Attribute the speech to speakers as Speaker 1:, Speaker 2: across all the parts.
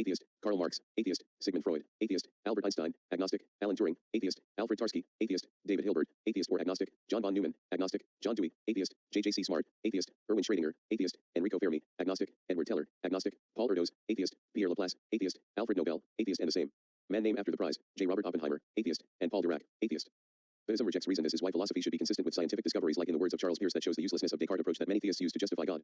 Speaker 1: atheist, Karl Marx, atheist, Sigmund Freud, atheist, Albert Einstein, agnostic, Alan Turing, atheist, Alfred Tarski, atheist, David Hilbert, atheist or agnostic, John von Neumann, agnostic, John Dewey, atheist, J.J.C. Smart, atheist, Erwin Schrödinger, atheist, Enrico Fermi, agnostic, Edward Teller, agnostic, Paul Erdos, atheist, Pierre Laplace, atheist, Alfred Nobel, atheist and the same. Man named after the prize, J. Robert Oppenheimer, atheist, and Paul Dirac, atheist. Theism rejects reason. This is why philosophy should be consistent with scientific discoveries, like in the words of Charles Peirce, that shows the uselessness of Descartes' approach that many theists use to justify God.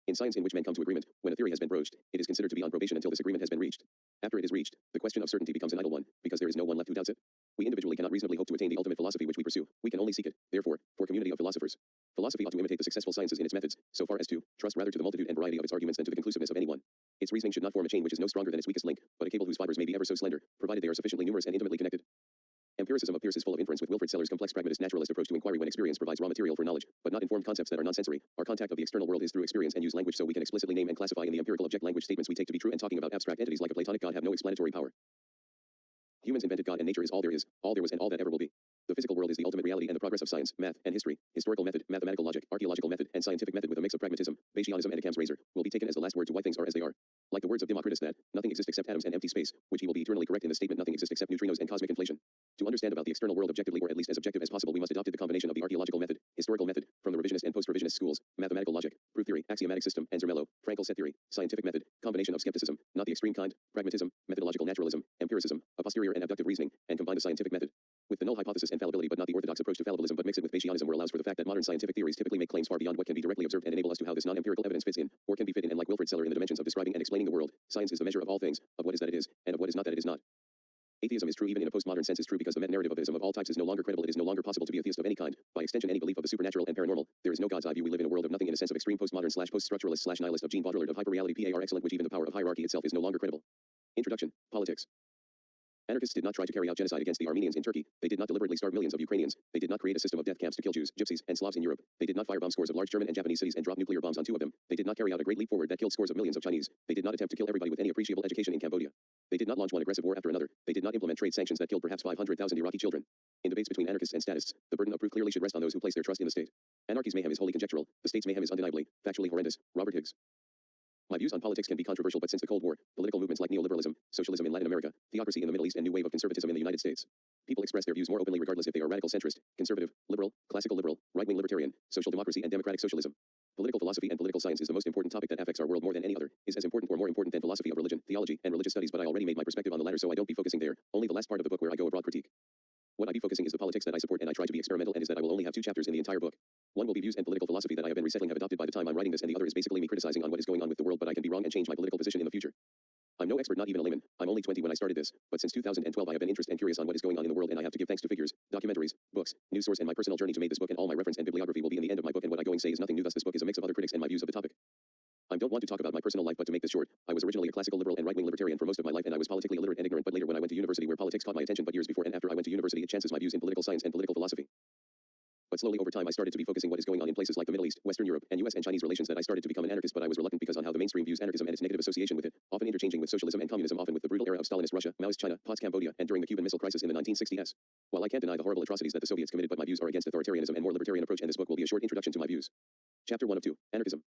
Speaker 1: In science in which men come to agreement, when a theory has been broached, it is considered to be on probation until this agreement has been reached. After it is reached, the question of certainty becomes an idle one, because there is no one left who doubts it. We individually cannot reasonably hope to attain the ultimate philosophy which we pursue. We can only seek it, therefore, for community of philosophers. Philosophy ought to imitate the successful sciences in its methods, so far as to trust rather to the multitude and variety of its arguments than to the conclusiveness of any one. Its reasoning should not form a chain which is no stronger than its weakest link, but a cable whose fibers may be ever so slender, provided they are sufficiently numerous and intimately connected. Empiricism of Peirce is full of inference with Wilfrid Seller's complex pragmatist naturalist approach to inquiry when experience provides raw material for knowledge, but not informed concepts that are non-sensory. Our contact of the external world is through experience and use language, so we can explicitly name and classify in the empirical object language statements we take to be true, and talking about abstract entities like a Platonic God have no explanatory power. Humans invented God, and nature is all there is, all there was, and all that ever will be. The physical world is the ultimate reality, and the progress of science, math, and history, historical method, mathematical logic, archaeological method, and scientific method with a mix of pragmatism, Bayesianism, and Occam's razor, will be taken as the last word to why things are as they are. Like the words of Democritus that nothing exists except atoms and empty space, which he will be eternally correct in the statement nothing exists except neutrinos and cosmic inflation. To understand about the external world objectively, or at least as objective as possible, we must adopt the combination of the archaeological method, historical method, from the revisionist and post-revisionist schools, mathematical logic, proof theory, axiomatic system, and Zermelo, Frankel set theory, scientific method, combination of skepticism, not the extreme kind, pragmatism, methodological naturalism, empiricism, a posterior and abductive reasoning, and combine the scientific method with the null hypothesis and fallibility, but not the orthodox approach to fallibilism, but mix it with Bayesianism, where allows for the fact that modern scientific theories typically make claims far beyond what can be directly observed and enable us to how this non-empirical evidence fits in, or can be fit in, and like Wilfrid Seller in the dimensions of describing and explaining the world, science is the measure of all things, of what is that it is, and of what is not that it is not. Atheism is true even in a postmodern sense is true because the meta-narrative of ism of all types is no longer credible. It is no longer possible to be a theist of any kind. By extension, any belief of the supernatural and paranormal. There is no God's eye view. We live in a world of nothing in a sense of extreme postmodern/post-structuralist/nihilist of Jean Baudrillard of hyper-reality PAR excellent, which even the power of hierarchy itself is no longer credible. Introduction. Politics. Anarchists did not try to carry out genocide against the Armenians in Turkey. They did not deliberately starve millions of Ukrainians. They did not create a system of death camps to kill Jews, Gypsies, and Slavs in Europe. They did not firebomb scores of large German and Japanese cities and drop nuclear bombs on 2 of them. They did not carry out a great leap forward that killed scores of millions of Chinese. They did not attempt to kill everybody with any appreciable education in Cambodia. They did not launch one aggressive war after another. They did not implement trade sanctions that killed perhaps 500,000 Iraqi children. In debates between anarchists and statists, the burden of proof clearly should rest on those who place their trust in the state. Anarchy's mayhem is wholly conjectural. The state's mayhem is undeniably, factually horrendous. Robert Higgs. My views on politics can be controversial, but since the Cold War, political movements like neoliberalism, socialism in Latin America, theocracy in the Middle East, and new wave of conservatism in the United States, people express their views more openly regardless if they are radical centrist, conservative, liberal, classical liberal, right-wing libertarian, social democracy, and democratic socialism. Political philosophy and political science is the most important topic that affects our world more than any other, is as important or more important than philosophy of religion, theology, and religious studies, but I already made my perspective on the latter, so I don't be focusing there, only the last part of the book where I go a broad critique. What I be focusing is the politics that I support, and I try to be experimental, and is that I will only have 2 chapters in the entire book. One will be views and political philosophy that I have been resettling have adopted by the time I'm writing this, and the other is basically me criticizing on what is going on with the world, but I can be wrong and change my political position in the future. I'm no expert, not even a layman. I'm only 20 when I started this, but since 2012 I have been interested and curious on what is going on in the world, and I have to give thanks to figures, documentaries, books, news source, and my personal journey to make this book, and all my reference and bibliography will be in the end of my book, and what I go and say is nothing new, thus this book is a mix of other critics and my views of the topic. I don't want to talk about my personal life, but to make this short, I was originally a classical liberal and right-wing libertarian for most of my life, and I was politically illiterate and ignorant, but later when I went to university where politics caught my attention, but years before and after I went to university it chances my views in political science and political philosophy. But slowly over time I started to be focusing what is going on in places like the Middle East, Western Europe, and US and Chinese relations that I started to become an anarchist, but I was reluctant because on how the mainstream views anarchism and its negative association with it, often interchanging with socialism and communism, often with the brutal era of Stalinist Russia, Maoist China, Post Cambodia, and during the Cuban Missile Crisis in the 1960s. While I can't deny the horrible atrocities that the Soviets committed, but my views are against authoritarianism and more libertarian approach, and this book will be a short introduction to my views. Chapter 1 of 2, Anarchism.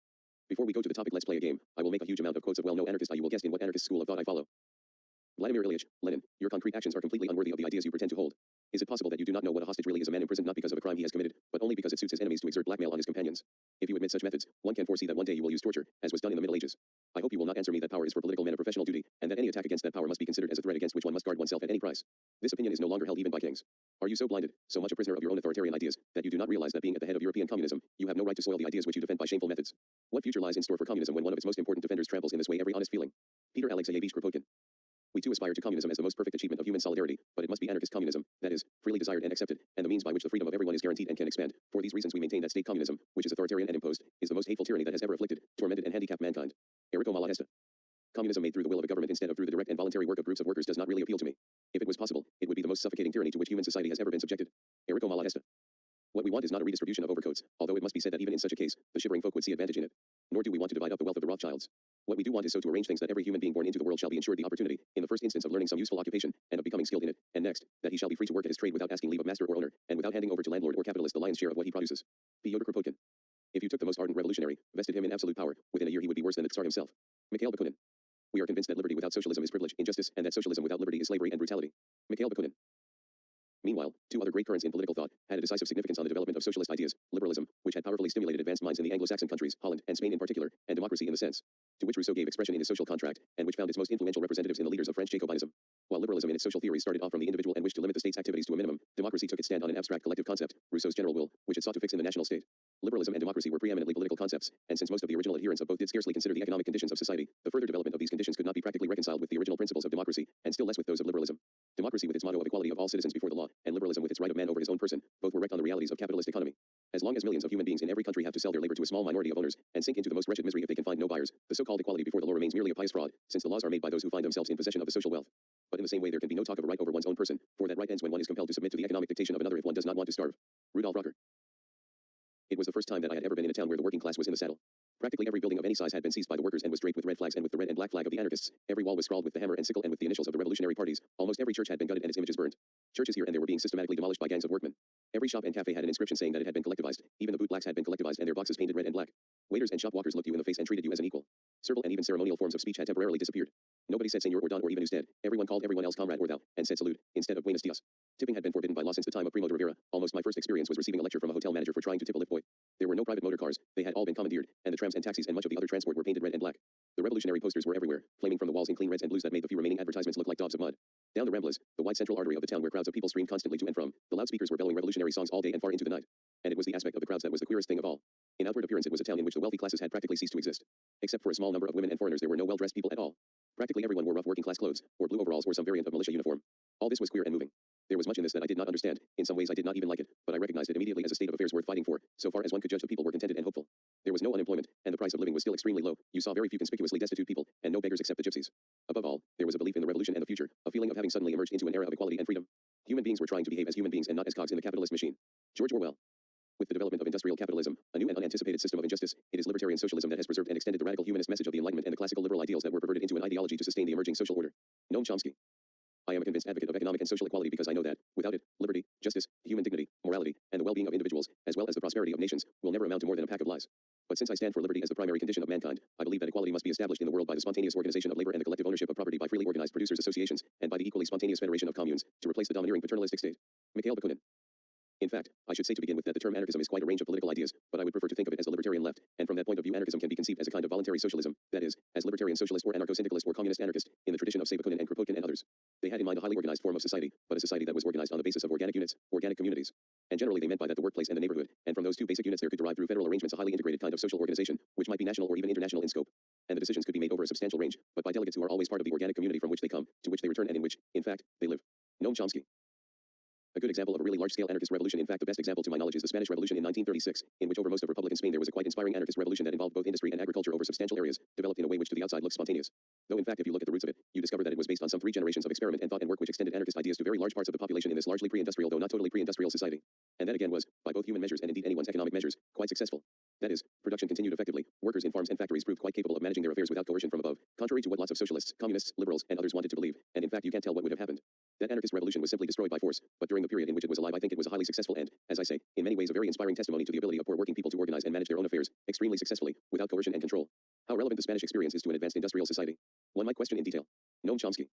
Speaker 1: Before we go to the topic, let's play a game. I will make a huge amount of quotes of well-known anarchists. You will guess in what anarchist school of thought I follow. Vladimir Ilyich Lenin, your concrete actions are completely unworthy of the ideas you pretend to hold. Is it possible that you do not know what a hostage really is? A man imprisoned not because of a crime he has committed, but only because it suits his enemies to exert blackmail on his companions. If you admit such methods, one can foresee that one day you will use torture, as was done in the Middle Ages. I hope you will not answer me that power is for political men a professional duty, and that any attack against that power must be considered as a threat against which one must guard oneself at any price. This opinion is no longer held even by kings. Are you so blinded, so much a prisoner of your own authoritarian ideas, that you do not realize that being at the head of European communism, you have no right to soil the ideas which you defend by shameful methods? What future lies in store for communism when one of its most important defenders tramples in this way every honest feeling? Peter Alexeyevich Kropotkin. We too aspire to communism as the most perfect achievement of human solidarity, but it must be anarchist communism, that is, freely desired and accepted, and the means by which the freedom of everyone is guaranteed and can expand. For these reasons we maintain that state communism, which is authoritarian and imposed, is the most hateful tyranny that has ever afflicted, tormented and handicapped mankind. Enrico Malatesta. Communism made through the will of a government instead of through the direct and voluntary work of groups of workers does not really appeal to me. If it was possible, it would be the most suffocating tyranny to which human society has ever been subjected. Enrico Malatesta. What we want is not a redistribution of overcoats, although it must be said that even in such a case, the shivering folk would see advantage in it. Nor do we want to divide up the wealth of the Rothschilds. What we do want is so to arrange things that every human being born into the world shall be ensured the opportunity, in the first instance of learning some useful occupation, and of becoming skilled in it, and next, that he shall be free to work at his trade without asking leave of master or owner, and without handing over to landlord or capitalist the lion's share of what he produces. Fyodor Kropotkin. If you took the most ardent revolutionary, vested him in absolute power, within a year he would be worse than the Tsar himself. Mikhail Bakunin. We are convinced that liberty without socialism is privilege, injustice, and that socialism without liberty is slavery and brutality. Mikhail Bakunin. Meanwhile, two other great currents in political thought had a decisive significance on the development of socialist ideas: liberalism, which had powerfully stimulated advanced minds in the Anglo-Saxon countries, Holland and Spain in particular, and democracy in the sense to which Rousseau gave expression in his Social Contract, and which found its most influential representatives in the leaders of French Jacobinism. While liberalism in its social theory started off from the individual and wished to limit the state's activities to a minimum, democracy took its stand on an abstract collective concept, Rousseau's general will, which it sought to fix in the national state. Liberalism and democracy were preeminently political concepts, and since most of the original adherents of both did scarcely consider the economic conditions of society, the further development of these conditions could not be practically reconciled with the original principles of democracy, and still less with those of liberalism. Democracy with its motto of equality of all citizens before the law, and liberalism with its right of man over his own person, both were wrecked on the realities of capitalist economy. As long as millions of human beings in every country have to sell their labor to a small minority of owners, and sink into the most wretched misery if they can find no buyers, the so-called equality before the law remains merely a pious fraud, since the laws are made by those who find themselves in possession of the social wealth. But in the same way there can be no talk of a right over one's own person, for that right ends when one is compelled to submit to the economic dictation of another if one does not want to starve. Rudolf Rocker. It was the first time that I had ever been in a town where the working class was in the saddle. Practically every building of any size had been seized by the workers and was draped with red flags and with the red and black flag of the anarchists. Every wall was scrawled with the hammer and sickle and with the initials of the revolutionary parties. Almost every church had been gutted and its images burned. Churches here and there were being systematically demolished by gangs of workmen. Every shop and cafe had an inscription saying that it had been collectivized. Even the bootblacks had been collectivized and their boxes painted red and black. Waiters and shop walkers looked you in the face and treated you as an equal. Servile and even ceremonial forms of speech had temporarily disappeared. Nobody said senor or don or even usted. Everyone called everyone else comrade or thou, and said salute, instead of buenos dias. Tipping had been forbidden by law since the time of Primo de Rivera. Almost my first experience was receiving a lecture from a hotel manager for trying to tip a lift boy. There were no private motor cars, they had all been commandeered, and the trams and taxis and much of the other transport were painted red and black. The revolutionary posters were everywhere, flaming from the walls in clean reds and blues that made the few remaining advertisements look like daubs of mud. Down the Ramblas, the wide central artery of the town where crowds of people streamed constantly to and from, the loudspeakers were bellowing revolutionary songs all day and far into the night. And it was the aspect of the crowds that was the queerest thing of all. In outward appearance it was a town in which the wealthy classes had practically ceased to exist. Except for a small number of women and foreigners there were no well-dressed people at all. Practically everyone wore rough working class clothes, or blue overalls or some variant of militia uniform. All this was queer and moving. There was much in this that I did not understand. In some ways I did not even like it, but I recognized it immediately as a state of affairs worth fighting for. So far as one could judge the people were contented and hopeful. There was no unemployment, and the price of living was still extremely low. You saw very few conspicuously destitute people, and no beggars except the gypsies. Above all, there was a belief in the revolution and the future, a feeling of having suddenly emerged into an era of equality and freedom. Human beings were trying to behave as human beings and not as cogs in the capitalist machine. George Orwell. With the development of industrial capitalism, a new and unanticipated system of injustice, it is libertarian socialism that has preserved and extended the radical humanist message of the Enlightenment and the classical liberal ideals that were perverted into an ideology to sustain the emerging social order. Noam Chomsky. I am a convinced advocate of economic and social equality because I know that, without it, liberty, justice, human dignity, morality, and the well-being of individuals, as well as the prosperity of nations, will never amount to more than a pack of lies. But since I stand for liberty as the primary condition of mankind, I believe that equality must be established in the world by the spontaneous organization of labor and the collective ownership of property by freely organized producers' associations, and by the equally spontaneous federation of communes, to replace the domineering paternalistic state. Mikhail Bakunin. In fact, I should say to begin with that the term anarchism is quite a range of political ideas, but I would prefer to think of it as the libertarian left, and from that point of view anarchism can be conceived as a kind of voluntary socialism, that is, as libertarian socialist or anarcho-syndicalist or communist anarchist, in the tradition of say Bakunin and Kropotkin and others. They had in mind a highly organized form of society, but a society that was organized on the basis of organic units, organic communities. And generally they meant by that the workplace and the neighborhood, and from those two basic units there could derive through federal arrangements a highly integrated kind of social organization, which might be national or even international in scope. And the decisions could be made over a substantial range, but by delegates who are always part of the organic community from which they come, to which they return and in which, in fact, they live. Noam Chomsky. A good example of a really large-scale anarchist revolution, in fact the best example to my knowledge, is the Spanish Revolution in 1936, in which over most of Republican Spain there was a quite inspiring anarchist revolution that involved both industry and agriculture over substantial areas, developed in a way which to the outside looks spontaneous. Though in fact if you look at the roots of it, you discover that it was based on some 3 generations of experiment and thought and work which extended anarchist ideas to very large parts of the population in this largely pre-industrial though not totally pre-industrial society. And that again was, by both human measures and indeed anyone's economic measures, quite successful. That is, production continued effectively, workers in farms and factories proved quite capable of managing their affairs without coercion from above, contrary to what lots of socialists, communists, liberals, and others wanted to believe, and in fact you can't tell what would have happened. That anarchist revolution was simply destroyed by force, but during the period in which it was alive I think it was a highly successful and, as I say, in many ways a very inspiring testimony to the ability of poor working people to organize and manage their own affairs, extremely successfully, without coercion and control. How relevant the Spanish experience is to an advanced industrial society? One might question in detail. Noam Chomsky.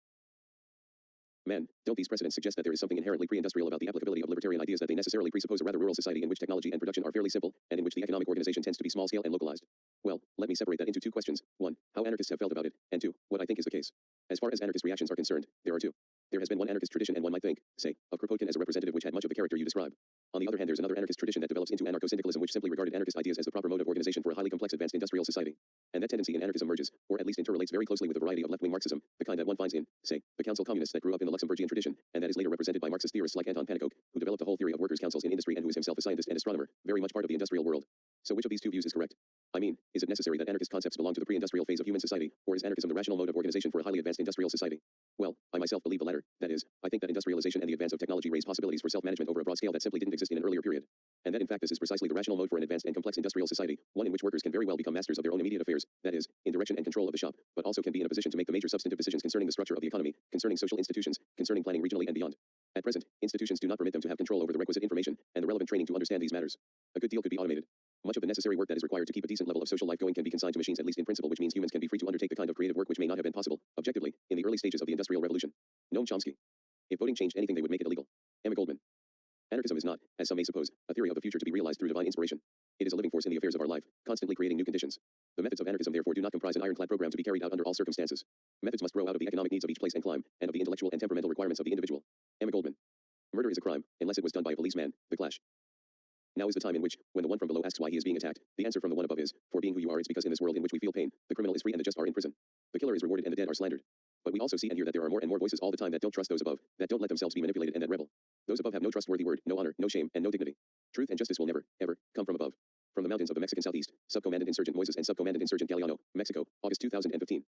Speaker 1: Man, don't these precedents suggest that there is something inherently pre-industrial about the applicability of libertarian ideas, that they necessarily presuppose a rather rural society in which technology and production are fairly simple, and in which the economic organization tends to be small-scale and localized? Well, let me separate that into 2 questions. 1, how anarchists have felt about it, and 2, what I think is the case. As far as anarchist reactions are concerned, there are 2. There has been one anarchist tradition and one might think, say, of Kropotkin as a representative which had much of the character you describe. On the other hand there's another anarchist tradition that develops into anarcho-syndicalism which simply regarded anarchist ideas as the proper mode of organization for a highly complex advanced industrial society. And that tendency in anarchism merges, or at least interrelates very closely with a variety of left-wing Marxism, the kind that one finds in, say, the council communists that grew up in the Luxembourgian tradition, and that is later represented by Marxist theorists like Anton Pannekoek, who developed a whole theory of workers' councils in industry and who is himself a scientist and astronomer, very much part of the industrial world. So which of these 2 views is correct? I mean, is it necessary that anarchist concepts belong to the pre-industrial phase of human society, or is anarchism the rational mode of organization for a highly advanced industrial society? Well, I myself believe the latter, that is, I think that industrialization and the advance of technology raise possibilities for self-management over a broad scale that simply didn't exist in an earlier period. And that in fact this is precisely the rational mode for an advanced and complex industrial society, one in which workers can very well become masters of their own immediate affairs, that is, in direction and control of the shop, but also can be in a position to make the major substantive decisions concerning the structure of the economy, concerning social institutions, concerning planning regionally and beyond. At present, institutions do not permit them to have control over the requisite information, and the relevant training to understand these matters. A good deal could be automated. Much of the necessary work that is required to keep a decent level of social life going can be consigned to machines, at least in principle, which means humans can be free to undertake the kind of creative work which may not have been possible, objectively, in the early stages of the Industrial Revolution. Noam Chomsky. If voting changed anything, they would make it illegal. Emma Goldman. Anarchism is not, as some may suppose, a theory of the future to be realized through divine inspiration. It is a living force in the affairs of our life, constantly creating new conditions. The methods of anarchism therefore do not comprise an ironclad program to be carried out under all circumstances. Methods must grow out of the economic needs of each place and clime, and of the intellectual and temperamental requirements of the individual. Emma Goldman. Murder is a crime, unless it was done by a policeman. The Clash. Now is the time in which, when the one from below asks why he is being attacked, the answer from the one above is, for being who you are, it's because in this world in which we feel pain, the criminal is free and the just are in prison. The killer is rewarded and the dead are slandered. But we also see and hear that there are more and more voices all the time that don't trust those above, that don't let themselves be manipulated and that rebel. Those above have no trustworthy word, no honor, no shame, and no dignity. Truth and justice will never, ever, come from above. From the mountains of the Mexican southeast, Subcommandant Insurgent Moises and Subcommandant Insurgent Galeano, Mexico, August 2015.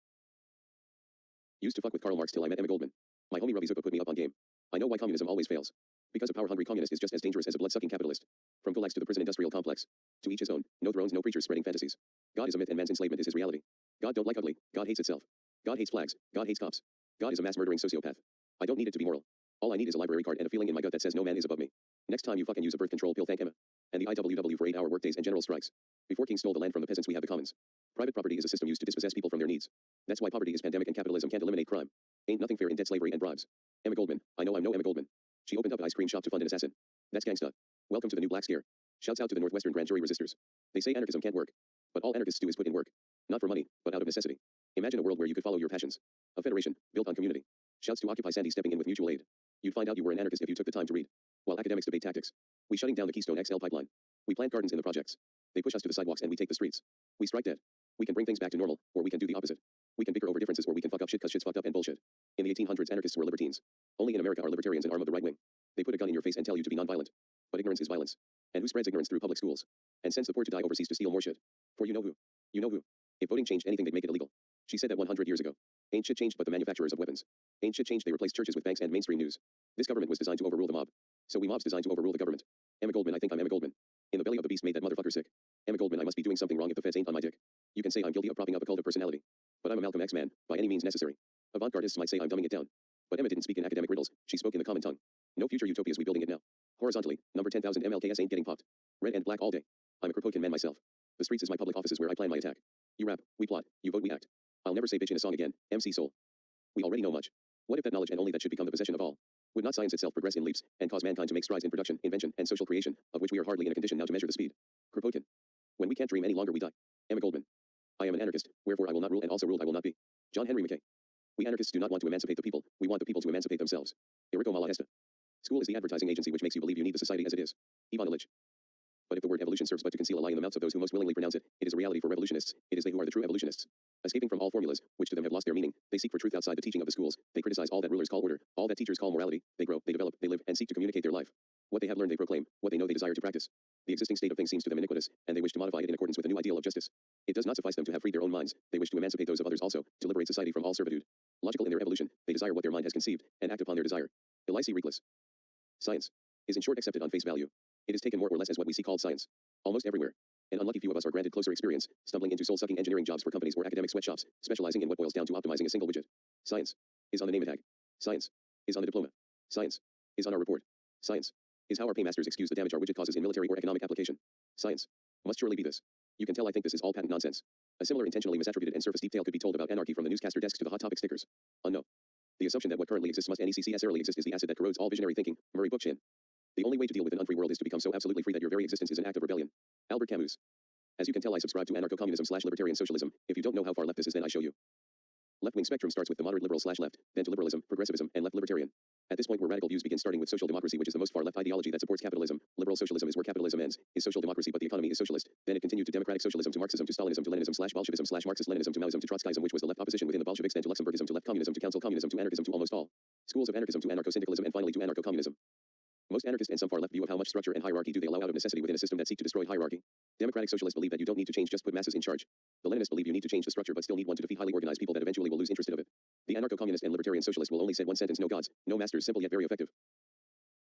Speaker 1: Used to fuck with Karl Marx till I met Emma Goldman. My homie Ravi Zucker put me up on game. I know why communism always fails. Because a power-hungry communist is just as dangerous as a blood-sucking capitalist. From gulags to the prison industrial complex. To each his own, no thrones, no preachers spreading fantasies. God is a myth and man's enslavement is his reality. God don't like ugly, God hates itself. God hates flags, God hates cops. God is a mass-murdering sociopath. I don't need it to be moral. All I need is a library card and a feeling in my gut that says no man is above me. Next time you fucking use a birth control pill, thank Emma. And the IWW for 8-hour workdays and general strikes. Before kings stole the land from the peasants, we have the commons. Private property is a system used to dispossess people from their needs. That's why poverty is pandemic and capitalism can't eliminate crime. Ain't nothing fair in debt, slavery, and bribes. Emma Goldman. I know I'm no Emma Goldman. She opened up an ice cream shop to fund an assassin. That's gangsta. Welcome to the new black scare. Shouts out to the Northwestern grand jury resistors. They say anarchism can't work. But all anarchists do is put in work. Not for money, but out of necessity. Imagine a world where you could follow your passions. A federation, built on community. Shouts to Occupy Sandy stepping in with mutual aid. You'd find out you were an anarchist if you took the time to read. While academics debate tactics. We shutting down the Keystone XL pipeline. We plant gardens in the projects. They push us to the sidewalks and we take the streets. We strike dead. We can bring things back to normal, or we can do the opposite. We can bicker over differences, or we can fuck up shit cause shit's fucked up and bullshit. In the 1800s, anarchists were libertines. Only in America are libertarians an arm of the right wing. They put a gun in your face and tell you to be nonviolent. But ignorance is violence. And who spreads ignorance through public schools? And sends the poor to die overseas to steal more shit. For you know who. You know who. If voting changed anything, they'd make it illegal. She said that 100 years ago. Ain't shit changed but the manufacturers of weapons. Ain't shit changed, they replaced churches with banks and mainstream news. This government was designed to overrule the mob. So we mobs designed to overrule the government. Emma Goldman, I think I'm Emma Goldman. In the belly of the beast made that motherfucker sick. Emma Goldman, I must be doing something wrong if the feds ain't on my dick. You can say I'm guilty of propping up a cult of personality. But I'm a Malcolm X man, by any means necessary. Avant-gardists might say I'm dumbing it down. But Emma didn't speak in academic riddles, she spoke in the common tongue. No future utopias, we building it now. Horizontally, number 10,000 MLKS ain't getting popped. Red and black all day. I'm a Kropotkin man myself. The streets is my public offices where I plan my attack. You rap, we plot, you vote, we act. I'll never say bitch in a song again, MC Soul. We already know much. What if that knowledge and only that should become the possession of all? Would not science itself progress in leaps, and cause mankind to make strides in production, invention, and social creation, of which we are hardly in a condition now to measure the speed? Kropotkin. When we can't dream any longer we die. Emma Goldman. I am an anarchist, wherefore I will not rule and also ruled I will not be. John Henry Mackay. We anarchists do not want to emancipate the people, we want the people to emancipate themselves. Errico Malahesta. School is the advertising agency which makes you believe you need the society as it is. Ivan Illich. But if the word evolution serves but to conceal a lie in the mouths of those who most willingly pronounce it, it is a reality for revolutionists. It is they who are the true evolutionists. Escaping from all formulas, which to them have lost their meaning, they seek for truth outside the teaching of the schools. They criticize all that rulers call order, all that teachers call morality. They grow, they develop, they live, and seek to communicate their life. What they have learned they proclaim, what they know they desire to practice. The existing state of things seems to them iniquitous, and they wish to modify it in accordance with a new ideal of justice. It does not suffice them to have freed their own minds, they wish to emancipate those of others also, to liberate society from all servitude. Logical in their evolution, they desire what their mind has conceived, and act upon their desire. Elici Reckless. Science is in short accepted on face value. It is taken more or less as what we see called science. Almost everywhere. An unlucky few of us are granted closer experience, stumbling into soul-sucking engineering jobs for companies or academic sweatshops, specializing in what boils down to optimizing a single widget. Science is on the name tag. Science is on the diploma. Science is on our report. Science is how our paymasters excuse the damage our widget causes in military or economic application. Science must surely be this. You can tell I think this is all patent nonsense. A similar intentionally misattributed and surface detail could be told about anarchy from the newscaster desks to the hot topic stickers. Unknown. The assumption that what currently exists must necessarily exist is the acid that corrodes all visionary thinking. Murray Bookchin. The only way to deal with an unfree world is to become so absolutely free that your very existence is an act of rebellion. Albert Camus. As you can tell, I subscribe to anarcho-communism/libertarian socialism. If you don't know how far left this is, then I show you. Left-wing spectrum starts with the moderate liberal/left, then to liberalism, progressivism, and left libertarian. At this point where radical views begin, starting with social democracy, which is the most far-left ideology that supports capitalism. Liberal socialism is where capitalism ends, is social democracy but the economy is socialist. Then it continued to democratic socialism, to Marxism, to Stalinism, to Leninism/Bolshevism/Marxist-Leninism, to Maoism, to Trotskyism, which was the left opposition within the Bolsheviks, then to Luxemburgism, to left communism, to council communism, to anarchism, to almost all schools of anarchism, to anarcho-syndicalism, and finally to anarcho-communism. Most anarchist and some far left view of how much structure and hierarchy do they allow out of necessity within a system that seek to destroy hierarchy. Democratic socialists believe that you don't need to change, just put masses in charge. The Leninists believe you need to change the structure but still need one to defeat highly organized people that eventually will lose interest in it. The anarcho-communist and libertarian socialist will only say one sentence: no gods, no masters, simple yet very effective.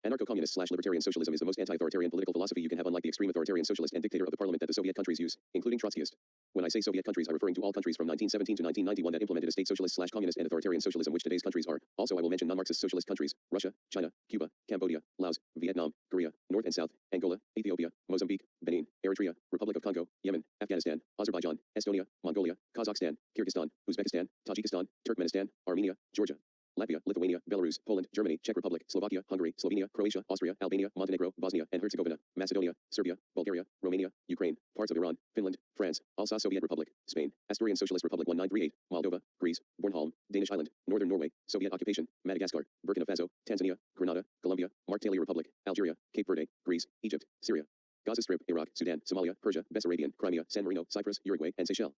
Speaker 1: Anarcho-communist/libertarian socialism is the most anti-authoritarian political philosophy you can have, unlike the extreme authoritarian socialist and dictator of the parliament that the Soviet countries use, including Trotskyist. When I say Soviet countries, I'm referring to all countries from 1917 to 1991 that implemented a state socialist/communist and authoritarian socialism, which today's countries are. Also, I will mention non-Marxist socialist countries: Russia, China, Cuba, Cambodia, Laos, Vietnam, Korea, North and South, Angola, Ethiopia, Mozambique, Benin, Eritrea, Republic of Congo, Yemen, Afghanistan, Azerbaijan, Estonia, Mongolia, Kazakhstan, Kyrgyzstan, Uzbekistan, Tajikistan, Turkmenistan, Armenia, Georgia, Latvia, Lithuania, Belarus, Poland, Germany, Czech Republic, Slovakia, Hungary, Slovenia, Croatia, Austria, Albania, Montenegro, Bosnia and Herzegovina, Macedonia, Serbia, Bulgaria, Romania, Ukraine, parts of Iran, Finland, France, Alsace Soviet Republic, Spain, Asturian Socialist Republic 1938, Moldova, Greece, Bornholm, Danish Island, Northern Norway, Soviet occupation, Madagascar, Burkina Faso, Tanzania, Grenada, Colombia, Mark Taylor Republic, Algeria, Cape Verde, Greece, Egypt, Syria, Gaza Strip, Iraq, Sudan, Somalia, Persia, Bessarabian, Crimea, San Marino, Cyprus, Uruguay, and Seychelles.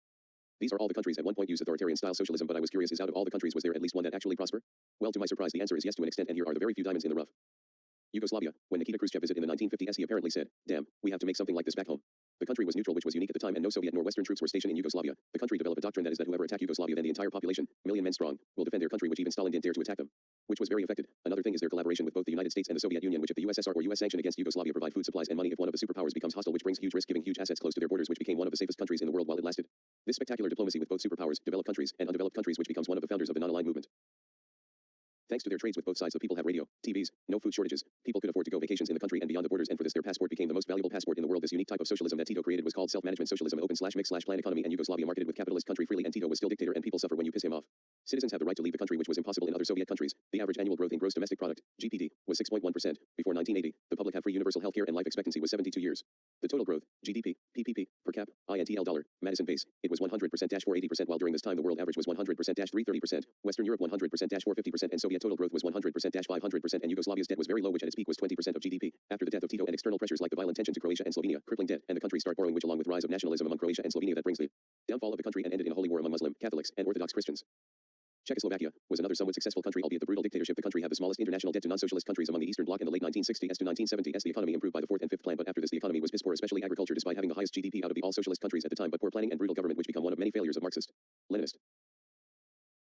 Speaker 1: These are all the countries at one point used authoritarian-style socialism, but I was curious, is out of all the countries was there at least one that actually prosper? Well, to my surprise, the answer is yes to an extent, and here are the very few diamonds in the rough. Yugoslavia. When Nikita Khrushchev visited in the 1950s, he apparently said, "Damn, we have to make something like this back home." The country was neutral, which was unique at the time, and no Soviet nor Western troops were stationed in Yugoslavia. The country developed a doctrine that is that whoever attack Yugoslavia, then the entire population, million men strong, will defend their country, which even Stalin didn't dare to attack them, which was very effective. Another thing is their collaboration with both the United States and the Soviet Union, which if the USSR or US sanction against Yugoslavia provide food supplies and money if one of the superpowers becomes hostile, which brings huge risk, giving huge assets close to their borders, which became one of the safest countries in the world while it lasted. This spectacular diplomacy with both superpowers, developed countries, and undeveloped countries, which becomes one of the founders of the non-aligned movement. Thanks to their trades with both sides, the people have radio, TVs, no food shortages, people could afford to go vacations in the country and beyond the borders, and for this their passport became the most valuable passport in the world. This unique type of socialism that Tito created was called self-management socialism, open/mix/plan economy, and Yugoslavia marketed with capitalist country freely, and Tito was still dictator, and people suffer when you piss him off. Citizens have the right to leave the country, which was impossible in other Soviet countries. The average annual growth in gross domestic product, GPD, was 6.1%. Before 1980, the public have free universal health care and life expectancy was 72 years. The total growth, GDP, PPP, per cap, INTL dollar, Madison base, it was 100%-480%, while during this time the world average was 100%-330%, Western Europe 100%-450%, and Soviet total growth was 100%-500%, and Yugoslavia's debt was very low, which at its peak was 20% of GDP. After the death of Tito and external pressures like the violent tension to Croatia and Slovenia, crippling debt, and the country start borrowing, which along with rise of nationalism among Croatia and Slovenia that brings the downfall of the country and ended in a holy war among Muslim, Catholics, and Orthodox Christians. Czechoslovakia was another somewhat successful country, albeit the brutal dictatorship. The country had the smallest international debt to non-socialist countries among the Eastern Bloc in the late 1960s to 1970s. The economy improved by the fourth and fifth plan, but after this the economy was piss poor, especially agriculture, despite having the highest GDP out of the all socialist countries at the time, but poor planning and brutal government, which become one of many failures of Marxist, Leninist.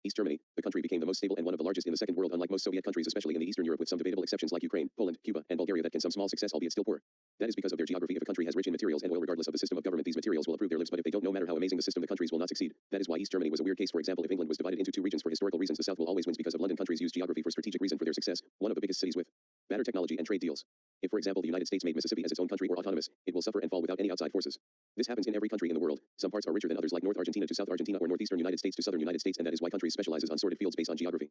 Speaker 1: East Germany, the country became the most stable and one of the largest in the Second World, unlike most Soviet countries, especially in the Eastern Europe, with some debatable exceptions like Ukraine, Poland, Cuba, and Bulgaria that can some small success, albeit still poor. That is because of their geography. If a country has rich in materials and oil, regardless of the system of government, these materials will improve their lives, but if they don't, no matter how amazing the system, the countries will not succeed. That is why East Germany was a weird case. For example, if England was divided into two regions for historical reasons, the South will always win because of London. Countries use geography for strategic reason for their success. One of the biggest cities with better technology and trade deals. If, for example, the United States made Mississippi as its own country or autonomous, it will suffer and fall without any outside forces. This happens in every country in the world. Some parts are richer than others, like North Argentina to South Argentina or Northeastern United States to Southern United States, and that is why countries specializes on sorted fields based on geography.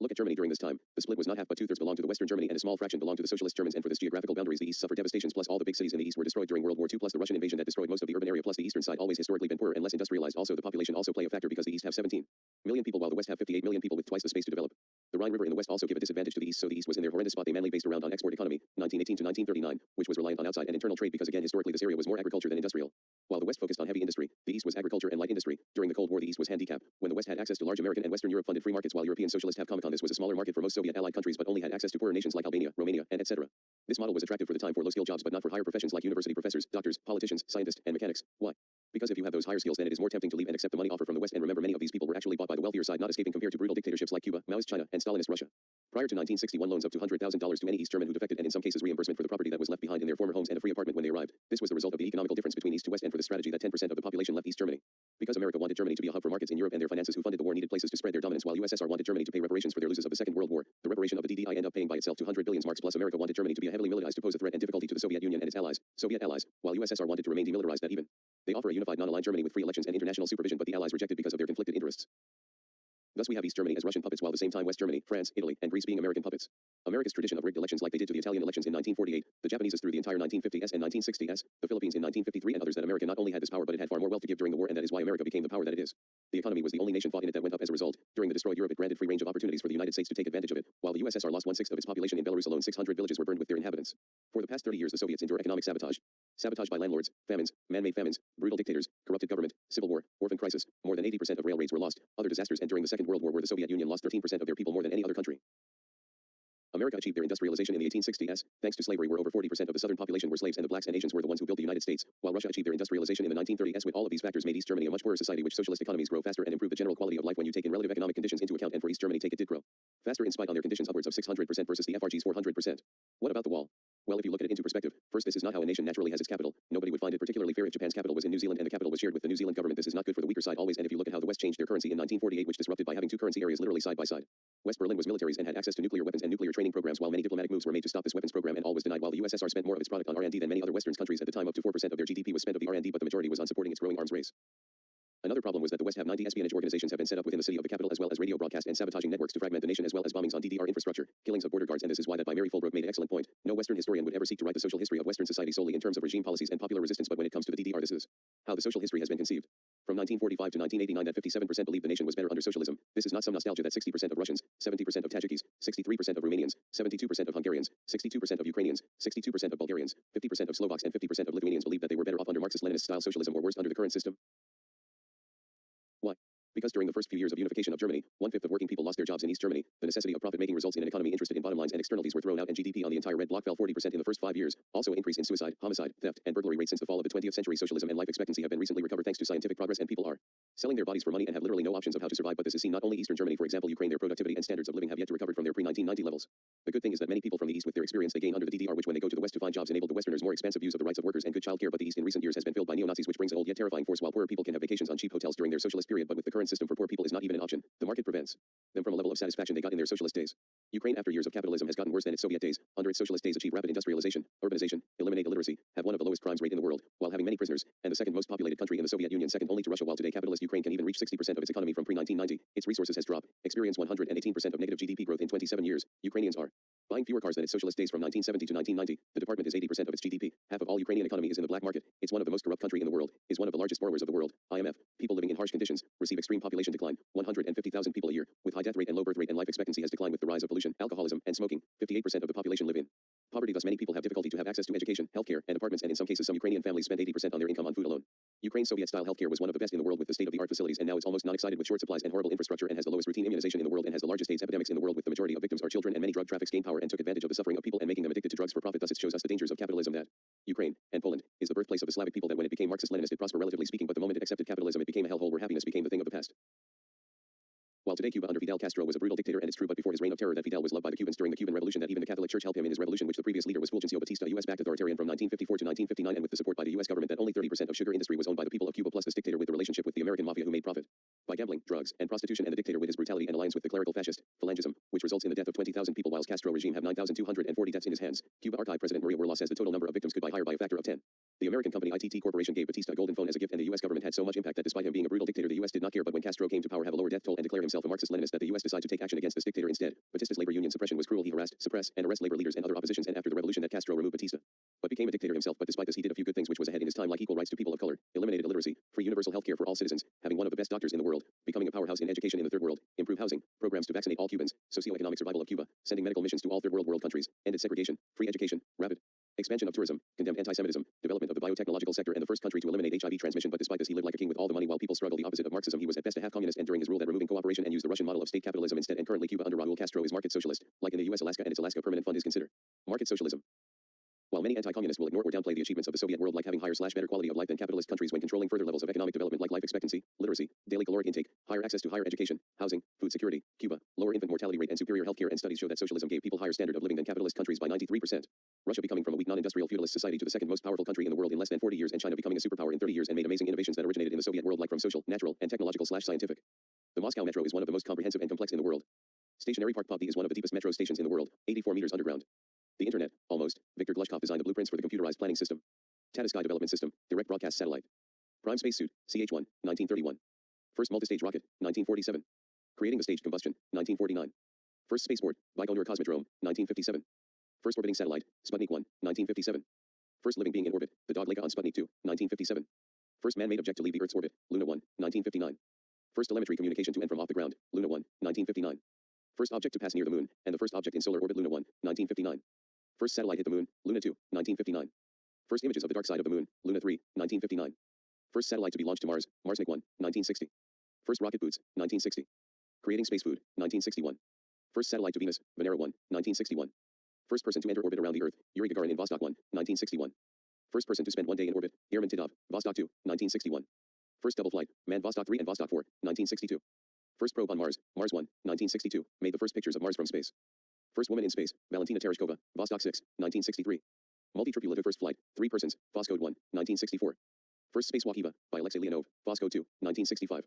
Speaker 1: Look at Germany during this time. The split was not half but two-thirds belonged to the Western Germany and a small fraction belonged to the Socialist Germans, and for this geographical boundaries the East suffered devastations, plus all the big cities in the East were destroyed during World War II, plus the Russian invasion that destroyed most of the urban area, plus the eastern side always historically been poorer and less industrialized. Also the population also play a factor because the East have 17 million people while the West have 58 million people with twice the space to develop. The Rhine River in the West also give a disadvantage to the East, so the East was in their horrendous spot. They mainly based around on export economy, 1918 to 1939, which was reliant on outside and internal trade because again historically this area was more agriculture than industrial. While the West focused on heavy industry, the East was agriculture and light industry. During the Cold War the East was handicapped. When the West had access to large American and Western Europe funded free markets while European socialists have Comecon, this was a smaller market for most Soviet allied countries but only had access to poorer nations like Albania, Romania, and etc. This model was attractive for the time for low-skill jobs but not for higher professions like university professors, doctors, politicians, scientists, and mechanics. Why? Because if you have those higher skills then it is more tempting to leave and accept the money offer from the West, and remember many of these people were actually bought by the wealthier side, not escaping compared to brutal dictatorships like Cuba, Maoist China, and Stalinist Russia. Prior to 1961 loans up to $100,000 to any East German who defected, and in some cases reimbursement for the property that was left behind in their former homes and a free apartment when they arrived. This was the result of the economical difference between East to West, and for the strategy that 10% of the population left East Germany. Because America wanted Germany to be a hub for markets in Europe and their finances who funded the war needed places to spread their dominance, while USSR wanted Germany to pay reparations for their losses of the Second World War. The reparation of the DDI ended up paying by itself 200 billion marks, plus America wanted Germany to be a heavily militarized to pose a threat and difficulty to the Soviet Union and its allies, Soviet allies, while USSR wanted to remain demilitarized. That even they offer a unified non-aligned Germany with free elections and international supervision, but the allies rejected because of their conflicted interests. Thus we have East Germany as Russian puppets, while at the same time West Germany, France, Italy, and Greece being American puppets. America's tradition of rigged elections like they did to the Italian elections in 1948, the Japanese's through the entire 1950s and 1960s, the Philippines in 1953, and others, that America not only had this power but it had far more wealth to give during the war, and that is why America became the power that it is. The economy was the only nation fought in it that went up as a result. During the destroyed Europe it granted free range of opportunities for the United States to take advantage of it. While the USSR lost 1/6 of its population, in Belarus alone 600 villages were burned with their inhabitants. For the past 30 years the Soviets endure economic sabotage. Sabotage by landlords, famines, man-made famines, brutal dictators, corrupted government, civil war, orphan crisis. More than 80% of railroads were lost. Other disasters, and during the Second World War where the Soviet Union lost 13% of their people more than any other country. America achieved their industrialization in the 1860s, thanks to slavery, where over 40% of the southern population were slaves and the blacks and Asians were the ones who built the United States, while Russia achieved their industrialization in the 1930s. With all of these factors made East Germany a much poorer society, which socialist economies grow faster and improve the general quality of life when you take in relative economic conditions into account, and for East Germany it did grow Faster in spite on their conditions upwards of 600% versus the FRG's 400%. What about the wall? Well, if you look at it into perspective, first, this is not how a nation naturally has its capital. Nobody would find it particularly fair if Japan's capital was in New Zealand and the capital was shared with the New Zealand government. This is not good for the weaker side always, and if you look at how the West changed their currency in 1948, which disrupted by having two currency areas literally side by side. West Berlin was militaries and had access to nuclear weapons and nuclear training programs, while many diplomatic moves were made to stop this weapons program, and all was denied, while the USSR spent more of its product on R&D than many other Western countries at the time. Up to 4% of their GDP was spent of the R&D, but the majority was on supporting its growing arms race. Another problem was that the West have 90 espionage organizations have been set up within the city of the capital, as well as radio broadcast and sabotaging networks to fragment the nation, as well as bombings on DDR infrastructure, killings of border guards, and this is why that by Mary Fulbrook made an excellent point. No Western historian would ever seek to write the social history of Western society solely in terms of regime policies and popular resistance, but when it comes to the DDR, this is how the social history has been conceived. From 1945 to 1989, that 57% believed the nation was better under socialism. This is not some nostalgia that 60% of Russians, 70% of Tajiks, 63% of Romanians, 72% of Hungarians, 62% of Ukrainians, 62% of Bulgarians, 50% of Slovaks, and 50% of Lithuanians believe that they were better off under Marxist-Leninist-style socialism or worse under the current system. Why? Because during the first few years of unification of Germany, 1/5 of working people lost their jobs in East Germany. The necessity of profit-making results in an economy interested in bottom lines, and externalities were thrown out, and GDP on the entire red bloc fell 40% in the first 5 years. Also, increase in suicide, homicide, theft, and burglary rates since the fall of the 20th century. Socialism and life expectancy have been recently recovered thanks to scientific progress, and people are selling their bodies for money and have literally no options of how to survive. But this is seen not only Eastern Germany, for example, Ukraine. Their productivity and standards of living have yet to recover from their pre-1990 levels. The good thing is that many people from the East, with their experience they gain under the DDR, which when they go to the West to find jobs, enabled the Westerners more expansive views of the rights of workers and good child care. But the East in recent years has been filled by neo-Nazis, which brings an old yet terrifying force, while poorer people can have vacations on cheap hotels during their socialist period. But with the current system, for poor people is not even an option. The market prevents them from a level of satisfaction they got in their socialist days. Ukraine, after years of capitalism, has gotten worse than its Soviet days. Under its socialist days, achieved rapid industrialization, urbanization, eliminate illiteracy, have one of the lowest crimes rate in the world, while having many prisoners, and the second most populated country in the Soviet Union, second only to Russia. While today capitalist Ukraine can even reach 60% of its economy from pre-1990, its resources has dropped, experienced 118% of negative GDP growth in 27 years. Ukrainians are buying fewer cars than its socialist days from 1970 to 1990. The department is 80% of its GDP. Half of all Ukrainian economy is in the black market. It's one of the most corrupt country in the world. Is one of the largest borrowers of the world. IMF. People living in harsh conditions receive extreme population decline. 150,000 people a year, with high death rate and low birth rate, and life expectancy has declined with the rise of pollution, alcoholism, and smoking. 58% of the population live in poverty. Thus many people have difficulty to have access to education, healthcare, and apartments, and in some cases some Ukrainian families spend 80% on their income on food alone. Ukraine's Soviet-style healthcare was one of the best in the world with the state-of-the-art facilities, and now it's almost non-excited with short supplies and horrible infrastructure, and has the lowest routine immunization in the world, and has the largest AIDS epidemics in the world, with the majority of victims are children, and many drug traffics gain power and took advantage of the suffering of people and making them addicted to drugs for profit. Thus it shows us the dangers of capitalism that Ukraine and Poland is the birthplace of the Slavic people, that when it became Marxist-Leninist it prospered relatively speaking, but the moment it accepted capitalism it became a hellhole where happiness became the thing of the past. While today Cuba under Fidel Castro was a brutal dictator, and it's true, but before his reign of terror that Fidel was loved by the Cubans during the Cuban Revolution, that even the Catholic Church helped him in his revolution, which the previous leader was Fulgencio Batista, a US-backed authoritarian from 1954 to 1959, and with the support by the US government, that only 30% of sugar industry was owned by the people of Cuba, plus this dictator with the relationship with the American mafia who made profit by gambling, drugs, and prostitution, and the dictator with his brutality and alliance with the clerical fascist phalangism, which results in the death of 20,000 people, whilst Castro regime have 9,240 deaths in his hands. Cuba Archive President Maria Warlaw says the total number of victims could be higher by a factor of 10. The American company ITT Corporation gave Batista a golden phone as a gift, and the US government had so much impact that despite him being a brutal dictator the US did not care, but when Castro came to power have a lower death toll and declared himself a Marxist-Leninist, that the US decided to take action against this dictator instead. Batista's labor union suppression was cruel. He harassed, suppressed, and arrested labor leaders and other oppositions, and after the revolution that Castro removed Batista, but became a dictator himself. But despite this he did a few good things which was ahead in his time, like equal rights to people of color, eliminated illiteracy, free universal health care for all citizens, having one of the best doctors in the world, becoming a powerhouse in education in the third world, improve housing, programs to vaccinate all Cubans, socioeconomic survival of Cuba, sending medical missions to all third world countries, ended segregation, free education, rapid expansion of tourism, condemned anti-Semitism, development of the biotechnological sector, and the first country to eliminate HIV transmission. But despite this he lived like a king with all the money while people struggled. The opposite of Marxism, he was at best a half communist, and during his rule that removing cooperation and used the Russian model of state capitalism instead. And currently Cuba under Raul Castro is market socialist, like in the US Alaska and its Alaska Permanent Fund is considered market socialism. While many anti-communists will ignore or downplay the achievements of the Soviet world, like having higher/better quality of life than capitalist countries when controlling further levels of economic development like life expectancy, literacy, daily caloric intake, higher access to higher education, housing, food security, Cuba, lower infant mortality rate, and superior healthcare, and studies show that socialism gave people higher standard of living than capitalist countries by 93%. Russia becoming from a weak non-industrial feudalist society to the second most powerful country in the world in less than 40 years, and China becoming a superpower in 30 years, and made amazing innovations that originated in the Soviet world, like from social, natural, and technological/scientific. The Moscow metro is one of the most comprehensive and complex in the world. Stationary Park Popty is one of the deepest metro stations in the world, 84 meters underground. The Internet, almost. Victor Glushkov designed the blueprints for the computerized planning system. Tata Sky Development System, direct broadcast satellite. Prime spacesuit, CH-1, 1931. First multistage rocket, 1947. Creating the staged combustion, 1949. First spaceport, Baikonur Cosmodrome, 1957. First orbiting satellite, Sputnik 1, 1957. First living being in orbit, the dog Laika on Sputnik 2, 1957. First man-made object to leave the Earth's orbit, Luna 1, 1959. First telemetry communication to and from off the ground, Luna 1, 1959. First object to pass near the moon, and the first object in solar orbit, Luna 1, 1959. First satellite hit the moon, Luna 2, 1959. First images of the dark side of the moon, Luna 3, 1959. First satellite to be launched to Mars, Marsnik 1, 1960. First rocket boots, 1960. Creating space food, 1961. First satellite to Venus, Venera 1, 1961. First person to enter orbit around the Earth, Yuri Gagarin in Vostok 1, 1961. First person to spend 1 day in orbit, Yerman Titov, Vostok 2, 1961. First double flight, manned Vostok 3 and Vostok 4, 1962. First probe on Mars, Mars 1, 1962, made the first pictures of Mars from space. First woman in space, Valentina Tereshkova, Vostok 6, 1963. Multi-tripulative first flight, 3 persons, Voskhod 1, 1964. First spacewalk EVA, by Alexei Leonov, Voskhod 2, 1965.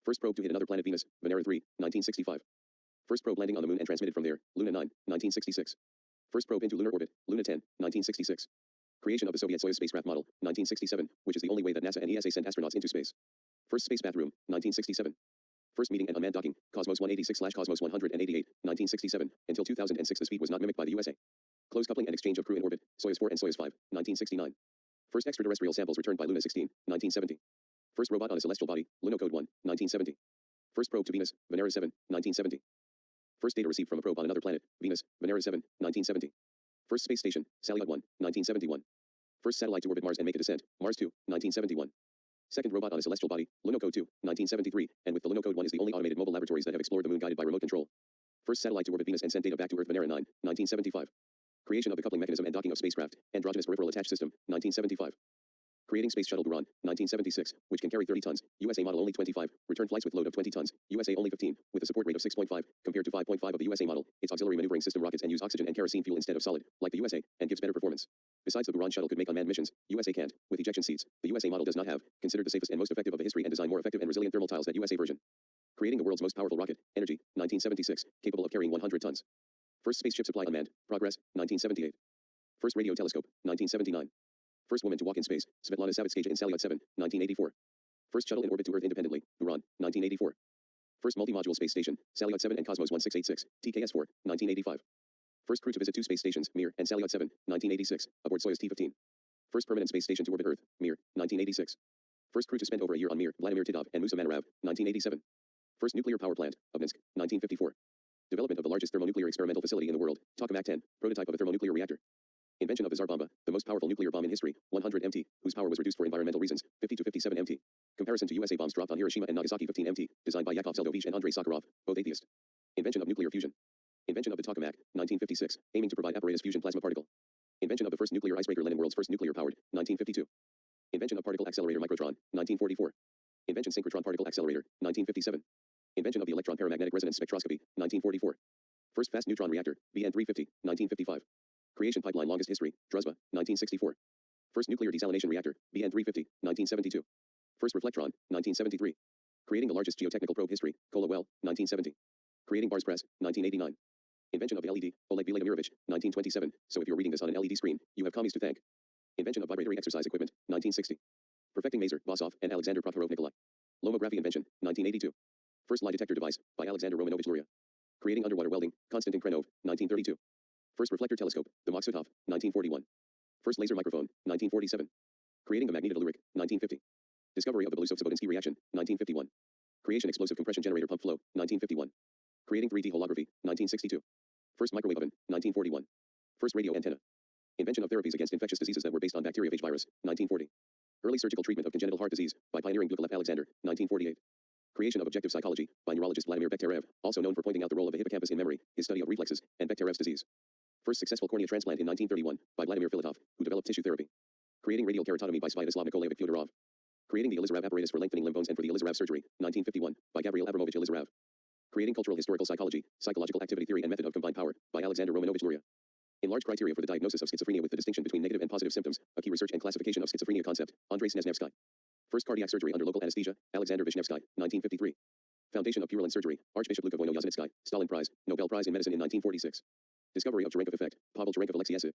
Speaker 1: First probe to hit another planet Venus, Venera 3, 1965. First probe landing on the moon and transmitted from there, Luna 9, 1966. First probe into lunar orbit, Luna 10, 1966. Creation of the Soviet Soyuz spacecraft model, 1967, which is the only way that NASA and ESA sent astronauts into space. First space bathroom, 1967. First meeting and unmanned docking, Cosmos 186/Cosmos 188, 1967. Until 2006 the speed was not mimicked by the USA. Close coupling and exchange of crew in orbit, Soyuz 4 and Soyuz 5, 1969. First extraterrestrial samples returned by Luna 16, 1970. First robot on a celestial body, Lunocode 1, 1970. First probe to Venus, Venera 7, 1970. First data received from a probe on another planet, Venus, Venera 7, 1970. First space station, Salyut 1, 1971. First satellite to orbit Mars and make a descent, Mars 2, 1971. Second robot on a celestial body, Lunocode 2, 1973, and with the Lunocode 1 is the only automated mobile laboratories that have explored the moon guided by remote control. First satellite to orbit Venus and send data back to Earth, Venera 9, 1975. Creation of the coupling mechanism and docking of spacecraft, androgynous peripheral attach system, 1975. Creating Space Shuttle Buran, 1976, which can carry 30 tons, USA model only 25, return flights with load of 20 tons, USA only 15, with a support rate of 6.5, compared to 5.5 of the USA model. Its auxiliary maneuvering system rockets and use oxygen and kerosene fuel instead of solid, like the USA, and gives better performance. Besides, the Buran shuttle could make unmanned missions, USA can't, with ejection seats. The USA model does not have, considered the safest and most effective of the history and design more effective and resilient thermal tiles that USA version. Creating the world's most powerful rocket, Energy, 1976, capable of carrying 100 tons. First spaceship supply unmanned, Progress, 1978. First radio telescope, 1979. First woman to walk in space, Svetlana Savitskaya in Salyut 7, 1984. First shuttle in orbit to Earth independently, Buran, 1984. First multi-module space station, Salyut 7 and Cosmos 1686, TKS-4, 1985. First crew to visit 2 space stations, Mir and Salyut 7, 1986, aboard Soyuz T-15. First permanent space station to orbit Earth, Mir, 1986. First crew to spend over a year on Mir, Vladimir Titov and Musa Manarav, 1987. First nuclear power plant, Obninsk, 1954. Development of the largest thermonuclear experimental facility in the world, Tokamak 10, prototype of a thermonuclear reactor. Invention of the Tsar Bomba, the most powerful nuclear bomb in history, 100 MT, whose power was reduced for environmental reasons, 50 to 57 MT. Comparison to USA bombs dropped on Hiroshima and Nagasaki, 15 MT, designed by Yakov Zeldovich and Andrei Sakharov, both atheist. Invention of nuclear fusion. Invention of the Tokamak, 1956, aiming to provide apparatus fusion plasma particle. Invention of the first nuclear icebreaker Lenin, world's first nuclear-powered, 1952. Invention of particle accelerator microtron, 1944. Invention synchrotron particle accelerator, 1957. Invention of the electron paramagnetic resonance spectroscopy, 1944. First fast neutron reactor, BN350, 1955. Creation pipeline longest history, Druzhba, 1964. First nuclear desalination reactor, BN350, 1972. First reflectron, 1973. Creating the largest geotechnical probe history, Kola Well, 1970. Creating bars press, 1989. Invention of the LED, Oleg Vladimirovich, 1927. So if you're reading this on an LED screen, you have commies to thank. Invention of vibratory exercise equipment, 1960. Perfecting Maser, Basov, and Alexander Prokhorov Nikolai. Lomography invention, 1982. First lie detector device, by Alexander Romanovich Luria. Creating underwater welding, Konstantin Krenov, 1932. First reflector telescope, the Maksutov, 1941. First laser microphone, 1947. Creating the magnetotelluric, 1950. Discovery of the Belousov-Zavotinsky reaction, 1951. Creation explosive compression generator pump flow, 1951. Creating 3D holography, 1962. First microwave oven, 1941. First radio antenna. Invention of therapies against infectious diseases that were based on bacteriophage virus, 1940. Early surgical treatment of congenital heart disease, by pioneering Glukolev Alexander, 1948. Creation of objective psychology, by neurologist Vladimir Bekhterev, also known for pointing out the role of the hippocampus in memory, his study of reflexes, and Bekterev's disease. First successful cornea transplant in 1931, by Vladimir Filatov, who developed tissue therapy. Creating radial keratotomy by Sviatoslav Nikolaevich Fyodorov. Creating the Elizarev apparatus for lengthening limb bones and for the Elizarev surgery, 1951, by Gabriel Abramovich Elizarev. Creating cultural historical psychology, psychological activity theory and method of combined power, by Alexander Romanovich Luria. Enlarged criteria for the diagnosis of schizophrenia with the distinction between negative and positive symptoms, a key research and classification of schizophrenia concept, Andrei Snezhnevsky. First cardiac surgery under local anesthesia, Alexander Vishnevsky, 1953. Foundation of Purulent surgery, Archbishop Luka Voyno-Yaznitsky, Stalin Prize, Nobel Prize in Medicine in 1946. Discovery of Cherenkov effect, Pavel Cherenkov Alexiev.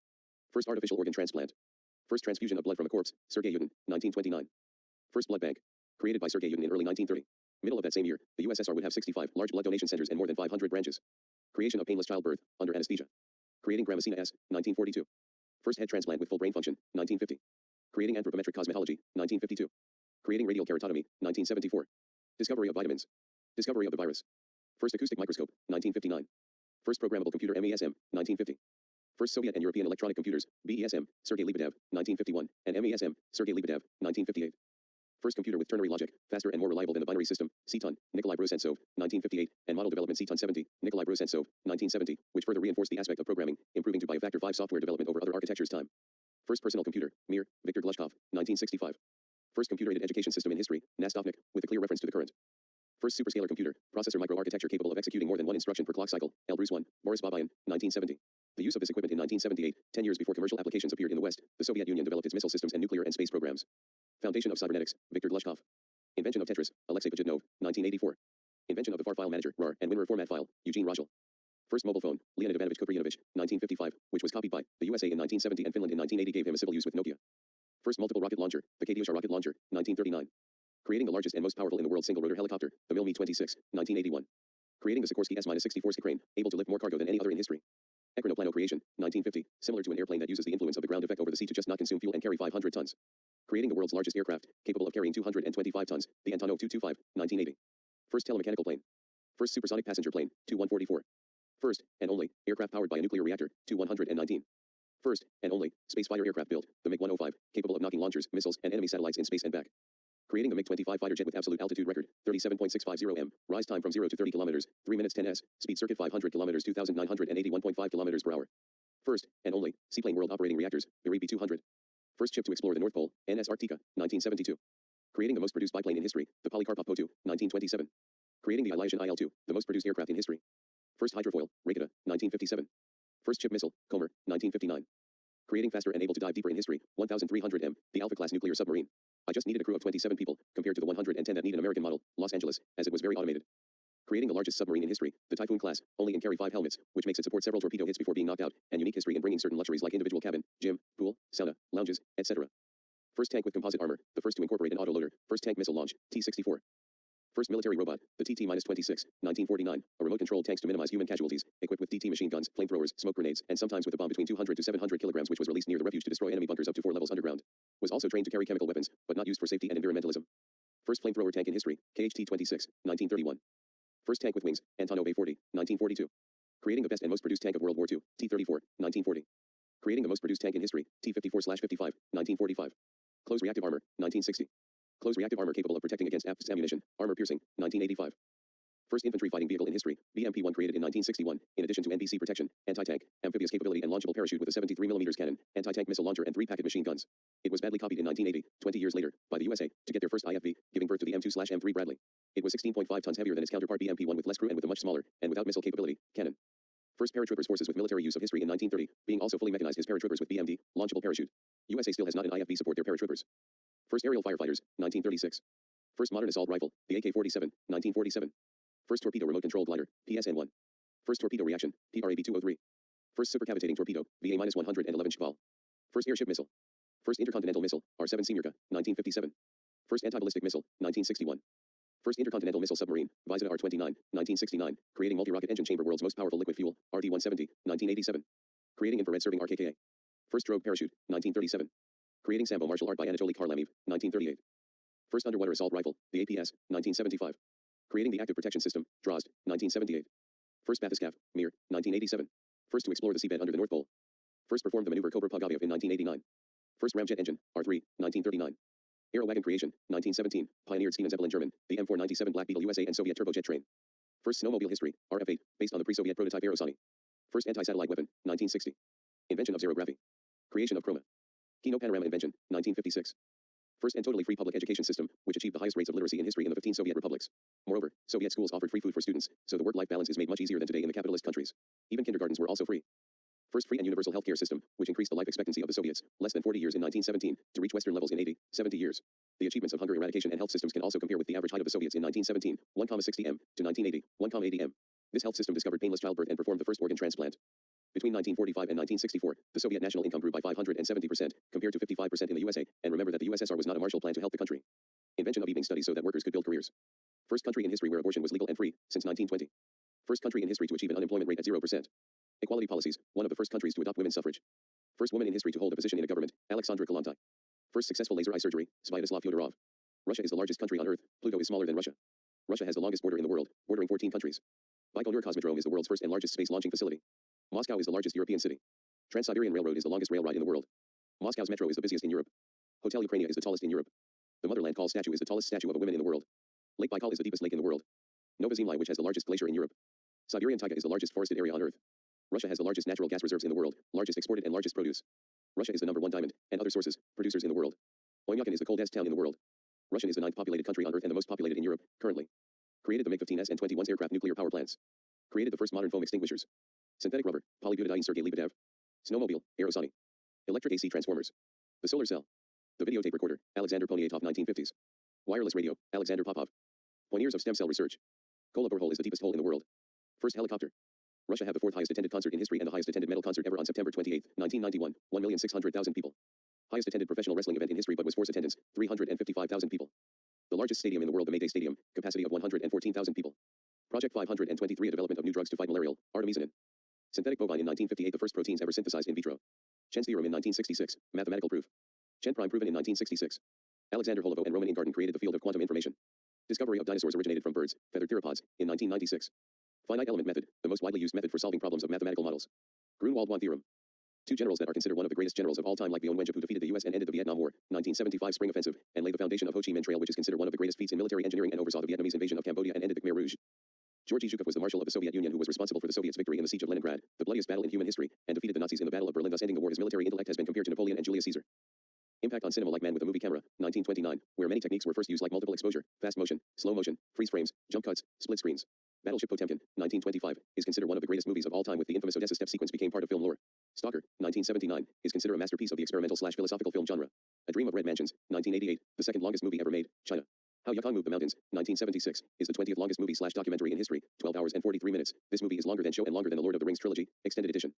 Speaker 1: First artificial organ transplant. First transfusion of blood from a corpse, Sergei Yudin, 1929. First blood bank. Created by Sergei Yudin in early 1930. Middle of that same year, the USSR would have 65 large blood donation centers and more than 500 branches. Creation of painless childbirth, under anesthesia. Creating Gramacina S, 1942. First head transplant with full brain function, 1950. Creating anthropometric cosmetology, 1952. Creating radial keratotomy, 1974. Discovery of vitamins. Discovery of the virus. First acoustic microscope, 1959. First programmable computer MESM, 1950. First Soviet and European electronic computers, BESM, Sergei Lebedev, 1951, and MESM, Sergei Lebedev, 1958. First computer with ternary logic, faster and more reliable than the binary system, Ceton, Nikolai Brusentsov, 1958, and model development Ceton 70, Nikolai Brusentsov, 1970, which further reinforced the aspect of programming, improving to by a factor 5 software development over other architectures time. First personal computer, Mir, Viktor Glushkov, 1965. First computer-aided education system in history, Nastavnik, with a clear reference to the current. First superscalar computer, processor microarchitecture capable of executing more than one instruction per clock cycle. L. Bruce 1, Boris Babayan, 1970. The use of this equipment in 1978, 10 years before commercial applications appeared in the West, the Soviet Union developed its missile systems and nuclear and space programs. Foundation of cybernetics, Viktor Glushkov. Invention of Tetris, Alexei Pajitnov, 1984. Invention of the FAR file manager, RAR, and WinRAR format file, Eugene Rajal. First mobile phone, Leonid Ivanovich Kupriyanovich, 1955, which was copied by the USA in 1970 and Finland in 1980 gave him a civil use with Nokia. First multiple rocket launcher, the Katyusha rocket launcher, 1939. Creating the largest and most powerful in the world single-rotor helicopter, the Mil Mi-26, 1981. Creating the Sikorsky S-64 Sk crane, able to lift more cargo than any other in history. Ekranoplano creation, 1950, similar to an airplane that uses the influence of the ground effect over the sea to just not consume fuel and carry 500 tons. Creating the world's largest aircraft, capable of carrying 225 tons, the Antonov 225, 1980. First telemechanical plane. First supersonic passenger plane, Tu-144. First, and only, aircraft powered by a nuclear reactor, Tu-119. First, and only, space fighter aircraft built, the MiG-105, capable of knocking launchers, missiles, and enemy satellites in space and back. Creating the MiG-25 fighter jet with absolute altitude record, 37.650 m, rise time from 0 to 30 kilometers, 3 minutes 10 s, speed circuit 500 kilometers, 2,981.5 kilometers per hour. First, and only, seaplane world operating reactors, Viri B-200. First ship to explore the North Pole, NS Arctica, 1972. Creating the most produced biplane in history, the Polycarpov Po-2, 1927. Creating the Ilyushin IL-2, the most produced aircraft in history. First hydrofoil, Raketa, 1957. First ship missile, Comer, 1959. Creating faster and able to dive deeper in history, 1,300 m, the Alpha-class nuclear submarine. I just needed a crew of 27 people, compared to the 110 that need an American model, Los Angeles, as it was very automated. Creating the largest submarine in history, the Typhoon class, only can carry 5 helmets, which makes it support several torpedo hits before being knocked out, and unique history in bringing certain luxuries like individual cabin, gym, pool, sauna, lounges, etc. First tank with composite armor, the first to incorporate an autoloader, first tank missile launch, T-64. First military robot, the TT-26, 1949, a remote-controlled tanks to minimize human casualties, equipped with DT machine guns, flamethrowers, smoke grenades, and sometimes with a bomb between 200 to 700 kilograms which was released near the refuge to destroy enemy bunkers up to 4 levels underground. Was also trained to carry chemical weapons, but not used for safety and environmentalism. First flamethrower tank in history, KHT-26, 1931. First tank with wings, Antonov A-40, 1942. Creating the best and most produced tank of World War II, T-34, 1940. Creating the most produced tank in history, T-54/55, 1945. Close reactive armor, 1960. Close reactive armor capable of protecting against APS ammunition, armor piercing, 1985. First infantry fighting vehicle in history, BMP-1 created in 1961, in addition to NBC protection, anti-tank, amphibious capability and launchable parachute with a 73mm cannon, anti-tank missile launcher and 3-packet machine guns. It was badly copied in 1980, 20 years later, by the USA, to get their first IFV, giving birth to the M2/M3 Bradley. It was 16.5 tons heavier than its counterpart BMP-1 with less crew and with a much smaller, and without missile capability, cannon. First paratroopers forces with military use of history in 1930, being also fully mechanized as paratroopers with BMD, launchable parachute. USA still has not an IFV support their paratroopers. First aerial firefighters, 1936. First modern assault rifle, the AK-47, 1947. First torpedo remote-controlled glider, PSN-1. First torpedo reaction, PRAB-203. First supercavitating torpedo, VA-111 Shkval. First airship missile. First intercontinental missile, R-7 Semyurka, 1957. First anti-ballistic missile, 1961. First intercontinental missile submarine, Vizida R-29, 1969, creating multi-rocket engine chamber world's most powerful liquid fuel, RD-170, 1987. Creating infrared-serving RKKA. First drogue parachute, 1937. Creating Sambo martial art by Anatoly Kharlamov, 1938. First underwater assault rifle, the APS, 1975. Creating the active protection system, Drozd, 1978. First bathyscaphe, Mir, 1987. First to explore the seabed under the North Pole. First performed the maneuver Cobra Pogaviev in 1989. First ramjet engine, R3, 1939. Aero wagon creation, 1917, pioneered Siemens Zeppelin German, the M497 Black Beetle USA and Soviet turbojet train. First snowmobile history, RF-8, based on the pre-Soviet prototype Aerosani. First anti-satellite weapon, 1960. Invention of zerography. Creation of chroma. Kino panorama invention, 1956. First and totally free public education system, which achieved the highest rates of literacy in history in the 15 Soviet republics. Moreover, Soviet schools offered free food for students, so the work-life balance is made much easier than today in the capitalist countries. Even kindergartens were also free. First free and universal healthcare system, which increased the life expectancy of the Soviets, less than 40 years in 1917, to reach Western levels in 80, 70 years. The achievements of hunger eradication and health systems can also compare with the average height of the Soviets in 1917, 1,60 m, to 1980, 1,80 m. This health system discovered painless childbirth and performed the first organ transplant. Between 1945 and 1964, the Soviet national income grew by 570%, compared to 55% in the USA, and remember that the USSR was not a Marshall Plan to help the country. Invention of evening studies so that workers could build careers. First country in history where abortion was legal and free, since 1920. First country in history to achieve an unemployment rate at 0%. Equality policies, one of the first countries to adopt women's suffrage. First woman in history to hold a position in a government, Alexandra Kollontai. First successful laser eye surgery, Sviatoslav Fyodorov. Russia is the largest country on Earth, Pluto is smaller than Russia. Russia has the longest border in the world, bordering 14 countries. Baikonur Cosmodrome is the world's first and largest space launching facility. Moscow is the largest European city. Trans-Siberian Railroad is the longest rail ride in the world. Moscow's metro is the busiest in Europe. Hotel Ukraina is the tallest in Europe. The Motherland Call statue is the tallest statue of a woman in the world. Lake Baikal is the deepest lake in the world. Nova Zemlya, which has the largest glacier in Europe. Siberian taiga is the largest forested area on Earth. Russia has the largest natural gas reserves in the world, largest exported and largest produce. Russia is the #1 diamond, and other sources, producers in the world. Oymyakon is the coldest town in the world. Russian is the 9th populated country on Earth and the most populated in Europe, currently. Created the MiG-15s and 21s aircraft nuclear power plants. Created the first modern foam extinguishers. Synthetic rubber, polybutadiene Sergei Lebedev. Snowmobile, Aerosani. Electric AC transformers. The solar cell. The videotape recorder, Alexander Poniatov 1950s. Wireless radio, Alexander Popov. Pioneers of stem cell research. Kola borehole is the deepest hole in the world. First helicopter. Russia have the fourth highest attended concert in history and the highest attended metal concert ever on September 28, 1991, 1,600,000 people. Highest attended professional wrestling event in history but was force attendance, 355,000 people. The largest stadium in the world, the Mayday Stadium, capacity of 114,000 people. Project 523, a development of new drugs to fight malarial, artemisinin. Synthetic bovine in 1958, the first proteins ever synthesized in vitro. Chen's theorem in 1966, mathematical proof. Chen prime proven in 1966. Alexander Holovo and Roman Ingarden created the field of quantum information. Discovery of dinosaurs originated from birds, feathered theropods, in 1996. Finite element method, the most widely used method for solving problems of mathematical models. Grunwald-Wand theorem. Two generals that are considered one of the greatest generals of all time, like Vion Wenjup, who defeated the U.S. and ended the Vietnam War, 1975 Spring Offensive, and laid the foundation of Ho Chi Minh Trail, which is considered one of the greatest feats in military engineering, and oversaw the Vietnamese invasion of Cambodia and ended the Khmer Rouge. Georgy Zhukov was the Marshal of the Soviet Union who was responsible for the Soviets' victory in the Siege of Leningrad, the bloodiest battle in human history, and defeated the Nazis in the Battle of Berlin, thus ending the war. His military intellect has been compared to Napoleon and Julius Caesar. Impact on cinema, like Man with a Movie Camera, 1929, where many techniques were first used, like multiple exposure, fast motion, slow motion, freeze frames, jump cuts, split screens. Battleship Potemkin, 1925, is considered one of the greatest movies of all time, with the infamous Odessa step sequence became part of film lore. Stalker, 1979, is considered a masterpiece of the experimental/philosophical film genre. A Dream of Red Mansions, 1988, the second longest movie ever made, China. How Yukon Moved the Mountains, 1976, is the 20th longest movie/documentary in history, 12 hours and 43 minutes. This movie is longer than Show and longer than the Lord of the Rings trilogy, extended edition.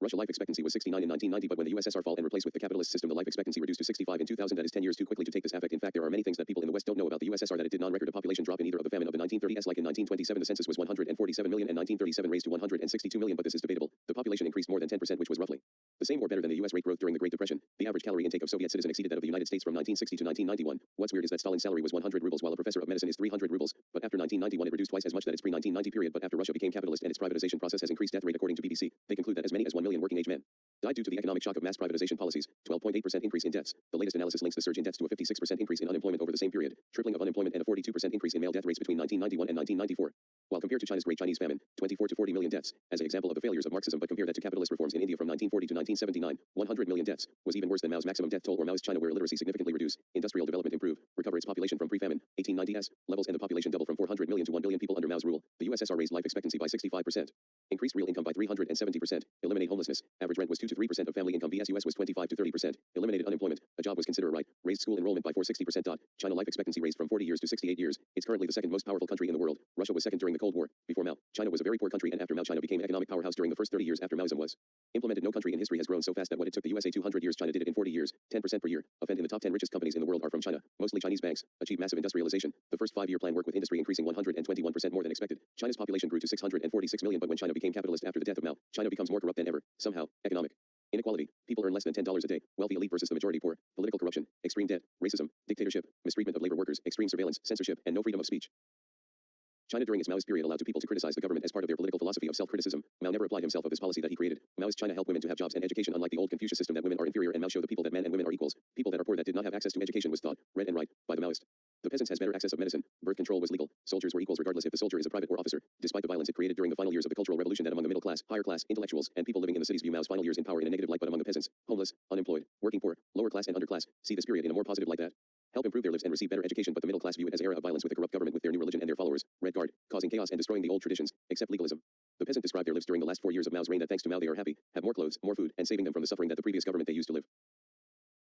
Speaker 1: Russia life expectancy was 69 in 1990, but when the USSR fall and replaced with the capitalist system, the life expectancy reduced to 65 in 2000. That is 10 years too quickly to take this effect. In fact, there are many things that people in the West don't know about the USSR, that it did not record a population drop in either of the famine of the 1930s. Like in 1927, the census was 147 million, and 1937 raised to 162 million, but this is debatable. The population increased more than 10%, which was roughly the same or better than the US rate growth during the Great Depression. The average calorie intake of Soviet citizen exceeded that of the United States from 1960 to 1991. What's weird is that Stalin's salary was 100 rubles, while a professor of medicine is 300 rubles. But after 1991, it reduced twice as much. That its pre-1990 period. But after Russia became capitalist and its privatization process has increased death rate, according to BBC, they conclude that as many as 1 million working age men died due to the economic shock of mass privatization policies. 12.8% increase in deaths. The latest analysis links the surge in deaths to a 56% increase in unemployment over the same period, tripling of unemployment, and a 42% increase in male death rates between 1991 and 1994. While compared to China's Great Chinese Famine, 24 to 40 million deaths, as an example of the failures of Marxism, but compare that to capitalist reforms in India from 1940 to 1979, 100 million deaths, was even worse than Mao's maximum death toll, or Mao's China, where illiteracy significantly reduced, industrial development improved, recover its population from pre-famine, 1890s, levels, and the population doubled from 400 million to 1 billion people under Mao's rule. The USSR raised life expectancy by 65%. Increased real income by 370%. Eliminate homelessness. Average rent was 2 to 3% of family income. vs. US was 25 to 30%. Eliminated unemployment. A job was considered a right. Raised school enrollment by 460%. China life expectancy raised from 40 years to 68 years. It's currently the second most powerful country in the world. Russia was second during the Cold War. Before Mao, China was a very poor country, and after Mao, China became an economic powerhouse during the first 30 years after Maoism was implemented. No country in history has grown so fast that what it took the USA 200 years, China did it in 40 years. 10% per year. Offend in the top 10 richest companies in the world are from China. Mostly Chinese banks. Achieved massive industrialization. The first 5-year plan worked with industry increasing 121% more than expected. China's population grew to 646 million, but when China became capitalist after the death of Mao, China becomes more corrupt than ever. Somehow, economic inequality. People earn less than $10 a day. Wealthy elite versus the majority poor. Political corruption. Extreme debt. Racism. Dictatorship. Mistreatment of labor workers. Extreme surveillance. Censorship. And no freedom of speech. China during its Maoist period allowed people to criticize the government as part of their political philosophy of self-criticism. Mao never applied himself of this policy that he created. Maoist China helped women to have jobs and education, unlike the old Confucius system that women are inferior, and Mao showed the people that men and women are equals. People that are poor that did not have access to education was taught, read and write, by the Maoist. The peasants has better access of medicine. Birth control was legal. Soldiers were equals regardless if the soldier is a private or officer. Despite the violence it created during the final years of the Cultural Revolution, that among the middle class, higher class, intellectuals, and people living in the cities view Mao's final years in power in a negative light, but among the peasants, homeless, unemployed, working poor, lower class and underclass, see this period in a more positive light that help improve their lives and receive better education, but the middle class view it as era of violence with a corrupt government with their new religion and their followers, Red Guard, causing chaos and destroying the old traditions, except legalism. The peasant described their lives during the last 4 years of Mao's reign that thanks to Mao they are happy, have more clothes, more food, and saving them from the suffering that the previous government they used to live.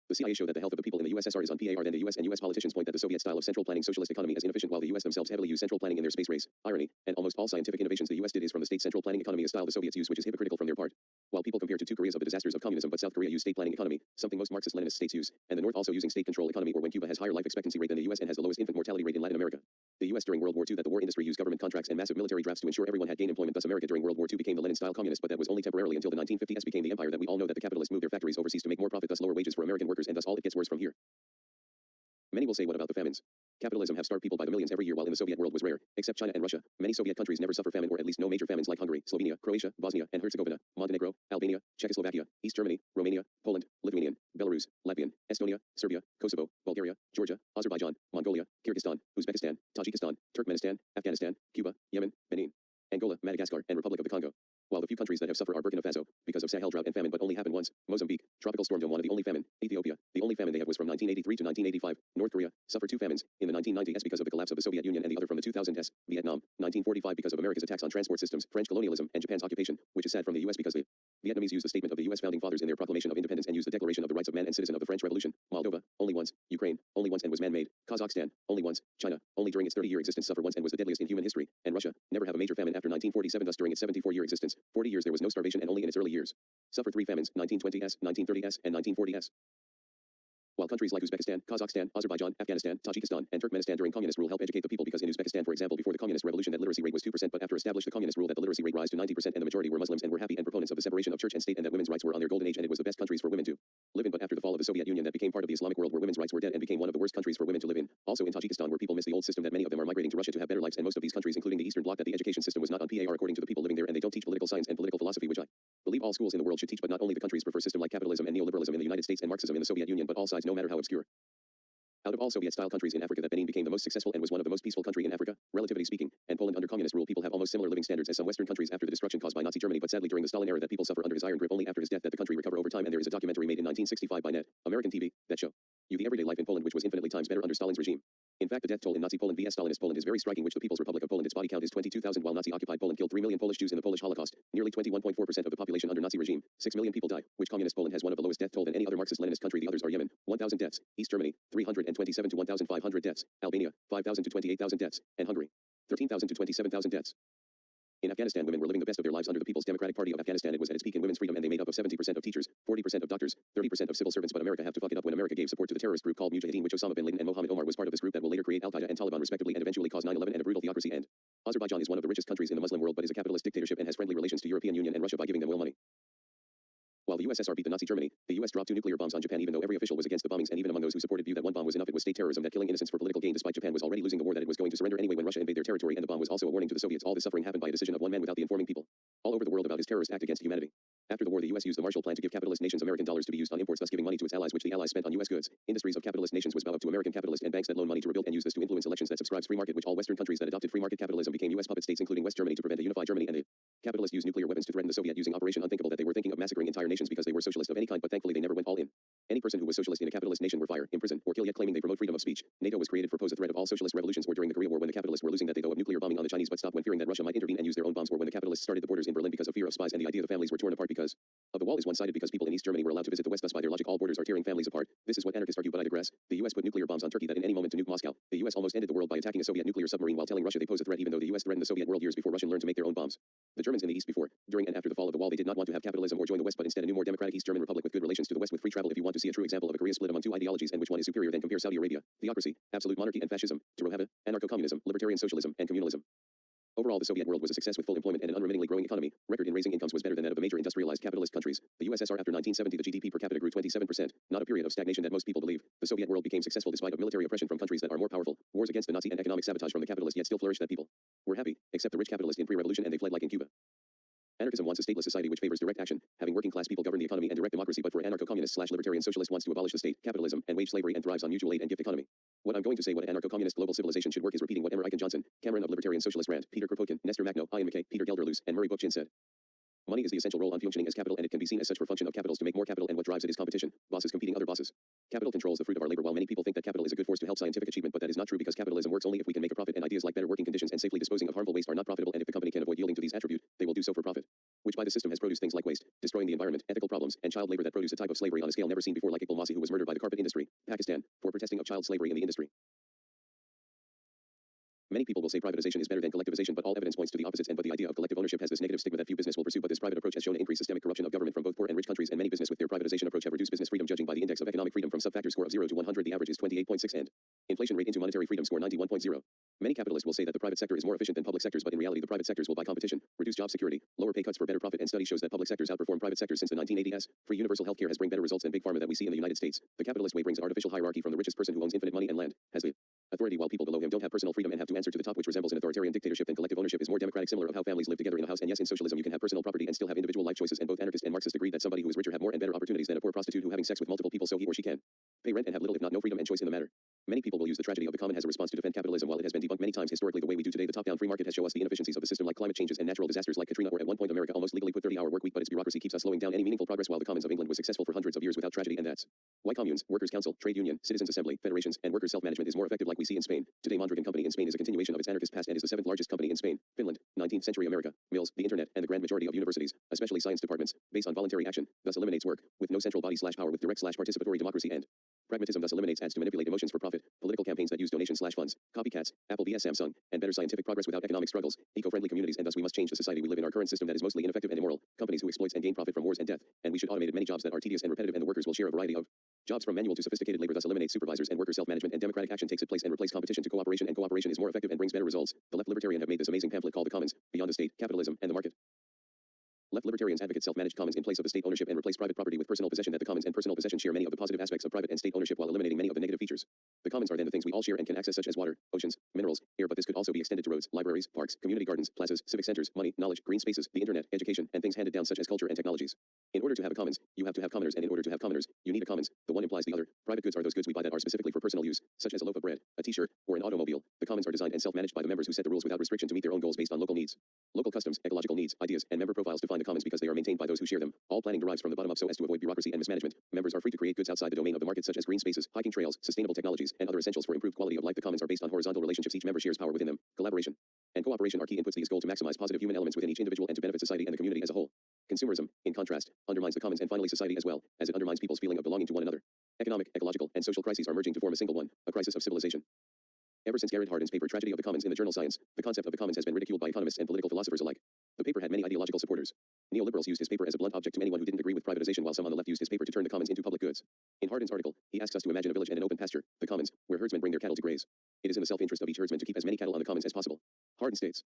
Speaker 1: The CIA showed that the health of the people in the USSR is on par than the US, and US politicians point that the Soviet style of central planning socialist economy is inefficient, while the US themselves heavily use central planning in their space race. Irony, and almost all scientific innovations the US did is from the state central planning economy, a style the Soviets use which is hypocritical from their part. While people compare to two Koreas of the disasters of communism, but South Korea used state planning economy, something most Marxist-Leninist states use, and the North also using state control economy, or when Cuba has higher life expectancy rate than the US and has the lowest infant mortality rate in Latin America. The US during World War II that the war industry used government contracts and massive military drafts to ensure everyone had gain employment. Thus America during World War II became the Lenin-style communist, but that was only temporarily until the 1950s became the empire that we all know, that the capitalists moved their factories overseas to make more profit, thus lower wages for American workers, and thus all it gets worse from here. Many will say, what about the famines? Capitalism have starved people by the millions every year, while in the Soviet world was rare, except China and Russia. Many Soviet countries never suffer famine, or at least no major famines, like Hungary, Slovenia, Croatia, Bosnia and Herzegovina, Montenegro, Albania, Czechoslovakia, East Germany, Romania, Poland, Lithuanian, Belarus, Latvian, Estonia, Serbia, Kosovo, Bulgaria, Georgia, Azerbaijan, Mongolia, Kyrgyzstan, Uzbekistan, Tajikistan, Turkmenistan, Afghanistan, Cuba, Yemen, Benin, Angola, Madagascar, and Republic of the Congo. While the few countries that have suffered are Burkina Faso, because of Sahel drought and famine but only happened once, Mozambique, tropical storm Dom the only famine, Ethiopia, the only famine they have was from 1983 to 1985, North Korea, suffered two famines, in the 1990s because of the collapse of the Soviet Union and the other from the 2000s, Vietnam, 1945 because of America's attacks on transport systems, French colonialism, and Japan's occupation, which is sad from the US because the Vietnamese used the statement of the US founding fathers in their proclamation of independence and used the Declaration of the Rights of Man and Citizen of the French Revolution, Moldova, only once, Ukraine, only once and was man-made, Kazakhstan, only once, China, only during its 30-year existence suffered once and was the deadliest in human history, and Russia, never have a major famine after 1947 thus during its 74-year existence, 40 years there was no starvation and only in its early years. Suffered three famines, 1920s, 1930s, and 1940s. While countries like Uzbekistan, Kazakhstan, Azerbaijan, Afghanistan, Tajikistan, and Turkmenistan during communist rule help educate the people because in Uzbekistan, for example, before the communist revolution that literacy rate was 2%, but after established the communist rule that the literacy rate rise to 90% and the majority were Muslims and were happy and proponents of the separation of church and state and that women's rights were on their golden age and it was the best countries for women to live in. But after the fall of the Soviet Union that became part of the Islamic world where women's rights were dead and became one of the worst countries for women to live in. Also in Tajikistan where people miss the old system that many of them are migrating to Russia to have better lives and most of these countries including the Eastern Bloc that the education system was not on par according to the people living there and they don't teach political science and political philosophy which I believe all schools in the world should teach but not only the countries prefer system like capitalism and neoliberalism in the United States and Marxism in the Soviet Union but all sides no matter how obscure. Out of all Soviet-style countries in Africa that Benin became the most successful and was one of the most peaceful country in Africa, relatively speaking, and Poland under communist rule people have almost similar living standards as some Western countries after the destruction caused by Nazi Germany but sadly during the Stalin era that people suffer under his iron grip only after his death that the country recover over time and there is a documentary made in 1965 by American TV, that show you the everyday life in Poland which was infinitely times better under Stalin's regime. In fact the death toll in Nazi Poland vs Stalinist Poland is very striking which the People's Republic of Poland its body count is 22,000 while Nazi-occupied Poland killed 3 million Polish Jews in the Polish Holocaust, nearly 21.4% of the population under Nazi regime, 6 million people die, which communist Poland has one of the lowest death toll than any other Marxist-Leninist country the others are Yemen, 1,000 deaths, East Germany, 327 to 1,500 deaths, Albania, 5,000 to 28,000 deaths, and Hungary, 13,000 to 27,000 deaths. In Afghanistan women were living the best of their lives under the People's Democratic Party of Afghanistan. It was at its peak in women's freedom and they made up of 70% of teachers, 40% of doctors, 30% of civil servants but America have to fuck it up when America gave support to the terrorist group called Mujahideen which Osama bin Laden and Mohammed Omar was part of this group that will later create Al-Qaeda and Taliban respectively and eventually cause 9/11 and a brutal theocracy and Azerbaijan is one of the richest countries in the Muslim world but is a capitalist dictatorship and has friendly relations to European Union and Russia by giving them oil money. While the USSR beat the Nazi Germany, the US dropped 2 nuclear bombs on Japan even though every official was against the bombings and even among those who supported view that one bomb was enough it was state terrorism that killing innocents for political gain despite Japan was already losing the war that it was going to surrender anyway when Russia invaded their territory and the bomb was also a warning to the Soviets all this suffering happened by a decision of one man without the informing people all over the world about his terrorist act against humanity. After the war the US used the Marshall Plan to give capitalist nations American dollars to be used on imports thus giving money to its allies which the allies spent on US goods. Industries of capitalist nations was bow up to American capitalists and banks that loan money to rebuild and use this to influence elections that subscribes free market which all Western countries that adopted free market capitalism became US puppet states including West Germany to prevent a unified Germany and the capitalists used nuclear weapons to threaten the Soviet using Operation Unthinkable that they were thinking of massacring entire nations because they were socialist of any kind but thankfully they never went all in. Any person who was socialist in a capitalist nation were fired, imprisoned, or killed yet claiming they promote freedom of speech. NATO was created for pose a threat of all socialist revolutions or during the Korea War when the capitalists were losing that they go of nuclear bombing on the Chinese but stopped when fearing that Russia might intervene and use their own bombs or when the capitalists started the borders in Berlin because of fear of spies and the idea the families were torn apart because of the wall is one-sided because people in East Germany were allowed to visit the West thus by their logic all borders are tearing families apart. This is what anarchists argue but I digress. The US put nuclear bombs on Turkey that in any moment to nuke Moscow. The US almost ended the world by attacking a Soviet nuclear submarine while telling Russia they pose a threat even though the US threatened the Soviet world years before Russia learned to make their own bombs. The Germans in the East before, during and after the fall of the wall they did not want to have capitalism or join the West but instead a new more democratic East German republic with good relations to the West with free travel if you want to see a true example of a Korea split among two ideologies and which one is superior then compare Saudi Arabia, theocracy, absolute monarchy and fascism, to Rohava, anarcho-communism, libertarian socialism, and communalism. Overall the Soviet world was a success with full employment and an unremittingly growing economy. Record in raising incomes was better than that of the major industrialized capitalist countries. The USSR after 1970 the GDP per capita grew 27%, not a period of stagnation that most people believe. The Soviet world became successful despite of military oppression from countries that are more powerful, wars against the Nazi and economic sabotage from the capitalists yet still flourished that people were happy, except the rich capitalists in pre-revolution and they fled like in Cuba. Anarchism wants a stateless society which favors direct action, having working class people govern the economy and direct democracy but for anarcho-communist/libertarian socialist wants to abolish the state, capitalism, and wage slavery and thrives on mutual aid and gift economy. What I'm going to say what anarcho-communist global civilization should work is repeating what Emmer Eichen Johnson, Cameron of Libertarian Socialist Rand, Peter Kropotkin, Nestor Makhno, Ian McKay, Peter Gelderloos, and Murray Bookchin said. Money is the essential role on functioning as capital and it can be seen as such for function of capitals to make more capital and what drives it is competition, bosses competing other bosses. Capital controls the fruit of our labor while many people think that capital is a good force to help scientific achievement but that is not true because capitalism works only if we can make a profit and ideas like better working conditions and safely disposing of harmful waste are not profitable and if the company can avoid yielding to these attributes, they will do so for profit. Which by the system has produced things like waste, destroying the environment, ethical problems, and child labor that produce a type of slavery on a scale never seen before like Iqbal Masih who was murdered by the carpet industry, Pakistan, for protesting of child slavery in the industry. Many people will say privatization is better than collectivization but all evidence points to the opposites and but the idea of collective ownership has this negative stigma that few business will pursue but this private approach has shown to increase systemic corruption of government from both poor and rich countries and many business with their privatization approach have reduced business freedom judging by the index of economic freedom from sub-factor score of 0 to 100 the average is 28.6 and inflation rate into monetary freedom score 91.0. Many capitalists will say that the private sector is more efficient than public sectors but in reality the private sectors will buy competition, reduce job security, lower pay cuts for better profit and study shows that public sectors outperform private sectors since the 1980s. Free universal healthcare has bring better results than big pharma that we see in the United States. The capitalist way brings artificial hierarchy from the richest person who owns infinite money and land, has the authority while people below him don't have personal freedom and have to answer to the top, which resembles an authoritarian dictatorship, and collective ownership is more democratic, similar of how families live together in a house. And yes, in socialism you can have personal property and still have individual life choices, and both anarchist and Marxist agree that somebody who is richer have more and better opportunities than a poor prostitute who having sex with multiple people so he or she can pay rent and have little if not no freedom and choice in the matter. Many people will use the tragedy of the common as a response to defend capitalism. While it has been debunked many times historically the way we do today, the top-down free market has shown us the inefficiencies of the system, like climate changes and natural disasters like Katrina, or at one point America almost legally put 30-hour work week, but its bureaucracy keeps us slowing down any meaningful progress, while the Commons of England was successful for hundreds of years without tragedy. And that's why communes, workers' council, trade union, citizens' assembly, federations, and workers' self-management is more effective, like we see in Spain. Today Mondragon Company in Spain is a continuation of its anarchist past and is the 7th largest company in Spain. Finland, 19th century America, mills, the internet, and the grand majority of universities, especially science departments, based on voluntary action, thus eliminates work, with no central body/power, with direct/participatory democracy, and pragmatism thus eliminates ads to manipulate emotions for profit, political campaigns that use donation/funds, copycats, Apple vs Samsung, and better scientific progress without economic struggles, eco-friendly communities, and thus we must change the society we live in. Our current system that is mostly ineffective and immoral, companies who exploit and gain profit from wars and death, and we should automate many jobs that are tedious and repetitive, and the workers will share a variety of jobs from manual to sophisticated labor, thus eliminate supervisors and worker self-management, and democratic action takes its place and replace competition to cooperation, and cooperation is more effective and brings better results. The left libertarian have made this amazing pamphlet called The Commons, Beyond the State, Capitalism, and the Market. Left libertarians advocate self-managed commons in place of the state ownership and replace private property with personal possession, that the commons and personal possession share many of the positive aspects of private and state ownership while eliminating many of the negative features. The commons are then the things we all share and can access, such as water, oceans, minerals, air, but this could also be extended to roads, libraries, parks, community gardens, plazas, civic centers, money, knowledge, green spaces, the internet, education, and things handed down such as culture and technologies. In order to have a commons, you have to have commoners, and in order to have commoners, you need a commons. The one implies the other. Private goods are those goods we buy that are specifically for personal use, such as a loaf of bread, a t-shirt, or an automobile. The commons are designed and self-managed by the members who set the rules without restriction to meet their own goals based on local needs. Local customs, ecological needs, ideas, and member profiles define the commons because they are maintained by those who share them. All planning derives from the bottom up so as to avoid bureaucracy and mismanagement. Members are free to create goods outside the domain of the market, such as green spaces, hiking trails, sustainable technologies, and other essentials for improved quality of life. The commons are based on horizontal relationships. Each member shares power within them. Collaboration and cooperation are key inputs to this goal to maximize positive human elements within each individual and to benefit society and the community as a whole. Consumerism, in contrast, undermines the commons and finally society as well, as it undermines people's feeling of belonging to one another. Economic, ecological, and social crises are merging to form a single one, a crisis of civilization. Ever since Garrett Hardin's paper Tragedy of the Commons in the journal Science, the concept of the commons has been ridiculed by economists and political philosophers alike. The paper had many ideological supporters. Neoliberals used his paper as a blunt object to anyone who didn't agree with privatization, while some on the left used his paper to turn the commons into public goods. In Hardin's article, he asks us to imagine a village and an open pasture, the commons, where herdsmen bring their cattle to graze. It is in the self-interest of each herdsman to keep as many cattle on the commons as possible. Hardin states,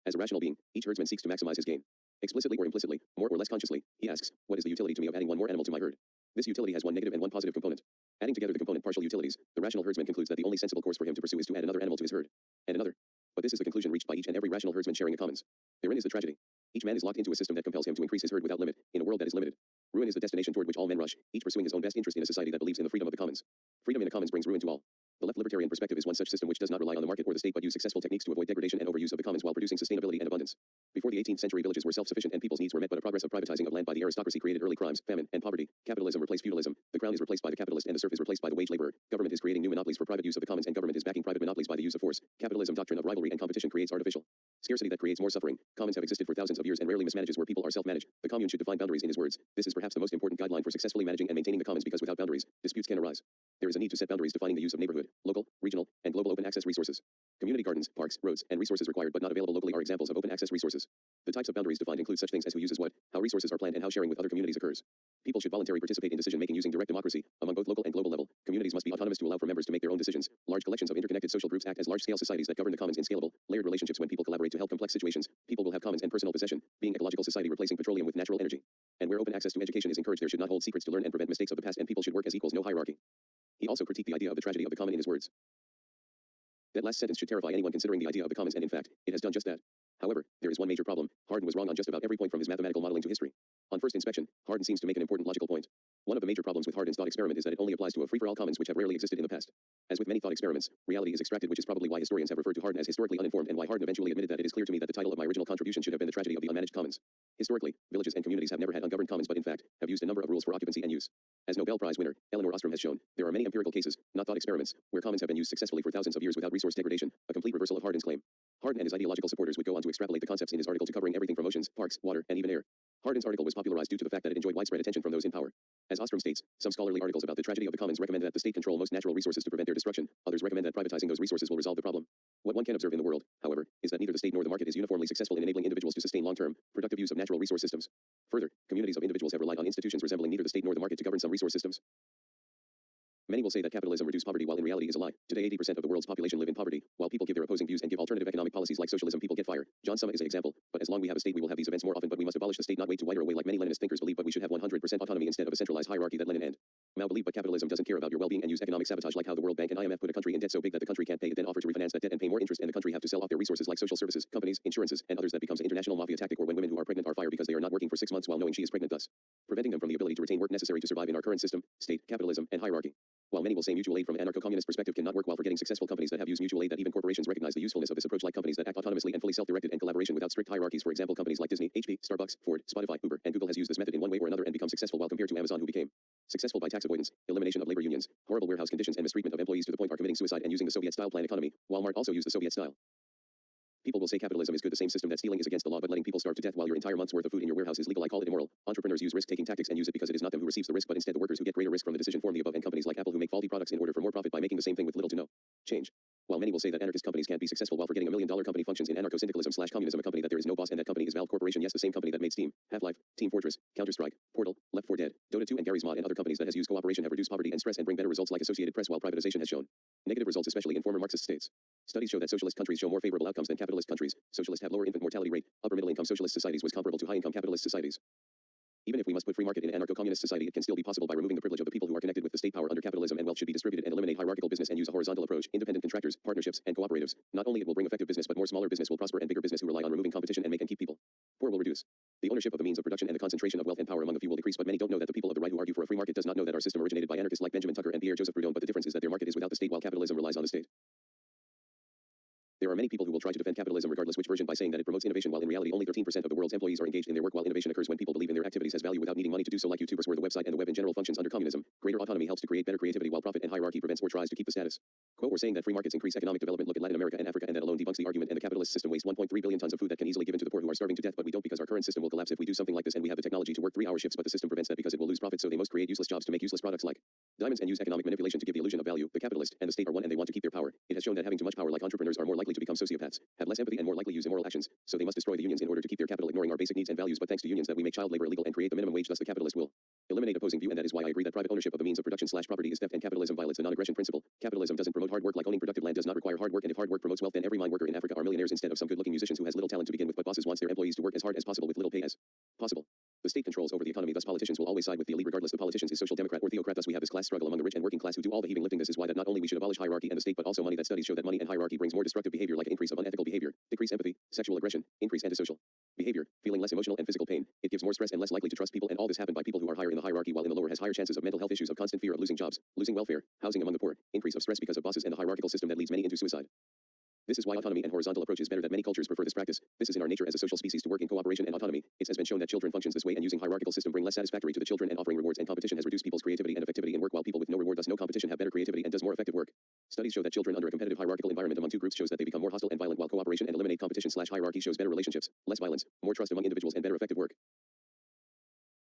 Speaker 1: as a rational being, each herdsman seeks to maximize his gain. Explicitly or implicitly, more or less consciously, he asks, what is the utility to me of adding one more animal to my herd? This utility has one negative and one positive component. Adding together the component partial utilities, the rational herdsman concludes that the only sensible course for him to pursue is to add another animal to his herd. And another. But this is the conclusion reached by each and every rational herdsman sharing a commons. Therein is the tragedy. Each man is locked into a system that compels him to increase his herd without limit, in a world that is limited. Ruin is the destination toward which all men rush, each pursuing his own best interest in a society that believes in the freedom of the commons. Freedom in a commons brings ruin to all. The left libertarian perspective is one such system which does not rely on the market or the state but use successful techniques to avoid degradation and overuse of the commons while producing sustainability and abundance. Before the 18th century, villages were self-sufficient and people's needs were met, but a progress of privatizing of land by the aristocracy created early crimes, famine, and poverty. Capitalism replaced feudalism. The crown is replaced by the capitalist and the serf is replaced by the wage laborer. Government is creating new monopolies for private use of the commons, and government is backing private monopolies by the use of force. Capitalism doctrine of rivalry and competition creates artificial scarcity that creates more suffering. Commons have existed for thousands of years and rarely mismanages where people are self-managed. The commune should define boundaries in his words. This is perhaps the most important guideline for successfully managing and maintaining the commons, because without boundaries, disputes can arise. There is a need to set boundaries defining the use of neighborhood, local, regional, and global open access resources. Community gardens, parks, roads, and resources required but not available locally are examples of open access resources. The types of boundaries defined include such things as who uses what, how resources are planned, and how sharing with other communities occurs. People should voluntarily participate in decision-making using direct democracy, among both local and global level. Communities must be autonomous to allow for members to make their own decisions. Large collections of interconnected social groups act as large-scale societies that govern the commons in scalable, layered relationships. When people collaborate to help complex situations, people will have commons and personal possession, being ecological society replacing petroleum with natural energy. And where open access to education is encouraged, there should not hold secrets to learn and prevent mistakes of the past, and people should work as equals, no hierarchy. He also critiqued the idea of the tragedy of the common in his words. That last sentence should terrify anyone considering the idea of the commons, and in fact, it has done just that. However, there is one major problem. Hardin was wrong on just about every point from his mathematical modeling to history. On first inspection, Hardin seems to make an important logical point. One of the major problems with Hardin's thought experiment is that it only applies to a free-for-all commons which have rarely existed in the past. As with many thought experiments, reality is extracted, which is probably why historians have referred to Hardin as historically uninformed, and why Hardin eventually admitted that it is clear to me that the title of my original contribution should have been The Tragedy of the Unmanaged Commons. Historically, villages and communities have never had ungoverned commons, but in fact, have used a number of rules for occupancy and use. As Nobel Prize winner Elinor Ostrom has shown, there are many empirical cases, not thought experiments, where commons have been used successfully for thousands of years without resource degradation, a complete reversal of Hardin's claim. Hardin and his ideological supporters would go on to extrapolate the concepts in his article to covering everything from oceans, parks, water, and even air. Hardin's article was popularized due to the fact that it enjoyed widespread attention from those in power. As Ostrom states, some scholarly articles about the tragedy of the commons recommend that the state control most natural resources to prevent their destruction. Others recommend that privatizing those resources will resolve the problem. What one can observe in the world, however, is that neither the state nor the market is uniformly successful in enabling individuals to sustain long-term, productive use of natural resource systems. Further, communities of individuals have relied on institutions resembling neither the state nor the market to govern some resource systems. Many will say that capitalism reduces poverty, while in reality is a lie. Today 80% of the world's population live in poverty. While people give their opposing views and give alternative economic policies like socialism, people get fired. John Summa is an example. But as long as we have a state, we will have these events more often. But we must abolish the state, not wait to wither away like many Leninist thinkers believe, but we should have 100% autonomy instead of a centralized hierarchy that Lenin and Mao believed, but capitalism doesn't care about your well-being and use economic sabotage like how the World Bank and IMF put a country in debt so big that the country can't pay it, then offer to refinance that debt and pay more interest, and the country have to sell off their resources like social services, companies, insurances, and others. That becomes an international mafia tactic, or when women who are pregnant are fired because they are not working for 6 months while knowing she is pregnant, thus preventing them from the ability to retain work necessary to survive in our current system, state, capitalism, and hierarchy. While many will say mutual aid from anarcho-communist perspective cannot work while forgetting successful companies that have used mutual aid, that even corporations recognize the usefulness of this approach, like companies that act autonomously and fully self-directed and collaboration without strict hierarchies. For example, companies like Disney, HP, Starbucks, Ford, Spotify, Uber, and Google has used this method in one way or another and become successful, while compared to Amazon, who became successful by tax avoidance, elimination of labor unions, horrible warehouse conditions, and mistreatment of employees to the point are committing suicide and using the Soviet-style plan economy. Walmart also used the Soviet style. People will say capitalism is good, the same system that stealing is against the law, but letting people starve to death while your entire month's worth of food in your warehouse is legal. I call it immoral. Entrepreneurs use risk-taking tactics and use it because it is not them who receives the risk, but instead the workers who get greater risk from the decision form the above, and companies like Apple who make faulty products in order for more profit by making the same thing with little to no change. While many will say that anarchist companies can't be successful while forgetting $1 million company functions in anarcho-syndicalism/communism, a company that there is no boss and that company is Valve Corporation. Yes, the same company that made Steam, Half-Life, Team Fortress, Counter-Strike, Portal, Left 4 Dead, Dota 2, and Garry's Mod, and other companies that has used cooperation have reduced poverty and stress and bring better results like Associated Press, while privatization has shown negative results, especially in former Marxist states. Studies show that socialist countries show more favorable outcomes than capitalist countries. Socialists have lower infant mortality rate. Upper middle income socialist societies was comparable to high income capitalist societies. Even if we must put free market in an anarcho-communist society, it can still be possible by removing the privilege of the people who are connected with the state power under capitalism, and wealth should be distributed, and eliminate hierarchical business and use a horizontal approach, independent contractors, partnerships, and cooperatives. Not only it will bring effective business, but more smaller business will prosper, and bigger business who rely on removing competition and make and keep people poor will reduce. The ownership of the means of production and the concentration of wealth and power among the few will decrease, but many don't know that the people of the right who argue for a free market does not know that our system originated by anarchists like Benjamin Tucker and Pierre-Joseph Proudhon, but the difference is that their market is without the state while capitalism relies on the state. There are many people who will try to defend capitalism regardless which version by saying that it promotes innovation, while in reality only 13% of the world's employees are engaged in their work, while innovation occurs when people believe in their activities has value without needing money to do so, like YouTubers, where the website and the web in general functions under communism. Greater autonomy helps to create better creativity, while profit and hierarchy prevents or tries to keep the status quo. Or saying that free markets increase economic development. Look at Latin America and Africa, and that alone debunks the argument, and the capitalist system wastes 1.3 billion tons of food that can easily give to the poor who are starving to death, but we don't, because our current system will collapse if we do something like this, and we have the technology to work 3-hour shifts, but the system prevents that because it will lose profit, so they must create useless jobs to make useless products like diamonds and use economic manipulation to give the illusion of value. The capitalist and the state are one, and they want to keep their power. It has shown that having too much power, like entrepreneurs, are more likely to become sociopaths, have less empathy, and more likely use immoral actions, so they must destroy the unions in order to keep their capital, ignoring our basic needs and values. But thanks to unions that we make child labor illegal and create the minimum wage, thus the capitalist will eliminate opposing view, and that is why I agree that private ownership of the means of production/property is theft, and capitalism violates the non-aggression principle. Capitalism doesn't promote hard work, like owning productive land does not require hard work, and if hard work promotes wealth, then every mine worker in Africa are millionaires instead of some good-looking musicians who has little talent to begin with, but bosses wants their employees to work as hard as possible with little pay as possible. The state controls over the economy, thus politicians will always side with the elite regardless the politicians is social democrat or theocrat, thus we have this class struggle among the rich and working class who do all the heavy lifting. This is why that not only we should abolish hierarchy and the state, but also money, that studies show that money and hierarchy brings more destructive behavior, like increase of unethical behavior, decrease empathy, sexual aggression, increase antisocial behavior, feeling less emotional and physical pain. It gives more stress and less likely to trust people, and all this happened by people who are higher in the hierarchy, while in the lower has higher chances of mental health issues, of constant fear of losing jobs, losing welfare, housing among the poor, increase of stress because of bosses and the hierarchical system that leads many into suicide. This is why autonomy and horizontal approach is better, that many cultures prefer this practice. This is in our nature as a social species to work in cooperation and autonomy. It has been shown that children functions this way, and using hierarchical system bring less satisfactory to the children, and offering rewards and competition has reduced people's creativity and effectivity in work, while people with no reward, thus no competition, have better creativity and does more effective work. Studies show that children under a competitive hierarchical environment among two groups shows that they become more hostile and violent, while cooperation and eliminate competition/hierarchy shows better relationships, less violence, more trust among individuals, and better effective work.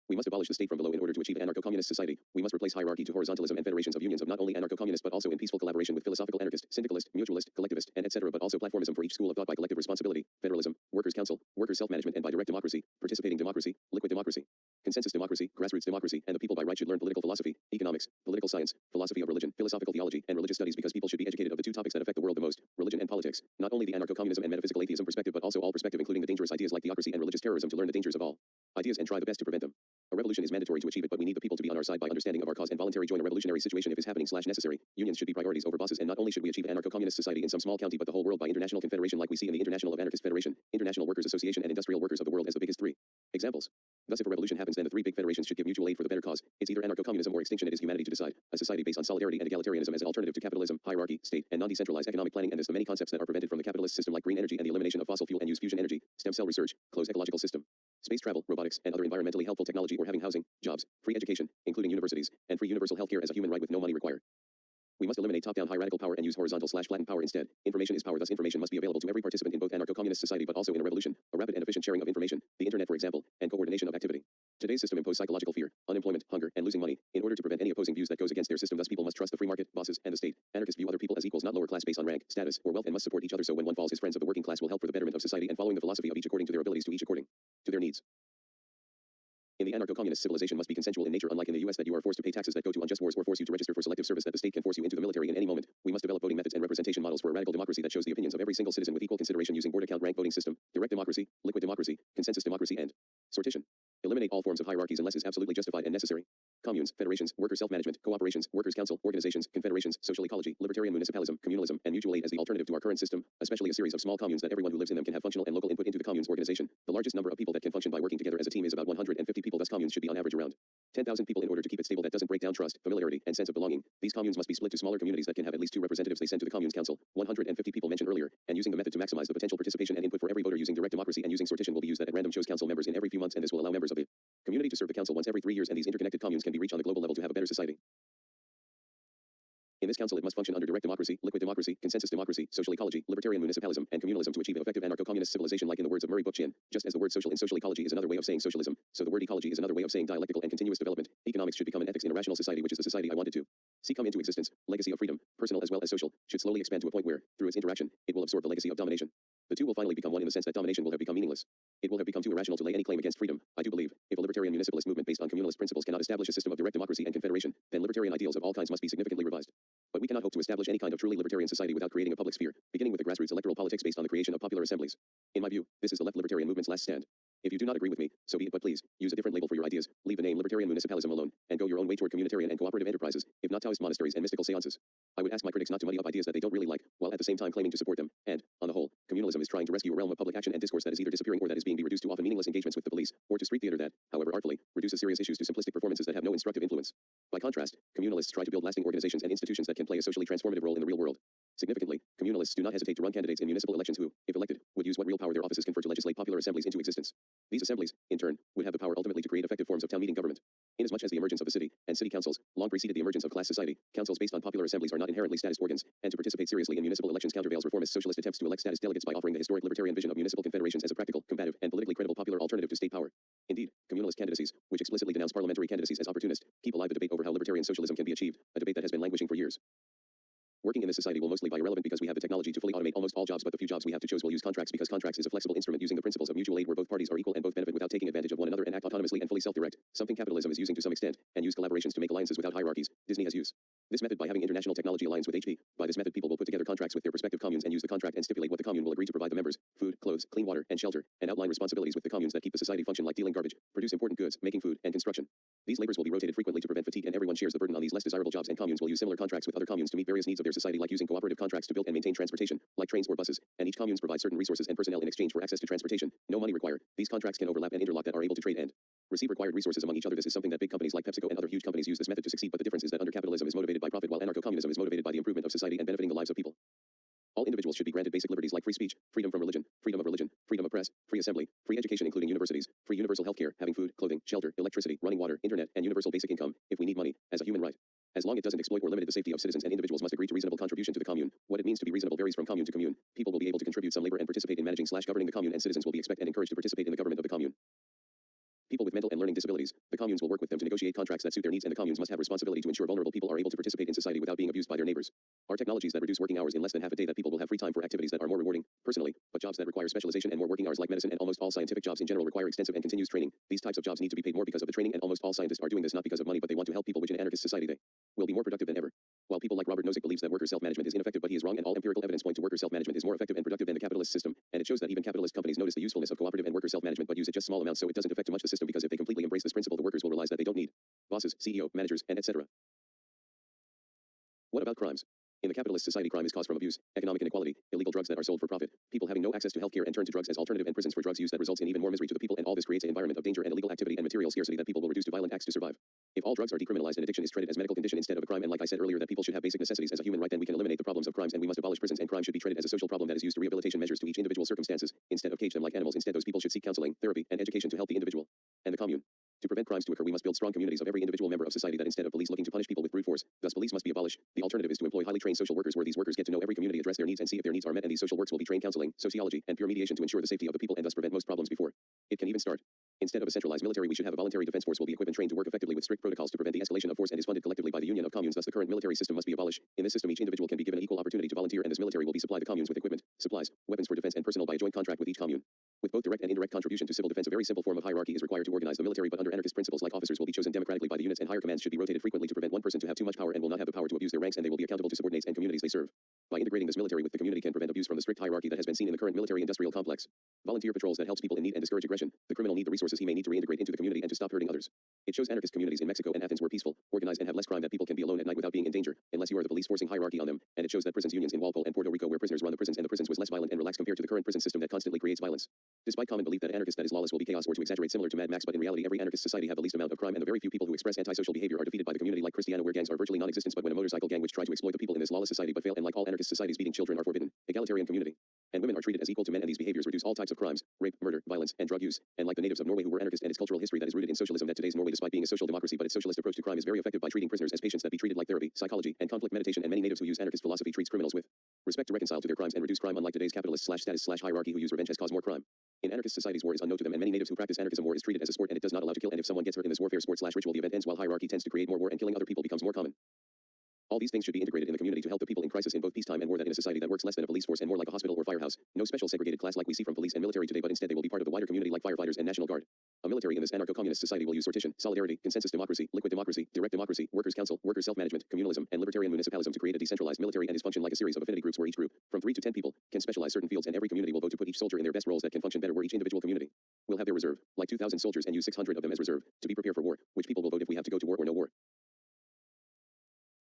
Speaker 1: We must abolish the state from below in order to achieve an anarcho-communist society. We must replace hierarchy to horizontalism and federations of unions of not only anarcho-communist but also in peaceful collaboration with philosophical anarchist, syndicalist, mutualist, collectivist, and etc., but also platformism for each school of thought by collective responsibility, federalism, workers' council, workers' self-management, and by direct democracy, participating democracy, liquid democracy, consensus democracy, grassroots democracy, and the people by right should learn political philosophy, economics, political science, philosophy of religion, philosophical theology, and religious studies, because people should be educated of the two topics that affect the world the most, religion and politics. Not only the anarcho-communism and metaphysical atheism perspective, but also all perspective, including the dangerous ideas like theocracy and religious terrorism, to learn the dangers of all ideas and try the best to prevent them. A revolution is mandatory to achieve it, but we need the people to be on our side by understanding of our cause and voluntary join a revolutionary situation if it's happening/necessary. Unions should be priorities over bosses, and not only should we achieve an anarcho-communist society in some small county, but the whole world by international confederation, like we see in the International of Anarchist Federation, International Workers Association, and Industrial Workers of the World as the biggest three examples. Thus, if a revolution happens, then the three big federations should give mutual aid for the better cause. It's either anarcho-communism or extinction. It is humanity to decide. A society based on solidarity and egalitarianism as an alternative to capitalism, hierarchy, state, and non-decentralized economic planning, and thus the many concepts that are prevented from the capitalist system, like green energy and the elimination of fossil fuel and use fusion energy, stem cell research, closed ecological system, space travel, robotics, and other environmentally helpful technology, or having housing, jobs, free education, including universities, and free universal healthcare as a human right with no money required. We must eliminate top-down hierarchical power and use horizontal/flattened power instead. Information is power, thus information must be available to every participant in both anarcho-communist society, but also in a revolution. A rapid and efficient sharing of information, the internet for example, and coordination of activity. Today's system imposes psychological fear, unemployment, hunger, and losing money. In order to prevent any opposing views that goes against their system, thus people must trust the free market, bosses, and the state. Anarchists view other people as equals, not lower class, based on rank, status, or wealth, and must support each other, so when one falls, his friends of the working class will help for the betterment of society, and following the philosophy of each according to their abilities, to each according to their needs. In the anarcho-communist, civilization must be consensual in nature, unlike in the US that you are forced to pay taxes that go to unjust wars, or force you to register for selective service that the state can force you into the military in any moment. We must develop voting methods and representation models for a radical democracy that shows the opinions of every single citizen with equal consideration, using board account rank voting system, direct democracy, liquid democracy, consensus democracy, and sortition. Eliminate all forms of hierarchies unless is absolutely justified and necessary. Communes, federations, worker self-management, cooperations, workers' council, organizations, confederations, social ecology, libertarian municipalism, communalism, and mutual aid as the alternative to our current system, especially a series of small communes that everyone who lives in them can have functional and local input into the commune's organization. The largest number of people that can function by working together as a team is about 150 people, thus communes should be on average around 10,000 people in order to keep it stable that doesn't break down trust, familiarity, and sense of belonging. These communes must be split to smaller communities that can have at least 2 representatives they send to the commune's council, 150 people mentioned earlier, and using the method to maximize the potential participation and input for every voter using direct democracy and using sortition will be used that at random chose council members in every few months, and this will allow members of the community to serve the council once every 3 years, and these interconnected communes can be reached on the global level to have a better society. In this council, it must function under direct democracy, liquid democracy, consensus democracy, social ecology, libertarian municipalism, and communalism to achieve an effective anarcho-communist civilization, like in the words of Murray Bookchin. Just as the word social in social ecology is another way of saying socialism, so the word ecology is another way of saying dialectical and continuous development. Economics should become an ethics in a rational society, which is the society I wanted to see come into existence. Legacy of freedom, personal as well as social, should slowly expand to a point where, through its interaction, it will absorb the legacy of domination. The two will finally become one in the sense that domination will have become meaningless. It will have become too irrational to lay any claim against freedom. I do believe, if a libertarian municipalist movement based on communalist principles cannot establish a system of direct democracy and confederation, then libertarian ideals of all kinds must be significantly revised. But we cannot hope to establish any kind of truly libertarian society without creating a public sphere, beginning with the grassroots electoral politics based on the creation of popular assemblies. In my view, this is the left libertarian movement's last stand. If you do not agree with me, so be it, but please, use a different label for your ideas, leave the name libertarian municipalism alone, and go your own way toward communitarian and cooperative enterprises, if not Taoist monasteries and mystical seances. I would ask my critics not to muddy up ideas that they don't really like, while at the same time claiming to support them, and, on the whole, communalism is trying to rescue a realm of public action and discourse that is either disappearing or that is being reduced to often meaningless engagements with the police, or to street theater that, however artfully, reduces serious issues to simplistic performances that have no instructive influence. By contrast, communalists try to build lasting organizations and institutions that can play a socially transformative role in the real world. Significantly, communalists do not hesitate to run candidates in municipal elections who, if elected, would use what real power their offices confer to legislate popular assemblies into existence. These assemblies, in turn, would have the power ultimately to create effective forms of town meeting government. Inasmuch as the emergence of the city and city councils long preceded the emergence of class society, councils based on popular assemblies are not inherently statist organs, and to participate seriously in municipal elections countervails reformist socialist attempts to elect statist delegates by offering the historic libertarian vision of municipal confederations as a practical, combative, and politically credible popular alternative to state power. Indeed, communalist candidacies, which explicitly denounce parliamentary candidacies as opportunist, keep alive the debate over how libertarian socialism can be achieved, a debate that has been languishing for years. Working in this society will mostly be irrelevant because we have the technology to fully automate almost all jobs, but the few jobs we have to choose will use contracts because contracts is a flexible instrument using the principles of mutual aid where both parties are equal and both benefit without taking advantage of one another and act autonomously and fully self-direct, something capitalism is using to some extent, and use collaborations to make alliances without hierarchies. Disney has used this method by having international technology alliance with HP. By this method, people will put together contracts with their respective communes and use the contract and stipulate what the commune will agree to provide the members: food, clothes, clean water, and shelter, and outline responsibilities with the communes that keep the society function, like dealing garbage, produce important goods, making food, and construction. These labors will be rotated frequently to prevent fatigue, and everyone shares the burden on these less desirable jobs, and communes will use similar contracts with other communes to meet various needs of their society, like using cooperative contracts to build and maintain transportation, like trains or buses, and each communes provide certain resources and personnel in exchange for access to transportation. No money required. These contracts can overlap and interlock that are able to trade and receive required resources among each other. This is something that big companies like PepsiCo and other huge companies use this method to succeed, but the difference is that under capitalism is motivated by profit, while anarcho-communism is motivated by the improvement of society and benefiting the lives of people. All individuals should be granted basic liberties like free speech, freedom from religion, freedom of press, free assembly, free education including universities, free universal health care, having food, clothing, shelter, electricity, running water, internet, and universal basic income, if we need money, as a human right. As long as it doesn't exploit or limit the safety of citizens, and individuals must agree to reasonable contribution to the commune. What it means to be reasonable varies from commune to commune. People will be able to contribute some labor and participate in managing/governing the commune, and citizens will be expected and encouraged to participate in the government of the commune. People with mental and learning disabilities, the communes will work with them to negotiate contracts that suit their needs, and the communes must have responsibility to ensure vulnerable people are able to participate in society without being abused by their neighbors. Are technologies that reduce working hours in less than half a day that people will have free time for activities that are more rewarding, personally, but jobs that require specialization and more working hours like medicine and almost all scientific jobs in general require extensive and continuous training. These types of jobs need to be paid more because of the training, and almost all scientists are doing this not because of money, but they want to help people, which in an anarchist society they will be more productive than ever. While people like Robert Nozick believes that worker self-management is ineffective, but he is wrong, and all empirical evidence point to worker self-management is more effective and productive than the capitalist system, and it shows that even capitalist companies notice the usefulness of cooperative and worker self-management but use it just small amounts, so it doesn't affect too much the system, because if they completely embrace this principle, the workers will realize that they don't need bosses, CEO, managers, and etc. What about crimes? In the capitalist society, crime is caused from abuse, economic inequality, illegal drugs that are sold for profit, people having no access to healthcare and turn to drugs as alternative, and prisons for drugs use that results in even more misery to the people, and all this creates an environment of danger and illegal activity and material scarcity that people will reduce to violent acts to survive. If all drugs are decriminalized and addiction is treated as medical condition instead of a crime, and like I said earlier that people should have basic necessities as a human right, then we can eliminate the problems of crimes, and we must abolish prisons, and crime should be treated as a social problem that is used to rehabilitation measures to each individual circumstances, instead of cage them like animals. Instead, those people should seek counseling, therapy, and education to help the individual and the commune. To prevent crimes to occur, we must build strong communities of every individual member of society, that instead of police looking to punish people with brute force, thus police must be abolished. The alternative is to employ highly trained social workers, where these workers get to know every community, address their needs, and see if their needs are met, and these social works will be trained counseling, sociology, and peer mediation to ensure the safety of the people and thus prevent most problems before it can even start. Instead of a centralized military, we should have a voluntary defense force will be equipped and trained to work effectively with strict protocols to prevent the escalation of force, and is funded collectively by the union of communes. Thus the current military system must be abolished. In this system, each individual can be given an equal opportunity to volunteer, and this military will be supplied the communes with equipment, supplies, weapons for defense, and personnel by a joint contract with each commune. With both direct and indirect contribution to civil defense, a very simple form of hierarchy is required to organize the military, but under anarchist principles, like officers will be chosen democratically by the units, and higher commands should be rotated frequently to prevent one person to have too much power and will not have the power to abuse their ranks, and they will be accountable to subordinates and communities they serve. By integrating this military with the community can prevent abuse from the strict hierarchy that has been seen in the current military-industrial complex. Volunteer patrols that helps people in need and discourage aggression. The criminal need the resources he may need to reintegrate into the community and to stop hurting others. It shows anarchist communities in Mexico and Athens were peaceful, organized and have less crime that people can be alone at night without being in danger, unless you are the police forcing hierarchy on them, and it shows that prisons unions in Walpole and Puerto Rico where prisoners run the prisons and the prisons was less violent and relaxed compared to the current prison system that constantly creates violence. Despite common belief that anarchist that is lawless will be chaos or to exaggerate similar to Mad Max, but in reality every anarchist society have the least amount of crime and the very few people who express antisocial behavior are defeated by the community like Christiana where gangs are virtually non-existent but when a motorcycle gang which try to exploit the people in this lawless society but fail and like all anarchist societies beating children are forbidden. Egalitarian community. And women are treated as equal to men and these behaviors reduce all types of crimes, rape, murder, violence, and drug use. And like the natives of Norway who were anarchist and its cultural history that is rooted in socialism that today's Norway despite being a social democracy but its socialist approach to crime is very effective by treating prisoners as patients that be treated like therapy, psychology, and conflict meditation and many natives who use anarchist philosophy treats criminals with respect to reconcile to their crimes and reduce crime unlike today's capitalist/status/hierarchy who use revenge has caused more crime. In anarchist societies war is unknown to them and many natives who practice anarchism war is treated as a sport and it does not allow to kill and if someone gets hurt in this warfare sport/ritual the event ends while hierarchy tends to create more war and killing other people becomes more common. All these things should be integrated in the community to help the people in crisis in both peacetime and war that in a society that works less than a police force and more like a hospital or firehouse, no special segregated class like we see from police and military today but instead they will be part of the wider community like firefighters and National Guard. A military in this anarcho-communist society will use sortition, solidarity, consensus democracy, liquid democracy, direct democracy, workers' council, workers' self-management, communalism, and libertarian municipalism to create a decentralized military and is function like a series of affinity groups where each group, from 3 to 10 people, can specialize certain fields and every community will vote to put each soldier in their best roles that can function better where each individual community will have their reserve, like 2,000 soldiers and use 600 of them as reserve, to be prepared for war, which people will vote if we have to go to war or no war.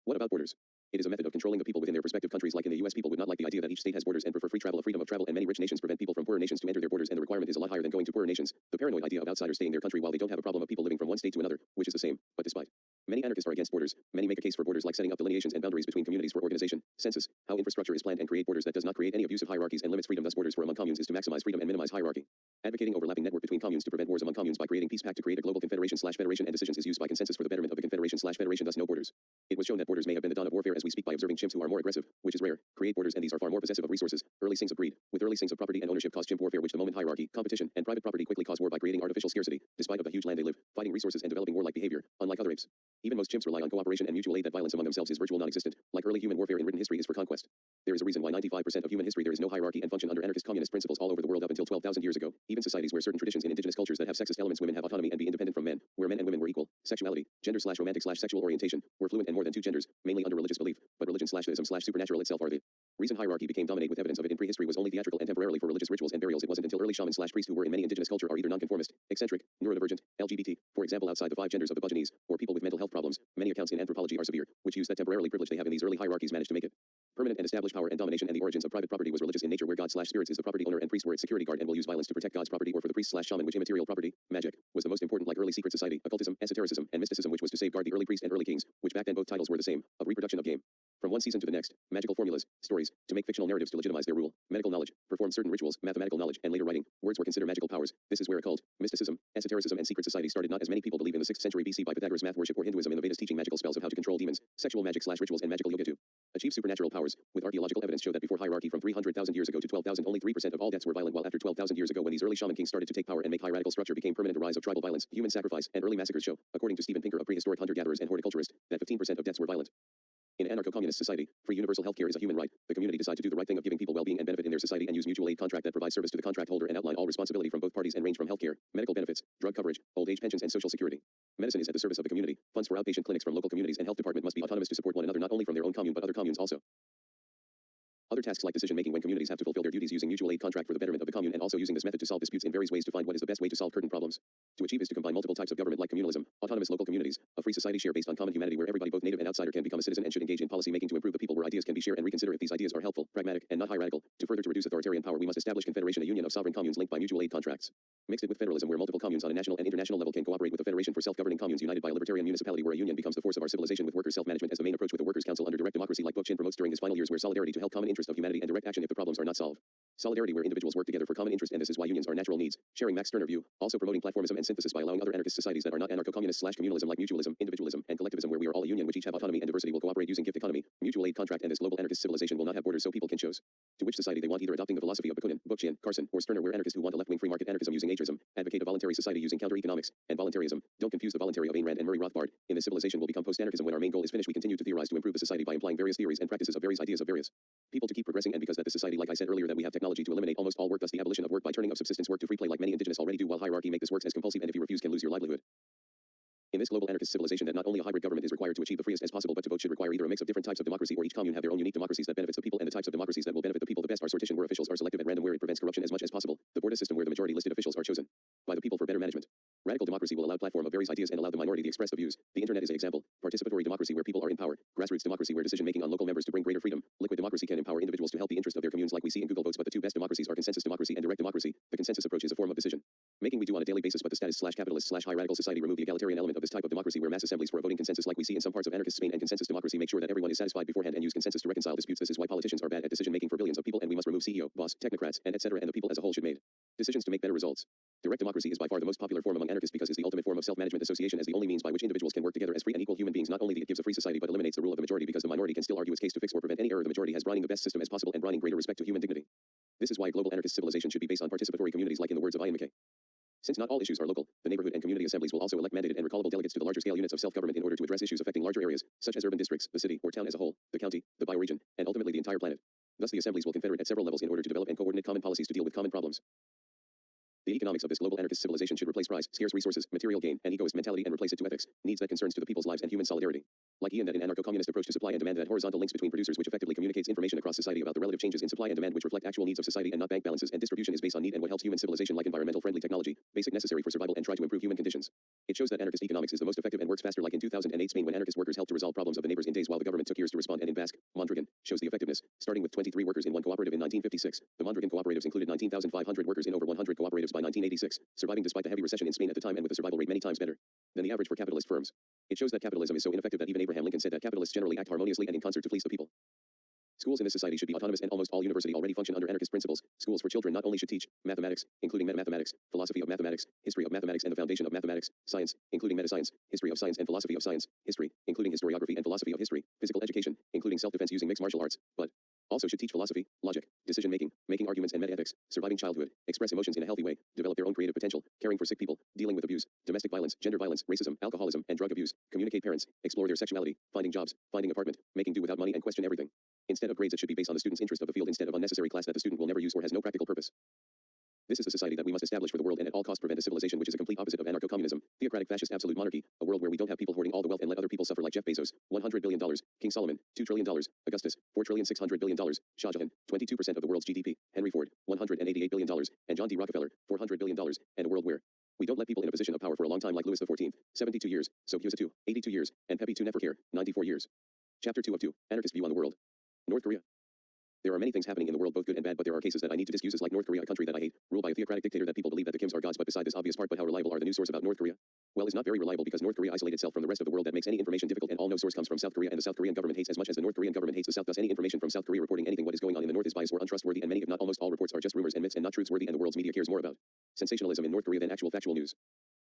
Speaker 1: What about borders? It is a method of controlling the people within their respective countries like in the US people would not like the idea that each state has borders and prefer free freedom of travel and many rich nations prevent people from poorer nations to enter their borders and the requirement is a lot higher than going to poorer nations. The paranoid idea of outsiders staying in their country while they don't have a problem of people living from one state to another, which is the same, but despite many anarchists are against borders, many make a case for borders like setting up delineations and boundaries between communities for organization, census, how infrastructure is planned and create borders that does not create any abusive hierarchies and limits freedom thus borders for among communes is to maximize freedom and minimize hierarchy. Advocating overlapping network between communes to prevent wars among communes by creating peace pact to create a global confederation/federation and decisions is used by consensus for the betterment of the confederation/federation thus no borders. It was shown that borders may have been the dawn of warfare as we speak by observing chimps who are more aggressive, which is rare, create borders and these are far more possessive of resources, early things of greed, with early things of property and ownership cause chimp warfare which the moment hierarchy, competition, and private property quickly cause war by creating artificial scarcity, despite of the huge land they live, fighting resources and developing warlike behavior, unlike other apes. Even most chimps rely on cooperation and mutual aid that violence among themselves is virtual non-existent, like early human warfare in written history is for conquest. There is a reason why 95% of human history there is no hierarchy and function under anarchist communist principles all over the world up until 12,000 years ago. Even societies where certain traditions in indigenous cultures that have sexist elements women have autonomy and be independent from men, where men and women were equal, sexuality, gender/romantic/sexual orientation, were fluent and more than two genders, mainly under religious belief, but religion/theism/supernatural itself are the reason hierarchy became dominate with evidence of it in prehistory was only theatrical and temporarily for religious rituals and burials. It wasn't until early shaman/priests who were in many indigenous culture are either nonconformist, eccentric, neurodivergent, LGBT, for example outside the 5 genders of the Buginese, or people with mental health problems, many accounts in anthropology are severe, which use that temporarily privilege they have in these early hierarchies managed to make it permanent and establish power and domination and the origins of private property was religious in nature where God/spirits is the property owner and priest were its security guard and will use violence to protect God's property or for the priest/shaman which immaterial property, magic, was the most important like early secret society, occultism, esotericism, and mysticism which was to safeguard the early priest and early kings, which back then both titles were the same, of reproduction of game. From one season to the next, magical formulas, stories, to make fictional narratives to legitimize their rule, medical knowledge, perform certain rituals, mathematical knowledge, and later writing, words were considered magical powers. This is where occult, mysticism, esotericism, and secret society started not as many people believe in the 6th century BC by Pythagoras math worship or Hinduism in the Vedas teaching magical spells of how to control demons, sexual magic/rituals and magical yoga to achieve supernatural powers, with archaeological evidence show that before hierarchy from 300,000 years ago to 12,000 only 3% of all deaths were violent while after 12,000 years ago when these early shaman kings started to take power and make high radical structure became permanent a rise of tribal violence, human sacrifice, and early massacres show, according to Steven Pinker of prehistoric hunter-gatherers and horticulturist, that 15% of deaths were violent. In anarcho-communist society, free universal healthcare is a human right. The community decide to do the right thing of giving people well-being and benefit in their society and use mutual aid contract that provides service to the contract holder and outline all responsibility from both parties and range from healthcare, medical benefits, drug coverage, old age pensions and social security. Medicine is at the service of the community. Funds for outpatient clinics from local communities and health department must be autonomous to support one another not only from their own commune but other communes also. Other tasks like decision-making when communities have to fulfill their duties using mutual aid contract for the betterment of the commune and also using this method to solve disputes in various ways to find what is the best way to solve current problems. To achieve is to combine multiple types of government like communalism, autonomous local communities, a free society share based on common humanity where everybody both native and outsider can become a citizen and should engage in policy making to improve the people where ideas can be shared and reconsider if these ideas are helpful, pragmatic, and not hierarchical. To further to reduce authoritarian power we must establish confederation a union of sovereign communes linked by mutual aid contracts. Mix it with federalism where multiple communes on a national and international level can cooperate with a federation for self-governing communes united by a libertarian municipality where a union becomes the force of our civilization with workers' self-management as the main approach with a workers' council under direct democracy like Book Chin promotes during his final years where solidarity to help common interest of humanity and direct action if the problems are not solved. Solidarity where individuals work together for common interest and this is why unions are natural needs. Sharing Max Stirner view, also promoting platformism and synthesis by allowing other anarchist societies that are not anarcho-communist/communalism like mutualism, individualism, and collectivism where we are all a union which each have autonomy and diversity will cooperate using gift economy, mutual aid contract and this global anarchist civilization will not have borders so people can choose to which society they want either adopting the philosophy of Bakunin, Bookchin, Carson, or Stirner where anarchists who want a left-wing free market anarchism using ageism, advocate a voluntary society using counter-economics, and voluntarism. Don't confuse the voluntary of Ayn Rand and Murray Rothbard. In this civilization will become post-anarchism when our main goal is finished we continue to theorize to improve the society by implying various theories and practices of various ideas of various people to keep progressing and because that the society like I said earlier that we have technology to eliminate almost all work thus the abolition of work by turning of subsistence work to free play like many indigenous already do while hierarchy make this works as compulsive and if you refuse can lose your livelihood. In this global anarchist civilization that not only a hybrid government is required to achieve the freest as possible, but to vote should require either a mix of different types of democracy or each commune have their own unique democracies that benefits the people, and the types of democracies that will benefit the people the best are sortition, where officials are selective at random, where it prevents corruption as much as possible, the Borda system, where the majority listed officials are chosen by the people for better management. Radical democracy will allow platform of various ideas and allow the minority to express the views. The internet is an example. Participatory democracy, where people are in power. Grassroots democracy, where decision making on local members to bring greater freedom. Liquid democracy can empower individuals to help the interest of their communes, like we see in Google Votes, but the two best democracies are consensus democracy and direct democracy. The consensus approach is a form of decision making we do on a daily basis, but the status/capitalist/high radical society remove the egalitarian element of this type of democracy, where mass assemblies for a voting consensus, like we see in some parts of anarchist Spain, and consensus democracy make sure that everyone is satisfied beforehand and use consensus to reconcile disputes. This is why politicians are bad at decision making for billions of people, and we must remove CEO, boss, technocrats, and etc., and the people as a whole should make decisions to make better results. Direct democracy is by far the most popular form among anarchists because it's the ultimate form of self-management. Association as the only means by which individuals can work together as free and equal human beings. Not only that it gives a free society, but eliminates the rule of the majority, because the minority can still argue its case to fix or prevent any error. The majority has brining the best system as possible and brining greater respect to human dignity. This is why global anarchist civilization should be based on participatory communities, like in the words of Ian McKay. Since not all issues are local, the neighborhood and community assemblies will also elect mandated and recallable delegates to the larger scale units of self-government in order to address issues affecting larger areas, such as urban districts, the city or town as a whole, the county, the bioregion, and ultimately the entire planet. Thus the assemblies will confederate at several levels in order to develop and coordinate common policies to deal with common problems. The economics of this global anarchist civilization should replace prize, scarce resources, material gain, and egoist mentality and replace it to ethics, needs that concerns to the people's lives and human solidarity. Like Ian, that an anarcho-communist approach to supply and demand that horizontal links between producers which effectively communicates information across society about the relative changes in supply and demand which reflect actual needs of society and not bank balances, and distribution is based on need and what helps human civilization, like environmental friendly technology, basic necessary for survival, and try to improve human conditions. It shows that anarchist economics is the most effective and works faster, like in 2008 Spain, when anarchist workers helped to resolve problems of the neighbors in days while the government took years to respond, and in Basque, Mondragon, shows the effectiveness, starting with 23 workers in one cooperative in 1956. The Mondragon cooperatives included 19,500 workers in over 100 cooperatives by 1986, surviving despite the heavy recession in Spain at the time and with a survival rate many times better than the average for capitalist firms. It shows that capitalism is so ineffective that even Abraham Lincoln said that capitalists generally act harmoniously and in concert to fleece the people. Schools in this society should be autonomous, and almost all universities already function under anarchist principles. Schools for children not only should teach mathematics, including meta-mathematics, philosophy of mathematics, history of mathematics and the foundation of mathematics, science, including meta-science, history of science and philosophy of science, history, including historiography and philosophy of history, physical education, including self-defense using mixed martial arts, but also should teach philosophy, logic, decision-making, making arguments and meta-ethics, surviving childhood, express emotions in a healthy way, develop their own creative potential, caring for sick people, dealing with abuse, domestic violence, gender violence, racism, alcoholism, and drug abuse, communicate parents, explore their sexuality, finding jobs, finding apartment, making do without money, and question everything. Instead of grades, it should be based on the student's interest of the field instead of unnecessary class that the student will never use or has no practical purpose. This is the society that we must establish for the world and at all costs prevent a civilization which is a complete opposite of anarcho-communism, theocratic fascist absolute monarchy, a world where we don't have people hoarding all the wealth and let other people suffer, like Jeff Bezos, $100 billion, King Solomon, $2 trillion, Augustus, $4,600 billion, Shah Jahan, 22% of the world's GDP, Henry Ford, $188 billion, and John D. Rockefeller, $400 billion, and a world where we don't let people in a position of power for a long time, like Louis XIV, 72 years, Sobhusa II, 82 years, and Pepe II Neferkare, 94 years. Chapter 2 of 2, Anarchist View on the World. North Korea. There are many things happening in the world, both good and bad, but there are cases that I need to disuse, like North Korea, a country that I hate, ruled by a theocratic dictator that people believe that the Kims are gods. But beside this obvious part, but how reliable are the news sources about North Korea? Well, it's not very reliable, because North Korea isolates itself from the rest of the world. That makes any information difficult, and all no source comes from South Korea, and the South Korean government hates as much as the North Korean government hates the South. Thus any information from South Korea reporting anything what is going on in the North is biased or untrustworthy, and many, if not almost all, reports are just rumors and myths and not truthworthy, and the world's media cares more about sensationalism in North Korea than actual factual news.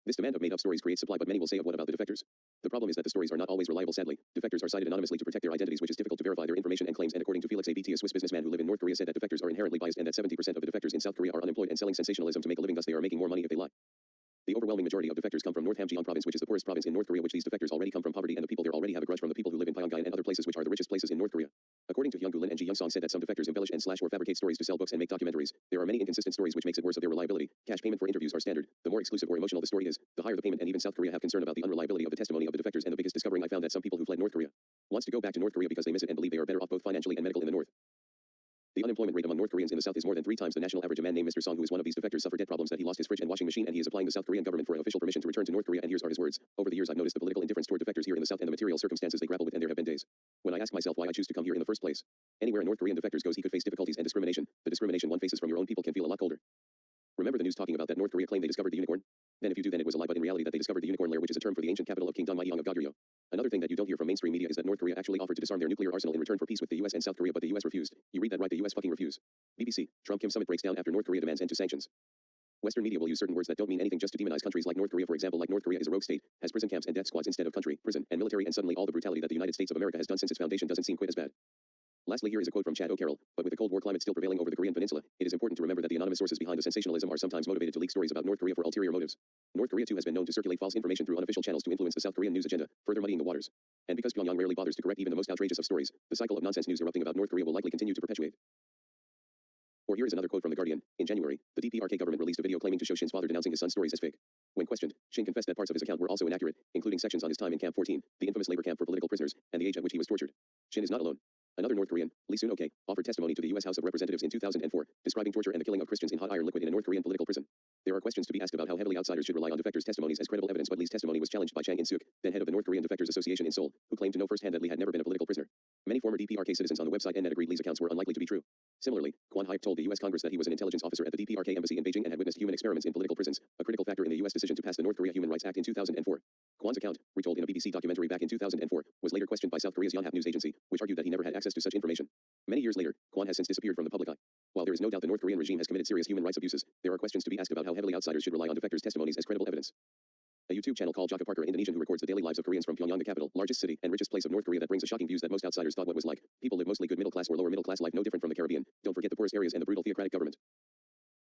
Speaker 1: This demand of made-up stories creates supply, but many will say, of what about the defectors? The problem is that the stories are not always reliable, sadly. Defectors are cited anonymously to protect their identities, which is difficult to verify their information and claims, and according to Felix ABT, a Swiss businessman who live in North Korea, said that defectors are inherently biased and that 70% of the defectors in South Korea are unemployed and selling sensationalism to make a living, thus they are making more money if they lie. The overwhelming majority of defectors come from North Hamgyong province, which is the poorest province in North Korea, which these defectors already come from poverty, and the people there already have a grudge from the people who live in Pyongyang and other places which are the richest places in North Korea. According to Hyung-Gu Lin and Ji Young-song, said that some defectors embellish and slash or fabricate stories to sell books and make documentaries. There are many inconsistent stories, which makes it worse of their reliability. Cash payment for interviews are standard. The more exclusive or emotional the story is, the higher the payment, and even South Korea have concern about the unreliability of the testimony of the defectors. And the biggest discovering I found that some people who fled North Korea wants to go back to North Korea because they miss it and believe they are better off both financially and medical in the North. The unemployment rate among North Koreans in the South is more than 3 times the national average. A man named Mr. Song, who is one of these defectors, suffered debt problems that he lost his fridge and washing machine, and he is applying the South Korean government for an official permission to return to North Korea, and here's are his words. Over the years I've noticed the political indifference toward defectors here in the South and the material circumstances they grapple with, and there have been days when I ask myself why I choose to come here in the first place. Anywhere a North Korean defectors goes, he could face difficulties and discrimination. The discrimination one faces from your own people can feel a lot colder. Remember the news talking about that North Korea claimed they discovered the unicorn? Then if you do, then it was a lie, but in reality that they discovered the unicorn lair, which is a term for the ancient capital of King Dongmyeong of Goguryeo. Another thing that you don't hear from mainstream media is that North Korea actually offered to disarm their nuclear arsenal in return for peace with the US and South Korea, but the US refused. You read that right, the US fucking refused. BBC, Trump-Kim summit breaks down after North Korea demands end to sanctions. Western media will use certain words that don't mean anything just to demonize countries like North Korea, for example, like North Korea is a rogue state, has prison camps and death squads instead of country, prison, and military, and suddenly all the brutality that the United States of America has done since its foundation doesn't seem quite as bad. Lastly, here is a quote from Chad O'Carroll. But with the Cold War climate still prevailing over the Korean peninsula, it is important to remember that the anonymous sources behind the sensationalism are sometimes motivated to leak stories about North Korea for ulterior motives. North Korea too has been known to circulate false information through unofficial channels to influence the South Korean news agenda, further muddying the waters. And because Pyongyang rarely bothers to correct even the most outrageous of stories, the cycle of nonsense news erupting about North Korea will likely continue to perpetuate. Or here is another quote from The Guardian. In January, the DPRK government released a video claiming to show Shin's father denouncing his son's stories as fake. When questioned, Shin confessed that parts of his account were also inaccurate, including sections on his time in Camp 14, the infamous labor camp for political prisoners, and the age at which he was tortured. Shin is not alone. Another North Korean, Lee Soon-ok, offered testimony to the U.S. House of Representatives in 2004, describing torture and the killing of Christians in hot iron liquid in a North Korean political prison. There are questions to be asked about how heavily outsiders should rely on defectors' testimonies as credible evidence, but Lee's testimony was challenged by Chang In-suk, then head of the North Korean Defectors Association in Seoul, who claimed to know firsthand that Lee had never been a political prisoner. Many former DPRK citizens on the website Nnet agreed Lee's accounts were unlikely to be true. Similarly, Kwon Hyuk told the U.S. Congress that he was an intelligence officer at the DPRK embassy in Beijing and had witnessed human experiments in political prisons, a critical factor in the U.S. decision to pass the North Korea Human Rights Act in 2004. Kwon's account, retold in a BBC documentary back in 2004, was later questioned by South Korea's Yonhap news agency, which argued that he never had access to such information. Many years later, Kwon has since disappeared from the public eye. While there is no doubt the North Korean regime has committed serious human rights abuses, there are questions to be asked about how heavily outsiders should rely on defectors' testimonies as credible evidence. A YouTube channel called Jaka Parker Indonesian, who records the daily lives of Koreans from Pyongyang, the capital, largest city, and richest place of North Korea, that brings a shocking views that most outsiders thought what was like. People live mostly good middle class or lower middle class life, no different from the Caribbean. Don't forget the poorest areas and the brutal theocratic government.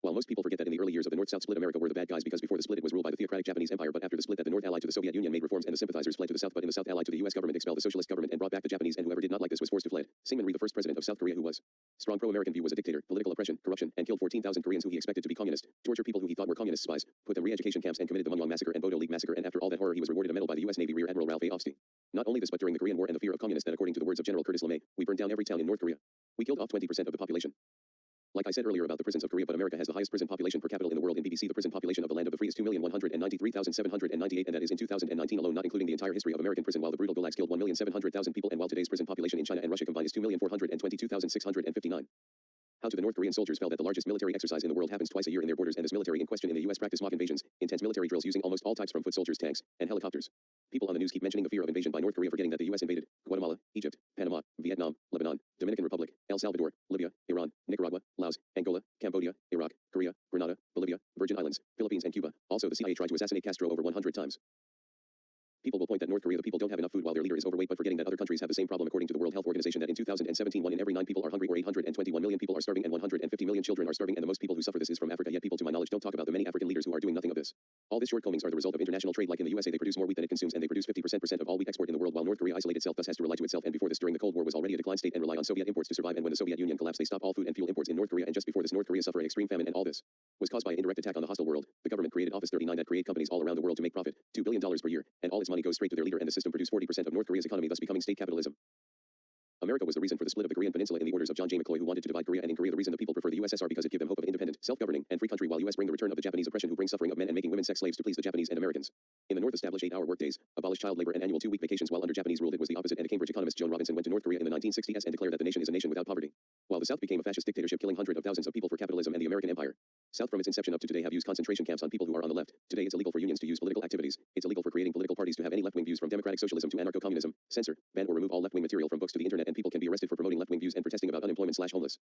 Speaker 1: While most people forget that in the early years of the North-South split, America were the bad guys, because before the split it was ruled by the theocratic Japanese Empire, but after the split that the North allied to the Soviet Union made reforms and the sympathizers fled to the South, but in the South allied to the U.S. government expelled the socialist government and brought back the Japanese, and whoever did not like this was forced to fled. Syngman Rhee, the first president of South Korea, who was strong pro-American view, was a dictator, political oppression, corruption, and killed 14,000 Koreans who he expected to be communist, torture people who he thought were communist spies, put them re-education camps, and committed the Munwang massacre and Bodo League massacre, and after all that horror he was rewarded a medal by the U.S. Navy Rear Admiral Ralph A. Ofsty. Not only this, but during the Korean War and the fear of communists that, according to the words of General Curtis LeMay, we burned down every town in North Korea. We killed off 20% of the population. Like I said earlier about the prisons of Korea, but America has the highest prison population per capita in the world. In BBC, the prison population of the land of the free is 2,193,798, and that is in 2019 alone, not including the entire history of American prison, while the brutal gulags killed 1,700,000 people, and while today's prison population in China and Russia combined is 2,422,659. How to the North Korean soldiers felt that the largest military exercise in the world happens twice a year in their borders, and this military in question in the U.S. practice mock invasions, intense military drills using almost all types from foot soldiers, tanks, and helicopters. People on the news keep mentioning the fear of invasion by North Korea, forgetting that the U.S. invaded Guatemala, Egypt, Panama, Vietnam, Lebanon, Dominican Republic, El Salvador, Libya, Iran, Nicaragua, Laos, Angola, Cambodia, Iraq, Korea, Grenada, Bolivia, Virgin Islands, Philippines, and Cuba. Also, the CIA tried to assassinate Castro over 100 times. People will point that North Korea, the people don't have enough food while their leader is overweight, but forgetting that other countries have the same problem. According to the World Health Organization, that in 2017 1 in every 9 people are hungry, or 821 million people are starving, and 150 million children are starving, and the most people who suffer this is from Africa. Yet people, to my knowledge, don't talk about the many African leaders who are doing nothing of this. All these shortcomings are the result of international trade. Like in the USA, they produce more wheat than it consumes, and they produce 50% of all wheat export in the world, while North Korea isolated itself, thus has to rely to itself, and before this, during the Cold War, was already a declined state and relied on Soviet imports to survive, and when the Soviet Union collapsed, they stopped all food and fuel imports in North Korea, and just before this, North Korea suffered an extreme famine, and all this was caused by an indirect attack on the hostile world. The government created Office 39 that create companies all around the world to make profit, $2 billion per year, and all its money goes straight to their leader, and the system produced 40% of North Korea's economy, thus becoming state capitalism. America was the reason for the split of the Korean peninsula in the orders of John J. McCloy, who wanted to divide Korea, and in Korea the reason the people prefer the USSR because it gives them hope of independent, self-governing, and free country, while US bring the return of the Japanese oppression, who bring suffering of men and making women sex slaves to please the Japanese and Americans. In the North, establish 8-hour workdays, abolish child labor and annual 2-week vacations, while under Japanese rule it was the opposite, and a Cambridge economist, Joan Robinson, went to North Korea in the 1960s and declared that the nation is a nation without poverty. While the South became a fascist dictatorship, killing hundreds of thousands of people for capitalism and the American empire. South from its inception up to today have used concentration camps on people who are on the left. Today it's illegal for unions to use political activities. It's illegal for creating political parties to have any left-wing views, from democratic socialism to anarcho-communism. Censor, ban or remove all left-wing material from books to the internet, and people can be arrested for promoting left-wing views and protesting about unemployment/homeless.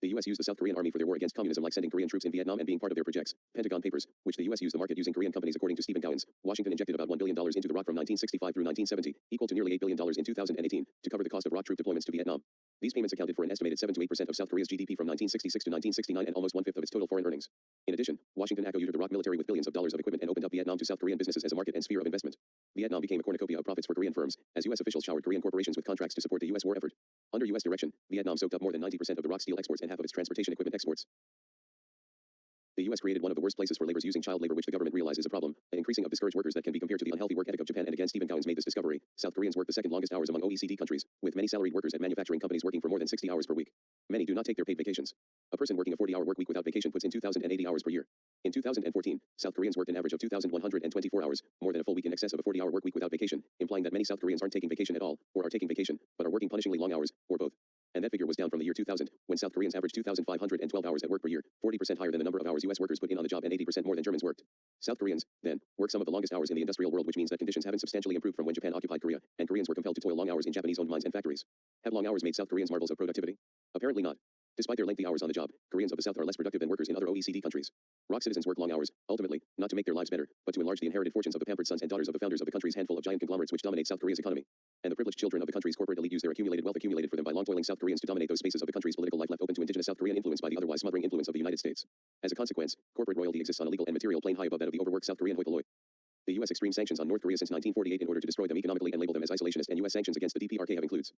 Speaker 1: The U.S. used the South Korean army for their war against communism, like sending Korean troops in Vietnam and being part of their projects. Pentagon Papers, which the U.S. used the market using Korean companies. According to Stephen Gowans, Washington injected about $1 billion into the ROC from 1965 through 1970, equal to nearly $8 billion in 2018, to cover the cost of ROC troop deployments to Vietnam. These payments accounted for an estimated 7 to 8% of South Korea's GDP from 1966 to 1969, and almost 1/5 of its total foreign earnings. In addition, Washington acquired the ROC military with billions of dollars of equipment and opened up Vietnam to South Korean businesses as a market and sphere of investment. Vietnam became a cornucopia of profits for Korean firms, as U.S. officials showered Korean corporations with contracts to support the U.S. war effort. Under U.S. direction, Vietnam soaked up more than 90% of the ROC steel exports and half of its transportation equipment exports. The U.S. created one of the worst places for laborers using child labor, which the government realizes is a problem, an increasing of discouraged workers that can be compared to the unhealthy work ethic of Japan. And again, Stephen Gowans made this discovery. South Koreans work the second longest hours among OECD countries, with many salaried workers at manufacturing companies working for more than 60 hours per week. Many do not take their paid vacations. A person working a 40-hour work week without vacation puts in 2,080 hours per year. In 2014, South Koreans worked an average of 2,124 hours, more than a full week in excess of a 40-hour work week without vacation, implying that many South Koreans aren't taking vacation at all, or are taking vacation, but are working punishingly long hours, or both. And that figure was down from the year 2000, when South Koreans averaged 2,512 hours at work per year, 40% higher than the number of hours U.S. workers put in on the job and 80% more than Germans worked. South Koreans, then, work some of the longest hours in the industrial world, which means that conditions haven't substantially improved from when Japan occupied Korea, and Koreans were compelled to toil long hours in Japanese-owned mines and factories. Have long hours made South Koreans marvels of productivity? Apparently not. Despite their lengthy hours on the job, Koreans of the South are less productive than workers in other OECD countries. ROC citizens work long hours, ultimately, not to make their lives better, but to enlarge the inherited fortunes of the pampered sons and daughters of the founders of the country's handful of giant conglomerates which dominate South Korea's economy. And the privileged children of the country's corporate elite use their accumulated wealth accumulated for them by long-toiling South Koreans to dominate those spaces of the country's political life left open to indigenous South Korean influence by the otherwise smothering influence of the United States. As a consequence, corporate royalty exists on a legal and material plane high above that of the overworked South Korean hoi polloi. The U.S. extreme sanctions on North Korea since 1948 in order to destroy them economically and label them as isolationist, and U.S. sanctions against the DPRK have includes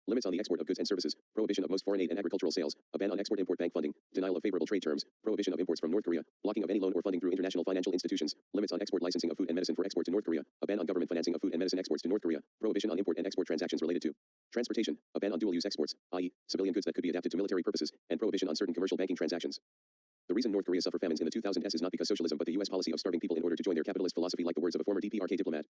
Speaker 1: limits on the export of goods and services, prohibition of most foreign aid and agricultural sales, a ban on export-import bank funding, denial of favorable trade terms, prohibition of imports from North Korea, blocking of any loan or funding through international financial institutions, limits on export licensing of food and medicine for export to North Korea, a ban on government financing of food and medicine exports to North Korea, prohibition on import and export transactions related to transportation, a ban on dual-use exports, i.e., civilian goods that could be adapted to military purposes, and prohibition on certain commercial banking transactions. The reason North Korea suffered famines in the 2000s is not because socialism but the U.S. policy of starving people in order to join their capitalist philosophy, like the words of a former DPRK diplomat.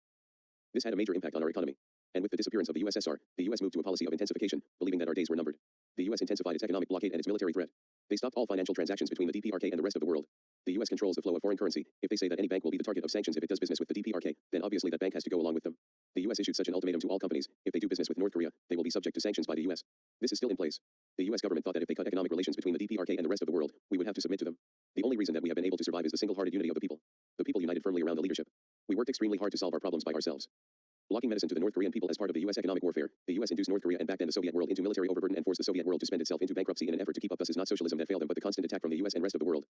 Speaker 1: This had a major impact on our economy. And with the disappearance of the USSR, the U.S. moved to a policy of intensification, believing that our days were numbered. The U.S. intensified its economic blockade and its military threat. They stopped all financial transactions between the DPRK and the rest of the world. The U.S. controls the flow of foreign currency. If they say that any bank will be the target of sanctions if it does business with the DPRK, then obviously that bank has to go along with them. The U.S. issued such an ultimatum to all companies: if they do business with North Korea, they will be subject to sanctions by the U.S. This is still in place. The U.S. government thought that if they cut economic relations between the DPRK and the rest of the world, we would have to submit to them. The only reason that we have been able to survive is the single-hearted unity of the people. The people united firmly around the leadership. We worked extremely hard to solve our problems by ourselves. Blocking medicine to the North Korean people as part of the U.S. economic warfare, the U.S. induced North Korea and back then the Soviet world into military overburden and forced the Soviet world to spend itself into bankruptcy in an effort to keep up. Thus is not socialism that failed them but the constant attack from the U.S. and rest of the world.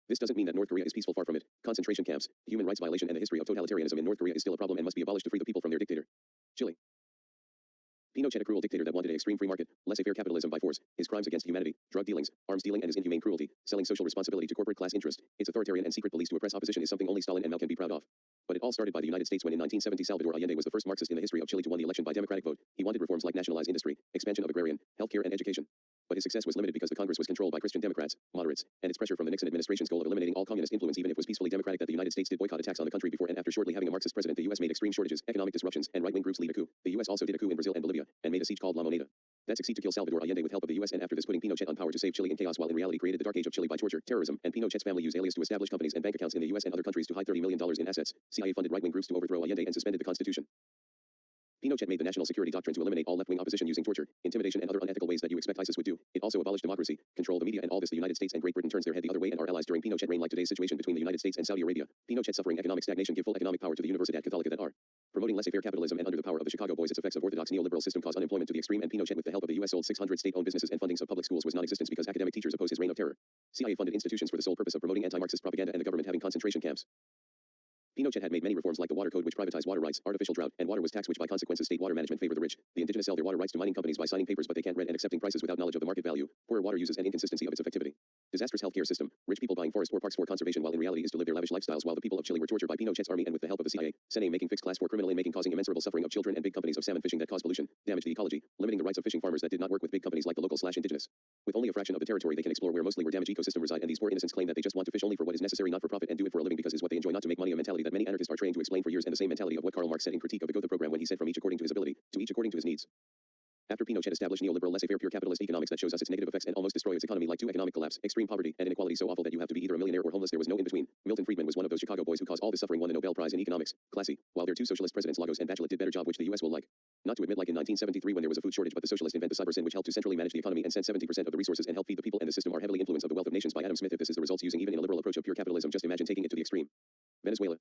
Speaker 1: This doesn't mean that North Korea is peaceful, far from it. Concentration camps, human rights violation and the history of totalitarianism in North Korea is still a problem and must be abolished to free the people from their dictator. Chile. Pinochet, a cruel dictator that wanted an extreme free market, laissez-faire capitalism by force, his crimes against humanity, drug dealings, arms dealing and his inhumane cruelty, selling social responsibility to corporate class interest, its authoritarian and secret police to oppress opposition is something only Stalin and Mao can be proud of. But it all started by the United States when in 1970 Salvador Allende was the first Marxist in the history of Chile to win the election by democratic vote. He wanted reforms like nationalized industry, expansion of agrarian, healthcare and education. But his success was limited because the Congress was controlled by Christian Democrats, moderates, and its pressure from the Nixon administration's goal of eliminating all communist influence even if it was peacefully democratic that the United States did boycott attacks on the country before and after shortly having a Marxist president. The U.S. made extreme shortages, economic disruptions, and right-wing groups lead a coup. The U.S. also did a coup in Brazil and Bolivia, and made a siege called La Moneda. That succeeded to kill Salvador Allende with help of the U.S. and after this putting Pinochet on power to save Chile in chaos while in reality created the dark age of Chile by torture, terrorism, and Pinochet's family used alias to establish companies and bank accounts in the U.S. and other countries to hide $30 million in assets. CIA funded right-wing groups to overthrow Allende and suspended the constitution. Pinochet made the national security doctrine to eliminate all left-wing opposition using torture, intimidation and other unethical ways that you expect ISIS would do. It also abolished democracy, controlled the media and all this the United States and Great Britain turns their head the other way and our allies during Pinochet reign like today's situation between the United States and Saudi Arabia. Pinochet suffering economic stagnation give full economic power to the Universidad Católica that are promoting laissez-faire capitalism and under the power of the Chicago Boys its effects of orthodox neoliberal system cause unemployment to the extreme and Pinochet with the help of the U.S. sold 600 state-owned businesses and fundings of public schools was non-existence because academic teachers opposed his reign of terror. CIA funded institutions for the sole purpose of promoting anti-Marxist propaganda and the government having concentration camps. Pinochet had made many reforms like the water code which privatized water rights, artificial drought, and water was taxed which by consequence state water management favored the rich. The indigenous sell their water rights to mining companies by signing papers but they can't read and accepting prices without knowledge of the market value. Poorer water uses and inconsistency of its effectivity. Disastrous healthcare system. Rich people buying forest or parks for conservation while in reality is to live their lavish lifestyles while the people of Chile were tortured by Pinochet's army and with the help of the CIA. Senate making fixed class for criminal inmaking causing immeasurable suffering of children and big companies of salmon fishing that cause pollution, damage the ecology, limiting the rights of fishing farmers that did not work with big companies like the local/indigenous. With only a fraction of the territory they can explore where mostly where damaged ecosystem reside and these poor innocents claim that they just want to fish only for what is necessary not for profit and do it for a living because is what they enjoy not to make money, a mentality that many anarchists are trained to explain for years and the same mentality of what Karl Marx said in Critique of the Gotha program when he said from each according to his ability, to each according to his needs. After Pinochet established neoliberal laissez-faire pure capitalist economics that shows us its negative effects and almost destroy its economy like 2 economic collapse, extreme poverty, and inequality so awful that you have to be either a millionaire or homeless there was no in between. Milton Friedman was one of those Chicago boys who caused all the suffering won the Nobel Prize in economics. Classy. While their 2 socialist presidents Lagos and Bachelet did better job which the US will like. Not to admit like in 1973 when there was a food shortage but the socialists invent the cyber-sin which helped to centrally manage the economy and sent 70% of the resources and help feed the people and the system are heavily influenced of the wealth of nations by Adam Smith. If this is the results using even in a liberal approach of pure capitalism just imagine taking it to the extreme. Venezuela.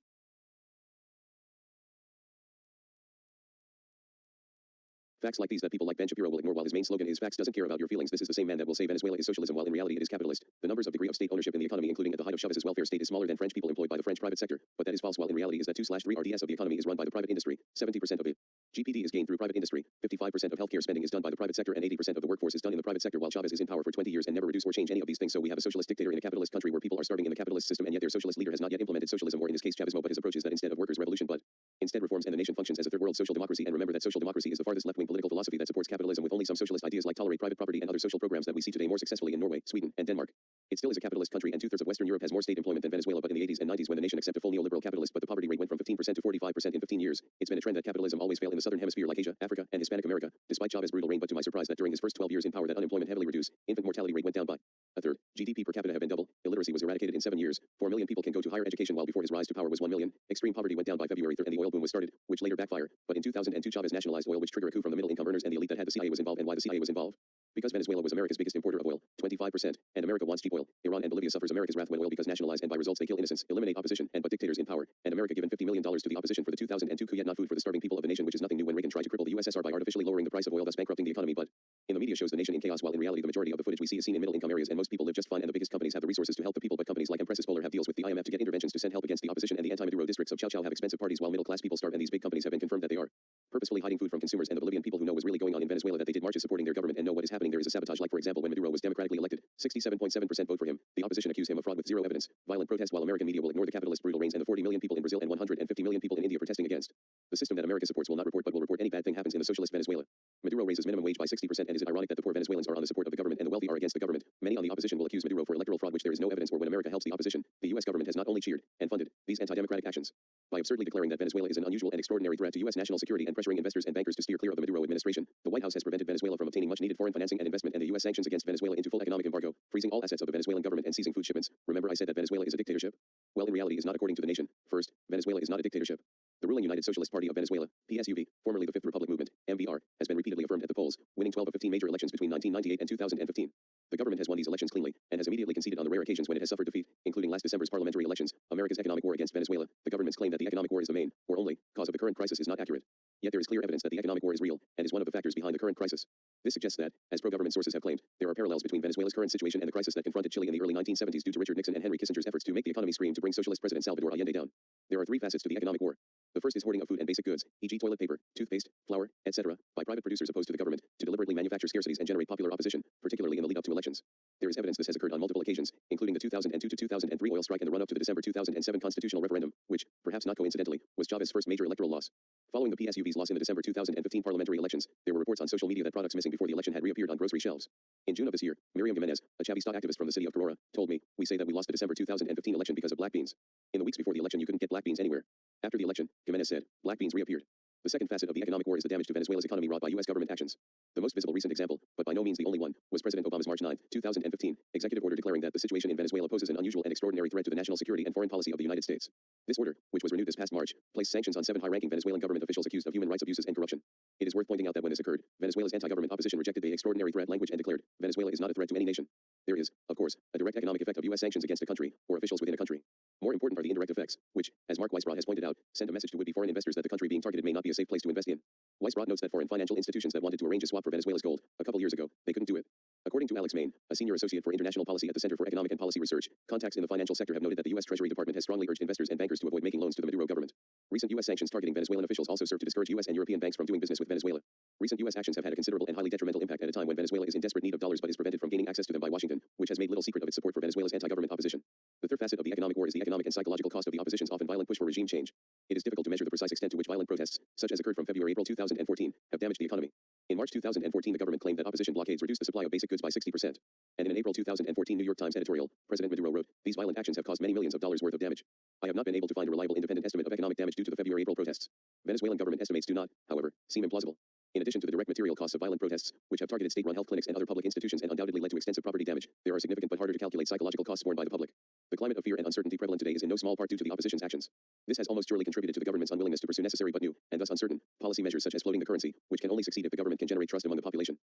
Speaker 1: Facts like these that people like Ben Shapiro will ignore while his main slogan is facts doesn't care about your feelings. This is the same man that will say Venezuela is socialism while in reality it is capitalist. The numbers of degree of state ownership in the economy including at the height of Chavez's welfare state is smaller than French people employed by the French private sector, but that is false while in reality is that 2/3 RDS of the economy is run by the private industry. 70% of it. GPD is gained through private industry. 55% of healthcare spending is done by the private sector and 80% of the workforce is done in the private sector while Chavez is in power for 20 years and never reduce or change any of these things. So we have a socialist dictator in a capitalist country where people are starving in the capitalist system and yet their socialist leader has not yet implemented socialism or in this case Chavismo but his approach is that instead of workers' revolution but instead reforms and the nation functions as a third world social democracy and remember that social democracy is the farthest left-wing political philosophy that supports capitalism with only some socialist ideas like tolerate private property and other social programs that we see today more successfully in Norway, Sweden, and Denmark. It still is a capitalist country and 2/3 of Western Europe has more state employment than Venezuela but in the 80s and 90s when the nation accepted full neoliberal capitalist but the poverty rate went from 15% to 45% in 15 years. It's been a trend that capitalism always fail in the southern hemisphere like Asia, Africa, and Hispanic America, despite Chavez's brutal reign but to my surprise that during his first 12 years in power that unemployment heavily reduced, infant mortality rate went down by a third, GDP per capita have been double, illiteracy was eradicated in 7 years, 4 million people can go to higher education while before his rise to power was 1 million, extreme poverty went down by February 3rd and the oil boom was started, which later backfired, but in 2002 Chavez nationalized oil which triggered a coup from the middle income earners and the elite that had the CIA was involved and why the CIA was involved. Because Venezuela was America's biggest importer of oil, 25%, and America wants cheap oil, Iran and Bolivia suffers America's wrath when oil becomes nationalized, and by results they kill innocents, eliminate opposition, and put dictators in power, and America given $50 million to the opposition for the 2002 coup, yet not food for the starving people of a nation, which is nothing new when Reagan tried to cripple the USSR by artificially lowering the price of oil, thus bankrupting the economy. But in the media shows the nation in chaos, while in reality the majority of the footage we see is seen in middle-income areas, and most people live just fine, and the biggest companies have the resources to help the people, but companies like Empresas Polar have deals with the IMF to get interventions to send help against the opposition, and the anti-Maduro districts of Chao Chao have expensive parties while middle-class people starve, and these big companies have been confirmed that they are purposefully hiding food from consumers and the Bolivian people who know what's really going on in Venezuela, that they did marches supporting their government and know what is happening. There is a sabotage, like for example when Maduro was democratically elected, 67.7% vote for him. The opposition accused him of fraud with zero evidence. Violent protest, while American media will ignore the capitalist brutal reigns and the 40 million people in Brazil and 150 million people in India protesting against the system that America supports will not report, but will report any bad thing happens in the socialist Venezuela. Maduro raises minimum wage by 60%, and is it ironic that the poor Venezuelans are on the support of the government and the wealthy are against the government? Many on the opposition will accuse Maduro for electoral fraud, which there is no evidence for. When America helps the opposition, the U.S. government has not only cheered and funded these anti-democratic actions by absurdly declaring that Venezuela is an unusual and extraordinary threat to U.S. national security and pressuring investors and bankers to steer clear of the Maduro administration, the White House has prevented Venezuela from obtaining much-needed foreign financing and investment, and the U.S. sanctions against Venezuela into full economic embargo, freezing all assets of the Venezuelan government and seizing food shipments. Remember I said that Venezuela is a dictatorship? Well, in reality is not, according to the nation. First, Venezuela is not a dictatorship. The ruling United Socialist Party of Venezuela, PSUV, formerly the Fifth Republic Movement, MVR, has been repeatedly affirmed at the polls, winning 12 of 15 major elections between 1998 and 2015. The government has won these elections cleanly, and has immediately conceded on the rare occasions when it has suffered defeat, including last December's parliamentary elections. America's economic war against Venezuela. The government's claim that the economic war is the main, or only, cause of the current crisis is not accurate. Yet there is clear evidence that the economic war is real, and is one of the factors behind the current crisis. This suggests that, as pro-government sources have claimed, there are parallels between Venezuela's current situation and the crisis that confronted Chile in the early 1970s due to Richard Nixon and Henry Kissinger's efforts to make the economy scream to bring socialist President Salvador Allende down. There are three facets to the economic war. The first is hoarding of food and basic goods, e.g. toilet paper, toothpaste, flour, etc., by private producers opposed to the government, to deliberately manufacture scarcities and generate popular opposition, particularly in the lead-up to elections. There is evidence this has occurred on multiple occasions, including the 2002 to 2003 oil strike and the run-up to the December 2007 constitutional referendum, which, perhaps not coincidentally, was Chavez's first major electoral loss. Following the PSUV's loss in the December 2015 parliamentary elections, there were reports on social media that products missing before the election had reappeared on grocery shelves. In June of this year, Miriam Jimenez, a Chavista activist from the city of Carora, told me, "We say that we lost the December 2015 election because of black beans. In the weeks before the election you couldn't get black beans anywhere. After the election," Jimenez said, "black beans reappeared." The second facet of the economic war is the damage to Venezuela's economy wrought by U.S. government actions. The most visible recent example, but by no means the only one, was President Obama's March 9, 2015, executive order declaring that the situation in Venezuela poses an unusual and extraordinary threat to the national security and foreign policy of the United States. This order, which was renewed this past March, placed sanctions on 7 high-ranking Venezuelan government officials accused of human rights abuses and corruption. It is worth pointing out that when this occurred, Venezuela's anti-government opposition rejected the extraordinary threat language and declared, "Venezuela is not a threat to any nation." There is, of course, a direct economic effect of U.S. sanctions against a country, or officials within a country. More important are the indirect effects, which, as Mark Weisbrod has pointed out, send a message to would-be foreign investors that the country being targeted may not be a safe place to invest in. Weisbrod notes that foreign financial institutions that wanted to arrange a swap for Venezuela's gold, a couple years ago, they couldn't do it. According to Alex Main, a senior associate for international policy at the Center for Economic and Policy Research, contacts in the financial sector have noted that the U.S. Treasury Department has strongly urged investors and bankers to avoid making loans to the Maduro government. Recent U.S. sanctions targeting Venezuelan officials also serve to discourage U.S. and European banks from doing business with Venezuela. Recent U.S. actions have had a considerable and highly detrimental impact at a time when Venezuela is in desperate need of dollars but is prevented from gaining access to them by Washington, which has made little secret of its support for Venezuela's anti-government opposition. The third facet of the economic war is the economic and psychological cost of the opposition's often violent push for regime change. It is difficult to measure the precise extent to which violent protests, such as occurred from February-April 2014, have damaged the economy. In March 2014 the government claimed that opposition blockades reduced the supply of basic goods by 60%. And in an April 2014 New York Times editorial, President Maduro wrote, "These violent actions have caused many millions of dollars worth of damage. I have not been able to find a reliable independent estimate of economic damage due to the February-April protests." Venezuelan government estimates do not, however, seem implausible. In addition to the direct material costs of violent protests, which have targeted state-run health clinics and other public institutions and undoubtedly led to extensive property damage, there are significant but harder to calculate psychological costs borne by the public. The climate of fear and uncertainty prevalent today is in no small part due to the opposition's actions. This has almost surely contributed to the government's unwillingness to pursue necessary but new, and thus uncertain, policy measures such as floating the currency, which can only succeed if the government can generate trust among the population.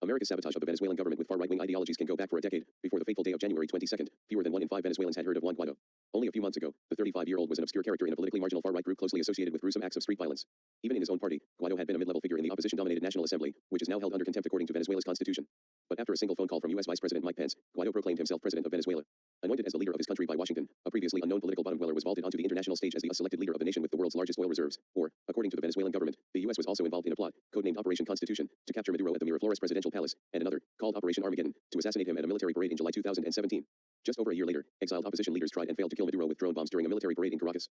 Speaker 1: America's sabotage of the Venezuelan government with far-right-wing ideologies can go back for a decade. Before the fateful day of January 22nd, fewer than 1 in 5 Venezuelans had heard of Juan Guaido. Only a few months ago, the 35-year-old was an obscure character in a politically marginal far-right group closely associated with gruesome acts of street violence. Even in his own party, Guaido had been a mid-level figure in the opposition-dominated National Assembly, which is now held under contempt according to Venezuela's constitution. But after a single phone call from U.S. Vice President Mike Pence, Guaido proclaimed himself president of Venezuela. Anointed as the leader of his country by Washington, a previously unknown political bottom-dweller was vaulted onto the international stage as the selected leader of the nation with the world's largest oil reserves. Or, according to the Venezuelan government, the U.S. was also involved in a plot, codenamed Operation Constitution, to capture Maduro at the Miraflores presidential palace, and another, called Operation Armageddon, to assassinate him at a military parade in July 2017. Just over a year later, exiled opposition leaders tried and failed to kill Maduro with drone bombs during a military parade in Caracas.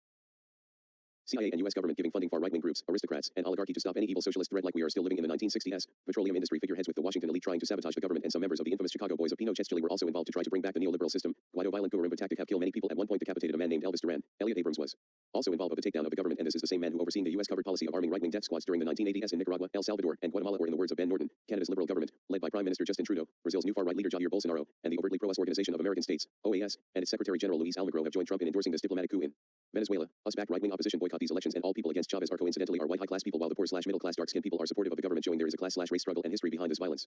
Speaker 1: CIA and U.S. government giving funding far right-wing groups, aristocrats, and oligarchy to stop any evil socialist threat like we are still living in the 1960s. Petroleum industry figureheads with the Washington elite trying to sabotage the government, and some members of the infamous Chicago Boys of Pinochet's Chile were also involved to try to bring back the neoliberal system. Guaido violent Guerrilla tactic have killed many people. At one point decapitated a man named Elvis Duran. Elliot Abrams was also involved with the takedown of the government, and this is the same man who overseen the U.S. covered policy of arming right-wing death squads during the 1980s in Nicaragua, El Salvador, and Guatemala, or in the words of Ben Norton, Canada's liberal government, led by Prime Minister Justin Trudeau, Brazil's new far-right leader Jair Bolsonaro, and the overtly pro-US Organization of American States, OAS, and its Secretary General Luis Almagro have joined Trump in endorsing this diplomatic coup in Venezuela, us-backed right-wing opposition boycott these elections, and all people against Chavez are coincidentally white high-class people, while the poor/middle-class dark-skinned people are supportive of the government, showing there is a class/race struggle and history behind this violence.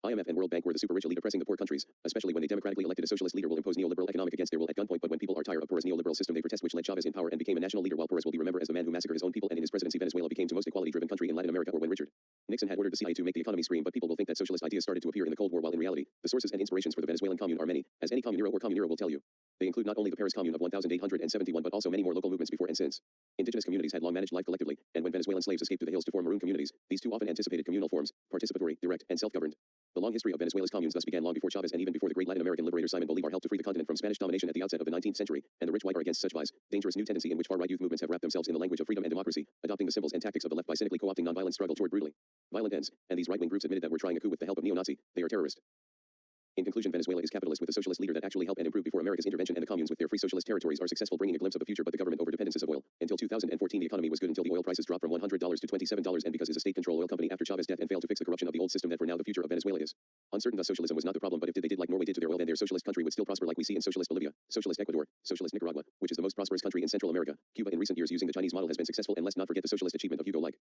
Speaker 1: IMF and World Bank were the super rich elite oppressing the poor countries, especially when a democratically elected a socialist leader will impose neoliberal economic against their will at gunpoint. But when people are tired of Perez's neoliberal system, they protest, which led Chavez in power and became a national leader, while Perez will be remembered as the man who massacred his own people, and in his presidency Venezuela became the most equality-driven country in Latin America, or when Richard Nixon had ordered the CIA to make the economy scream. But people will think that socialist ideas started to appear in the Cold War, while in reality, the sources and inspirations for the Venezuelan commune are many, as any communero or communero will tell you. They include not only the Paris Commune of 1871, but also many more local movements before and since. Indigenous communities had long managed life collectively, and when Venezuelan slaves escaped to the hills to form maroon communities, these too often anticipated communal forms, participatory, direct, and self-governed. The long history of Venezuela's communes thus began long before Chavez and even before the great Latin American liberator Simon Bolivar helped to free the continent from Spanish domination at the outset of the 19th century, and the rich white are against such wise, dangerous new tendency in which far-right youth movements have wrapped themselves in the language of freedom and democracy, adopting the symbols and tactics of the left by cynically co-opting nonviolent struggle toward brutally violent ends, and these right-wing groups admitted that we're trying a coup with the help of neo-Nazi, they are terrorist. In conclusion, Venezuela is capitalist with a socialist leader that actually helped and improved before America's intervention, and the communes with their free socialist territories are successful, bringing a glimpse of the future, but the government over-dependences of oil. Until 2014 the economy was good until the oil prices dropped from $100 to $27, and because it's a state-controlled oil company after Chavez's death and failed to fix the corruption of the old system, that for now the future of Venezuela is uncertain. Thus socialism was not the problem, but if they did like Norway did to their oil, then their socialist country would still prosper, like we see in socialist Bolivia, socialist Ecuador, socialist Nicaragua, which is the most prosperous country in Central America. Cuba in recent years using the Chinese model has been successful, and let's not forget the socialist achievement of Hugo like.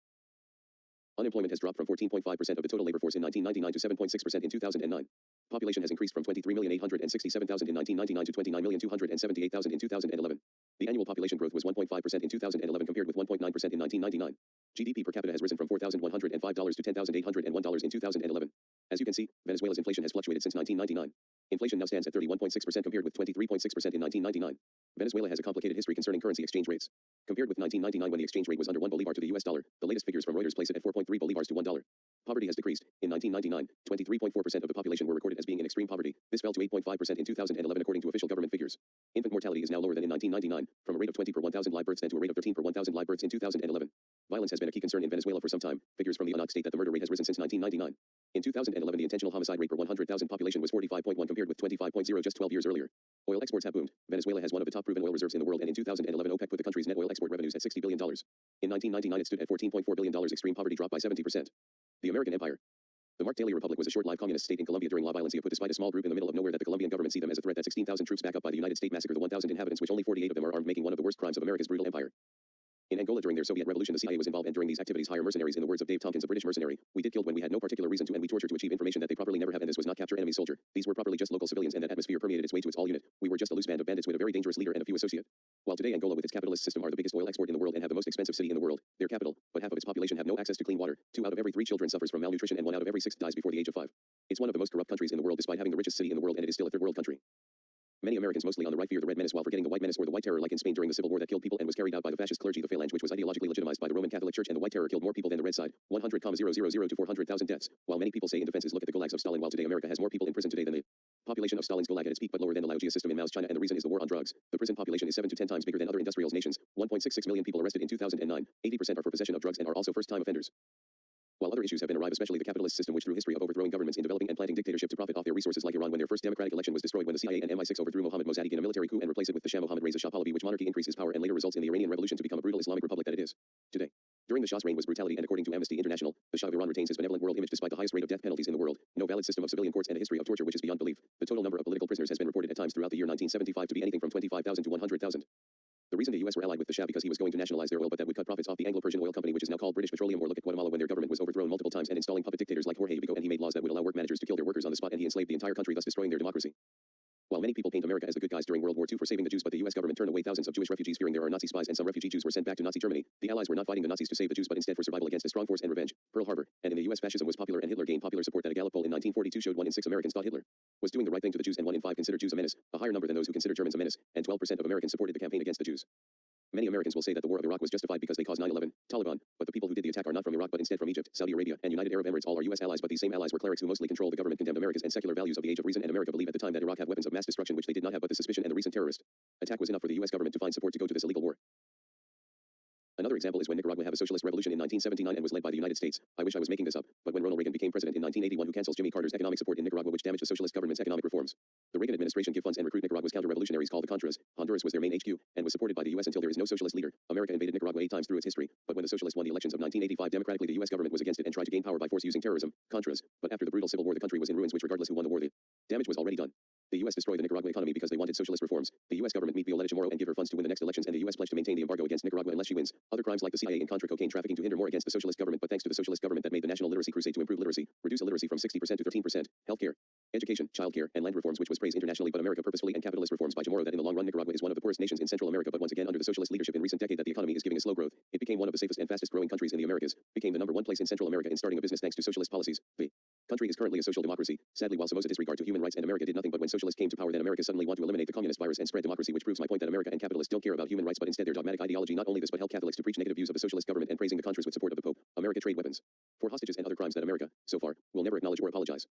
Speaker 1: Unemployment has dropped from 14.5% of the total labor force in 1999 to 7.6% in 2009. Population has increased from 23,867,000 in 1999 to 29,278,000 in 2011. The annual population growth was 1.5% in 2011 compared with 1.9% in 1999. GDP per capita has risen from $4,105 to $10,801 in 2011. As you can see, Venezuela's inflation has fluctuated since 1999. Inflation now stands at 31.6% compared with 23.6% in 1999. Venezuela has a complicated history concerning currency exchange rates. Compared with 1999 when the exchange rate was under 1 bolivar to the US dollar, the latest figures from Reuters place it at 4.3 bolivars to $1. Poverty has decreased. In 1999, 23.4% of the population were recorded as being in extreme poverty. This fell to 8.5% in 2011 according to official government figures. Infant mortality is now lower than in 1999, from a rate of 20 per 1,000 live births than to a rate of 13 per 1,000 live births in 2011. Violence has been a key concern in Venezuela for some time. Figures from the UNOC state that the murder rate has risen since 1999. In 2011 the intentional homicide rate per 100,000 population was 45.1 compared with 25.0 just 12 years earlier. Oil exports have boomed. Venezuela has one of the top proven oil reserves in the world, and in 2011 OPEC put the country's net oil export revenues at $60 billion. In 1999 it stood at $14.4 billion. Extreme poverty dropped by 70%. The American Empire. The Mark Daly Republic was a short-lived communist state in Colombia during La Violencia, put despite a small group in the middle of nowhere that the Colombian government see them as a threat that 16,000 troops back up by the United States massacre the 1,000 inhabitants, which only 48 of them are armed, making one of the worst crimes of America's brutal empire. In Angola during their Soviet Revolution the CIA was involved, and during these activities hire mercenaries. In the words of Dave Tompkins, a British mercenary, we did kill when we had no particular reason to, and we tortured to achieve information that they properly never have, and this was not capture enemy soldier. These were properly just local civilians, and that atmosphere permeated its way to its all unit. We were just a loose band of bandits with a very dangerous leader and a few associate. While today Angola with its capitalist system are the biggest oil export in the world and have the most expensive city in the world, their capital, but half of its population have no access to clean water. 2 out of every 3 children suffers from malnutrition, and 1 out of every 6 dies before the age of 5. It's one of the most corrupt countries in the world despite having the richest city in the world, and it is still a third world country. Many Americans, mostly on the right, fear the Red Menace while forgetting the White Menace or the White Terror, like in Spain during the Civil War that killed people and was carried out by the fascist clergy, the Phalange, which was ideologically legitimized by the Roman Catholic Church, and the White Terror killed more people than the Red Side, 100,000 to 400,000 deaths. While many people say in defenses look at the gulags of Stalin, while today America has more people in prison today than the population of Stalin's gulag at its peak, but lower than the Laogai system in Mao's China, and the reason is the war on drugs. The prison population is 7 to 10 times bigger than other industrial nations. 1.66 million people arrested in 2009. 80% are for possession of drugs and are also first-time offenders. While other issues have been arrived, especially the capitalist system, which through history of overthrowing governments in developing and planting dictatorship to profit off their resources, like Iran when their first democratic election was destroyed, when the CIA and MI6 overthrew Mohammad Mossadegh in a military coup and replaced it with the Shah Mohammad Reza Shah Pahlavi, which monarchy increases power and later results in the Iranian Revolution to become a brutal Islamic republic that it is today. During the Shah's reign was brutality, and according to Amnesty International, the Shah of Iran retains his benevolent world image despite the highest rate of death penalties in the world, no valid system of civilian courts, and a history of torture which is beyond belief. The total number of political prisoners has been reported at times throughout the year 1975 to be anything from 25,000 to 100,000. The reason the US were allied with the Shah because he was going to nationalize their oil, but that would cut profits off the Anglo-Persian oil company, which is now called British Petroleum. Or look at Guatemala when their government was overthrown multiple times and installing puppet dictators like Jorge Vigo, and he made laws that would allow work managers to kill their workers on the spot, and he enslaved the entire country, thus destroying their democracy. While many people paint America as the good guys during World War II for saving the Jews, but the US government turned away thousands of Jewish refugees fearing there are Nazi spies, and some refugee Jews were sent back to Nazi Germany. The Allies were not fighting the Nazis to save the Jews, but instead for survival against a strong force and revenge. Pearl Harbor. And in the US fascism was popular, and Hitler gained popular support. That a Gallup poll in 1942 showed 1 in 6 Americans thought Hitler was doing the right thing to the Jews, and 1 in 5 considered Jews a menace, a higher number than those who consider Germans a menace, and 12% of Americans supported the campaign against the Jews. Many Americans will say that the war of Iraq was justified because they caused 9/11, Taliban, but the people who did the attack are not from Iraq but instead from Egypt, Saudi Arabia, and United Arab Emirates. All are US allies, but these same allies were clerics who mostly control the government, condemned America's and secular values of the age of reason, and America believed at the time that Iraq had weapons of mass destruction, which they did not have, but the suspicion and the recent terrorist attack was enough for the US government to find support to go to this illegal war. Another example is when Nicaragua had a socialist revolution in 1979 and was led by the United States. I wish I was making this up, but when Ronald Reagan became president in 1981, who cancels Jimmy Carter's economic support in Nicaragua, which damaged the socialist government's economic reforms. The Reagan administration give funds and recruit Nicaragua's counter-revolutionaries called the Contras. Honduras was their main HQ, and was supported by the US until there is no socialist leader. America invaded Nicaragua 8 times through its history, but when the socialists won the elections of 1985 democratically, the US government was against it and tried to gain power by force using terrorism, Contras. But after the brutal civil war, the country was in ruins, which regardless who won the war, the damage was already done. The U.S. destroyed the Nicaragua economy because they wanted socialist reforms. The U.S. government meet Violeta Chamorro and give her funds to win the next elections, and the U.S. pledged to maintain the embargo against Nicaragua unless she wins. Other crimes like the CIA and Contra cocaine trafficking to hinder more against the socialist government, but thanks to the socialist government that made the national literacy crusade to improve literacy, reduce illiteracy from 60% to 13%, healthcare, education, childcare, and land reforms, which was praised internationally, but America purposefully, and capitalist reforms by Chamorro that in the long run Nicaragua is one of the poorest nations in Central America, but once again under the socialist leadership in recent decade that the economy is giving a slow growth. It became one of the safest and fastest growing countries in the Americas, became the #1 place in Central America in starting a business thanks to socialist policies. The country is currently a social democracy. Sadly, while Somoza disregard to human rights and America did nothing, but when socialists came to power, then America suddenly want to eliminate the communist virus and spread democracy, which proves my point that America and capitalists don't care about human rights, but instead their dogmatic ideology. Not only this, but held Catholics to preach negative views of the socialist government and praising the Contras with support of the Pope. America trade weapons for hostages and other crimes that America, so far, will never acknowledge or apologize.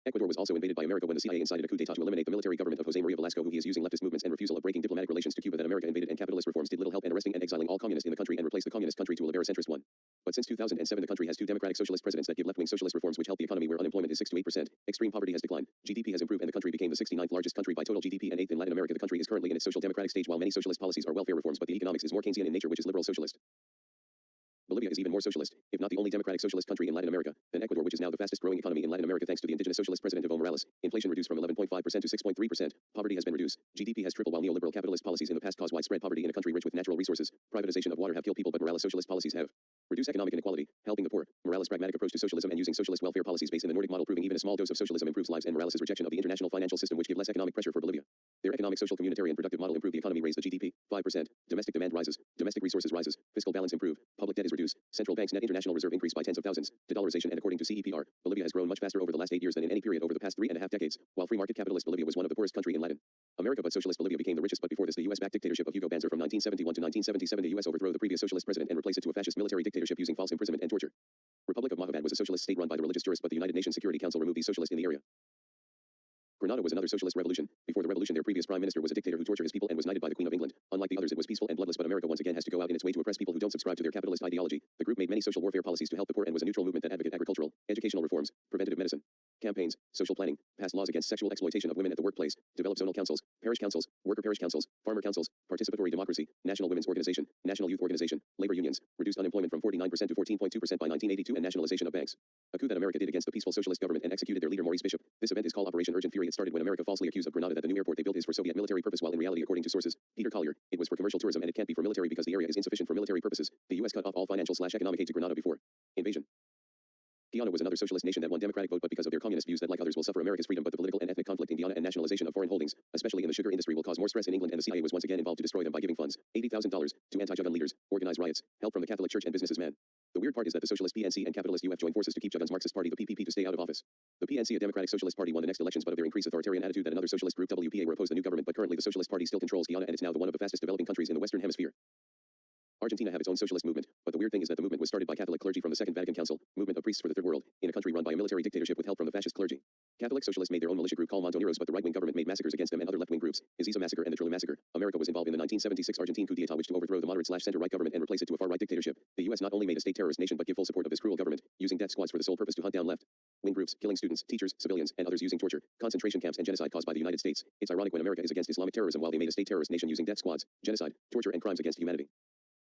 Speaker 1: Ecuador was also invaded by America when the CIA incited a coup d'etat to eliminate the military government of Jose Maria Velasco, who he is using leftist movements and refusal of breaking diplomatic relations to Cuba that America invaded, and capitalist reforms did little help in arresting and exiling all communists in the country and replaced the communist country to a libera-centrist one. But since 2007 the country has two democratic socialist presidents that give left-wing socialist reforms which help the economy, where unemployment is 6 to 8%, extreme poverty has declined, GDP has improved, and the country became the 69th largest country by total GDP and 8th in Latin America. The country is currently in its social democratic stage, while many socialist policies are welfare reforms, but the economics is more Keynesian in nature, which is liberal socialist. Bolivia is even more socialist, if not the only democratic socialist country in Latin America, than Ecuador, which is now the fastest growing economy in Latin America thanks to the indigenous socialist president Evo Morales. Inflation reduced from 11.5% to 6.3%. Poverty has been reduced. GDP has tripled, while neoliberal capitalist policies in the past caused widespread poverty in a country rich with natural resources. Privatization of water have killed people, but Morales' socialist policies have reduced economic inequality, helping the poor. Morales' pragmatic approach to socialism and using socialist welfare policies based in the Nordic model, proving even a small dose of socialism improves lives, and Morales' rejection of the international financial system, which give less economic pressure for Bolivia. Their economic, social, communitarian, productive model improve the economy, raise the GDP 5%. Domestic demand rises. Domestic resources rises. Fiscal balance improve. Public debt is reduced. Central banks' net international reserve increased by tens of thousands. De-dollarization, and according to CEPR, Bolivia has grown much faster over the last 8 years than in any period over the past 3.5 decades. While free market capitalist Bolivia was one of the poorest country in Latin America, but socialist Bolivia became the richest. But before this, the U.S.-backed dictatorship of Hugo Banzer from 1971 to 1977, the U.S. overthrew the previous socialist president and replaced it to a fascist military dictatorship using false imprisonment and torture. Republic of Mahabad was a socialist state run by the religious jurists, but the United Nations Security Council removed these socialists in the area. Grenada was another socialist revolution. Before the revolution, their previous prime minister was a dictator who tortured his people and was knighted by the Queen of England. Unlike the others, it was peaceful and bloodless, but America once again has to go out in its way to oppress people who don't subscribe to their capitalist ideology. The group made many social warfare policies to help the poor and was a neutral movement that advocated agricultural, educational reforms, preventative medicine, campaigns, social planning, passed laws against sexual exploitation of women at the workplace, developed zonal councils, parish councils, worker parish councils, farmer councils, participatory democracy, national women's organization, national youth organization, labor unions, reduced unemployment from 49% to 14.2% by 1982, and nationalization of banks. A coup that America did against the peaceful socialist government and executed their leader Maurice Bishop. This event is called Operation Urgent Fury. It started when America falsely accused of Grenada that the new airport they built is for Soviet military purpose, while in reality, according to sources, Peter Collier, it was for commercial tourism and it can't be for military because the area is insufficient for military purposes. The U.S. cut off all financial/economic aid to Grenada before invasion. Guyana was another socialist nation that won democratic vote, but because of their communist views that, like others, will suffer America's freedom, but the political and ethnic conflict in Guyana and nationalization of foreign holdings, especially in the sugar industry, will cause more stress in England, and the CIA was once again involved to destroy them by giving funds, $80,000, to anti-Jugan leaders, organized riots, help from the Catholic Church and businesses. Man. The weird part is that the socialist PNC and capitalist UF joined forces to keep Jugan's Marxist party, the PPP, to stay out of office. The PNC, a democratic socialist party, won the next elections, but of their increased authoritarian attitude that another socialist group, WPA, were opposed the new government, but currently the socialist party still controls Guyana, and it's now one of the fastest developing countries in the Western Hemisphere. Argentina have its own socialist movement, but the weird thing is that the movement was started by Catholic clergy from the Second Vatican Council, movement of priests for the Third World, in a country run by a military dictatorship with help from the fascist clergy. Catholic socialists made their own militia group called Montoneros, but the right-wing government made massacres against them and other left-wing groups, Iziza massacre and the Trelew massacre. America was involved in the 1976 Argentine coup d'etat, which to overthrow the moderate/center-right government and replace it to a far-right dictatorship. The U.S. not only made a state terrorist nation, but give full support of this cruel government, using death squads for the sole purpose to hunt down left-wing groups, killing students, teachers, civilians, and others, using torture, concentration camps, and genocide caused by the United States. It's ironic when America is against Islamic terrorism while they made a state terrorist nation using death squads, genocide, torture, and crimes against humanity.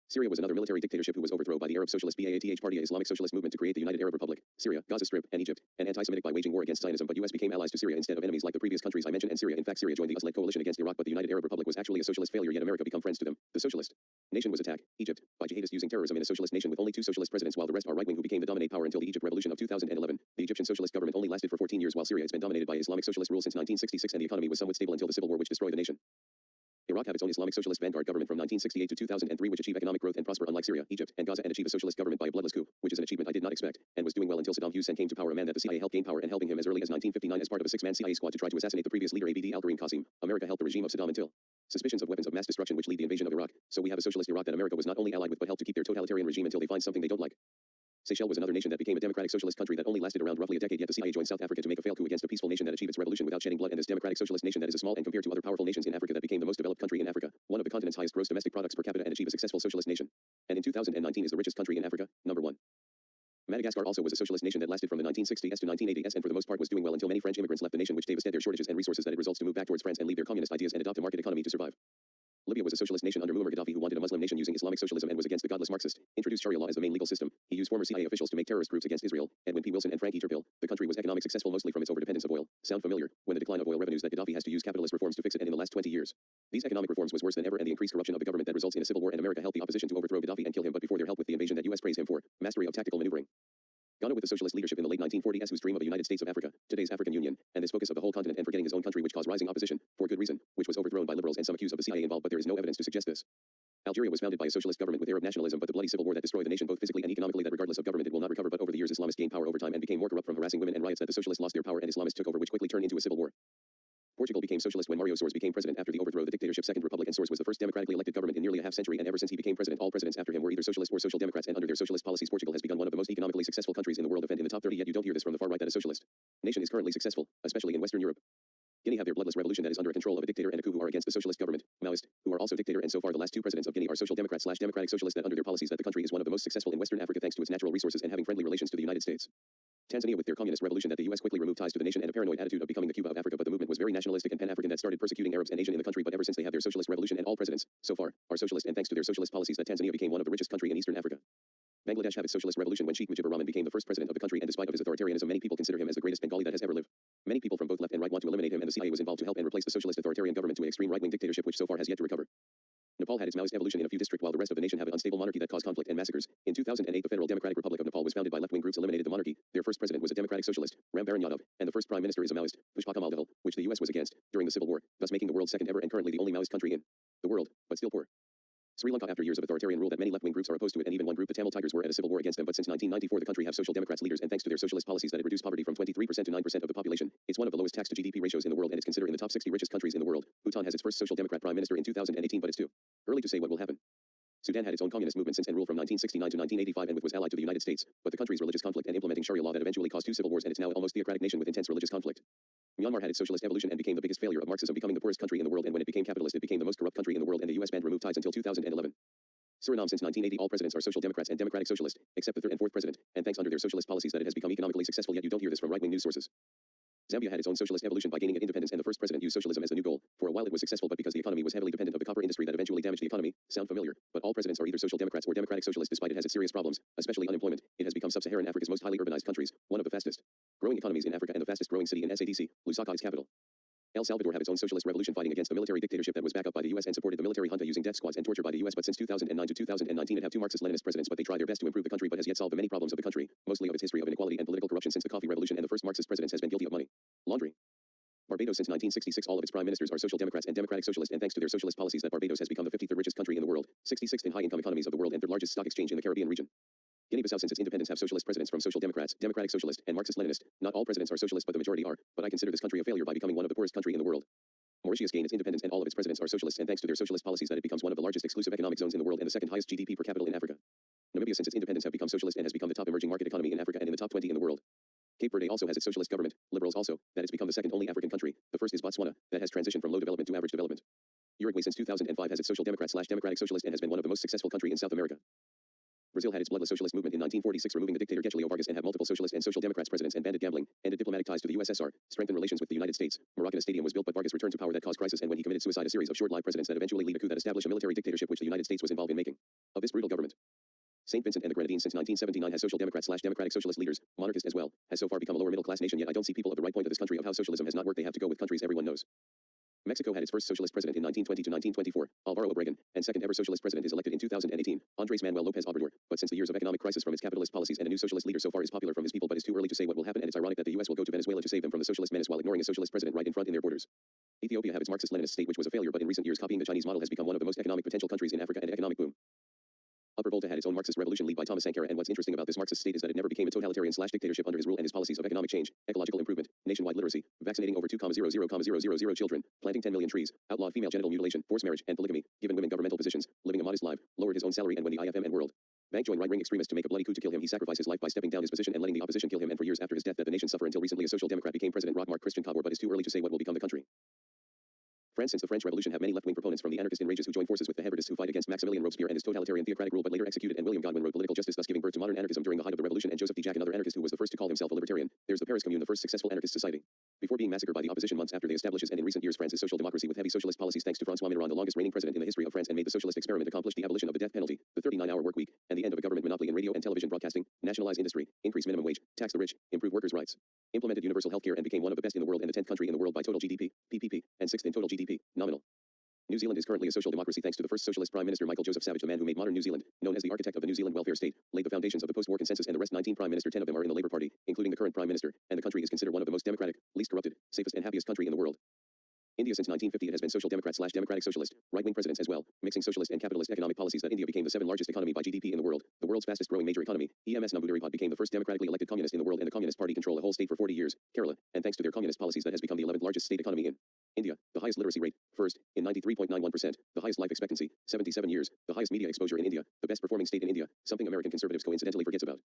Speaker 1: Syria was another military dictatorship who was overthrown by the Arab Socialist Ba'ath Party, an Islamic socialist movement to create the United Arab Republic. Syria, Gaza Strip, and Egypt, and anti-Semitic by waging war against Zionism, but U.S. became allies to Syria instead of enemies like the previous countries I mentioned, and Syria. In fact, Syria joined the US-led coalition against Iraq, but the United Arab Republic was actually a socialist failure, yet America became friends to them. The socialist nation was attacked, Egypt, by jihadists using terrorism in a socialist nation with only 2 socialist presidents, while the rest are right-wing who became the dominant power until the Egypt Revolution of 2011. The Egyptian socialist government only lasted for 14 years, while Syria has been dominated by Islamic socialist rule since 1966, and the economy was somewhat stable until the civil war, which destroyed the nation. Iraq have its own Islamic socialist vanguard government from 1968 to 2003, which achieve economic growth and prosper, unlike Syria, Egypt, and Gaza, and achieve a socialist government by a bloodless coup, which is an achievement I did not expect, and was doing well until Saddam Hussein came to power, a man that the CIA helped gain power and helping him as early as 1959 as part of a 6-man CIA squad to try to assassinate the previous leader Abd al-Karim Qasim. America helped the regime of Saddam until suspicions of weapons of mass destruction which lead the invasion of Iraq. So we have a socialist Iraq that America was not only allied with but helped to keep their totalitarian regime until they find something they don't like. Seychelles was another nation that became a democratic socialist country that only lasted around roughly a decade, yet the CIA joined South Africa to make a failed coup against a peaceful nation that achieved its revolution without shedding blood, and this democratic socialist nation that is a small and compared to other powerful nations in Africa that became the most developed country in Africa, one of the continent's highest gross domestic products per capita, and achieve a successful socialist nation. And in 2019 is the richest country in Africa, #1. Madagascar also was a socialist nation that lasted from the 1960s to 1980s and for the most part was doing well until many French immigrants left the nation, which devastated their shortages and resources that it results to move back towards France and leave their communist ideas and adopt a market economy to survive. Libya was a socialist nation under Muammar Gaddafi who wanted a Muslim nation using Islamic socialism and was against the godless Marxist. Introduced Sharia law as the main legal system. He used former CIA officials to make terrorist groups against Israel. Edwin P. Wilson and Frank E. Turpil. The country was economically successful mostly from its overdependence of oil. Sound familiar? When the decline of oil revenues that Gaddafi has to use capitalist reforms to fix it, and in the last 20 years. These economic reforms was worse than ever, and the increased corruption of the government that results in a civil war, and America helped the opposition to overthrow Gaddafi and kill him, but before their help with the invasion that US praised him for. Mastery of tactical maneuvering. Ghana with the socialist leadership in the late 1940s whose dream of a United States of Africa, today's African Union, and this focus of the whole continent and forgetting his own country which caused rising opposition, for good reason, which was overthrown by liberals and some accuse of the CIA involved, but there is no evidence to suggest this. Algeria was founded by a socialist government with Arab nationalism, but the bloody civil war that destroyed the nation both physically and economically, that regardless of government it will not recover, but over the years Islamists gained power over time and became more corrupt from harassing women and riots that the socialists lost their power and Islamists took over, which quickly turned into a civil war. Portugal became socialist when Mario Soares became president after the overthrow of the dictatorship Second Republic, and Soares was the first democratically elected government in nearly a half century, and ever since he became president all presidents after him were either socialist or social democrats, and under their socialist policies Portugal has become one of the most economically successful countries in the world, and in the top 30, yet you don't hear this from the far right that a socialist nation is currently successful, especially in Western Europe. Guinea have their bloodless revolution that is under a control of a dictator and a coup who are against the socialist government, Maoist, who are also dictator, and so far the last two presidents of Guinea are social democrats/democratic socialists, that under their policies that the country is one of the most successful in Western Africa thanks to its natural resources and having friendly relations to the United States. Tanzania with their communist revolution that the US quickly removed ties to the nation and a paranoid attitude of becoming the Cuba of Africa, but the movement was very nationalistic and pan-African that started persecuting Arabs and Asian in the country, but ever since they have their socialist revolution and all presidents, so far, are socialist, and thanks to their socialist policies that Tanzania became one of the richest country in Eastern Africa. Bangladesh have its socialist revolution when Sheikh Mujibur Rahman became the first president of the country, and despite of his authoritarianism many people consider him as the greatest Bengali that has ever lived. Many people from both left and right want to eliminate him, and the CIA was involved to help and replace the socialist authoritarian government to an extreme right-wing dictatorship which so far has yet to recover. Nepal had its Maoist evolution in a few districts while the rest of the nation have an unstable monarchy that caused conflict and massacres. In 2008 the Federal Democratic Republic of Nepal was founded by left-wing groups eliminated the monarchy. Their first president was a democratic socialist, Ram Baran Yadav, and the first prime minister is a Maoist, Pushpa Kamal Dahal, which the US was against during the Civil War, thus making the world second ever and currently the only Maoist country in the world, but still poor. Sri Lanka, after years of authoritarian rule that many left-wing groups are opposed to it, and even one group, the Tamil Tigers, were at a civil war against them, but since 1994 the country have social democrats leaders, and thanks to their socialist policies that it reduced poverty from 23% to 9% of the population. It's one of the lowest tax to GDP ratios in the world, and it's considered in the top 60 richest countries in the world. Bhutan has its first social democrat prime minister in 2018, but it's too early to say what will happen. Sudan had its own communist movement since and ruled from 1969 to 1985 and was allied to the United States, but the country's religious conflict and implementing Sharia law that eventually caused two civil wars, and it's now an almost theocratic nation with intense religious conflict. Myanmar had its socialist evolution and became the biggest failure of Marxism, becoming the poorest country in the world, and when it became capitalist it became the most corrupt country in the world, and the US banned removed ties until 2011. Suriname since 1980 all presidents are social democrats and democratic socialist, except the third and fourth president, and thanks under their socialist policies that it has become economically successful, yet you don't hear this from right-wing news sources. Zambia had its own socialist evolution by gaining independence, and the first president used socialism as the new goal. For a while it was successful, but because the economy was heavily dependent of the copper industry that eventually damaged the economy. Sound familiar? But all presidents are either social democrats or democratic socialists, despite it has its serious problems, especially unemployment. It has become sub-Saharan Africa's most highly urbanized countries, one of the fastest growing economies in Africa and the fastest growing city in SADC, Lusaka, its capital. El Salvador have its own socialist revolution fighting against the military dictatorship that was backed up by the US and supported the military junta using death squads and torture by the US, but since 2009 to 2019 it have two Marxist-Leninist presidents, but they try their best to improve the country but has yet solved the many problems of the country, mostly of its history of inequality and political corruption since the coffee revolution, and the first Marxist president has been guilty of money laundering. Barbados since 1966 all of its prime ministers are social democrats and democratic socialists, and thanks to their socialist policies that Barbados has become the 53rd richest country in the world, 66th in high-income economies of the world, and third largest stock exchange in the Caribbean region. Guinea-Bissau since its independence have socialist presidents from social democrats, democratic socialist, and Marxist-Leninist. Not all presidents are socialist, but the majority are, but I consider this country a failure by becoming one of the poorest country in the world. Mauritius gained its independence and all of its presidents are socialists, and thanks to their socialist policies that it becomes one of the largest exclusive economic zones in the world and the second highest GDP per capita in Africa. Namibia since its independence have become socialist and has become the top emerging market economy in Africa and in the top 20 in the world. Cape Verde also has its socialist government, liberals also, that it's become the second only African country. The first is Botswana, that has transitioned from low development to average development. Uruguay since 2005 has its social democrat/democratic socialist and has been one of the most successful country in South America. Brazil had its bloodless socialist movement in 1946, removing the dictator Getulio Vargas, and have multiple socialist and social democrats presidents and banded gambling, ended diplomatic ties to the USSR, strengthened relations with the United States. Moroccan stadium was built, but Vargas returned to power that caused crisis, and when he committed suicide a series of short-lived presidents that eventually lead a coup that established a military dictatorship which the United States was involved in making of this brutal government. St. Vincent and the Grenadines since 1979 has social democrat/democratic socialist leaders, monarchist as well, has so far become a lower middle class nation, yet I don't see people of the right point of this country of how socialism has not worked. They have to go with countries everyone knows. Mexico had its first socialist president in 1920 to 1924, Alvaro Obregón, and second ever socialist president is elected in 2018, Andrés Manuel López Obrador, but since the years of economic crisis from its capitalist policies and a new socialist leader so far is popular from his people, but it's too early to say what will happen, and it's ironic that the US will go to Venezuela to save them from the socialist menace while ignoring a socialist president right in front in their borders. Ethiopia have its Marxist-Leninist state which was a failure, but in recent years copying the Chinese model has become one of the most economic potential countries in Africa and economic boom. Upper Volta had its own Marxist revolution led by Thomas Sankara, and what's interesting about this Marxist state is that it never became a totalitarian/dictatorship under his rule and his policies of economic change, ecological improvement, nationwide literacy, vaccinating over 2,000,000 children, planting 10 million trees, outlawed female genital mutilation, forced marriage, and polygamy, given women governmental positions, living a modest life, lowered his own salary, and when the IFM and World Bank joined right-wing extremists to make a bloody coup to kill him, he sacrificed his life by stepping down his position and letting the opposition kill him, and for years after his death that the nation suffer until recently a social democrat became President Roch Marc Christian Kabor, but it's too early to say what will become the country. France since the French Revolution have many left-wing proponents from the anarchist enrages who join forces with the Hebridists who fight against Maximilian Robespierre and his totalitarian theocratic rule but later executed, and William Godwin wrote Political Justice, thus giving birth to modern anarchism during the height of the revolution, and Joseph D. Jacques, another anarchist who was the first to call himself a libertarian. There's the Paris Commune, the first successful anarchist society. Before being massacred by the opposition months after they established, and in recent years France's social democracy with heavy socialist policies thanks to François Mitterrand, the longest reigning president in the history of France, and made the socialist experiment accomplish the abolition of the death penalty, the 39-hour work week, and the end of a government monopoly in radio and television broadcasting, nationalize industry, increase minimum wage, tax the rich, improve workers' rights, implemented universal healthcare and became one of the best in the world and the 10th country in the world by total GDP, PPP, and 6th in total GDP, nominal. New Zealand is currently a social democracy thanks to the first socialist Prime Minister Michael Joseph Savage, the man who made modern New Zealand, known as the architect of the New Zealand welfare state, laid the foundations of the post-war consensus, and the rest 19 Prime Minister, 10 of them are in the Labour Party, including the current Prime Minister, and the country is considered one of the most democratic, least corrupted, safest and happiest country in the world. India since 1950 it has been social democrat/democratic socialist, right-wing presidents as well, mixing socialist and capitalist economic policies that India became the 7th largest economy by GDP in the world, the world's fastest growing major economy. EMS Namboodiripad became the first democratically elected communist in the world, and the Communist Party controlled a whole state for 40 years, Kerala, and thanks to their communist policies that has become the 11th largest state economy in India, the highest literacy rate, first, in 93.91%, the highest life expectancy, 77 years, the highest media exposure in India, the best performing state in India, something American conservatives coincidentally forgets about.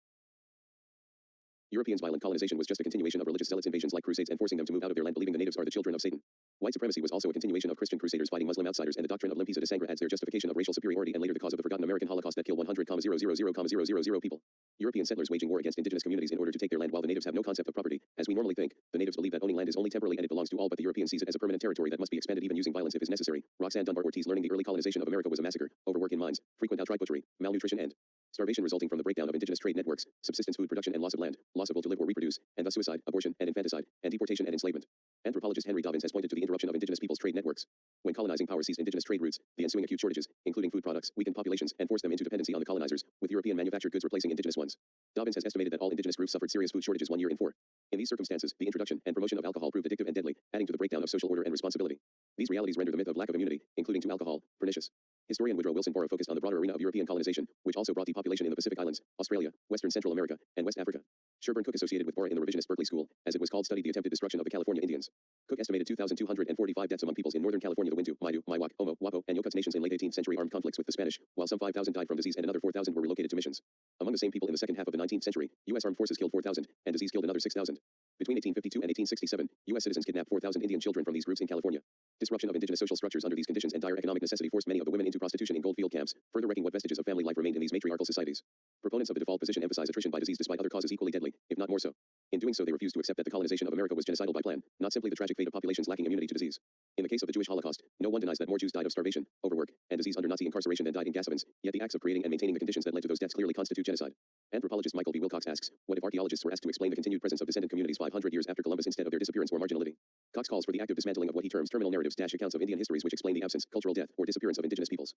Speaker 1: Europeans' violent colonization was just a continuation of religious zealots' invasions like crusades and forcing them to move out of their land believing the natives are the children of Satan. White supremacy was also a continuation of Christian crusaders fighting Muslim outsiders, and the doctrine of limpeza de sangre adds their justification of racial superiority and later the cause of the forgotten American Holocaust that killed 100,000,000 people. European settlers waging war against indigenous communities in order to take their land while the natives have no concept of property. As we normally think, the natives believe that owning land is only temporarily and it belongs to all, but the European sees it as a permanent territory that must be expanded even using violence if is necessary. Roxanne Dunbar Ortiz learning the early colonization of America was a massacre, overwork in mines, frequent outright butchery, malnutrition and starvation resulting from the breakdown of indigenous trade networks, subsistence food production and loss of land, loss of will to live or reproduce, and thus suicide, abortion, and infanticide, and deportation and enslavement. Anthropologist Henry Dobbins has pointed to the interruption of indigenous peoples' trade networks. When colonizing power seized indigenous trade routes, the ensuing acute shortages, including food products, weakened populations and forced them into dependency on the colonizers, with European manufactured goods replacing indigenous ones. Dobbins has estimated that all indigenous groups suffered serious food shortages 1 year in 4. In these circumstances, the introduction and promotion of alcohol proved addictive and deadly, adding to the breakdown of social order and responsibility. These realities render the myth of lack of immunity, including to alcohol, pernicious. Historian Woodrow Wilson Borrow focused on the broader arena of European colonization, which also brought depopulation in the Pacific Islands, Australia, Western Central America, and West Africa. Sherburne Cook, associated with Borrow in the revisionist Berkeley School, as it was called, studied the attempted destruction of the California Indians. Cook estimated 2,245 deaths among peoples in northern California, the Wintu, Maidu, Miwok, Omo, Wapo, and Yokuts nations in late 18th century armed conflicts with the Spanish, while some 5,000 died from disease and another 4,000 were relocated to missions. Among the same people in the second half of the 19th century, U.S. armed forces killed 4,000, and disease killed another 6,000. Between 1852 and 1867, U.S. citizens kidnapped 4,000 Indian children from these groups in California. Disruption of indigenous social structures under these conditions and dire economic necessity forced many of the women into prostitution in goldfield camps, further wrecking what vestiges of family life remained in these matriarchal societies. Proponents of the default position emphasize attrition by disease despite other causes equally deadly, if not more so. In doing so, they refuse to accept that the colonization of America was genocidal by plan, not simply the tragic fate of populations lacking immunity to disease. In the case of the Jewish Holocaust, no one denies that more Jews died of starvation, overwork, and disease under Nazi incarceration than died in gas ovens, yet the acts of creating and maintaining the conditions that led to those deaths clearly constitute genocide. Anthropologist Michael B. Wilcox asks, what if archaeologists were asked to explain the continued presence of descendant communities 500 years after Columbus instead of their disappearance or marginality? Cox calls for the active dismantling of what he terms terminal narratives - accounts of Indian histories which explain the absence, cultural death, or disappearance of indigenous peoples.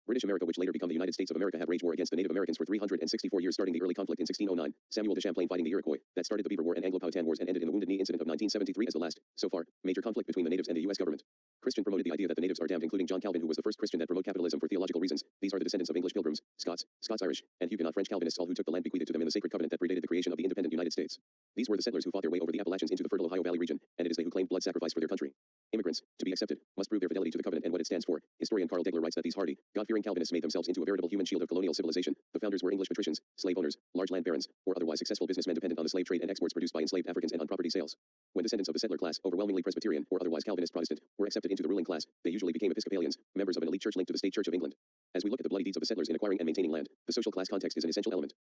Speaker 1: British America, which later became the United States of America, had waged war against the Native Americans for 364 years, starting the early conflict in 1609, Samuel de Champlain fighting the Iroquois, that started the Beaver War and Anglo-Powhatan Wars and ended in the Wounded Knee incident of 1973 as the last, so far, major conflict between the natives and the U.S. government. Christian promoted the idea that the natives are damned, including John Calvin, who was the first Christian that promoted capitalism for theological reasons. These are the descendants of English Pilgrims, Scots, Scots-Irish, and Huguenot French Calvinists, all who took the land bequeathed to them in the sacred covenant that predated the creation of the independent United States. These were the settlers who fought their way over the Appalachians into the fertile Ohio Valley region, and it is they who claimed blood sacrifice for their country. Immigrants, to be accepted, must prove their fidelity to the covenant and what it stands for. Historian Carl Degler writes that these hardy, God-fearing Calvinists made themselves into a veritable human shield of colonial civilization. The founders were English patricians, slave owners, large land barons, or otherwise successful businessmen dependent on the slave trade and exports produced by enslaved Africans and on property sales. When descendants of the settler class, overwhelmingly Presbyterian or otherwise Calvinist Protestant, were accepted into the ruling class, they usually became Episcopalians, members of an elite church linked to the State Church of England. As we look at the bloody deeds of the settlers in acquiring and maintaining land, the social class context is an essential element.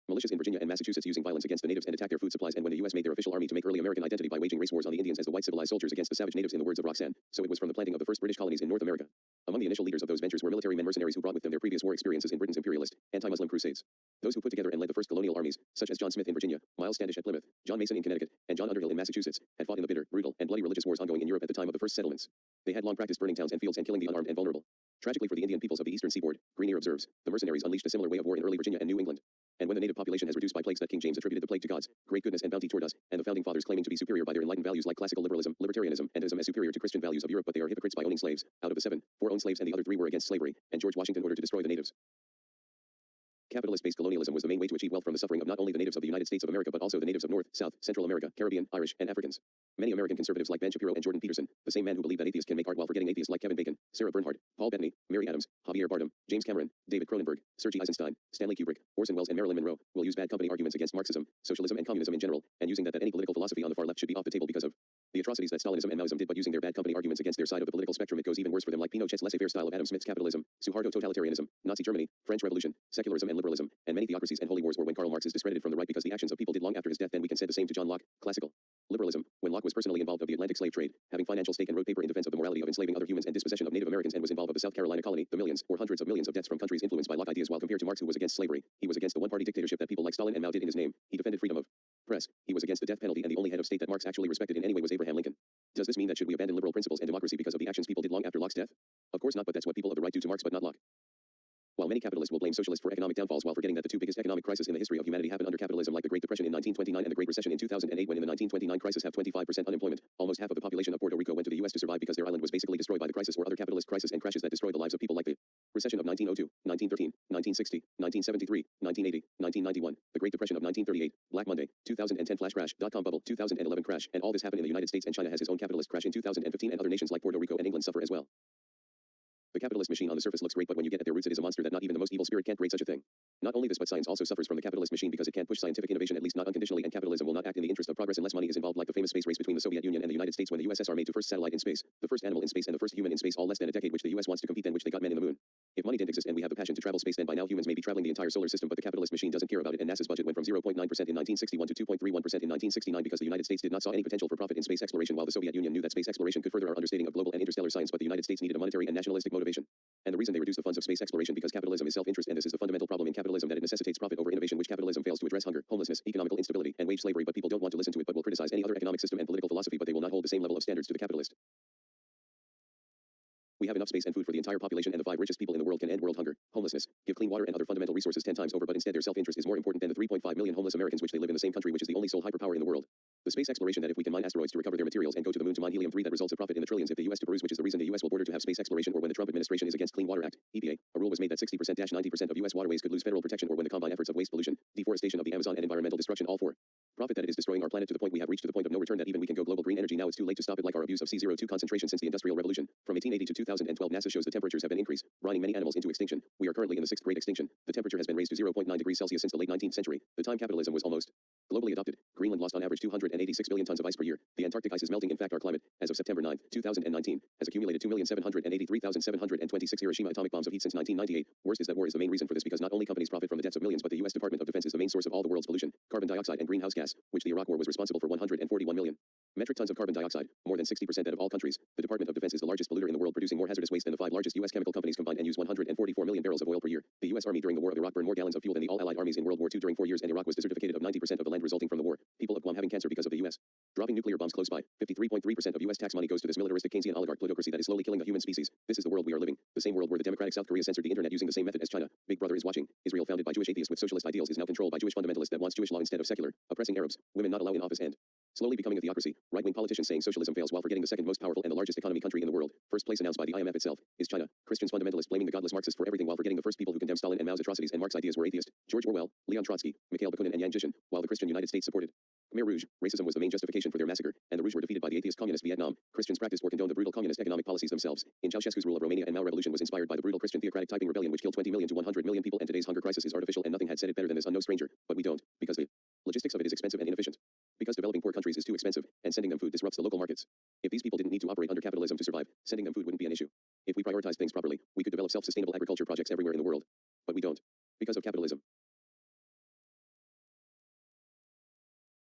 Speaker 1: Militias in Virginia and Massachusetts using violence against the natives and attack their food supplies, and when the U.S. made their official army to make early American identity by waging race wars on the Indians as the white civilized soldiers against the savage natives, in the words of Roxanne, so it was from the planting of the first British colonies in North America. Among the initial leaders of those ventures were military men mercenaries who brought with them their previous war experiences in Britain's imperialist, anti-Muslim crusades. Those who put together and led the first colonial armies, such as John Smith in Virginia, Miles Standish at Plymouth, John Mason in Connecticut, and John Underhill in Massachusetts, had fought in the bitter, brutal, and bloody religious wars ongoing in Europe at the time of the first settlements. They had long practiced burning towns and fields and killing the unarmed and vulnerable. Tragically for the Indian peoples of the eastern seaboard, Grenier observes, the mercenaries unleashed a similar way of war in early Virginia and New England. And when the native population has reduced by plagues that King James attributed the plague to God's great goodness and bounty toward us, and the founding fathers claiming to be superior by their enlightened values like classical liberalism, libertarianism, and ism as superior to Christian values of Europe, but they are hypocrites by owning slaves. Out of the 7, 4 owned slaves and the other 3 were against slavery, and George Washington ordered to destroy the natives. Capitalist-based colonialism was the main way to achieve wealth from the suffering of not only the natives of the United States of America but also the natives of North, South, Central America, Caribbean, Irish, and Africans. Many American conservatives like Ben Shapiro and Jordan Peterson, the same man who believe that atheists can make art while forgetting atheists like Kevin Bacon, Sarah Bernhardt, Paul Bettany, Mary Adams, Javier Bardem, James Cameron, David Cronenberg, Sergei Eisenstein, Stanley Kubrick, Orson Welles and Marilyn Monroe, will use bad company arguments against Marxism, socialism and communism in general, and using that any political philosophy on the far left should be off the table because of the The atrocities that Stalinism and Maoism did but using their bad company arguments against their side of the political spectrum, it goes even worse for them, like Pinochet's laissez-faire style of Adam Smith's capitalism, Suharto totalitarianism, Nazi Germany, French Revolution, secularism and liberalism, and many theocracies and holy wars, or when Karl Marx is discredited from the right because the actions of people did long after his death. Then we can say the same to John Locke, classical liberalism, when Locke was personally involved of the Atlantic slave trade, having financial stake and wrote paper in defense of the morality of enslaving other humans and dispossession of Native Americans, and was involved of the South Carolina colony, the millions or hundreds of millions of deaths from countries influenced by Locke ideas, while compared to Marx, who was against slavery. He was against the one-party dictatorship that people like Stalin and Mao did in his name. He defended freedom of press. He was against the death penalty, and the only head of state that Marx actually respected in any way was Abraham Lincoln. Does this mean that should we abandon liberal principles and democracy because of the actions people did long after Locke's death? Of course not, but that's what people of the right do to Marx, but not Locke. While many capitalists will blame socialists for economic downfalls while forgetting that the two biggest economic crises in the history of humanity happened under capitalism, like the Great Depression in 1929 and the Great Recession in 2008, when in the 1929 crisis have 25% unemployment. Almost half of the population of Puerto Rico went to the U.S. to survive because their island was basically destroyed by the crisis or other capitalist crisis and crashes that destroyed the lives of people, like the Recession of 1902, 1913, 1960, 1973, 1980, 1991, the Great Depression of 1938, Black Monday, 2010 flash crash, dot-com bubble, 2011 crash, and all this happened in the United States, and China has his own capitalist crash in 2015, and other nations like Puerto Rico and England suffer as well. The capitalist machine on the surface looks great, but when you get at their roots, it is a monster that not even the most evil spirit can't create such a thing. Not only this, but science also suffers from the capitalist machine because it can't push scientific innovation, at least not unconditionally, and capitalism will not act in the interest of progress unless money is involved, like the famous space race between the Soviet Union and the United States when the USSR made the first satellite in space, the first animal in space, and the first human in space, all less than a decade, which the US wants to compete, and which they got men in the moon. If money didn't exist and we have the passion to travel space, then by now humans may be traveling the entire solar system, but the capitalist machine doesn't care about it, and NASA's budget went from 0.9% in 1961 to 2.31% in 1969 because the United States did not saw any potential for profit in space exploration, while the Soviet Union knew that space exploration could further our understanding of global and interstellar science, but the United States needed a monetary and nationalistic motivation. And the reason they reduced the funds of space exploration because capitalism is self-interest, and this is the fundamental problem in capitalism, that it necessitates profit over innovation, which capitalism fails to address: hunger, homelessness, economical instability, and wage slavery. But people don't want to listen to it, but will criticize any other economic system and political philosophy, but they will not hold the same level of standards to the capitalist. We have enough space and food for the entire population, and the 5 richest people in the world can end world hunger, homelessness, give clean water and other fundamental resources 10 times over, but instead their self-interest is more important than the 3.5 million homeless Americans, which they live in the same country, which is the only sole hyperpower in the world. The space exploration, that if we can mine asteroids to recover their materials and go to the moon to mine helium-3, that results a profit in the trillions if the US to Peru's, which is the reason the US will border to have space exploration, or when the Trump administration is against Clean Water Act, EPA, a rule was made that 60%-90% of US waterways could lose federal protection, or when the combined efforts of waste pollution, deforestation of the Amazon, and environmental destruction, all for profit, that it is destroying our planet to the point we have reached to the point of no return, that even we can go global green energy now, it's too late to stop it, like our abuse of C02 concentration since the Industrial Revolution. From 1880 to 2012, NASA shows the temperatures have been increased, brightening many animals into extinction. We are currently in the 6th great extinction. The temperature has been raised to 0.9 degrees Celsius since the late 19th century, the time capitalism was almost globally adopted. Greenland lost on average 286 billion tons of ice per year. The Antarctic ice is melting. In fact, our climate, as of September 9, 2019, has accumulated 2,783,726 Hiroshima atomic bombs of heat since 1998. Worst is that war is the main reason for this, because not only companies profit from the deaths of millions, but the US Department of Defense is the main source of all the world's pollution, carbon dioxide and greenhouse gas, which the Iraq War was responsible for 141 million metric tons of carbon dioxide, more than 60% that of all countries. The Department of Defense is the largest polluter in the world, producing more hazardous waste than the 5 largest US chemical companies combined, and use 144 million barrels of oil per year. The US Army during the War of Iraq burned more gallons of fuel than the all-Allied armies in World War II during 4 years, and Iraq was desertificated of 90% of the land resulting from the war. People of Guam having cancer because of the US dropping nuclear bombs close by. 53.3% of US tax money goes to this militaristic Keynesian oligarch plutocracy that is slowly killing the human species. This is the world we are living. The same world where the democratic South Korea censored the internet using the same method as China. Big Brother is watching. Israel, founded by Jewish atheists with socialist ideals, is now controlled by Jewish fundamentalists that wants Jewish law instead of secular, oppressing Arabs, women not allowed in office, and slowly becoming a theocracy. Right-wing politicians saying socialism fails while forgetting the second most powerful and the largest economy country in the world. First place announced by the IMF itself is China. Christians fundamentalists blaming the godless Marxist for everything while forgetting the first people who condemned Stalin and Mao's atrocities and Marx ideas were atheist, George Orwell, Leon Trotsky, Mikhail Bakunin, and Yang Jishin, while the Christian United States supported Khmer Rouge. Racism was the main justification for their massacre, and the Rouge were defeated by the atheist communist Vietnam. Christians practiced or condoned the brutal communist economic policies themselves. In Ceausescu's rule of Romania, and Mao revolution was inspired by the brutal Christian theocratic typing rebellion which killed 20 million to 100 million people, and today's hunger crisis is artificial, and nothing had said it better than this unknown stranger, but we don't, because the logistics of it is expensive and inefficient. Because developing poor countries is too expensive, and sending them food disrupts the local markets. If these people didn't need to operate under capitalism to survive, sending them food wouldn't be an issue. If we prioritize things properly, we could develop self-sustainable agriculture projects everywhere in the world. But we don't. Because of capitalism.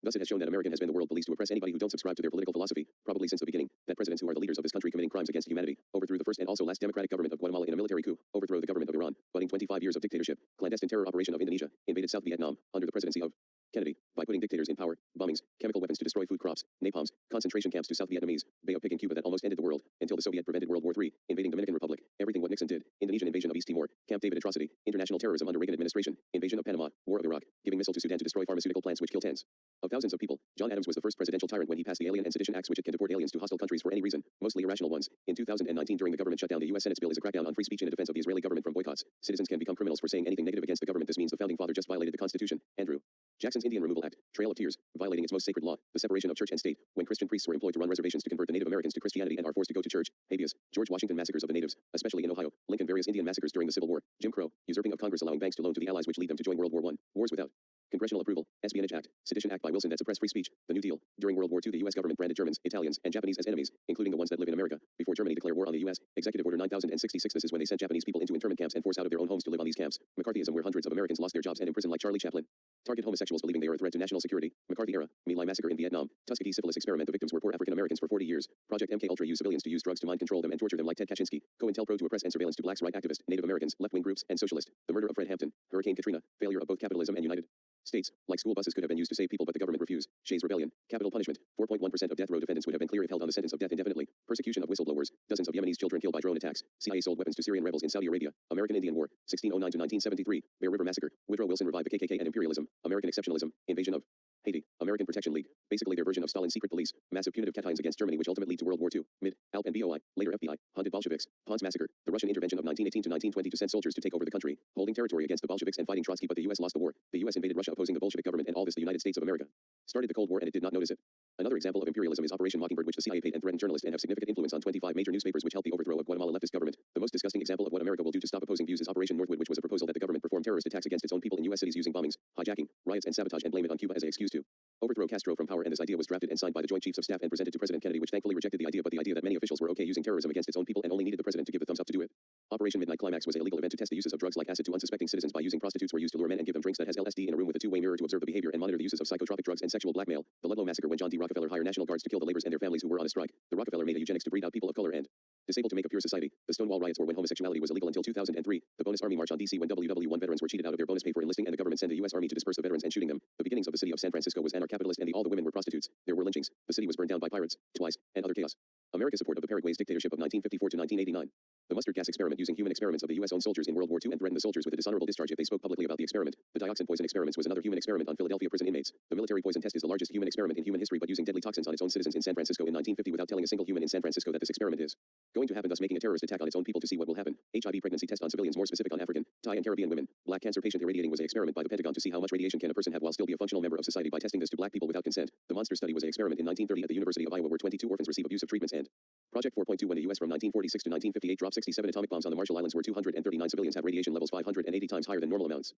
Speaker 1: Thus it has shown that America has been the world police to oppress anybody who don't subscribe to their political philosophy, probably since the beginning, that presidents who are the leaders of this country committing crimes against humanity, overthrew the first and also last democratic government of Guatemala in a military coup, overthrow the government of Iran, budding 25 years of dictatorship, clandestine terror operation of Indonesia, invaded South Vietnam, under the presidency of Kennedy, by putting dictators in power, bombings, chemical weapons to destroy food crops, napalms, concentration camps to South Vietnamese, Bay of Pig in Cuba that almost ended the world, until the Soviet prevented World War III, invading Dominican Republic, everything what Nixon did, Indonesian invasion of East Timor, Camp David atrocity, international terrorism under Reagan administration, invasion of Panama, War of Iraq, giving missile to Sudan to destroy pharmaceutical plants which kill tens of thousands of people. John Adams was the first presidential tyrant when he passed the Alien and Sedition Acts, which it can deport aliens to hostile countries for any reason, mostly irrational ones. In 2019, during the government shutdown, the U.S. Senate's bill is a crackdown on free speech in defense of the Israeli government from boycotts. Citizens can become criminals for saying anything negative against the government. This means the founding father just violated the Constitution. Andrew Jackson's Indian Removal Act, Trail of Tears, violating its most sacred law, the separation of church and state, when Christian priests were employed to run reservations to convert the Native Americans to Christianity and are forced to go to church. Habeas, George Washington massacres of the natives, especially in Ohio, Lincoln various Indian massacres during the Civil War, Jim Crow, usurping of Congress allowing banks to loan to the Allies which lead them to join World War I, wars without Congressional approval, Espionage Act, Sedition Act by Wilson that suppressed free speech, the New Deal. During World War II, the U.S. government branded Germans, Italians, and Japanese as enemies, including the ones that live in America. Before Germany declared war on the U.S., Executive Order 9066. This is when they sent Japanese people into internment camps and forced out of their own homes to live on these camps. McCarthyism, where hundreds of Americans lost their jobs and imprisoned like Charlie Chaplin. Target homosexuals believing they are a threat to national security. McCarthy era. My Lai massacre in Vietnam. Tuskegee syphilis experiment. The victims were poor African Americans for 40 years. Project MK Ultra used civilians to use drugs to mind control them and torture them like Ted Kaczynski. COINTELPRO to oppress and surveillance to blacks, right activists, Native Americans, left-wing groups, and socialists. The murder of Fred Hampton. Hurricane Katrina. Failure of both capitalism and United States. Like school buses could have been used to save people, but the government refused. Shays Rebellion. Capital punishment. 4.1% of death row defendants would have been cleared if held on the sentence of death indefinitely. Persecution of whistleblowers. Dozens of Yemenis children killed by drone attacks. CIA sold weapons to Syrian rebels in Saudi Arabia. American Indian War. 1609 to 1973. Bear River Massacre. Woodrow Wilson revived the KKK and imperialism. American exceptionalism. Invasion of Haiti. American Protection League. Basically their version of Stalin's secret police. Massive punitive catines against Germany which ultimately led to World War II. MID. ALP and BOI. Later FBI. Hunted Bolsheviks. Ponce Massacre. The Russian intervention of 1918 to 1920 to send soldiers to take over the country, holding territory against the Bolsheviks and fighting Trotsky, but the U.S. lost the war. The U.S. invaded Russia opposing the Bolshevik government, and all this the United States of America started the Cold War and it did not notice it. Another example of imperialism is Operation Mockingbird, which the CIA paid and threatened journalists and have significant influence on 25 major newspapers which helped the overthrow of Guatemala leftist government. The most disgusting example of what America will do to stop opposing views is Operation Northwood, which was a proposal that the government perform terrorist attacks against its own people in U.S. cities using bombings, hijacking, riots, and sabotage and blame it on Cuba as an excuse to overthrow Castro from power, and this idea was drafted and signed by the Joint Chiefs of Staff and presented to President Kennedy, which thankfully rejected the idea, but the idea that many officials were okay using terrorism against its own people and only needed the president to give the thumbs up to do it. Operation Midnight Climax was an illegal event to test the uses of drugs like acid to unsuspecting citizens by using prostitutes were used to lure men and give them drinks that has LSD in a room with a two-way mirror to observe the behavior and monitor the uses of psychotropic drugs and sexual blackmail. The Ludlow Massacre, when John D. Rockefeller hired National Guards to kill the laborers and their families who were on a strike. The Rockefeller made a eugenics to breed out people of color and disabled to make a pure society. The Stonewall Riots were when homosexuality was illegal until 2003. The Bonus Army March on D.C. when WW1 veterans were cheated out of their bonus pay for enlisting and the government sent the U.S. Army to disperse the veterans and shooting them. The beginnings of the city of San Francisco was anarcho-capitalist and all the women were prostitutes. There were lynchings. The city was burned down by pirates, twice, and other chaos. America's support of the Paraguay's dictatorship of 1954 to 1989. The mustard gas experiment using human experiments of the U.S. owned soldiers in World War II and threatened the soldiers with a dishonorable discharge if they spoke publicly about the experiment. The dioxin poison experiments was another human experiment on Philadelphia prison inmates. The military poison test is the largest human experiment in human history, but using deadly toxins on its own citizens in San Francisco in 1950 without telling a single human in San Francisco that this experiment is going to happen, thus making a terrorist attack on its own people to see what will happen. HIV pregnancy test on civilians, more specific on African, Thai and Caribbean women. Black cancer patient irradiating was an experiment by the Pentagon to see how much radiation can a person have while still be a functional member of society by testing this to black people without consent. The monster study was an experiment in 1930 at the University of Iowa where 22 orphans receive abusive treatments, and Project 4.2 when the U.S. from 1946 to 1958 dropped 67 atomic bombs on the Marshall Islands where 239 civilians have radiation levels 580 times higher than normal amounts.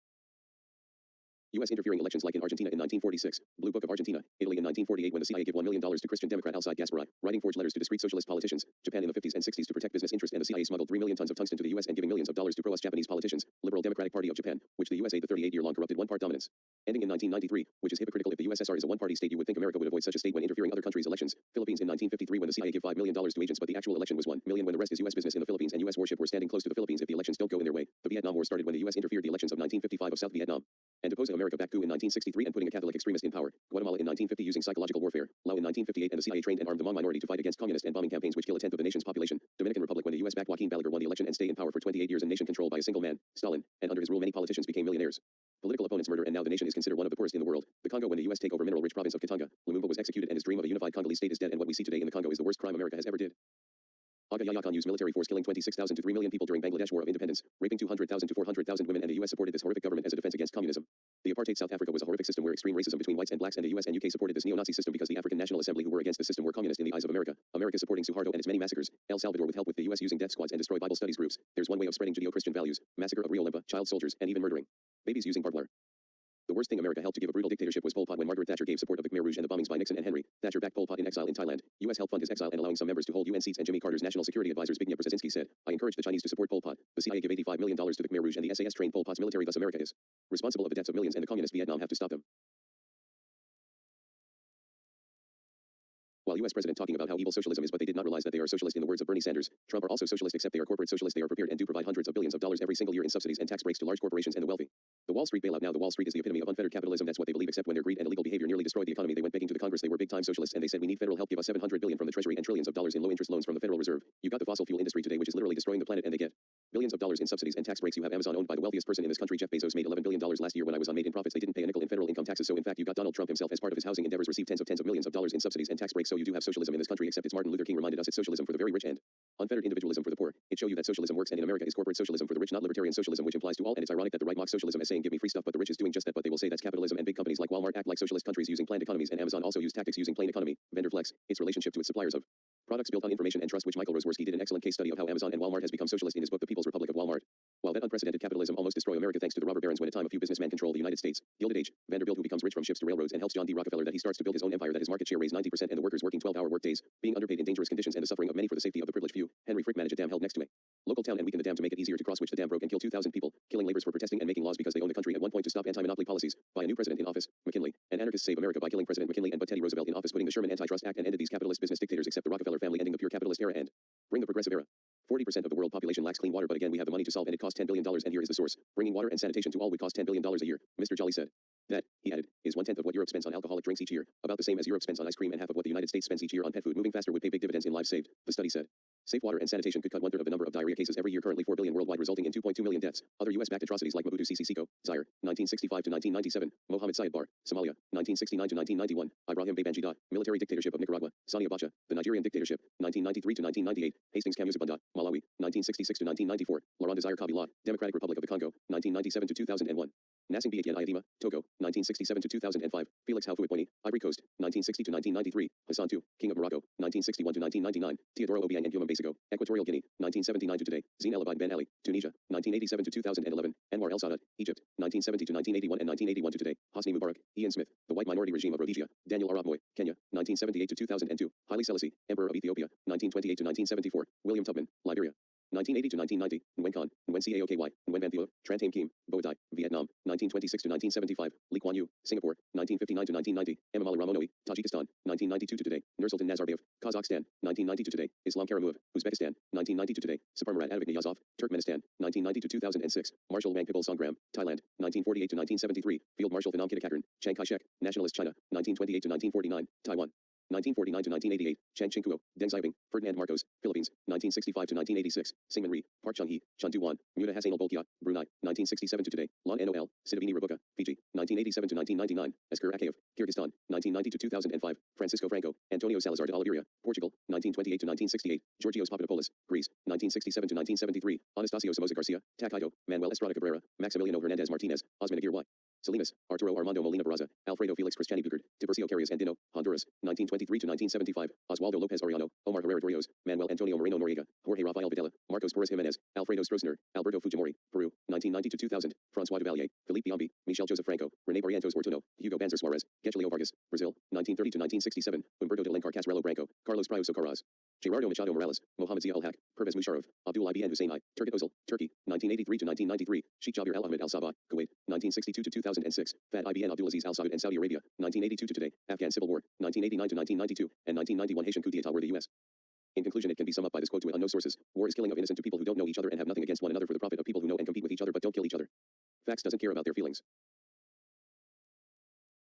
Speaker 1: U.S. interfering elections like in Argentina in 1946, Blue Book of Argentina, Italy in 1948 when the CIA gave $1 million to Christian Democrat Alcide Gasperi, writing forged letters to discreet socialist politicians, Japan in the 50s and 60s to protect business interest, and the CIA smuggled 3 million tons of tungsten to the U.S. and giving millions of dollars to pro-us Japanese politicians, Liberal Democratic Party of Japan, which the U.S. aided the 38-year-long corrupted one-part dominance. Ending in 1993, which is hypocritical. If the USSR is a one-party state, you would think America would avoid such a state when interfering other countries' elections. Philippines in 1953 when the CIA gave $5 million to agents, but the actual election was $1 million when the rest is U.S. business in the Philippines and U.S. warship were standing close to the Philippines if the elections don't go in their way. The Vietnam War started when the U.S. interfered the elections of 1955 of South Vietnam and deposed America-backed coup in 1963 and putting a Catholic extremist in power. Guatemala in 1950 using psychological warfare. Laos in 1958 and the CIA trained and armed the Hmong minority to fight against communist and bombing campaigns which kill a tenth of the nation's population. Dominican Republic when the U.S. backed Joaquin Balaguer won the election and stayed in power for 28 years and nation controlled by a single man, Stalin, and under his rule many politicians became millionaires. Political opponents murder and now the nation is considered one of the poorest in the world. The Congo when the U.S. take over mineral-rich province of Katanga. Lumumba was executed and his dream of a unified Congolese state is dead, and what we see today in the Congo is the worst crime America has ever did. Aga Yahya Khan used military force killing 26,000 to 3 million people during Bangladesh War of Independence, raping 200,000 to 400,000 women, and the U.S. supported this horrific government as a defense against communism. The apartheid South Africa was a horrific system where extreme racism between whites and blacks, and the U.S. and UK supported this neo-Nazi system because the African National Assembly who were against the system were communist in the eyes of America. America supporting Suharto and its many massacres. El Salvador with help with the U.S. using death squads and destroy Bible studies groups. There's one way of spreading Judeo-Christian values. Massacre of Rio Lempa, child soldiers, and even murdering babies using barbed wire. The worst thing America helped to give a brutal dictatorship was Pol Pot when Margaret Thatcher gave support of the Khmer Rouge and the bombings by Nixon and Henry. Thatcher backed Pol Pot in exile in Thailand. U.S. helped fund his exile and allowing some members to hold UN seats, and Jimmy Carter's national security advisor Zbigniew Brzezinski said, I encourage the Chinese to support Pol Pot. The CIA gave $85 million to the Khmer Rouge and the SAS trained Pol Pot's military, thus America is responsible of the deaths of millions, and the communist Vietnam have to stop them. While U.S. president talking about how evil socialism is, but they did not realize that they are socialist in the words of Bernie Sanders. Trump are also socialist except they are corporate socialists. They are prepared and do provide hundreds of billions of dollars every single year in subsidies and tax breaks to large corporations and the wealthy. The Wall Street bailout. Now the Wall Street is the epitome of unfettered capitalism. That's what they believe, except when their greed and illegal behavior nearly destroyed the economy. They went begging to the Congress. They were big-time socialists and they said we need federal help. Give us $700 billion from the Treasury and trillions of dollars in low-interest loans from the Federal Reserve. You got the fossil fuel industry today, which is literally destroying the planet, and they get billions of dollars in subsidies and tax breaks. You have Amazon, owned by the wealthiest person in this country. Jeff Bezos made $11 billion last year. When I was on Made in Profits, they didn't pay a nickel in federal income taxes. So in fact, you got Donald Trump himself as part of his housing endeavors received tens of millions of dollars in subsidies and tax breaks. So you do have socialism in this country, except it's Martin Luther King reminded us it's socialism for the very rich and unfettered individualism for the poor. It show you that socialism works, and in America is corporate socialism for the rich, not libertarian socialism, which implies to all. And it's ironic that the right mocks socialism as saying give me free stuff, but the rich is doing just that. But they will say that's capitalism, and big companies like Walmart act like socialist countries using planned economies, and Amazon also use tactics using plain economy. Vendor flex, its relationship to its suppliers of products built on information and trust, which Michael Rosworski did an excellent case study of how Amazon and Walmart has become socialist in his book The People's Republic of Walmart. While that unprecedented unprecedented capitalism almost destroy America thanks to the robber barons when a time a few businessmen control the United States. Gilded Age. Vanderbilt who becomes rich from ships to railroads and helps John D. Rockefeller that he starts to build his own empire that his market share raised 90% and the workers working 12-hour workdays, being underpaid in dangerous conditions and the suffering of many for the safety of the privileged few. Henry Frick managed a dam held next to a local town and weakened the dam to make it easier to cross, which the dam broke and killed 2,000 people, killing laborers for protesting and making laws because they owned the country at one point to stop anti-monopoly policies. By a new president in office, McKinley. And anarchists save America by killing President McKinley and Teddy Roosevelt in office, putting the Sherman Antitrust Act and ended these capitalist business dictators except the Rockefeller family, ending the pure capitalist era and bring the progressive era. 40% of the world population lacks clean water, but again we have the money to solve and it costs $10 billion and here is the source. Bringing water and sanitation to all would cost $10 billion a year. Mr. Jolly said. That, he added, is 1/10 of what Europe spends on alcoholic drinks each year, about the same as Europe spends on ice cream and half of what the United States spends each year on pet food. Moving faster would pay big dividends in lives saved, the study said. Safe water and sanitation could cut 1/3 of the number of diarrhea cases every year, currently 4 billion worldwide, resulting in 2.2 million deaths. Other US-backed atrocities like Mobutu Sese Seko, Zaire, 1965 to 1997, Mohammed Syed Barre, Somalia, 1969 to 1991, Ibrahim Babangida, military dictatorship of Nicaragua, Sani Abacha, the Nigerian dictatorship, 1993 to 1998, Hastings Kamuzabanda, Malawi, 1966 to 1994, Laurent Desire Kabila, Democratic Republic of the Congo, 1997 to 2001. Nassing Biatian Ayadima, Togo, 1967 to 2005, Felix Houphouët-Boigny, Ivory Coast, 1960 to 1993, Hassan II, King of Morocco, 1961 to 1999, Teodoro Obiang and Guillaume Baseco, Equatorial Guinea, 1979 to today, Zine El Abidine Ben Ali, Tunisia, 1987 to 2011, Anwar El Sadat, Egypt, 1970 to 1981 and 1981 to today, Hosni Mubarak, Ian Smith, the white minority regime of Rhodesia, Daniel Arap Moi, Kenya, 1978 to 2002, Haile Selassie, Emperor of Ethiopia, 1928 to 1974, William Tubman, Liberia, 1980 to 1990, Nguyen Con, Nguyen Caoky, Nguyen Van Thieu, Tran Thanh Kim, Bo Dai, Vietnam, 1926 to 1975, Lee Kuan Yew, Singapore, 1959 to 1990, Emomali Ramonoui, Tajikistan, 1992 to today, Nursultan Nazarbayev, Kazakhstan, 1990 to today, Islam Karimov, Uzbekistan, 1990 to today, Saparmurat Atabek Niyazov, Turkmenistan, 1990 to 2006, Marshal Wangpibul Songram, Thailand, 1948 to 1973, Field Marshal Phanom Kittikachorn, Chiang Kai-shek, Nationalist China, 1928 to 1949, Taiwan, 1949 to 1988, Chang Chingkuo, Deng Xiaoping, Ferdinand Marcos, Philippines, 1965 to 1986, Syngman Rhee, Park Chung-hee, Chun Du-wan, Muda Hassanal Bolkiah, Brunei, 1967 to today, Lon Nol, Siddhavini Rabuka, Fiji, 1987 to 1999, Esker Akayev, Kyrgyzstan, 1990 to 2005, Francisco Franco, Antonio Salazar de Oliveira, Portugal, 1928 to 1968, Georgios Papadopoulos, Greece, 1967 to 1973, Anastasio Somoza Garcia, Takaido, Manuel Estrada Cabrera, Maximiliano Hernandez Martinez, Osman Aguirre Y. Salinas, Arturo Armando Molina Barraza, Alfredo Felix Cristiani Bucard, Tiburcio Carias Andino, Honduras, 1923 to 1975, Oswaldo Lopez Arellano, Omar Herrera Torrijos, Manuel Antonio Moreno Noriega, Jorge Rafael Videla, Marcos Torres Jimenez, Alfredo Stroessner, Alberto Fujimori, Peru, 1990 to 2000, François Duvalier, Philippe Biombi, Michel Joseph Franco, René Barrientos Ortuno, Hugo Banzer Suarez, Getulio Vargas, Brazil, 1930 to 1967, Humberto de Alencar Casrello Branco, Carlos Praio Socarrás, Gerardo Machado Morales, Mohamed Zia Al-Haq, Pervez Musharraf, Abdul Ibn Hussein I, Turgut Özal, Turkey, 1983 to 1993, Sheikh Jabir Al-Ahmed Al-Sabah, Kuwait, 1962 to 2006, Fat Ibn Abdulaziz Al-Saud and Saudi Arabia, 1982 to today, Afghan Civil War, 1989 to 1992, and 1991 Haitian coup d'etat were the U.S. In conclusion, it can be summed up by this quote to unknown sources. War is killing of innocent to people who don't know each other and have nothing against one another for the profit of people who know and compete with each other but don't kill each other. Facts doesn't care about their feelings.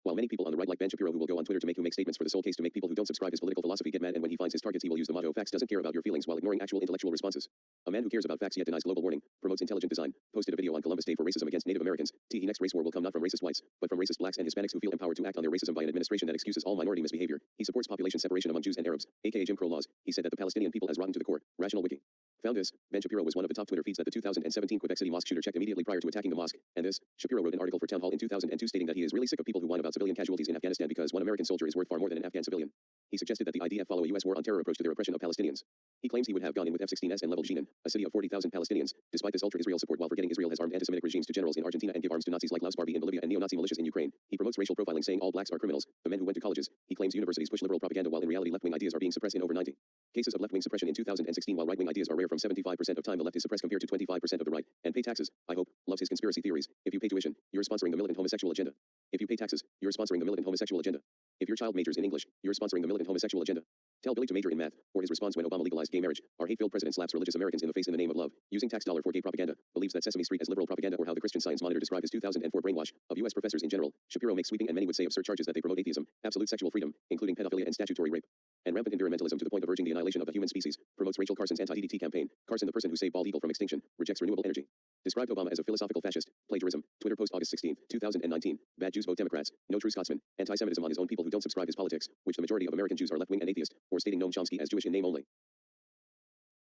Speaker 1: While many people on the right like Ben Shapiro who will go on Twitter to make statements for the sole case to make people who don't subscribe his political philosophy get mad, and when he finds his targets he will use the motto facts doesn't care about your feelings while ignoring actual intellectual responses. A man who cares about facts yet denies global warming, promotes intelligent design, posted a video on Columbus Day for racism against Native Americans. He next race war will come not from racist whites, but from racist blacks and Hispanics who feel empowered to act on their racism by an administration that excuses all minority misbehavior. He supports population separation among Jews and Arabs, aka Jim Crow laws. He said that the Palestinian people as rotten to the core. Rational Wiki. Found this. Ben Shapiro was one of the top Twitter feeds that the 2017 Quebec City mosque shooter checked immediately prior to attacking the mosque. And this, Shapiro wrote an article for Town Hall in 2002 stating that he is really sick of people who whine about civilian casualties in Afghanistan because one American soldier is worth far more than an Afghan civilian. He suggested that the IDF follow a U.S. war on terror approach to their oppression of Palestinians. He claims he would have gone in with F-16s and leveled Jenin, a city of 40,000 Palestinians. Despite this ultra-Israel support, while forgetting Israel has armed anti-Semitic regimes to generals in Argentina and give arms to Nazis like Laus Barbie in Bolivia and neo-Nazi militias in Ukraine. He promotes racial profiling, saying all blacks are criminals, the men who went to colleges. He claims universities push liberal propaganda while in reality left-wing ideas are being suppressed in over 90 cases of left-wing suppression in 2016, while right-wing ideas are rare. From 75% of time the left is suppressed compared to 25% of the right. And pay taxes, I hope, loves his conspiracy theories. If you pay tuition, you're sponsoring the militant homosexual agenda. If you pay taxes, you're sponsoring the militant homosexual agenda. If your child majors in English, you're sponsoring the militant homosexual agenda. Tell Billy to major in math, or his response when Obama legalized gay marriage. Our hate-filled president slaps religious Americans in the face in the name of love, using tax dollar for gay propaganda, believes that Sesame Street is liberal propaganda, or how the Christian Science Monitor described his 2004 brainwash of U.S. professors in general. Shapiro makes sweeping and many would say absurd charges that they promote atheism, absolute sexual freedom, including pedophilia and statutory rape, and rampant environmentalism to the point of urging the annihilation of the human species. Promotes Rachel Carson's anti-DDT campaign. Carson, the person who saved bald eagle from extinction, rejects renewable energy. Described Obama as a philosophical fascist. Plagiarism. Twitter post August 16, 2019. Bad Jews vote Democrats. No true Scotsman. Anti-Semitism on his own people who don't subscribe his politics, which the majority of American Jews are left-wing and atheist, or stating Noam Chomsky as Jewish in name only.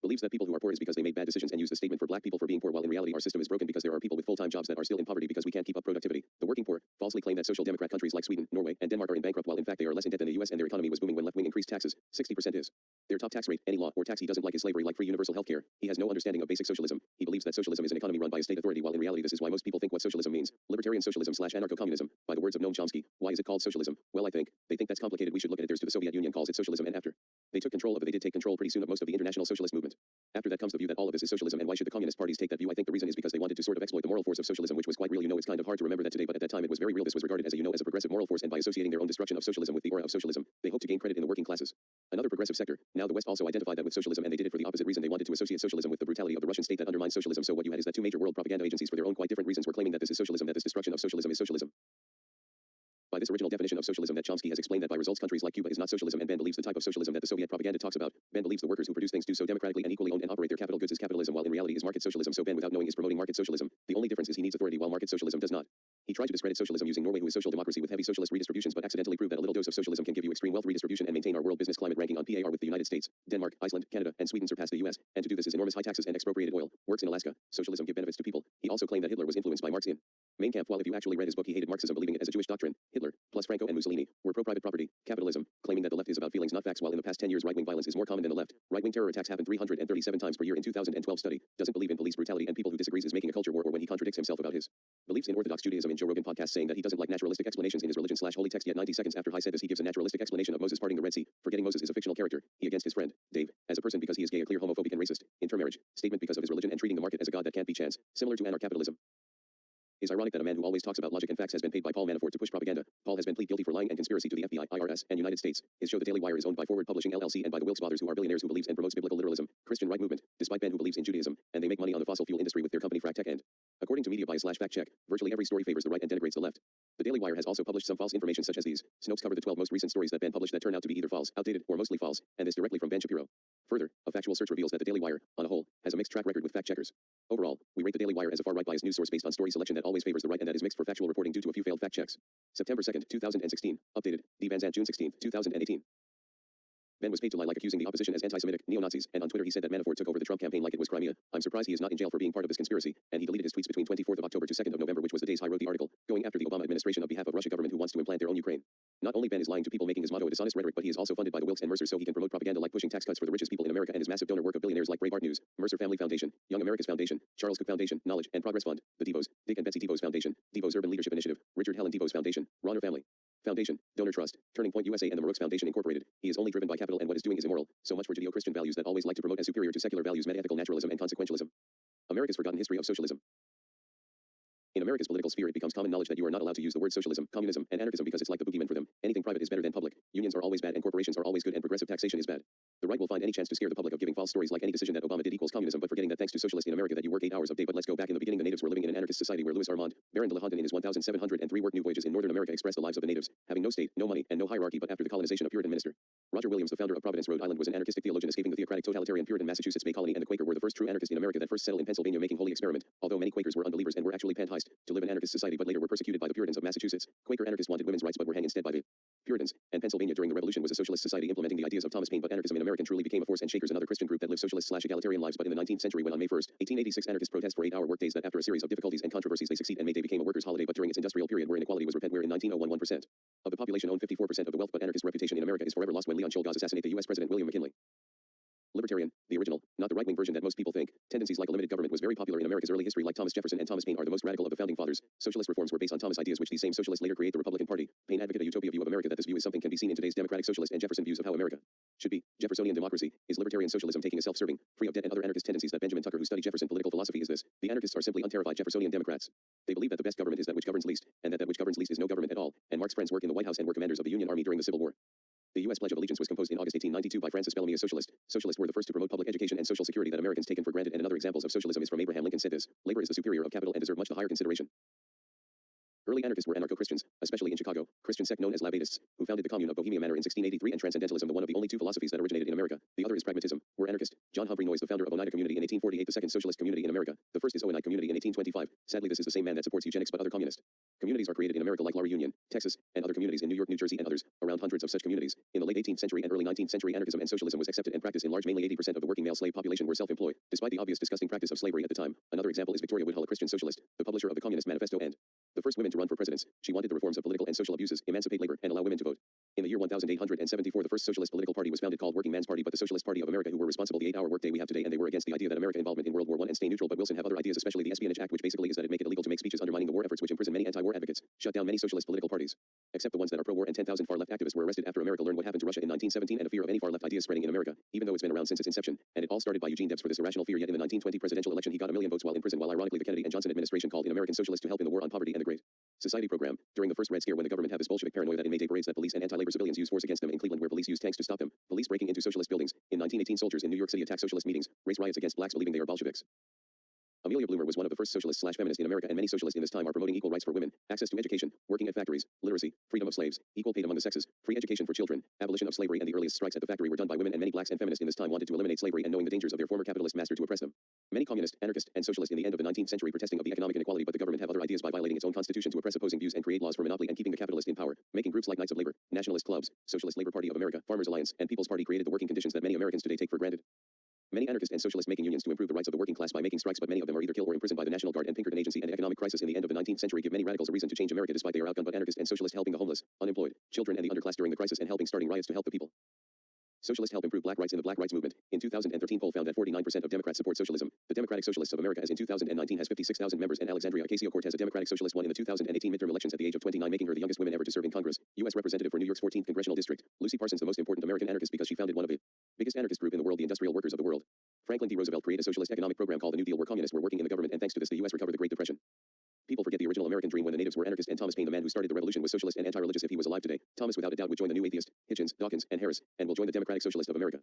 Speaker 1: Believes that people who are poor is because they made bad decisions and use the statement for black people for being poor, while in reality our system is broken because there are people with full-time jobs that are still in poverty because we can't keep up productivity. The working poor falsely claim that social democrat countries like Sweden, Norway, and Denmark are in bankrupt, while in fact they are less in debt than the US, and their economy was booming when left-wing increased taxes. 60% is their top tax rate. Any law or tax he doesn't like is slavery, like free universal health care. He has no understanding of basic socialism. He believes that socialism is an economy run by a state authority, while in reality this is why most people think what socialism means. Libertarian socialism / anarcho-communism. By the words of Noam Chomsky. Why is it called socialism? Well, I think they think that's complicated. We should look at it. There's to the Soviet Union calls it socialism, and after they took control of it, they did take control pretty soon of most of the international socialist movement. After that comes the view that all of this is socialism, and why should the communist parties take that view? I think the reason is because they wanted to sort of exploit the moral force of socialism, which was quite real. It's kind of hard to remember that today, but at that time it was very real. This was regarded as a progressive moral force, and by associating their own destruction of socialism with the aura of socialism, they hoped to gain credit in the working classes. Another progressive sector. Now the West also identified that with socialism, and they did it for the opposite reason. They wanted to associate socialism with the brutality of the Russian state that undermines socialism. So what you had is that two major world propaganda agencies, for their own quite different reasons, were claiming that this is socialism, that this destruction of socialism is socialism. By this original definition of socialism that Chomsky has explained that by results countries like Cuba is not socialism, and Ben believes the type of socialism that the Soviet propaganda talks about. Ben believes the workers who produce things do so democratically and equally own and operate their capital goods is capitalism, while in reality is market socialism. So Ben, without knowing, is promoting market socialism. The only difference is he needs authority while market socialism does not. He tried to discredit socialism using Norway, who is social democracy with heavy socialist redistributions, but accidentally proved that a little dose of socialism can give you extreme wealth redistribution and maintain our world business climate ranking on par with the United States. Denmark, Iceland, Canada, and Sweden surpass the US, and to do this is enormous high taxes and expropriated oil. Works in Alaska. Socialism give benefits to people. He also claimed that Hitler was influenced by Marx in Mein Kampf, while if you actually read his book, he hated Marxism, believing it as a Jewish doctrine. Hitler, plus Franco and Mussolini, were pro-private property, capitalism, claiming that the left is about feelings not facts, while in the past 10 years right-wing violence is more common than the left. Right-wing terror attacks happen 337 times per year in 2012 study. Doesn't believe in police brutality and people who disagrees is making a culture war, or when he contradicts himself about his beliefs in Orthodox Judaism in Joe Rogan podcast, saying that he doesn't like naturalistic explanations in his religion / holy text. Yet 90 seconds after he said this, he gives a naturalistic explanation of Moses parting the Red Sea, forgetting Moses is a fictional character. He against his friend Dave as a person because he is gay, a clear homophobic and racist intermarriage statement because of his religion, and treating the market as a god that can't be chance, similar to anarcho-capitalism. It's ironic that a man who always talks about logic and facts has been paid by Paul Manafort to push propaganda. Paul has been plead guilty for lying and conspiracy to the FBI, IRS, and United States. His show The Daily Wire is owned by Forward Publishing LLC and by the Wilkes brothers, who are billionaires, who believes and promotes biblical literalism, Christian right movement, despite Ben, who believes in Judaism, and they make money on the fossil fuel industry with their company Frac Tech. And according to media bias / fact check, virtually every story favors the right and denigrates the left. The Daily Wire has also published some false information such as these. Snopes cover the 12 most recent stories that Ben published that turn out to be either false, outdated, or mostly false, and this directly from Ben Shapiro. Further, a factual search reveals that the Daily Wire, on a whole, has a mixed track record with fact checkers. Overall, we rate the Daily Wire as a far-right biased news source based on story selection that always favors the right and that is mixed for factual reporting due to a few failed fact checks. September 2nd, 2016. Updated. D. Van Zandt, June 16, 2018. Ben was paid to lie, like accusing the opposition as anti-Semitic, neo-Nazis, and on Twitter he said that Manafort took over the Trump campaign like it was Crimea. I'm surprised he is not in jail for being part of this conspiracy, and he deleted his tweets between 24th of October to 2nd of November, which was the days I wrote the article, going after the Obama administration on behalf of Russia government who wants to implant their own Ukraine. Not only Ben is lying to people, making his motto a dishonest rhetoric, but he is also funded by the Wilkes and Mercer so he can promote propaganda like pushing tax cuts for the richest people in America, and his massive donor work of billionaires like Breitbart News, Mercer Family Foundation, Young America's Foundation, Charles Cook Foundation, Knowledge and Progress Fund, the DeVos, Dick and Betsy DeVos Foundation, DeVos Urban Leadership Initiative, Richard Helen DeVos Foundation, Ronner Family Foundation, Donor Trust, Turning Point USA, and the Marooks Foundation Incorporated. He is only driven by capital, and what is doing is immoral. So much for Judeo-Christian values that always like to promote as superior to secular values, metaethical naturalism and consequentialism. America's forgotten history of socialism. In America's political sphere, it becomes common knowledge that you are not allowed to use the word socialism, communism, and anarchism because it's like the boogeyman for them. Anything private is better than public. Unions are always bad, and corporations are always good, and progressive taxation is bad. The right will find any chance to scare the public of giving false stories like any decision that Obama did equals communism, but forgetting that thanks to socialists in America that you work 8 hours a day. But let's go back in the beginning. The natives were living in an anarchist society where Louis Armand Baron de la Hontan in his 1703 work New Voyages in Northern America expressed the lives of the natives, having no state, no money, and no hierarchy, but after the colonization, a Puritan minister. Roger Williams, the founder of Providence, Rhode Island, was an anarchistic theologian escaping the theocratic totalitarian Puritan Massachusetts Bay Colony, and the Quaker were the first true anarchists in America that first settled in Pennsylvania, making holy experiment. Although many Quakers were unbelievers and were actually pantheist to live in anarchist society, but later were persecuted by the Puritans of Massachusetts. Quaker anarchists wanted women's rights but were hanged instead by the Puritans, and Pennsylvania during the Revolution was a socialist society implementing the ideas of Thomas Paine, but anarchism in America truly became a force, and Shakers, another Christian group that lived socialist / egalitarian lives. But in the 19th century, when on May 1st, 1886, anarchists protest for 8-hour workdays, that after a series of difficulties and controversies they succeed, and May Day became a workers' holiday. But during its industrial period where inequality was rampant, where in 1901 1% of the population owned 54% of the wealth, but anarchist reputation in America is forever lost when Leon Czolgosz assassinated the US President William McKinley. Libertarian, the original, not the right-wing version that most people think. Tendencies like a limited government was very popular in America's early history, like Thomas Jefferson and Thomas Paine are the most radical of the founding fathers. Socialist reforms were based on Thomas' ideas, which these same socialists later create the Republican Party. Paine advocated a utopia view of America, that this view is something can be seen in today's democratic socialist, and Jefferson views of how America should be. Jeffersonian democracy is libertarian socialism, taking a self-serving, free of debt and other anarchist tendencies that Benjamin Tucker, who studied Jefferson political philosophy, is this. The anarchists are simply unterrified Jeffersonian Democrats. They believe that the best government is that which governs least, and that which governs least is no government at all. And Mark's friends work in the White House and were commanders of the Union Army during the Civil War. The U.S. Pledge of Allegiance was composed in August 1892 by Francis Bellamy, a socialist. Socialists were the first to promote public education and social security that Americans taken for granted, and another examples of socialism is from Abraham Lincoln said this: labor is the superior of capital and deserve much the higher consideration. Early anarchists were anarcho-Christians, especially in Chicago, Christian sect known as Labadists, who founded the Commune of Bohemia Manor in 1683, and Transcendentalism, the one of the only two philosophies that originated in America. The other is pragmatism, were anarchist. John Humphrey Noyes, the founder of Oneida Community in 1848, the second socialist community in America. The first is Oneida Community in 1825. Sadly, this is the same man that supports eugenics but other communist communities are created in America like La Reunion, Texas, and other communities in New York, New Jersey, and others. Around hundreds of such communities. In the late 18th century and early 19th century, anarchism and socialism was accepted and practiced in large. Mainly 80% of the working male slave population were self-employed, despite the obvious disgusting practice of slavery at the time. Another example is Victoria Woodhull, a Christian socialist, the publisher of the Communist Manifesto and the first woman to run for presidents. She wanted the reforms of political and social abuses, emancipate labor, and allow women to vote. In the year 1874, the first socialist political party was founded called Working Man's Party, but the Socialist Party of America, who were responsible the 8-hour workday we have today, and they were against the idea that American involvement in World War I and stay neutral. But Wilson have other ideas, especially the Espionage Act, which basically is that it make it illegal to make speeches undermining the war efforts, which imprison many anti-war advocates, shut down many socialist political parties, except the ones that are pro-war, and 10,000 far-left activists were arrested after America learned what happened to Russia in 1917, and a fear of any far-left ideas spreading in America, even though it's been around since its inception. And it all started by Eugene Debs for this irrational fear. Yet in the 1920 presidential election he got 1 million votes while in prison, while ironically the Kennedy and Johnson administration called in American socialists to help in the war on poverty and the Great Society program. During the first Red Scare, when the government had this Bolshevik paranoia that in May Day parades that police and anti-labor civilians use force against them, in Cleveland where police used tanks to stop them, police breaking into socialist buildings. In 1918, soldiers in New York City attacked socialist meetings, raised riots against blacks believing they are Bolsheviks. Amelia Bloomer was one of the first socialists/feminists in America, and many socialists in this time are promoting equal rights for women, access to education, working at factories, literacy, freedom of slaves, equal pay among the sexes, free education for children, abolition of slavery, and the earliest strikes at the factory were done by women, and many blacks and feminists in this time wanted to eliminate slavery and knowing the dangers of their former capitalist master to oppress them. Many communist, anarchist, and socialist in the end of the 19th century protesting of the economic inequality, but the government have other ideas by violating its own constitution to oppress opposing views and create laws for monopoly and keeping the capitalist in power, making groups like Knights of Labor, Nationalist Clubs, Socialist Labor Party of America, Farmers Alliance, and People's Party created the working conditions that many Americans today take for granted. Many anarchists and socialists making unions to improve the rights of the working class by making strikes, but many of them are either killed or imprisoned by the National Guard and Pinkerton Agency. And economic crisis in the end of the 19th century give many radicals a reason to change America despite they are outgunned, but anarchists and socialists helping the homeless, unemployed, children and the underclass during the crisis and helping starting riots to help the people. Socialists help improve black rights in the Black Rights Movement. In 2013 poll found that 49% of Democrats support socialism. The Democratic Socialists of America as in 2019 has 56,000 members, and Alexandria Ocasio-Cortez, a Democratic Socialist, won in the 2018 midterm elections at the age of 29, making her the youngest woman ever to serve in Congress. U.S. Representative for New York's 14th Congressional District. Lucy Parsons, the most important American anarchist because she founded one of the biggest anarchist group in the world, the Industrial Workers of the World. Franklin D. Roosevelt created a socialist economic program called the New Deal, where communists were working in the government, and thanks to this the U.S. recovered the Great Depression. People forget the original American dream when the natives were anarchists, and Thomas Paine, the man who started the revolution, was socialist and anti-religious. If he was alive today, Thomas without a doubt would join the new Atheist, Hitchens, Dawkins, and Harris, and will join the Democratic Socialist of America.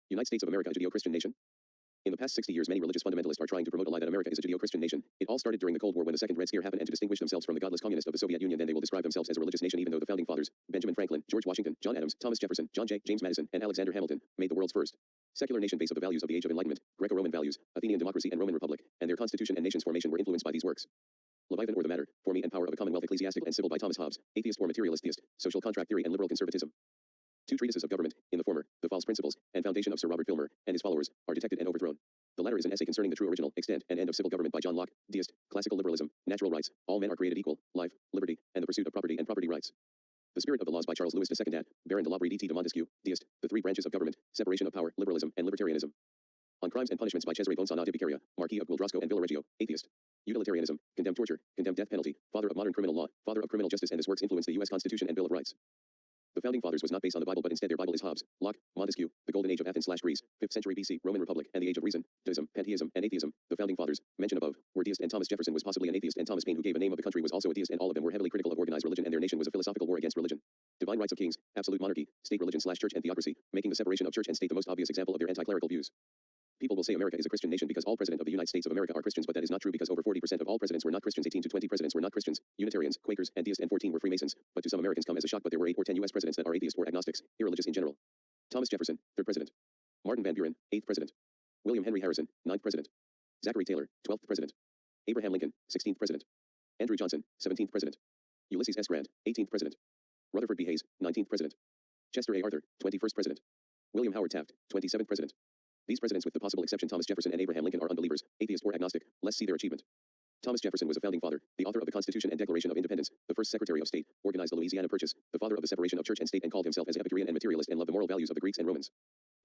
Speaker 1: United States of America, a Judeo-Christian nation. In the past 60 years, many religious fundamentalists are trying to promote a lie that America is a Judeo-Christian nation. It all started during the Cold War when the Second Red Scare happened, and to distinguish themselves from the godless communists of the Soviet Union, then they will describe themselves as a religious nation, even though the founding fathers, Benjamin Franklin, George Washington, John Adams, Thomas Jefferson, James Madison, and Alexander Hamilton, made the world's first secular nation based on the values of the Age of Enlightenment, Greco-Roman values, Athenian democracy, and Roman Republic, and their constitution and nation's formation were influenced by these works. Leviathan, or the Matter, For Me and Power of a Commonwealth, Ecclesiastical and Civil by Thomas Hobbes, Atheist or Materialist Theist, Social Contract Theory and Liberal Conservatism. Two treatises of government, in the former, The False Principles, and Foundation of Sir Robert Filmer, and his followers, are detected and overthrown. The latter is an essay concerning the true original, extent, and end of civil government by John Locke, Deist, Classical Liberalism, Natural Rights, All Men Are Created Equal, Life, Liberty, and the Pursuit of Property and Property Rights. The Spirit of the Laws by Charles Lewis II at Baron de L'Abri de Montesquieu, Deist, The Three Branches of Government, Separation of Power, Liberalism, and Libertarianism. On Crimes and Punishments by Cesare Bonsanna de Beccaria, Marquis of Guildrosco and Villareggio, Atheist. Utilitarianism, Condemned Torture, Condemned Death Penalty, Father of Modern Criminal Law, Father of Criminal Justice, and this works influenced the U.S. Constitution and Bill of Rights. The Founding Fathers was not based on the Bible, but instead their Bible is Hobbes, Locke, Montesquieu, the Golden Age of Athens/Greece, 5th century BC, Roman Republic, and the Age of Reason, Deism, Pantheism, and Atheism. The Founding Fathers, mentioned above, were Deist, and Thomas Jefferson was possibly an atheist, and Thomas Paine, who gave a name of the country, was also a deist, and all of them were heavily critical of organized religion, and their nation was a philosophical war against religion. Divine rights of kings, absolute monarchy, state religion/church, and theocracy, making the separation of church and state the most obvious example of their anti-clerical views. People will say America is a Christian nation because all presidents of the United States of America are Christians, but that is not true because over 40% of all presidents were not Christians, 18 to 20 presidents were not Christians, Unitarians, Quakers, and Deists, and 14 were Freemasons. But to some Americans come as a shock, but there were 8 or 10 U.S. presidents that are atheists or agnostics, irreligious in general. Thomas Jefferson, 3rd president. Martin Van Buren, 8th president. William Henry Harrison, 9th president. Zachary Taylor, 12th president. Abraham Lincoln, 16th president. Andrew Johnson, 17th president. Ulysses S. Grant, 18th president. Rutherford B. Hayes, 19th president. Chester A. Arthur, 21st president. William Howard Taft, 27th president. These presidents, with the possible exception Thomas Jefferson and Abraham Lincoln, are unbelievers, atheist or agnostic. Let's see their achievement. Thomas Jefferson was a founding father, the author of the Constitution and Declaration of Independence, the first Secretary of State, organized the Louisiana Purchase, the father of the separation of church and state, and called himself as Epicurean and materialist and loved the moral values of the Greeks and Romans.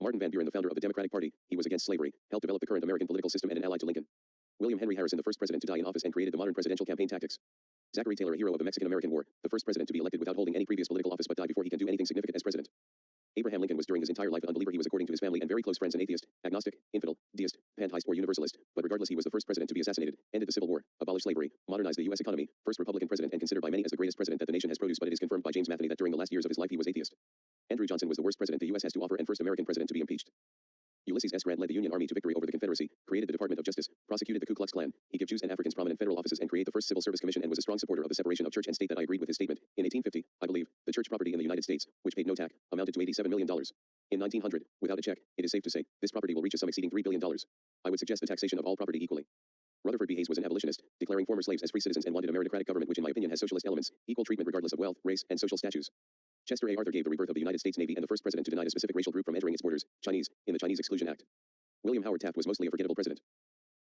Speaker 1: Martin Van Buren, the founder of the Democratic Party, he was against slavery, helped develop the current American political system, and an ally to Lincoln. William Henry Harrison, the first president to die in office and created the modern presidential campaign tactics. Zachary Taylor, a hero of the Mexican-American War, the first president to be elected without holding any previous political office but die before he can do anything significant as president. Abraham Lincoln was during his entire life an unbeliever. He was, according to his family and very close friends, an atheist, agnostic, infidel, deist, pantheist, or universalist. But regardless, he was the first president to be assassinated, ended the Civil War, abolished slavery, modernized the U.S. economy, first Republican president, and considered by many as the greatest president that the nation has produced. But it is confirmed by James Matheny that during the last years of his life he was atheist. Andrew Johnson was the worst president the U.S. has to offer and first American president to be impeached. Ulysses S. Grant led the Union Army to victory over the Confederacy, created the Department of Justice, prosecuted the Ku Klux Klan. He gave Jews and Africans prominent federal offices and created the first Civil Service Commission and was a strong supporter of the separation of church and state. That I agreed with his statement. In 1850, I believe, the church property in the United States, which paid no tax, amounted to $87 million. In 1900, without a check, it is safe to say, this property will reach a sum exceeding $3 billion. I would suggest the taxation of all property equally. Rutherford B. Hayes was an abolitionist, declaring former slaves as free citizens and wanted a meritocratic government which in my opinion has socialist elements, equal treatment regardless of wealth, race, and social status. Chester A. Arthur gave the rebirth of the United States Navy and the first president to deny a specific racial group from entering its borders, Chinese, in the Chinese Exclusion Act. William Howard Taft was mostly a forgettable president.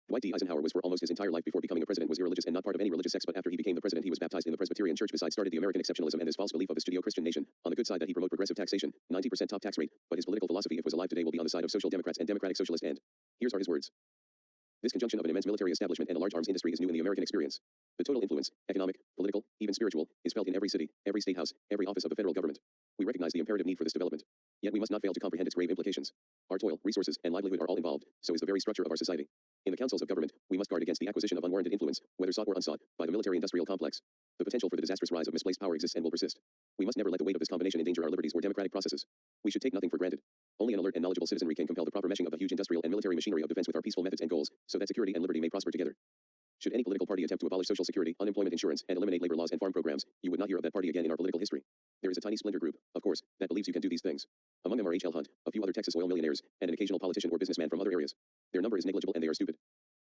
Speaker 1: Dwight D. Eisenhower was for almost his entire life before becoming a president was irreligious and not part of any religious sects, but after he became the president he was baptized in the Presbyterian Church. Besides started the American exceptionalism and his false belief of a Judeo-Christian nation. On the good side that he promote progressive taxation, 90% top tax rate, but his political philosophy if was alive today will be on the side of social democrats and democratic socialists and here's are his words. This conjunction of an immense military establishment and a large arms industry is new in the American experience. The total influence, economic, political, even spiritual, is felt in every city, every state house, every office of the federal government. We recognize the imperative need for this development. Yet we must not fail to comprehend its grave implications. Our toil, resources, and livelihood are all involved, so is the very structure of our society. In the councils of government, we must guard against the acquisition of unwarranted influence, whether sought or unsought, by the military-industrial complex. The potential for the disastrous rise of misplaced power exists and will persist. We must never let the weight of this combination endanger our liberties or democratic processes. We should take nothing for granted. Only an alert and knowledgeable citizenry can compel the proper meshing of the huge industrial and military machinery of defense with our peaceful methods and goals, so that security and liberty may prosper together. Should any political party attempt to abolish social security, unemployment insurance, and eliminate labor laws and farm programs, you would not hear of that party again in our political history. There is a tiny splinter group, of course, that believes you can do these things. Among them are H. L. Hunt, a few other Texas oil millionaires, and an occasional politician or businessman from other areas. Their number is negligible and they are stupid.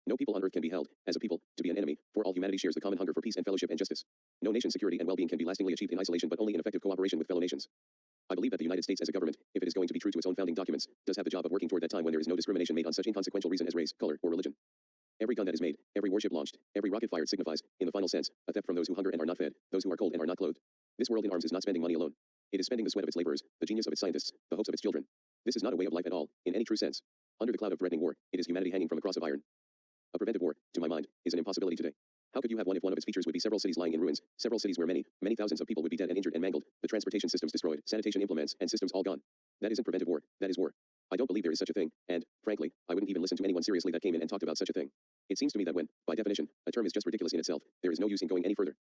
Speaker 1: No people on earth can be held, as a people, to be an enemy, for all humanity shares the common hunger for peace and fellowship and justice. No nation's security and well-being can be lastingly achieved in isolation but only in effective cooperation with fellow nations. I believe that the United States as a government, if it is going to be true to its own founding documents, does have the job of working toward that time when there is no discrimination made on such inconsequential reason as race, color, or religion. Every gun that is made, every warship launched, every rocket fired signifies, in the final sense, a theft from those who hunger and are not fed, those who are cold and are not clothed. This world in arms is not spending money alone. It is spending the sweat of its laborers, the genius of its scientists, the hopes of its children. This is not a way of life at all, in any true sense. Under the cloud of threatening war, it is humanity hanging from a cross of iron. A preventive war, to my mind, is an impossibility today. How could you have one if one of its features would be several cities lying in ruins, several cities where many, many thousands of people would be dead and injured and mangled, the transportation systems destroyed, sanitation implements and systems all gone? That isn't preventive war, that is war. I don't believe there is such a thing, and, frankly, I wouldn't even listen to anyone seriously that came in and talked about such a thing. It seems to me that when, by definition, a term is just ridiculous in itself, there is no use in going any further.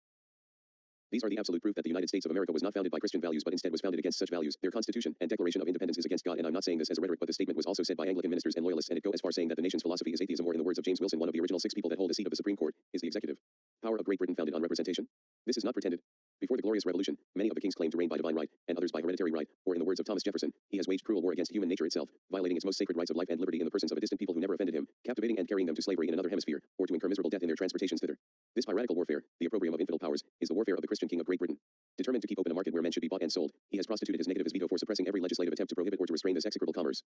Speaker 1: These are the absolute proof that the United States of America was not founded by Christian values but instead was founded against such values. Their Constitution and Declaration of Independence is against God, and I'm not saying this as a rhetoric, but the statement was also said by Anglican ministers and loyalists, and it goes as far saying that the nation's philosophy is atheism, or in the words of James Wilson, one of the original 6 people that hold the seat of the Supreme Court, is the executive power of Great Britain founded on representation. This is not pretended. Before the Glorious Revolution, many of the kings claimed to reign by divine right, and others by hereditary right, or in the words of Thomas Jefferson, he has waged cruel war against human nature itself, violating its most sacred rights of life and liberty in the persons of a distant people who never offended him, captivating and carrying them to slavery in another hemisphere, or to incur miserable death in their transportations thither. This piratical warfare, the opprobrium of infidel powers, is the warfare of the Christian king of Great Britain. Determined to keep open a market where men should be bought and sold, he has prostituted his negative as veto for suppressing every legislative attempt to prohibit or to restrain this execrable commerce.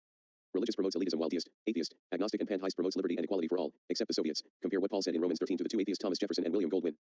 Speaker 1: Religious promotes elitism while deist, atheist, agnostic and pantheist promotes liberty and equality for all, except the Soviets. Compare what Paul said in Romans 13 to the 2 atheists Thomas Jefferson and William Goldwyn.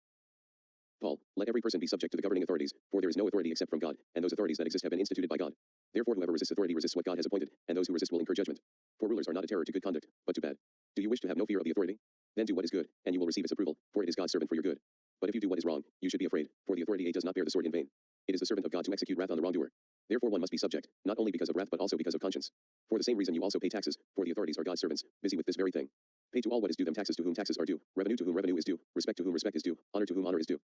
Speaker 1: Paul, let every person be subject to the governing authorities, for there is no authority except from God, and those authorities that exist have been instituted by God. Therefore whoever resists authority resists what God has appointed, and those who resist will incur judgment. For rulers are not a terror to good conduct, but to bad. Do you wish to have no fear of the authority? Then do what is good, and you will receive its approval, for it is God's servant for your good. But if you do what is wrong, you should be afraid, for the authority does not bear the sword in vain. It is the servant of God to execute wrath on the wrongdoer. Therefore one must be subject, not only because of wrath but also because of conscience. For the same reason you also pay taxes, for the authorities are God's servants, busy with this very thing. Pay to all what is due them, taxes to whom taxes are due, revenue to whom revenue is due, respect to whom respect is due, honor to whom honor is due.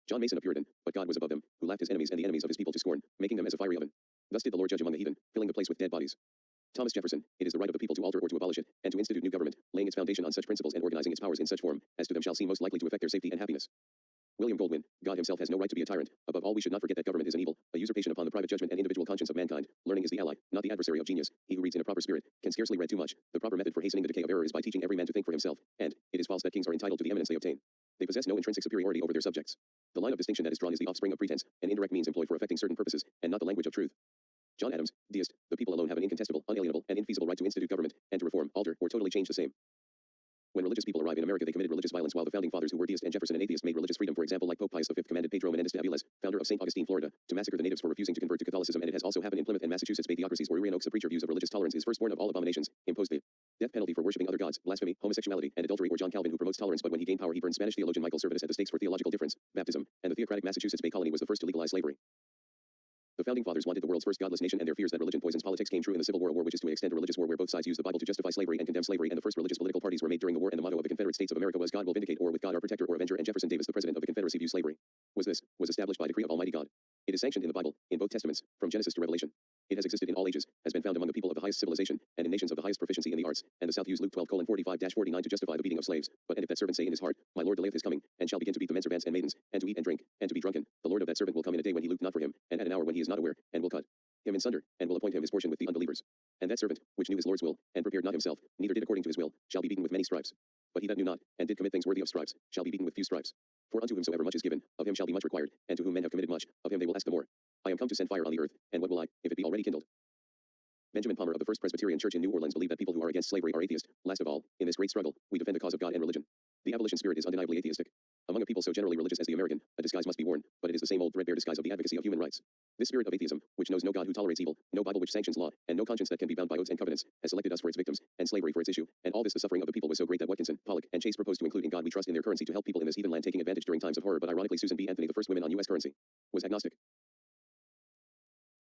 Speaker 1: John Mason a Puritan, but God was above them, who laughed his enemies and the enemies of his people to scorn, making them as a fiery oven. Thus did the Lord judge among the heathen, filling the place with dead bodies. Thomas Jefferson, it is the right of the people to alter or to abolish it, and to institute new government, laying its foundation on such principles and organizing its powers in such form, as to them shall seem most likely to affect their safety and happiness. William Goldwyn, God himself has no right to be a tyrant. Above all we should not forget that government is an evil, a usurpation upon the private judgment and individual conscience of mankind. Learning is the ally, not the adversary of genius. He who reads in a proper spirit can scarcely read too much. The proper method for hastening the decay of error is by teaching every man to think for himself, and it is false that kings are entitled to the eminence they obtain. They possess no intrinsic superiority over their subjects. The line of distinction that is drawn is the offspring of pretense, an indirect means employed for effecting certain purposes, and not the language of truth. John Adams, deist, the people alone have an incontestable, unalienable, and infeasible right to institute government, and to reform, alter, or totally change the same. When religious people arrive in America they committed religious violence while the founding fathers who were deist and Jefferson and atheist made religious freedom, for example like Pope Pius V commanded Pedro Menendez de Aviles, founder of St. Augustine, Florida, to massacre the natives for refusing to convert to Catholicism, and it has also happened in Plymouth and Massachusetts. Theocracies where Oaks, a preacher views of religious tolerance is firstborn of all abominations, imposed the death penalty for worshipping other gods, blasphemy, homosexuality, and adultery, or John Calvin who promotes tolerance but when he gained power he burned Spanish theologian Michael Servetus at the stakes for theological difference, baptism, and the theocratic Massachusetts Bay Colony was the first to legalize slavery. The founding fathers wanted the world's first godless nation, and their fears that religion poisons politics came true in the Civil War, which is to an extent a religious war where both sides use the Bible to justify slavery and condemn slavery, and the first religious political parties were made during the war, and the motto of the Confederate States of America was God will vindicate, or with God our protector or avenger, and Jefferson Davis, the president of the Confederacy, view slavery was established by decree of Almighty God. It is sanctioned in the Bible, in both testaments, from Genesis to Revelation. It has existed in all ages, has been found among the people of the highest civilization, and in nations of the highest proficiency in the arts, and the South used Luke 12:45-49 to justify the beating of slaves. But and if that servant say in his heart, My Lord delayeth his coming, and shall begin to beat the menservants and maidens, and to eat and drink, and to be drunken, the Lord of that servant will come in a day when he looked not for him, and at an hour when he is not aware, and will cut him in sunder, and will appoint him his portion with the unbelievers. And that servant, which knew his Lord's will, and prepared not himself, neither did according to his will, shall be beaten with many stripes. But he that knew not, and did commit things worthy of stripes, shall be beaten with few stripes. For unto whomsoever much is given, of him shall be much required, and to whom men have committed much, of him they will ask the more. I am come to send fire on the earth, and what will I, if it be already kindled? Benjamin Palmer of the First Presbyterian Church in New Orleans believed that people who are against slavery are atheist. Last of all, in this great struggle, we defend the cause of God and religion. The abolition spirit is undeniably atheistic. Among a people so generally religious as the American, a disguise must be worn, but it is the same old threadbare disguise of the advocacy of human rights. This spirit of atheism, which knows no God who tolerates evil, no Bible which sanctions law, and no conscience that can be bound by oaths and covenants, has selected us for its victims, and slavery for its issue, and all this the suffering of the people was so great that Watkinson, Pollock, and Chase proposed to include in God we trust in their currency to help people in this heathen land taking advantage during times of horror, but ironically Susan B. Anthony, the first woman on U.S. currency, was agnostic.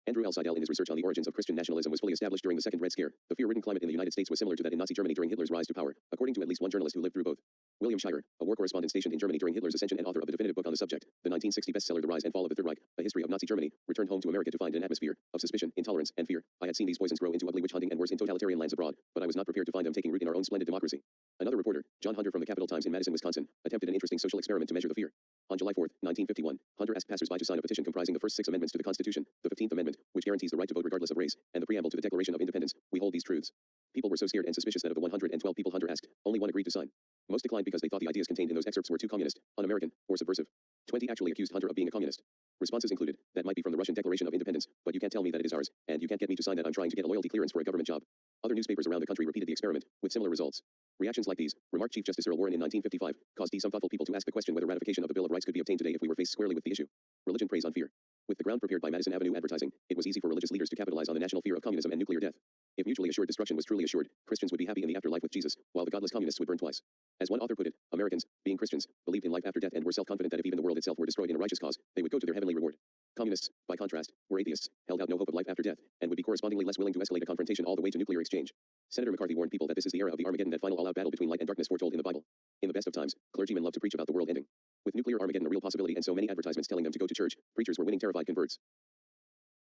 Speaker 1: Andrew L. Seidel in his research on the origins of Christian nationalism was fully established during the Second Red Scare. The fear-ridden climate in the United States was similar to that in Nazi Germany during Hitler's rise to power, according to at least one journalist who lived through both. William Shirer, a war correspondent stationed in Germany during Hitler's ascension and author of the definitive book on the subject, the 1960 bestseller The Rise and Fall of the Third Reich, A History of Nazi Germany, returned home to America to find an atmosphere of suspicion, intolerance, and fear. I had seen these poisons grow into ugly witch hunting and worse in totalitarian lands abroad, but I was not prepared to find them taking root in our own splendid democracy. Another reporter, John Hunter from the Capital Times in Madison, Wisconsin, attempted an interesting social experiment to measure the fear. On July 4, 1951, Hunter asked passers-by to sign a petition comprising the first 6 amendments to the Constitution, the 15th Amendment, which guarantees the right to vote regardless of race, and the preamble to the Declaration of Independence. We hold these truths. People were so scared and suspicious that of the 112 people Hunter asked, only one agreed to sign. Most declined because they thought the ideas contained in those excerpts were too communist, un-American, or subversive. 20 actually accused Hunter of being a communist. Responses included, that might be from the Russian Declaration of Independence, but you can't tell me that it is ours, and you can't get me to sign that I'm trying to get a loyalty clearance for a government job. Other newspapers around the country repeated the experiment, with similar results. Reactions like these, remarked Chief Justice Earl Warren in 1955, caused some thoughtful people to ask the question whether ratification of the Bill of Rights could be obtained today if we were faced squarely with the issue. Religion preys on fear. With the ground prepared by Madison Avenue advertising, it was easy for religious leaders to capitalize on the national fear of communism and nuclear death. If mutually assured destruction was truly assured, Christians would be happy in the afterlife with Jesus, while the godless communists would burn twice. As one author put it, Americans, being Christians, believed in life after death and were self-confident that if even the world itself were destroyed in a righteous cause, they would go to their heavenly reward. Communists, by contrast, were atheists, held out no hope of life after death, and would be correspondingly less willing to escalate a confrontation all the way to nuclear exchange. Senator McCarthy warned people that this is the era of the Armageddon, that final all-out battle between light and darkness foretold in the Bible. In the best of times, clergymen loved to preach about the world ending. With nuclear Armageddon a real possibility and so many advertisements telling them to go to church, preachers were winning terrified converts.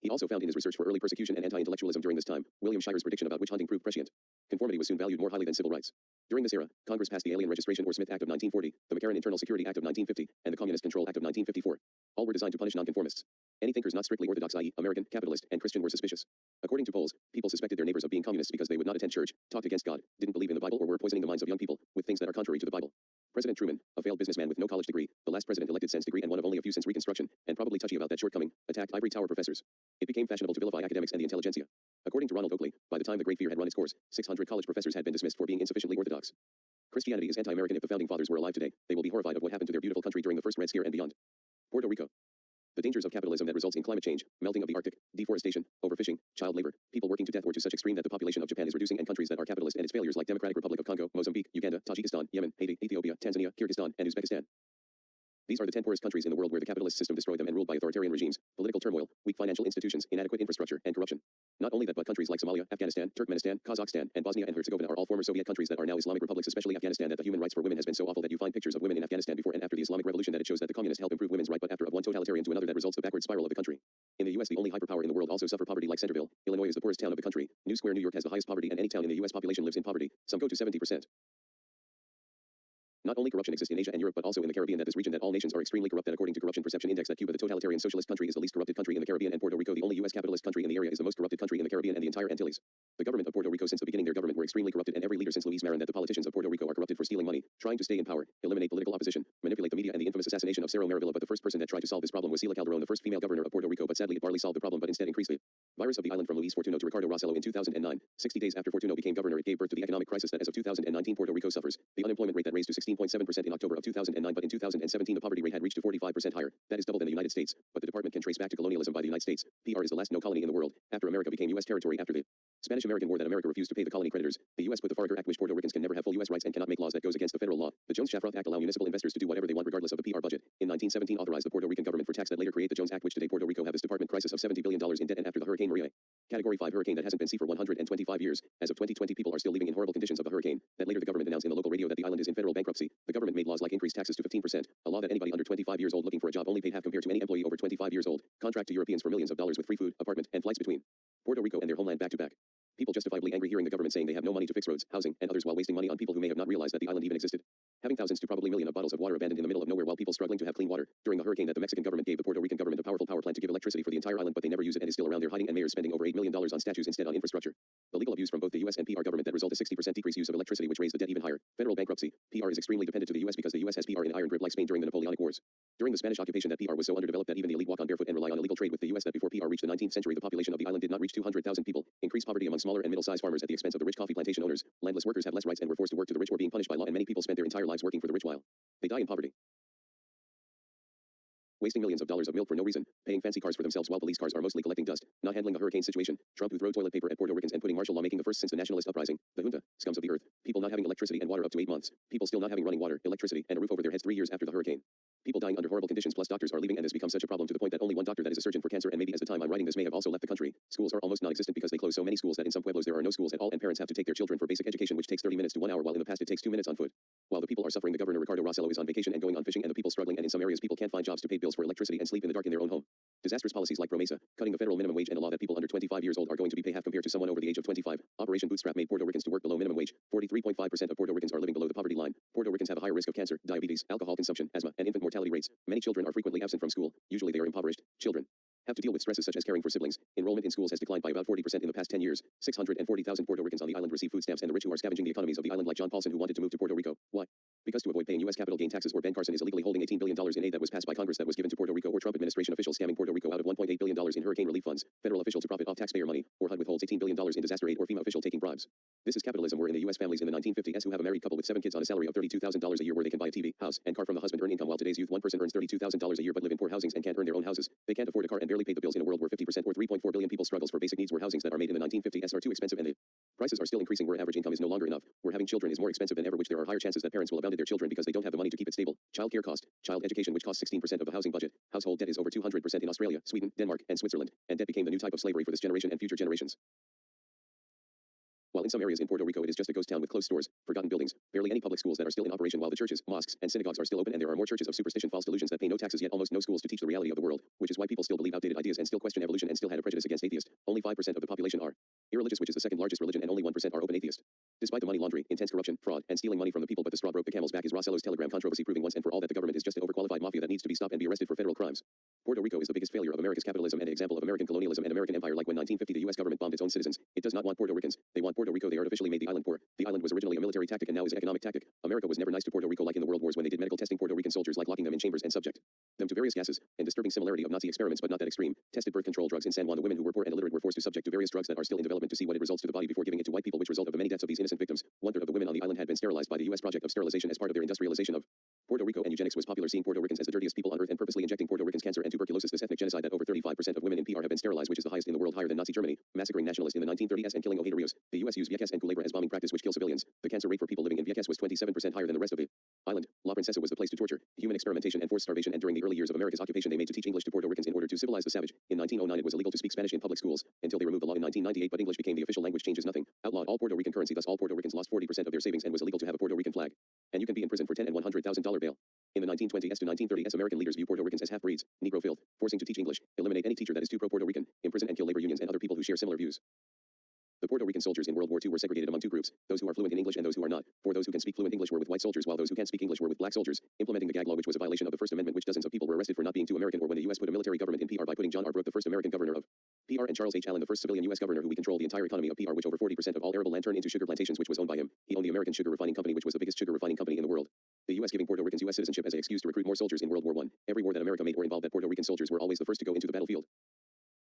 Speaker 1: He also found in his research for early persecution and anti-intellectualism during this time, William Shirer's prediction about witch hunting proved prescient. Conformity was soon valued more highly than civil rights. During this era, Congress passed the Alien Registration or Smith Act of 1940, the McCarran Internal Security Act of 1950, and the Communist Control Act of 1954. All were designed to punish nonconformists. Any thinkers not strictly orthodox, i.e., American, capitalist, and Christian, were suspicious. According to polls, people suspected their neighbors of being communists because they would not attend church, talked against God, didn't believe in the Bible, or were poisoning the minds of young people with things that are contrary to the Bible. President Truman, a failed businessman with no college degree, the last president-elected since degree and one of only a few since Reconstruction, and probably touchy about that shortcoming, attacked ivory tower professors. It became fashionable to vilify academics and the intelligentsia. According to Ronald Oakley, by the time the Great Fear had run its course, 600 college professors had been dismissed for being insufficiently orthodox. Christianity is anti-American. If the founding fathers were alive today, they will be horrified of what happened to their beautiful country during the first Red Scare and beyond. Puerto Rico. The dangers of capitalism that results in climate change, melting of the Arctic, deforestation, overfishing, child labor, people working to death were to such extreme that the population of Japan is reducing, and countries that are capitalist and its failures like Democratic Republic of Congo, Mozambique, Uganda, Tajikistan, Yemen, Haiti, Ethiopia, Tanzania, Kyrgyzstan, and Uzbekistan. These are the 10 poorest countries in the world where the capitalist system destroyed them and ruled by authoritarian regimes, political turmoil, weak financial institutions, inadequate infrastructure, and corruption. Not only that, but countries like Somalia, Afghanistan, Turkmenistan, Kazakhstan, and Bosnia and Herzegovina are all former Soviet countries that are now Islamic republics, especially Afghanistan, that the human rights for women has been so awful that you find pictures of women in Afghanistan before and after the Islamic Revolution, that it shows that the communists help improve women's rights, but after of one totalitarian to another that results the backward spiral of the country. In the US, the only hyperpower in the world also suffer poverty like Centerville. Illinois is the poorest town of the country. New Square, New York has the highest poverty, and any town in the US population lives in poverty. Some go to 70%. Not only corruption exists in Asia and Europe, but also in the Caribbean, that this region, that all nations are extremely corrupt, that according to Corruption Perception Index, that Cuba, the totalitarian socialist country, is the least corrupted country in the Caribbean, and Puerto Rico, the only U.S. capitalist country in the area, is the most corrupted country in the Caribbean and the entire Antilles. The government of Puerto Rico, since the beginning their government were extremely corrupted, and every leader since Luis Marin, that the politicians of Puerto Rico are corrupted for stealing money, trying to stay in power, eliminate political opposition, manipulate the media, and the infamous assassination of Cerro Maravilla. But the first person that tried to solve this problem was Celia Calderón, the first female governor of Puerto Rico, but sadly it barely solved the problem, but instead increased the virus of the island from Luis Fortuno to Ricardo Rossello in 2009. 60 days after Fortuno became governor, it gave birth to the economic crisis that as of 2019 Puerto Rico suffers. The unemployment rate that raised to 16.7% in October of 2009, but in 2017 the poverty rate had reached to 45% higher. That is double than the United States, but the department can trace back to colonialism by the United States. PR is the last no colony in the world, after America became U.S. territory after the Spanish-American War that America refused to pay the colony creditors. The U.S. put the Foreigner Act which Puerto Ricans can never have full U.S. rights and cannot make laws that goes against the federal law. The Jones-Shafroth Act allow municipal investors to do whatever they want regardless of the PR budget. In 1917 authorized the Puerto Rican government for tax that later create the Jones Act which today Puerto Rico have its department crisis of $70 billion in debt and after the Hurricane Maria. Category 5 hurricane that hasn't been seen for 125 years. As of 2020 people are still living in horrible conditions of the hurricane. That later the government announced in the local radio that the island is in federal bankruptcy. The government made laws like increase taxes to 15%, a law that anybody under 25 years old looking for a job only paid half compared to any employee over 25 years old. Contract to Europeans for millions of dollars with free food, apartment, and flights between Puerto Rico and their homeland back to back. People justifiably angry hearing the government saying they have no money to fix roads, housing, and others while wasting money on people who may have not realized that the island even existed. Having thousands to probably millions of bottles of water abandoned in the middle of nowhere while people struggling to have clean water. During the hurricane that the Mexican government gave the Puerto Rican government a powerful power plant to give electricity for the entire island but they never use it and is still around there hiding and mayors spending over $8 million on statues instead on infrastructure. The legal abuse from both the US and PR government that result a 60% decrease use of electricity which raised the debt even higher. Federal bankruptcy. PR is extremely dependent to the US because the US has PR in iron grip like Spain during the Napoleonic Wars. During the Spanish occupation that PR was so underdeveloped that even the elite walk on barefoot and rely on illegal trade with the US that before PR reached the 19th century the population of the island did not reach 200,000 people. Increased poverty among smaller and middle-sized farmers at the expense of the rich coffee plantation owners. Landless workers have less rights and were forced to work to the rich or being punished by law and many people spent their entire lives working for the rich while they die in poverty. Wasting millions of dollars of milk for no reason, paying fancy cars for themselves while police cars are mostly collecting dust, not handling the hurricane situation, Trump who throw toilet paper at Puerto Ricans and putting martial law making the first since the nationalist uprising, the junta, scums of the earth, people not having electricity and water up to 8 months, people still not having running water, electricity, and a roof over their heads 3 years after the hurricane. People dying under horrible conditions plus doctors are leaving and this becomes such a problem to the point that only one doctor that is a surgeon for cancer and maybe as the time I'm writing this may have also left the country. Schools are almost non-existent because they close so many schools that in some pueblos there are no schools at all and parents have to take their children for basic education which takes 30 minutes to 1 hour while in the past it takes 2 minutes on foot. While the people are suffering the governor Ricardo Rossello is on vacation and going on fishing and the people struggling and in some areas people can't find jobs to pay bills for electricity and sleep in the dark in their own home. Disastrous policies like Promesa, cutting the federal minimum wage and a law that people under 25 years old are going to be paid half compared to someone over the age of 25. Operation Bootstrap made Puerto Ricans to work below minimum wage. 43.5% of Puerto Ricans are living below the poverty line. Puerto Ricans have a higher risk of cancer, diabetes, alcohol consumption, asthma, and infant mortality rates. Many children are frequently absent from school. Usually they are impoverished. Children have to deal with stresses such as caring for siblings. Enrollment in schools has declined by about 40% in the past 10 years. 640,000 Puerto Ricans on the island receive food stamps and the rich who are scavenging the economies of the island like John Paulson who wanted to move to Puerto Rico. Why? Because to avoid paying U.S. capital gain taxes or Ben Carson is illegally holding $18 billion in aid that was passed by Congress that was given to Puerto Rico or Trump administration officials scamming Puerto Rico out of $1.8 billion in hurricane relief funds. Federal official to profit off taxpayer money. Or HUD withholds $18 billion in disaster aid or FEMA official taking bribes. This is capitalism where in the U.S. families in the 1950s who have a married couple with 7 kids on a salary of $32,000 a year where they can buy a TV, house, and car from the husband earn income while today's youth one person earns $32,000 a year but live in poor housings and can't earn their own houses. They can't afford a car and barely pay the bills in a world where 50% or 3.4 billion people struggles for basic needs where housings that are made in the 1950s are too expensive and the prices are still increasing where average income is no longer enough, where having children is more expensive than ever which there are higher chances that parents will abandon their children because they don't have the money to keep it stable. Child care cost, child education which costs 16% of the housing budget, household debt is over 200% in Australia, Sweden, Denmark, and Switzerland, and debt became the new type of slavery for this generation and future generations. While in some areas in Puerto Rico it is just a ghost town with closed stores, forgotten buildings, barely any public schools that are still in operation while the churches, mosques, and synagogues are still open and there are more churches of superstition false delusions that pay no taxes yet almost no schools to teach the reality of the world, which is why people still believe outdated ideas and still question evolution and still had a prejudice against atheists. Only 5% of the population are irreligious which is the second largest religion and only 1% are open atheist. Despite the money laundering, intense corruption, fraud, and stealing money from the people but the straw broke the camel's back is Rossello's telegram controversy proving once and for all that the government is just an overqualified mafia that needs to be stopped and be arrested for federal crimes. Puerto Rico is the biggest failure of America's capitalism and an example of American colonialism and American empire like when 1950 the US government bombed its own citizens. It does not want Puerto Ricans. They want Puerto Rico. They artificially made the island poor. The island was originally a military tactic and now is an economic tactic. America was never nice to Puerto Rico like in the World Wars when they did medical testing Puerto Rican soldiers like locking them in chambers and subject them to various gases, and disturbing similarity of Nazi experiments but not that extreme. Tested birth control drugs in San Juan. The women who were poor and illiterate were forced to subject to various drugs that are still in development to see what it results to the body before giving it to white people which result of the many deaths of these innocent victims. 1/3 of the women on the island had been sterilized by the US project of sterilization as part of their industrialization of Puerto Rico, and eugenics was popular, seeing Puerto Ricans as the dirtiest people on earth and purposely injecting Puerto Ricans cancer and tuberculosis. This ethnic genocide that over 35% of women in PR have been sterilized which is the highest in the world, higher than Nazi Germany, massacring nationalists in the 1930s and killing Ojeda Rios. The US used Vieques and Culebra as bombing practice which kill civilians. The cancer rate for people living in Vieques was 27% higher than the rest of the island. La Princesa was the place to torture, human experimentation and forced starvation, and during the early years of America's occupation they made to teach English to Puerto Ricans in order to civilize the savage. In 1909 it was illegal to speak Spanish in public schools, until they removed the law in 1998 but English became the official language. Changes nothing. Outlawed all Puerto Rican currency, thus all Puerto Ricans lost 40% of their savings and was illegal to have a Puerto Rican flag. And you can be in prison for $10,000 and $100,000 bail. In the 1920s to 1930s American leaders view Puerto Ricans as half-breeds, Negro filth, forcing to teach English, eliminate any teacher that is too pro-Puerto Rican, imprison and kill labor unions and other people who share similar views. The Puerto Rican soldiers in World War II were segregated among two groups, those who are fluent in English and those who are not. For those who can speak fluent English were with white soldiers while those who can't speak English were with black soldiers, implementing the gag law which was a violation of the First Amendment which dozens of people were arrested for not being too American, or when the US put a military government in PR by putting John R. Brooke the first American governor of PR and Charles H. Allen the first civilian US governor who we control the entire economy of PR which over 40% of all arable land turned into sugar plantations which was owned by him. He owned the American Sugar Refining Company which was the biggest sugar refining company in the world. The US giving Puerto Ricans US citizenship as an excuse to recruit more soldiers in World War I. Every war that America made or involved that Puerto Rican soldiers were always the first to go into the battlefield.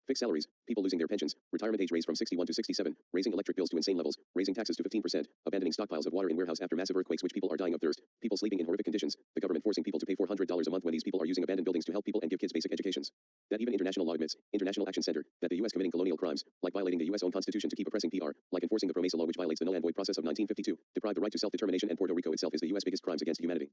Speaker 1: Fixed salaries, people losing their pensions, retirement age raised from 61 to 67, raising electric bills to insane levels, raising taxes to 15%, abandoning stockpiles of water in warehouse after massive earthquakes which people are dying of thirst, people sleeping in horrific conditions, the government forcing people to pay $400 a month when these people are using abandoned buildings to help people and give kids basic educations. That even international law admits, International Action Center, that the U.S. committing colonial crimes, like violating the U.S. own constitution to keep oppressing PR, like enforcing the PROMESA law which violates the null and void process of 1952, deprive the right to self-determination, and Puerto Rico itself is the U.S. biggest crimes against humanity.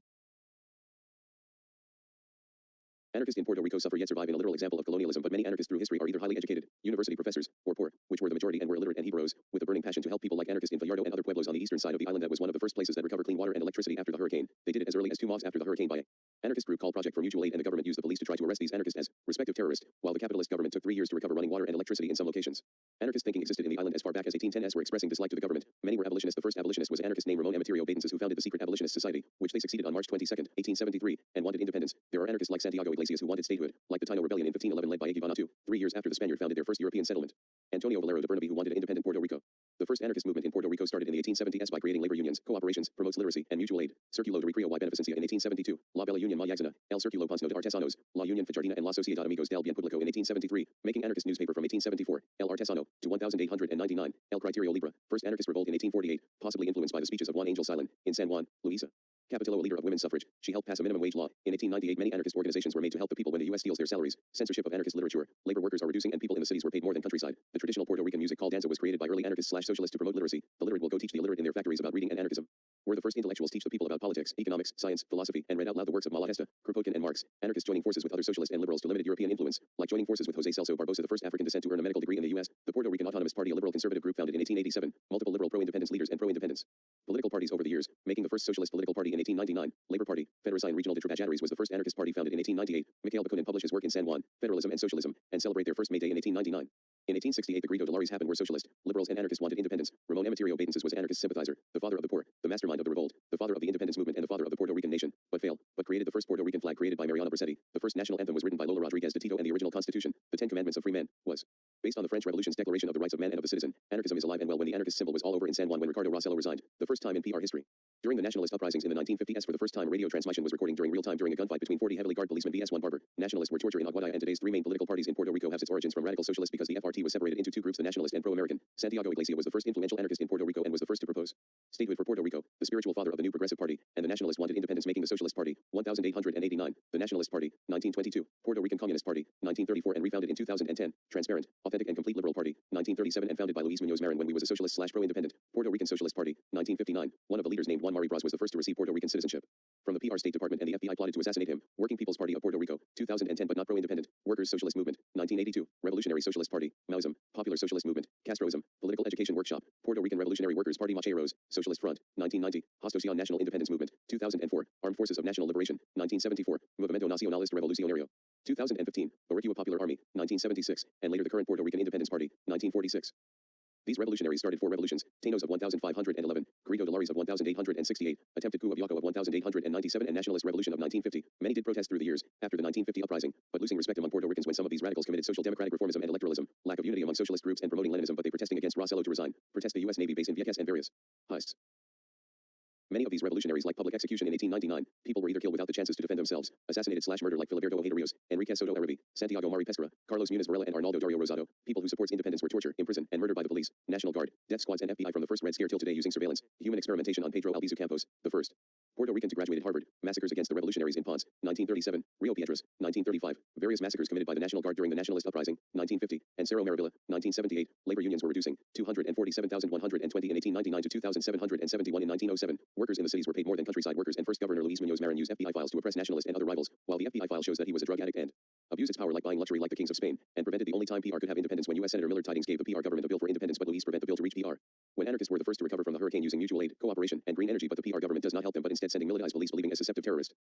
Speaker 1: Anarchists in Puerto Rico suffer yet survive in a literal example of colonialism, but many anarchists through history are either highly educated, university professors, or poor, which were the majority and were illiterate and Hebrews, with a burning passion to help people like anarchists in Fajardo and other pueblos on the eastern side of the island that was one of the first places that recovered clean water and electricity after the hurricane. They did it as early as 2 months after the hurricane by a anarchist group called Project for Mutual Aid, and the government used the police to try to arrest these anarchists as respective terrorists, while the capitalist government took 3 years to recover running water and electricity in some locations. Anarchist thinking existed in the island as far back as 1810s were expressing dislike to the government. Many were abolitionists. The first abolitionist was anarchist named Ramon Emeterio Badenses, who founded the secret abolitionist society, which they succeeded on March 22, 1873, and wanted independence. There are anarchists like Santiago Iglesias who wanted statehood, like the Taino Rebellion in 1511 led by Eguivanatu, 3 years after the Spaniard founded their first European settlement. Antonio Valero de Bernabe who wanted an independent Puerto Rico. The first anarchist movement in Puerto Rico started in the 1870s by creating labor unions, cooperations, promotes literacy, and mutual aid. Circulo de Recreo y Beneficencia in 1872, La Bella Union Mayagzana, El Circulo Ponce de Artesanos, La Union Fajardina and La Sociedad Amigos del Bien Público in 1873, making anarchist newspaper from 1874, El Artesano, to 1899, El Criterio Libre, first anarchist revolt in 1848, possibly influenced by the speeches of Juan Angel Silén, in San Juan, Luisa. Capitolo, a leader of women's suffrage, she helped pass a minimum wage law. In 1898, many anarchist organizations were made to help the people when the U.S. steals their salaries. Censorship of anarchist literature. Labor workers are reducing and people in the cities were paid more than countryside. The traditional Puerto Rican music called danza was created by early anarchists/socialists to promote literacy. The literate will go teach the illiterate in their factories about reading and anarchism. Were the first intellectuals teach the people about politics, economics, science, philosophy, and read out loud the works of Malatesta, Kropotkin, and Marx. Anarchists joining forces with other socialists and liberals to limit European influence, like joining forces with José Celso Barbosa, the first African descent to earn a medical degree in the U.S. The Puerto Rican Autonomous Party, a liberal conservative group founded in 1887, multiple liberal pro-independence leaders and pro-independence political parties over the years, making the first socialist political party in 1899. Labor Party, Federación Regional de Trabajadores was the first anarchist party founded in 1898. Mikhail Bakunin published his work in San Juan, Federalism and Socialism, and celebrate their first May Day in 1899. In 1868, the Grito de Lares happened were socialist, liberals and anarchists wanted independence. Ramon Emeterio Badenses was anarchist sympathizer, the father of the poor, the mastermind of the revolt, the father of the independence movement and the father of the Puerto Rican nation, but created the first Puerto Rican flag created by Mariano Bracetti. The first national anthem was written by Lola Rodriguez de Tito, and the original constitution, the Ten Commandments of Free Man, was based on the French Revolution's Declaration of the Rights of Man and of the Citizen. Anarchism is alive and well when the anarchist symbol was all over in San Juan when Ricardo Rossello resigned, the first time in PR history. During the nationalist uprisings in the 1950s, for the first time radio transmission was recording during real time during a gunfight between 40 heavily guarded policemen vs. 1 barber. Nationalists were torture in Aguadilla, and today's 3 main political parties in Puerto Rico have its origins from radical socialists because the FRT was separated into 2 groups, the nationalist and pro-American. Santiago Iglesias was the first influential anarchist in Puerto Rico and was the first to propose statehood for Puerto Rico, the spiritual father of the new progressive party, and the nationalist wanted independence, making the Socialist Party, 1889, the Nationalist Party, 1922, Puerto Rican Communist Party, 1934 and refounded in 2010, Transparent, Authentic and Complete Liberal Party, 1937 and founded by Luis Muñoz Marin when we was a socialist/pro-independent, Puerto Rican Socialist Party, 1959. One of the leaders named Juan Mari Bras was the first to receive Puerto Rican citizenship from the PR State Department, and the FBI plotted to assassinate him. Working People's Party of Puerto Rico, 2010 but not pro-independent, Workers' Socialist Movement, 1982, Revolutionary Socialist Party, Maoism, Popular Socialist Movement, Castroism, Political Education Workshop, Puerto Rican Revolutionary Workers Party Macheros, Socialist Front, 1990, Hostocion National Independence Movement, 2004, Armed Forces of National Liberation, 1974, Movimiento Nacionalista Revolucionario, 2015, Boricuá Popular Army, 1976, and later the current Puerto Rican Independence Party, 1946. These revolutionaries started 4 revolutions: Tainos of 1511, Grito de Lares of 1868, attempted coup of Yaco of 1897, and nationalist revolution of 1950. Many did protest through the years after the 1950 uprising, but losing respect among Puerto Ricans when some of these radicals committed social democratic reformism and electoralism, lack of unity among socialist groups, and promoting Leninism, but they protesting against Rossello to resign, protest the U.S. Navy base in Vieques, and various heists. Many of these revolutionaries like public execution in 1899. People were either killed without the chances to defend themselves, assassinated/murdered like Filiberto Ojeda Rios, Enrique Soto Arabi, Santiago Mari Pescara, Carlos Muniz Varela, and Arnaldo Dario Rosado. People who supports independence were tortured, imprisoned, and murdered by the police, National Guard, death squads, and FBI from the first Red Scare till today using surveillance, human experimentation on Pedro Albizu Campos, the first Puerto Rican to graduate at Harvard, massacres against the revolutionaries in Ponce, 1937, Rio Piedras, 1935, various massacres committed by the National Guard during the Nationalist Uprising, 1950, and Cerro Maravilla, 1978, labor unions were reducing 247,120 in 1899 to 2,771 in 1907. Workers in the cities were paid more than countryside workers, and first Governor Luis Muñoz Marin used FBI files to oppress nationalists and other rivals, while the FBI file shows that he was a drug addict and abused its power like buying luxury like the kings of Spain, and prevented the only time PR could have independence when U.S. Senator Millard Tydings gave the PR government a bill for independence, but Luis prevented the bill to reach PR. When anarchists were the first to recover from the hurricane using mutual aid, cooperation, and green energy, but the PR government does not help them but instead sending militarized police believing as deceptive terrorists.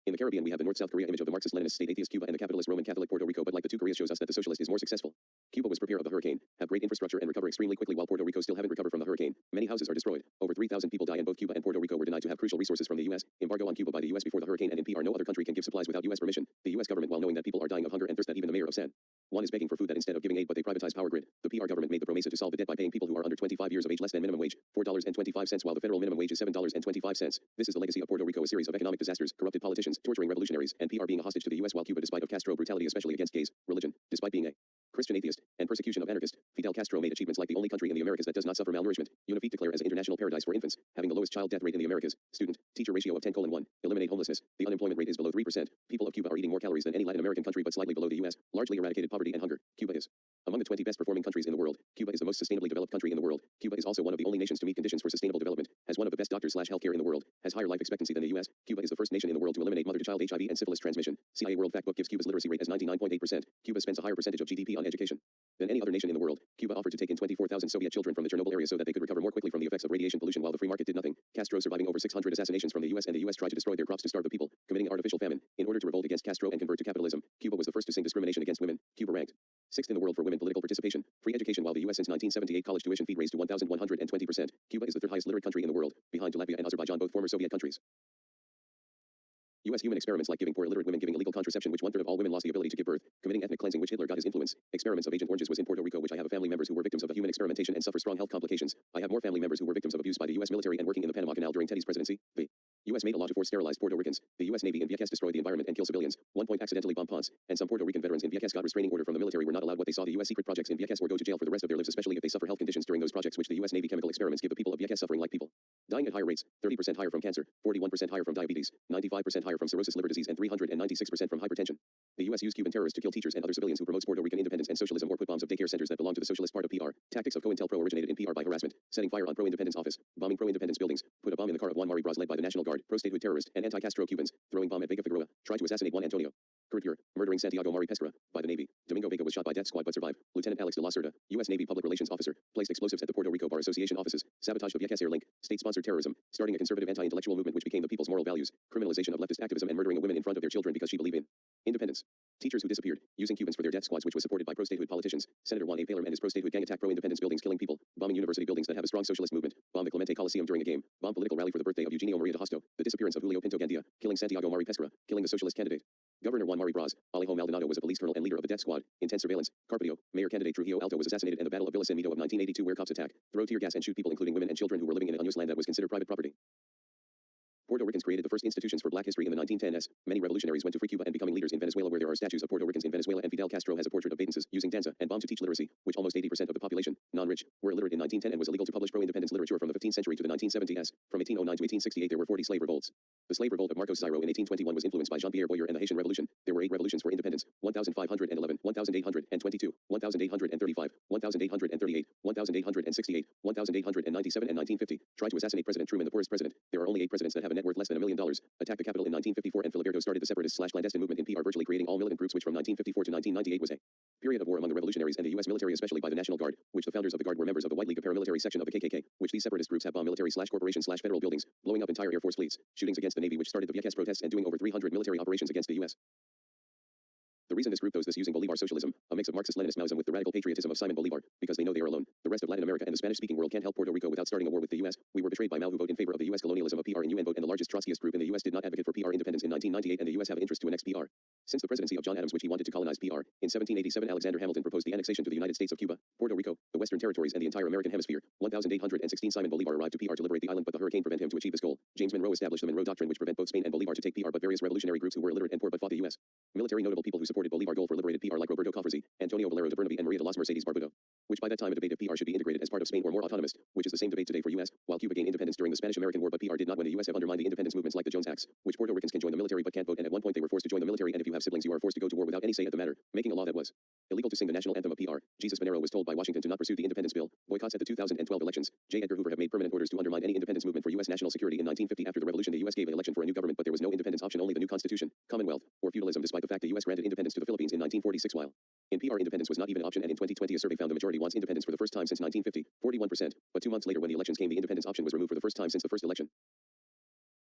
Speaker 1: In the Caribbean we have the North-South Korea image of the Marxist-Leninist state atheist Cuba and the capitalist Roman Catholic Puerto Rico, but like the two Koreas shows us that the socialist is more successful. Cuba was prepared of the hurricane, have great infrastructure and recover extremely quickly, while Puerto Rico still haven't recovered from the hurricane. Many houses are destroyed. Over 3,000 people die, and both Cuba and Puerto Rico were denied to have crucial resources from the U.S. Embargo on Cuba by the U.S. before the hurricane, and in PR no other country can give supplies without U.S. permission. The U.S. government, while knowing that people are dying of hunger and thirst, that even the mayor of San One is begging for food that instead of giving aid but they privatize power grid. The PR government made the promesa to solve the debt by paying people who are under 25 years of age less than minimum wage, $4.25, while the federal minimum wage is $7.25. This is the legacy of Puerto Rico, a series of economic disasters, corrupted politicians, torturing revolutionaries, and PR being a hostage to the U.S. while Cuba, despite of Castro brutality especially against gays, religion, despite being a Christian atheist, and persecution of anarchists, Fidel Castro made achievements like the only country in the Americas that does not suffer malnourishment. UNIFIT declare as an international paradise for infants, having the lowest child death rate in the Americas, student-teacher ratio of 10:1, eliminate homelessness, the unemployment rate is below 3%, people of Cuba are eating more calories than any Latin American country but slightly below the U.S., largely eradicated poverty and hunger. Cuba is among the 20 best performing countries in the world. Cuba is the most sustainably developed country in the world. Cuba is also one of the only nations to meet conditions for sustainable development, has one of the best doctors/healthcare in the world, has higher life expectancy than the U.S. Cuba is the first nation in the world to eliminate mother-to-child HIV and syphilis transmission. CIA World Factbook gives Cuba's literacy rate as 99.8%. Cuba spends a higher percentage of GDP on education than any other nation in the world. Cuba offered to take in 24,000 Soviet children from the Chernobyl area so that they could recover more quickly from the effects of radiation pollution while the free market did nothing. Castro surviving over 600 assassinations from the U.S. and the U.S. tried to destroy their crops to starve the people, committing artificial famine. In order to revolt against Castro and convert to capitalism, Cuba was the first to sing discrimination against women. Cuba ranked 6th in the world for women political participation, free education, while the U.S. since 1978 college tuition fee raised to 1,120%. Cuba is the third highest literate country in the world, behind Latvia and Azerbaijan, both former Soviet countries. U.S. human experiments like giving poor illiterate women giving illegal contraception, which 1/3 of all women lost the ability to give birth, committing ethnic cleansing, which Hitler got his influence. Experiments of Agent Oranges was in Puerto Rico, which I have family members who were victims of the human experimentation and suffer strong health complications. I have more family members who were victims of abuse by the U.S. military and working in the Panama Canal during Teddy's presidency. The U.S. made a law to force sterilize Puerto Ricans. The U.S. Navy in Vieques destroyed the environment and killed civilians. 1 point accidentally bomb ponds, and some Puerto Rican veterans in Vieques got restraining order from the military, were not allowed what they saw the U.S. secret projects in Vieques or go to jail for the rest of their lives, especially if they suffer health conditions during those projects, which the U.S. Navy chemical experiments give the people of Vieques suffering like people. Dying at higher rates, 30% higher from cancer, 41% higher from diabetes, 95% higher from cirrhosis liver disease, and 396% from hypertension. The U.S. used Cuban terrorists to kill teachers and other civilians who promotes Puerto Rican independence and socialism or put bombs of daycare centers that belong to the socialist part of PR. Tactics of COINTELPRO originated in PR by harassment, setting fire on pro-independence office, bombing pro-independence buildings, put a bomb in the car of Juan Mari Braz led by the National Guard, pro-statehood terrorist, and anti-Castro Cubans, throwing bomb at Vega Figueroa, tried to assassinate Juan Antonio Curtier, murdering Santiago Mari Pescara, by the Navy. Domingo Vega was shot by death squad but survived. Lieutenant Alex de la Cerda, U.S. Navy Public Relations Officer, placed explosives at the Puerto Rico Bar Association offices, sabotaged the Vieques Air Link, state-sponsored terrorism, starting a conservative anti-intellectual movement which became the people's moral values, criminalization of leftist activism, and murdering a woman in front of their children because she believed in independence. Teachers who disappeared, using Cubans for their death squads, which was supported by pro-statehood politicians. Senator Juan A. Paler and his pro-statehood gang attack pro-independence buildings, killing people, bombing university buildings that have a strong socialist movement, bomb the Clemente Coliseum during a game, bomb political rally for the birthday of Eugenio Maria de Hosto, the disappearance of Julio Pinto Gandia, killing Santiago Mari Pescara, killing the socialist candidate. Governor Juan Mari Braz, Alejo Maldonado was a police colonel and leader of the death squad. Intense surveillance. Carpio, mayor candidate Trujillo Alto was assassinated in the Battle of Villa San Mito of 1982, where cops attack, throw tear gas and shoot people including women and children who were living in an unused land that was considered private property. Puerto Ricans created the first institutions for black history in the 1910s. Many revolutionaries went to free Cuba and becoming leaders in Venezuela, where there are statues of Puerto Ricans in Venezuela, and Fidel Castro has a portrait of Batenses using danza and bomb to teach literacy, which almost 80% of the population, non-rich, were illiterate in 1910 and was illegal to publish pro-independence literature from the 15th century to the 1970s. From 1809 to 1868 there were 40 slave revolts. The slave revolt of Marcos Zairo in 1821 was influenced by Jean-Pierre Boyer and the Haitian Revolution. There were 8 revolutions for independence: 1511, 1822, 1835, 1838, 1868, 1897, and 1950. Tried to assassinate President Truman, the poorest president. There are only 8 presidents that have a net worth less than $1 million. Attacked the Capitol in 1954, and Filiberto started the separatist/clandestine movement in PR, virtually creating all militant groups, which from 1954 to 1998 was a period of war among the revolutionaries and the U.S. military, especially by the National Guard, which the founders of the Guard were members of the White League, a paramilitary section of the KKK, which these separatist groups have bombed military/corporation/federal buildings, blowing up entire Air Force fleets, shootings against the Navy, which started the Vieques protests, and doing over 300 military operations against the U.S. The reason this group does this using Bolivar socialism, a mix of Marxist-Leninist Maoism with the radical patriotism of Simon Bolivar, because they know they are alone. The rest of Latin America and the Spanish-speaking world can't help Puerto Rico without starting a war with the U.S. We were betrayed by Mao, who vote in favor of the U.S. colonialism of PR and UN vote, and the largest Trotskyist group in the U.S. did not advocate for PR independence in 1998, and the U.S. have interest to annex PR. Since the presidency of John Adams, which he wanted to colonize PR, in 1787 Alexander Hamilton proposed the annexation to the United States of Cuba, Puerto Rico, the Western Territories, and the entire American Hemisphere. 1816 Simon Bolivar arrived to PR to liberate the island, but the hurricane prevented him to achieve this goal. James Monroe established the Monroe Doctrine, which prevent both Spain and Bolivar to take PR, but various revolutionary groups who were illiterate and poor but fought the U.S. military. Notable people who supported Bolivar goal for liberated PR like Roberto Cafresi, Antonio Valero de Bernabe, and Maria de las Mercedes Barbudo, which by that time a debate if PR should be integrated as part of Spain or more autonomous, which is the same debate today for U.S. While Cuba gained independence during the Spanish-American War, but PR did not, when the U.S. have undermined the independence movements like the Jones Acts, which Puerto Ricans can join the military but can't vote, and at one point they were forced to join the military, and if you have siblings you are forced to go to war without any say at the matter, making a law that was illegal to sing the national anthem of PR. Jesus Venero was told by Washington to not pursue the independence bill. Boycotts at the 2012 elections. J. Edgar Hoover have made permanent orders to undermine any independence movement for U.S. national security. In 1950, after the revolution, the U.S. gave an election for a new government, but there was no independence option, only the new constitution, commonwealth, or feudalism, despite the fact the U.S. granted independence to the Philippines in 1946, while in PR independence was not even an option, and in 2020 a survey found the majority wants independence for the first time since 1950, 41%, but 2 months later when the elections came the independence option was removed for the first time since the first election.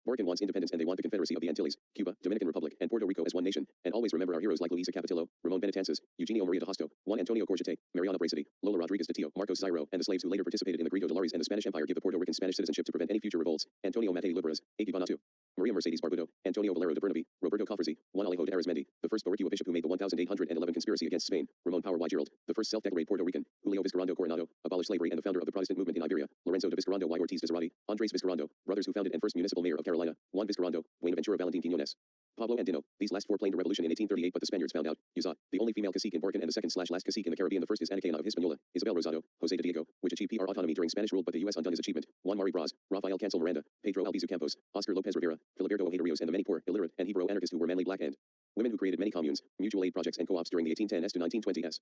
Speaker 1: Oregon wants independence and they want the Confederacy of the Antilles, Cuba, Dominican Republic, and Puerto Rico as one nation, and always remember our heroes like Luisa Capetillo, Ramon Benatances, Eugenio Maria de Hosto, Juan Antonio Corjete, Mariana Bracity, Lola Rodriguez de Tio, Marcos Zairo, and the slaves who later participated in the Grito de Lares and the Spanish Empire give the Puerto Rican Spanish citizenship to prevent any future revolts. Antonio Matei Libras, Egi Banatu. Maria Mercedes Barbudo, Antonio Valero de Bernabe, Roberto Cofresi, Juan Alejo de Arizmendi, the first Boricua bishop who made the 1811 conspiracy against Spain, Ramon Power y Gerald, the first self-declared Puerto Rican, Julio Vizcarrondo Coronado, abolished slavery and the founder of the Protestant movement in Iberia, Lorenzo de Vizcarrondo y Ortiz de Zarate, Andres Vizcarrondo, brothers who founded and first municipal mayor of Carolina, Juan Vizcarrondo, Buenaventura Valentin Quiñones, Pablo Andino. These last four planned a revolution in 1838, but the Spaniards found out. Uza, the only female cacique in Borcan and the second/last cacique in the Caribbean. The first is Ana Cana of Hispaniola, Isabel Rosado, Jose de Diego, which achieved PR autonomy during Spanish rule, but the U.S. undone his achievement. Juan Mari Braz, Rafael Cancel Miranda, Pedro Albizu Campos, Oscar Lopez Rivera, Filiberto Ojeda Rios, and the many poor, illiterate, and Hebrew anarchists who were manly black and women who created many communes, mutual aid projects, and co-ops during the 1810s to 1920s.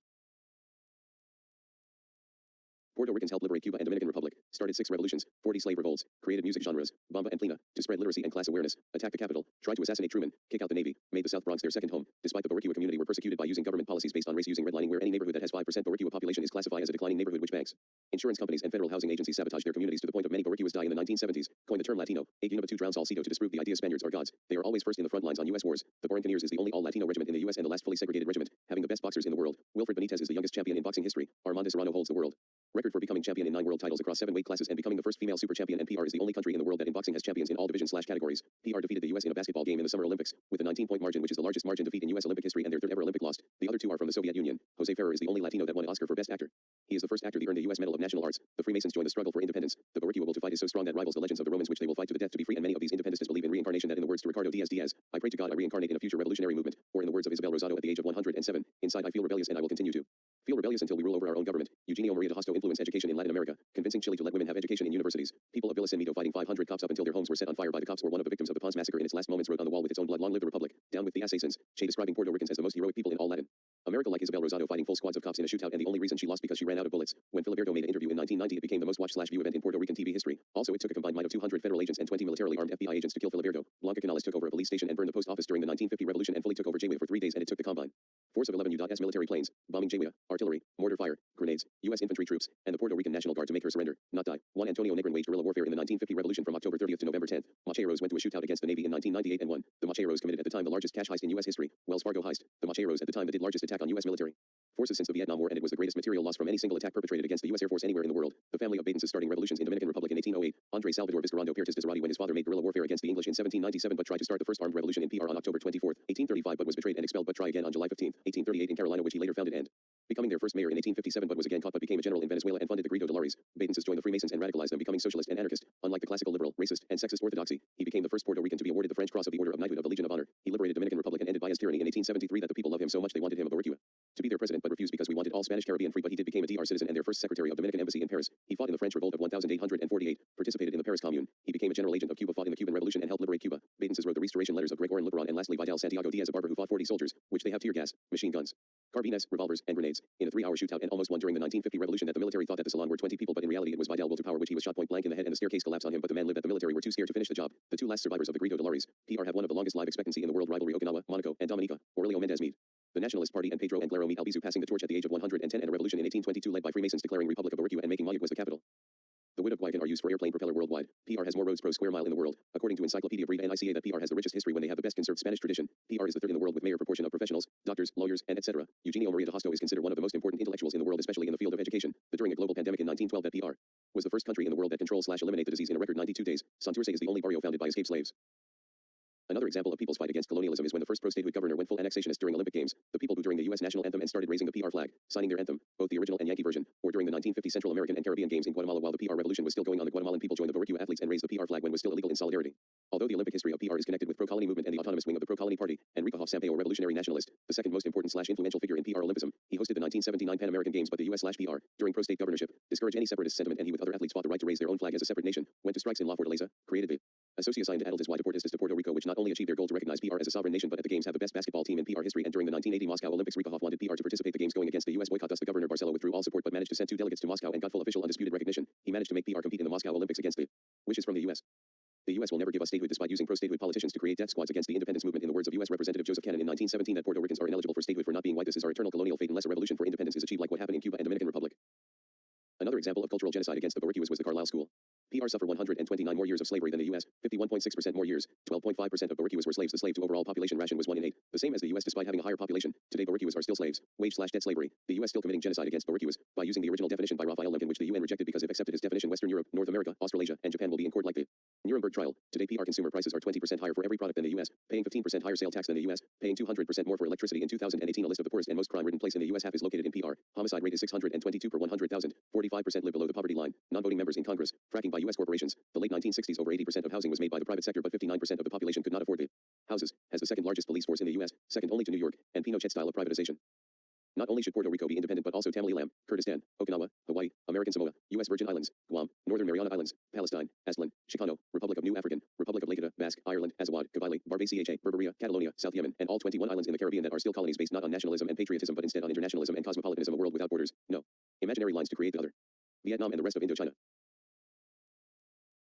Speaker 1: Puerto Ricans helped liberate Cuba and Dominican Republic, started 6 revolutions, 40 slave revolts, created music genres, bamba and plena, to spread literacy and class awareness, attacked the capital, tried to assassinate Truman, kick out the Navy, made the South Bronx their second home, despite the Boricua community were persecuted by using government policies based on race, using redlining where any neighborhood that has 5% Boricua population is classified as a declining neighborhood, which banks, insurance companies, and federal housing agencies sabotaged their communities to the point of many Boricuas die in the 1970s, coined the term Latino, 8 Unibatu drowned Salcido to disprove the idea Spaniards are gods. They are always first in the front lines on U.S. wars. The Borinqueniers is the only all-Latino regiment in the U.S. and the last fully segregated regiment, having the best boxers in the world. Wilfred Benitez is the youngest champion in boxing history. Armando Serrano holds the world record for becoming champion in 9 world titles across 7 weight classes and becoming the first female super champion, and PR is the only country in the world that in boxing has champions in all divisions/categories. PR defeated the US in a basketball game in the Summer Olympics with a 19-point margin, which is the largest margin defeat in US Olympic history and their third ever Olympic loss. The other 2 are from the Soviet Union. Jose Ferrer is the only Latino that won an Oscar for Best Actor. He is the first actor to earn the US Medal of National Arts. The Freemasons joined the struggle for independence. The Boricua will to fight is so strong that rivals the legends of the Romans, which they will fight to the death to be free, and many of these independentists believe in reincarnation, that in the words to Ricardo Diaz, I pray to God I reincarnate in a future revolutionary movement, or in the words of Isabel Rosado at the age of 107, inside I feel rebellious and I will continue to feel rebellious until we rule over our own government. Eugenio Maria de Hosto influenced education in Latin America, convincing Chile to let women have education in universities. People of Villa San Mito fighting 500 cops up until their homes were set on fire by the cops, or one of the victims of the Pons massacre in its last moments wrote on the wall with its own blood, "Long live the Republic, down with the assassins." Che describing Puerto Ricans as the most heroic people in all Latin America, like Isabel Rosado fighting full squads of cops in a shootout, and the only reason she lost because she ran out of bullets. When Filiberto made an interview in 1990, it became the most watched/view event in Puerto Rican TV history. Also, it took a combined might of 200 federal agents and 20 militarily armed FBI agents to kill Filiberto. Blanca Canales took over a police station and burned the post office during the 1950 revolution and fully took over Jayuya for 3 days, and it took the combine force of 11 U.S. military planes, bombing Jayuya, artillery, mortar fire, grenades, U.S. infantry troops, and the Puerto Rican National Guard to make her surrender, not die. Juan Antonio Negrin waged guerrilla warfare in the 1950 revolution from October 30th to November 10th. Macheros went to a shootout against the Navy in 1998 and won. The Macheros committed at the time the largest cash heist in U.S. history, Wells Fargo heist. The Macheros at the time did largest attack on U.S. military forces since the Vietnam War, and it was the greatest material loss from any single attack perpetrated against the U.S. Air Force anywhere in the world. The family of Badens is starting revolutions in Dominican Republic in 1808. Andre Salvador Vizcarrondo Pertes de Zarate when his father made guerrilla warfare against the English in 1797 but tried to start the first armed revolution in PR on October 24th, 1835 but was betrayed and expelled but try again on July 15th, 1838 in Carolina, which he later founded and becoming their first mayor in 1857 but was again caught but became a general in Venezuela and funded the Grito de Lares. Badens joined the Freemasons and radicalized them, becoming socialist and anarchist. Unlike the classical liberal, racist, and sexist orthodoxy, he became the first Puerto Rican to be awarded the French Cross of the Order of Knighthood of the Legion of Honor. He liberated Dominican Republic and ended Baez tyranny in 1873 that the people loved him so much they wanted him a Boricua to be their president, but refused because we wanted all Spanish Caribbean free, but he did became a DR citizen and their first secretary of Dominican embassy in Paris. He fought in the French Revolt of 1848, participated in the Paris Commune. He became a general agent of Cuba, fought in the Cuban Revolution and helped liberate Cuba. Badens wrote the restoration letters of Gregorin Lebrun and lastly Vidal Santiago Diaz, a barber who fought 40 soldiers, which they have tear gas, machine guns, carbines, revolvers, and grenades, in a 3-hour shootout and almost won during the 1950 revolution that the military thought that the salon were 20 people, but in reality it was Vidal will to power, which he was shot point blank in the head and the staircase collapsed on him, but the man lived that the military were too scared to finish the job. The 2 last survivors of the Grito de Lares, PR have one of the longest life expectancy in the world, rivalry Okinawa, Monaco, and Dominica. Aurelio Mendez Meade, the Nationalist Party, and Pedro Anglero Meade Albizu passing the torch at the age of 110, and a revolution in 1822 led by Freemasons declaring Republic of Boricua and making Mayug was the capital. The wood of Guayacan are used for airplane propeller worldwide. PR has more roads per square mile in the world. According to Encyclopedia Breve NICA, that PR has the richest history when they have the best conserved Spanish tradition. PR is the third in the world with mayor proportion of professionals, doctors, lawyers, and etc. Eugenio Maria de Hosto is considered one of the most important intellectuals in the world, especially in the field of education. But during a global pandemic in 1912 that PR was the first country in the world that control/eliminate the disease in a record 92 days. Santurce is the only barrio founded by escaped slaves. Another example of people's fight against colonialism is when the first pro-statehood governor went full annexationist during Olympic Games. The people booed during the U.S. national anthem and started raising the PR flag, signing their anthem, both the original and Yankee version, or during the 1950 Central American and Caribbean Games in Guatemala while the PR revolution was still going on. The Guatemalan people joined the Boricua athletes and raised the PR flag when was still illegal in solidarity. Although the Olympic history of PR is connected with pro-colony movement and the autonomous wing of the pro-colony party, Enrique Hoff Sampaio, revolutionary nationalist, the second most important/influential figure in PR Olympism, he hosted the 1979 Pan American Games, but the U.S./PR, during pro-state governorship, discouraged any separatist sentiment, and he with other athletes fought the right to raise their own flag as a separate nation, went to strikes in La Fortaleza, created the Asociación de Atletas y Deportistas de Puerto Rico, which not only achieved their goal to recognize PR as a sovereign nation but at the games have the best basketball team in PR history, and during the 1980 Moscow Olympics Ricohoff wanted PR to participate the games going against the U.S. boycott, thus the governor Barcelo withdrew all support but managed to send 2 delegates to Moscow and got full official undisputed recognition. He managed to make PR compete in the Moscow Olympics against the wishes from the U.S. The U.S. will never give us statehood despite using pro-statehood politicians to create death squads against the independence movement. In the words of U.S. Representative Joseph Cannon in 1917 that Puerto Ricans are ineligible for statehood for not being white. This is our eternal colonial fate unless a revolution for independence is achieved like what happened in Cuba and Dominican Republic. Another example of cultural genocide against the Boricuas was the Carlisle School. PR suffer 129 more years of slavery than the US, 51.6% more years, 12.5% of Boricuas were slaves. The slave to overall population ration was 1 in 8, the same as the US despite having a higher population. Today Boricuas are still slaves. Wage/debt slavery. The US still committing genocide against Boricuas by using the original definition by Raphael Lemkin, which the UN rejected because if accepted his definition, Western Europe, North America, Australasia, and Japan will be in court like the Nuremberg trial. Today PR consumer prices are 20% higher for every product than the US, paying 15% higher sale tax than the US, paying 200% more for electricity. In 2018, a list of the poorest and most crime-ridden place in the US half is located in PR. Homicide rate is 622 per 100,000. 45% live below the poverty line. Non-voting members in Congress. Fracking by US corporations. The late 1960s, over 80% of housing was made by the private sector, but 59% of the population could not afford the houses. Has the second largest police force in the US, second only to New York, and Pinochet style of privatization. Not only should Puerto Rico be independent, but also Tamil Kurdistan, Okinawa, Hawaii, American Samoa, U.S. Virgin Islands, Guam, Northern Mariana Islands, Palestine, Aztlan, Chicano, Republic of New African, Republic of Laeta, Basque, Ireland, Azawad, Kabyle, Barbacia, Berberia, Catalonia, South Yemen, and all 21 islands in the Caribbean that are still colonies based not on nationalism and patriotism but instead on internationalism and cosmopolitanism. A world without borders. No. Imaginary lines to create the other. Vietnam and the rest of Indochina.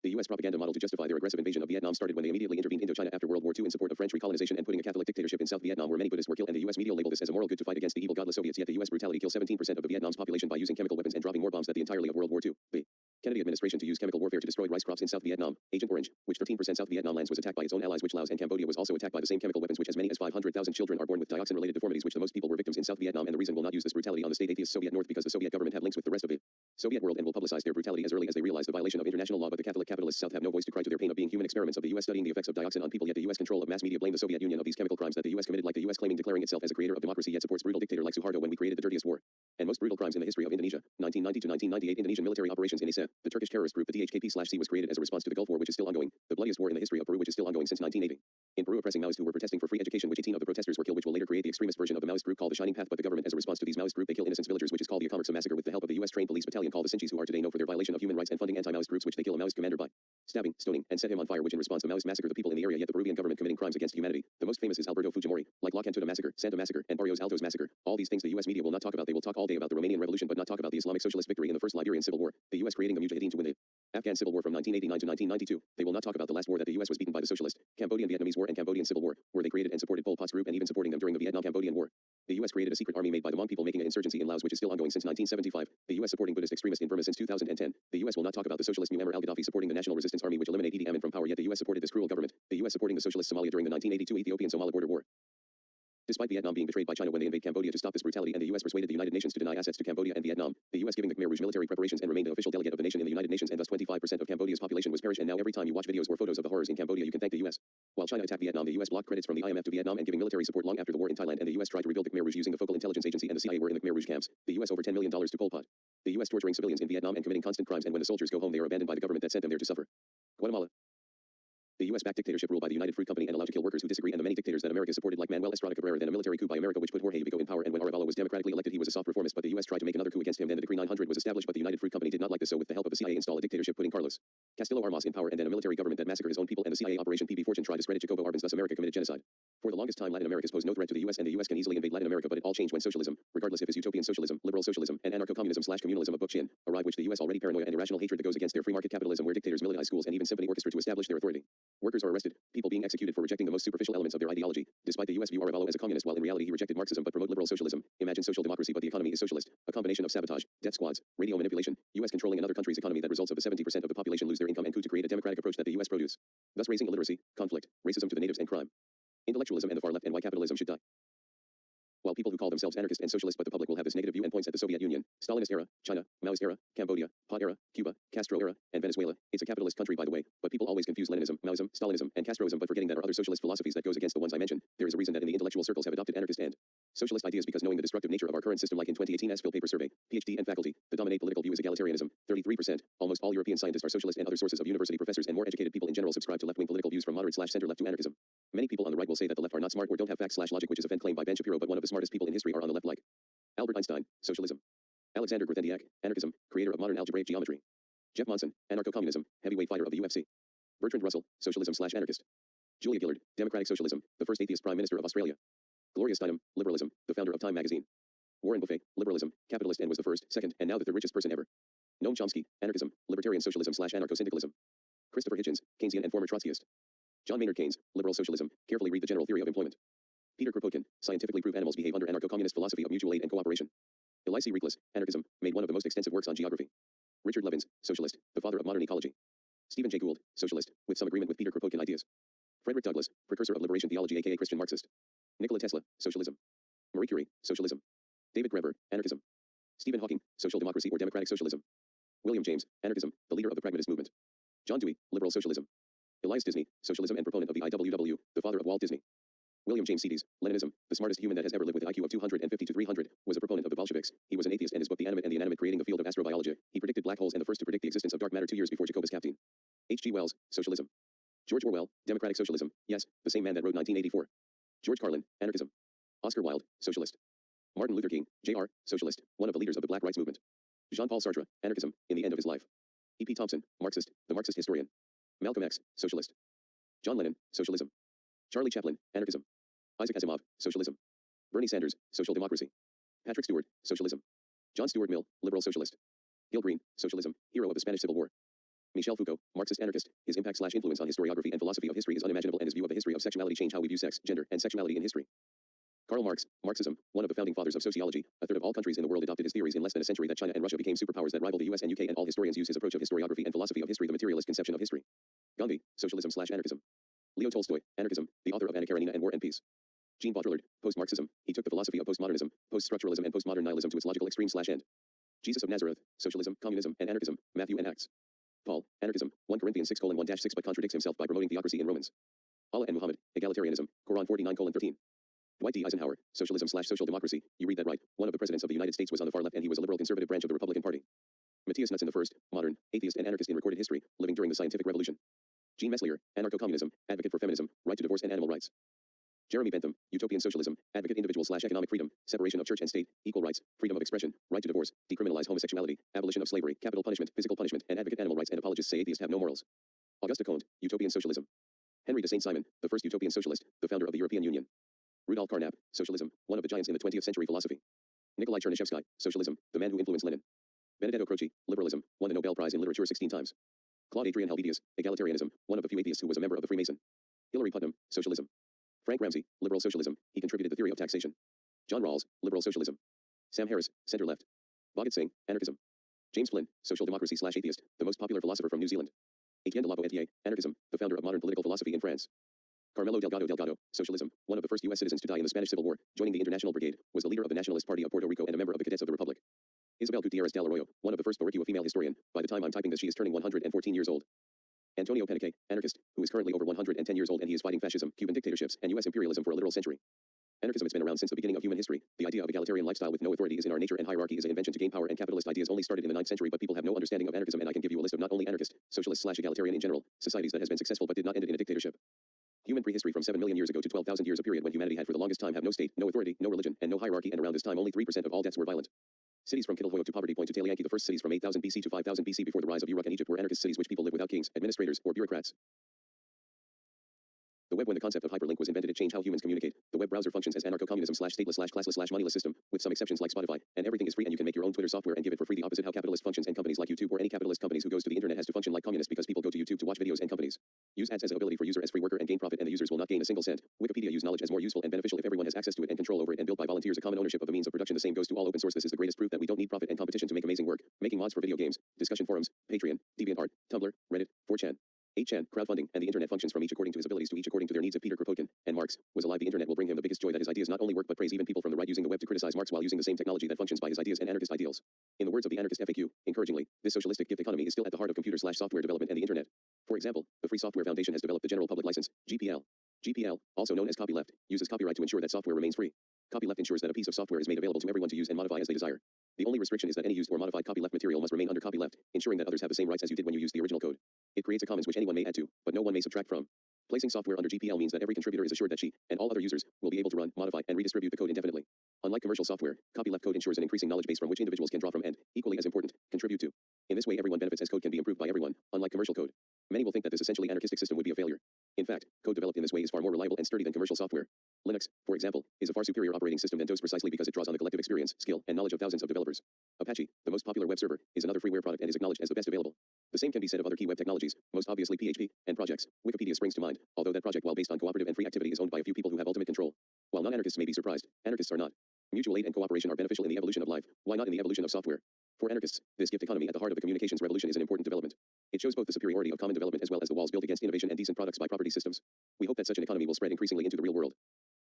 Speaker 1: The U.S. propaganda model to justify their aggressive invasion of Vietnam started when they immediately intervened Indochina after World War II in support of French recolonization and putting a Catholic dictatorship in South Vietnam where many Buddhists were killed, and the U.S. media labeled this as a moral good to fight against the evil godless Soviets, yet the U.S. brutality killed 17% of the Vietnam's population by using chemical weapons and dropping more bombs than the entirety of World War II. The Kennedy administration to use chemical warfare to destroy rice crops in South Vietnam. Agent Orange, which 13% South Vietnam lands was attacked by its own allies, which Laos and Cambodia was also attacked by the same chemical weapons, which as many as 500,000 children are born with dioxin-related deformities, which the most people were victims in South Vietnam, and the reason will not use this brutality on the state atheist Soviet North because the Soviet government have links with the rest of the Soviet world and will publicize their brutality as early as they realize the violation of international law, but the Catholic capitalist South have no voice to cry to their pain of being human experiments of the U.S. studying the effects of dioxin on people, yet the U.S. control of mass media blame the Soviet Union of these chemical crimes that the U.S. committed, like the U.S. claiming declaring itself as a creator of democracy yet supports brutal dictator like Suharto when we created the dirtiest war and most brutal crimes in the history of Indonesia. 1990 to 1998 Indonesian military operations in Aceh. The Turkish terrorist group, the DHKP/C, was created as a response to the Gulf War, which is still ongoing. The bloodiest war in the history of Peru, which is still ongoing since 1980. In Peru, oppressing Maoists who were protesting for free education, which 18 of the protesters were killed, which will later create the extremist version of the Maoist group called the Shining Path, but the government as a response to these Maoist group they kill innocent villagers, which is called the Akamarsa massacre with the help of the U.S. trained police battalion called the Sinchis, who are today known for their violation of human rights and funding anti-Maoist groups, which they kill a Maoist commander by stabbing, stoning, and set him on fire, which in response the Maoists massacre the people in the area, yet the Peruvian government committing crimes against humanity. The most famous is Alberto Fujimori, like La Cantuta massacre, Santa massacre, and Barrios Altos massacre. All these things the U.S. media will not talk about. They will talk all day about the Romanian Revolution but not talk about the Islamic socialist victory in the First Liberian Civil War, the U.S. creating the Mujahideen to win the Afghan Civil War from 1989 to 1992. They will not talk about the last war that the U.S. was beaten by the socialist Cambodian-Vietnamese War and Cambodian Civil War, where they created and supported Pol Pot's group and even supporting them during the Vietnam-Cambodian War. The U.S. created a secret army made by the Hmong people making an insurgency in Laos, which is still ongoing since 1975. The U.S. supporting Buddhist extremists in Burma since 2010. The U.S. will not talk about the socialist Muammar al-Gaddafi supporting the National Resistance Army, which eliminated Idi Amin from power, yet the U.S. supported this cruel government. The U.S. supporting the socialist Somalia during the 1982 Ethiopian-Somali border war. Despite Vietnam being betrayed by China when they invade Cambodia to stop this brutality, and the U.S. persuaded the United Nations to deny assets to Cambodia and Vietnam, the U.S. giving the Khmer Rouge military preparations and remained the official delegate of the nation in the United Nations, and thus 25% of Cambodia's population was perished, and now every time you watch videos or photos of the horrors in Cambodia you can thank the U.S. While China attacked Vietnam, the U.S. blocked credits from the IMF to Vietnam and giving military support long after the war in Thailand, and the U.S. tried to rebuild the Khmer Rouge using the Focal Intelligence Agency and the CIA were in the Khmer Rouge camps. The U.S. over $10 million to Pol Pot. The U.S. torturing civilians in Vietnam and committing constant crimes, and when the soldiers go home they are abandoned by the government that sent them there to suffer. Guatemala. The U.S.-backed dictatorship ruled by the United Fruit Company and allowed to kill workers who disagree, and the many dictators that America supported like Manuel Estrada Cabrera, then a military coup by America which put Jorge Ubico in power, and when Arevalo was democratically elected he was a soft reformist, but the U.S. tried to make another coup against him, then the Decree 900 was established, but the United Fruit Company did not like this, so with the help of the CIA installed a dictatorship putting Carlos Castillo Armas in power, and then a military government that massacred his own people, and the CIA Operation PB Fortune tried to discredit Jacobo Arbenz, thus America committed genocide. For the longest time Latin America posed no threat to the U.S. and the U.S. can easily invade Latin America, but it all changed when socialism, regardless if it's utopian socialism, liberal socialism, and anarcho-communism/communalism of Book Chin, arrived, which the U.S. already paranoia and irrational hatred that goes against their free market capitalism, where dictators militarize schools and even symphony orchestra to establish their authority. Workers are arrested, people being executed for rejecting the most superficial elements of their ideology. Despite the U.S. view Arevalo as a communist while in reality he rejected Marxism but promote liberal socialism. Imagine social democracy but the economy is socialist. A combination of sabotage, death squads, radio manipulation, U.S. controlling another country's economy that results of the 70% of the population lose their income, and coup to create a democratic approach that the U.S. produce. Thus raising illiteracy, conflict, racism to the natives and crime. Intellectualism and the far left, and why capitalism should die. While people who call themselves anarchist and socialist but the public will have this negative view and points at the Soviet Union, Stalinist era, China, Maoist era, Cambodia, Pot era, Cuba, Castro era, and Venezuela. It's a capitalist country by the way, but people always confuse Leninism, Maoism, Stalinism, and Castroism, but forgetting that are other socialist philosophies that goes against the ones I mentioned. There is a reason that in the intellectual circles have adopted anarchist and socialist ideas, because knowing the destructive nature of our current system, like in 2018 Phil paper survey, PhD and faculty, the dominant political view is egalitarianism, 33%. Almost all European scientists are socialist, and other sources of university professors and more educated people in general subscribe to left-wing political views from moderate/center left to anarchism. Many people on the right will say that the left are not smart or don't have facts/logic, which is a fan claim by Ben Shapiro, but one of the smartest people in history are on the left, like Albert Einstein, socialism. Alexander Grothendieck, anarchism, creator of modern algebraic geometry. Jeff Monson, anarcho-communism, heavyweight fighter of the UFC. Bertrand Russell, socialism/anarchist. Julia Gillard, democratic socialism, the first atheist prime minister of Australia. Gloria Steinem, liberalism, the founder of Time magazine. Warren Buffett, liberalism, capitalist and was the first, second, and now the third richest person ever. Noam Chomsky, anarchism, libertarian socialism/anarcho-syndicalism. Christopher Hitchens, Keynesian and former Trotskyist. John Maynard Keynes, liberal socialism, carefully read the General Theory of Employment. Peter Kropotkin, scientifically prove animals behave under anarcho-communist philosophy of mutual aid and cooperation. Elisee Reckless, anarchism, made one of the most extensive works on geography. Richard Levins, socialist, the father of modern ecology. Stephen Jay Gould, socialist, with some agreement with Peter Kropotkin ideas. Frederick Douglass, precursor of liberation theology aka Christian Marxist. Nikola Tesla, socialism. Marie Curie, socialism. David Graeber, anarchism. Stephen Hawking, social democracy or democratic socialism. William James, anarchism, the leader of the pragmatist movement. John Dewey, liberal socialism. Elias Disney, socialism and proponent of the IWW, the father of Walt Disney. William James Cedis, Leninism, the smartest human that has ever lived with an IQ of 250 to 300, was a proponent of the Bolsheviks. He was an atheist and his book The Animate and the Inanimate Creating the Field of Astrobiology. He predicted black holes and the first to predict the existence of dark matter 2 years before Jacobus Kapteyn. H.G. Wells, socialism. George Orwell, democratic socialism, yes, the same man that wrote 1984. George Carlin, anarchism. Oscar Wilde, socialist. Martin Luther King, Jr., socialist, one of the leaders of the Black Rights Movement. Jean-Paul Sartre, anarchism, in the end of his life. E.P. Thompson, Marxist, the Marxist historian. Malcolm X, socialist. John Lennon, socialism. Charlie Chaplin, anarchism. Isaac Asimov, socialism. Bernie Sanders, social democracy. Patrick Stewart, socialism. John Stuart Mill, liberal socialist. Gil Green, socialism, hero of the Spanish Civil War. Michel Foucault, Marxist anarchist. His impact/influence on historiography and philosophy of history is unimaginable, and his view of the history of sexuality changed how we view sex, gender, and sexuality in history. Karl Marx, Marxism, one of the founding fathers of sociology. A third of all countries in the world adopted his theories in less than a century. That China and Russia became superpowers that rival the US and UK, and all historians use his approach of historiography and philosophy of history, the materialist conception of history. Gandhi, socialism/anarchism. Leo Tolstoy, anarchism, the author of Anna Karenina and War and Peace. Jean Baudrillard, post-Marxism. He took the philosophy of postmodernism, post-structuralism, and postmodern nihilism to its logical extreme/end. Jesus of Nazareth, socialism, communism, and anarchism. Matthew and Acts. Paul, anarchism, 1 Corinthians 6:1-6, but contradicts himself by promoting theocracy in Romans. Allah and Muhammad, egalitarianism, Quran 49:13. Dwight D. Eisenhower, socialism/social democracy. You read that right. One of the presidents of the United States was on the far left, and he was a liberal conservative branch of the Republican Party. Matthias Knudsen I, modern, atheist and anarchist in recorded history, living during the scientific revolution. Jean Meslier, anarcho-communism, advocate for feminism, right to divorce and animal rights. Jeremy Bentham, utopian socialism, advocate individual/economic freedom, separation of church and state, equal rights, freedom of expression, right to divorce, decriminalize homosexuality, abolition of slavery, capital punishment, physical punishment, and advocate animal rights, and apologists say atheists have no morals. Auguste Comte, utopian socialism. Henry de Saint-Simon, the first utopian socialist, the founder of the European Union. Rudolf Carnap, socialism, one of the giants in the 20th century philosophy. Nikolai Chernyshevsky, socialism, the man who influenced Lenin. Benedetto Croce, liberalism, won the Nobel Prize in Literature 16 times. Claude Adrien Helvetius, egalitarianism, one of the few atheists who was a member of the Freemason. Hilary Putnam, socialism. Frank Ramsey, liberal socialism, he contributed the theory of taxation. John Rawls, liberal socialism. Sam Harris, center-left. Bhagat Singh, anarchism. James Flynn, social democracy/atheist, the most popular philosopher from New Zealand. Etienne de la Boétie, anarchism, the founder of modern political philosophy in France. Carmelo Delgado, socialism, one of the first U.S. citizens to die in the Spanish Civil War, joining the International Brigade, was the leader of the Nationalist Party of Puerto Rico and a member of the Cadets of the Republic. Isabel Gutierrez del Arroyo, one of the first Boricua female historian. By the time I'm typing this, she is turning 114 years old. Antonio Panique, anarchist, who is currently over 110 years old, and he is fighting fascism, Cuban dictatorships, and U.S. imperialism for a literal century. Anarchism has been around since the beginning of human history. The idea of egalitarian lifestyle with no authority is in our nature, and hierarchy is an invention to gain power, and capitalist ideas only started in the 9th century, but people have no understanding of anarchism, and I can give you a list of not only anarchist, socialist/egalitarian in general, societies that has been successful but did not end it in a dictatorship. Human prehistory from 7 million years ago to 12,000 years, a period when humanity had for the longest time have no state, no authority, no religion, and no hierarchy, and around this time only 3% of all deaths were violent. Cities from Kittilhoyok to Poverty Point to Talianki, the first cities from 8000 BC to 5000 BC before the rise of Uruk and Egypt, were anarchist cities which people live without kings, administrators, or bureaucrats. The web, when the concept of hyperlink was invented, it changed how humans communicate. The web browser functions as anarcho-communism/stateless/classless/moneyless system, with some exceptions like Spotify, and everything is free, and you can make your own Twitter software and give it for free. The opposite how capitalist functions, and companies like YouTube or any capitalist companies who goes to the internet has to function like communists, because people go to YouTube to watch videos, and companies use ads as an ability for user as free worker and gain profit, and the users will not gain a single cent. Wikipedia use knowledge as more useful and beneficial if everyone has access to it and control over it, and built by volunteers, a common ownership of the means of production. The same goes to all open source. This is the greatest proof that we don't need profit and competition to make amazing work. Making mods for video games, discussion forums, Patreon, DeviantArt, Tumblr, Reddit, 4chan, 8chan, crowdfunding, and the internet functions from each according to his abilities to each according to their needs. If Peter Kropotkin and Marx was alive, the internet will bring him the biggest joy that his ideas not only work but praise even people from the right using the web to criticize Marx while using the same technology that functions by his ideas and anarchist ideals. In the words of the anarchist FAQ, encouragingly, this socialistic gift economy is still at the heart of computer/software development and the internet. For example, the Free Software Foundation has developed the General Public License, GPL. GPL, also known as copyleft, uses copyright to ensure that software remains free. Copyleft ensures that a piece of software is made available to everyone to use and modify as they desire. The only restriction is that any used or modified copyleft material must remain under copyleft, ensuring that others have the same rights as you did when you used the original code. It creates a commons which anyone may add to, but no one may subtract from. Placing software under GPL means that every contributor is assured that she, and all other users, will be able to run, modify, and redistribute the code indefinitely. Unlike commercial software, copyleft code ensures an increasing knowledge base from which individuals can draw from and, equally as important, contribute to. In this way everyone benefits as code can be improved by everyone, unlike commercial code. Many will think that this essentially anarchistic system would be a failure. In fact, code developed in this way is far more reliable and sturdy than commercial software. Linux, for example, is a far superior operating system than DOS precisely because it draws on the collective experience, skill, and knowledge of thousands of developers. Apache, the most popular web server, is another freeware product and is acknowledged as the best available. The same can be said of other key web technologies, most obviously PHP, and projects. Wikipedia springs to mind, although that project, while based on cooperative and free activity, is owned by a few people who have ultimate control. While non-anarchists may be surprised, anarchists are not. Mutual aid and cooperation are beneficial in the evolution of life. Why not in the evolution of software? For anarchists, this gift economy at the heart of the communications revolution is an important development. It shows both the superiority of common development as well as the walls built against innovation and decent products by property systems. We hope that such an economy will spread increasingly into the real world.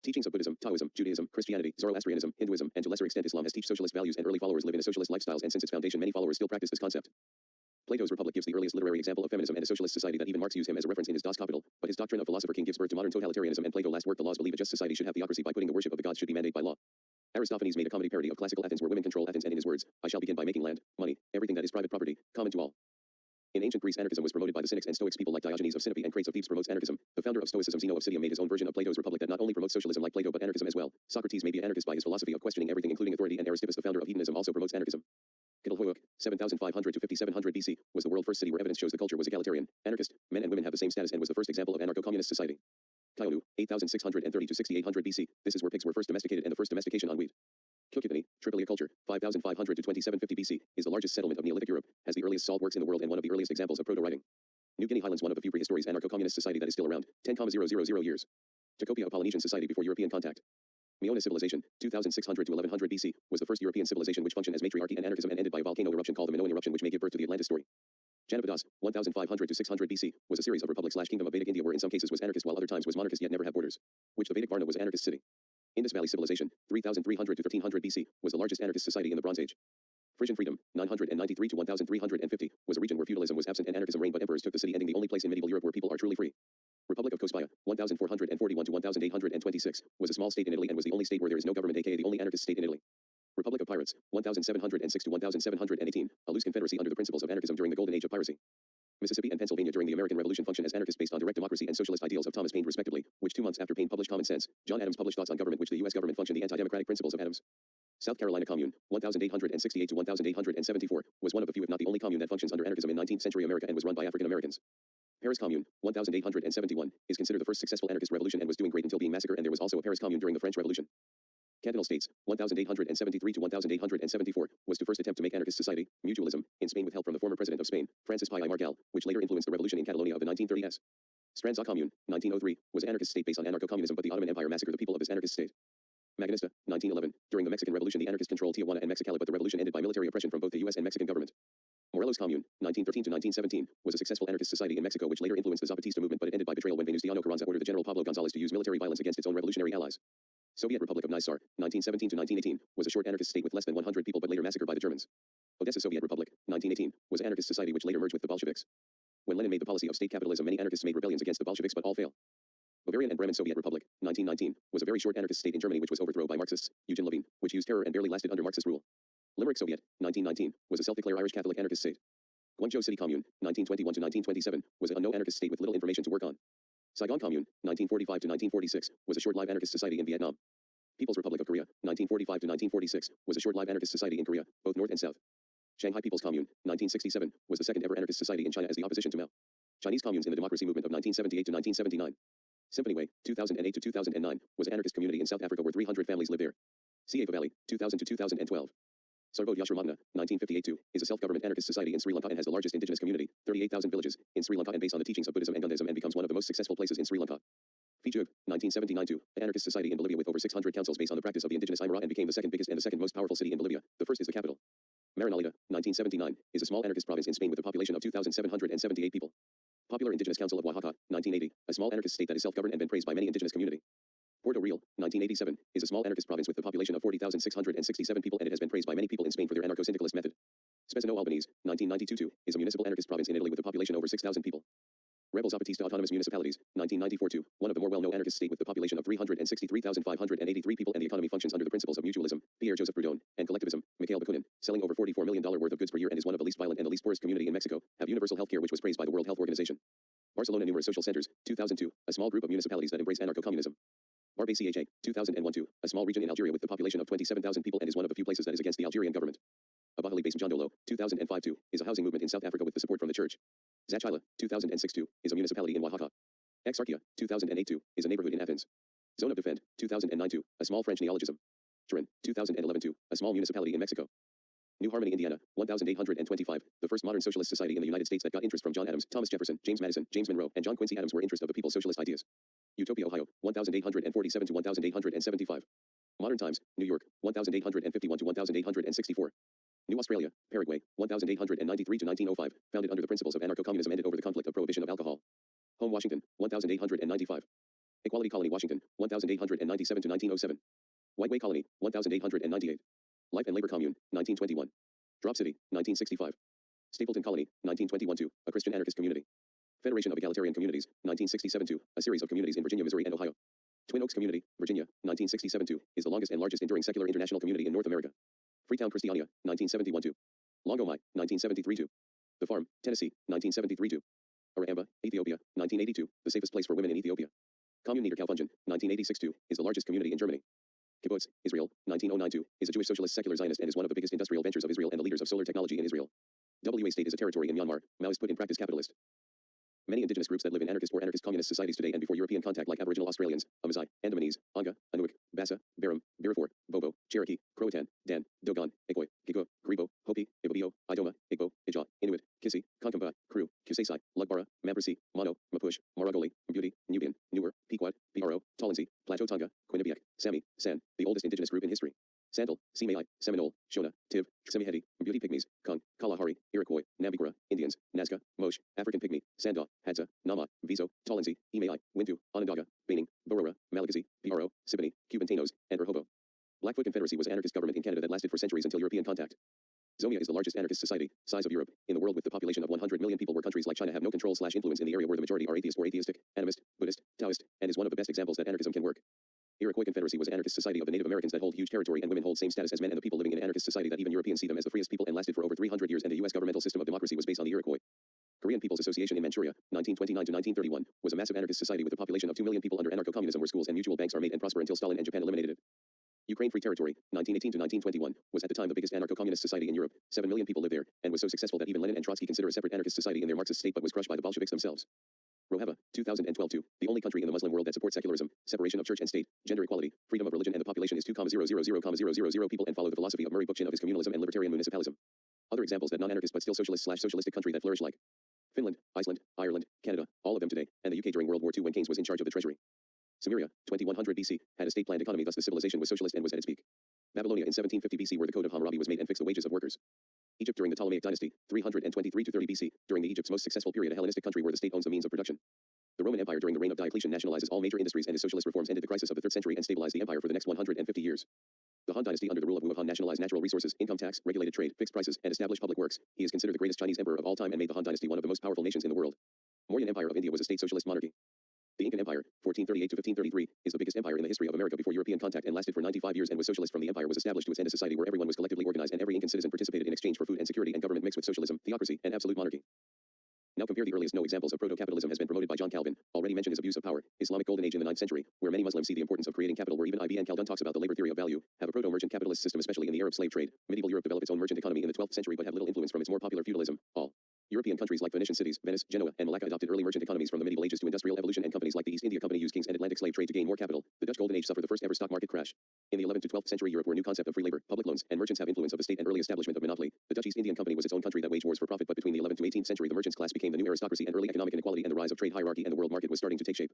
Speaker 1: Teachings of Buddhism, Taoism, Judaism, Christianity, Zoroastrianism, Hinduism, and to lesser extent Islam has teach socialist values and early followers live in a socialist lifestyles, and since its foundation many followers still practice this concept. Plato's Republic gives the earliest literary example of feminism and a socialist society that even Marx used him as a reference in his Das Kapital, but his doctrine of philosopher king gives birth to modern totalitarianism, and Plato last work the laws believe a just society should have theocracy by putting the worship of the gods should be mandated by law. Aristophanes made a comedy parody of classical Athens where women control Athens, and in his words, I shall begin by making land, money, everything that is private property, common to all. In ancient Greece, anarchism was promoted by the Cynics and Stoics. People like Diogenes of Sinope and Crates of Thebes promotes anarchism. The founder of Stoicism, Zeno of Citium, made his own version of Plato's Republic that not only promotes socialism like Plato but anarchism as well. Socrates may be anarchist by his philosophy of questioning everything including authority, and Aristippus, the founder of hedonism, also promotes anarchism. Kittelhoek, 7500 to 5700 BC, was the world first city where evidence shows the culture was egalitarian, anarchist, men and women have the same status, and was the first example of anarcho-communist society. Kyonu, 8630 to 6800 BC, this is where pigs were first domesticated and the first domestication on wheat. Kilkitany, Tripoli culture, 5500 to 2750 BC, is the largest settlement of Neolithic Europe, has the earliest salt works in the world and one of the earliest examples of proto-writing. New Guinea Highlands, one of the few prehistoric anarcho-communist society that is still around, 10,000 years. Tacopia, a Polynesian society before European contact. Meona civilization, 2600 to 1100 BC, was the first European civilization which functioned as matriarchy and anarchism and ended by a volcano eruption called the Minoan eruption, which may give birth to the Atlantis story. Janapadas, 1500 to 600 BC, was a series of republic/kingdom of Vedic India where in some cases was anarchist while other times was monarchist yet never had borders, which the Vedic Varna was anarchist city. Indus Valley civilization, 3300 to 1300 BC, was the largest anarchist society in the Bronze Age. Frisian freedom, 993 to 1350, was a region where feudalism was absent and anarchism reigned but emperors took the city, ending the only place in medieval Europe where people are truly free. Republic of Kospaya, 1441 to 1826, was a small state in Italy and was the only state where there is no government, aka the only anarchist state in Italy. Republic of Pirates, 1706 to 1718, a loose confederacy under the principles of anarchism during the golden age of piracy. Mississippi and Pennsylvania during the American Revolution functioned as anarchists based on direct democracy and socialist ideals of Thomas Paine respectively, which 2 months after Paine published Common Sense, John Adams published Thoughts on Government, which the U.S. government functioned the anti-democratic principles of Adams. South Carolina Commune, 1868 to 1874, was one of the few if not the only commune that functions under anarchism in 19th century America and was run by African Americans. Paris Commune, 1871, is considered the first successful anarchist revolution and was doing great until being massacred, and there was also a Paris Commune during the French Revolution. Cantonal States, 1873 to 1874, was the first attempt to make anarchist society, mutualism, in Spain with help from the former president of Spain, Francis Pi I Margall, which later influenced the revolution in Catalonia of the 1930s. Stranza Commune, 1903, was an anarchist state based on anarcho-communism, but the Ottoman Empire massacred the people of this anarchist state. Maginista, 1911, during the Mexican Revolution the anarchists controlled Tijuana and Mexicali, but the revolution ended by military oppression from both the U.S. and Mexican government. Morelos Commune, 1913 to 1917, was a successful anarchist society in Mexico which later influenced the Zapatista movement, but it ended by betrayal when Venustiano Carranza ordered the General Pablo González to use military violence against its own revolutionary allies. Soviet Republic of Nizar, 1917 to 1918, was a short anarchist state with less than 100 people but later massacred by the Germans. Odessa Soviet Republic, 1918, was an anarchist society which later merged with the Bolsheviks. When Lenin made the policy of state capitalism, many anarchists made rebellions against the Bolsheviks but all failed. Bavarian and Bremen Soviet Republic, 1919, was a very short anarchist state in Germany which was overthrown by Marxists, Eugen Levine, which used terror and barely lasted under Marxist rule. Limerick Soviet, 1919, was a self-declared Irish Catholic anarchist state. Guangzhou City Commune, 1921 to 1927, was a no anarchist state with little information to work on. Saigon Commune, 1945 to 1946, was a short-lived anarchist society in Vietnam. People's Republic of Korea, 1945 to 1946, was a short-lived anarchist society in Korea, both north and south. Shanghai People's Commune, 1967, was the second ever anarchist society in China as the opposition to Mao. Chinese communes in the democracy movement of 1978 to 1979. Symphony Way, 2008 to 2009, was an anarchist community in South Africa where 300 families live there. Siava Valley, 2000 to 2012. Sarvodh Yashramagna, 1958-2, is a self-government anarchist society in Sri Lanka and has the largest indigenous community, 38,000 villages, in Sri Lanka and based on the teachings of Buddhism and Gundhism and becomes one of the most successful places in Sri Lanka. Fijug, 1979-2, an anarchist society in Bolivia with over 600 councils based on the practice of the indigenous Aymara and became the second biggest and the second most powerful city in Bolivia. The first is the capital. Marinaleda, 1979, is a small anarchist province in Spain with a population of 2,778 people. Popular Indigenous Council of Oaxaca, 1980, a small anarchist state that is self-governed and been praised by many indigenous community. Puerto Real, 1987, is a small anarchist province with a population of 40,667 people and it has been praised by many people in Spain for their anarcho-syndicalist method. Spesino Albanese, 1992-2, is a municipal anarchist province in Italy with a population over 6,000 people. Rebel Zapatista Autonomous Municipalities, 1994-2, one of the more well-known anarchist state with the population of 363,583 people and the economy functions under the principles of mutualism, Pierre Joseph Proudhon, and collectivism, Mikhail Bakunin, selling over $44 million worth of goods per year and is one of the least violent and the least poorest community in Mexico, have universal health care which was praised by the World Health Organization. Barcelona Numerous Social Centers, 2002, a small group of municipalities that embrace anarcho-communism. Barbey CHA, 2001-2, a small region in Algeria with the population of 27,000 people and is one of the few places that is against the Algerian government. Abahali based Mjondolo, 2005-2, is a housing movement in South Africa with the support from the church. Zachila, 2006-2, is a municipality in Oaxaca. Exarchia, 2008-2, is a neighborhood in Athens. Zone of Defend, 2009-2, a small French neologism. Turin, 2011-2, a small municipality in Mexico. New Harmony, Indiana, 1825, the first modern socialist society in the United States that got interest from John Adams, Thomas Jefferson, James Madison, James Monroe, and John Quincy Adams were interest of the people's socialist ideas. Utopia, Ohio, 1847 to 1875. Modern Times, New York, 1851 to 1864. New Australia, Paraguay, 1893 to 1905, founded under the principles of anarcho-communism, ended over the conflict of prohibition of alcohol. Home Washington, 1895. Equality Colony Washington, 1897 to 1907. White Way Colony, 1898. Life and Labor Commune, 1921. Drop City, 1965. Stapleton Colony, 1921-2, a Christian anarchist community. Federation of Egalitarian Communities, 1967-2, a series of communities in Virginia, Missouri, and Ohio. Twin Oaks Community, Virginia, 1967-2, is the longest and largest enduring secular international community in North America. Freetown, Christiania, 1971-2. Longomai, 1973-2. The Farm, Tennessee, 1973-2. Aramba, Ethiopia, 1982, the safest place for women in Ethiopia. Commune Niederkaufungen, 1986-2, is the largest community in Germany. Kibbutz, Israel, 1909-2, is a Jewish socialist secular Zionist and is one of the biggest industrial ventures of Israel and the leaders of solar technology in Israel. WA State is a territory in Myanmar, Maoist put in practice capitalist. Many indigenous groups that live in anarchist or anarchist communist societies today and before European contact, like Aboriginal Australians, Amazigh, Andamanese, Anga, Anuak, Bassa, Baram, Birifor, Bobo, Cherokee, Croatan, Dan, Dogon, Ikoi, Gigo, Gribo, Hopi, Ibibio, Idoma, Igbo, Ija, Inuit, Kissi, Konkampa, Kru, Kusesai, Lugbara, Mamprasi, Mono, Mapuche, Maragoli, Beauty, Nubian, Newer, Pequot, Pro, Tolensi, Plateau Tonga, Quinnipiac, Sami, San, the oldest indigenous group in history. Sandal, Simei, Seminole, Shona, Tiv, Semihedi, Beauty Pygmies, Kung, Kalahari, Iroquois, Nambigura, Indians, Nazca, Mosh, African Pygmy, Sanda, Hadza, Nama, Vizo, Tolensi, Imei, Wintu, Onondaga, Baining, Borora, Malagasy, Pro, Siboney, Cuban Tanos, and Rehoboth. Blackfoot Confederacy was an anarchist government in Canada that lasted for centuries until European contact. Zomia is the largest anarchist society, size of Europe, in the world with the population of 100 million people, where countries like China have no control/influence in the area, where the majority are atheist or atheistic, animist, Buddhist, Taoist, and is one of the best examples that anarchism can work. Iroquois Confederacy was an anarchist society of the Native Americans that hold huge territory, and women hold same status as men, and the people living in an anarchist society that even Europeans see them as the freest people, and lasted for over 300 years, and the U.S. governmental system of democracy was based on the Iroquois. Korean People's Association in Manchuria, 1929 to 1931, was a massive anarchist society with a population of 2 million people under anarcho-communism, where schools and mutual banks are made and prosper until Stalin and Japan eliminated it. Ukraine Free Territory, 1918 to 1921, was at the time the biggest anarcho-communist society in Europe. 7 million people lived there, and was so successful that even Lenin and Trotsky consider a separate anarchist society in their Marxist state, but was crushed by the Bolsheviks themselves. Rojava, 2012-2, the only country in the Muslim world that supports secularism, separation of church and state, gender equality, freedom of religion, and the population is 2,000,000 people, and follow the philosophy of Murray Bookchin of his communalism and libertarian municipalism. Other examples that non-anarchist but still socialist/socialistic country that flourish, like Finland, Iceland, Ireland, Canada, all of them today, and the UK during World War II when Keynes was in charge of the treasury. Sumeria, 2100 BC, had a state-planned economy, thus the civilization was socialist and was at its peak. Babylonia in 1750 BC, where the Code of Hammurabi was made and fixed the wages of workers. Egypt during the Ptolemaic dynasty, 323 to 30 BC, during the Egypt's most successful period, a Hellenistic country where the state owns the means of production. The Roman Empire during the reign of Diocletian nationalizes all major industries, and his socialist reforms ended the crisis of the 3rd century and stabilized the empire for the next 150 years. The Han Dynasty under the rule of Wu of Han nationalized natural resources, income tax, regulated trade, fixed prices, and established public works. He is considered the greatest Chinese emperor of all time and made the Han Dynasty one of the most powerful nations in the world. Mauryan Empire of India was a state socialist monarchy. The Incan Empire, 1438 to 1533, is the biggest empire in the history of America before European contact, and lasted for 95 years and was socialist. From the empire was established to its end a society where everyone was collectively organized and every Incan citizen participated in exchange for food and security, and government mixed with socialism, theocracy, and absolute monarchy. Now compare the earliest known examples of proto-capitalism has been promoted by John Calvin. Already mentioned his abuse of power. Islamic Golden Age in the 9th century, where many Muslims see the importance of creating capital, where even Ibn Khaldun talks about the labor theory of value. Have a proto-merchant capitalist system, especially in the Arab slave trade. Medieval Europe developed its own merchant economy in the 12th century, but have little influence from its more popular feudalism. All European countries like Phoenician cities, Venice, Genoa, and Malacca adopted early merchant economies from the medieval ages to industrial evolution, and companies like the East India Company used kings and Atlantic slave trade to gain more capital. The Dutch Golden Age suffered the first ever stock market crash. In the 11th to 12th century Europe, where new concept of free labor, public loans, and merchants have influence of the state and early establishment of monopoly. The Dutch East Indian Company was its own country that waged wars for profit, but between the 11th to 18th century the merchants class became the new aristocracy, and early economic inequality and the rise of trade hierarchy and the world market was starting to take shape.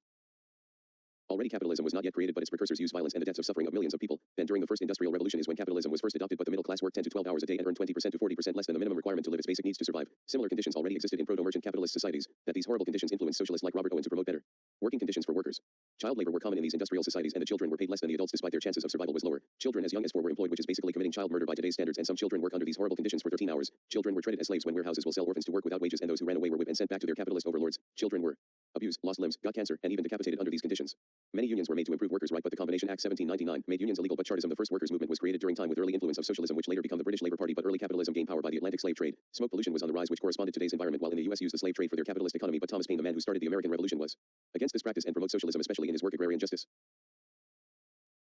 Speaker 1: Already capitalism was not yet created, but its precursors used violence and the deaths of suffering of millions of people. Then during the first industrial revolution is when capitalism was first adopted, but the middle class worked 10 to 12 hours a day and earned 20% to 40% less than the minimum requirement to live its basic needs to survive. Similar conditions already existed in proto-merchant capitalist societies, that these horrible conditions influenced socialists like Robert Owen to promote better working conditions for workers. Child labor were common in these industrial societies, and the children were paid less than the adults despite their chances of survival was lower. Children as young as 4 were employed, which is basically committing child murder by today's standards, and some children work under these horrible conditions for 13 hours. Children were treated as slaves when warehouses will sell orphans to work without wages, and those who ran away were whipped and sent back to their capitalist overlords. Children were abused, lost limbs, got cancer, and even decapitated under these conditions. Many unions were made to improve workers' rights, but the Combination Act 1799 made unions illegal, but Chartism, the first workers' movement, was created during time with early influence of socialism, which later became the British Labour Party, but early capitalism gained power by the Atlantic slave trade. Smoke pollution was on the rise, which corresponded to today's environment, while in the US used the slave trade for their capitalist economy, but Thomas Paine, the man who started the American Revolution, was against this practice and promotes socialism, especially in his work Agrarian Justice.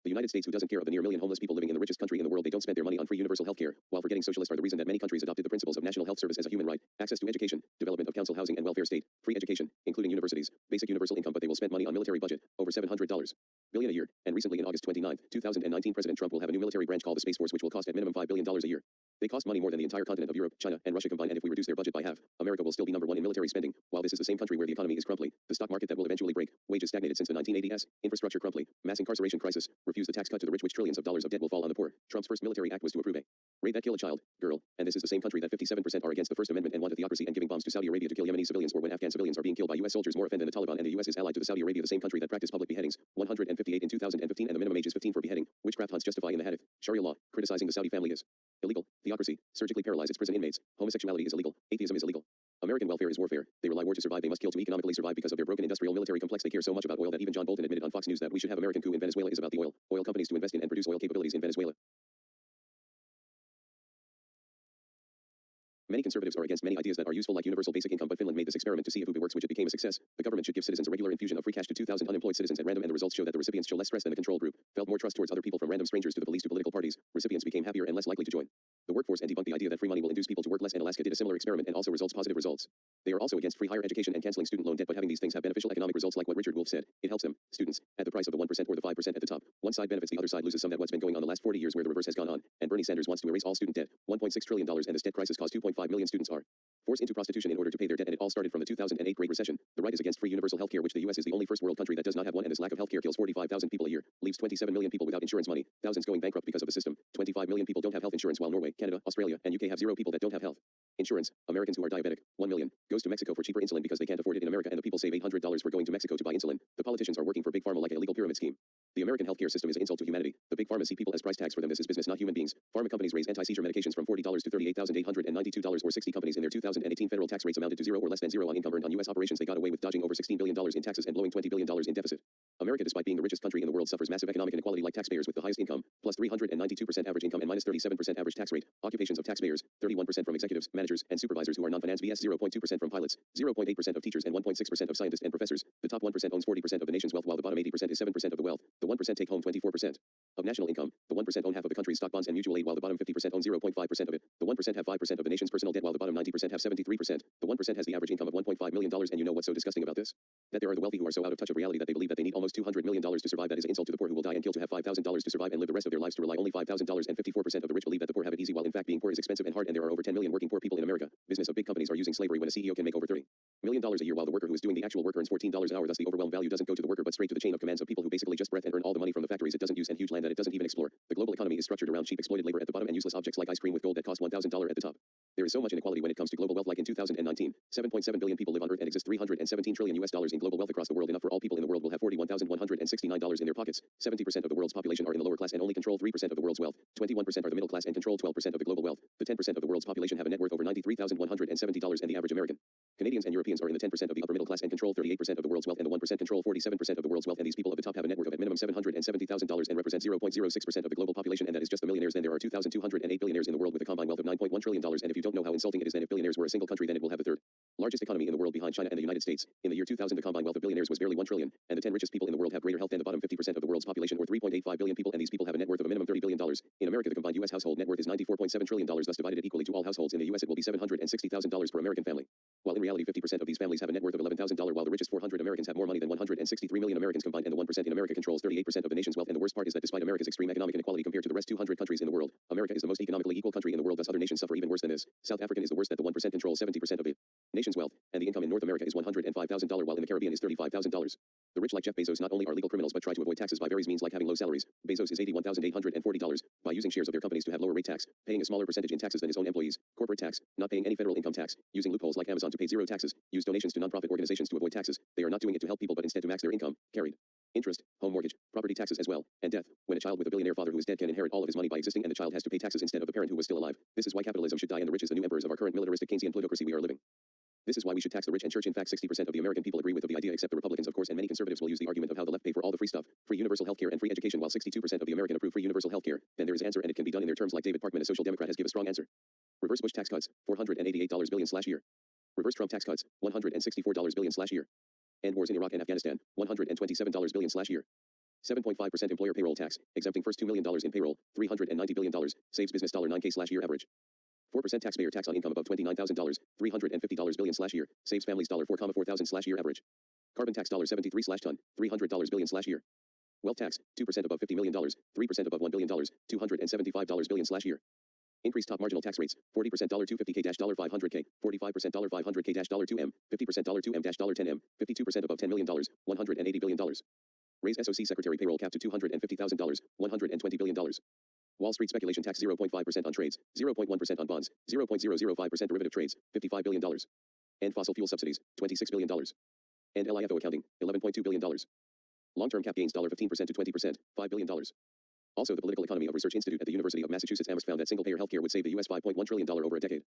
Speaker 1: The United States, who doesn't care of the near million homeless people living in the richest country in the world, they don't spend their money on free universal health care, while forgetting socialists are the reason that many countries adopted the principles of national health service as a human right, access to education, development of council housing and welfare state, free education, including universities, basic universal income, but they will spend money on military budget, over $700. billion a year, and recently in August 29, 2019 President Trump will have a new military branch called the Space Force which will cost at minimum $5 billion a year. They cost money more than the entire continent of Europe, China, and Russia combined, and if we reduce their budget by half, America will still be number one in military spending. While this is the same country where the economy is crumbling, the stock market that will eventually break, wages stagnated since the 1980s, infrastructure crumbling, mass incarceration crisis, refuse the tax cut to the rich which trillions of dollars of debt will fall on the poor. Trump's first military act was to approve a raid that kill a child, girl, and this is the same country that 57% are against the First Amendment and want a theocracy and giving bombs to Saudi Arabia to kill Yemeni civilians, or when Afghan civilians are being killed by U.S. soldiers more often than the Taliban, and the U.S. is allied to the Saudi Arabia, the same country that practiced public beheadings, 158 in 2015, and the minimum age is 15 for beheading, witchcraft hunts justifying the hadith, Sharia law, criticizing the Saudi family is illegal, theocracy, surgically paralyze its prison inmates, homosexuality is illegal, atheism is illegal. American welfare is warfare. They rely war to survive. They must kill to economically survive because of their broken industrial military complex. They care so much about oil that even John Bolton admitted on Fox News that we should have American coup in Venezuela is about the oil. Oil companies to invest in and produce oil capabilities in Venezuela. Many conservatives are against many ideas that are useful like universal basic income, but Finland made this experiment to see if it works, which it became a success. The government should give citizens a regular infusion of free cash to 2,000 unemployed citizens at random, and the results show that the recipients show less stress than the control group, felt more trust towards other people, from random strangers to the police to political parties. Recipients became happier and less likely to join the workforce and debunked the idea that free money will induce people to work less, and Alaska did a similar experiment and also results positive results. They are also against free higher education and canceling student loan debt, but having these things have beneficial economic results like what Richard Wolff said. It helps them, students, at the price of the 1% or the 5% at the top. One side benefits, the other side loses some. That what's been going on the last 40 years where the reverse has gone on, and Bernie Sanders wants to erase all student debt. $1.6 trillion, and this debt crisis caused 2.5 million students are forced into prostitution in order to pay their debt, and it all started from the 2008 Great Recession. The right is against free universal healthcare, which the U.S. is the only first world country that does not have one, and this lack of healthcare kills 45,000 people a year, leaves 27 million people without insurance money, thousands going bankrupt because of the system. 25 million people don't have health insurance, while Norway, Canada, Australia, and UK have 0 people that don't have health insurance. Americans who are diabetic, 1 million, goes to Mexico for cheaper insulin because they can't afford it in America, and the people save $800 for going to Mexico to buy insulin. The politicians are working for Big Pharma like a illegal pyramid scheme. The American healthcare system is an insult to humanity. The Big Pharma see people as price tags for them. This is business, not human beings. Pharma companies raise anti-seizure medications from $40 to $38,892, or 60 companies in their 2018 federal tax rates amounted to 0 or less than 0 on income earned on U.S. operations. They got away with dodging over $16 billion in taxes and blowing $20 billion in deficit. America, despite being the richest country in the world, suffers massive economic inequality like taxpayers with the highest income, plus 392% average income and minus 37% average tax rate. Occupations of taxpayers, 31% from executives, managers, and supervisors who are non-finance vs 0.2% from pilots, 0.8% of teachers, and 1.6% of scientists and professors. The top 1% owns 40% of the nation's wealth, while the bottom 80% is 7% of the wealth. The 1% take home 24% of national income. The 1% own half of the country's stock, bonds, and mutual aid, while the bottom 50% own 0.5% of it. The 1% have 5% of the nation's personal debt, while the bottom 90% have 73%. The 1% has the average income of $1.5 million, and you know what's so disgusting about this? That there are the wealthy who are so out of touch of reality that they believe that they need almost $200 million to survive. That is an insult to the poor who will die and kill to have $5,000 to survive and live the rest of their lives to rely only $5,000, and 54% of the rich believe that the poor have it easy, while in fact being poor is expensive and hard, and there are over 10 million working poor people in America. Business of big companies are using slavery when a CEO can make over $30 million a year, while the worker who is doing the actual work earns $14 an hour. Thus the overwhelmed value doesn't go to the worker but straight to the chain of commands of people who basically just breath and earn all the money from the factories it doesn't use and huge land that it doesn't even explore. The global economy is structured around cheap exploited labor at the bottom and useless objects like ice cream with gold that cost $1,000 at the top. There is so much inequality when it comes to global wealth. Like in 2019, 7.7 billion people live on Earth and exist $317 trillion in global wealth across the world. Enough for all people in the world will have $41,169 in their pockets. 70% of the world's population are in the lower class and only control 3% of the world's wealth. 21% are the middle class and control 12% of the global wealth. The 10% of the world's population have a net worth over $93,170, and the average American, Canadians, and Europeans are in the 10% of the upper middle class and control 38% of the world's wealth, and the 1% control 47% of the world's wealth, and these people at the top have a net worth of at minimum $770,000 and represent 0.06% of the global population, and that is just the millionaires. Then there are 2,208 billionaires in the world with a combined wealth of $9.1 trillion, and if you don't know how insulting it is, then if billionaires were a single country, then it will have the third largest economy in the world behind China and the United States. In the year 2000, the combined wealth of billionaires was barely $1 trillion, and the 10 richest people in the world have greater health than the bottom 50% of the world's population, or 3.85 billion people, and these people have a net worth of a minimum $30 billion. In America, the combined U.S. household net worth is $94.7 trillion, thus divided it equally to all households. In the U.S., it will be $760,000 per American family, while in reality 50% of these families have a net worth of $11,000, while the richest 400 Americans have more money than 163 million Americans combined, and the 1% in America controls 38% of the nation's wealth. And the worst part is that despite America's extreme economic inequality compared to the rest 200 countries in the world, America is the most economically equal country in the world, thus other nations suffer even worse than this. South African is the worst, that the 1% controls 70% of the nation's wealth, and the income in North America is $105,000, while in the Caribbean is $35,000. The rich like Jeff Bezos not only are legal criminals but try to avoid taxes by various means like having low salaries. Bezos is $81,840 by using shares of their companies to have lower rate tax, paying a smaller percentage in taxes than his own employees, corporate tax, not paying any federal income tax, using loopholes like Amazon to pay zero taxes, use donations to nonprofit organizations to avoid taxes. They are not doing it to help people but instead to max their income, carried interest, home mortgage, property taxes as well, and death. When a child with a billionaire father who is dead can inherit all of his money by existing, and the child has to pay taxes instead of the parent who was still alive. This is why capitalism should die and the rich is the new emperors of our current militaristic Keynesian plutocracy we are living. This is why we should tax the rich and church. In fact, 60% of the American people agree with the idea, except the Republicans, of course, and many conservatives will use the argument of how the left pay for all the free stuff, free universal healthcare and free education, while 62% of the American approve free universal healthcare. Then there is answer, and it can be done in their terms, like David Parkman, a social democrat, has given a strong answer. Reverse Bush tax cuts, $488 billion/year. Reverse Trump tax cuts, $164 billion/year. End wars in Iraq and Afghanistan, $127 billion/year. 7.5% employer payroll tax, exempting first $2 million in payroll, $390 billion, saves business $9K/year average. 4% taxpayer tax on income above $29,000, $350 billion/year, saves families $4,400/year average. Carbon tax $73/ton, $300 billion/year. Wealth tax, 2% above $50 million, 3% above $1 billion, $275 billion/year. Increased top marginal tax rates, 40% $250K, $500K, 45% $500K $2M, 50% $2M $10M, 52% above $10 million, $180 billion. Raise SOC secretary payroll cap to $250,000, $120 billion. Wall Street speculation tax 0.5% on trades, 0.1% on bonds, 0.005% derivative trades, $55 billion. End fossil fuel subsidies, $26 billion. End LIFO accounting, $11.2 billion. Long-term cap gains 15% to 20%, $5 billion. Also, the Political Economy of Research Institute at the University of Massachusetts Amherst found that single-payer healthcare would save the U.S. $5.1 trillion over a decade.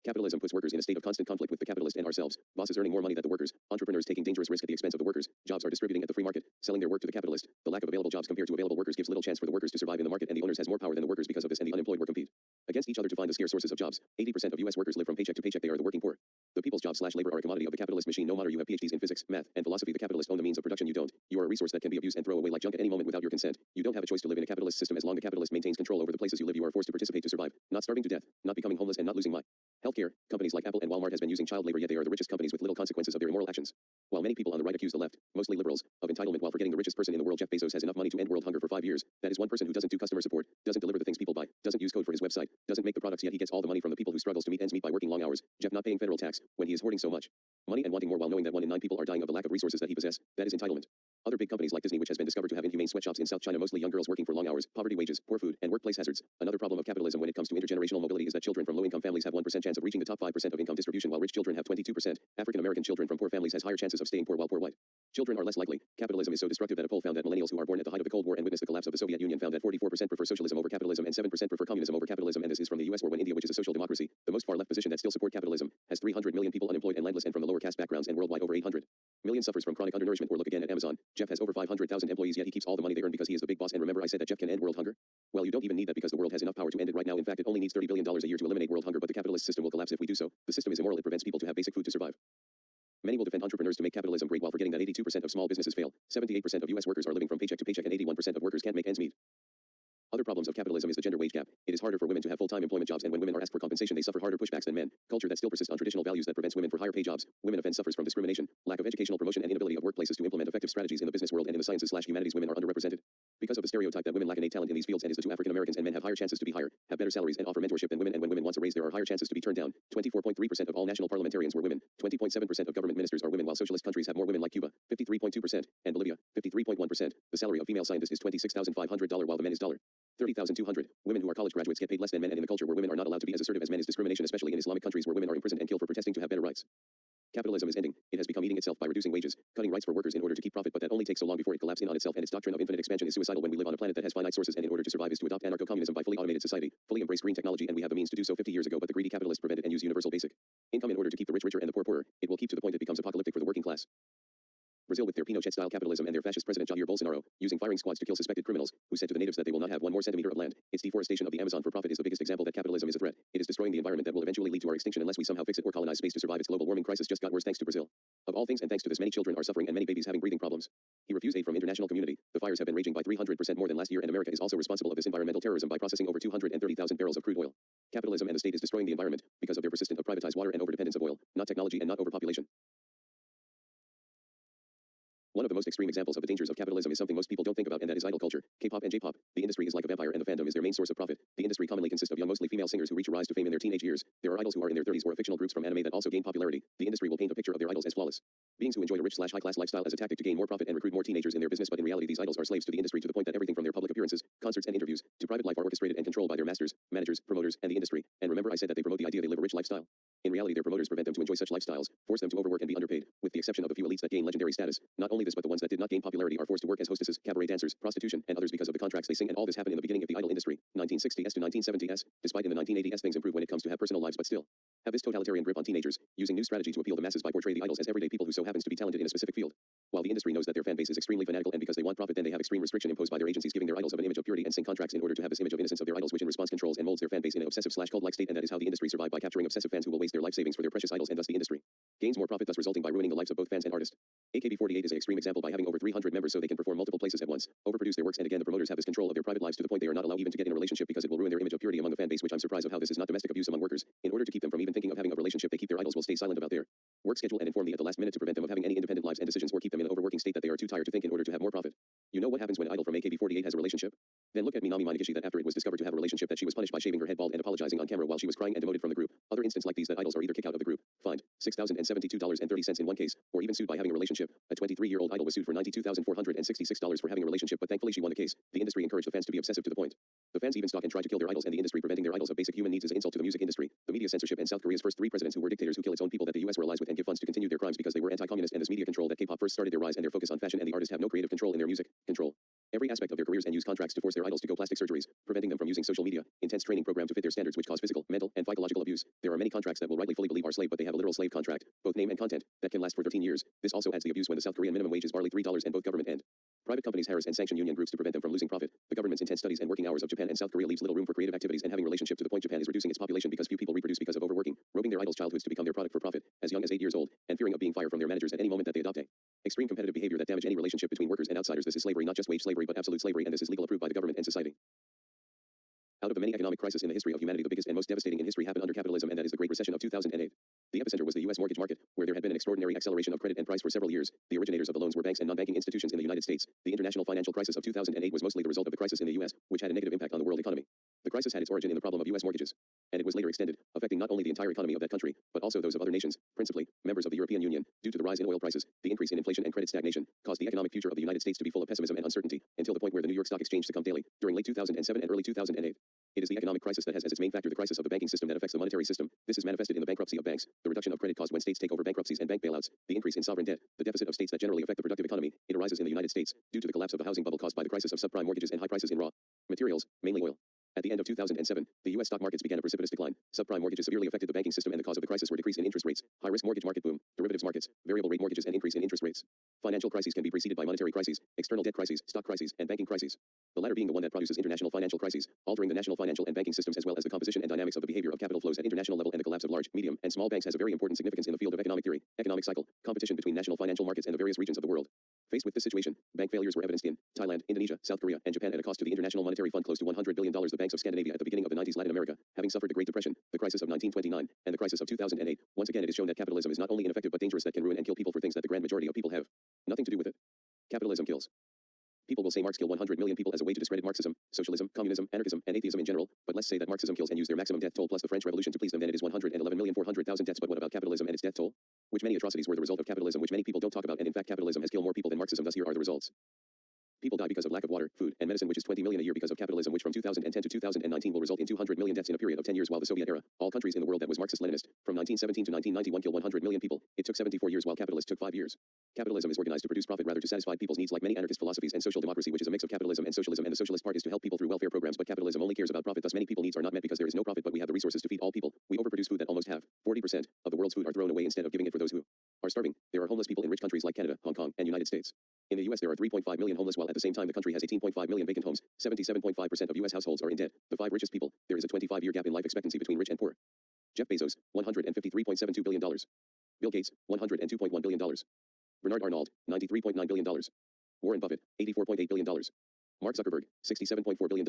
Speaker 1: Capitalism puts workers in a state of constant conflict with the capitalist and ourselves. Bosses earning more money than the workers, entrepreneurs taking dangerous risk at the expense of the workers, jobs are distributing at the free market, selling their work to the capitalist. The lack of available jobs compared to available workers gives little chance for the workers to survive in the market, and the owners has more power than the workers because of this, and the unemployed work compete against each other to find the scarce sources of jobs. 80% of U.S. workers live from paycheck to paycheck. They are the working poor. The people's jobs/labor are a commodity of the capitalist machine. No matter you have PhDs in physics, math, and philosophy, the capitalists own the means of production. You don't. You are a resource that can be abused and thrown away like junk at any moment without your consent. You don't have a choice to live in a capitalist system. As long as the capitalist maintains control over the places you live, you are forced to participate to survive, not starving to death, not becoming homeless, and not losing money. Healthcare, companies like Apple and Walmart has been using child labor, yet they are the richest companies with little consequences of their immoral actions. While many people on the right accuse the left, mostly liberals, of entitlement while forgetting the richest person in the world, Jeff Bezos has enough money to end world hunger for 5 years. That is one person who doesn't do customer support, doesn't deliver the things people buy, doesn't use code for his website, doesn't make the products, yet he gets all the money from the people who struggles to meet ends meet by working long hours. Jeff not paying federal tax when he is hoarding so much money and wanting more while knowing that 1 in 9 people are dying of a lack of resources that he possesses. That is entitlement. Other big companies like Disney, which has been discovered to have inhumane sweatshops in South China, mostly young girls working for long hours, poverty wages, poor food, and workplace hazards. Another problem of capitalism when it comes to intergenerational mobility is that children from low-income families have 1% chance of reaching the top 5% of income distribution, while rich children have 22%. African-American children from poor families has higher chances of staying poor, while poor white children are less likely. Capitalism is so destructive that a poll found that millennials who are born at the height of the Cold War and witnessed the collapse of the Soviet Union found that 44% prefer socialism over capitalism and 7% prefer communism over capitalism, and this is from the US, or when India, which is a social democracy, the most far-left position that still support capitalism, has 300 million people unemployed and landless and from the lower caste backgrounds, and worldwide over 800 million suffers from chronic undernourishment. Or look again at Amazon. Jeff has over 500,000 employees, yet he keeps all the money they earn because he is the big boss. And remember I said that Jeff can end world hunger? Well, you don't even need that because the world has enough power to end it right now. In fact, it only needs $30 billion a year to eliminate world hunger, but the capitalist system will collapse if we do so. The system is immoral. It prevents people to have basic food to survive. Many will defend entrepreneurs to make capitalism great while forgetting that 82% of small businesses fail, 78% of U.S. workers are living from paycheck to paycheck, and 81% of workers can't make ends meet. Other problems of capitalism is the gender wage gap. It is harder for women to have full-time employment jobs, and when women are asked for compensation, they suffer harder pushbacks than men. Culture that still persists on traditional values that prevents women for higher pay jobs. Women offend suffers from discrimination, lack of educational promotion, and inability of workplaces to implement effective strategies in the business world and in the sciences/humanities. Women are underrepresented because of the stereotype that women lack innate talent in these fields, and is the two African Americans and men have higher chances to be hired, have better salaries, and offer mentorship than women. And when women want a raise, there are higher chances to be turned down. 24.3% of all national parliamentarians were women. 20.7% of government ministers are women, while socialist countries have more women, like Cuba, 53.2%, and Bolivia, 53.1%. The salary of female scientists is $26,500, while the men is $30,200. Women who are college graduates get paid less than men, and in the culture where women are not allowed to be as assertive as men is discrimination, especially in Islamic countries where women are imprisoned and killed for protesting to have better rights. Capitalism is ending. It has become eating itself by reducing wages, cutting rights for workers in order to keep profit, but that only takes so long before it collapses in on itself, and its doctrine of infinite expansion is suicidal when we live on a planet that has finite sources, and in order to survive is to adopt anarcho-communism by fully automated society, fully embrace green technology, and we have the means to do so 50 years ago, but the greedy capitalists prevent it and use universal basic income in order to keep the rich richer and the poor poorer. It will keep to the point it becomes apocalyptic for the working class. Brazil with their Pinochet-style capitalism and their fascist president Jair Bolsonaro, using firing squads to kill suspected criminals, who said to the natives that they will not have 1 more centimeter of land. Its deforestation of the Amazon for profit is the biggest example that capitalism is a threat. It is destroying the environment that will eventually lead to our extinction unless we somehow fix it or colonize space to survive. Its global warming crisis just got worse thanks to Brazil. Of all things, and thanks to this, many children are suffering and many babies having breathing problems. He refused aid from international community. The fires have been raging by 300% more than last year, and America is also responsible of this environmental terrorism by processing over 230,000 barrels of crude oil. Capitalism and the state is destroying the environment because of their persistence of privatized water and overdependence of oil, not technology and not overpopulation. One of the most extreme examples of the dangers of capitalism is something most people don't think about, and that is idol culture. K-pop and J-pop. The industry is like a vampire, and the fandom is their main source of profit. The industry commonly consists of young, mostly female singers who reach a rise to fame in their teenage years. There are idols who are in their 30s, or fictional groups from anime that also gain popularity. The industry will paint a picture of their idols as flawless beings who enjoy a rich/high-class lifestyle as a tactic to gain more profit and recruit more teenagers in their business, but in reality these idols are slaves to the industry to the point that everything from their public appearances, concerts, and interviews to private life are orchestrated and controlled by their masters, managers, promoters, and the industry. And remember, I said that they promote the idea they live a rich lifestyle. In reality, their promoters prevent them to enjoy such lifestyles, force them to overwork and be underpaid, with the exception of a few elites that gain legendary status. Not only this, but the ones that did not gain popularity are forced to work as hostesses, cabaret dancers, prostitution, and others because of the contracts they sing, and all this happened in the beginning of the idol industry, 1960s to 1970s, despite in the 1980s things improve when it comes to have personal lives, but still have this totalitarian grip on teenagers, using new strategy to appeal the masses by portray the idols as everyday people who so happens to be talented in a specific field. While the industry knows that their fan base is extremely fanatical, and because they want profit, then they have extreme restriction imposed by their agencies, giving their idols of an image of purity and sing contracts in order to have this image of innocence of their idols, which in response controls and molds their fan base in an obsessive/cult-like state, and that is how the industry survived, by capturing obsessive fans who will waste their life savings for their precious idols and thus the industry gains more profit, thus resulting by ruining the lives of both fans and artists. AKB48 is an extreme example by having over 300 members so they can perform multiple places at once, overproduce their works, and again the promoters have this control of their private lives to the point they are not allowed even to get in a relationship because it will ruin their image of purity among the fan base, which I'm surprised of how this is not domestic abuse among workers. In order to keep them from even thinking of having a relationship, they keep their idols will stay silent about their work schedule and inform me at the last minute to prevent them of having any independent lives and decisions, or keep them in an overworking state that they are too tired to think in order to have more profit. You know what happens when an idol from AKB48 has a relationship? Then look at Minami Minagishi, that after it was discovered to have a relationship that she was punished by shaving her head bald and apologizing on camera while she was crying and demoted from the group. Other instances like these that idols are either kicked out of the group, fined $6,072.30 in one case, or even sued by having a relationship. A 23-year-old idol was sued for $92,466 for having a relationship, but thankfully she won the case. The industry encouraged the fans to be obsessive to the point the fans even stalk and try to kill their idols, and the industry preventing their idols of basic human needs is an insult to the music industry. The media censorship and South Korea's first three presidents who were dictators who kill its own people that the US were allies with and give funds to continue their crimes because they were anti-communist, and this media control that K-pop first started their rise and their focus on fashion, and the artists have no creative control in their music control every aspect of their careers and use contracts to force their idols to go plastic surgeries, preventing them from using social media, intense training program to fit their standards which cause physical, mental, and psychological abuse. There are many contracts that will rightly fully believe are slave, but they have a literal slave contract, both name and content, that can last for 13 years. This also adds the abuse when the South Korean minimum wage is barely $3 and both government and private companies harass and sanction union groups to prevent them from losing profit. The government's intense studies and working hours of Japan and South Korea leaves little room for creative activities and having relationship to the point Japan is reducing its population because few people reproduce because of overworking, robbing their idols' childhoods to become their product for profit, as young as 8 years old, and fearing of being fired from their managers at any moment that they adopt a extreme competitive behavior that damage any relationship between workers and outsiders. This is slavery, not just wage slavery but absolute slavery, and this is legal approved by the government and society. Out of the many economic crises in the history of humanity, the biggest and most devastating in history happened under capitalism, and that is the Great Recession of 2008. The epicenter was the U.S. mortgage market, where there had been an extraordinary acceleration of credit and price for several years. The originators of the loans were banks and non-banking institutions in the United States. The international financial crisis of 2008 was mostly the result of the crisis in the U.S., which had a negative impact on the world economy. The crisis had its origin in the problem of U.S. mortgages, and it was later extended, affecting not only the entire economy of that country, but also those of other nations, principally members of the European Union. Due to the rise in oil prices, the increase in inflation and credit stagnation caused the economic future of the United States to be full of pessimism and uncertainty, until the point where the New York Stock Exchange succumbed daily, during late 2007 and early 2008. It is the economic crisis that has as its main factor the crisis of the banking system that affects the monetary system. This is manifested in the bankruptcy of banks, the reduction of credit caused when states take over bankruptcies and bank bailouts, the increase in sovereign debt, the deficit of states that generally affect the productive economy. It arises in the United States due to the collapse of the housing bubble caused by the crisis of subprime mortgages and high prices in raw materials, mainly oil. At the end of 2007, the U.S. stock markets began a precipitous decline. Subprime mortgages severely affected the banking system, and the cause of the crisis were decrease in interest rates, high-risk mortgage market boom, derivatives markets, variable rate mortgages, and increase in interest rates. Financial crises can be preceded by monetary crises, external debt crises, stock crises, and banking crises. The latter being the one that produces international financial crises, altering the national financial and banking systems as well as the composition and dynamics of the behavior of capital flows at international level, and the collapse of large, medium, and small banks has a very important significance in the field of economic theory, economic cycle, competition between national financial markets and the various regions of the world. Faced with this situation, bank failures were evidenced in Thailand, Indonesia, South Korea, and Japan at a cost to the International Monetary Fund close to $100 billion. The banks of Scandinavia at the beginning of the 90s, Latin America, having suffered the Great Depression, the crisis of 1929, and the crisis of 2008. Once again, it is shown that capitalism is not only ineffective but dangerous, that can ruin and kill people for things that the grand majority of people have nothing to do with it. Capitalism kills. People will say Marx killed 100 million people as a way to discredit Marxism, socialism, communism, anarchism, and atheism in general, but let's say that Marxism kills and use their maximum death toll plus the French Revolution to please them, then it is 111,400,000 deaths. But what about capitalism and its death toll? Which many atrocities were the result of capitalism, which many people don't talk about, and in fact capitalism has killed more people than Marxism. Thus here are the results. People die because of lack of water, food, and medicine, which is 20 million a year because of capitalism, which from 2010 to 2019 will result in 200 million deaths in a period of 10 years, while the Soviet era, all countries in the world that was Marxist-Leninist, from 1917 to 1991 killed 100 million people. It took 74 years while capitalists took 5 years. Capitalism is organized to produce profit rather to satisfy people's needs, like many anarchist philosophies, and social democracy, which is a mix of capitalism and socialism, and the socialist part is to help people through welfare programs, but capitalism only cares about profit. Thus many people's needs are not met because there is no profit, but we have the resources to feed all people. We overproduce food that almost half, 40% of the world's food are thrown away instead of giving it for those who are starving. There are homeless people in rich countries like Canada, Hong Kong, and United States. In the U.S. there are 3.5 million homeless, while at the same time the country has 18.5 million vacant homes. 77.5% of U.S. households are in debt. The 5 richest people, there is a 25-year gap in life expectancy between rich and poor. Jeff Bezos, $153.72 billion. Bill Gates, $102.1 billion. Bernard Arnault, $93.9 billion. Warren Buffett, $84.8 billion. Mark Zuckerberg, $67.4 billion.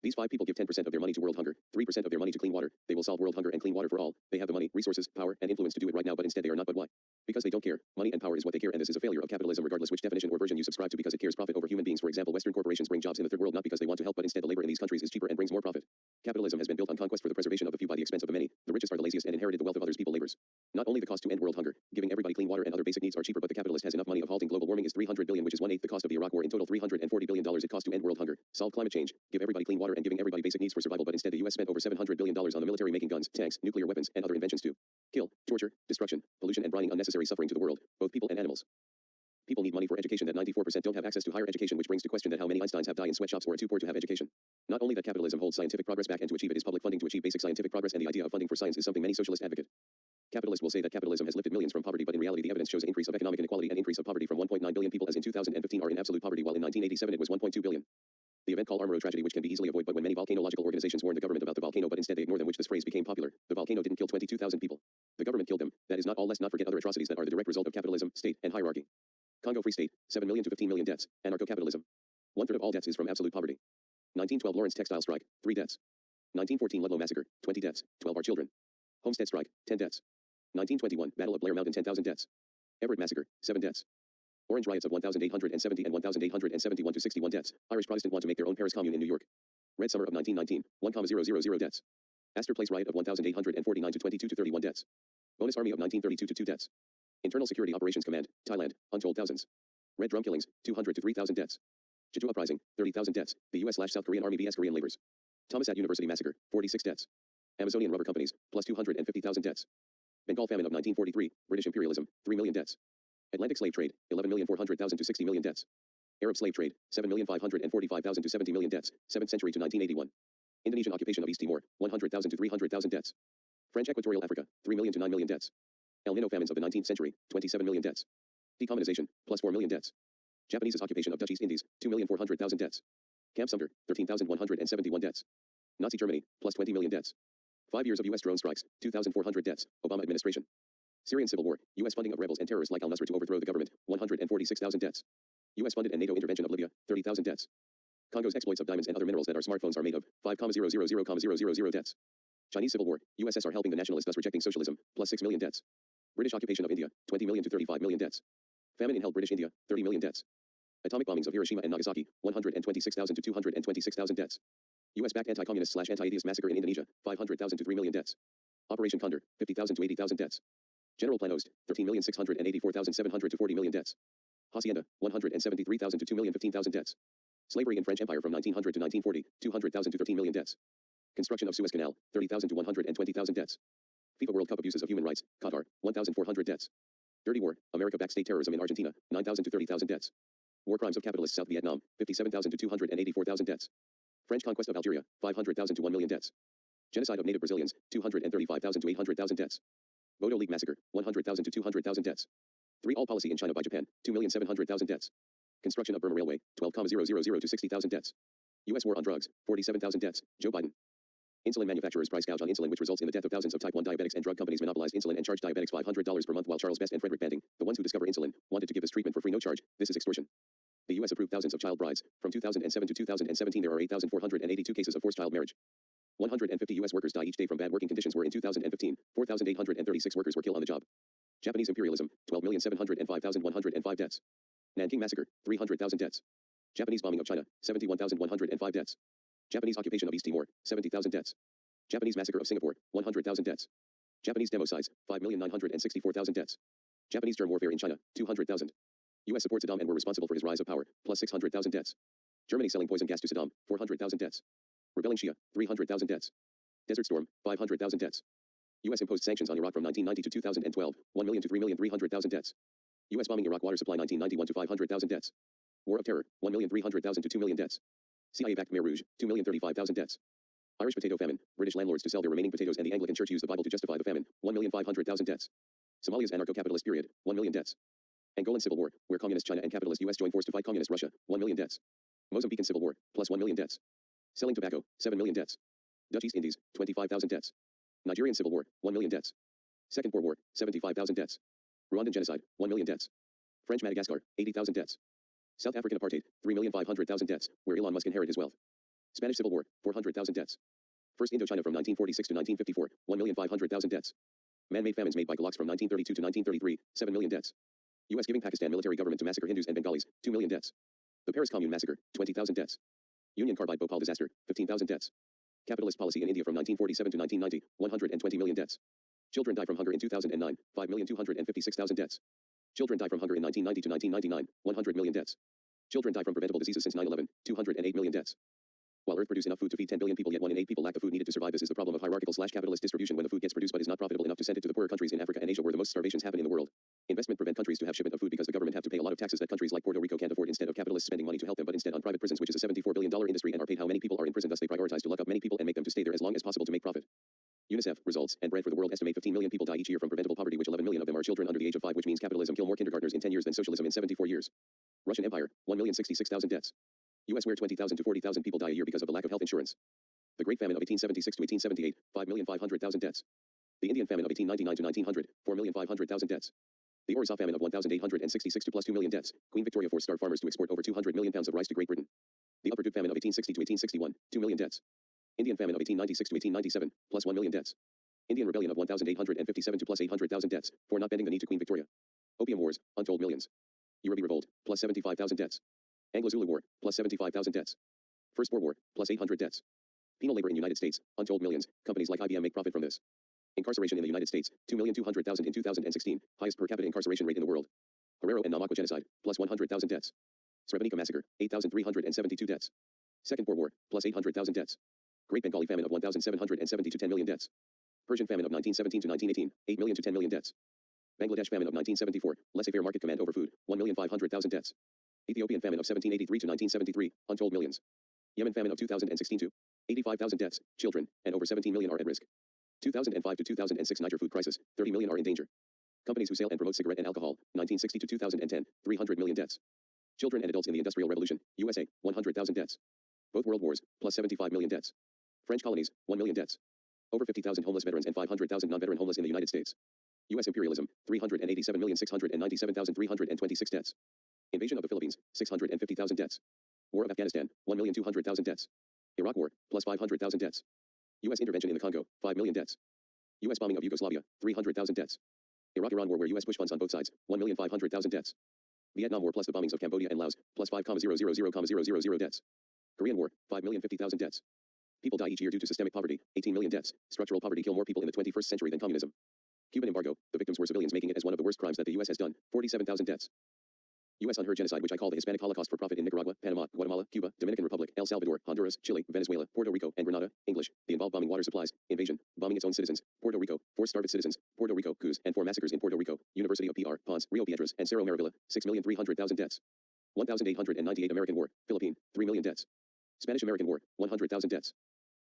Speaker 1: These 5 people give 10% of their money to world hunger, 3% of their money to clean water. They will solve world hunger and clean water for all. They have the money, resources, power, and influence to do it right now, but instead they are not. But why? Because they don't care. Money and power is what they care, and this is a failure of capitalism regardless which definition or version you subscribe to, because it cares profit over human beings. For example, Western corporations bring jobs in the third world not because they want to help, but instead the labor in these countries is cheaper and brings more profit. Capitalism has been built on conquest for the preservation of the few by the expense of the many. The richest are the laziest and inherited the wealth of others. People labors. Not only the cost to end world hunger, giving everybody clean water and other basic needs are cheaper, but the capitalist has enough money of halting global warming is $300 billion, which is 1/8 the cost of the Iraq war. In total, $340 billion it costs to end world hunger, solve climate change, give everybody clean water, and giving everybody basic needs for survival. But instead the U.S. spent over $700 billion on the military, making guns, tanks, nuclear weapons, and other inventions to kill, torture, destruction, pollution, and bringing unnecessary suffering to the world, both people and animals. People need money for education that 94% don't have access to higher education, which brings to question that how many Einsteins have died in sweatshops or are too poor to have education. Not only that capitalism holds scientific progress back, and to achieve it is public funding to achieve basic scientific progress, and the idea of funding for science is something many socialists advocate. Capitalists will say that capitalism has lifted millions from poverty, but in reality the evidence shows increase of economic inequality and increase of poverty from 1.9 billion people as in 2015 are in absolute poverty, while in 1987 it was 1.2 billion. The event called Armoro tragedy, which can be easily avoided, but when many volcanological organizations warned the government about the volcano but instead they ignore them, which this phrase became popular. The volcano didn't kill 22,000 people. The government killed them. That is not all. Let's not forget other atrocities that are the direct result of capitalism, state, and hierarchy. Congo Free State, 7 million to 15 million deaths. Anarcho-capitalism. 1/3 of all deaths is from absolute poverty. 1912 Lawrence Textile Strike, 3 deaths. 1914 Ludlow Massacre, 20 deaths, 12 are children. Homestead Strike, 10 deaths. 1921 Battle of Blair Mountain, 10,000 deaths. Everett Massacre, 7 deaths. Orange Riots of 1870 and 1871 to 61 deaths. Irish Protestant want to make their own Paris Commune in New York. Red Summer of 1919, 1,000 deaths. Astor Place Riot of 1849 to 22 to 31 deaths. Bonus Army of 1932 to 2 deaths. Internal Security Operations Command, Thailand, untold thousands. Red Drum Killings, 200 to 3,000 deaths. Jeju Uprising, 30,000 deaths. The US/South Korean Army vs Korean Laborers. Thomas at University Massacre, 46 deaths. Amazonian Rubber Companies, plus 250,000 deaths. Bengal Famine of 1943, British Imperialism, 3 million deaths. Atlantic Slave Trade, 11,400,000 to 60 million deaths. Arab Slave Trade, 7,545,000 to 70 million deaths, 7th century to 1981. Indonesian occupation of East Timor, 100,000 to 300,000 deaths. French Equatorial Africa, 3 million to 9 million deaths. El Nino famines of the 19th century, 27 million deaths. Decommunization, plus 4 million deaths. Japanese's occupation of Dutch East Indies, 2,400,000 deaths. Camp Sumter, 13,171 deaths. Nazi Germany, plus 20 million deaths. 5 years of U.S. drone strikes, 2,400 deaths, Obama administration. Syrian civil war, U.S. funding of rebels and terrorists like al-Nusra to overthrow the government, 146,000 deaths. U.S. funded and NATO intervention of Libya, 30,000 deaths. Congo's exploits of diamonds and other minerals that our smartphones are made of, 5,000,000 deaths. Chinese civil war, USSR helping the nationalists thus rejecting socialism, plus 6 million deaths. British occupation of India, 20 million to 35 million deaths. Famine in held British India, 30 million deaths. Atomic bombings of Hiroshima and Nagasaki, 126,000 to 226,000 deaths. U.S.-backed anti-communist/anti-atheist massacre in Indonesia, 500,000 to 3 million deaths. Operation Condor, 50,000 to 80,000 deaths. General Plan Ost, 13,684,700 to 40 million deaths. Hacienda, 173,000 to 2,015,000 deaths. Slavery in French Empire from 1900 to 1940, 200,000 to 13 million deaths. Construction of Suez Canal, 30,000 to 120,000 deaths. FIFA World Cup abuses of human rights, Qatar, 1,400 deaths. Dirty War, America-backed state terrorism in Argentina, 9,000 to 30,000 deaths. War crimes of capitalist South Vietnam, 57,000 to 284,000 deaths. French conquest of Algeria, 500,000 to 1 million deaths. Genocide of native Brazilians, 235,000 to 800,000 deaths. Bodo League massacre, 100,000 to 200,000 deaths. 3 All policy in China by Japan, 2,700,000 deaths. Construction of Burma Railway, 12,000 to 60,000 deaths. U.S. war on drugs, 47,000 deaths, Joe Biden. Insulin manufacturers price gouge on insulin, which results in the death of thousands of type 1 diabetics, and drug companies monopolize insulin and charge diabetics $500 per month, while Charles Best and Frederick Banding, the ones who discover insulin, wanted to give this treatment for free no charge. This is extortion. The U.S. approved thousands of child brides. From 2007 to 2017 there are 8,482 cases of forced child marriage. 150 U.S. workers die each day from bad working conditions, where in 2015, 4,836 workers were killed on the job. Japanese imperialism, 12,705,105 deaths. Nanking massacre, 300,000 deaths. Japanese bombing of China, 71,105 deaths. Japanese occupation of East Timor, 70,000 deaths. Japanese massacre of Singapore, 100,000 deaths. Japanese democide, 5,964,000 deaths. Japanese germ warfare in China, 200,000. U.S. supports Saddam and were responsible for his rise of power, plus 600,000 deaths. Germany selling poison gas to Saddam, 400,000 deaths. Rebelling Shia, 300,000 deaths. Desert Storm, 500,000 deaths. U.S. imposed sanctions on Iraq from 1990 to 2012, 1 million to 3,300,000 deaths. U.S. bombing Iraq water supply 1991 to 500,000 deaths. War of Terror, 1,300,000 to 2 million deaths. CIA-backed Khmer Rouge, 2,035,000 deaths. Irish potato famine, British landlords to sell their remaining potatoes, and the Anglican Church used the Bible to justify the famine, 1,500,000 deaths. Somalia's anarcho-capitalist period, 1 million deaths. Angolan Civil War, where communist China and capitalist U.S. joined force to fight communist Russia, 1 million deaths. Mozambican Civil War, plus 1 million deaths. Selling tobacco, 7 million deaths. Dutch East Indies, 25,000 deaths. Nigerian Civil War, 1 million deaths. Second Boer War, 75,000 deaths. Rwandan Genocide, 1 million deaths. French Madagascar, 80,000 deaths. South African Apartheid, 3,500,000 deaths, where Elon Musk inherited his wealth. Spanish Civil War, 400,000 deaths. First Indochina from 1946 to 1954, 1,500,000 deaths. Man-made famines made by Gulaks from 1932 to 1933, 7 million deaths. U.S. giving Pakistan military government to massacre Hindus and Bengalis, 2 million deaths. The Paris Commune massacre, 20,000 deaths. Union Carbide Bhopal disaster, 15,000 deaths. Capitalist policy in India from 1947 to 1990, 120 million deaths. Children die from hunger in 2009, 5,256,000 deaths. Children die from hunger in 1990 to 1999, 100 million deaths. Children die from preventable diseases since 9/11, 208 million deaths. While Earth produces enough food to feed 10 billion people, yet 1 in 8 people lack the food needed to survive. This is the problem of hierarchical/capitalist distribution. When the food gets produced but is not profitable enough to send it to the poorer countries in Africa and Asia, where the most starvations happen in the world. Investment prevent countries to have shipment of food because the government have to pay a lot of taxes that countries like Puerto Rico can't afford. Instead of capitalists spending money to help them, but instead on private prisons, which is a $74 billion industry, and are paid how many people are in prison. Thus they prioritize to lock up many people and make them to stay there as long as possible to make profit. UNICEF results and bread for the world estimate 15 million people die each year from preventable poverty, which 11 million of them are children under the age of 5, which means capitalism kill more kindergartners in 10 years than socialism in 74 years. Russian Empire, 1,066,000 deaths. U.S. where 20,000 to 40,000 people die a year because of the lack of health insurance. The Great Famine of 1876 to 1878, 5,500,000 deaths. The Indian Famine of 1899 to 1900, 4,500,000 deaths. The Orissa Famine of 1866 to plus 2 million deaths. Queen Victoria forced starved farmers to export over 200 million pounds of rice to Great Britain. The Upper Duke Famine of 1860 to 1861, 2 million deaths. Indian Famine of 1896 to 1897, plus 1 million deaths. Indian Rebellion of 1857 to plus 800,000 deaths, for not bending the knee to Queen Victoria. Opium Wars, untold millions. Urabi Revolt, plus 75,000 deaths. Anglo-Zulu War, plus 75,000 deaths. First Boer War, plus 800 deaths. Penal labor in United States, untold millions. Companies like IBM make profit from this. Incarceration in the United States, 2,200,000 in 2016, highest per capita incarceration rate in the world. Herero and Namaqua genocide, plus 100,000 deaths. Srebrenica massacre, 8,372 deaths. Second Boer War, plus 800,000 deaths. Great Bengali famine of 1,770 to 10 million deaths. Persian famine of 1917 to 1918, 8 million to 10 million deaths. Bangladesh famine of 1974, laissez-faire market command over food, 1,500,000 deaths. Ethiopian famine of 1783 to 1973, untold millions. Yemen famine of 2016 to 85,000 deaths, children, and over 17 million are at risk. 2005 to 2006 Niger food crisis, 30 million are in danger. Companies who sell and promote cigarette and alcohol, 1960 to 2010, 300 million deaths. Children and adults in the Industrial Revolution, USA, 100,000 deaths. Both world wars, plus 75 million deaths. French colonies, 1 million deaths. Over 50,000 homeless veterans and 500,000 non-veteran homeless in the United States. U.S. imperialism, 387,697,326 deaths. Invasion of the Philippines, 650,000 deaths. War of Afghanistan, 1,200,000 deaths. Iraq War, plus 500,000 deaths. U.S. intervention in the Congo, 5 million deaths. U.S. bombing of Yugoslavia, 300,000 deaths. Iraq-Iran War where U.S. push funds on both sides, 1,500,000 deaths. Vietnam War plus the bombings of Cambodia and Laos, plus 5,000,000 deaths. Korean War, 5,050,000 deaths. People die each year due to systemic poverty, 18 million deaths. Structural poverty kill more people in the 21st century than communism. Cuban embargo, the victims were civilians, making it as one of the worst crimes that the U.S. has done, 47,000 deaths. U.S. unheard genocide, which I call the Hispanic Holocaust for profit in Nicaragua, Panama, Guatemala, Cuba, Dominican Republic, El Salvador, Honduras, Chile, Venezuela, Puerto Rico, and Grenada. English. The involved bombing water supplies, invasion, bombing its own citizens, Puerto Rico, forced starved its citizens, Puerto Rico, coups, and 4 massacres in Puerto Rico, University of PR, Ponce, Rio Piedras, and Cerro Maravilla, 6,300,000 deaths. 1,898 American War, Philippine, 3 million deaths. Spanish-American War, 100,000 deaths.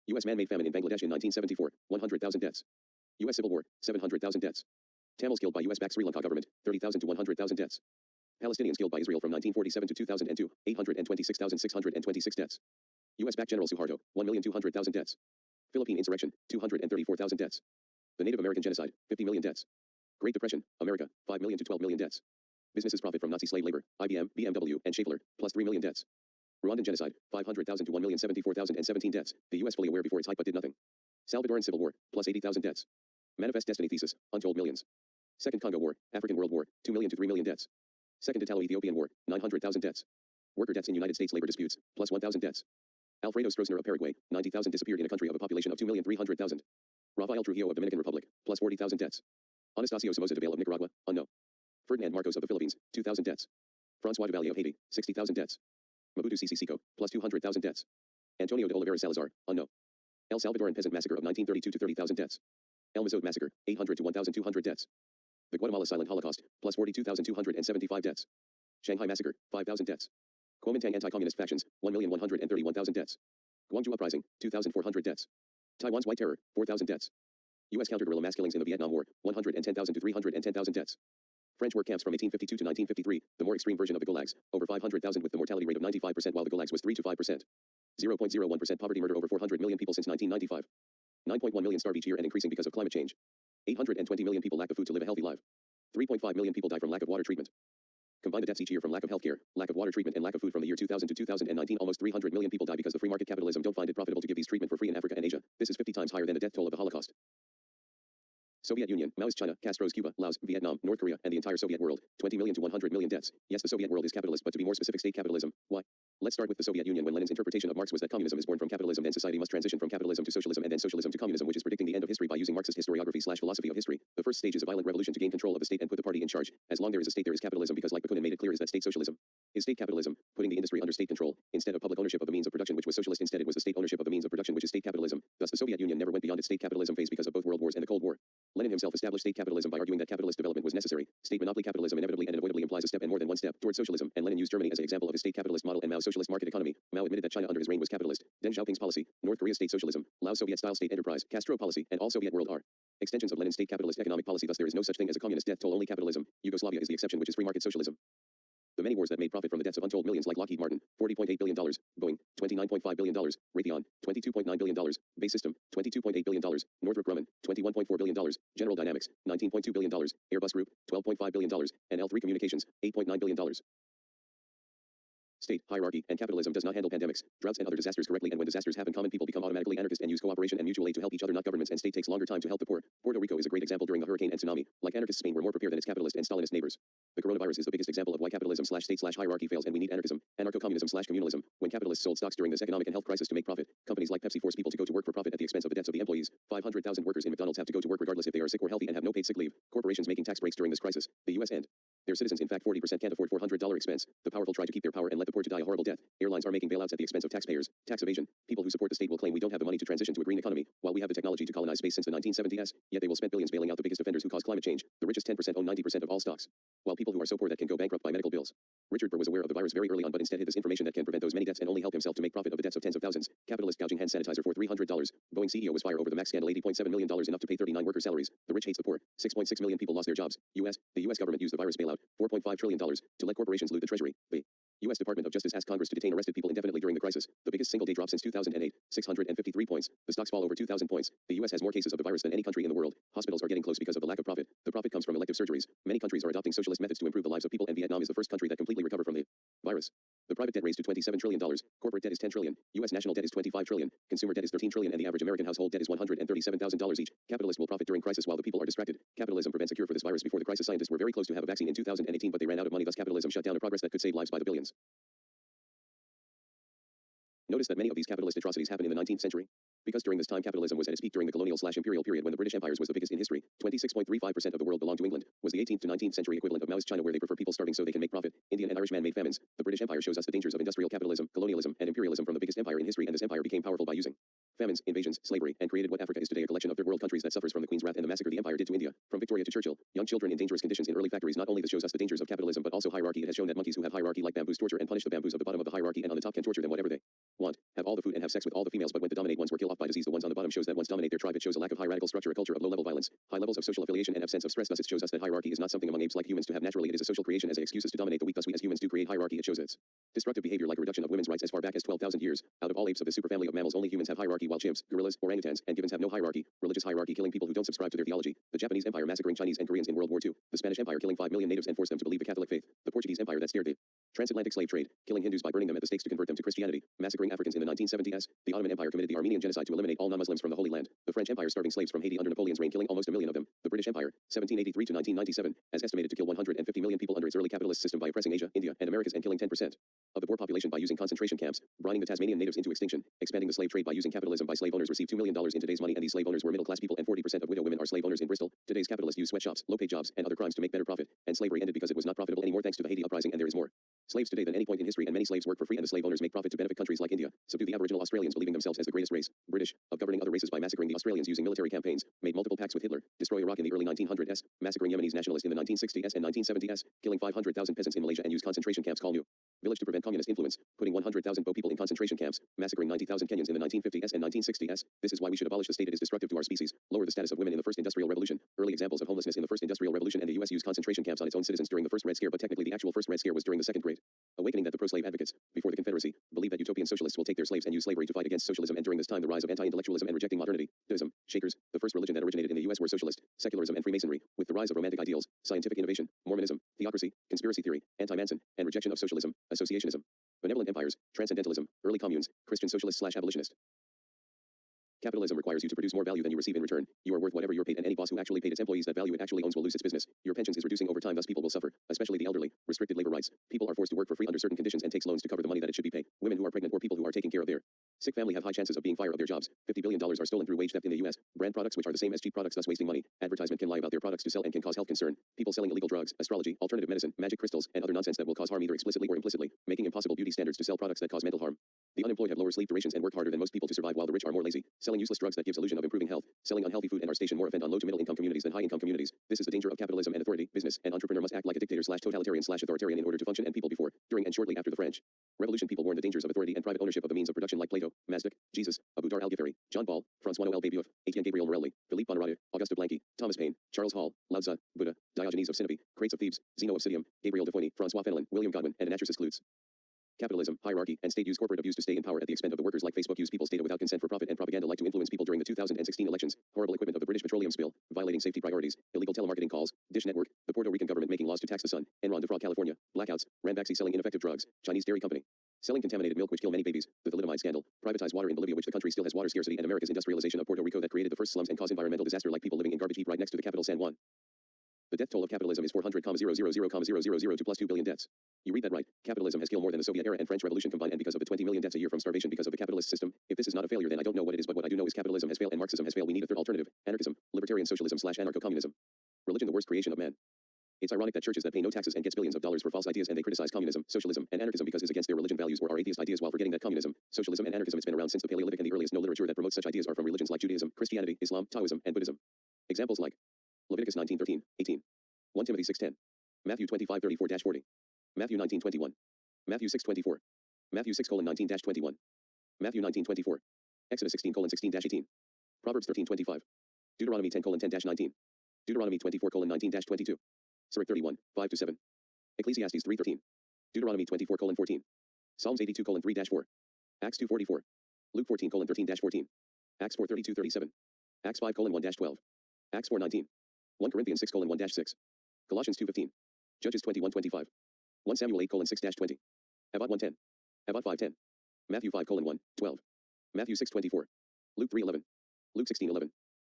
Speaker 1: U.S. man-made famine in Bangladesh in 1974, 100,000 deaths. U.S. Civil War, 700,000 deaths. Tamils killed by U.S.-backed Sri Lanka government, 30,000 to 100,000 deaths. Palestinians killed by Israel from 1947 to 2002, 826,626 deaths. U.S.-backed General Suharto, 1,200,000 deaths. Philippine insurrection, 234,000 deaths. The Native American genocide, 50 million deaths. Great Depression, America, 5 million to 12 million deaths. Businesses profit from Nazi slave labor, IBM, BMW, and Schaeffler, plus 3 million deaths. Rwandan genocide, 500,000 to 1,074,017 deaths, the U.S. fully aware before its hype but did nothing. Salvadoran Civil War, plus 80,000 deaths. Manifest Destiny thesis, untold millions. Second Congo War, African World War, 2 million to 3 million deaths. Second Italo-Ethiopian War, 900,000 deaths. Worker deaths in United States labor disputes, plus 1,000 deaths. Alfredo Stroessner of Paraguay, 90,000 disappeared in a country of a population of 2,300,000. Rafael Trujillo of Dominican Republic, plus 40,000 deaths. Anastasio Somoza Debayle of Nicaragua, unknown. Ferdinand Marcos of the Philippines, 2,000 deaths. Francois Duvalier of Haiti, 60,000 deaths. Mobutu Sese Seko, plus 200,000 deaths. Antonio de Oliveira Salazar, unknown. El Salvadoran peasant massacre of 1932 to 30,000 deaths. El Mazode massacre, 800 to 1,200 deaths. The Guatemala silent Holocaust, plus 42,275 deaths. Shanghai massacre, 5,000 deaths. Kuomintang anti-communist factions, 1,131,000 deaths. Guangzhou uprising, 2,400 deaths. Taiwan's White Terror, 4,000 deaths. U.S. counter-guerrilla mass killings in the Vietnam War, 110,000 to 310,000 deaths. French work camps from 1852 to 1953, the more extreme version of the gulags, over 500,000 with the mortality rate of 95% while the gulags was 3 to 5%. 0.01% poverty, murder over 400 million people since 1995. 9.1 million starve each year and increasing because of climate change. 820 million people lack the food to live a healthy life. 3.5 million people die from lack of water treatment. Combine the deaths each year from lack of healthcare, lack of water treatment, and lack of food from the year 2000 to 2019. Almost 300 million people die because the free market capitalism don't find it profitable to give these treatment for free in Africa and Asia. This is 50 times higher than the death toll of the Holocaust. Soviet Union, Maoist China, Castro's Cuba, Laos, Vietnam, North Korea, and the entire Soviet world. 20 million to 100 million deaths. Yes, the Soviet world is capitalist, but to be more specific, state capitalism. Why? Let's start with the Soviet Union when Lenin's interpretation of Marx was that communism is born from capitalism, then society must transition from capitalism to socialism, and then socialism to communism, which is predicting the end of history by using Marxist historiography/philosophy of history. The first stage is a violent revolution to gain control of the state and put the party in charge. As long there is a state, there is capitalism, because like Bakunin made it clear, is that state socialism is state capitalism, putting the industry under state control, instead of public ownership of the means of production, which was socialist. Instead, it was the state ownership of the means of production, which is state capitalism. Thus, the Soviet Union never went beyond its state capitalism phase because of both world wars and the Cold War. Lenin himself established state capitalism by arguing that capitalist development was necessary. State monopoly capitalism inevitably and unavoidably implies a step and more than one step towards socialism, and Lenin used Germany as an example of his state capitalist model and Mao's socialist market economy. Mao admitted that China under his reign was capitalist. Deng Xiaoping's policy, North Korea state socialism, Laos Soviet-style state enterprise, Castro policy, and all Soviet world are extensions of Lenin's state capitalist economic policy. Thus, there is no such thing as a communist death toll only capitalism. Yugoslavia is the exception, which is free market socialism. The many wars that made profit from the deaths of untold millions like Lockheed Martin, $40.8 billion, Boeing, $29.5 billion, Raytheon, $22.9 billion, Base System, $22.8 billion, Northrop Grumman, $21.4 billion, General Dynamics, $19.2 billion, Airbus Group, $12.5 billion, and L3 Communications, $8.9 billion. State, hierarchy, and capitalism does not handle pandemics, droughts, and other disasters correctly, and when disasters happen, common people become automatically anarchist and use cooperation and mutual aid to help each other, not governments, and state takes longer time to help the poor. Puerto Rico is a great example during the hurricane and tsunami. Like anarchist Spain were more prepared than its capitalist and Stalinist neighbors. The coronavirus is the biggest example of why capitalism/state/hierarchy fails, and we need anarchism, anarcho-communism/communalism. When capitalists sold stocks during this economic and health crisis to make profit, companies like Pepsi force people to go to work for profit at the expense of the debts of the employees. 500,000 workers in McDonald's have to go to work regardless if they are sick or healthy and have no paid sick leave. Corporations making tax breaks during this crisis. The U.S. and their citizens, in fact, 40% can't afford $400 expense. The powerful try to keep their power and let the poor to die a horrible death. Airlines are making bailouts at the expense of taxpayers. Tax evasion. People who support the state will claim we don't have the money to transition to a green economy, while we have the technology to colonize space since the 1970s. Yet they will spend billions bailing out the biggest offenders who cause climate change. The richest 10% own 90% of all stocks, while people who are so poor that can go bankrupt by medical bills. Richard Burr was aware of the virus very early on, but instead hid this information that can prevent those many deaths and only help himself to make profit of the deaths of tens of thousands. Capitalist gouging hand sanitizer for $300. Boeing CEO was fired over the Max scandal. $80.7 million, enough to pay 39 workers' salaries. The rich hates the poor. 6.6 million people lost their jobs. The U.S. government used the virus bailout, $4.5 trillion, to let corporations loot the treasury. The U.S. Department of Justice asked Congress to detain arrested people indefinitely during the crisis. The biggest single-day drop since 2008, 653 points. The stocks fall over 2,000 points. The U.S. has more cases of the virus than any country in the world. Hospitals are getting close because of the lack of profit. The profit comes from elective surgeries. Many countries are adopting socialist methods to improve the lives of people, and Vietnam is the first country that completely recovered from the virus. The private debt raised to $27 trillion. Corporate debt is $10 trillion. U.S. national debt is $25 trillion. Consumer debt is $13 trillion, and the average American household debt is $137,000 each. Capitalists will profit during crisis while the people are distracted. Capitalism prevents a cure for this virus before the crisis. Scientists were very close to have a vaccine in 2018, but they ran out of money. Thus, capitalism shut down a progress that could save lives by the billions. Notice that many of these capitalist atrocities happened in the 19th century. Because during this time capitalism was at its peak during the colonial/imperial period when the British Empire was the biggest in history. 26.35% of the world belonged to England. Was the 18th to 19th century equivalent of Maoist China, where they prefer people starving so they can make profit. Indian and Irish man-made famines. The British Empire shows us the dangers of industrial capitalism, colonialism, and imperialism from the biggest empire in history, and this empire became powerful by using famines, invasions, slavery, and created what Africa is today, a collection of third world countries that suffers from the Queen's wrath and the massacre the empire did to India. From Victoria to Churchill, young children in dangerous conditions in early factories. Not only this shows us the dangers of capitalism, but also hierarchy. It has shown that monkeys who have hierarchy like bamboos torture and punish the bamboos of the bottom of the hierarchy, and on the top can torture them whatever they want, have all the food and have sex with all the females, but when the dominate ones were killed off by disease, the ones on the bottom shows that ones dominate their tribe. It shows a lack of hierarchical structure, a culture of low-level violence, high levels of social affiliation, and absence of stress. Thus it shows us that hierarchy is not something among apes like humans to have naturally. It is a social creation as excuses to dominate the weak. Thus we as humans do create hierarchy. It shows its destructive behavior like a reduction of women's rights as far back as 12,000 years. Out of all apes of the superfamily of mammals, only humans have hierarchy, while chimps, gorillas, orangutans, and gibbons have no hierarchy. Religious hierarchy, killing people who don't subscribe to their theology. The Japanese Empire massacring Chinese and Koreans in World War II. The Spanish Empire killing 5 million natives and forced them to believe the Catholic faith. The Portuguese Empire that steered the transatlantic slave trade, killing Hindus by burning them at the stakes to convert them to Christianity, massacring Africans in the 1970s. The Ottoman Empire committed the Armenian genocide to eliminate all non-Muslims from the Holy Land. The French Empire starving slaves from Haiti under Napoleon's reign, killing almost a million of them. The British Empire, 1783 to 1997, has estimated to kill 150 million people under its early capitalist system by oppressing Asia, India, and Americas and killing 10% of the poor population by using concentration camps, brining the Tasmanian natives into extinction, expanding the slave trade by using capitalism. By slave owners receive $2 million in today's money, and these slave owners were middle-class people, and 40% of widow women are slave owners in Bristol. Today's capitalists use sweatshops, low-paid jobs, and other crimes to make better profit, and slavery ended because it was not profitable anymore thanks to the Haiti uprising, and there is more slaves today than any point in history, and many slaves work for free, and the slave owners make profit to benefit countries like India, subdue the Aboriginal Australians believing themselves as the greatest race, British, of governing other races by massacring the Australians using military campaigns, made multiple pacts with Hitler, destroy Iraq in the early 1900s, massacring Yemenis nationalists in the 1960s and 1970s, killing 500,000 peasants in Malaysia and use concentration camps called New Village to prevent communist influence, putting 100,000 Bo people in concentration camps, massacring 90,000 Kenyans in the 1950s and 1960s. This is why we should abolish the state. It is destructive to our species. Lower the status of women in the first industrial revolution. Early examples of homelessness in the first industrial revolution, and the U.S. used concentration camps on its own citizens during the first Red Scare, but technically the actual first Red Scare was during the Second Great Awakening that the pro-slave advocates, before the Confederacy, believe that utopian socialists will take their slaves and use slavery to fight against socialism, and during this time the rise of anti-intellectualism and rejecting modernity. Judaism, Shakers, the first religion that originated in the U.S. were socialist, secularism and Freemasonry, with the rise of romantic ideals, scientific innovation, Mormonism, theocracy, conspiracy theory, anti-Manson, and rejection of socialism, associationism. Benevolent empires, transcendentalism, early communes, Christian socialist/abolitionist. Capitalism requires you to produce more value than you receive in return. You are worth whatever you're paid, and any boss who actually paid its employees that value it actually owns will lose its business. Your pensions is reducing over time, thus people will suffer, especially the elderly. Restricted labor rights. People are forced to work for free under certain conditions and takes loans to cover the money that it should be paid. Women who are pregnant or people who are taking care of their sick family have high chances of being fired of their jobs. $50 billion are stolen through wage theft in the U.S. Brand products which are the same as cheap products, thus wasting money. Advertisement can lie about their products to sell and can cause health concern. People selling illegal drugs, astrology, alternative medicine, magic crystals, and other nonsense that will cause harm either explicitly or implicitly, making impossible beauty standards to sell products that cause mental harm. The unemployed have lower sleep durations and work harder than most people to survive, while the rich are more lazy. Selling useless drugs that gives illusion of improving health. Selling unhealthy food and are stationed more offend on low to middle income communities than high income communities. This is the danger of capitalism and authority. Business and entrepreneur must act like a dictator/totalitarian/authoritarian in order to function, and people before, during, and shortly after the French Revolution people warn the dangers of authority and private ownership of the means of production like Plato, Mazdak, Jesus, Abu Dar al-Ghifari, John Ball, François Noël Babeuf, Etienne Gabriel Morelli, Philippe Bonnerotte, Auguste Blanqui, Thomas Paine, Charles Hall, Lao Tzu, Buddha, Diogenes of Sinope, Crates of Thebes, Zeno of Citium, Gabriel de Foigny, François Fenelon, William Godwin, and Anatris Clutes. Capitalism, hierarchy, and state use corporate abuse to stay in power at the expense of the workers like Facebook use people's data without consent for profit and propaganda like to influence people during the 2016 elections, horrible equipment of the British petroleum spill, violating safety priorities, illegal telemarketing calls, Dish Network, the Puerto Rican government making laws to tax the sun, Enron defraud California, blackouts, Ranbaxy selling ineffective drugs, Chinese dairy company selling contaminated milk which kill many babies, the thalidomide scandal, privatized water in Bolivia which the country still has water scarcity, and America's industrialization of Puerto Rico that created the first slums and caused environmental disaster like people living in garbage heap right next to the capital San Juan. The death toll of capitalism is 400,000,000,002 plus 2 billion deaths. You read that right. Capitalism has killed more than the Soviet era and French Revolution combined, and because of the 20 million deaths a year from starvation because of the capitalist system. If this is not a failure, then I don't know what it is, but what I do know is capitalism has failed and Marxism has failed. We need a third alternative: anarchism, libertarian socialism / anarcho-communism. Religion, the worst creation of man. It's ironic that churches that pay no taxes and gets billions of dollars for false ideas and they criticize communism, socialism, and anarchism because it's against their religion values or are atheist ideas while forgetting that communism, socialism, and anarchism has been around since the Paleolithic, and the earliest known literature that promotes such ideas are from religions like Judaism, Christianity, Islam, Taoism, and Buddhism. Examples like Leviticus 19:13, 18, 1 Timothy 6:10, Matthew 25:34-40, Matthew 19:21, Matthew 6:24, Matthew 6:19-21, Matthew 19:24, Exodus 16:16-18, Proverbs 13:25, Deuteronomy 10:10-19, Deuteronomy 24:19-22, Sirach 31:5-7, Ecclesiastes 3:13, Deuteronomy 24:14, Psalms 82:3-4, Acts 2:44, Luke 14:13-14, Acts 4:32-37, Acts 5:1-12, Acts 4:19, 1 Corinthians 6:1-6, Colossians 2:15, Judges 21:25, 1 Samuel 8:6-20, Avod 1:10, Avod 5:10, Matthew 5:1-12, Matthew 6:24, Luke 3:11, Luke 16:11,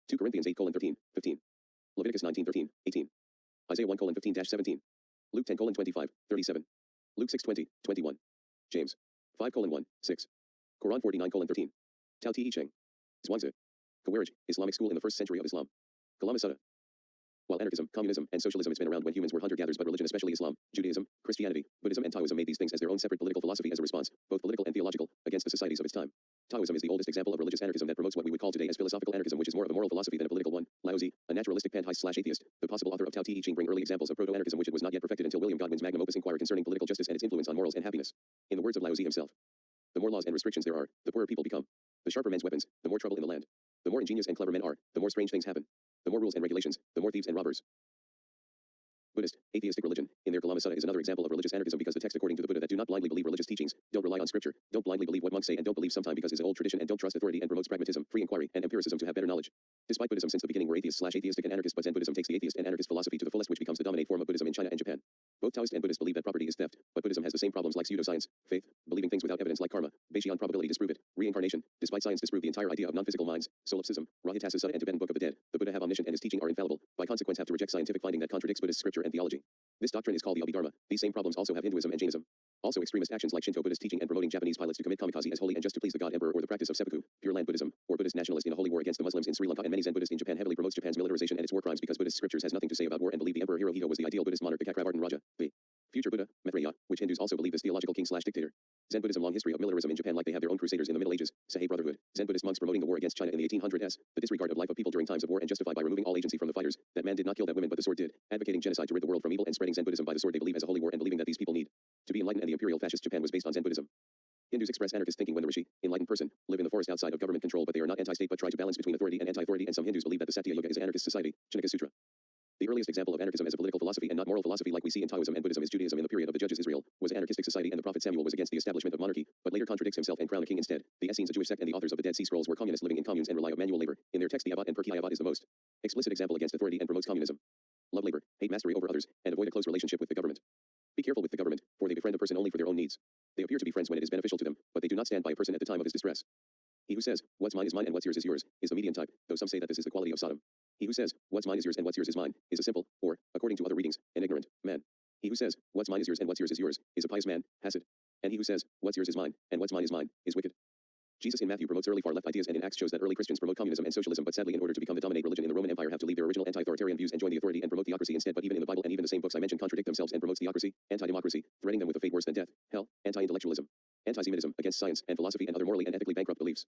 Speaker 1: 2 Corinthians 8:13-15, Leviticus 19:13-18, Isaiah 1:15-17, Luke 10:25-37, Luke 6:20-21, James 5:1-6, Quran 49:13, Tao Te Ching, Zhuangzi, Khawarij, Islamic school in the 1st century of Islam, Kalam as-Sunnah. While anarchism, communism, and socialism has been around when humans were hunter-gatherers, but religion, especially Islam, Judaism, Christianity, Buddhism, and Taoism, made these things as their own separate political philosophy as a response, both political and theological, against the societies of its time. Taoism is the oldest example of religious anarchism that promotes what we would call today as philosophical anarchism, which is more of a moral philosophy than a political one. Laozi, a naturalistic pantheist/atheist, the possible author of Tao Te Ching, bring early examples of proto-anarchism, which it was not yet perfected until William Godwin's magnum opus inquired concerning political justice and its influence on morals and happiness. In the words of Laozi himself, the more laws and restrictions there are, the poorer people become. The sharper men's weapons, the more trouble in the land. The more ingenious and clever men are, the more strange things happen. The more rules and regulations, the more thieves and robbers. Buddhist, atheistic religion, in their Kalam as-Sunnah, is another example of religious anarchism because the text according to the Buddha that do not blindly believe religious teachings, don't rely on scripture, don't blindly believe what monks say, and don't believe sometime because it's an old tradition, and don't trust authority, and promotes pragmatism, free inquiry, and empiricism to have better knowledge. Despite Buddhism since the beginning were atheists/atheistic and anarchists, but Zen Buddhism takes the atheist and anarchist philosophy to the fullest, which becomes the dominant form of Buddhism in China and Japan. Both Taoist and Buddhist believe that property is theft, but Buddhism has the same problems like pseudoscience, faith, believing things without evidence like karma, Bayesian probability disprove it, reincarnation, despite science disprove the entire idea of non-physical minds, solipsism, Rahitasasana, and Tibetan Book of the Dead. The Buddha have omniscient and his teaching are infallible, by consequence have to reject scientific finding that contradicts Buddhist scripture and theology. This doctrine is called the Abhidharma. These same problems also have Hinduism and Jainism. Also extremist actions like Shinto Buddhist teaching and promoting Japanese pilots to commit kamikaze as holy and just to please the god emperor, or the practice of seppuku, Pure Land Buddhism, or Buddhist nationalist in a holy war against the Muslims in Sri Lanka, and many Zen Buddhists in Japan heavily promotes Japan's militarization and its war crimes because Buddhist scriptures has nothing to say about war and believe the emperor Hirohito was the ideal Buddhist monarch, the Chakravartin Raja, the future Buddha, Maitreya, which Hindus also believe is theological king/dictator. Zen Buddhism long history of militarism in Japan, like they have their own crusaders in the Middle Ages, Sahay Brotherhood, Zen Buddhist monks promoting the war against China in the 1800s, the disregard of life of people during times of war and justified by removing all agency from the fighters, that man did not kill that women but the sword did, advocating genocide to rid the world from evil and spreading Zen Buddhism by the sword they believe as a holy war and believing that these people need to be enlightened, and the imperial fascist Japan was based on Zen Buddhism. Hindus express anarchist thinking when the rishi, enlightened person, live in the forest outside of government control, but they are not anti-state but try to balance between authority and anti-authority, and some Hindus believe that the Satya Yuga is an anarchist society, Chanakya Sutra. The earliest example of anarchism as a political philosophy and not moral philosophy like we see in Taoism and Buddhism is Judaism. In the period of the judges Israel was an anarchistic society, and the prophet Samuel was against the establishment of monarchy, but later contradicts himself and crowned a king instead. The Essenes, a Jewish sect, and the authors of the Dead Sea Scrolls were communists living in communes and rely on manual labor. In their text the Avad and Perkei Avad is the most explicit example against authority and promotes communism. Love labor, hate mastery over others, and avoid a close relationship with the government. Be careful with the government, for they befriend a person only for their own needs. They appear to be friends when it is beneficial to them, but they do not stand by a person at the time of his distress. He who says, what's mine is mine and what's yours is the median type, though some say that this is the quality of Sodom. He who says, what's mine is yours and what's yours is mine, is a simple, or, according to other readings, an ignorant man. He who says, what's mine is yours and what's yours is a pious man, Hasid. And he who says, what's yours is mine, and what's mine is wicked. Jesus in Matthew promotes early far-left ideas, and in Acts shows that early Christians promote communism and socialism, but sadly in order to become the dominant religion in the Roman Empire have to leave their original anti-authoritarian views and join the authority and promote theocracy instead. But even in the Bible and even the same books I mentioned contradict themselves and promotes theocracy, anti-democracy, threatening them with a fate worse than death, hell, anti-intellectualism, anti-Semitism, against science and philosophy and other morally and ethically bankrupt beliefs.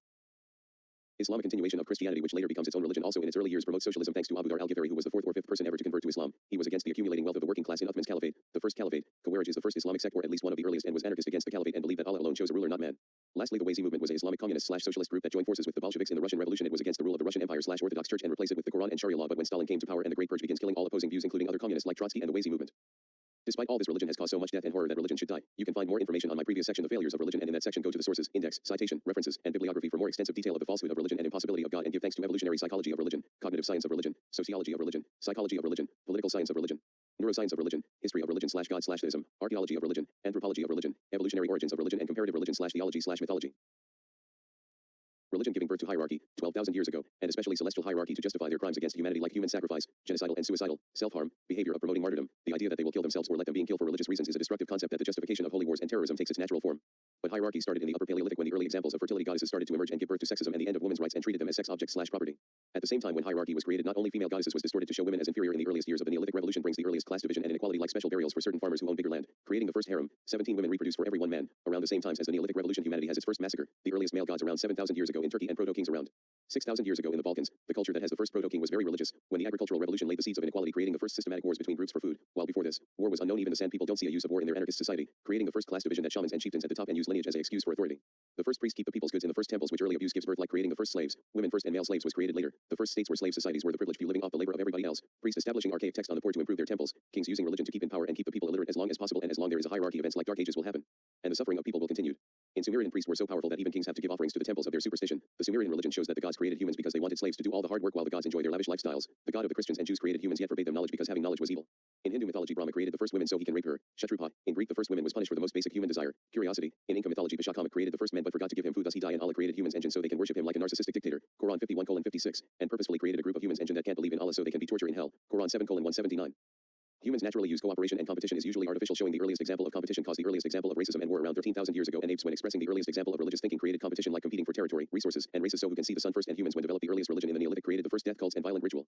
Speaker 1: Islam, a continuation of Christianity which later becomes its own religion, also in its early years promotes socialism thanks to Abu Dhar al-Ghifari, who was the fourth or fifth person ever to convert to Islam. He was against the accumulating wealth of the working class in Uthman's caliphate, the first caliphate. Khawarij is the first Islamic sect or at least one of the earliest, and was anarchist against the caliphate and believed that Allah alone chose a ruler, not man. Lastly, the Wazi movement was an Islamic communist/socialist group that joined forces with the Bolsheviks in the Russian Revolution. It was against the rule of the Russian Empire/Orthodox Church and replaced it with the Quran and Sharia law, but when Stalin came to power and the Great Purge begins killing all opposing views including other communists like Trotsky and the Wazi movement. Despite all this, religion has caused so much death and horror that religion should die. You can find more information on my previous section, The Failures of Religion, and in that section go to the sources, index, citation, references, and bibliography for more extensive detail of the falsehood of religion and impossibility of God, and give thanks to evolutionary psychology of religion, cognitive science of religion, sociology of religion, psychology of religion, political science of religion, neuroscience of religion, history of religion/God/theism, archaeology of religion, anthropology of religion, evolutionary origins of religion, and comparative religion/theology/mythology. Religion giving birth to hierarchy, 12,000 years ago, and especially celestial hierarchy to justify their crimes against humanity like human sacrifice, genocidal and suicidal, self-harm, behavior of promoting martyrdom. The idea that they will kill themselves or let them being killed for religious reasons is a destructive concept that the justification of holy wars and terrorism takes its natural form. But hierarchy started in the Upper Paleolithic when the early examples of fertility goddesses started to emerge and give birth to sexism and the end of women's rights and treated them as sex objects/property. At the same time when hierarchy was created, not only female goddesses was distorted to show women as inferior in the earliest years of the Neolithic Revolution brings the earliest class division and inequality like special burials for certain farmers who own bigger land, creating the first harem, 17 women reproduce for every one man. Around the same times as the Neolithic Revolution, humanity has its first massacre, the earliest male gods around 7,000 years ago in Turkey and proto-kings around 6,000 years ago in the Balkans. The culture that has the first proto-king was very religious. When the agricultural revolution laid the seeds of inequality, creating the first systematic wars between groups for food, while before this, war was unknown. Even the Sand people don't see a use of war in their anarchist society, creating the first class division that shamans and chieftains at the top and use lineage as an excuse for authority. The first priests keep the people's goods in the first temples, which early abuse gives birth like creating the first slaves. Women first and male slaves was created later. The first states were slave societies where the privileged few living off the labor of everybody else. Priests establishing archaic text on the poor to improve their temples. Kings using religion to keep in power and keep the people illiterate as long as possible, and as long there is a hierarchy, events like Dark Ages will happen. And the suffering of people will continue. In Sumerian, priests were so powerful that even kings have to give offerings to the temples of their superstition. The Sumerian religion shows that the gods created humans because they wanted slaves to do all the hard work while the gods enjoy their lavish lifestyles. The god of the Christians and Jews created humans yet forbade them knowledge because having knowledge was evil. In Hindu mythology, Brahma created the first women so he can rape her. Kshatrupha. In Greek, the first woman was punished for the most basic human desire, curiosity. In Inca mythology, Vishakama created the first men but forgot to give him food, thus he died, and Allah created humans engine so they can worship him like a narcissistic dictator. Quran 51:56. And purposefully created a group of humans engine that can't believe in Allah so they can be tortured in hell. Quran 7:179. Humans naturally use cooperation, and competition is usually artificial, showing the earliest example of competition caused the earliest example of racism and war around 13,000 years ago, and apes when expressing the earliest example of religious thinking created competition like competing for territory, resources, and races so who can see the sun first, and humans when developed the earliest religion in the Neolithic created the first death cults and violent ritual.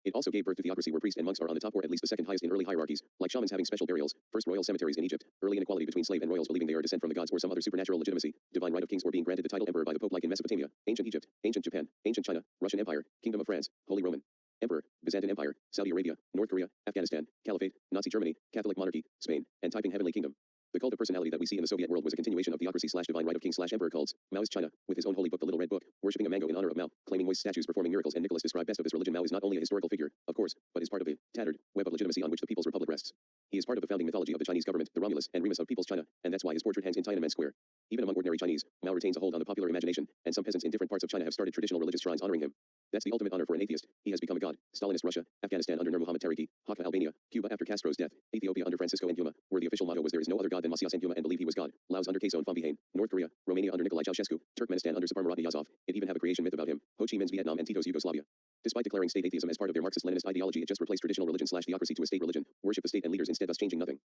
Speaker 1: It also gave birth to theocracy where priests and monks are on the top or at least the second highest in early hierarchies, like shamans having special burials, first royal cemeteries in Egypt, early inequality between slave and royals believing they are descent from the gods or some other supernatural legitimacy, divine right of kings or being granted the title emperor by the pope like in Mesopotamia, ancient Egypt, ancient Japan, ancient China, Russian Empire, Kingdom of France, Holy Roman Emperor, Byzantine Empire, Saudi Arabia, North Korea, Afghanistan, Caliphate, Nazi Germany, Catholic monarchy, Spain, and typing heavenly kingdom. The cult of personality that we see in the Soviet world was a continuation of theocracy/divine right of king/emperor cults. Maoist China, with his own holy book, the Little Red Book, worshipping a mango in honor of Mao, claiming moist statues performing miracles, and Nicholas described best of his religion. Mao is not only a historical figure, of course, but is part of a tattered web of legitimacy on which the People's Republic rests. He is part of the founding mythology of the Chinese government, the Romulus and Remus of People's China, and that's why his portrait hangs in Tiananmen Square. Even among ordinary Chinese, Mao retains a hold on the popular imagination, and some peasants in different parts of China have started traditional religious shrines honoring him. That's the ultimate honor for an atheist. He has become a god. Stalinist Russia, Afghanistan under Nur Muhammad Tariki, Hakka Albania, Cuba after Castro's death, Ethiopia under Francisco Nkrumah, where the official motto was there is no other god than Masias Nkrumah and believe he was God. Laos under Kayson Phombihain, North Korea, Romania under Nicolae Ceausescu, Turkmenistan under Saparmurat Niyazov. It even have a creation myth about him. Ho Chi Minh's Vietnam and Tito's Yugoslavia. Despite declaring state atheism as part of their Marxist-Leninist ideology, it just replaced traditional religion/theocracy to a state religion, worship the state and leaders instead, thus changing nothing.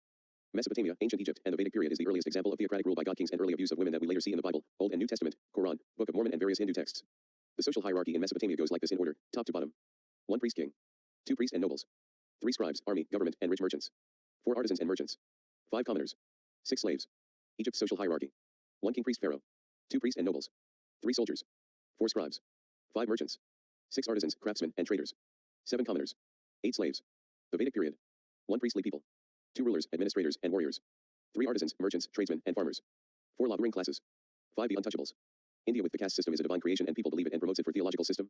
Speaker 1: Mesopotamia, ancient Egypt, and the Vedic period is the earliest example of theocratic rule by god kings and early abuse of women that we later see in the Bible, Old and New Testament, Quran, Book of Mormon, and various Hindu texts. The social hierarchy in Mesopotamia goes like this in order, top to bottom. 1 priest king. 2 priests and nobles. 3 scribes, army, government, and rich merchants. 4 artisans and merchants. 5 commoners. 6 slaves. Egypt's social hierarchy. 1 king priest pharaoh. 2 priests and nobles. 3 soldiers. 4 scribes. 5 merchants. 6 artisans, craftsmen, and traders. 7 commoners. 8 slaves. The Vedic period. 1 priestly people. 2 rulers, administrators, and warriors. 3 artisans, merchants, tradesmen, and farmers. 4 laboring classes. 5 the untouchables. India with the caste system is a divine creation and people believe it and promotes it for theological system.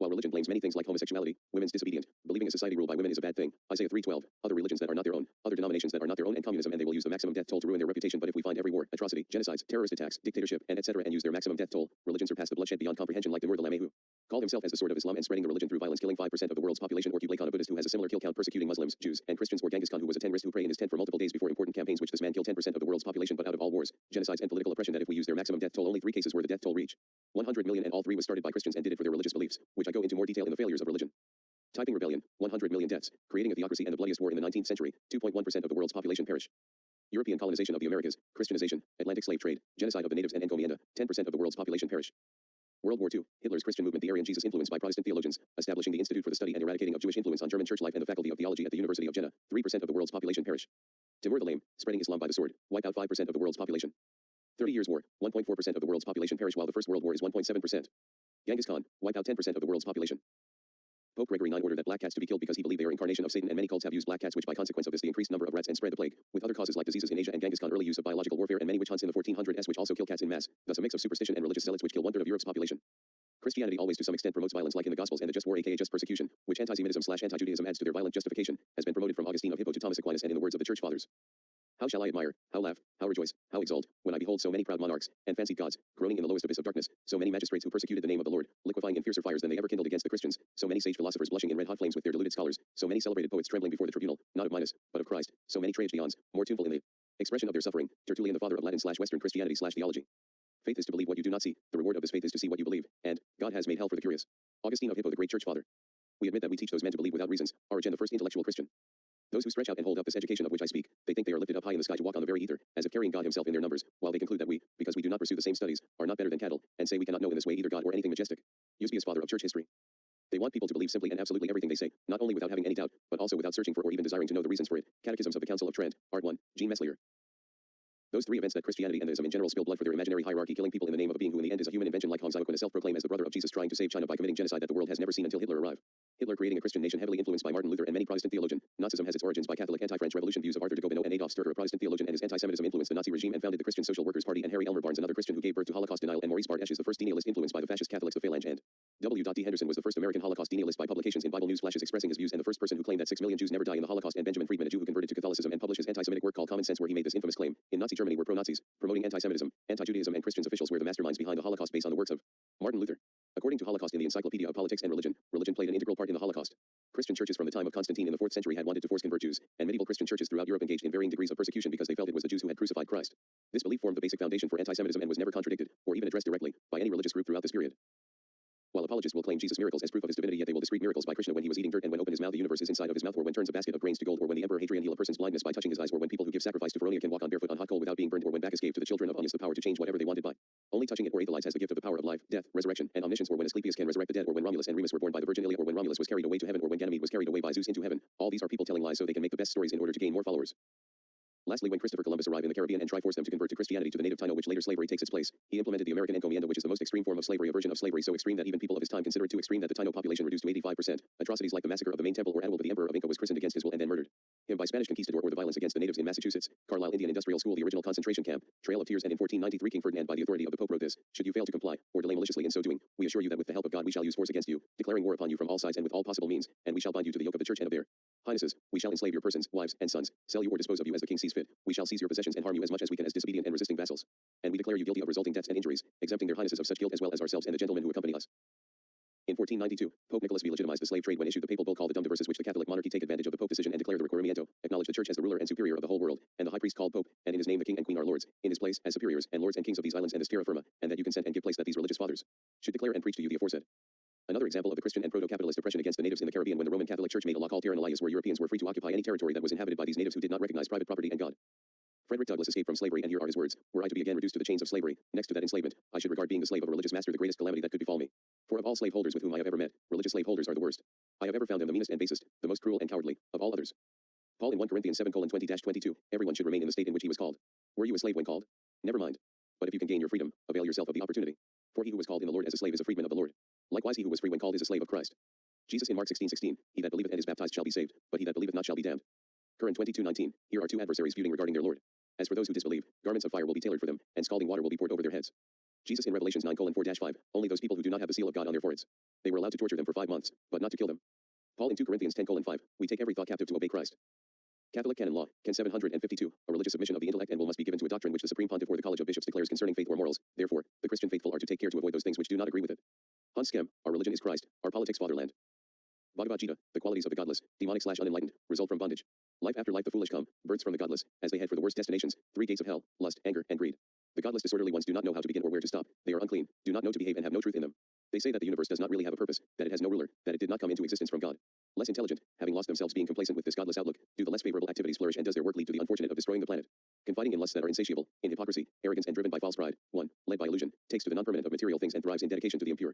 Speaker 1: While religion blames many things like homosexuality, women's disobedient, believing a society ruled by women is a bad thing, Isaiah 3:12, other religions that are not their own, other denominations that are not their own, and communism, and they will use the maximum death toll to ruin their reputation. But if we find every war, atrocity, genocides, terrorist attacks, dictatorship, and etc. and use their maximum death toll, religion surpass the bloodshed beyond comprehension like the Nur Lameh, who called himself as the sword of Islam and spreading the religion through violence, killing 5% of the world's population, or Kublai Khan, a Buddhist who has a similar kill count, persecuting Muslims, Jews, and Christians, or Genghis Khan, who was a terrorist who prayed in his tent for multiple days before important campaigns, which this man killed 10% of the world's population. But out of all wars, genocides, and political oppression, that if we use their maximum death toll, only 3 cases where the death toll reach 100 million, and all 3 was started by Christians and did it for their religious beliefs, which I go into more detail in the failures of religion. Typing rebellion, 100 million deaths, creating a theocracy and the bloodiest war in the 19th century, 2.1% of the world's population perish. European colonization of the Americas, Christianization, Atlantic slave trade, genocide of the natives and encomienda, 10% of the world's population perish. World War II, Hitler's Christian movement, the Aryan Jesus influenced by Protestant theologians, establishing the Institute for the Study and Eradicating of Jewish Influence on German church life and the Faculty of Theology at the University of Jena, 3% of the world's population perish. Timur the Lame, spreading Islam by the sword, wipe out 5% of the world's population. 30 Years' War, 1.4% of the world's population perish while the First World War is 1.7%. Genghis Khan, wipe out 10% of the world's population. Pope Gregory IX ordered that black cats to be killed because he believed they are incarnation of Satan, and many cults have used black cats, which by consequence of this the increased number of rats and spread the plague, with other causes like diseases in Asia and Genghis Khan early use of biological warfare and many witch hunts in the 1400s which also kill cats in mass, thus a mix of superstition and religious zealots which kill 1/3 of Europe's population. Christianity always to some extent promotes violence like in the Gospels, and the just war aka just persecution, which anti-Semitism/anti-Judaism adds to their violent justification, has been promoted from Augustine of Hippo to Thomas Aquinas, and in the words of the Church Fathers. How shall I admire, how laugh, how rejoice, how exult, when I behold so many proud monarchs, and fancied gods, groaning in the lowest abyss of darkness, so many magistrates who persecuted the name of the Lord, liquefying in fiercer fires than they ever kindled against the Christians, so many sage philosophers blushing in red-hot flames with their deluded scholars, so many celebrated poets trembling before the tribunal, not of Midas, but of Christ, so many tragedians, more tuneful in the expression of their suffering, Tertullian the father of Latin/Western Christianity/theology. Faith is to believe what you do not see, the reward of this faith is to see what you believe, and God has made hell for the curious. Augustine of Hippo, the great Church Father. We admit that we teach those men to believe without reasons, Origen the first intellectual Christian. Those who stretch out and hold up this education of which I speak, they think they are lifted up high in the sky to walk on the very ether, as if carrying God himself in their numbers, while they conclude that we, because we do not pursue the same studies, are not better than cattle, and say we cannot know in this way either God or anything majestic. Eusebius, father of church history. They want people to believe simply and absolutely everything they say, not only without having any doubt, but also without searching for or even desiring to know the reasons for it. Catechisms of the Council of Trent, Art 1, Jean Meslier. Those three events that Christianity and Islam in general spill blood for their imaginary hierarchy, killing people in the name of a being who in the end is a human invention like Hans Aquinas self-proclaimed as the brother of Jesus trying to save China by committing genocide that the world has never seen until Hitler arrived. Hitler creating a Christian nation heavily influenced by Martin Luther and many Protestant theologians. Nazism has its origins by Catholic anti-French Revolution views of Arthur de Gobineau and Adolf Sturcker, a Protestant theologian, and his anti-Semitism influenced the Nazi regime and founded the Christian Social Workers Party, and Harry Elmer Barnes, another Christian who gave birth to Holocaust denial, and Maurice Barth Esches, the first denialist influenced by the fascist Catholics, the Phalange, and W.D. Henderson was the first American Holocaust denialist by publications in Bible news flashes expressing his views, and the first person who claimed that 6 million Jews never die in the Holocaust, and Benjamin Friedman, a Jew who converted to Catholicism and published his anti-Semitic work called Common Sense, where he made this infamous claim: in Nazi Germany were pro-Nazis, promoting anti-Semitism, anti-Judaism, and Christians officials were the masterminds behind the Holocaust based on the works of Martin Luther. According to Holocaust in the Encyclopedia of Politics and Religion, religion played an integral part in the Holocaust. Christian churches from the time of Constantine in the 4th century had wanted to force convert Jews, and medieval Christian churches throughout Europe engaged in varying degrees of persecution because they felt it was the Jews who had crucified Christ. This belief formed the basic foundation for anti-Semitism and was never contradicted, or even addressed directly, by any religious group throughout this period. While apologists will claim Jesus' miracles as proof of his divinity, yet they will discrete miracles by Krishna when he was eating dirt, and when open his mouth the universe is inside of his mouth, or when turns a basket of grains to gold, or when the Emperor Hadrian heal a person's blindness by touching his eyes, or when people who give sacrifice to Feronia can walk on barefoot on hot coal without being burned, or when Bacchus gave to the children of Onius the power to change whatever they wanted by only touching it, or Aethalides has the gift of the power of life, death, resurrection, and omniscience, or when Asclepius can resurrect the dead, or when Romulus and Remus were born by the Virgin Ilia, or when Romulus was carried away to heaven, or when Ganymede was carried away by Zeus into heaven. All these are people telling lies so they can make the best stories in order to gain more followers. Lastly, when Christopher Columbus arrived in the Caribbean and tried force them to convert to Christianity to the native Taino, which later slavery takes its place, he implemented the American encomienda, which is the most extreme form of slavery, a version of slavery so extreme that even people of his time consider it too extreme, that the Taino population reduced to 85%. Atrocities like the massacre of the main temple or Atahualpa, the Emperor of Inca, was christened against his will and then murdered him by Spanish conquistador, or the violence against the natives in Massachusetts, Carlisle Indian Industrial School, the original concentration camp, Trail of Tears, and in 1493 King Ferdinand by the authority of the Pope wrote this: should you fail to comply, or delay maliciously in so doing, we assure you that with the help of God we shall use force against you, declaring war upon you from all sides and with all possible means, and we shall bind you to the yoke of the church and of their highnesses. We shall enslave your persons, wives, and sons, sell you or dispose of you as the king sees fit. We shall seize your possessions and harm you as much as we can as disobedient and resisting vassals. And we declare you guilty of resulting debts and injuries, exempting their highnesses of such guilt as well as ourselves and the gentlemen who accompany us. In 1492, Pope Nicholas V legitimized the slave trade when issued the papal bull called the Dum Diversas, which the Catholic monarchy take advantage of the Pope decision and declare the Requirimiento, acknowledge the Church as the ruler and superior of the whole world, and the high priest called Pope, and in his name the King and Queen are lords, in his place as superiors and lords and kings of these islands and this terra firma, and that you consent and give place that these religious fathers should declare and preach to you the aforesaid. Another example of the Christian and proto-capitalist oppression against the natives in the Caribbean when the Roman Catholic Church made a law called Terra Nullius, where Europeans were free to occupy any territory that was inhabited by these natives who did not recognize private property and God. Frederick Douglass escaped from slavery, and here are his words: were I to be again reduced to the chains of slavery, next to that enslavement, I should regard being the slave of a religious master the greatest calamity that could befall me. For of all slaveholders with whom I have ever met, religious slaveholders are the worst. I have ever found them the meanest and basest, the most cruel and cowardly, of all others. Paul in 1 Corinthians 7:20-22, everyone should remain in the state in which he was called. Were you a slave when called? Never mind. But if you can gain your freedom, avail yourself of the opportunity. For he who was called in the Lord as a slave is a freedman of the Lord. Likewise he who was free when called is a slave of Christ. Jesus in Mark 16:16, he that believeth and is baptized shall be saved, but he that believeth not shall be damned. Current 22:19, here are two adversaries feuding regarding their Lord. As for those who disbelieve, garments of fire will be tailored for them, and scalding water will be poured over their heads. Jesus in Revelations 9:4-5, only those people who do not have the seal of God on their foreheads. They were allowed to torture them for 5 months, but not to kill them. Paul in 2 Corinthians 10:5, we take every thought captive to obey Christ. Catholic Canon Law, Can 752, a religious submission of the intellect and will must be given to a doctrine which the Supreme Pontiff or the College of Bishops declares concerning faith or morals. Therefore, the Christian faithful are to take care to avoid those things which do not agree with it. Hans Skem, our religion is Christ, our politics fatherland. Bhagavad Gita, the qualities of the godless, demonic/unenlightened, result from bondage. Life after life the foolish come, birds from the godless, as they head for the worst destinations, 3 gates of hell, lust, anger, and greed. The godless disorderly ones do not know how to begin or where to stop, they are unclean, do not know to behave and have no truth in them. They say that the universe does not really have a purpose, that it has no ruler, that it did not come into existence from God. Less intelligent, having lost themselves being complacent with this godless outlook, do the less favorable activities flourish, and does their work lead to the unfortunate of destroying the planet. Confiding in lusts that are insatiable, in hypocrisy, arrogance, and driven by false pride, 1, led by illusion, takes to the non-permanent of material things and thrives in dedication to the impure.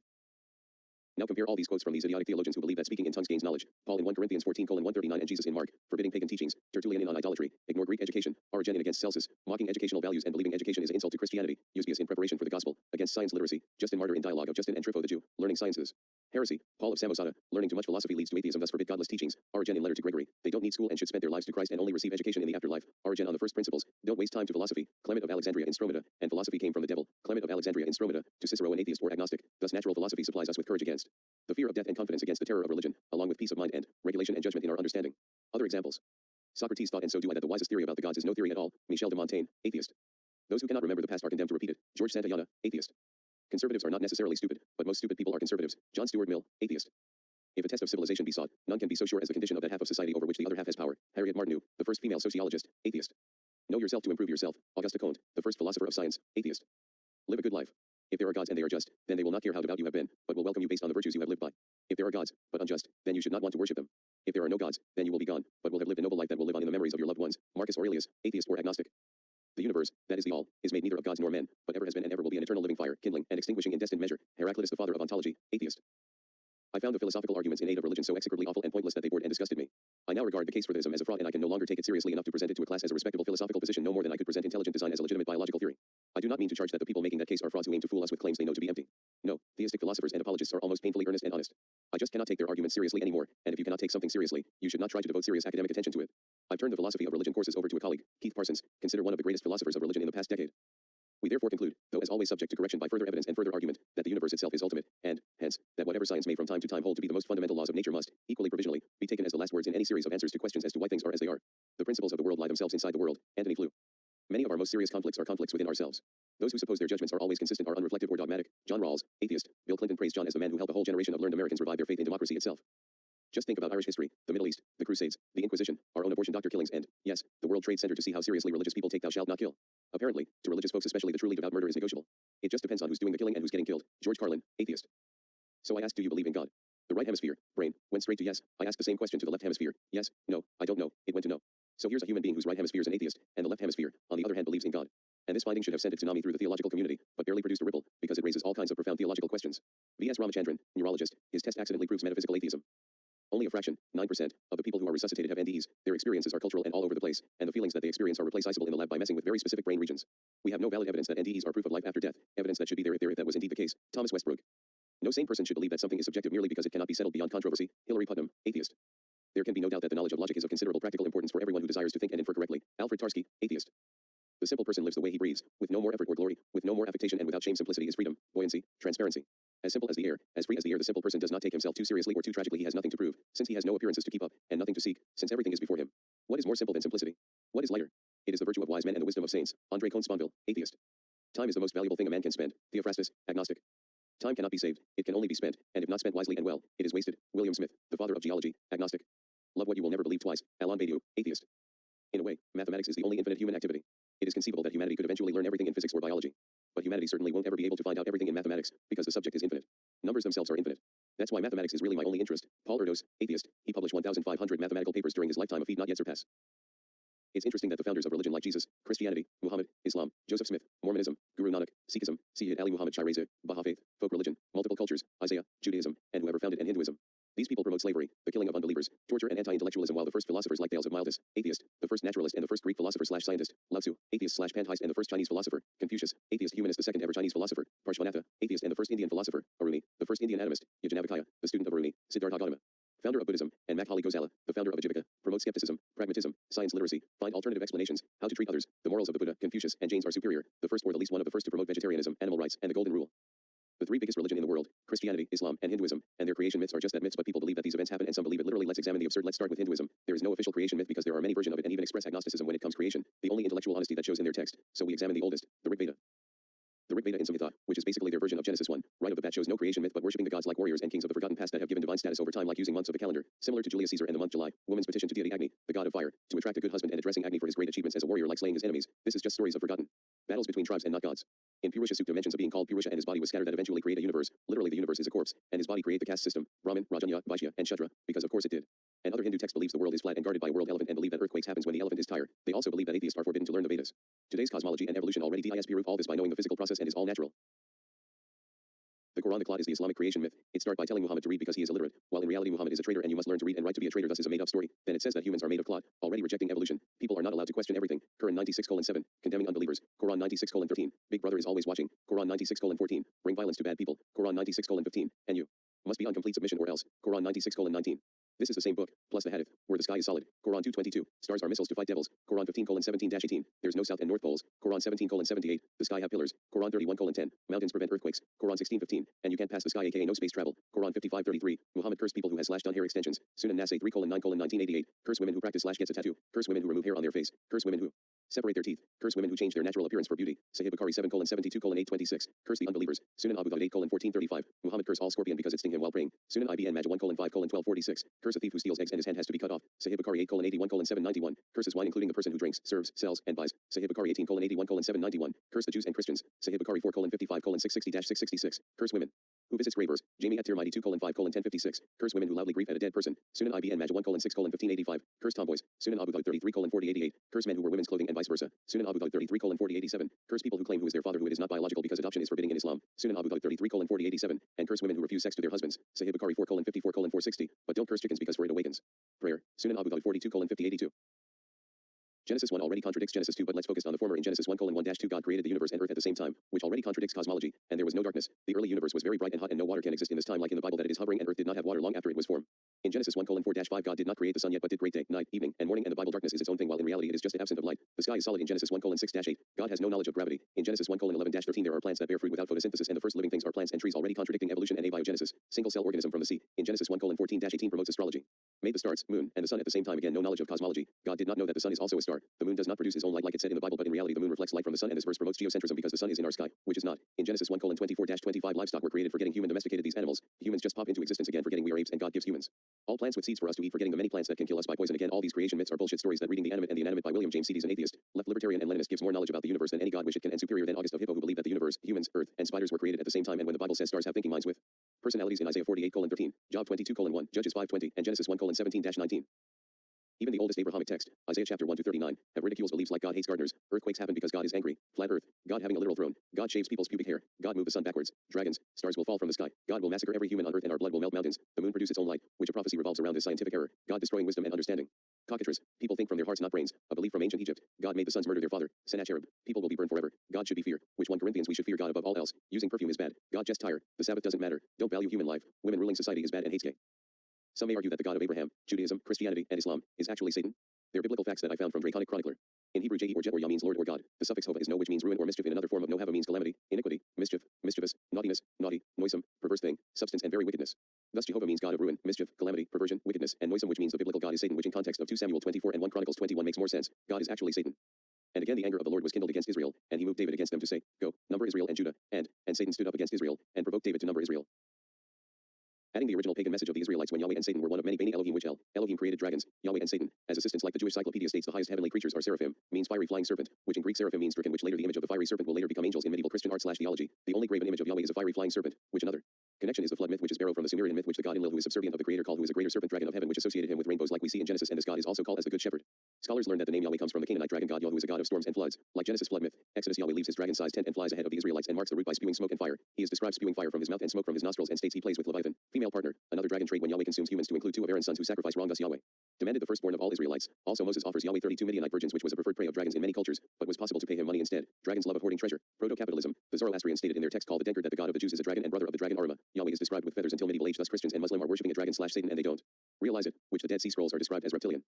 Speaker 1: Now compare all these quotes from these idiotic theologians who believe that speaking in tongues gains knowledge. Paul in 1 Corinthians 14:139 and Jesus in Mark, forbidding pagan teachings, Tertullian in on idolatry, ignore Greek education, Origen in against Celsus, mocking educational values and believing education is insult to Christianity, Eusebius in preparation for the gospel, against science literacy, Justin Martyr in dialogue of Justin and Trypho the Jew, learning sciences. Heresy, Paul of Samosata, learning too much philosophy leads to atheism thus forbid godless teachings, Origen in letter to Gregory, they don't need school and should spend their lives to Christ and only receive education in the afterlife, Origen on the first principles, don't waste time to philosophy, Clement of Alexandria in Stromata, and philosophy came from the devil, Clement of Alexandria in Stromata, to Cicero an atheist or agnostic, thus natural philosophy supplies us with courage against the fear of death and confidence against the terror of religion, along with peace of mind and regulation and judgment in our understanding. Other examples. Socrates thought and so do I that the wisest theory about the gods is no theory at all, Michel de Montaigne, atheist. Those who cannot remember the past are condemned to repeat it, George Santayana, atheist. Conservatives are not necessarily stupid, but most stupid people are conservatives, John Stuart Mill, atheist. If a test of civilization be sought, none can be so sure as the condition of that half of society over which the other half has power, Harriet Martineau, the first female sociologist, atheist. Know yourself to improve yourself, Auguste Comte, the first philosopher of science, atheist. Live a good life. If there are gods and they are just, then they will not care how devout you have been, but will welcome you based on the virtues you have lived by. If there are gods, but unjust, then you should not want to worship them. If there are no gods, then you will be gone, but will have lived a noble life that will live on in the memories of your loved ones. Marcus Aurelius, atheist or agnostic. The universe, that is the all, is made neither of gods nor men, but ever has been and ever will be an eternal living fire, kindling and extinguishing in destined measure. Heraclitus, the father of ontology, atheist. I found the philosophical arguments in aid of religion so execrably awful and pointless that they bored and disgusted me. I now regard the case for theism as a fraud and I can no longer take it seriously enough to present it to a class as a respectable philosophical position no more than I could present intelligent design as a legitimate biological theory. I do not mean to charge that the people making that case are frauds who aim to fool us with claims they know to be empty. No, theistic philosophers and apologists are almost painfully earnest and honest. I just cannot take their arguments seriously anymore, and if you cannot take something seriously, you should not try to devote serious academic attention to it. I've turned the philosophy of religion courses over to a colleague, Keith Parsons, considered one of the greatest philosophers of religion in the past decade. We therefore conclude, though as always subject to correction by further evidence and further argument, that the universe itself is ultimate, and, hence, that whatever science may from time to time hold to be the most fundamental laws of nature must, equally provisionally, be taken as the last words in any series of answers to questions as to why things are as they are. The principles of the world lie themselves inside the world. Anthony Flew. Many of our most serious conflicts are conflicts within ourselves. Those who suppose their judgments are always consistent are unreflective or dogmatic. John Rawls, atheist. Bill Clinton praised John as the man who helped a whole generation of learned Americans revive their faith in democracy itself. Just think about Irish history, the Middle East, the Crusades, the Inquisition, our own abortion doctor killings, and, yes, the World Trade Center to see how seriously religious people take thou shalt not kill. Apparently, to religious folks especially the truly devout murder is negotiable. It just depends on who's doing the killing and who's getting killed. George Carlin, atheist. So I asked, do you believe in God? The right hemisphere, brain, went straight to yes. I asked the same question to the left hemisphere. Yes, no, I don't know. It went to no. So here's a human being whose right hemisphere is an atheist, and the left hemisphere, on the other hand, believes in God. And this finding should have sent a tsunami through the theological community, but barely produced a ripple, because it raises all kinds of profound theological questions. V.S. Ramachandran, neurologist, his test accidentally proves metaphysical atheism. Only a fraction, 9%, of the people who are resuscitated have NDEs. Their experiences are cultural and all over the place, and the feelings that they experience are replaceable in the lab by messing with very specific brain regions. We have no valid evidence that NDEs are proof of life after death, evidence that should be there if that was indeed the case. Thomas Westbrook. No sane person should believe that something is subjective merely because it cannot be settled beyond controversy. Hilary Putnam, atheist. There can be no doubt that the knowledge of logic is of considerable practical importance for everyone who desires to think and infer correctly. Alfred Tarski, atheist. The simple person lives the way he breathes, with no more effort or glory, with no more affectation and without shame. Simplicity is freedom, buoyancy, transparency. As simple as the air, as free as the air. The simple person does not take himself too seriously or too tragically. He has nothing to prove, since he has no appearances to keep up, and nothing to seek, since everything is before him. What is more simple than simplicity? What is lighter? It is the virtue of wise men and the wisdom of saints. Andre Cohn Sponville, atheist. Time is the most valuable thing a man can spend. Theophrastus, agnostic. Time cannot be saved, it can only be spent, and if not spent wisely and well, it is wasted. William Smith, the father of geology, agnostic. Love what you will never believe twice. Alain Badiou, atheist. In a way, mathematics is the only infinite human activity. It is conceivable that humanity could eventually learn everything in physics or biology. But humanity certainly won't ever be able to find out everything in mathematics, because the subject is infinite. Numbers themselves are infinite. That's why mathematics is really my only interest. Paul Erdos, atheist. He published 1,500 mathematical papers during his lifetime, a feat not yet surpassed. It's interesting that the founders of religion like Jesus, Christianity, Muhammad, Islam, Joseph Smith, Mormonism, Guru Nanak, Sikhism, Sayyid Ali Muhammad Shah Reza, Baha Faith, folk religion, multiple cultures, Isaiah, Judaism, and whoever founded and Hinduism. These people promote slavery, the killing of unbelievers, torture and anti-intellectualism, while the first philosophers like Thales of Miletus, atheist, the first naturalist and the first Greek philosopher/scientist, Lao Tzu, atheist/pantheist, and the first Chinese philosopher, Confucius, atheist humanist, the second ever Chinese philosopher, Parshvanatha, atheist, and the first Indian philosopher, Aruni, the first Indian atomist, Yajanavakaya, the student of Aruni, Siddhartha Gautama, founder of Buddhism, and Makhali Gosala, the founder of Ajivika, promote skepticism, pragmatism, science literacy, find alternative explanations, how to treat others, the morals of the Buddha, Confucius, and James are superior, the first or the least one of the first to promote vegetarianism, animal rights, and the golden rule. The three biggest religion in the world, Christianity, Islam, and Hinduism, and their creation myths are just that, myths, but people believe that these events happen and some believe it literally. Let's examine the absurd. Let's start with Hinduism. There is no official creation myth because there are many versions of it and even express agnosticism when it comes creation, the only intellectual honesty that shows in their text. So we examine the oldest, the Rig Veda. The Rig Veda in Samhita, which is basically their version of Genesis 1, right of the bat, shows no creation myth but worshipping the gods like warriors and kings of the forgotten past that have given divine status over time, like using months of the calendar, similar to Julius Caesar and the month July, woman's petition to deity Agni, the god of fire, to attract a good husband and addressing Agni for his great achievements as a warrior like slaying his enemies. This is just stories of forgotten battles between tribes and not gods. In Purusha Sukta mentions a being called Purusha and his body was scattered that eventually create a universe. Literally the universe is a corpse, and his body create the caste system, Brahmin, Rajanya, Vaishya, and Shudra, because of course it did. Another Hindu text believes the world is flat and guarded by a world elephant and believe that earthquakes happens when the elephant is tired. They also believe that atheists are forbidden to learn the Vedas. Today's cosmology and evolution already disprove all this by knowing the physical process and is all natural. The Quran, the Clot, is the Islamic creation myth. It starts by telling Muhammad to read because he is illiterate, while in reality Muhammad is a traitor and you must learn to read and write to be a traitor, thus is a made-up story. Then it says that humans are made of clot, already rejecting evolution. People are not allowed to question everything. Quran 96:7, condemning unbelievers. Quran 96:13, Big Brother is always watching. Quran 96:14, bring violence to bad people. Quran 96:15, and you must be on complete submission or else. Quran 96:19. This is the same book, plus the hadith, where the sky is solid. Quran 2:22, stars are missiles to fight devils. Quran 15:17-18, there's no south and north poles. Quran 17:78, the sky have pillars. Quran 31:10, mountains prevent earthquakes. Quran 16:15, and you can't pass the sky aka no space travel. Quran 55:33, Muhammad cursed people who has slashed on hair extensions. Sunan Nasai 3:9:1988, curse women who practice slash gets a tattoo. Curse women who remove hair on their face. Curse women who separate their teeth. Curse women who change their natural appearance for beauty. Sahih Bukhari 7:72:826, curse the unbelievers. Sunan Abu Dawud 8:1435, Muhammad cursed all scorpion because it sting him while praying. Sunan Ibn Majah 1:5:1246, curse a thief who steals eggs and his hand has to be cut off. Sahih Bukhari 8:81:791, curses wine including the person who drinks, serves, sells, and buys. Sahih Bukhari 18:81:791, curse the Jews and Christians. Sahih Bukhari 4:55:660-666, curse women who visits gravers. Jamie at-Tirmidhi 2:5:1056, curse women who loudly grieve at a dead person. Sunan Ibn Majah 1:6:1585, curse tomboys. Sunan Abu Dawud 33:4088, curse men who wear women's clothing and vice versa. Sunan Abu Dawud 33:4087, curse people who claim who is their father who it is not biological because adoption is forbidden in Islam. Sunan Abu Dawud 33:4087, and curse women who refuse sex to their husbands. Sahih Bukhari 4:54:460, but don't curse chickens because for it awakens prayer. Sunan Abu Dawud 42:5082. Genesis 1 already contradicts Genesis 2, but let's focus on the former. In Genesis 1:1-2, God created the universe and earth at the same time, which already contradicts cosmology, and there was no darkness. The early universe was very bright and hot, and no water can exist in this time like in the Bible that it is hovering, and earth did not have water long after it was formed. In Genesis 1:4-5, God did not create the sun yet, but did create day, night, evening, and morning, and the Bible darkness is its own thing, while in reality it is just absent of light. The sky is solid in Genesis 1:6-8. God has no knowledge of gravity. In Genesis 1:11-13, there are plants that bear fruit without photosynthesis, and the first living things are plants and trees, already contradicting evolution and abiogenesis. Single-cell organism from the sea. In Genesis 1:14-18 promotes astrology. Made the stars, moon, and the sun at the same time. Again, no knowledge of cosmology. God did not know that the sun is also a star. The moon does not produce his own light like it said in the Bible, but in reality the moon reflects light from the sun, and this verse promotes geocentrism because the sun is in our sky, which is not. In Genesis 1:24-25, livestock were created forgetting human domesticated these animals. Humans just pop into existence again forgetting we are apes, and God gives humans all plants with seeds for us to eat, forgetting the many plants that can kill us by poison. Again, all these creation myths are bullshit stories that reading The Animate and the Inanimate by William James Cede is an atheist, left libertarian and Leninist gives more knowledge about the universe than any god wish it can, and superior than August of Hippo who believed that the universe, humans, earth, and spiders were created at the same time, and when the Bible says stars have thinking minds with personalities in Isaiah 48:13, Job 22:1, Judges 5:20, and Genesis 1:17-19. Even the oldest Abrahamic text, Isaiah chapter 1-39, have ridicules beliefs like God hates gardeners, earthquakes happen because God is angry, flat earth, God having a literal throne, God shaves people's pubic hair, God move the sun backwards, dragons, stars will fall from the sky, God will massacre every human on earth and our blood will melt mountains, the moon produce its own light, which a prophecy revolves around is scientific error, God destroying wisdom and understanding. Cockatrice, people think from their hearts not brains, a belief from ancient Egypt, God made the sons murder their father, Sennacherib, people will be burned forever, God should be feared, which 1 Corinthians we should fear God above all else, using perfume is bad, God just tire, the Sabbath doesn't matter, don't value human life, women ruling society is bad and hates gay. Some may argue that the God of Abraham, Judaism, Christianity, and Islam is actually Satan. They're biblical facts that I found from Draconic Chronicler. In Hebrew, Jehi or Jet or Yah means Lord or God. The suffix hova is no, which means ruin or mischief. In another form of no hava means calamity, iniquity, mischief, mischievous, naughtiness, naughty, noisome, perverse thing, substance, and very wickedness. Thus Jehovah means God of ruin, mischief, calamity, perversion, wickedness, and noisome, which means the biblical God is Satan, which in context of 2 Samuel 24 and 1 Chronicles 21 makes more sense. God is actually Satan. And again the anger of the Lord was kindled against Israel, and he moved David against them to say, Go, number Israel and Judah, and Satan stood up against Israel, and provoked David to number Israel. Adding the original pagan message of the Israelites when Yahweh and Satan were one of many Bani Elohim, which Elohim created dragons, Yahweh and Satan, as assistants like the Jewish Cyclopedia states the highest heavenly creatures are seraphim, means fiery flying serpent, which in Greek seraphim means stricken, which later the image of the fiery serpent will later become angels in medieval Christian art/theology. The only graven image of Yahweh is a fiery flying serpent, which another connection is the flood myth, which is borrowed from the Sumerian myth, which the god Enlil, who is subservient of the creator, called, who is a greater serpent dragon of heaven, which associated him with rainbows like we see in Genesis, and this god is also called as the good shepherd. Scholars learn that the name Yahweh comes from the Canaanite dragon god Yah, who is a god of storms and floods. Like Genesis flood myth, Exodus Yahweh leaves his dragon-sized tent and flies ahead of the Israelites and marks the route by spewing smoke and fire. He is described spewing fire from his mouth and smoke from his nostrils, and states he plays with Leviathan, female partner, another dragon trait when Yahweh consumes humans to include 2 of Aaron's sons who sacrifice wrong, thus Yahweh demanded the firstborn of all Israelites. Also Moses offers Yahweh 32 Midianite virgins, which was a preferred prey of dragons in many cultures, but was possible to pay him money instead. Dragons' love of hoarding treasure. Proto-capitalism. The Zoroastrians stated in their text called the Denkard that the god of the Jews is a dragon and brother of the dragon Arma. Yahweh is described with feathers until medieval age, thus Christians and Muslim are worshipping a dragon/Satan and they don't realize it, which the Dead Sea Scrolls are described as reptilian.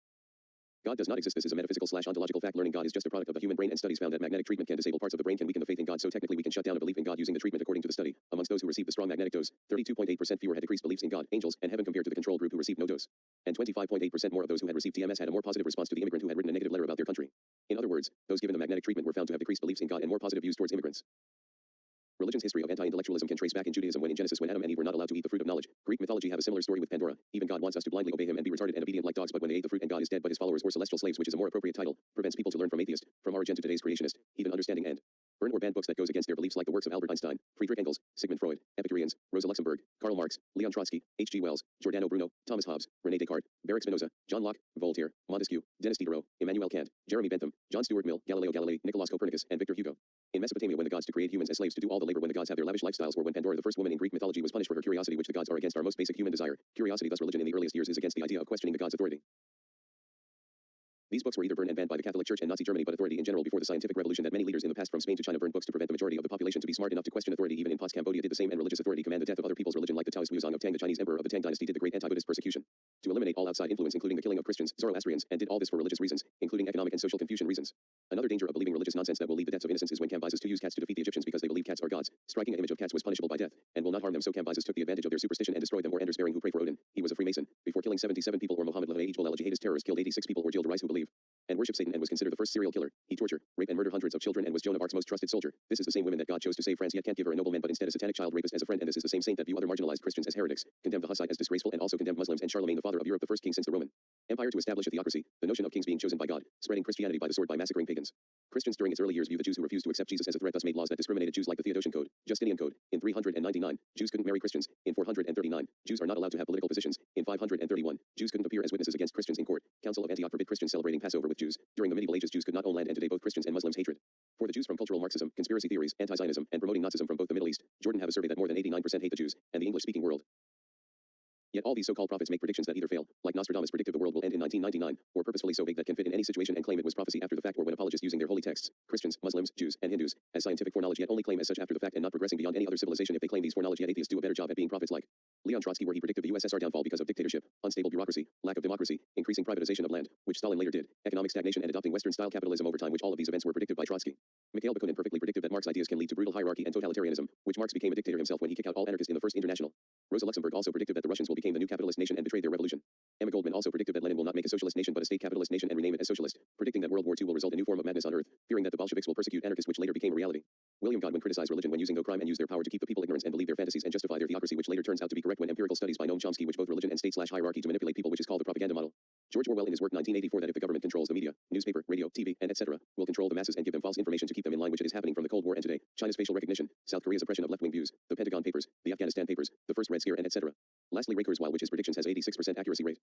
Speaker 1: God does not exist. This is a metaphysical/ontological fact. Learning God is just a product of the human brain, and studies found that magnetic treatment can disable parts of the brain, can weaken the faith in God, so technically we can shut down a belief in God using the treatment according to the study. Amongst those who received the strong magnetic dose, 32.8% fewer had decreased beliefs in God, angels, and heaven compared to the control group who received no dose. And 25.8% more of those who had received TMS had a more positive response to the immigrant who had written a negative letter about their country. In other words, those given the magnetic treatment were found to have decreased beliefs in God and more positive views towards immigrants. Religion's history of anti-intellectualism can trace back in Judaism when in Genesis when Adam and Eve were not allowed to eat the fruit of knowledge. Greek mythology have a similar story with Pandora. Even God wants us to blindly obey him and be retarded and obedient like dogs, but when they ate the fruit and God is dead but his followers were celestial slaves, which is a more appropriate title, prevents people to learn from atheist, from origin to today's creationist, heathen understanding and burn or ban books that goes against their beliefs like the works of Albert Einstein, Friedrich Engels, Sigmund Freud, Epicureans, Rosa Luxemburg, Karl Marx, Leon Trotsky, H.G. Wells, Giordano Bruno, Thomas Hobbes, René Descartes, Baruch Spinoza, John Locke, Voltaire, Montesquieu, Denis Diderot, Immanuel Kant, Jeremy Bentham, John Stuart Mill, Galileo Galilei, Nicolaus Copernicus, and Victor Hugo. In Mesopotamia, when the gods to create humans as slaves to do all the labor when the gods have their lavish lifestyles, or when Pandora, the first woman in Greek mythology, was punished for her curiosity, which the gods are against our most basic human desire. Curiosity, thus religion in the earliest years is against the idea of questioning the gods' authority. These books were either burned and banned by the Catholic Church and Nazi Germany, but authority in general before the scientific revolution that many leaders in the past from Spain to China burned books to prevent the majority of the population to be smart enough to question authority. Even in past Cambodia did the same, and religious authority command the death of other people's religion, like the Taoist Liuzong of Tang, the Chinese emperor of the Tang dynasty, did the great anti-Buddhist persecution to eliminate all outside influence, including the killing of Christians, Zoroastrians, and did all this for religious reasons, including economic and social confusion reasons. Another danger of believing religious nonsense that will lead the deaths of innocents is when Cambyses to use cats to defeat the Egyptians because they believe cats are gods. Striking an image of cats was punishable by death and will not harm them, so Cambyses took the advantage of their superstition and destroyed them. Or Anders Bering, who prayed for Odin, he was a Freemason. Before killing 77 people, or Mohammed Lahej, a jihadist terrorist, killed 86 people, or Gilles de Rais, who believe and worship Satan and was considered the first serial killer. He tortured, raped, and murdered hundreds of children and was Joan of Arc's most trusted soldier. This is the same woman that God chose to save France, yet can't give her a nobleman, but instead a satanic child rapist as a friend. And this is the same saint that view other marginalized Christians as heretics, condemned the Hussite as disgraceful, and also condemned Muslims and Charlemagne, the father of Europe, the first king since the Roman Empire, to establish a theocracy, the notion of kings being chosen by God, spreading Christianity by the sword by massacring pagans. Christians during its early years viewed the Jews who refused to accept Jesus as a threat, thus made laws that discriminated Jews, like the Theodosian Code, Justinian Code. In 399, Jews couldn't marry Christians. In 439, Jews are not allowed to have political positions. In 531, Jews couldn't appear as witnesses against Christians in court. Council of Antioch forbid Christians celebrating Passover with Jews. During the medieval ages, Jews could not own land, and today both Christians and Muslims hatred for the Jews from cultural Marxism, conspiracy theories, anti-Zionism, and promoting Nazism from both the Middle East. Jordan have a survey that more than 89% hate the Jews and the English-speaking world. Yet all these so-called prophets make predictions that either fail, like Nostradamus predicted the world will end in 1999, or purposefully so vague that can fit in any situation and claim it was prophecy after the fact, or when apologists using their holy texts, Christians, Muslims, Jews, and Hindus, as scientific foreknowledge, yet only claim as such after the fact and not progressing beyond any other civilization. If they claim these foreknowledge, yet atheists do a better job at being prophets, like Leon Trotsky, where he predicted the USSR downfall because of dictatorship, unstable bureaucracy, lack of democracy, increasing privatization of land, which Stalin later did, economic stagnation, and adopting Western-style capitalism over time, which all of these events were predicted by Trotsky. Mikhail Bakunin perfectly predicted that Marx's ideas can lead to brutal hierarchy and totalitarianism, which Marx became a dictator himself when he kicked out all anarchists in the First International. Rosa Luxemburg also predicted that the Russians will become the new capitalist nation and betray their revolution. Emma Goldman also predicted that Lenin will not make a socialist nation but a state capitalist nation and rename it as socialist, predicting that World War II will result in a new form of madness on earth, fearing that the Bolsheviks will persecute anarchists, which later became a reality. William Godwin criticized religion when using no crime and used their power to keep the people ignorant and believe their fantasies and justify their theocracy, which later turns out to be correct when empirical studies by Noam Chomsky, which both religion and state/hierarchy to manipulate people, which is called the propaganda model. George Orwell in his work 1984 that if the government controls the media, newspaper, radio, TV, and etc., will control the masses and give them false information to keep them in line, which is happening from the Cold War and today. China's facial recognition, South Korea's oppression of left-wing views, the Pentagon Papers, the Afghanistan Papers, the first Red Scare, and etc. Lastly, Ray Kurzweil, which his predictions has 86% accuracy rate.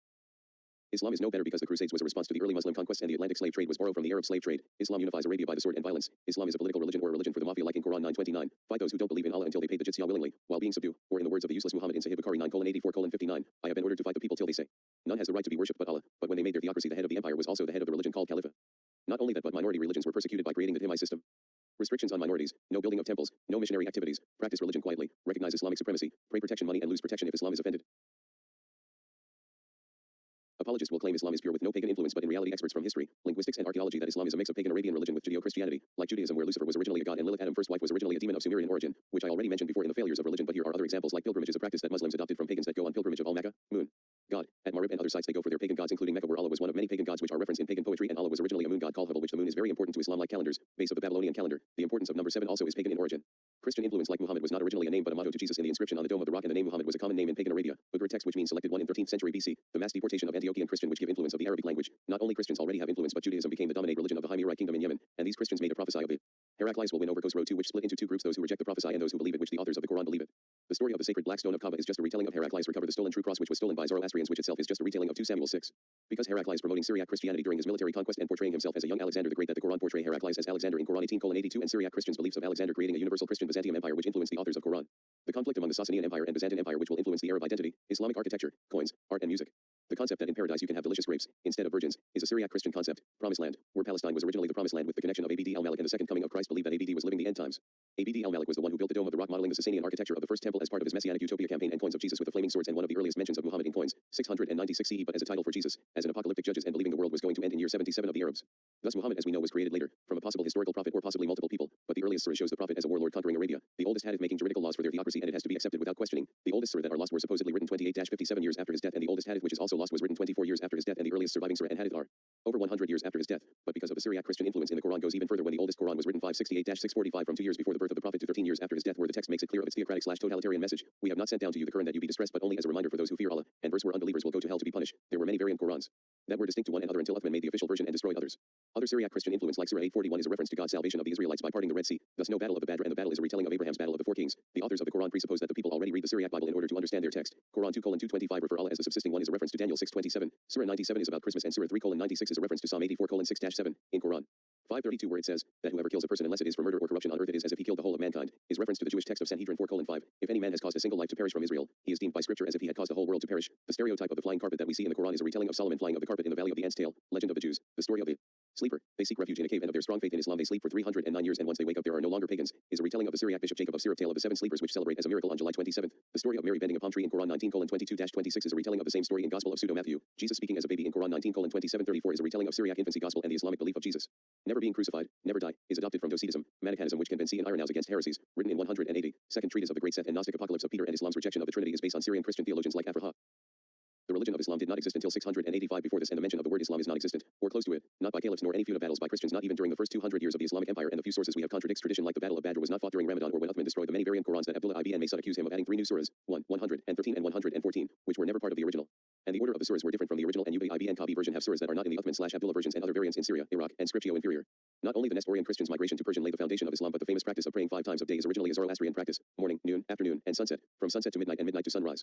Speaker 1: Islam is no better because the Crusades was a response to the early Muslim conquests and the Atlantic slave trade was borrowed from the Arab slave trade. Islam unifies Arabia by the sword and violence. Islam is a political religion or a religion for the mafia, like in Quran 9:29. Fight those who don't believe in Allah until they pay the jizya willingly, while being subdued. Or in the words of the useless Muhammad in Sahih Bukhari 9:84:59, I have been ordered to fight the people till they say, none has the right to be worshipped but Allah. But when they made their theocracy, the head of the empire was also the head of the religion called Caliphate. Not only that, but minority religions were persecuted by creating the Dhimmi system. Restrictions on minorities, no building of temples, no missionary activities, practice religion quietly, recognize Islamic supremacy, pray protection money and lose protection if Islam is offended. Apologists will claim Islam is pure with no pagan influence, but in reality experts from history, linguistics, and archaeology that Islam is a mix of pagan Arabian religion with Judeo-Christianity, like Judaism, where Lucifer was originally a god and Lilith, Adam's first wife, was originally a demon of Sumerian origin, which I already mentioned before in the failures of religion, but here are other examples, like pilgrimages, a practice that Muslims adopted from pagans that go on pilgrimage of Al-Makkah, Moon, God, at Marib, and other sites they go for their pagan gods, including Mecca, where Allah was one of many pagan gods which are referenced in pagan poetry, and Allah was originally a moon god called Hubal, which the moon is very important to Islam, like calendars, base of the Babylonian calendar. The importance of number 7 also is pagan in origin. Christian influence, like Muhammad, was not originally a name but a motto to Jesus in the inscription on the dome of the rock, and the name Muhammad was a common name in pagan Arabia. Ugur text, which means selected one in 13th century BC, the mass deportation of Antiochian Christian, which give influence of the Arabic language. Not only Christians already have influence, but Judaism became the dominant religion of the Himyarite kingdom in Yemen, and these Christians made a prophecy of it. Heraclius will win over Khosrow II, which split into two groups, those who reject the prophecy and those who believe it, which the authors of the Quran believe it. The story of the sacred black stone of Kaaba is just a retelling of Heraclius recover the stolen true cross, which was stolen by Zoroastrians, which itself is just a retelling of 2 Samuel 6. Because Heraclius promoting Syriac Christianity during his military conquest and portraying himself as a young Alexander the Great, that the Quran portray Heraclius as Alexander in Quran 18:82, and Syriac Christians' beliefs of Alexander creating a universal Christian Byzantium Empire which influenced the authors of Quran. The conflict among the Sasanian Empire and Byzantine Empire, which will influence the Arab identity, Islamic architecture, coins, art, and music. The concept that in paradise you can have delicious grapes instead of virgins is a Syriac Christian concept. Promised land, where Palestine was originally the promised land with the connection of Abd al-Malik and the second coming of Christ, believed that Abd was living the end times. Abd al-Malik was the one who built the dome of the rock, modeling the Sasanian architecture of the first temple as part of his messianic utopia campaign, and coins of Jesus with the flaming swords, and one of the earliest mentions of Muhammad in coins, 696 CE, but as a title for Jesus, as an apocalyptic judges and believing the world was going to end in year 77 of the Arabs. Thus Muhammad, as we know, was created later, from a possible historical prophet or possibly multiple people, but the earliest surah shows the prophet as a warlord conquering Arabia, the oldest hadith making juridical laws for their theocracy, and it has to be accepted without questioning. The oldest surah that are lost were supposedly written 28-57 years after his death, and the oldest hadith which is also lost was written 24 years after his death, and the earliest surviving surah and hadith are over 100 years after his death. But because of the Syriac Christian influence in the Quran goes even further, when the oldest Quran was written 568-645 from 2 years before the birth of the prophet to 13 years after his death, where the text makes it clear of its theocratic/totalitarian message. We have not sent down to you the Quran that you be distressed, but only as a reminder for those who fear Allah, and verse where unbelievers will go to hell to be punished. There were many variant Qurans that were distinct to one another until Uthman made the official version and destroyed others. Other Syriac Christian influence, like Surah 841, is a reference to God's salvation of the Israelites by parting the Red Sea. Thus no battle of the Badr, and the battle is a retelling of Abraham's battle of the 4 kings. The authors of the Quran presuppose that the people already read the Syriac Bible in order to understand their text. Quran 2:225 refer Allah as the subsisting one is a reference to Daniel 6:27. Surah 97 is about Christmas, and Surah 3:96 is a reference to Psalm 84:6-7 in Quran. 532 where it says that whoever kills a person unless it is for murder or corruption on earth it is as if he killed the whole of mankind, is reference to the Jewish text of Sanhedrin 4:5. If any man has caused a single life to perish from Israel, he is deemed by scripture as if he had caused the whole world to perish. The stereotype of the flying carpet that we see in the Quran is a retelling of Solomon flying of the carpet in the valley of the Ant's tail. Legend of the Jews. The story of the sleeper. They seek refuge in a cave, and of their strong faith in Islam they sleep for 309 years, and once they wake up there are no longer pagans, is a retelling of the Syriac Bishop Jacob of Sirach tale of the 7 sleepers which celebrate as a miracle on July 27th. The story of Mary bending a palm tree in Quran 19:22-26 is a retelling of the same story in Gospel of Pseudo-Matthew. Jesus speaking as a baby in Quran 19:27-34 is a retelling of Syriac infancy gospel and the Islamic belief of Jesus. Never being crucified, never die, is adopted from Docetism, Manichaeism, which can been seen in Iron House Against Heresies, written in 180. Second treatise of the Great Set and Gnostic Apocalypse of Peter, and Islam's rejection of the Trinity is based on Syrian Christian theologians like Afraha. The religion of Islam did not exist until 685 before this, and the mention of the word Islam is non-existent, or close to it, not by caliphs nor any feud of battles by Christians, not even during the first 200 years of the Islamic Empire, and the few sources we have contradicts tradition, like the Battle of Badr was not fought during Ramadan or when Uthman destroyed the many variant Qurans that Abdullah ibn Masud accused him of adding 3 new surahs, 113 and 114, which were never part of the original. And the order of the surahs were different from the original, and Ubay ibn Kabi version have surahs that are not in the Uthman/Abdullah versions and other variants in Syria, Iraq, and Scriptio inferior. Not only the Nestorian Christians' migration to Persian laid the foundation of Islam, but the famous practice of praying 5 times a day is originally a Zoroastrian practice: morning, noon, afternoon, and sunset, from sunset to midnight and midnight to sunrise.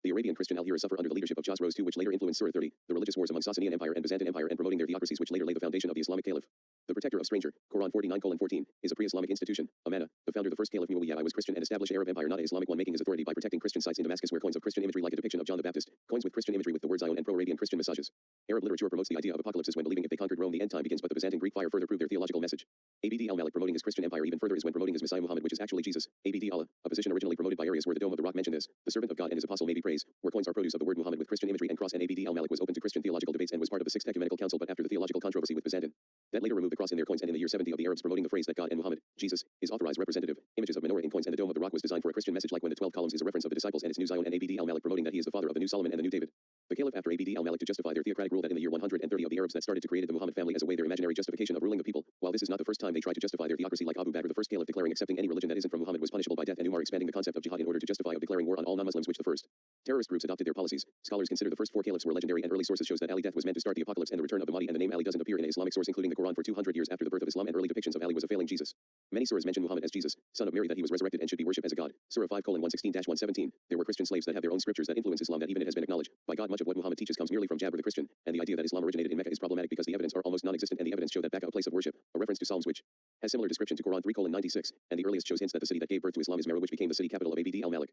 Speaker 1: The Arabian Christian Al-Hira suffer under the leadership of Chosroes II, which later influenced Surah 30, the religious wars among Sasanian Empire and Byzantine Empire, and promoting their theocracies, which later laid the foundation of the Islamic Caliph. The protector of stranger, Quran 49:14, is a pre-Islamic institution. Amana, the founder, the first Caliph Muawiyah, was Christian and established Arab Empire, not an Islamic one, making his authority by protecting Christian sites in Damascus where coins of Christian imagery like a depiction of John the Baptist, coins with Christian imagery with the word Zion and pro-Arabian Christian massages. Arab literature promotes the idea of apocalypses when believing if they conquered Rome the end time begins, but the Byzantine Greek fire further proved their theological message. Abd al-Malik promoting his Christian empire even further is when promoting his Messiah Muhammad, which is actually Jesus. Abd Allah, a position originally promoted by Arius where the Dome of the Rock mentioned this, the servant of God and his apostle may be praised, where coins are produce of the word Muhammad with Christian imagery and cross, and Abd al-Malik was open to Christian theological debates and was part of the Sixth Ecumenical Council, but after the theological controversy with Byzantine, that later removed the cross in their coins, and in the year 70 of the Arabs promoting the phrase that God and Muhammad, Jesus, is authorized representative. Images of menorah in coins and the Dome of the Rock was designed for a Christian message, like when the 12 columns is a reference of the disciples and its new Zion, and Abd al-Malik promoting that he is the father of the new Solomon and the new David. The Caliph after Abd al-Malik to justify their theocratic rule that in the year 130 of the Arabs that started to create the Muhammad family as a way their imaginary justification of ruling the people. While this is not the first time they tried to justify their theocracy, like Abu Bakr the first Caliph declaring accepting any religion that isn't from Muhammad was punishable by death, and Umar expanding the concept of jihad in order to justify of declaring war on all non-Muslims, which the first terrorist groups adopted their policies. Scholars consider the first 4 caliphs were legendary, and early sources shows that Ali death was meant to start the apocalypse and the return of the Mahdi, and the name Ali doesn't appear in an Islamic source including the Quran for 200 years after the birth of Islam, and early depictions of Ali was a failing Jesus. Many surahs mention Muhammad as Jesus, son of Mary, that he was resurrected and should be worshipped as a god. Surah 5:116-117. There were Christian slaves that have their own scriptures that influence Islam, that even it has been acknowledged by God much of what Muhammad teaches comes merely from Jabr the Christian, and the idea that Islam originated in Mecca is problematic because the evidence are almost non-existent, and the evidence show that Becca, a place of worship, a reference to Psalms which has similar description to Quran 3:96, and the earliest shows hints that the city that gave birth to Islam is Mera, which became the city capital of Abd al-Malik.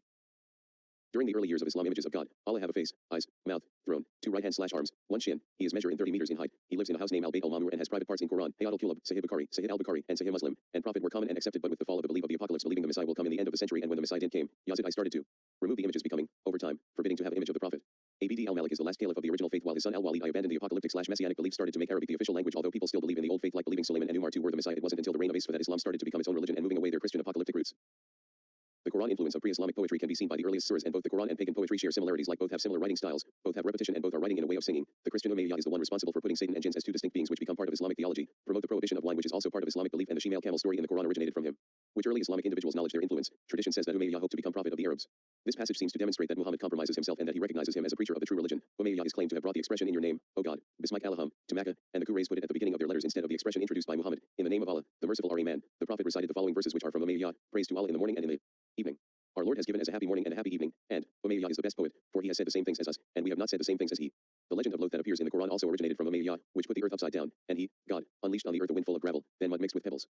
Speaker 1: During the early years of Islam, images of God, Allah have a face, eyes, mouth, throne, 2 right hands/arms, 1 shin. He is measuring 30 meters in height. He lives in a house named Al-Bayt al-Mamur and has private parts in Quran, Hayat al-Kulub, Sahih Bukhari, Sahih al-Bukhari, and Sahih Muslim. And Prophet were common and accepted, but with the fall of the belief of the apocalypse, believing the Messiah will come in the end of the century, and when the Messiah did came, Yazid I started to remove the images, becoming, over time, forbidding to have image of the Prophet. Abd al-Malik is the last caliph of the original faith, while his son al-Wali I abandoned the apocalyptic/messianic belief, started to make Arabic the official language, although people still believe in the old faith, like believing Suleiman and Umar too were the Messiah. It wasn't until the reign of Isfa that Islam started to become its own religion and moving away their Christian apocalyptic roots. The Quran influence of pre-Islamic poetry can be seen by the earliest surahs, and both the Quran and pagan poetry share similarities, like both have similar writing styles, both have repetition, and both are writing in a way of singing. The Christian Umayyad is the one responsible for putting Satan and jinns as 2 distinct beings which become part of Islamic theology, promote the prohibition of wine, which is also part of Islamic belief, and the Shimal camel story in the Quran originated from him, which early Islamic individuals knowledge their influence. Tradition says that Umayyad hoped to become prophet of the Arabs. This passage seems to demonstrate that Muhammad compromises himself and that he recognizes him as a preacher of the true religion. Umayyad is claimed to have brought the expression "in your name, O God, Bismik Allahum," to Makkah, and the Quraysh put it at the beginning of their letters instead of the expression introduced by Muhammad, "In the name of Allah, the merciful, Amen." The Prophet recited the following verses which are from Umayyad: "Praise to Allah in the morning and in the evening. Our Lord has given us a happy morning and a happy evening, and Umayyad is the best poet, for he has said the same things as us, and we have not said the same things as he." The legend of Lot that appears in the Quran also originated from Umayyad, which put the earth upside down, and he, God, unleashed on the earth a wind full of gravel, then mud mixed with pebbles.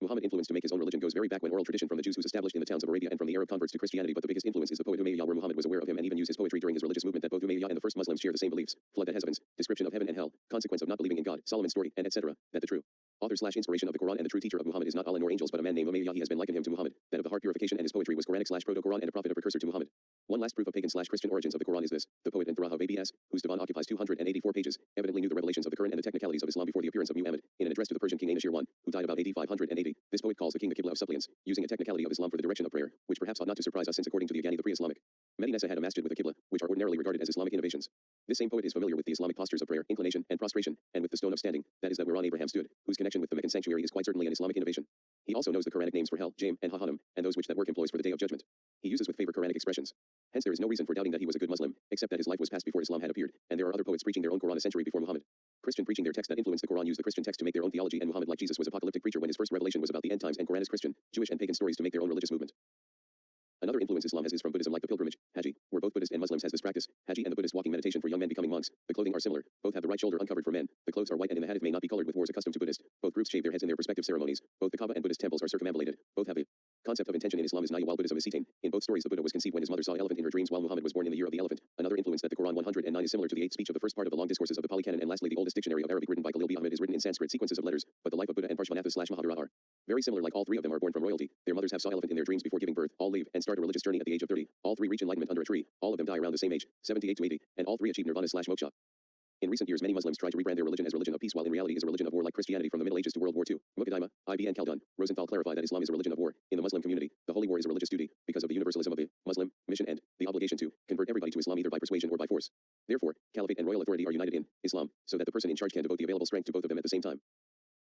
Speaker 1: Muhammad influence to make his own religion goes very back when oral tradition from the Jews who's established in the towns of Arabia and from the Arab converts to Christianity, but the biggest influence is the poet Umayyad, where Muhammad was aware of him and even used his poetry during his religious movement. That both Umayyad and the first Muslims share the same beliefs: flood that has heavens, description of heaven and hell, consequence of not believing in God, Solomon's story, and etc. That the true author/inspiration of the Quran and the true teacher of Muhammad is not Allah nor angels, but a man named Umayyad. He has been likened him to Muhammad, that of the heart purification, and his poetry was Quranic/proto-Quran and a prophet, a precursor to Muhammad. One last proof of pagan/Christian origins of the Quran is this: the poet Anthraha of ABS, whose divan occupies 284 pages, evidently knew the revelations of the Quran and the technicalities of Islam before the appearance of Muhammad. In an address to the Persian king Anashir I, who died about AD 580, this poet calls the king the Qibla of suppliants, using a technicality of Islam for the direction of prayer, which perhaps ought not to surprise us, since according to the Aghani, the pre-Islamic Medinessa had a masjid with a Qibla, which are ordinarily regarded as Islamic innovations. This same poet is familiar with the Islamic postures of prayer, inclination, and prostration, and with the stone of standing, that is that whereon Abraham stood, whose connection with the Meccan sanctuary is quite certainly an Islamic innovation. He also knows the Quranic names for hell, Jam, and Hahanam, and those which that work employs for the day of judgment. He uses with favor Quranic expressions. Hence there is no reason for doubting that he was a good Muslim, except that his life was passed before Islam had appeared, and there are other poets preaching their own Quran a century before Muhammad. Christian preaching their text that influenced the Quran use the Christian text to make their own theology, and Muhammad, like Jesus, was apocalyptic preacher when his first revelation was about the end times, and Quranist Christian, Jewish, and pagan stories to make their own religious movement. Another influence Islam has is from Buddhism, like the pilgrimage, Haji, where both Buddhist and Muslims has this practice, Haji and the Buddhist walking meditation for young men becoming monks. The clothing are similar. Both have the right shoulder uncovered for men. The clothes are white and in the hadith may not be colored with wars accustomed to Buddhist. Both groups shave their heads in their respective ceremonies. Both the Kaaba and Buddhist temples are circumambulated. Both have a concept of intention in Islam is Naya while Buddhism is Sitain. In both stories the Buddha was conceived when his mother saw an elephant in her dreams while Muhammad was born in the year of the elephant. Another influence that the Quran 109 is similar to the 8th speech of the first part of the long discourses of the Pali Canon, and lastly the oldest dictionary of Arabic written by Khalil B. Ahmed is written in Sanskrit sequences of letters, but the life of Buddha and Parshvanatha/Mahabharata are very similar. Like all three of them are born from royalty. Their mothers have saw elephant in their dreams before giving birth. All leave and start a religious journey at the age of 30. All three reach enlightenment under a tree. All of them die around the same age, 78 to 80, and all three achieve nirvana/moksha. In recent years, many Muslims try to rebrand their religion as religion of peace, while in reality is a religion of war, like Christianity from the Middle Ages to World War II. Muqaddimah, Ibn Khaldun, Rosenthal clarify that Islam is a religion of war. In the Muslim community, the holy war is a religious duty, because of the universalism of the Muslim mission and the obligation to convert everybody to Islam either by persuasion or by force. Therefore, caliphate and royal authority are united in Islam, so that the person in charge can devote the available strength to both of them at the same time.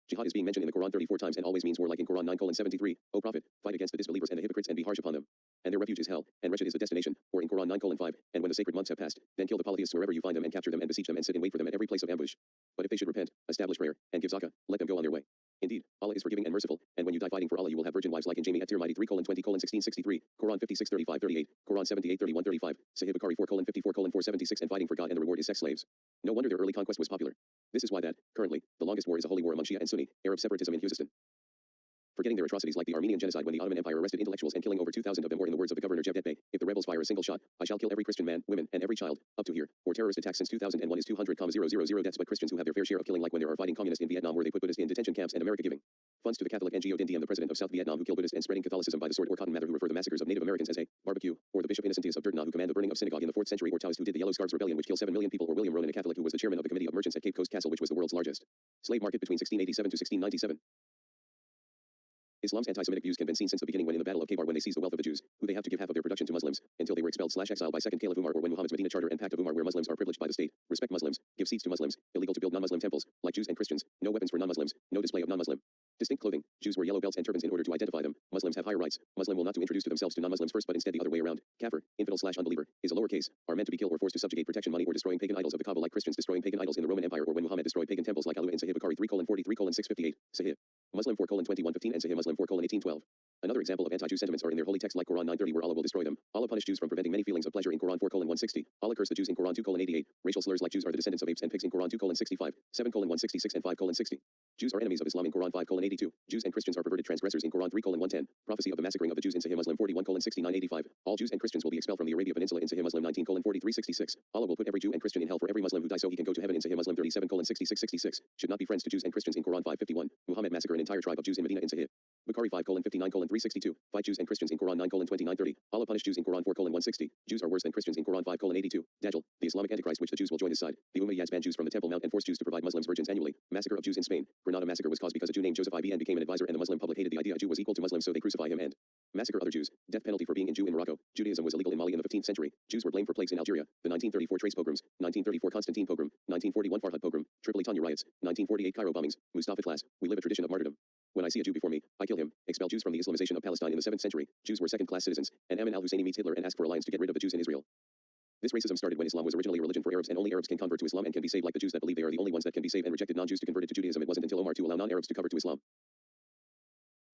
Speaker 1: Jihad is being mentioned in the Quran 34 times and always means war, like in Quran 9:73. O Prophet, fight against the disbelievers and the hypocrites and be harsh upon them. And their refuge is hell, and wretched is the destination. Or in Quran 9:5, and when the sacred months have passed, then kill the polytheists wherever you find them and capture them and besiege them and sit and wait for them at every place of ambush. But if they should repent, establish prayer, and give zakah, let them go on their way. Indeed, Allah is forgiving and merciful, and when you die fighting for Allah you will have virgin wives, like in Jamie at-Tirmidhi 3:20:1663, Quran 56:35-38, Quran 78:31-35, Sahih Bukhari 4:54:476, and fighting for God and the reward is sex slaves. No wonder their early conquest was popular. This is why that, currently, the longest war is a holy war among Shia and Sunni, Arab separatism in Khuzestan. Forgetting their atrocities like the Armenian genocide when the Ottoman Empire arrested intellectuals and killing over 2,000 of them, or in the words of the governor Jevdet Bey, if the rebels fire a single shot, I shall kill every Christian man, women, and every child, up to here. Or terrorist attacks since 2001 is 200,000 deaths, but Christians who have their fair share of killing, like when there are fighting communists in Vietnam where they put Buddhists in detention camps, and America giving funds to the Catholic NGO Dinh Diem, the president of South Vietnam, who killed Buddhists and spreading Catholicism by the sword, or Cotton Mather, who refer the massacres of Native Americans as a barbecue, or the Bishop Innocentius of Dirtna, who commanded the burning of synagogue in the 4th century, or Taoist, who did the Yellow Scarves Rebellion which killed 7 million people, or William Ronan, a Catholic, who was the chairman of the Committee of Merchants at Cape Coast Castle, which was the world's largest slave market between 1687 to 1697. Islam's anti-Semitic views can be seen since the beginning, when in the Battle of Khaybar, when they seized the wealth of the Jews, who they have to give half of their production to Muslims, until they were expelled/exiled by Second Caliph Umar, or when Muhammad's Medina Charter and Pact of Umar, where Muslims are privileged by the state, respect Muslims, give seats to Muslims, illegal to build non-Muslim temples, like Jews and Christians, no weapons for non-Muslims, no display of non-Muslim distinct clothing. Jews wear yellow belts and turbans in order to identify them. Muslims have higher rights. Muslim will not to introduce to themselves to non-Muslims first, but instead the other way around. Kafir, infidel/unbeliever, is a lower case, are meant to be killed or forced to subjugate, protection money, or destroying pagan idols of the Kaaba, like Christians destroying pagan idols in the Roman Empire, or when Muhammad destroyed pagan temples, like Alu in Sahih Bukhari 3:43:658, Sahih Muslim 4:21:15, and Sahih Muslim 4:18:12. Another example of anti-Jew sentiments are in their holy text, like Quran 9:30, where Allah will destroy them. Allah punished Jews from preventing many feelings of pleasure in Quran 4:160. Allah cursed the Jews in Quran 2:88. Racial slurs like Jews are the descendants of apes and pigs in Quran 2:65, 7:166, and 5:60. Jews are enemies of Islam in Quran 5:82. Jews and Christians are perverted transgressors in Quran 3:110. Prophecy of the massacring of the Jews in Sahih Muslim 41:69-85. All Jews and Christians will be expelled from the Arabia Peninsula in Sahih Muslim 19:43-66. Allah will put every Jew and Christian in hell for every Muslim who dies so he can go to heaven in Sahih Muslim 37:66-66. Should not be friends to Jews and Christians in Quran 5:51. Muhammad massacre an entire tribe of Jews in Medina in Sahih Bukhari 5:59:362. Fight Jews and Christians in Quran 9:29-30. Allah punished Jews in Quran 4:160. Jews are worse than Christians in Quran 5:82. Dajjal, the Islamic Antichrist, which the Jews will join his side. The Umayyads banned Jews from the Temple Mount and forced Jews to provide Muslims virgins annually. Massacre of Jews in Spain. Granada massacre was caused because a Jew named Joseph Ibn became an advisor, and the Muslim public hated the idea a Jew was equal to Muslims, so they crucify him and massacre other Jews. Death penalty for being a Jew in Morocco. Judaism was illegal in Mali in the 15th century. Jews were blamed for plagues in Algeria. The 1934 Trace pogroms, 1934 Constantine pogrom, 1941 Farhad pogrom, Tripoli Tanya riots, 1948 Cairo bombings, Mustafa class. We live a tradition of martyrdom. When I see a Jew before me, I kill him. Expel Jews from the Islamization of Palestine in the 7th century. Jews were second-class citizens, and Amin al-Husseini meets Hitler and asks for alliance to get rid of the Jews in Israel. This racism started when Islam was originally a religion for Arabs, and only Arabs can convert to Islam and can be saved, like the Jews that believe they are the only ones that can be saved, and rejected non-Jews to convert it to Judaism. It wasn't until Omar to allow non-Arabs to convert to Islam.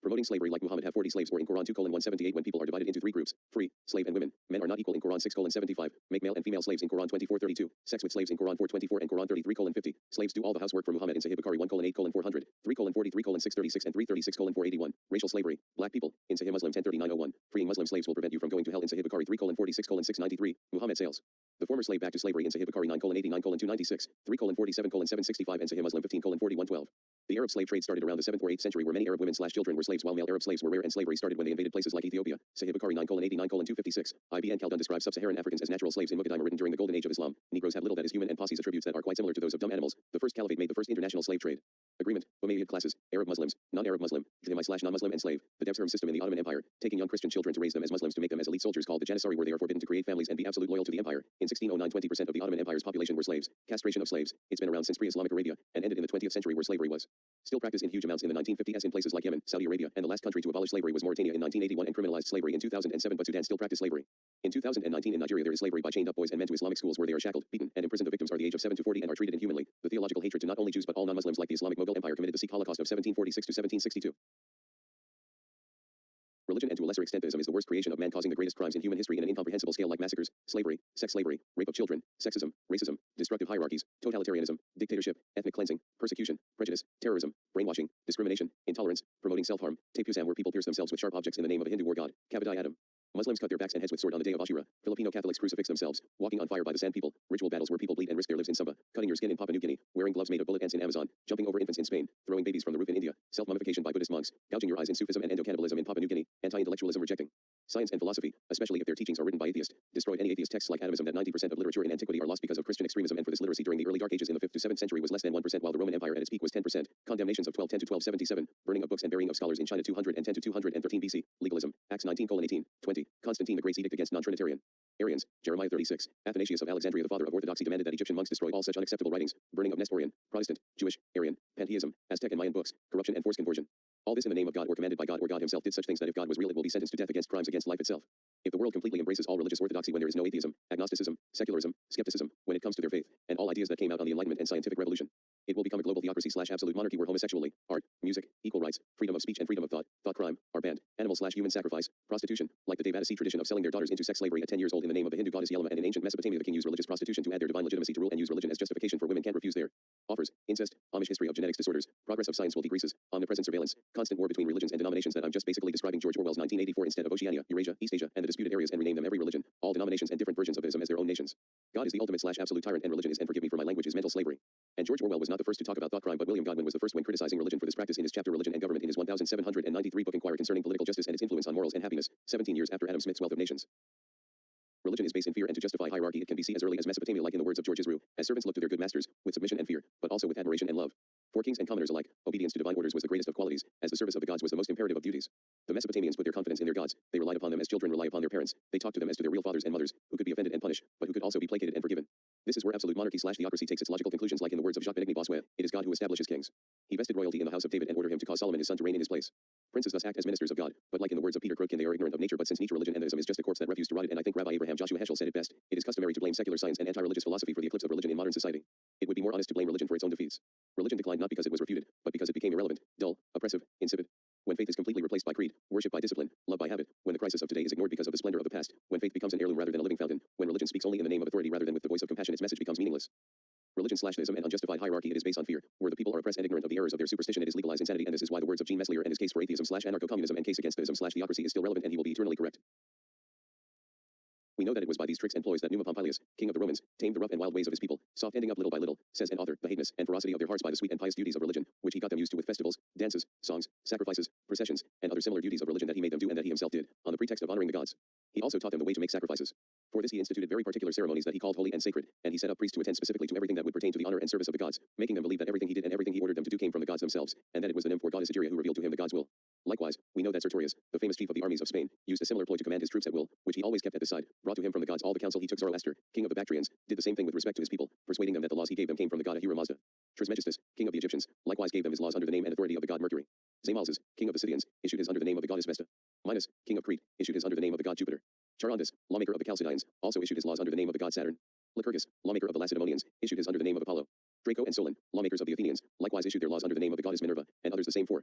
Speaker 1: Promoting slavery, like Muhammad have 40 slaves, or in Quran 2:178, when people are divided into 3 groups, free, slave, and women. Men are not equal in Quran 6:75. Make male and female slaves in Quran 24:32. Sex with slaves in Quran 4:24 and Quran 33:50. Slaves do all the housework for Muhammad in Sahih Bukhari 1:8:400, 3:43:636, and 3:36:481. Racial slavery, black people, in Sahih Muslim 10:39:01. Freeing Muslim slaves will prevent you from going to hell in Sahih Bukhari 3:46:693. Muhammad sales the former slave back to slavery in Sahih Bukhari 9:89:296, 3:47:765, and Sahih Muslim 15:41:12. The Arab slave trade started around the 7th or 8th century, where many Arab women/children were slaves, while male Arab slaves were rare, and slavery started when they invaded places like Ethiopia. Sahih Bukhari 9:89:256. Ibn Khaldun describes sub-Saharan Africans as natural slaves in Muqaddimah, written during the Golden Age of Islam. Negroes have little that is human and posses attributes that are quite similar to those of dumb animals. The first caliphate made the first international slave trade agreement. Umayyad classes, Arab Muslims, non-Arab Muslim, Jahmi/non-Muslim, and slave. The Devsherim system in the Ottoman Empire, taking young Christian children to raise them as Muslims to make them as elite soldiers, called the Janissary, where they are forbidden to create families and be absolute loyal to the empire. In 1609, 20% of the Ottoman Empire's population were slaves. Castration of slaves. It's been around since pre-Islamic Arabia, and ended in the 20th century, where slavery was still practiced in huge amounts in the 1950s in places like Yemen, Saudi Arabia, and the last country to abolish slavery was Mauritania in 1981 and criminalized slavery in 2007, but Sudan still practiced slavery. In 2019 in Nigeria there is slavery by chained up boys and men to Islamic schools, where they are shackled, beaten, and imprisoned. The victims are the age of 7 to 40 and are treated inhumanly. The theological hatred to not only Jews but all non-Muslims, like the Islamic Mughal Empire, committed the Sikh Holocaust of 1746 to 1762. Religion, and to a lesser extent theism, is the worst creation of man, causing the greatest crimes in human history in an incomprehensible scale, like massacres, slavery, sex slavery, rape of children, sexism, racism, destructive hierarchies, totalitarianism, dictatorship, ethnic cleansing, persecution, prejudice, terrorism, brainwashing, discrimination, intolerance, promoting self-harm, Tepusam, where people pierce themselves with sharp objects in the name of a Hindu war god, Kabadai Adam. Muslims cut their backs and heads with sword on the day of Ashura. Filipino Catholics crucifix themselves, walking on fire by the sand people, ritual battles where people bleed and risk their lives in Samba, cutting your skin in Papua New Guinea, wearing gloves made of bullet ants in Amazon, jumping over infants in Spain, throwing babies from the roof in India, self-mummification by Buddhist monks, gouging your eyes in Sufism and endocannibalism in Papua New Guinea, anti-intellectualism, rejecting science and philosophy, especially if their teachings are written by atheists, destroyed any atheist texts like atomism. That 90% of literature in antiquity are lost because of Christian extremism, and for this literacy during the early Dark Ages in the 5th to 7th century was less than 1%, while the Roman Empire at its peak was 10%. Condemnations of 1210 to 1277, burning of books and burying of scholars in China 210 to 213 BC, legalism, Acts 19:18, 20, Constantine the Great's edict against non-Trinitarian Arians, Jeremiah 36, Athanasius of Alexandria, the father of orthodoxy, demanded that Egyptian monks destroy all such unacceptable writings, burning of Nestorian, Protestant, Jewish, Arian, pantheism, Aztec and Mayan books, corruption and forced conversion. All this in the name of God or commanded by God, or God himself did such things that if God was real it will be sentenced to death against crimes against life itself. If the world completely embraces all religious orthodoxy when there is no atheism, agnosticism, secularism, skepticism, when it comes to their faith, and all ideas that came out on the Enlightenment and scientific revolution, it will become a global theocracy/absolute monarchy where homosexuality, art, music, equal rights, freedom of speech and freedom of thought crime, are banned, animal/human sacrifice, prostitution, like the Devadasi tradition of selling their daughters into sex slavery at 10 years old in the name of the Hindu goddess Yelama, and in ancient Mesopotamia the king used religious prostitution to add their divine legitimacy to rule and use religion as justification for women can't refuse their offers, incest, Amish history of genetics disorders, progress of science will decreases, omnipresent surveillance, constant war between religions and denominations that I'm just basically describing George Orwell's 1984 instead of Oceania, Eurasia, East Asia, and the disputed areas, and rename them every religion, all denominations and different versions of ism as their own nations. God is the ultimate/absolute tyrant and religion is, and forgive me for my language, is mental slavery. And George Orwell was not the first to talk about thought crime, but William Godwin was the first when criticizing religion for this practice in his chapter Religion and Government in his 1793 book Inquiry Concerning Political Justice and its Influence on Morals and Happiness, 17 years after Adam Smith's Wealth of Nations. Religion is based in fear, and to justify hierarchy it can be seen as early as Mesopotamia, like in the words of George Isru, as servants look to their good masters, with submission and fear, but also with admiration and love. For kings and commoners alike, obedience to divine orders was the greatest of qualities, as the service of the gods was the most imperative of duties. The Mesopotamians put their confidence in their gods, they relied upon them as children rely upon their parents, they talked to them as to their real fathers and mothers, who could be offended and punished, but who could also be placated and forgiven. This is where absolute monarchy/theocracy takes its logical conclusions, like in the words of Jacques Benigny Bossuet, it is God who establishes kings. He vested royalty in the house of David and ordered him to cause Solomon his son to reign in his place. Princes thus act as ministers of God, but like in the words of Peter Krutkin, they are ignorant of nature, but since Nietzsche religion and theism is just a corpse that refused to rot it, and I think Rabbi Abraham Joshua Heschel said it best, it is customary to blame secular science and anti-religious philosophy for the eclipse of religion in modern society. It would be more honest to blame religion for its own defeats. Religion declined not because it was refuted, but because it became irrelevant, dull, oppressive, insipid. When faith is completely replaced by creed, worship by discipline, love by habit, when the crisis of today is ignored because of the splendor of the past, when faith becomes an heirloom rather than a living fountain, when religion speaks only in the name of authority rather than with the voice of compassion, its message becomes meaningless. Religion/theism and unjustified hierarchy, it is based on fear. Where the people are oppressed and ignorant of the errors of their superstition, it is legalized insanity, and this is why the words of Gene Meslier and his case for atheism/anarcho-communism and case against theism/theocracy is still relevant, and he will be eternally correct. We know that it was by these tricks and ploys that Numa Pompilius, king of the Romans, tamed the rough and wild ways of his people, soft ending up little by little, says an author, the hateness and ferocity of their hearts by the sweet and pious duties of religion, which he got them used to with festivals, dances, songs, sacrifices, processions, and other similar duties of religion that he made them do and that he himself did, on the pretext of honoring the gods. He also taught them the way to make sacrifices. For this he instituted very particular ceremonies that he called holy and sacred, and he set up priests to attend specifically to everything that would pertain to the honor and service of the gods, making them believe that everything he did and everything he ordered them to do came from the gods themselves, and that it was the nymph or goddess Egeria who revealed to him the god's will. Likewise, we know that Sertorius, the famous chief of the armies of Spain, used a similar ploy to command his troops at will, which he always kept at his side, brought to him from the gods all the counsel he took. Zoroaster, king of the Bactrians, did the same thing with respect to his people, persuading them that the laws he gave them came from the god Ahura Mazda. Trismegistus, king of the Egyptians, likewise gave them his laws under the name and authority of the god Mercury. Zamalzes, king of the Scythians, issued his under the name of the goddess Vesta. Minos, king of Crete, issued his under the name of the god Jupiter. Charondas, lawmaker of the Chalcidians, also issued his laws under the name of the god Saturn. Lycurgus, lawmaker of the Lacedaemonians, issued his under the name of Apollo. Draco and Solon, lawmakers of the Athenians, likewise issued their laws under the name of the goddess Minerva, and others the same for.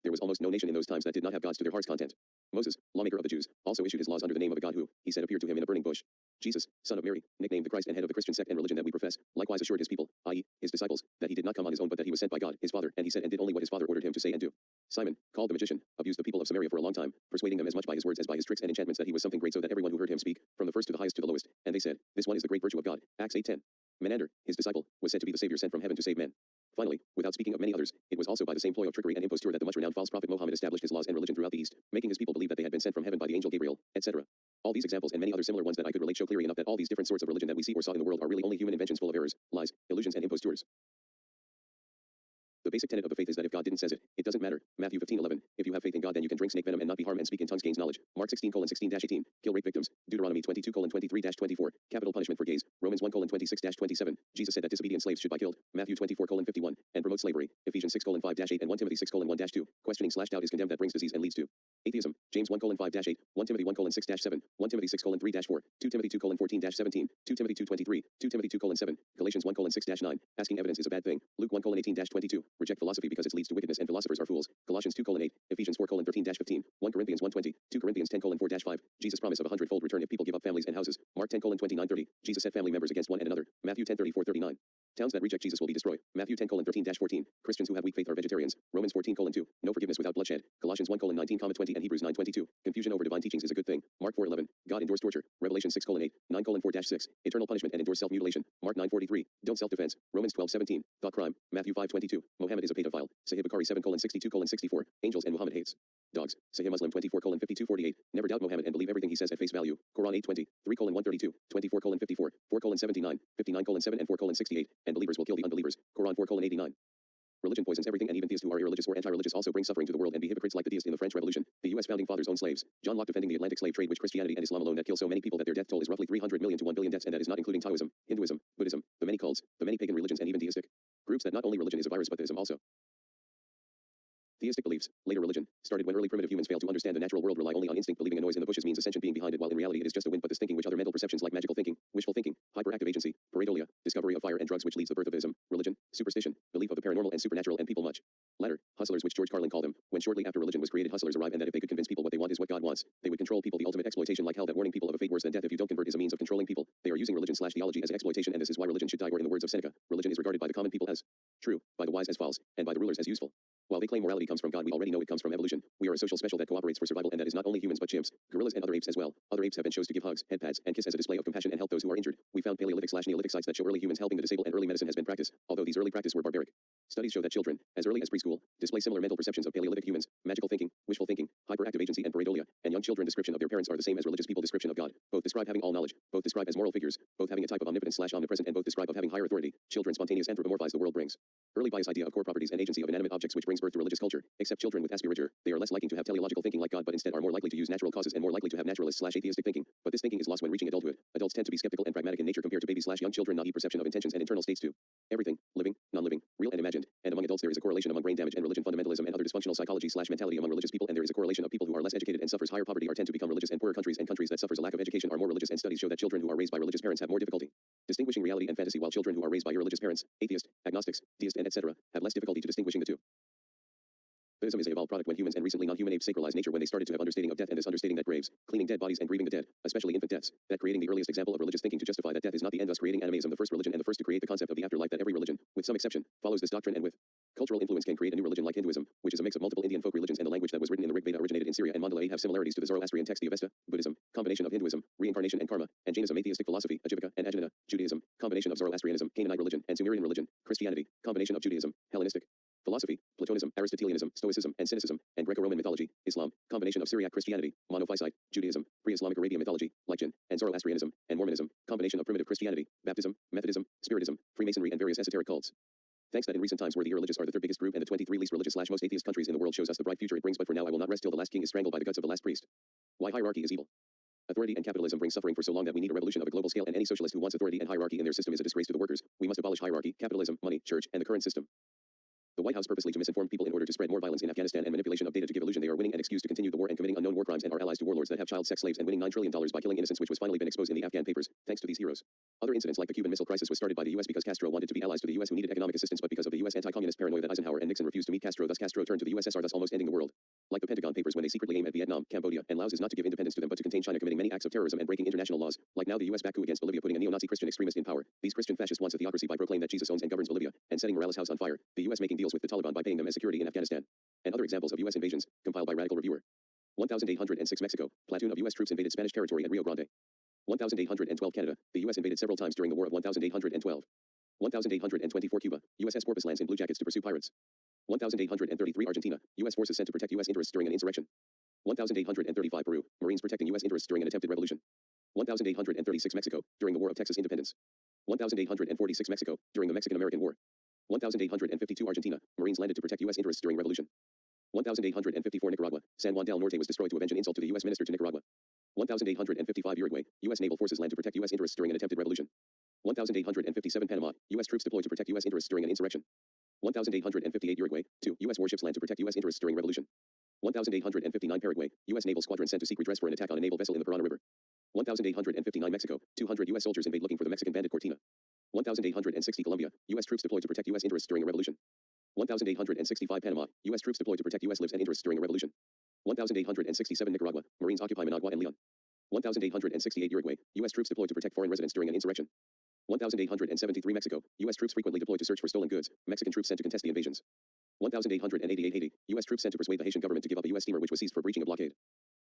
Speaker 1: There was almost no nation in those times that did not have gods to their heart's content. Moses, lawmaker of the Jews, also issued his laws under the name of the God who, he said, appeared to him in a burning bush. Jesus, son of Mary, nicknamed the Christ and head of the Christian sect and religion that we profess, likewise assured his people, i.e., his disciples, that he did not come on his own but that he was sent by God, his Father, and he said and did only what his Father ordered him to say and do. Simon, called the magician, abused the people of Samaria for a long time, persuading them as much by his words as by his tricks and enchantments that he was something great, so that everyone who heard him speak, from the first to the highest to the lowest, and they said, this one is the great virtue of God. Acts 8:10. Menander, his disciple, was said to be the Savior sent from heaven to save men. Finally, without speaking of many others, it was also by the same ploy of trickery and imposture that the much-renowned false prophet Mohammed established his laws and religion throughout the East, making his people believe that they had been sent from heaven by the angel Gabriel, etc. All these examples and many other similar ones that I could relate show clearly enough that all these different sorts of religion that we see or saw in the world are really only human inventions full of errors, lies, illusions, and impostures. The basic tenet of the faith is that if God didn't says it, it doesn't matter. Matthew 15:11. If you have faith in God, then you can drink snake venom and not be harmed and speak in tongues gains knowledge. Mark 16:16-18. Kill rape victims. Deuteronomy 22:23-24. Capital punishment for gays. Romans 1:26-27. Jesus said that disobedient slaves should be killed. Matthew 24:51. And promote slavery. Ephesians 6:5-8 and 1 Timothy 6:1-2. Questioning/doubt is condemned that brings disease and leads to Atheism, James 1:5-8, 1 Timothy 1:6-7, 1 Timothy 6:3-4, 2 Timothy 2:14-17, 2 Timothy 2:23, 2 Timothy 2:7, Galatians 1:6-9, asking evidence is a bad thing, Luke 1:18-22, reject philosophy because it leads to wickedness and philosophers are fools, Colossians 2:8, Ephesians 4:13-15, 1 Corinthians 1:20, 2 Corinthians 10:4-5, Jesus' promise of 100-fold return if people give up families and houses, Mark 10:29-30, Jesus set family members against one and another, Matthew 10:34-39. Towns that reject Jesus will be destroyed. Matthew 10:13-14. Christians who have weak faith are vegetarians. Romans 14:2. No forgiveness without bloodshed. Colossians 1:19-20 and Hebrews 9:22. Confusion over divine teachings is a good thing. Mark 4:11. God endures torture. Revelation 6:8. 9:4-6. Eternal punishment and endures self-mutilation. Mark 9:43. Don't self-defense. Romans 12:17. Thought crime. Matthew 5:22. Mohammed is a pedophile. Sahih Bukhari 7:62-64. Angels and Muhammad hates dogs. Sahih Muslim 24:52-48. Never doubt Mohammed and believe everything he says at face value. Quran 8:20. 3:132. 24:54. 4:79. 59:7 and 4:68. And believers will kill the unbelievers. Quran 4:89. Religion poisons everything, and even theists who are irreligious or anti-religious also bring suffering to the world and be hypocrites like the deists in the French Revolution. The U.S. founding fathers owned slaves. John Locke defending the Atlantic slave trade, which Christianity and Islam alone that kill so many people that their death toll is roughly 300 million to 1 billion deaths, and that is not including Taoism, Hinduism, Buddhism, the many cults, the many pagan religions, and even deistic groups that not only religion is a virus but theism also. Theistic beliefs, later religion, started when early primitive humans failed to understand the natural world, rely only on instinct, believing a noise in the bushes means a sentient being behind it, while in reality it is just a wind. But this thinking, which other mental perceptions like magical thinking, wishful thinking, hyperactive agency, pareidolia, discovery of fire and drugs, which leads the birth of ism, religion, superstition, belief of the paranormal and supernatural, and people much latter, hustlers, which George Carlin called them. When shortly after religion was created, hustlers arrive, and that if they could convince people what they want is what God wants, they would control people. The ultimate exploitation, like hell, that warning people of a fate worse than death if you don't convert, is a means of controlling people. They are using religion/theology as exploitation, and this is why religion should die. Or in the words of Seneca, religion is regarded by the common people as true, by the wise as false, and by the rulers as useful. While they claim morality comes from God, we already know it comes from evolution. We are a social special that cooperates for survival, and that is not only humans but chimps, gorillas, and other apes as well. Other apes have been shown to give hugs, head pats, and kiss as a display of compassion and help those who are injured. We found Paleolithic/Neolithic sites that show early humans helping the disabled, and early medicine has been practiced, although these early practices were barbaric. Studies show that children, as early as preschool, display similar mental perceptions of Paleolithic humans, magical thinking, wishful thinking, hyperactive agency, and pareidolia, and young children description of their parents are the same as religious people description of God. Both describe having all knowledge, both describe as moral figures, both having a type of omnipotence/omnipresent, and both describe of having higher authority. Children spontaneous anthropomorphize the world brings early bias idea of core properties and agency of inanimate objects, which brings birth to religious culture. Except children with aspirature, they are less likely to have teleological thinking like God, but instead are more likely to use natural causes and more likely to have naturalist/atheistic thinking. But this thinking is lost when reaching adulthood. Adults tend to be skeptical and pragmatic in nature compared to babies/young children, naive perception of intentions and internal states to everything, living, non-living, real and imagined. And among adults there is a correlation among brain damage and religion, fundamentalism, and other dysfunctional psychology/mentality among religious people, and there is a correlation of people who are less educated and suffers higher poverty are tend to become religious, and poorer countries and countries that suffers a lack of education are more religious, and studies show that children who are raised by religious parents have more difficulty distinguishing reality and fantasy, while children who are raised by irreligious parents, atheist, agnostics, deist, and etc., have less difficulty to distinguishing the two. Buddhism is a evolved product when humans and recently non-human apes sacralized nature when they started to have understanding of death, and this understanding that graves, cleaning dead bodies and grieving the dead, especially infant deaths, that creating the earliest example of religious thinking to justify that death is not the end, thus creating animism, the first religion and the first to create the concept of the afterlife, that every religion, with some exception, follows this doctrine, and with cultural influence can create a new religion like Hinduism, which is a mix of multiple Indian folk religions, and the language that was written in the Rig Veda originated in Syria and Mandalay have similarities to the Zoroastrian text, the Avesta, Buddhism, combination of Hinduism, reincarnation and karma, and Jainism, atheistic philosophy, Ajivika and Ajnana, Judaism, combination of Zoroastrianism, Canaanite religion, and Sumerian religion, Christianity, combination of Judaism, Hellenistic philosophy, Platonism, Aristotelianism, Stoicism, and Cynicism, and Greco-Roman mythology, Islam, combination of Syriac Christianity, Monophysite, Judaism, pre-Islamic Arabian mythology, Lycan, and Zoroastrianism, and Mormonism, combination of primitive Christianity, Baptism, Methodism, Spiritism, Freemasonry, and various esoteric cults. Thanks that in recent times where the irreligious are the third biggest group and the 23 least religious/most atheist countries in the world shows us the bright future it brings, but for now I will not rest till the last king is strangled by the guts of the last priest. Why hierarchy is evil. Authority and capitalism bring suffering for so long that we need a revolution of a global scale, and any socialist who wants authority and hierarchy in their system is a disgrace to the workers. We must abolish hierarchy, capitalism, money, church, and the current system. The White House purposely to misinform people in order to spread more violence in Afghanistan and manipulation of data to give illusion they are winning and excuse to continue the war and committing unknown war crimes, and are allies to warlords that have child sex slaves and winning $9 trillion by killing innocents, which was finally been exposed in the Afghan papers, thanks to these heroes. Other incidents like the Cuban Missile Crisis was started by the U.S. because Castro wanted to be allies to the U.S. who needed economic assistance, but because of the U.S. anti-communist paranoia that Eisenhower and Nixon refused to meet Castro, thus Castro turned to the USSR, thus almost ending the world. Like the Pentagon Papers when they secretly aim at Vietnam, Cambodia, and Laos is not to give independence to them but to contain China committing many acts of terrorism and breaking international laws. Like now the U.S. back coup against Bolivia, putting a neo-Nazi Christian extremist in power. These Christian fascists want a theocracy by proclaiming that Jesus owns and governs Bolivia, and setting Morales' house on fire. The U.S. making deals with the Taliban by paying them as security in Afghanistan. And other examples of U.S. invasions, compiled by Radical Reviewer. 1806 Mexico, platoon of U.S. troops invaded Spanish territory at Rio Grande. 1812 Canada, the U.S. invaded several times during the War of 1812. 1824 Cuba, USS Porpoise lands in Blue Jackets to pursue pirates. 1833 Argentina, U.S. forces sent to protect U.S. interests during an insurrection. 1835 Peru, Marines protecting U.S. interests during an attempted revolution. 1836 Mexico, during the War of Texas Independence. 1846 Mexico, during the Mexican-American War. 1852 Argentina, Marines landed to protect U.S. interests during revolution. 1854 Nicaragua, San Juan del Norte was destroyed to avenge an insult to the U.S. minister to Nicaragua. 1855 Uruguay, U.S. naval forces land to protect U.S. interests during an attempted revolution. 1857 Panama, U.S. troops deployed to protect U.S. interests during an insurrection. 1858 Uruguay, 2 U.S. warships land to protect U.S. interests during revolution. 1859 Paraguay, U.S. Naval Squadron sent to seek redress for an attack on a naval vessel in the Parana River. 1859 Mexico, 200 U.S. soldiers invade looking for the Mexican bandit Cortina. 1860 Colombia, U.S. troops deployed to protect U.S. interests during a revolution. 1865 Panama, U.S. troops deployed to protect U.S. lives and interests during a revolution. 1867 Nicaragua, Marines occupy Managua and Leon. 1868 Uruguay, U.S. troops deployed to protect foreign residents during an insurrection. 1873 Mexico, U.S. troops frequently deployed to search for stolen goods, Mexican troops sent to contest the invasions. 1888 Haiti, U.S. troops sent to persuade the Haitian government to give up a U.S. steamer which was seized for breaching a blockade.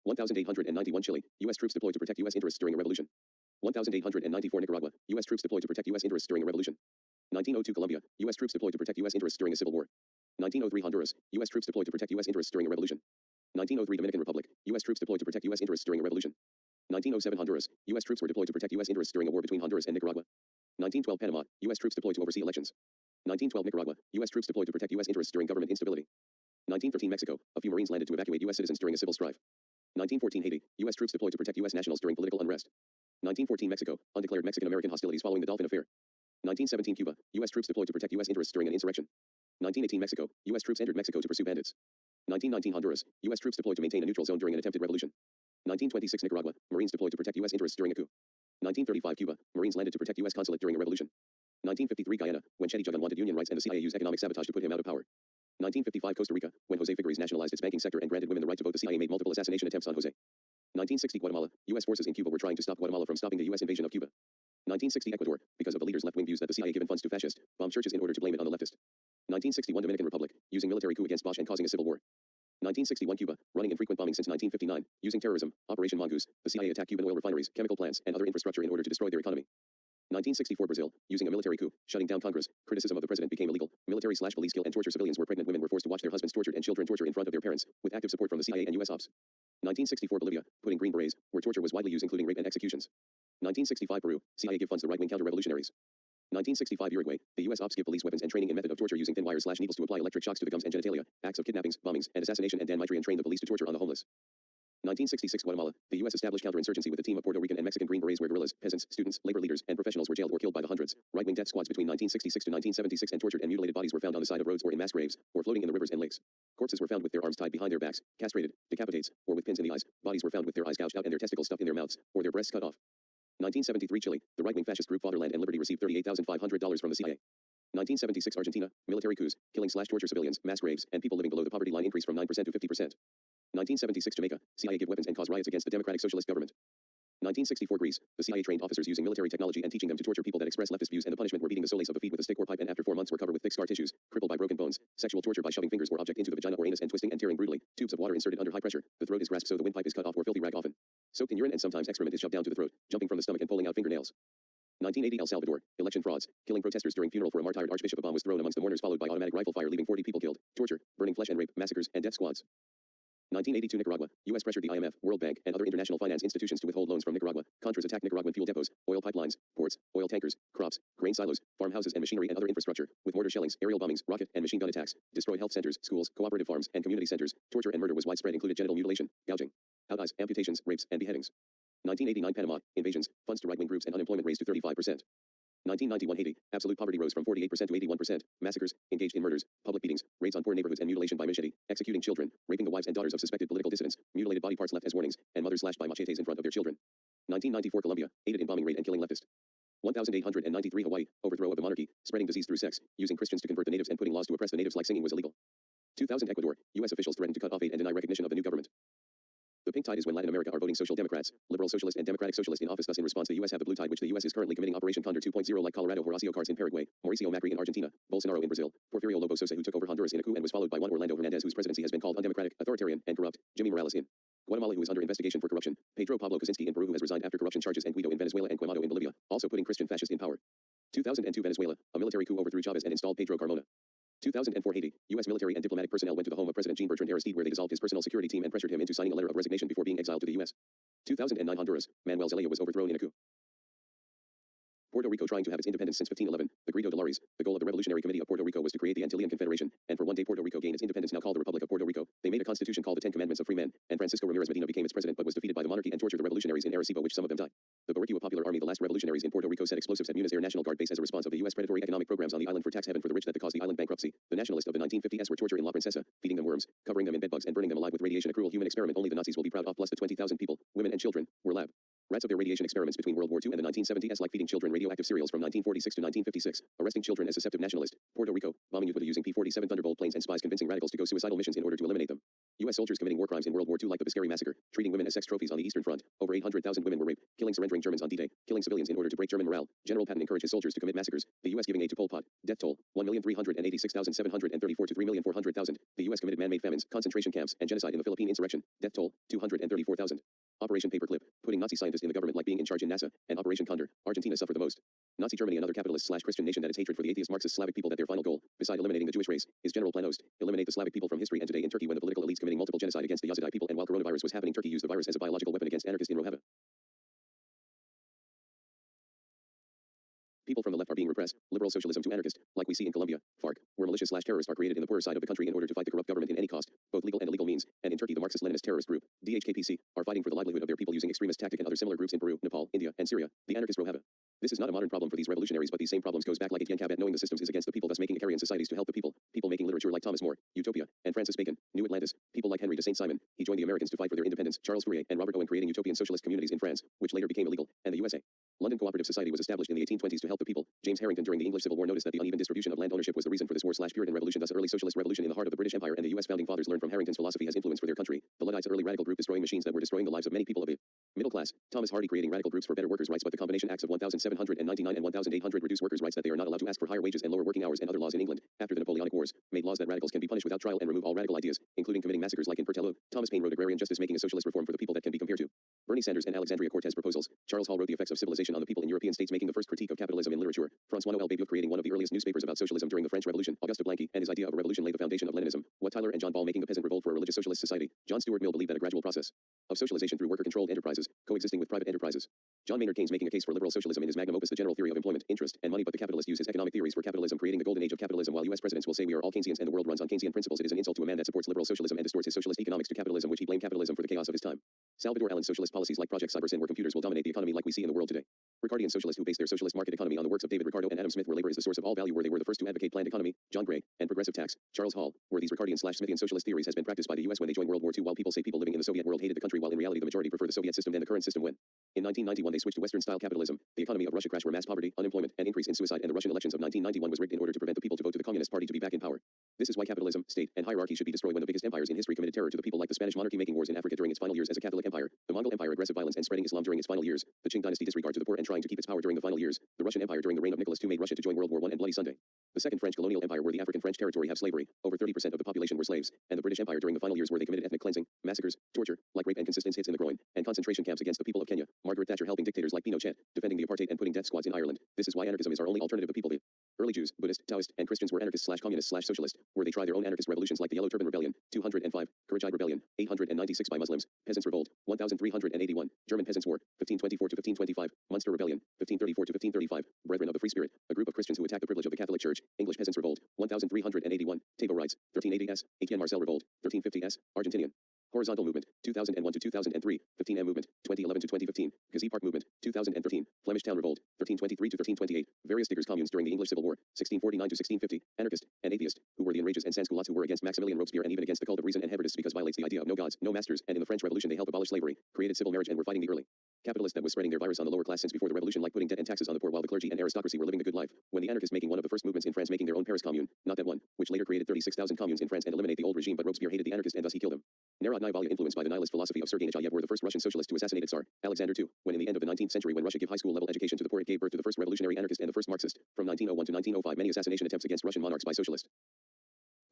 Speaker 1: 1891 Chile, U.S. troops deployed to protect U.S. interests during a revolution. 1894 Nicaragua, U.S. troops deployed to protect U.S. interests during a revolution. 1902 Colombia, U.S. troops deployed to protect U.S. interests during a civil war. 1903 Honduras, U.S. troops deployed to protect U.S. interests during a revolution. 1903 Dominican Republic, U.S. troops deployed to protect U.S. interests during a revolution. 1907 Honduras, U.S. troops were deployed to protect U.S. interests during a war between Honduras and Nicaragua. 1912 Panama, U.S. troops deployed to oversee elections. 1912 Nicaragua, U.S. troops deployed to protect U.S. interests during government instability. 1913 Mexico, a few Marines landed to evacuate U.S. citizens during a civil strife. 1914 Haiti, U.S. troops deployed to protect U.S. nationals during political unrest. 1914 Mexico, undeclared Mexican-American hostilities following the Dolphin Affair. 1917 Cuba, U.S. troops deployed to protect U.S. interests during an insurrection. 1918 Mexico, U.S. troops entered Mexico to pursue bandits. 1919 Honduras, U.S. troops deployed to maintain a neutral zone during an attempted revolution. 1926 Nicaragua, Marines deployed to protect U.S. interests during a coup. 1935 Cuba, Marines landed to protect U.S. consulate during a revolution. 1953 Guyana, when Chetty Jugan wanted union rights and the CIA used economic sabotage to put him out of power. 1955 Costa Rica, when Jose Figueres nationalized its banking sector and granted women the right to vote, the CIA made multiple assassination attempts on Jose. 1960 Guatemala, U.S. forces in Cuba were trying to stop Guatemala from stopping the U.S. invasion of Cuba. 1960 Ecuador, because of the leader's left-wing views that the CIA given funds to fascists, bombed churches in order to blame it on the leftist. 1961 Dominican Republic, using military coup against Bosch and causing a civil war. 1961 Cuba, running infrequent bombing since 1959, using terrorism, Operation Mongoose, the CIA attacked Cuban oil refineries, chemical plants, and other infrastructure in order to destroy their economy. 1964 Brazil, using a military coup, shutting down Congress, criticism of the president became illegal, military/police kill and torture civilians where pregnant women were forced to watch their husbands tortured and children torture in front of their parents, with active support from the CIA and U.S. ops. 1964 Bolivia, putting green berets, where torture was widely used including rape and executions. 1965 Peru, CIA give funds to right-wing counter-revolutionaries. 1965 Uruguay, the U.S. ops give police weapons and training in method of torture using thin wires/needles to apply electric shocks to the gums and genitalia, acts of kidnappings, bombings, and assassination, and Dan Mitre and train the police to torture on the homeless. 1966 Guatemala, the U.S. established counterinsurgency with a team of Puerto Rican and Mexican Green Berets where guerrillas, peasants, students, labor leaders, and professionals were jailed or killed by the hundreds. Right-wing death squads between 1966 to 1976 and tortured and mutilated bodies were found on the side of roads or in mass graves, or floating in the rivers and lakes. Corpses were found with their arms tied behind their backs, castrated, decapitates, or with pins in the eyes. Bodies were found with their eyes gouged out and their testicles stuffed in their mouths, or their breasts cut off. 1973 Chile, the right-wing fascist group Fatherland and Liberty received $38,500 from the CIA. 1976 Argentina, military coups, killing/torture civilians, mass graves, and people living below the poverty line increased from 9% to 50%. 1976 Jamaica, CIA give weapons and cause riots against the Democratic Socialist government. 1964 Greece, the CIA trained officers using military technology and teaching them to torture people that express leftist views, and the punishment were beating the soles of the feet with a stick or pipe, and after 4 months were covered with thick scar tissues, crippled by broken bones, sexual torture by shoving fingers or object into the vagina or anus and twisting and tearing brutally, tubes of water inserted under high pressure, the throat is grasped so the windpipe is cut off, or filthy rag often soaked in urine and sometimes excrement is shoved down to the throat, jumping from the stomach and pulling out fingernails. 1980 El Salvador, election frauds, killing protesters during funeral for a martyred archbishop. A bomb was thrown amongst the mourners followed by automatic rifle fire leaving 40 people killed, torture, burning flesh and rape, massacres, and death squads. 1982 Nicaragua, U.S. pressured the IMF, World Bank, and other international finance institutions to withhold loans from Nicaragua. Contras attacked Nicaraguan fuel depots, oil pipelines, ports, oil tankers, crops, grain silos, farmhouses and machinery and other infrastructure, with mortar shellings, aerial bombings, rocket and machine gun attacks, destroyed health centers, schools, cooperative farms, and community centers. Torture and murder was widespread, included genital mutilation, gouging, out eyes, amputations, rapes, and beheadings. 1989 Panama, invasions, funds to right-wing groups and unemployment raised to 35%. 1991 Haiti, absolute poverty rose from 48% to 81%, massacres, engaged in murders, public beatings, raids on poor neighborhoods and mutilation by machete, executing children, raping the wives and daughters of suspected political dissidents, mutilated body parts left as warnings, and mothers slashed by machetes in front of their children. 1994 Colombia, aided in bombing raid and killing leftist. 1893 Hawaii, overthrow of the monarchy, spreading disease through sex, using Christians to convert the natives and putting laws to oppress the natives like singing was illegal. 2000 Ecuador, U.S. officials threatened to cut off aid and deny recognition of the new government. The pink tide is when Latin America are voting social democrats, liberal socialist and democratic socialist in office. Thus in response the U.S. have the blue tide, which the U.S. is currently committing Operation Condor 2.0 like Colorado, Horacio Cartes in Paraguay, Mauricio Macri in Argentina, Bolsonaro in Brazil, Porfirio Lobo Sosa who took over Honduras in a coup and was followed by Juan Orlando Hernandez whose presidency has been called undemocratic, authoritarian, and corrupt, Jimmy Morales in Guatemala who is under investigation for corruption, Pedro Pablo Kuczynski in Peru who has resigned after corruption charges, and Guido in Venezuela and Quemado in Bolivia, also putting Christian fascists in power. 2002 Venezuela, a military coup overthrew Chavez and installed Pedro Carmona. 2004 Haiti, U.S. military and diplomatic personnel went to the home of President Jean-Bertrand Aristide where they dissolved his personal security team and pressured him into signing a letter of resignation before being exiled to the U.S. 2009 Honduras, Manuel Zelaya was overthrown in a coup. Puerto Rico trying to have its independence since 1511. The Grito de Lares. The goal of the Revolutionary Committee of Puerto Rico was to create the Antillean Confederation, and for one day Puerto Rico gained its independence, now called the Republic of Puerto Rico. They made a constitution called the Ten Commandments of Free Men, and Francisco Ramirez Medina became its president but was defeated by the monarchy and tortured the revolutionaries in Arecibo, which some of them died. The Boricua Popular Army, the last revolutionaries in Puerto Rico, set explosives at Muniz Air National Guard base as a response of the U.S. predatory economic programs on the island for tax heaven for the rich that caused the island bankruptcy. The nationalists of the 1950s were torture in La Princesa, feeding them worms, covering them in bedbugs, and burning them alive with radiation, a cruel human experiment only the Nazis will be proud of, plus the 20,000 people, women and children, were lab rats of their radiation experiments between World War II and the 1970s, like feeding children radioactive cereals from 1946 to 1956, arresting children as deceptive nationalist. Puerto Rico, bombing youth with using P-47 Thunderbolt planes and spies convincing radicals to go suicidal missions in order to eliminate them. U.S. soldiers committing war crimes in World War II like the Biscayne Massacre, treating women as sex trophies on the Eastern Front. Over 800,000 women were raped, killing surrendering Germans on D-Day, killing civilians in order to break German morale. General Patton encouraged his soldiers to commit massacres. The U.S. giving aid to Pol Pot. Death toll, 1,386,734 to 3,400,000. The U.S. committed man-made famines, concentration camps, and genocide in the Philippine insurrection. Death toll, 234,000. Operation Paperclip, putting Nazi scientists in the government like being in charge in NASA, and Operation Condor. Argentina suffered the most. Nazi Germany, another capitalist/Christian nation that its hatred for the atheist Marxist Slavic people that their final goal, beside eliminating the Jewish race, is General Plan Ost. Eliminate the Slavic people from history. And today in Turkey, when the political elites committing multiple genocide against the Yazidi people, and while coronavirus was happening, Turkey used the virus as a biological weapon against anarchists in Rojava. People from the left are being repressed. Liberal socialism to anarchist, like we see in Colombia. FARC, where militias/terrorists are created in the poorer side of the country in order to fight the corrupt government in any cost, both legal and illegal means. And in Turkey, the Marxist-Leninist terrorist group, DHKPC, are fighting for the livelihood of their people using extremist tactic, and other similar groups in Peru, Nepal, India, and Syria. The anarchist Rojava. This is not a modern problem for these revolutionaries, but these same problems goes back like Etienne Cabot, knowing the systems is against the people, thus making Icarian societies to help the people. People making literature like Thomas More, Utopia, and Francis Bacon, New Atlantis. People like Henry de Saint-Simon. He joined the Americans to fight for their independence. Charles Fourier and Robert Owen creating utopian socialist communities in France, which later became illegal, and the USA. London Cooperative Society was established in the 1820s to help the people. James Harrington during the English Civil War noticed that the uneven distribution of land ownership was the reason for this war/Puritan revolution, thus early socialist revolution in the heart of the British Empire, and the US founding fathers learned from Harrington's philosophy as influence for their country. The Luddites, early radical group destroying machines that were destroying the lives of many people of the middle class. Thomas Hardy creating radical groups for better workers' rights, but the combination acts of 1799 and 1800 reduce workers' rights that they are not allowed to ask for higher wages and lower working hours, and other laws in England, after the Napoleonic Wars, made laws that radicals can be punished without trial and remove all radical ideas, including committing massacres like in Portello. Thomas Paine wrote Agrarian Justice, making a socialist reform for the people that can be compared to Bernie Sanders and Alexandria Cortez proposals. Charles Hall wrote The Effects of Civilization on the People in European States, making the first critique of capitalism in literature. François Noël Babeuf creating one of the earliest newspapers about socialism during the French Revolution. Auguste Blanqui and his idea of a revolution laid the foundation of Leninism. What Tyler and John Ball making the peasant revolt for a religious socialist society. John Stuart Mill believed that a gradual process of socialization through worker-controlled enterprises, coexisting with private enterprises. John Maynard Keynes making a case for liberal socialism in his magnum opus, The General Theory of Employment, Interest, and Money, but the capitalist uses economic theories for capitalism, creating the golden age of capitalism. While U.S. presidents will say we are all Keynesians and the world runs on Keynesian principles, it is an insult to a man that supports liberal socialism and distorts his socialist economics to capitalism, which he blamed capitalism for the chaos of his time. Salvador Allen's socialist policies like Project Cybersyn, where computers will dominate the economy like we see in the world today. Ricardian socialists who based their socialist market economy on the works of David Ricardo and Adam Smith, where labor is the source of all value, where they were the first to advocate planned economy. John Gray and progressive tax. Charles Hall, where these Ricardian/Smithian socialist theories has been practiced by the U.S. when they joined World War II, while people say people living in the Soviet world hated the country, while in reality the majority prefer the Soviet system than the current system. When in 1991 they switched to Western-style capitalism, the economy of Russia crashed, where mass poverty, unemployment, and increase in suicide, and the Russian elections of 1991 was rigged in order to prevent the people to vote to the Communist Party to be back in power. This is why capitalism, state, and hierarchy should be destroyed when the biggest empires in history committed terror to the people, like the Spanish monarchy making wars in Africa during its final years as a Catholic empire, the Mongol Empire aggressive violence and spreading Islam during its final years, the Qing dynasty disregard to the poor and trying to keep its power during the final years, the Russian Empire during the reign of Nicholas II made Russia to join World War I and Bloody Sunday, the Second French colonial empire where the African French territory have slavery, over 30% of the population were slaves, and the British Empire during the final years where they committed ethnic cleansing, massacres, torture, like rape and consistent hits in the groin, and concentration camps against the people of Kenya, Margaret Thatcher helping dictators like Pinochet, defending the apartheid and putting death squads in Ireland. This is why anarchism is our only alternative. The people, the early Jews, Buddhist, Taoist, and Christians were anarchist/communist/socialist, where they try their own anarchist revolutions like the Yellow Turban Rebellion, 205, Karajide Rebellion, 896 by Muslims, Peasants Revolt, 1381, German Peasants War, 1524 to 1525, Munster Rebellion, 1534 to 1535, Brethren of the Free Spirit, a group of Christians who attacked the privilege of the Catholic Church, English Peasants Revolt, 1381, Tabo Rights, 1380s, Etienne Marcel Revolt, 1350s, Argentinian Horizontal Movement, 2001 to 2003, 15M Movement, 2011 to 2015, Gezi Park Movement, 2013, Flemish Town Revolt, 1323 to 1328, various diggers communes during the English Civil War, 1649 to 1650, anarchist and atheist, who were the enrages and sans-culottes who were against Maximilian Robespierre and even against the cult of reason and Hebrides because violates the idea of no gods, no masters, and in the French Revolution they helped abolish slavery, created civil marriage, and were fighting the early capitalists that was spreading their virus on the lower class since before the revolution, like putting debt and taxes on the poor while the clergy and aristocracy were living the good life. When the anarchists making one of the first movements in France, making their own Paris Commune, not that one, which later created 36,000 communes in France and eliminate the old regime, but Robespierre hated the anarchists and thus he killed them. Narodnaya influenced by the nihilist philosophy of Sergei Nechayev were the first Russian socialists to assassinate Tsar Alexander II, when in the end of the 19th century when Russia gave high school level education to the poor it gave birth to the first revolutionary anarchist and the first Marxist. From 1901 to 1905 many assassination attempts against Russian monarchs by socialists.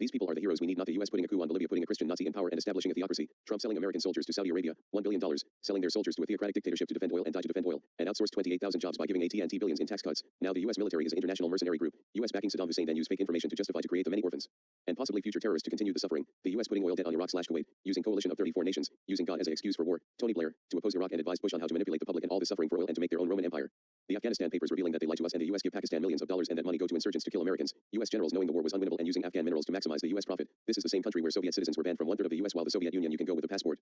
Speaker 1: These people are the heroes we need, not the US putting a coup on Bolivia, putting a Christian Nazi in power and establishing a theocracy, Trump selling American soldiers to Saudi Arabia, $1 billion, selling their soldiers to a theocratic dictatorship to defend oil and die to defend oil, and outsourced 28,000 jobs by giving AT&T billions in tax cuts. Now the US military is an international mercenary group, US backing Saddam Hussein, then use fake information to justify to create the many orphans and possibly future terrorists to continue the suffering. The US putting oil debt on Iraq/Kuwait, using coalition of 34 nations, using God as an excuse for war. Tony Blair, to oppose Iraq and advise Bush on how to manipulate the public and all the suffering for oil and to make their own Roman Empire. The Afghanistan papers revealing that they lied to us and the US give Pakistan millions of dollars and that money go to insurgents to kill Americans. US generals knowing the war was unwinnable and using Afghan minerals to maximize the US profit. This is the same country where Soviet citizens were banned from 1/3 of the US while the Soviet Union you can go with a passport.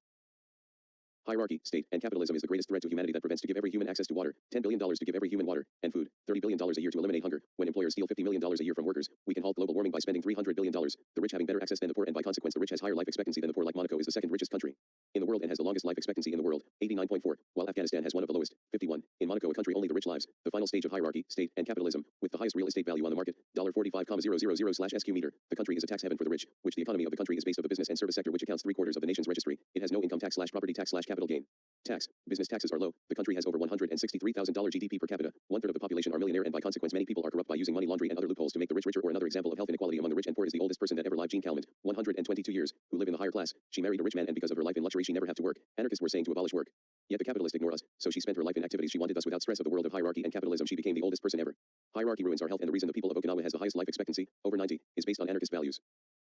Speaker 1: Hierarchy, state, and capitalism is the greatest threat to humanity that prevents to give every human access to water, $10 billion to give every human water and food, $30 billion a year to eliminate hunger. When employers steal $50 million a year from workers, we can halt global warming by spending $300 billion. The rich having better access than the poor, and by consequence the rich has higher life expectancy than the poor. Like Monaco is the second richest country in the world and has the longest life expectancy in the world, 89.4, while Afghanistan has one of the lowest, 51. In Monaco, a country only the rich lives. The final stage of hierarchy, state, and capitalism, with the highest real estate value on the market, $45,000/SQ meter. The country is a tax heaven for the rich, which the economy of the country is based on the business and service sector, which accounts 3/4 of the nation's registry. It has no income tax/property tax/capital gain tax. Business taxes are low. The country has over $163,000 GDP per capita. 1/3 of the population are millionaire, and by consequence many people are corrupt by using money laundry and other loopholes to make the rich richer. Or another example of health inequality among the rich and poor is the oldest person that ever lived, Jean Calment, 122 years, who live in the higher class. She married a rich man, and because of her life in luxury she never have to work. Anarchists were saying to abolish work. Yet the capitalists ignore us, so she spent her life in activities she wanted, thus without stress of the world of hierarchy and capitalism she became the oldest person ever. Hierarchy ruins our health, and the reason the people of Okinawa has the highest life expectancy, over 90, is based on anarchist values.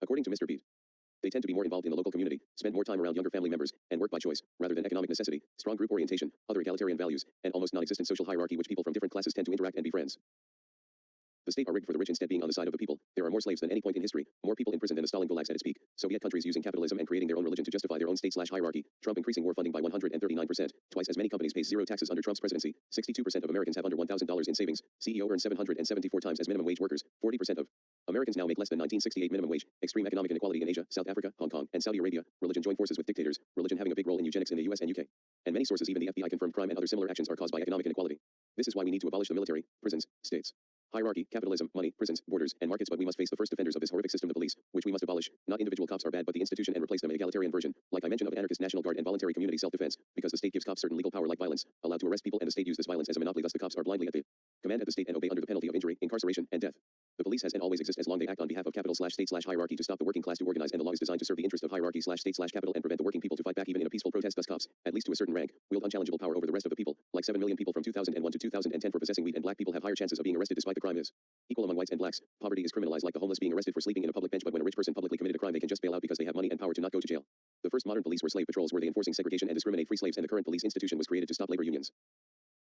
Speaker 1: According to Mr. Beat, they tend to be more involved in the local community, spend more time around younger family members, and work by choice, rather than economic necessity, strong group orientation, other egalitarian values, and almost non-existent social hierarchy which people from different classes tend to interact and be friends. The state are rigged for the rich instead being on the side of the people. There are more slaves than any point in history, more people in prison than the Stalin gulags at its peak. Soviet countries using capitalism and creating their own religion to justify their own state/hierarchy. Trump increasing war funding by 139%. Twice as many companies pay zero taxes under Trump's presidency. 62% of Americans have under $1,000 in savings. CEO earns 774 times as minimum wage workers. 40% of Americans now make less than 1968 minimum wage. Extreme economic inequality in Asia, South Africa, Hong Kong, and Saudi Arabia. Religion join forces with dictators. Religion having a big role in eugenics in the US and UK. And many sources, even the FBI, confirmed crime and other similar actions are caused by economic inequality. This is why we need to abolish the military, prisons, states, hierarchy, capitalism, money, prisons, borders, and markets. But we must face the first offenders of this horrific system, the police, which we must abolish. Not individual cops are bad, but the institution, and replace them an egalitarian version, like I mentioned, of anarchist National Guard and voluntary community self-defense, because the state gives cops certain legal power like violence, allowed to arrest people, and the state use this violence as a monopoly. Thus the cops are blindly at the command of the state and obey under the penalty of injury, incarceration, and death. The police has and always exist as long they act on behalf of capital/state/hierarchy to stop the working class to organize, and the law is designed to serve the interest of hierarchy/state/capital and prevent the working people to fight back even in a peaceful protest. Thus cops, at least to a certain rank, wield unchallengeable power over the rest of the people, like 7 million people from 2001 to 2010 for possessing weed, and black people have higher chances of being arrested despite the crime is equal among whites and blacks. Poverty is criminalized, like the homeless being arrested for sleeping in a public bench, but when a rich person publicly committed a crime they can just bail out because they have money and power to not go to jail. The first modern police were slave patrols, where they enforcing segregation and discriminate free slaves, and the current police institution was created to stop labor unions.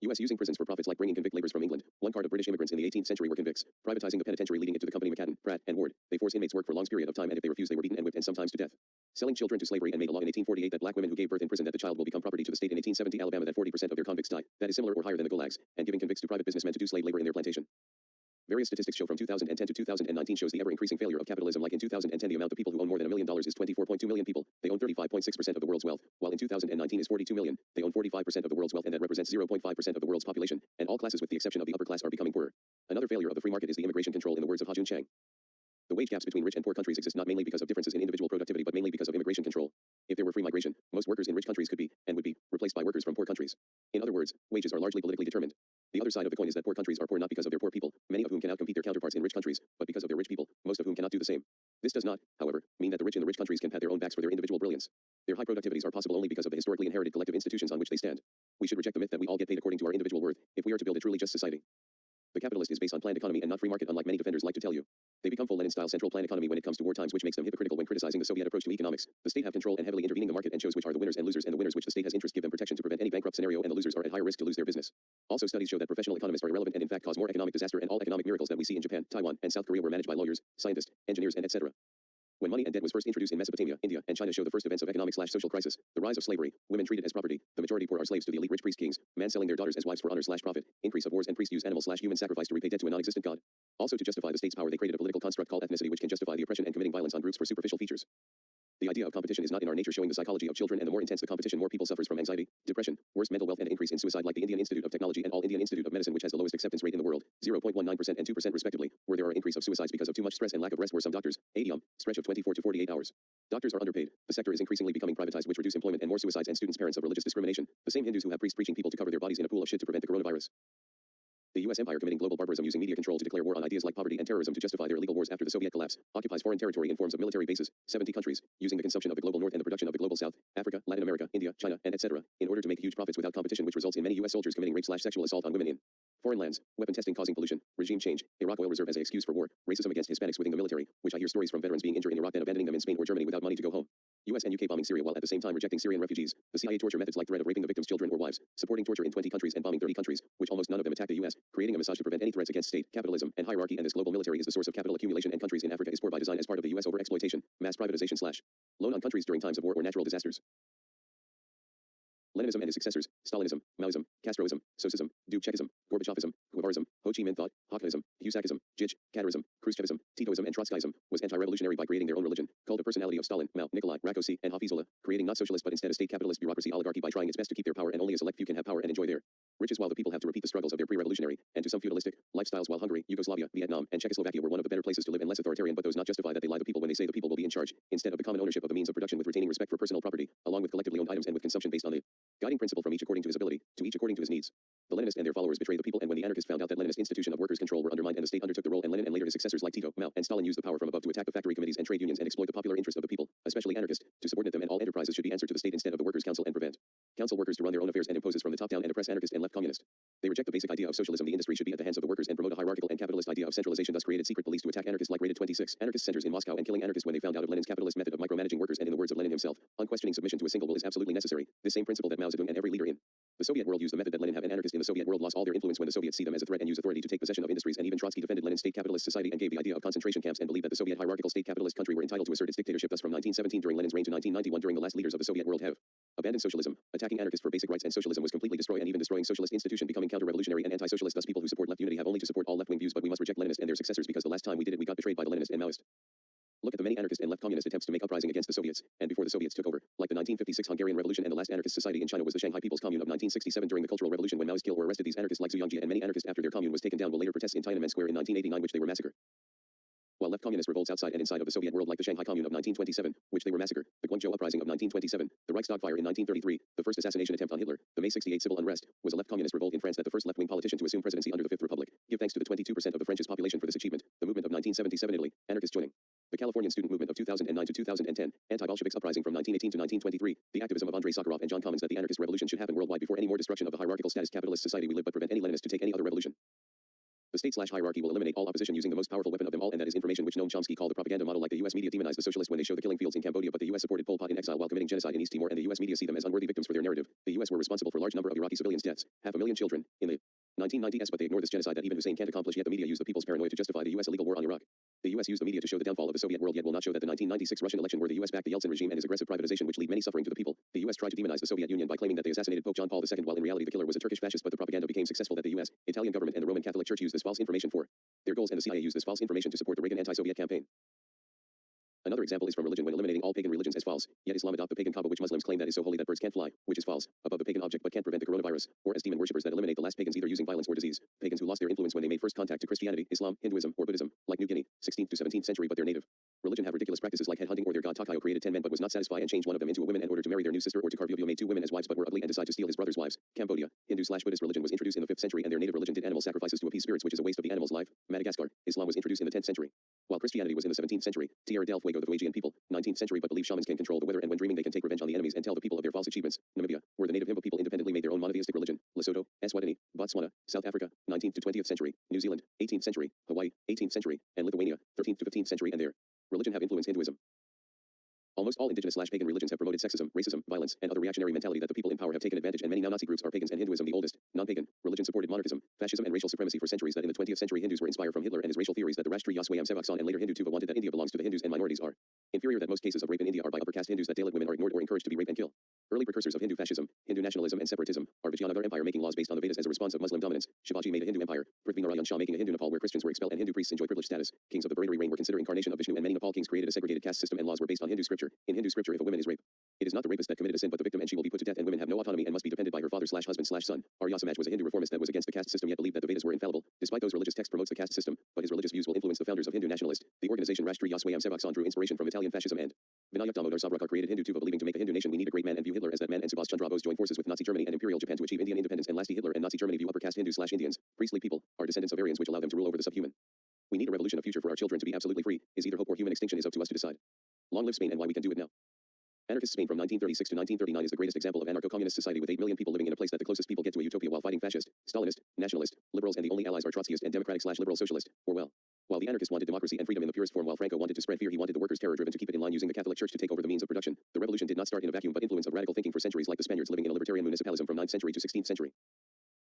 Speaker 1: U.S. using prisons for profits, like bringing convict laborers from England. One card of British immigrants in the 18th century were convicts. Privatizing the penitentiary, leading it to the company McCadden, Pratt, and Ward. They force inmates work for long period of time, and if they refuse they were beaten and whipped and sometimes to death. Selling children to slavery, and made a law in 1848 that black women who gave birth in prison that the child will become property to the state. In 1870 Alabama that 40% of their convicts died. That is similar or higher than the gulags, and giving convicts to private businessmen to do slave labor in their plantation. Various statistics show from 2010 to 2019 shows the ever-increasing failure of capitalism. Like in 2010 the amount of people who own more than $1 million is 24.2 million people. They own 35.6% of the world's wealth, while in 2019 is 42 million. They own 45% of the world's wealth, and that represents 0.5% of the world's population, and all classes with the exception of the upper class are becoming poorer. Another failure of the free market is the immigration control, in the words of Ha-Jun Chang. The wage gaps between rich and poor countries exist not mainly because of differences in individual productivity, but mainly because of immigration control. If there were free migration, most workers in rich countries could be, and would be, replaced by workers from poor countries. In other words, wages are largely politically determined. The other side of the coin is that poor countries are poor not because of their poor people, many of whom can outcompete their counterparts in rich countries, but because of their rich people, most of whom cannot do the same. This does not, however, mean that the rich in the rich countries can pat their own backs for their individual brilliance. Their high productivities are possible only because of the historically inherited collective institutions on which they stand. We should reject the myth that we all get paid according to our individual worth, if we are to build a truly just society. The capitalist is based on planned economy and not free market, unlike many defenders like to tell you. They become full Lenin-style central plan economy when it comes to war times, which makes them hypocritical when criticizing the Soviet approach to economics. The state have control and heavily intervening the market and shows which are the winners and losers, and the winners which the state has interest give them protection to prevent any bankrupt scenario, and the losers are at higher risk to lose their business. Also, studies show that professional economists are irrelevant and in fact cause more economic disaster, and all economic miracles that we see in Japan, Taiwan, and South Korea were managed by lawyers, scientists, engineers, and etc. When money and debt was first introduced in Mesopotamia, India, and China show the first events of economic/social crisis, the rise of slavery, women treated as property, the majority poor are slaves to the elite rich priest kings, men selling their daughters as wives for honor/profit, increase of wars, and priests use animal/human sacrifice to repay debt to a non-existent god. Also, to justify the state's power, they created a political construct called ethnicity, which can justify the oppression and committing violence on groups for superficial features. The idea of competition is not in our nature, showing the psychology of children, and the more intense the competition, more people suffers from anxiety, depression, worse mental wealth, and increase in suicide, like the Indian Institute of Technology and All Indian Institute of Medicine, which has the lowest acceptance rate in the world, 0.19% and 2% respectively, where there are increase of suicides because of too much stress and lack of rest, where some doctors, stretch of 24 to 48 hours. Doctors are underpaid. The sector is increasingly becoming privatized, which reduce employment and more suicides, and students parents of religious discrimination. The same Hindus who have priests preaching people to cover their bodies in a pool of shit to prevent the coronavirus. The U.S. empire committing global barbarism using media control to declare war on ideas like poverty and terrorism to justify their illegal wars after the Soviet collapse, occupies foreign territory in forms of military bases, 70 countries, using the consumption of the global north and the production of the global south, Africa, Latin America, India, China, and etc., in order to make huge profits without competition, which results in many U.S. soldiers committing rape/sexual assault on women in foreign lands, weapon testing causing pollution, regime change, Iraq oil reserve as an excuse for war, racism against Hispanics within the military, which I hear stories from veterans being injured in Iraq and abandoning them in Spain or Germany without money to go home. US and UK bombing Syria while at the same time rejecting Syrian refugees, the CIA torture methods like threat of raping the victims' children or wives, supporting torture in 20 countries and bombing 30 countries, which almost none of them attack the US, creating a massage to prevent any threats against state, capitalism, and hierarchy, and this global military is the source of capital accumulation, and countries in Africa is poor by design as part of the US overexploitation, mass privatization / loan on countries during times of war or natural disasters. Leninism and his successors, Stalinism, Maoism, Castroism, Socialism, Dubčevism, Gorbachovism, Guevarism, Ho Chi Minh thought, Hawkinism, Husakism, Jij, Catarism, Khrushchevism, Titoism, and Trotskyism, was anti-revolutionary by creating their own religion, cult of personality of Stalin, Mao, Nikolai, Rákosi, and Hafizullah, creating not socialist but instead a state capitalist bureaucracy oligarchy by trying its best to keep their power, and only a select few can have power and enjoy their riches while the people have to repeat the struggles of their pre-revolutionary, and to some feudalistic, lifestyles while Hungary, Yugoslavia, Vietnam, and Czechoslovakia were one of the better places to live and less authoritarian, but those not justify that they lie the people when they say the people will be in charge, instead of the common ownership of the means of production with retaining respect for personal property, along with collectively owned items and with consumption based on the guiding principle from each according to his ability, to each according to his needs. The Leninists and their followers betrayed the people, and when the anarchists found out that Leninist institution of workers' control were undermined and the state undertook the role, and Lenin and later his successors like Tito, Mao, and Stalin used the power from above to attack the factory committees and trade unions and exploit the popular interest of the people, especially anarchists, to subordinate them, and all enterprises should be answered to the state instead of the workers' council, and prevent council workers to run their own affairs and imposes from the top down and oppress anarchist and left communist. They reject the basic idea of socialism. The industry should be at the hands of the workers and promote a hierarchical and capitalist idea of centralization, thus created secret police to attack anarchists like raided 26 anarchist centers in Moscow and killing anarchists when they found out of Lenin's capitalist method of micromanaging workers, and in the words of Lenin himself, unquestioning submission to a single will is absolutely necessary. The same principle that Mao Zedong and every leader in the Soviet world used the method that Lenin have, and anarchists in the Soviet world lost all their influence when the Soviets see them as a threat and use authority to take possession of industries, and even Trotsky defended Lenin's state capitalist society and gave the idea of concentration camps and believed that the Soviet hierarchical state capitalist country were entitled to assert its dictatorship. Thus from 1917 during Lenin's reign to 1991 during the last leaders of the Soviet world have abandoned socialism, attacking anarchists for basic rights, and socialism was completely destroyed, and even destroying socialist institution, becoming counter-revolutionary and anti-socialist. Thus people who support left unity have only to support all left-wing views, but we must reject Leninists and their successors, because the last time we did it we got betrayed by the Leninist and Maoist. Look at the many anarchist and left communist attempts to make uprising against the Soviets, and before the Soviets took over, like the 1956 Hungarian Revolution, and the last anarchist society in China was the Shanghai People's Commune of 1967 during the Cultural Revolution, when Maoists killed or arrested these anarchists like Zhu Yongji, and many anarchists after their commune was taken down will later protest in Tiananmen Square in 1989, which they were massacred. While left communist revolts outside and inside of the Soviet world like the Shanghai Commune of 1927, which they were massacred, the Guangzhou Uprising of 1927, the Reichstag fire in 1933, the first assassination attempt on Hitler, the May 68 civil unrest, was a left communist revolt in France that the first left-wing politician to assume presidency under the Fifth Republic. Give thanks to the 22% of the French's population for this achievement. The movement of 1977 Italy, anarchists joining the Californian student movement of 2009 to 2010, anti-Bolsheviks uprising from 1918 to 1923, the activism of Andrei Sakharov and John Commons that the anarchist revolution should happen worldwide before any more destruction of the hierarchical status capitalist society we live, but prevent any Leninist to take any other revolution. The state/hierarchy will eliminate all opposition using the most powerful weapon of them all, and that is information, which Noam Chomsky called the propaganda model. Like the US media demonize the socialists when they show the killing fields in Cambodia, but the US supported Pol Pot in exile while committing genocide in East Timor, and the US media see them as unworthy victims for their narrative. The US were responsible for a large number of Iraqi civilians' deaths, 500,000 children, in the 1990s, but they ignore this genocide that even Hussein can't accomplish, yet the media use the people's paranoia to justify the US illegal war on Iraq. The US used the media to show the downfall of the Soviet world, yet will not show that the 1996 Russian election where the US backed the Yeltsin regime and his aggressive privatization, which lead many suffering to the people. The US tried to demonize the Soviet Union by claiming that they assassinated Pope John Paul II, while in reality the killer was a Turkish fascist, but the propaganda became successful that the US, Italian government, and the Roman Catholic Church used this false information for their goals, and the CIA used this false information to support the Reagan anti-Soviet campaign. Another example is from religion, when eliminating all pagan religions as false, yet Islam adopt the pagan Kaaba, which Muslims claim that is so holy that birds can't fly, which is false, above the pagan object but can't prevent the coronavirus, or as demon worshippers that eliminate the last pagans either using violence or disease, pagans who lost their influence when they made first contact to Christianity, Islam, Hinduism, or Buddhism, like New Guinea, 16th to 17th century, but their native religion have ridiculous practices like headhunting, or their god Takayo created 10 men but was not satisfied and changed one of them into a woman in order to marry their new sister, or to Carvio made 2 women as wives but were ugly and decided to steal his brother's wives. Cambodia, Hindu/Buddhist religion was introduced in the 5th century, and their native religion did animal sacrifices to appease spirits, which is a waste of the animal's life. Madagascar, Islam was introduced in the 10th century, while Christianity was in the 17th century. Tierra del Fuego, the Fuegian people, 19th century, but believe shamans can control the weather, and when dreaming they can take revenge on the enemies and tell the people of their false achievements. Namibia, where the native Himba people independently made their own monotheistic religion. Lesotho, Eswatini, Botswana, South Africa, 19th to 20th century. New Zealand, 18th century. Hawaii, 18th century. And Lithuania, 13th to 15th century, and their religion have influenced Hinduism. Almost all indigenous/pagan religions have promoted sexism, racism, violence, and other reactionary mentality that the people in power have taken advantage, and many neo-Nazi groups are pagans, and Hinduism, the oldest non-pagan religion, supported monarchism, fascism, and racial supremacy for centuries. That in the 20th century Hindus were inspired from Hitler and his racial theories, that the Rashtriya Swayam Sevak Sangh and later Hindu Tuva wanted that India belongs to the Hindus and minorities are inferior, that most cases of rape in India are by upper caste Hindus, that Dalit women are ignored or encouraged to be raped and kill. Early precursors of Hindu fascism, Hindu nationalism, and separatism are Vijayanagar Empire making laws based on the Vedas as a response of Muslim dominance, Shivaji made a Hindu empire, Prithvinarayan Shah making a Hindu Nepal where Christians were expelled and Hindu priests enjoy privileged status, kings of the Baratari reign were considered incarnation of Vishnu, and many Nepal kings created a segregated caste system, and laws were based on Hindu scripture. In Hindu scripture, if a woman is raped It is not the rapist that committed a sin but the victim, and she will be put to death, and women have no autonomy and must be depended by her father/husband/son. Arya Samaj was a Hindu reformist that was against the caste system yet believed that the Vedas were infallible. Despite those religious texts promotes the caste system, but his religious views will influence the founders of Hindu nationalist. The organization Rashtriya Swayamsevak drew inspiration from Italian fascism and Vinayak Damodar Savarkar created Hindu Tuva, believing to make a Hindu nation we need a great man and view Hitler as that man, and Subhas Chandra Bose joined forces with Nazi Germany and Imperial Japan to achieve Indian independence, and lastly Hitler and Nazi Germany view upper caste Hindus/Indians, priestly people, are descendants of Aryans which allow them to rule over the subhuman. We need a revolution of future for our children to be absolutely free, is either hope or human extinction is up to us to decide. Long live Spain and why we can do it now. Anarchist Spain from 1936 to 1939 is the greatest example of anarcho-communist society with 8 million people living in a place that the closest people get to a utopia while fighting fascist, Stalinist, nationalist, liberals, and the only allies are Trotskyist and democratic/liberal socialist, Orwell. While the anarchist wanted democracy and freedom in the purest form, while Franco wanted to spread fear, he wanted the workers terror-driven to keep it in line, using the Catholic Church to take over the means of production. The revolution did not start in a vacuum but influence of radical thinking for centuries, like the Spaniards living in a libertarian municipalism from 9th century to 16th century.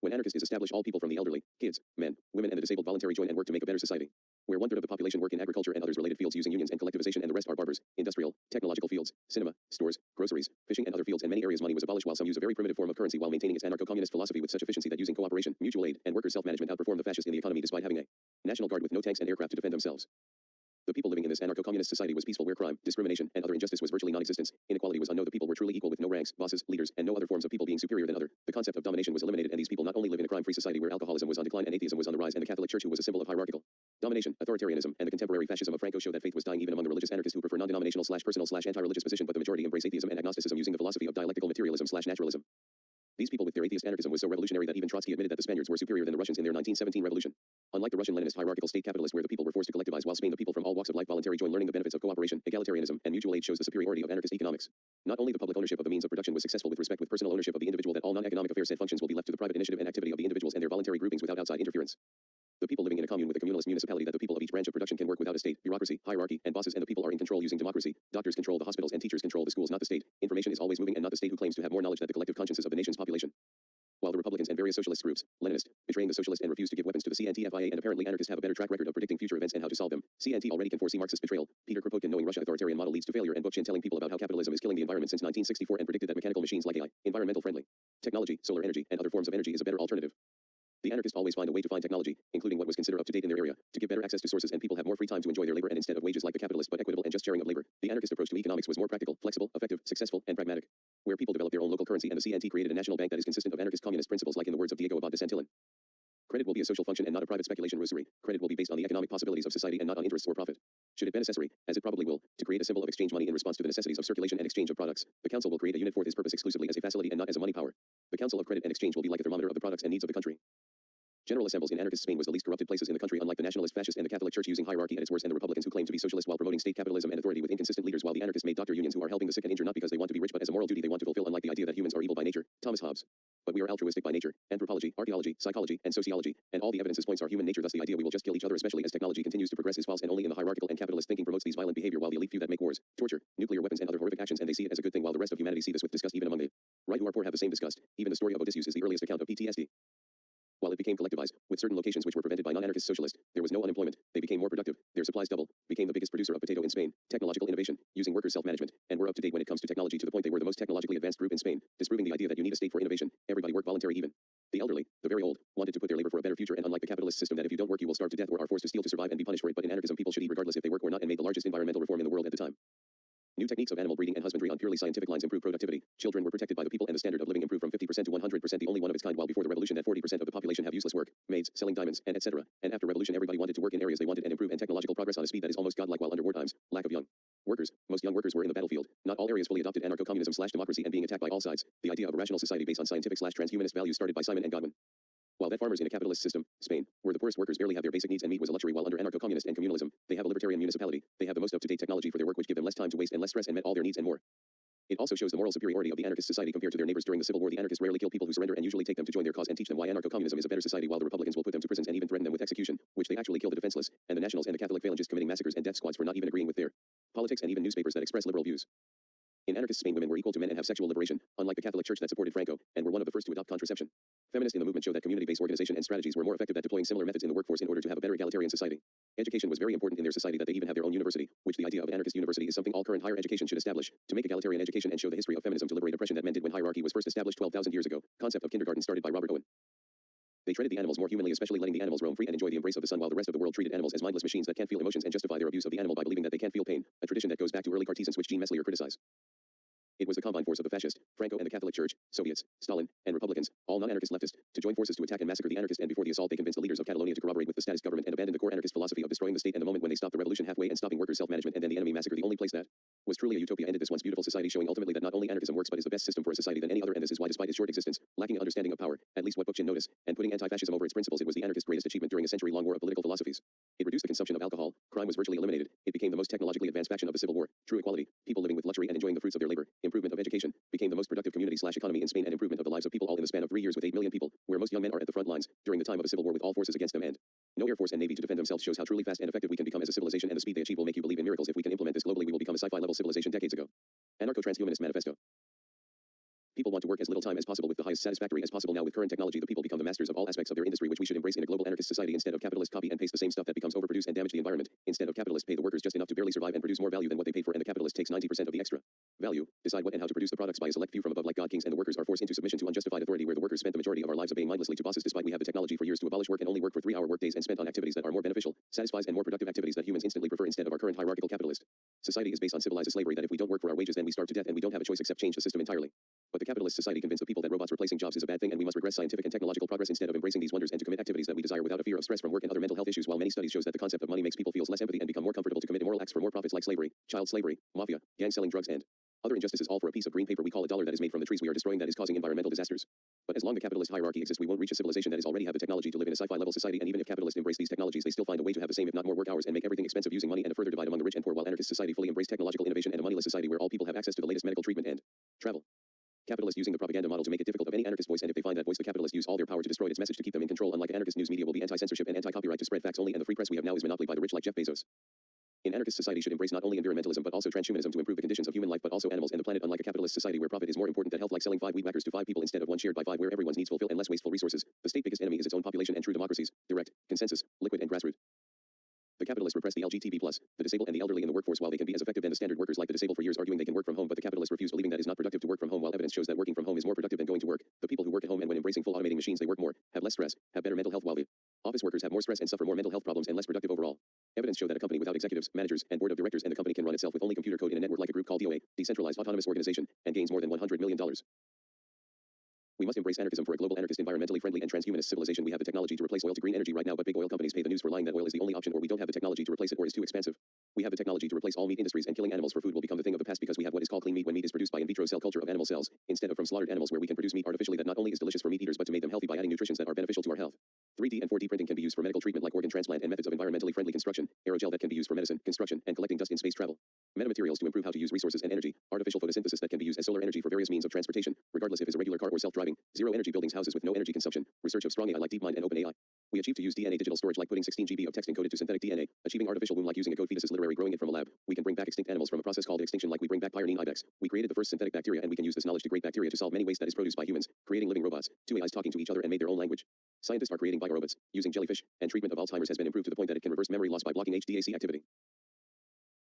Speaker 1: When anarchist is established, all people from the elderly, kids, men, women, and the disabled voluntarily join and work to make a better society. Where 1/3 of the population work in agriculture and others related fields using unions and collectivization, and the rest are barbers, industrial, technological fields, cinema, stores, groceries, fishing, and other fields. In many areas money was abolished, while some use a very primitive form of currency while maintaining its anarcho-communist philosophy with such efficiency that using cooperation, mutual aid, and workers' self-management outperform the fascists in the economy despite having a national guard with no tanks and aircraft to defend themselves. The people living in this anarcho-communist society was peaceful, where crime, discrimination, and other injustice was virtually non-existent. Inequality was unknown. The people were truly equal with no ranks, bosses, leaders, and no other forms of people being superior than other. The concept of domination was eliminated, and these people not only live in a crime-free society where alcoholism was on decline and atheism was on the rise, and the Catholic Church, who was a symbol of hierarchical domination, authoritarianism, and the contemporary fascism of Franco show that faith was dying even among the religious anarchists who prefer non-denominational/personal/anti-religious position, but the majority embrace atheism and agnosticism using the philosophy of dialectical materialism/naturalism. These people with their atheist anarchism was so revolutionary that even Trotsky admitted that the Spaniards were superior than the Russians in their 1917 revolution. Unlike the Russian Leninist hierarchical state capitalist where the people were forced to collectivize, while Spain the people from all walks of life voluntarily joined, learning the benefits of cooperation, egalitarianism, and mutual aid shows the superiority of anarchist economics. Not only the public ownership of the means of production was successful with respect with personal ownership of the individual, that all non-economic affairs and functions will be left to the private initiative and activity of the individuals and their voluntary groupings without outside interference. The people living in a commune with a communalist municipality that the people of each branch of production can work without a state, bureaucracy, hierarchy, and bosses, and the people are in control using democracy. Doctors control the hospitals and teachers control the schools, not the state. Information is always moving and not the state, who claims to have more knowledge than the collective consciences of the nation's population. While the Republicans and various socialist groups, Leninist, betraying the socialist and refuse to give weapons to the CNTFIA, and apparently anarchists have a better track record of predicting future events and how to solve them. CNT already can foresee Marxist betrayal. Peter Kropotkin, knowing Russia authoritarian model leads to failure, and Bookchin telling people about how capitalism is killing the environment since 1964 and predicted that mechanical machines like AI, environmental friendly technology, solar energy, and other forms of energy is a better alternative. The anarchists always find a way to find technology, including what was considered up to date in their area, to give better access to sources, and people have more free time to enjoy their labor, and instead of wages like the capitalist, but equitable and just sharing of labor. The anarchist approach to economics was more practical, flexible, effective, successful, and pragmatic. Where people develop their own local currency, and the CNT created a national bank that is consistent of anarchist communist principles, like in the words of Diego Abad de Santillán. Credit will be a social function and not a private speculation rosary. Credit will be based on the economic possibilities of society and not on interests or profit. Should it be necessary, as it probably will, to create a symbol of exchange money in response to the necessities of circulation and exchange of products, the Council will create a unit for this purpose exclusively as a facility and not as a money power. The Council of Credit and Exchange will be like a thermometer of the products and needs of the country. General Assembles in anarchist Spain was the least corrupted places in the country, unlike the nationalist fascist and the Catholic Church using hierarchy at its worst, and the Republicans who claim to be socialist while promoting state capitalism and authority with inconsistent leaders, while the anarchists made doctor unions who are helping the sick and injured not because they want to be rich but as a moral duty they want to fulfill, unlike the idea that humans are evil by nature, Thomas Hobbes. But we are altruistic by nature. Anthropology, archaeology, psychology, and sociology, and all the evidences points are human nature, thus the idea we will just kill each other especially as technology continues to progress is false and only in the hierarchical and capitalist thinking promotes these violent behavior, while the elite few that make wars, torture, nuclear weapons and other horrific actions, and they see it as a good thing, while the rest of humanity see this with disgust. Even among the right who are poor have the same disgust. Even the story of Odysseus is the earliest account of PTSD. While it became collectivized, with certain locations which were prevented by non-anarchist socialists, there was no unemployment. They became more productive. Their supplies doubled, became the biggest producer of potato in Spain, technological innovation, using workers' self-management, and were up to date when it comes to technology, to the point they were the most technologically advanced group in Spain, disproving the idea that you need a state for innovation. Everybody worked voluntary, even the elderly, the very old, wanted to put their labor for a better future, and unlike the capitalist system that if you don't work you will starve to death or are forced to steal to survive and be punished for it, but in anarchism people should eat regardless if they work or not, and made the largest environmental reform in the world at the time. New techniques of animal breeding and husbandry on purely scientific lines improved productivity. Children were protected by the people and the standard of living improved from 50% to 100%, the only one of its kind, while before the revolution that 40% of the population have useless work, maids, selling diamonds, and etc. And after revolution everybody wanted to work in areas they wanted and improve, and technological progress on a speed that is almost godlike, while under war times, lack of young workers. Most young workers were in the battlefield. Not all areas fully adopted anarcho-communism/democracy and being attacked by all sides. The idea of a rational society based on scientific/transhumanist values started by Simon and Godwin. While that farmers in a capitalist system, Spain, where the poorest workers barely have their basic needs and meat was a luxury, while under anarcho-communist and communalism, they have a libertarian municipality. They have the most up-to-date technology for their work, which give them less time to waste and less stress and met all their needs and more. It also shows the moral superiority of the anarchist society compared to their neighbors during the Civil War. The anarchists rarely kill people who surrender and usually take them to join their cause and teach them why anarcho-communism is a better society, while the Republicans will put them to prisons and even threaten them with execution, which they actually kill the defenseless, and the Nationals and the Catholic phalangists committing massacres and death squads for not even agreeing with their politics, and even newspapers that express liberal views. In anarchist Spain, women were equal to men and have sexual liberation, unlike the Catholic Church that supported Franco, and were one of the first to adopt contraception. Feminists in the movement show that community-based organization and strategies were more effective at deploying similar methods in the workforce in order to have a better egalitarian society. Education was very important in their society, that they even have their own university, which the idea of an anarchist university is something all current higher education should establish, to make egalitarian education and show the history of feminism, to liberate oppression that men did when hierarchy was first established 12,000 years ago. Concept of kindergarten started by Robert Owen. They treated the animals more humanly, especially letting the animals roam free and enjoy the embrace of the sun, while the rest of the world treated animals as mindless machines that can't feel emotions and justify their abuse of the animal by believing that they can't feel pain, a tradition that goes back to early Cartesians which Jean Meslier criticized. It was the combined force of the fascist, Franco and the Catholic Church, Soviets, Stalin, and Republicans, all non-anarchist leftists, to join forces to attack and massacre the anarchists, and before the assault they convinced the leaders of Catalonia to corroborate with the status government and abandon the core anarchist philosophy of destroying the state, and the moment when they stopped the revolution halfway and stopping workers' self-management and then the enemy massacre the only place that was truly a utopia ended this once beautiful society, showing ultimately that not only anarchism works but is the best system for a society than any other, and this is why despite its short existence, lacking an understanding of power, at least what Bookchin noticed, and putting anti-fascism over its principles, it was the anarchist greatest achievement during a century-long war of political philosophies. It reduced the consumption of alcohol, crime was virtually eliminated, it became the most technologically advanced faction of the Civil War, true equality, people living with luxury and enjoying the fruits of their labor, improvement of education, became the most productive community/economy in Spain, and improvement of the lives of people all in the span of 3 years with 8 million people, where most young men are at the front lines, during the time of a civil war with all forces against them and no air force and navy to defend themselves, shows how truly fast and effective we can become as a civilization, and the speed they achieve will make you believe in miracles. If we can implement this globally, we will become a sci-fi level civilization decades ago. Anarcho-transhumanist manifesto. People want to work as little time as possible with the highest satisfactory as possible. Now with current technology, the people become the masters of all aspects of their industry, which we should embrace in a global anarchist society instead of capitalist copy and paste the same stuff that becomes overproduced and damage the environment. Instead of capitalist pay the workers just enough to barely survive and produce more value than what they paid for, and the capitalist takes 90% of the extra value. Decide what and how to produce the products by a select few from above like God kings, and the workers are forced into submission to unjustified authority, where the workers spent the majority of our lives obeying mindlessly to bosses despite we have the technology for years to abolish work and only work for 3-hour workdays and spent on activities that are more beneficial, satisfies and more productive activities that humans instantly prefer instead of our current hierarchical capitalist society is based on civilized slavery, that if we don't work for our wages then we starve to death and we don't have a choice except change the system entirely. But the capitalist society convinced the people that robots replacing jobs is a bad thing and we must regress scientific and technological progress instead of embracing these wonders, and to commit activities that we desire without a fear of stress from work and other mental health issues. While many studies shows that the concept of money makes people feel less empathy and become more comfortable to commit immoral acts for more profits like slavery, child slavery, mafia, gang selling drugs, and other injustices, all for a piece of green paper we call a dollar that is made from the trees we are destroying, that is causing environmental disasters. But as long the capitalist hierarchy exists, we won't reach a civilization that is already have the technology to live in a sci-fi level society, and even if capitalists embrace these technologies, they still find a way to have the same if not more work hours and make everything expensive using money, and a further divide among the rich and poor, while anarchist society fully embrace technological innovation and a moneyless society where all people have access to the latest medical treatment and travel. Capitalists using the propaganda model to make it difficult of any anarchist voice, and if they find that voice, the capitalists use all their power to destroy its message to keep them in control. Unlike anarchist news media will be anti-censorship and anti-copyright to spread facts only, and the free press we have now is monopoly by the rich like Jeff Bezos. An anarchist society should embrace not only environmentalism but also transhumanism to improve the conditions of human life but also animals and the planet. Unlike a capitalist society where profit is more important than health, like selling 5 weed whackers to 5 people instead of one shared by 5, where everyone's needs fulfill and less wasteful resources, the state biggest enemy is its own population, and true democracies, direct, consensus, liquid and grassroots. The capitalists repress the LGBT+, the disabled and the elderly in the workforce while they can be as effective than the standard workers like the disabled, for years arguing they can work from home, but the capitalists refuse, believing that it is not productive to work from home, while evidence shows that working from home is more productive than going to work. The people who work at home, and when embracing full automating machines they work more, have less stress, have better mental health, while the office workers have more stress and suffer more mental health problems and less productive overall. Evidence show that a company without executives, managers, and board of directors, and the company can run itself with only computer code in a network like a group called DOA, decentralized autonomous organization, and gains more than $100 million. We must embrace anarchism for a global anarchist, environmentally friendly, and transhumanist civilization. We have the technology to replace oil to green energy right now, but big oil companies pay the news for lying that oil is the only option, or we don't have the technology to replace it, or is too expensive. We have the technology to replace all meat industries, and killing animals for food will become the thing of the past because we have what is called clean meat, when meat is produced by in vitro cell culture of animal cells, instead of from slaughtered animals, where we can produce meat artificially that not only is delicious for meat eaters but to make them healthy by adding nutrients that are beneficial to our health. 3D and 4D printing can be used for medical treatment like organ transplant, and methods of environmentally friendly construction, aerogel that can be used for medicine, construction, and collecting dust in space travel. Metamaterials to improve how to use resources and energy, artificial photosynthesis that can be used as solar energy for various means of transportation, regardless if it's a regular car or self-driving, zero energy buildings, houses with no energy consumption, research of strong AI like DeepMind and OpenAI. We achieve to use DNA digital storage like putting 16 GB of text encoded to synthetic DNA, achieving artificial womb like using a code fetus is literary growing it from a lab. We can bring back extinct animals from a process called extinction like we bring back pioneering ibex. We created the first synthetic bacteria, and we can use this knowledge to create bacteria to solve many waste that is produced by humans, creating living robots, 2 AIs talking to each other and made their own language. Scientists are creating biorobots, using jellyfish, and treatment of Alzheimer's has been improved to the point that it can reverse memory loss by blocking sgACC activity.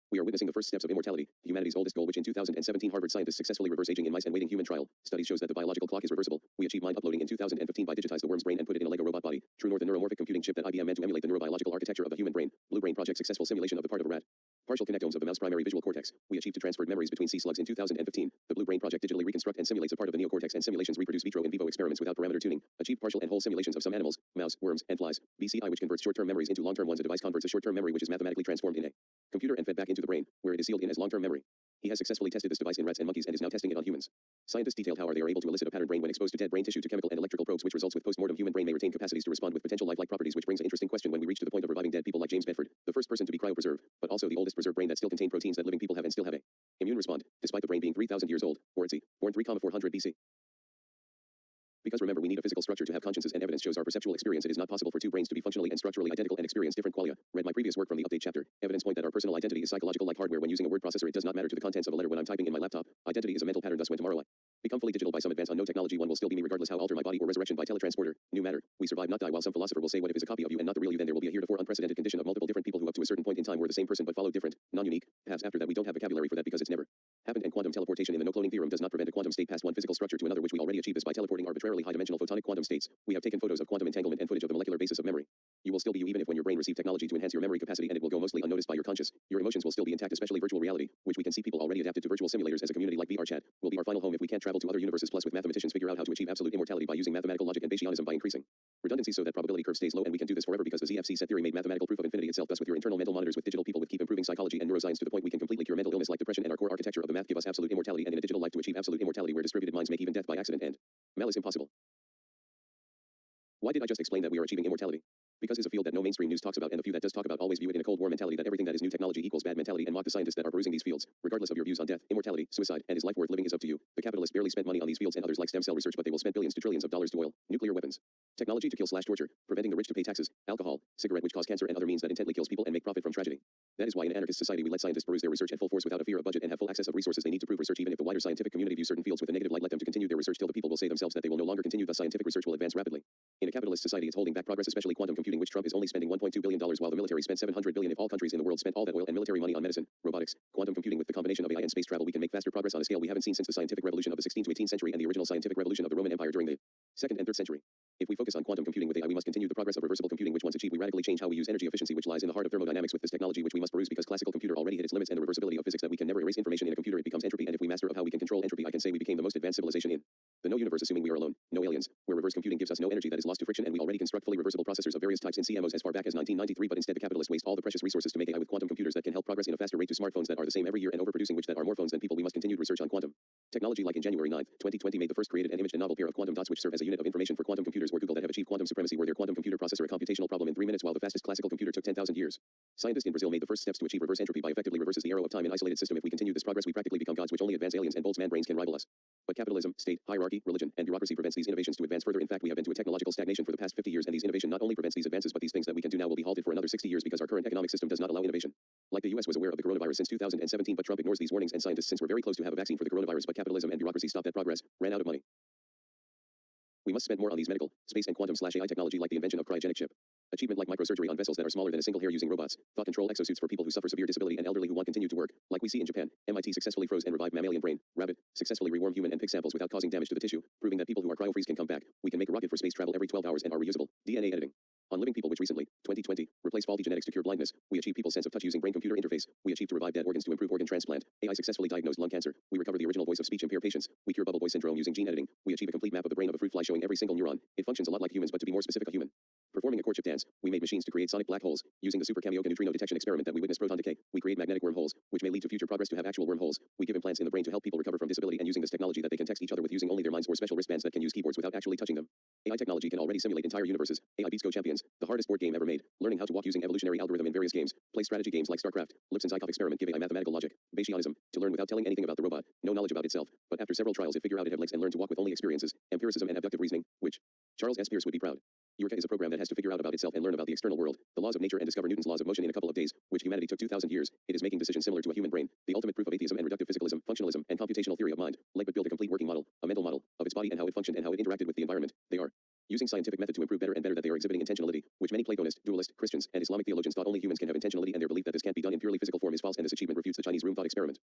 Speaker 1: We are witnessing the first steps of immortality, humanity's oldest goal, which in 2017 Harvard scientists successfully reverse aging in mice and waiting human trial. Studies shows that the biological clock is reversible. We achieved mind uploading in 2015 by digitize the worm's brain and put it in a Lego robot body. True North, the neuromorphic computing chip that IBM meant to emulate the neurobiological architecture of the human brain. Blue Brain project successful simulation of the part of a rat. Partial connectomes of the mouse primary visual cortex. We achieved to transfer memories between sea slugs in 2015. The Blue Brain project digitally reconstruct and simulates a part of the neocortex, and simulations reproduce vitro in vivo experiments without parameter tuning. Achieved partial and whole simulations of some animals, mouse, worms, and flies. BCI, which converts short-term memories into long-term ones. A device converts a short-term memory which is mathematically transformed in a computer and fed back into the brain, where it is sealed in as long-term memory. He has successfully tested this device in rats and monkeys and is now testing it on humans. Scientists detailed how they are able to elicit a pattern brain when exposed to dead brain tissue to chemical and electrical probes, which results with post-mortem human brain may retain capacities to respond with potential lifelike properties, which brings an interesting question when we reach to the point of reviving dead people like James Bedford, the first person to be cryopreserved, but also the oldest preserved brain that still contains proteins that living people have and still have a immune respond, despite the brain being 3,000 years old, or it's born 3,400 BC. Because remember, we need a physical structure to have consciences, and evidence shows our perceptual experience. It is not possible for 2 brains to be functionally and structurally identical and experience different qualia. Read my previous work from the update chapter. Evidence point that our personal identity is psychological like hardware. When using a word processor, it does not matter to the contents of a letter when I'm typing in my laptop. Identity is a mental pattern, thus when tomorrow I become fully digital by some advance unknown technology, one will still be me regardless how alter my body, or resurrection by teletransporter, new matter. We survive not die, while some philosopher will say what if is a copy of you and not the real you, then there will be a heretofore unprecedented condition of multiple different people who up to a certain point in time were the same person but followed different, non-unique paths. After that we don't have vocabulary for that because it's never happened, and quantum teleportation in the no-cloning theorem does not prevent a quantum state past one physical structure to another, which we already achieve this by teleporting arbitrarily high-dimensional photonic quantum states. We have taken photos of quantum entanglement and footage of the molecular basis of memory. You will still be you even if when your brain received technology to enhance your memory capacity and it will go mostly unnoticed by your conscious. Your emotions will still be intact, especially virtual reality, which we can see people already adapted to virtual simulators as a community like VRChat, will be our final home if we can't travel to other universes. Plus with mathematicians figure out how to achieve absolute immortality by using mathematical logic and Bayesianism by increasing redundancy so that probability curve stays low, and we can do this forever because the ZFC set theory made mathematical proof of infinity itself. Thus with your internal mental monitors with digital people would keep improving psychology and neuroscience to the point we can completely cure mental illness like depression, and our core architecture of the math give us absolute immortality, and in a digital life to achieve absolute immortality where distributed minds make even death by accident and malice impossible. Why did I just explain that we are achieving immortality? Because it's a field that no mainstream news talks about, and the few that does talk about always view it in a Cold War mentality that everything that is new technology equals bad mentality, and mock the scientists that are perusing these fields. Regardless of your views on death, immortality, suicide, and is life worth living is up to you. The capitalists barely spent money on these fields and others like stem cell research, but they will spend billions to trillions of dollars to oil, nuclear weapons, technology to kill/torture, preventing the rich to pay taxes, alcohol, cigarette which cause cancer, and other means that intently kills people and make profit from tragedy. That is why in an anarchist society we let scientists peruse their research at full force without a fear of budget and have full access of resources they need to prove research. Even if the wider scientific community views certain fields with a negative light, let them to continue their research till the people will say themselves that they will no longer continue. Thus scientific research will advance rapidly. In a capitalist society it's holding back progress, especially quantum computing, which Trump is only spending $1.2 billion while the military spent $700 billion. If all countries in the world spent all that oil and military money on medicine, robotics, quantum computing with the combination of AI and space travel, we can make faster progress on a scale we haven't seen since the scientific revolution of the 16th to 18th century and the original scientific revolution of the Roman Empire during the 2nd and 3rd century. If we focus on quantum computing with AI, we must continue the progress of reversible computing, which once achieved we radically change how we use energy efficiency, which lies in the heart of thermodynamics with this technology, which we must peruse because classical computer already hit its limits, and the reversibility of physics that we can never erase information in a computer, it becomes entropy, and if we master of how we can control entropy, I can say we became the most advanced civilization in the no universe, assuming we are alone, no aliens, where reverse computing gives us no energy that is lost to friction, and we already construct fully reversible processors of various types in CMOS as far back as 1993, but instead the capitalists waste all the precious resources to make AI with quantum computers that can help progress in a faster rate to smartphones that are the same every year and overproducing which that are more phones than people. We must continue research on quantum technology, like in January 9, 2020 made the first created and imaged a novel pair of quantum dots which serve as a unit of information for quantum computers, or Google, that have achieved quantum supremacy where their quantum computer processor a computational problem in 3 minutes while the fastest classical computer took 10,000 years. Scientists in Brazil made the first steps to achieve reverse entropy by effectively reverses the arrow of time in isolated system. If we continue this progress we practically become gods, which only advanced aliens and bold man brains can rival us. But capitalism, state, hierarchy, religion, and bureaucracy prevents these innovations to advance further. In fact, we have been to a technological stagnation for the past 50 years, and these innovation not only prevents these advances, but these things that we can do now will be halted for another 60 years because our current economic system does not allow innovation. Like the US was aware of the coronavirus since 2017, but Trump ignores these warnings, and scientists, since we're very close to have a vaccine for the coronavirus, but capitalism and bureaucracy stopped that progress, ran out of money. We must spend more on these medical, space, and quantum/AI technology, like the invention of cryogenic chip. Achievement like microsurgery on vessels that are smaller than a single hair using robots. Thought control exosuits for people who suffer severe disability and elderly who want continue to work, like we see in Japan. MIT successfully froze and revived mammalian brain, rabbit, successfully rewarm human and pig samples without causing damage to the tissue, proving that people who are cryofreeze can come back. We can make a rocket for space travel every 12 hours and are reusable. DNA editing on living people, which recently, 2020, replaced faulty genetics to cure blindness. We achieve people's sense of touch using brain-computer interface. We achieve to revive dead organs to improve organ transplant. AI successfully diagnosed lung cancer. We recover the original voice of speech-impaired patients. We cure bubble boy syndrome using gene editing. We achieve a complete map of the brain of a fruit fly showing every single neuron. It functions a lot like humans, but to be more specific, a human. Performing a courtship dance, we made machines to create sonic black holes. Using the super Kamioka neutrino detection experiment that we witnessed proton decay, we create magnetic wormholes, which may lead to future progress to have actual wormholes. We give implants in the brain to help people recover from disability, and using this technology that they can text each other with using only their minds, or special wristbands that can use keyboards without actually touching them. AI technology can already simulate entire universes. AI beats Go Champions, the hardest board game ever made. Learning how to walk using evolutionary algorithm in various games. Play strategy games like StarCraft. Lipson's ICOP experiment give AI mathematical logic. Bayesianism, to learn without telling anything about the robot. No knowledge about itself, but after several trials it figure out it have legs and learn to walk with only experiences. Empiricism and abductive reasoning, which Charles S. Pierce would be proud. Eureka is a program that has to figure out about itself and learn about the external world, the laws of nature, and discover Newton's laws of motion in a couple of days, which humanity took 2,000 years. It is making decisions similar to a human brain, the ultimate proof of atheism and reductive physicalism, functionalism, and computational theory of mind. Like but build a complete working model, a mental model, of its body and how it functioned and how it interacted with the environment. They are using scientific method to improve better and better, that they are exhibiting intentionality, which many Platonist, dualist, Christians, and Islamic theologians thought only humans can have intentionality, and their belief that this can't be done in purely physical form is false, and this achievement refutes the Chinese room thought experiment.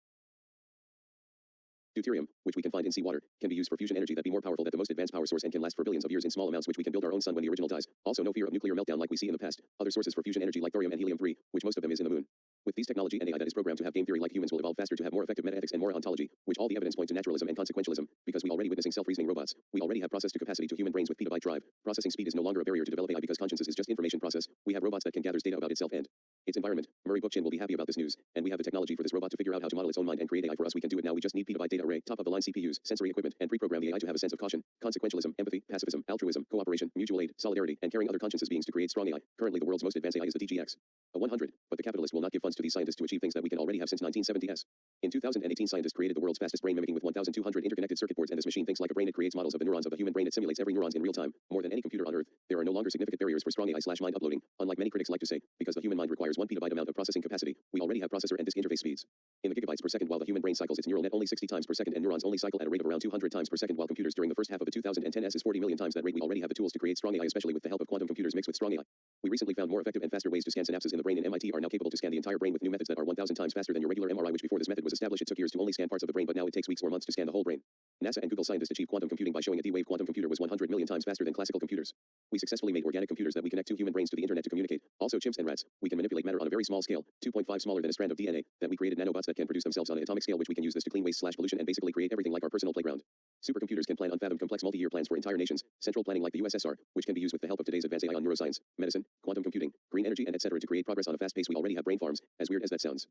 Speaker 1: Deuterium, which we can find in seawater, can be used for fusion energy that be more powerful than the most advanced power source and can last for billions of years in small amounts, which we can build our own sun when the original dies. Also no fear of nuclear meltdown like we see in the past. Other sources for fusion energy like thorium and helium-3, which most of them is in the moon. With these technology and AI that is programmed to have game theory like humans will evolve faster to have more effective metaethics and more ontology, which all the evidence point to naturalism and consequentialism, because we already witnessing self-reasoning robots. We already have process to capacity to human brains with petabyte drive. Processing speed is no longer a barrier to develop AI because consciousness is just information process. We have robots that can gather data about itself and its environment. Murray Bookchin will be happy about this news, and we have the technology for this robot to figure out how to model its own mind and create AI for us. We can do it now. We just need petabyte data array, top of the line CPUs, sensory equipment, and pre-program the AI to have a sense of caution, consequentialism, empathy, pacifism, altruism, cooperation, mutual aid, solidarity, and caring other consciences beings to create strong AI. Currently the world's most advanced AI is the DGX 100, but the capitalist will not give funds to these scientists to achieve things that we can already have since 1970s. In 2018 scientists created the world's fastest brain mimicking with 1,200 interconnected circuit boards, and this machine thinks like a brain. It creates models of the neurons of a human brain. It simulates every neurons in real time, more than any computer on earth. There are no longer significant barriers for strong AI/mind uploading, unlike many critics like to say, because the human mind requires 1 petabyte amount of processing capacity. We already have processor and disk interface speeds in the gigabytes per second, while the human brain cycles its neural net only 60 times per second, and neurons only cycle at a rate of around 200 times per second, while computers during the first half of the 2010s is 40 million times that rate. We already have the tools to create strong AI, especially with the help of quantum computers mixed with strong AI. We recently found more effective and faster ways to scan synapses in the brain, and MIT are now capable to scan the entire brain with new methods that are 1,000 times faster than your regular MRI, which before this method was established it took years to only scan parts of the brain, but now it takes weeks or months to scan the whole brain. NASA and Google scientists achieved quantum computing by showing a D-wave quantum computer was 100 million times faster than classical computers. We successfully made organic computers that we connect two human brains to the internet to communicate. Also chimps and rats. We can manipulate matter on a very small scale, 2.5 smaller than a strand of DNA, that we created nanobots that can produce themselves on an atomic scale, which we can use this to clean waste/pollution and basically create everything like our personal playground. Supercomputers can plan unfathomed complex multi-year plans for entire nations, central planning like the USSR, which can be used with the help of today's advanced AI on neuroscience, medicine, quantum computing, green energy and etc. to create progress on a fast pace. We already have brain farms, as weird as that sounds.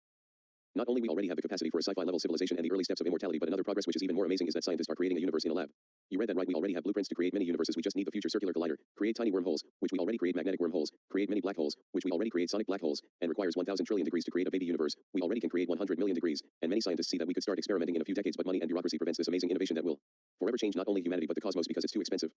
Speaker 1: Not only we already have the capacity for a sci-fi level civilization and the early steps of immortality, but another progress which is even more amazing is that scientists are creating a universe in a lab. You read that right, we already have blueprints to create many universes, we just need the future circular collider, create tiny wormholes, which we already create magnetic wormholes, create many black holes, which we already create sonic black holes, and requires 1,000 trillion degrees to create a baby universe. We already can create 100 million degrees, and many scientists see that we could start experimenting in a few decades, but money and bureaucracy prevents this amazing innovation that will forever change not only humanity but the cosmos because it's too expensive.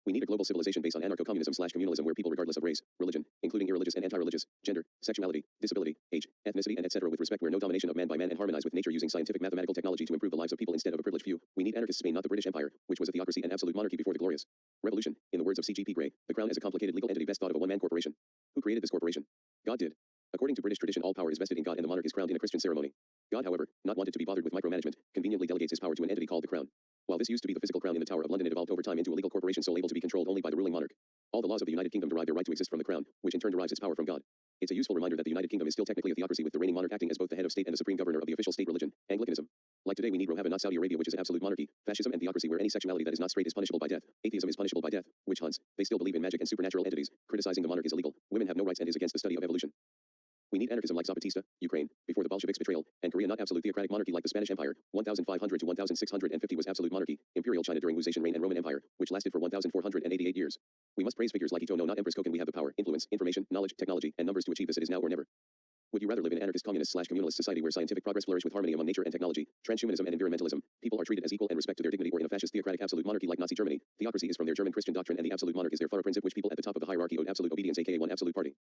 Speaker 1: We need a global civilization based on anarcho-communism/communalism where people, regardless of race, religion, including irreligious and anti-religious, gender, sexuality, disability, age, ethnicity, and etc. with respect, where no domination of man by man, and harmonize with nature using scientific mathematical technology to improve the lives of people instead of a privileged few. We need anarchist Spain, not the British Empire, which was a theocracy and absolute monarchy before the glorious revolution. In the words of C.G.P. Gray, the crown is a complicated legal entity best thought of a one-man corporation. Who created this corporation? God did. According to British tradition, all power is vested in God and the monarch is crowned in a Christian ceremony. God, however, not wanted to be bothered with micromanagement, conveniently delegates his power to an entity called the crown. While this used to be the physical crown in the Tower of London, it evolved over time into a legal corporation sole able to be controlled only by the ruling monarch. All the laws of the United Kingdom derive their right to exist from the crown, which in turn derives its power from God. It's a useful reminder that the United Kingdom is still technically a theocracy with the reigning monarch acting as both the head of state and the supreme governor of the official state religion, Anglicanism. Like today we need Rohava, not Saudi Arabia, which is absolute monarchy, fascism and theocracy where any sexuality that is not straight is punishable by death. Atheism is punishable by death. Witch hunts. They still believe in magic and supernatural entities. Criticizing the monarch is illegal. Women have no rights and is against the study of evolution. We need anarchism like Zapatista, Ukraine, before the Bolsheviks' betrayal, and Korea, not absolute theocratic monarchy like the Spanish Empire. 1500 to 1650 was absolute monarchy. Imperial China during Wu Zetian reign and Roman Empire, which lasted for 1488 years. We must praise figures like Ito no, not Empress Koken. We have the power, influence, information, knowledge, technology, and numbers to achieve this. It is now or never. Would you rather live in an anarchist, communist/communalist society where scientific progress flourishes with harmony among nature and technology, transhumanism and environmentalism, people are treated as equal and respect to their dignity, or in a fascist theocratic absolute monarchy like Nazi Germany? Theocracy is from their German Christian doctrine and the absolute monarch is their thorough principle, which people at the top of the hierarchy owed absolute obedience, aka one absolute party.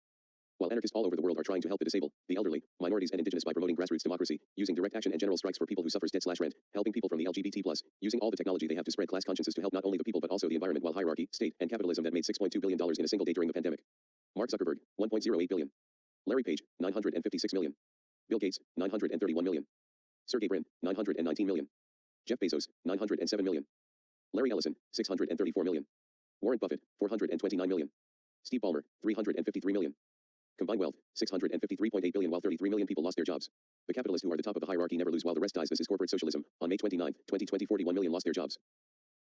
Speaker 1: While anarchists all over the world are trying to help the disabled, the elderly, minorities and indigenous by promoting grassroots democracy, using direct action and general strikes for people who suffers debt/rent, helping people from the LGBT+, using all the technology they have to spread class consciences to help not only the people but also the environment, while hierarchy, state, and capitalism that made $6.2 billion in a single day during the pandemic. Mark Zuckerberg, 1.08 billion. Larry Page, 956 million. Bill Gates, 931 million. Sergey Brin, 919 million. Jeff Bezos, 907 million. Larry Ellison, 634 million. Warren Buffett, 429 million. Steve Ballmer, 353 million. Combined wealth, 653.8 billion, while 33 million people lost their jobs. The capitalists who are the top of the hierarchy never lose while the rest dies. This is corporate socialism. On May 29, 2020, 41 million lost their jobs.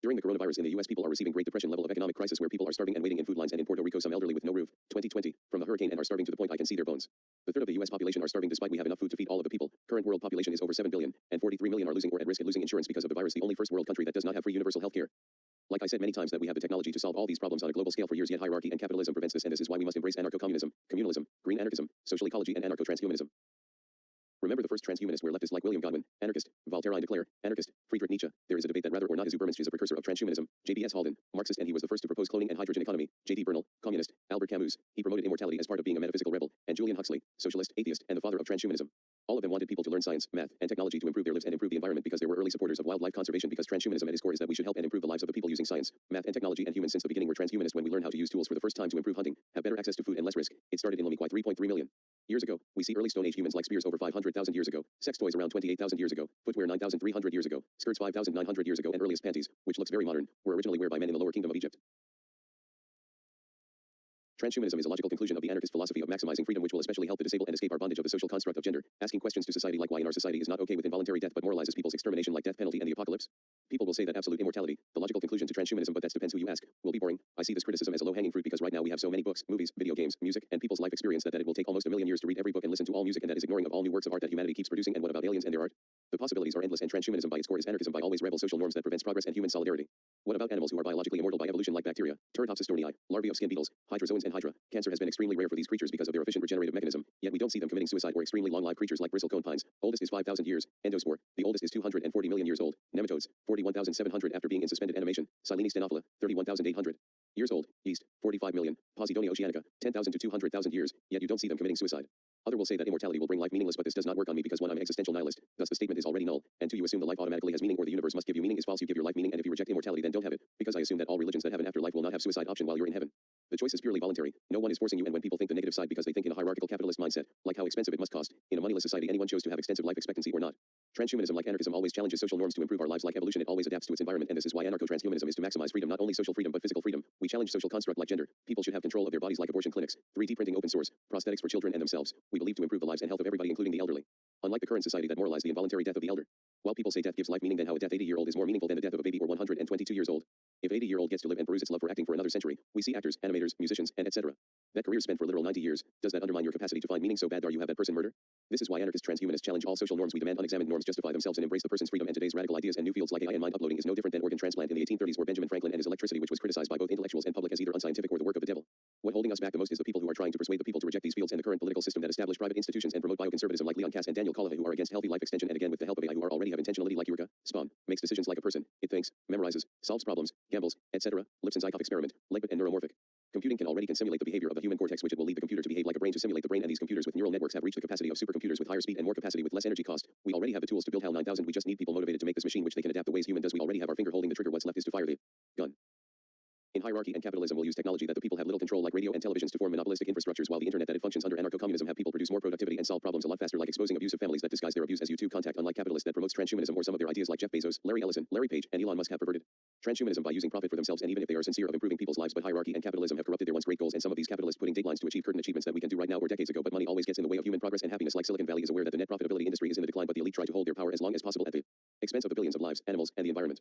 Speaker 1: During the coronavirus in the US, people are receiving Great Depression level of economic crisis where people are starving and waiting in food lines, and in Puerto Rico some elderly with no roof, 2020, from the hurricane and are starving to the point I can see their bones. The third of the US population are starving despite we have enough food to feed all of the people. Current world population is over 7 billion, and 43 million are losing or at risk of losing insurance because of the virus, the only first world country that does not have free universal health care. Like I said many times that we have the technology to solve all these problems on a global scale for years, yet hierarchy and capitalism prevents this, and this is why we must embrace anarcho-communism, communalism, green anarchism, social ecology and anarcho-transhumanism. Remember the first transhumanist were leftists like William Godwin, anarchist, Voltaire I declare, anarchist, Friedrich Nietzsche. There is a debate that rather or not is Ubermensch is a precursor of transhumanism, J.B.S. Halden, Marxist, and he was the first to propose cloning and hydrogen economy, J.D. Bernal, communist, Albert Camus, he promoted immortality as part of being a metaphysical rebel, and Julian Huxley, socialist, atheist, and the father of transhumanism. All of them wanted people to learn science, math, and technology to improve their lives and improve the environment because they were early supporters of wildlife conservation, because transhumanism at its core is that we should help and improve the lives of the people using science, math, and technology, and humans since the beginning were transhumanists when we learn how to use tools for the first time to improve hunting, have better access to food and less risk. It started in Lomé 3.3 million years ago. We see early Stone Age humans like spears over 500,000 years ago, sex toys around 28,000 years ago, footwear 9,300 years ago, skirts 5,900 years ago, and earliest panties, which looks very modern, were originally worn by men in the lower kingdom of Egypt. Transhumanism is a logical conclusion of the anarchist philosophy of maximizing freedom, which will especially help the disabled and escape our bondage of the social construct of gender, asking questions to society like why in our society is not okay with involuntary death but moralizes people's extermination like death penalty and the apocalypse. People will say that absolute immortality, the logical conclusion to transhumanism, but that depends who you ask, will be boring. I see this criticism as a low-hanging fruit because right now we have so many books, movies, video games, music, and people's life experience that it will take almost a million years to read every book and listen to all music, and that is ignoring of all new works of art that humanity keeps producing. And what about aliens and their art? The possibilities are endless, and transhumanism by its core is anarchism by always rebel social norms that prevents progress and human solidarity. What about animals who are biologically immortal by evolution like bacteria, Turritopsis larvae of skin beetles, hydrozoans and hydra? Cancer has been extremely rare for these creatures because of their efficient regenerative mechanism, yet we don't see them committing suicide, or extremely long-lived creatures like bristlecone pines. Oldest is 5,000 years. Endospore, the oldest is 240 million years old. Nematodes, 41,700 after being in suspended animation. Silene stenophila, 31,800 years old. Yeast, 45 million. Posidonia oceanica, 10,000 to 200,000 years, yet you don't see them committing suicide. Other will say that immortality will bring life meaningless, but this does not work on me because 1, I'm an existential nihilist, thus the statement is already null, and 2, you assume the life automatically has meaning or the universe must give you meaning is false. You give your life meaning, and if you reject immortality then don't have it, because I assume that all religions that have an afterlife will not have suicide option while you're in heaven. The choice is purely voluntary. No one is forcing you, and when people think the negative side because they think in a hierarchical capitalist mindset, like how expensive it must cost, in a moneyless society anyone chose to have extensive life expectancy or not. Transhumanism, like anarchism, always challenges social norms to improve our lives. Like evolution, it always adapts to its environment, and this is why anarcho-transhumanism is to maximize freedom, not only social freedom but physical freedom. We challenge social construct like gender. People should have control of their bodies like abortion clinics, 3D printing, open source, prosthetics for children and themselves. We believe to improve the lives and health of everybody, including the elderly. Unlike the current society that moralizes the involuntary death of the elder. While people say death gives life meaning, then how a death 80-year-old is more meaningful than the death of a baby or 122 years old. If 80-year-old gets to live and peruse its love for acting for another century, we see actors, animators, musicians, and etc. That career spent for literal 90 years. Does that undermine your capacity to find meaning so bad that you have that person murder? This is why anarchist transhumanists challenge all social norms. We demand unexamined norms justify themselves and embrace the person's freedom, and today's radical ideas and new fields like AI and mind uploading is no different than organ transplant in the 1830s or Benjamin Franklin and his electricity, which was criticized by both intellectuals and public as either unscientific or the work of the devil. What holding us back the most is the people who are trying to persuade the people to reject these fields and the current political system that establish private institutions and promote bioconservatism like Leon Kass and Daniel Kahneman, who are against healthy life extension and again with the help of AI who are already have intentionality like Eureka, Spawn, makes decisions like a person, it thinks, memorizes, solves problems, gambles, etc., Lipson-Zykov experiment, Legbit and neuromorphic. Computing can already simulate the behavior of the human cortex, which it will lead the computer to behave like a brain to simulate the brain, and these computers with neural networks have reached the capacity of supercomputers with higher speed and more capacity with less energy cost. We already have the tools to build HAL 9000. We just need people motivated to make this machine which they can adapt the ways human does. We already have our finger holding the trigger. What's left is to fire the gun. In hierarchy and capitalism, we'll use technology that the people have little control, like radio and televisions, to form monopolistic infrastructures, while the internet that it functions under anarcho-communism have people produce more productivity and solve problems a lot faster, like exposing abusive families that disguise their abuse as YouTube contact, unlike capitalists that promotes transhumanism or some of their ideas like Jeff Bezos, Larry Ellison, Larry Page, and Elon Musk have perverted transhumanism by using profit for themselves, and even if they are sincere of improving people's lives, but hierarchy and capitalism have corrupted their once great goals, and some of these capitalists putting deadlines to achieve current achievements that we can do right now or decades ago, but money always gets in the way of human progress and happiness. Like Silicon Valley is aware that the net profitability industry is in the decline, but the elite try to hold their power as long as possible at the expense of the billions of lives, animals, and the environment.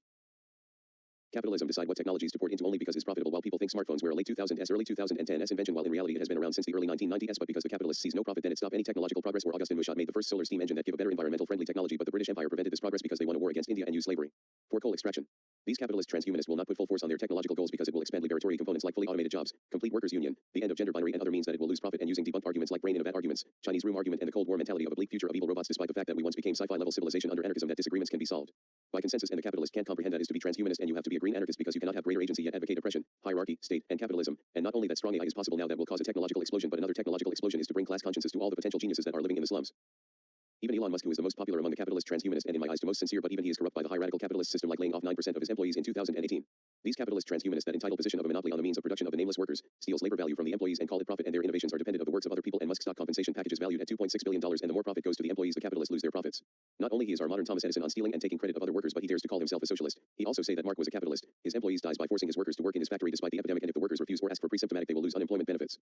Speaker 1: Capitalism decide what technologies to port into only because it's profitable, while people think smartphones were a late 2000s, early 2010s invention, while in reality it has been around since the early 1990s, but because the capitalist sees no profit, then it stopped any technological progress. Or Augustin Mushot made the first solar steam engine that gave a better environmental friendly technology, but the British Empire prevented this progress because they won a war against India and used slavery for coal extraction. These capitalist transhumanists will not put full force on their technological goals because it will expand liberatory components like fully automated jobs, complete workers' union, the end of gender binary, and other means that it will lose profit, and using debunked arguments like brain in a vat arguments, Chinese room argument, and the Cold War mentality of a bleak future of evil robots, despite the fact that we once became sci-fi level civilization under anarchism, that disagreements can be solved by consensus, and the capitalist can't comprehend that is to be transhumanist, and you have to be a green anarchist because you cannot have greater agency yet advocate oppression, hierarchy, state, and capitalism. And not only that, strong AI is possible now that will cause a technological explosion, but another technological explosion is to bring class consciences to all the potential geniuses that are living in the slums. Even Elon Musk, who is the most popular among the capitalist transhumanists and in my eyes the most sincere, but even he is corrupt by the high radical capitalist system, like laying off 9% of his employees in 2018. These capitalist transhumanists that entitle position of a monopoly on the means of production of the nameless workers, steals labor value from the employees and call it profit, and their innovations are dependent of the works of other people, and Musk's stock compensation package is valued at $2.6 billion, and the more profit goes to the employees, the capitalists lose their profits. Not only he is our modern Thomas Edison on stealing and taking credit of other workers, but he dares to call himself a socialist. He also say that Mark was a capitalist. His employees dies by forcing his workers to work in his factory despite the epidemic, and if the workers refuse or ask for pre-symptomatic, they will lose unemployment benefits.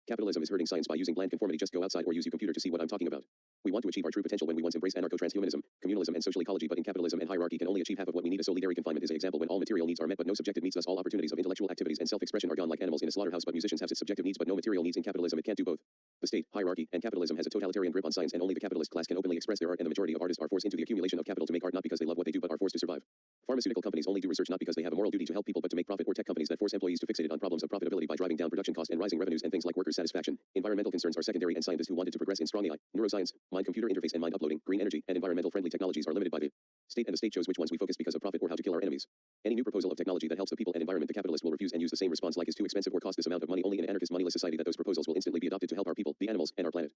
Speaker 1: Capitalism is hurting science by using bland conformity. Just go outside or use your computer to see what I'm talking about. We want to achieve our true potential when we once embrace anarcho-transhumanism, communalism, and social ecology, but in capitalism and hierarchy can only achieve half of what we need. A solitary confinement is an example when all material needs are met but no subjective needs, thus all opportunities of intellectual activities and self-expression are gone, like animals in a slaughterhouse, but musicians have its subjective needs but no material needs. In capitalism it can't do both. The state, hierarchy, and capitalism has a totalitarian grip on science, and only the capitalist class can openly express their art, and the majority of artists are forced into the accumulation of capital to make art not because they love what they do but are forced to survive. Pharmaceutical companies only do research not because they have a moral duty to help people but to make profit, or tech companies that force employees to fixate on problems of profitability by driving down production costs and rising revenues and things like workers' satisfaction. Environmental concerns are secondary, and scientists who wanted to progress in strong AI, neuroscience, mind-computer interface and mind uploading, green energy, and environmental friendly technologies are limited by the state, and the state chose which ones we focus because of profit or how to kill our enemies. Any new proposal of technology that helps the people and environment, the capitalist will refuse and use the same response like is too expensive or cost this amount of money. Only in an anarchist moneyless society that those proposals will instantly be adopted to help our people, the animals, and our planet.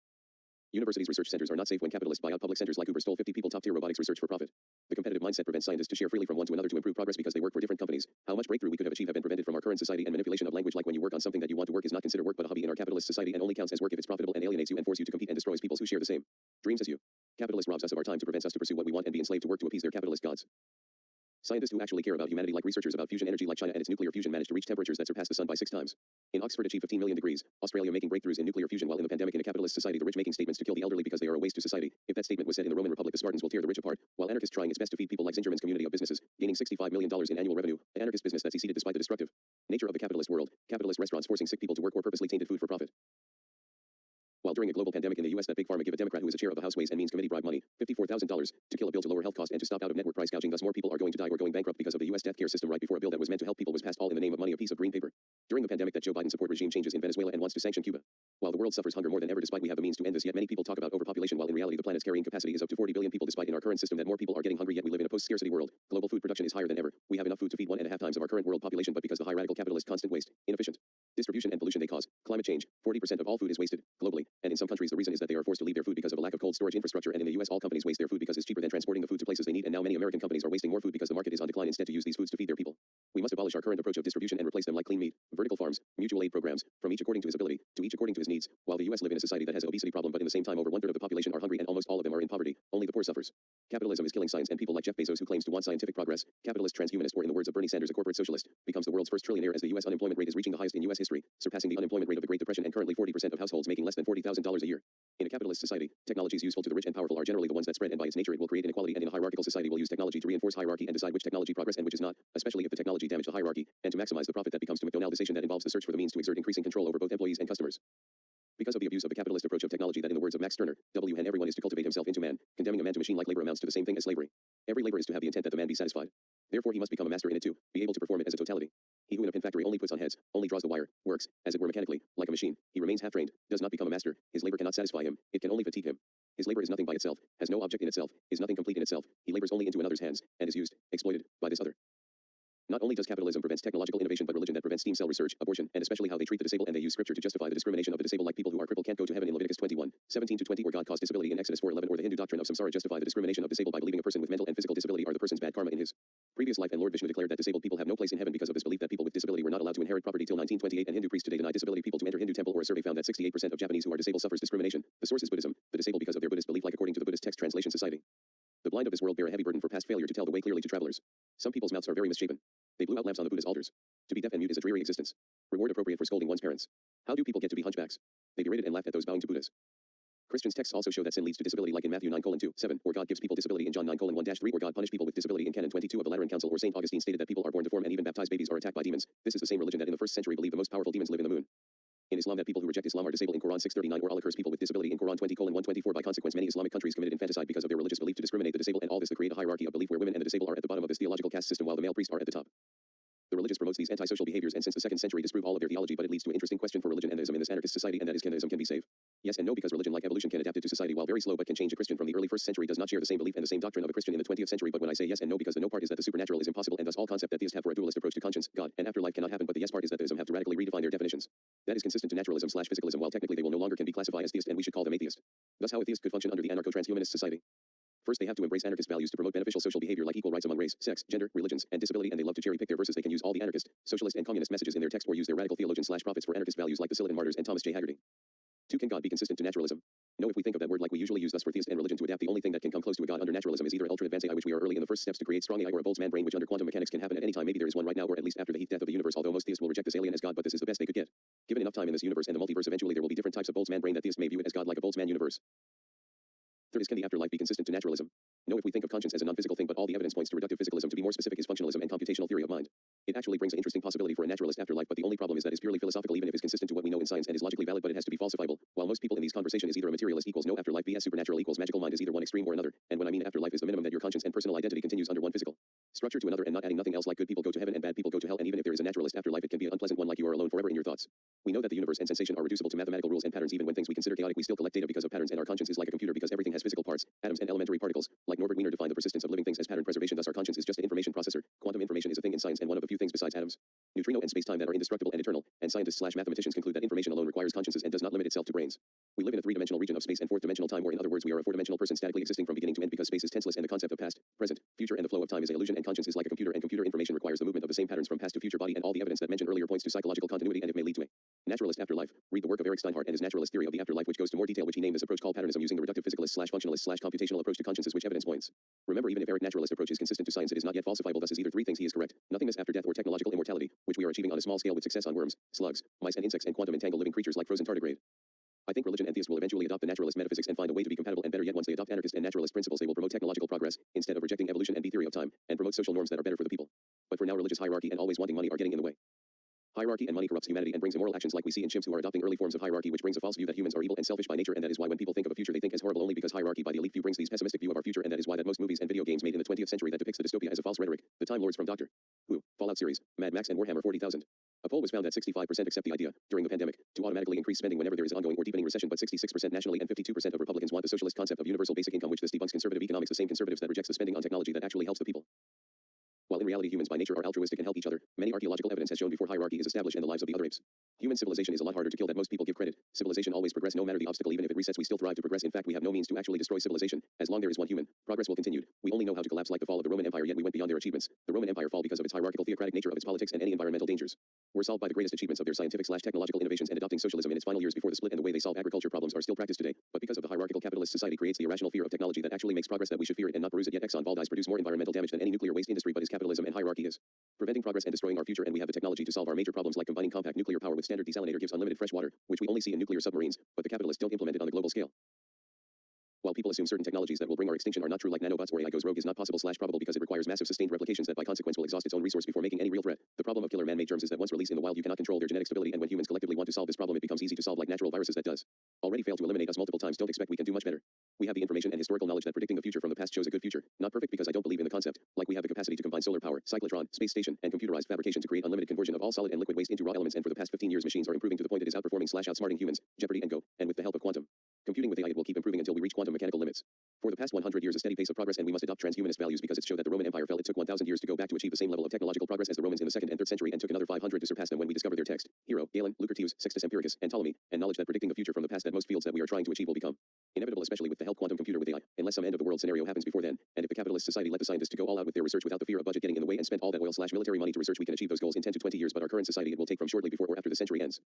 Speaker 1: Universities' research centers are not safe when capitalists buy out public centers like Uber stole 50 people. Top-tier robotics research for profit. The competitive mindset prevents scientists to share freely from one to another to improve progress because they work for different companies. How much breakthrough we could have achieved have been prevented from our current society, and manipulation of language, like when you work on something that you want to work, is not considered work but a hobby in our capitalist society and only counts as work if it's profitable, and alienates you and forces you to compete and destroys people who share the same dreams as you. Capitalist robs us of our time to prevent us to pursue what we want and be enslaved to work to appease their capitalist gods. Scientists who actually care about humanity, like researchers about fusion energy like China and its nuclear fusion, managed to reach temperatures that surpass the sun by 6 times. In Oxford achieved 15 million degrees. Australia making breakthroughs in nuclear fusion, while in the pandemic in a capitalist society the rich making statements to kill the elderly because they are a waste to society. If that statement was said in the Roman Republic, the Spartans will tear the rich apart, while anarchists trying its best to feed people like Zingerman's community of businesses, gaining $65 million in annual revenue. An anarchist business that succeeded despite the destructive nature of the capitalist world. Capitalist restaurants forcing sick people to work or purposely tainted food for profit. While during a global pandemic in the U.S. that big pharma give a Democrat who is a chair of the House Ways and Means Committee bribe money, $54,000, to kill a bill to lower health costs and to stop out-of-network price gouging. Thus more people are going to die or going bankrupt because of the U.S. death care system right before a bill that was meant to help people was passed, all in the name of money, a piece of green paper. During the pandemic that Joe Biden support regime changes in Venezuela and wants to sanction Cuba. While the world suffers hunger more than ever despite we have the means to end this, yet many people talk about overpopulation while in reality the planet's carrying capacity is up to 40 billion people. Despite in our current system that more people are getting hungry, yet we live in a post-scarcity world, global food production is higher than ever. We have enough food to feed 1.5 times of our current world population, but because the high radical capitalist constant waste, inefficient distribution and pollution they cause, climate change, 40% of all food is wasted globally, and in some countries the reason is that they are forced to leave their food because of a lack of cold storage infrastructure, and in the US all companies waste their food because it's cheaper than transporting the food to places they need, and now many American companies are wasting more food because the market is on decline instead to use these foods to feed their people. We must abolish our current approach of distribution and replace them like clean meat, vertical farms, mutual aid programs, from each according to his ability, to each according to his needs. While the US live in a society that has an obesity problem, but in the same time over 1/3 of the population are hungry and almost all of them are in poverty, only the poor suffers. Capitalism is killing science, and people like Jeff Bezos, who claims to want scientific progress, capitalist transhumanist, or in the words of Bernie Sanders, a corporate socialist, becomes the world's first trillionaire as the US unemployment rate is reaching the highest in US history, surpassing the unemployment rate of the Great Depression, and currently 40% of households making less than $40,000 a year. In a capitalist society, technologies useful to the rich and powerful are generally the ones that spread, and by its nature it will create inequality, and in a hierarchical society will use technology to reinforce hierarchy and decide which technology progress and which is not, especially if the technology damage the hierarchy, and to maximize the profit that becomes to McDonaldization that involves the search for the means to exert increasing control over both employees and customers. Because of the abuse of the capitalist approach of technology that, in the words of Max Stirner, and everyone is to cultivate himself into man, condemning a man to machine-like labor amounts to the same thing as slavery. Every labor is to have the intent that the man be satisfied. Therefore he must become a master in it too, be able to perform it as a totality. He who in a pin factory only puts on heads, only draws the wire, works, as it were mechanically, like a machine, he remains half-trained, does not become a master, his labor cannot satisfy him, it can only fatigue him. His labor is nothing by itself, has no object in itself, is nothing complete in itself, he labors only into another's hands, and is used, exploited, by this other. Not only does capitalism prevent technological innovation, but religion that prevents stem cell research, abortion, and especially how they treat the disabled, and they use scripture to justify the discrimination of the disabled, like people who are crippled can't go to heaven in Leviticus 21:17-20, or God caused disability in Exodus 4:11, or the Hindu doctrine of samsara justify the discrimination of disabled by believing a person with mental and physical disability are the person's bad karma in his previous life, and Lord Vishnu declared that disabled people have no place in heaven because of this belief that people with disability were not allowed to inherit property till 1928, and Hindu priests today deny disability people to enter Hindu temple, or a survey found that 68% of Japanese who are disabled suffers discrimination. The source is Buddhism, the disabled because of their Buddhist belief, like according to the Buddhist text Translation Society. The blind of this world bear a heavy burden for past failure to tell the way clearly to travelers. Some people's mouths are very misshapen. They blew out lamps on the Buddha's altars. To be deaf and mute is a dreary existence. Reward appropriate for scolding one's parents. How do people get to be hunchbacks? They berated and laughed at those bowing to Buddhas. Christians' texts also show that sin leads to disability, like in Matthew 9:2-7, or God gives people disability in John 9:1-3, or God punished people with disability in Canon 22 of the Lateran Council, or St. Augustine stated that people are born deformed and even baptized babies are attacked by demons. This is the same religion that in the 1st century believed the most powerful demons live in the moon. In Islam, that people who reject Islam are disabled in Quran 6:39, or Allah cursed people with disability in Quran 20:124. By consequence, many Islamic countries committed infanticide because of their religious belief to discriminate the disabled, and all this to create a hierarchy of belief where women and the disabled are at the bottom of this theological caste system while the male priests are at the top. The religious promotes these antisocial behaviors, and since the 2nd century disprove all of their theology, but it leads to an interesting question for religion and theism in this anarchist society, and that is, can theism be saved? Yes and no, because religion, like evolution, can adapt it to society while very slow, but can change. A Christian from the early 1st century does not share the same belief and the same doctrine of a Christian in the 20th century, but when I say yes and no, because the no part is that the supernatural is impossible, and thus all concept that theists have for a dualist approach to conscience, God, and afterlife cannot happen, but the yes part is that theism have to radically redefine their definitions. That is consistent to naturalism/physicalism, while technically they will no longer can be classified as theist, and we should call them atheist. Thus how a theist could function under the anarcho-transhumanist society. First, they have to embrace anarchist values to promote beneficial social behavior like equal rights among race, sex, gender, religions, and disability, and they love to cherry-pick their verses. They can use all the anarchist, socialist, and communist messages in their text, or use their radical theologians/prophets for anarchist values like the Silliton Martyrs and Thomas J. Haggerty. 2. Can God be consistent to naturalism? No, if we think of that word like we usually use, thus for theist and religion to adapt, the only thing that can come close to a God under naturalism is either an ultra-advanced AI, which we are early in the first steps to create strong AI, or a Boltzmann brain, which under quantum mechanics can happen at any time. Maybe there is one right now, or at least after the heat death of the universe, although most theists will reject this alien as God, but this is the best they could get. Given enough time in this universe and the multiverse, eventually there will be different types of Boltzmann brain that theists may view as God, like a Boltzmann universe. 3. Can the afterlife be consistent to naturalism? No, if we think of conscience as a non-physical thing, but all the evidence points to reductive physicalism. To be more specific is functionalism and computational theory of mind. It actually brings an interesting possibility for a naturalist afterlife, but the only problem is that it's purely philosophical, even if it's consistent to what we know in science and is logically valid, but it has to be falsifiable. While most people in these conversations is either a materialist equals no afterlife, vs supernatural equals magical mind is either one extreme or another, and when I mean afterlife is the minimum that your conscience and personal identity continues under one physical structure to another and not adding nothing else, like good people go to heaven and bad people go to hell, and even if there is a naturalist afterlife, it can be an unpleasant one, like you are alone forever in your thoughts. We know that the universe and sensation are reducible to mathematical rules and patterns. Even when things we consider chaotic, we still collect data because of patterns, and our conscience is like a computer because everything has physical parts, atoms and elementary particles. Like Norbert Wiener defined the persistence of living things as pattern preservation, thus our conscience is just an information processor. Quantum information is a thing in science and one of a few things besides atoms, neutrino, and space-time that are indestructible and eternal, and scientists/mathematicians conclude that information alone requires consciences and does not limit itself to brains. We live in a 3-dimensional region of space and 4th-dimensional time, or in other words, we are a 4-dimensional person statically existing from beginning to end, because space is tenseless and the concept of past, present, future, and the flow of time is an illusion, and conscience is like a computer, and computer information requires the movement of the same patterns from past to future body, and all the evidence that mentioned earlier points to psychological continuity, and it may lead to a naturalist afterlife. Read the work of Eric Steinhardt and his naturalist theory of the afterlife, which goes to more detail, which he named this approach called patternism, using the reductive physicalist/functionalist/computational approach to consciences, which evidence points. Remember, even if Eric naturalist approach is consistent to science, it is not yet falsifiable, thus is either 3 things he is correct: nothingness after death, or technological immortality, which we are achieving on a small scale with success on worms, slugs, mice, and insects, and quantum entangled living creatures like frozen tardigrade. I think religion and theists will eventually adopt the naturalist metaphysics and find a way to be compatible, and better yet, once they adopt anarchist and naturalist principles, they will promote technological progress instead of rejecting evolution and the theory of time, and promote social norms that are better for the people. But for now, religious hierarchy and always wanting money are getting in the way. Hierarchy and money corrupts humanity and brings immoral actions, like we see in chimps who are adopting early forms of hierarchy, which brings a false view that humans are evil and selfish by nature, and that is why when people think of a future they think as horrible only because hierarchy by the elite few brings these pessimistic view of our future, and that is why that most movies and video games made in the 20th century that depicts the dystopia as a false rhetoric. The Time Lords from Doctor Who, Fallout series, Mad Max, and Warhammer 40,000. A poll was found that 65% accept the idea, during the pandemic, to automatically increase spending whenever there is ongoing or deepening recession, but 66% nationally and 52% of Republicans want the socialist concept of universal basic income, which this debunks conservative economics, the same conservatives that rejects the spending on technology that actually helps the people. While in reality humans by nature are altruistic and help each other, many archaeological evidence has shown before hierarchy is established in the lives of the other apes. Human civilization is a lot harder to kill than most people give credit. Civilization always progress no matter the obstacle, even if it resets we still thrive to progress. In fact, we have no means to actually destroy civilization. As long there is one human, progress will continue. We only know how to collapse like the fall of the Roman Empire, yet we went beyond their achievements. The Roman Empire fall because of its hierarchical theocratic nature of its politics and any environmental dangers were solved by the greatest achievements of their scientific/technological innovations and adopting socialism in its final years before the split, and the way they solve agriculture problems are still practiced today. But because of the hierarchical capitalist society creates the irrational fear of technology that actually makes progress that we should fear it and not peruse it, yet Exxon Valdez produce more environmental damage than any nuclear waste industry, but is capitalism and hierarchy is preventing progress and destroying our future, and we have the technology to solve our major problems like combining compact nuclear power with standard desalinator gives unlimited fresh water, which we only see in nuclear submarines, but the capitalists don't implement it on the global scale. While people assume certain technologies that will bring our extinction are not true, like nanobots or AI goes rogue, is not possible/probable because it requires massive sustained replications that by consequence will exhaust its own resource before making any real threat. The problem of killer man-made germs is that once released in the wild you cannot control their genetic stability, and when humans collectively want to solve this problem it becomes easy to solve, like natural viruses that does already fail to eliminate us multiple times. Don't expect we can do much better. We have the information and historical knowledge that predicting the future from the past shows a good future. Not perfect because I don't believe in the concept. Like we have the capacity to combine solar power, cyclotron, space station, and computerized fabrication to create unlimited conversion of all solid and liquid waste into raw elements, and for the past 15 years machines are improving to the point it is outperforming/outsmarting humans, Jeopardy and Go, and with the help of quantum computing with AI it will keep improving until we reach quantum mechanical limits. For the past 100 years a steady pace of progress, and we must adopt transhumanist values because it showed that the Roman Empire fell. It took 1,000 years to go back to achieve the same level of technological progress as the Romans in the 2nd and 3rd century, and took another 500 to surpass them when we discovered their text. Hero, Galen, Lucretius, Sextus Empiricus, and Ptolemy, and knowledge that predicting the future from the past that most fields that we are trying to achieve will become inevitable, especially with the help quantum computer with AI, unless some end of the world scenario happens before then. And if the capitalist society let the scientists to go all out with their research without the fear of budget getting in the way and spent all that oil/military money to research, we can achieve those goals in 10 to 20 years, but our current society it will take from shortly before or after the century ends.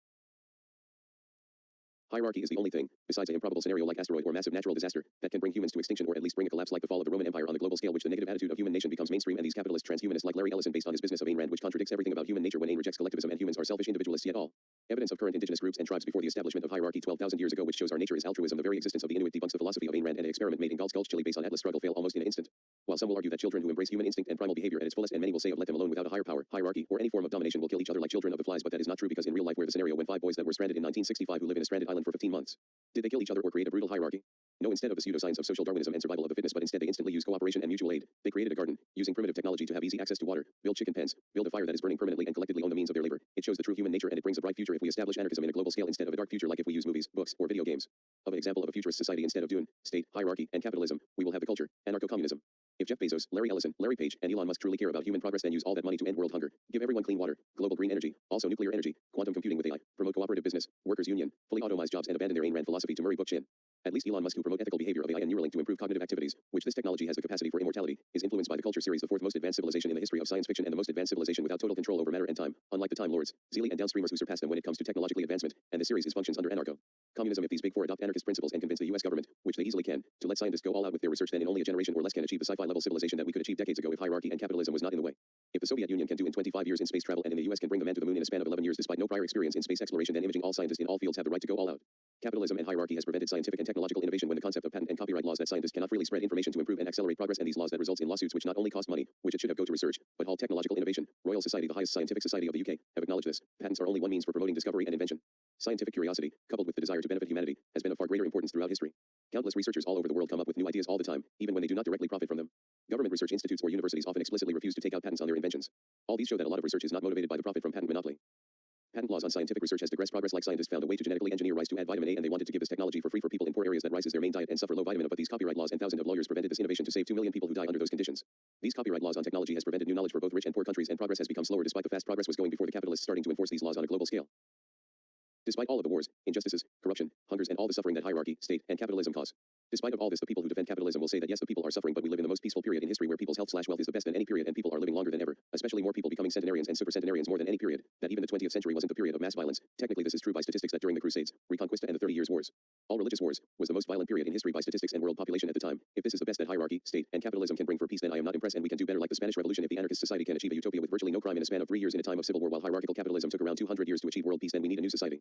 Speaker 1: Hierarchy is the only thing, besides an improbable scenario like asteroid or massive natural disaster, that can bring humans to extinction or at least bring a collapse like the fall of the Roman Empire on the global scale, which the negative attitude of human nation becomes mainstream, and these capitalist transhumanists like Larry Ellison based on his business of Ayn Rand, which contradicts everything about human nature when Ayn rejects collectivism and humans are selfish individualists, yet all evidence of current indigenous groups and tribes before the establishment of hierarchy 12,000 years ago, which shows our nature is altruism. The very existence of the Inuit debunks the philosophy of Ayn Rand, and an experiment made in Gulch, Chile based on Atlas struggle fail almost in an instant. While some will argue that children who embrace human instinct and primal behavior at its fullest, and many will say of let them alone without a higher power, hierarchy, or any form of domination will kill each other like children of the flies, but that is not true, because in real life we're the scenario when 5 boys that were stranded in 1965 who live in a stranded island for 15 months. Did they kill each other or create a brutal hierarchy? No, instead of the pseudoscience of social Darwinism and survival of the fittest, but instead they instantly use cooperation and mutual aid. They created a garden, using primitive technology to have easy access to water, build chicken pens, build a fire that is burning permanently, and collectively own the means of their labor. It shows the true human nature, and it brings a bright future if we establish anarchism in a global scale instead of a dark future like if we use movies, books, or video games. Of an example of a futurist society instead of Dune, state, hierarchy, and capitalism, we will have the culture, anarcho-communism. If Jeff Bezos, Larry Ellison, Larry Page, and Elon Musk truly care about human progress, then use all that money to end world hunger, give everyone clean water, global green energy, also nuclear energy, quantum computing with AI, promote cooperative business, workers' union, fully automized jobs, and abandon their Ayn Rand philosophy to Murray Bookchin. At least Elon Musk, who promote ethical behavior of AI and Neuralink to improve cognitive activities, which this technology has the capacity for immortality, is influenced by the culture series, the 4th most advanced civilization in the history of science fiction and the most advanced civilization without total control over matter and time, unlike the Time Lords, Zealey and downstreamers who surpass them when it comes to technologically advancement, and the series is functions under anarcho-communism. If these big four adopt anarchist principles and convince the US government, which they easily can, to let scientists go all out with their research, then in only a generation or less can achieve the sci-fi level civilization that we could achieve decades ago if hierarchy and capitalism was not in the way. If the Soviet Union can do in 25 years in space travel, and in the US can bring the man to the moon in a span of 11 years despite no prior experience in space exploration, then imaging all scientists in all fields have the right to go all out. Capitalism and hierarchy has prevented scientific and technological innovation when the concept of patent and copyright laws that scientists cannot freely spread information to improve and accelerate progress, and these laws that results in lawsuits which not only cost money, which it should have go to research, but halt technological innovation. Royal Society, the highest scientific society of the UK, have acknowledged this. Patents are only one means for promoting discovery and invention. Scientific curiosity, coupled with the desire to benefit humanity, has been of far greater importance throughout history. Countless researchers all over the world come up with new ideas all the time, even when they do not directly profit from them. Government research institutes or universities often explicitly refuse to take out patents on their inventions. All these show that a lot of research is not motivated by the profit from patent monopoly. Patent laws on scientific research has digressed progress, like scientists found a way to genetically engineer rice to add vitamin A, and they wanted to give this technology for free for people in poor areas that rice is their main diet and suffer low vitamin, but these copyright laws and thousands of lawyers prevented this innovation to save 2 million people who die under those conditions. These copyright laws on technology has prevented new knowledge for both rich and poor countries, and progress has become slower despite the fast progress was going before the capitalists starting to enforce these laws on a global scale. Despite all of the wars, injustices, corruption, hungers, and all the suffering that hierarchy, state, and capitalism cause. Despite of all this, the people who defend capitalism will say that yes, the people are suffering, but we live in the most peaceful period in history where people's health/wealth is the best than any period, and people are living longer than ever, especially more people becoming centenarians and supercentenarians more than any period, that even the 20th century wasn't the period of mass violence. Technically this is true by statistics, that during the Crusades, Reconquista, and the 30 Years' Wars, all religious wars, was the most violent period in history by statistics and world population at the time. If this is the best that hierarchy, state, and capitalism can bring for peace, then I am not impressed, and we can do better like the Spanish Revolution. If the anarchist society can achieve a utopia with virtually no crime in a span of 3 years in a time of civil war, while hierarchical capitalism took around 200 years to achieve world peace, then we need a new society.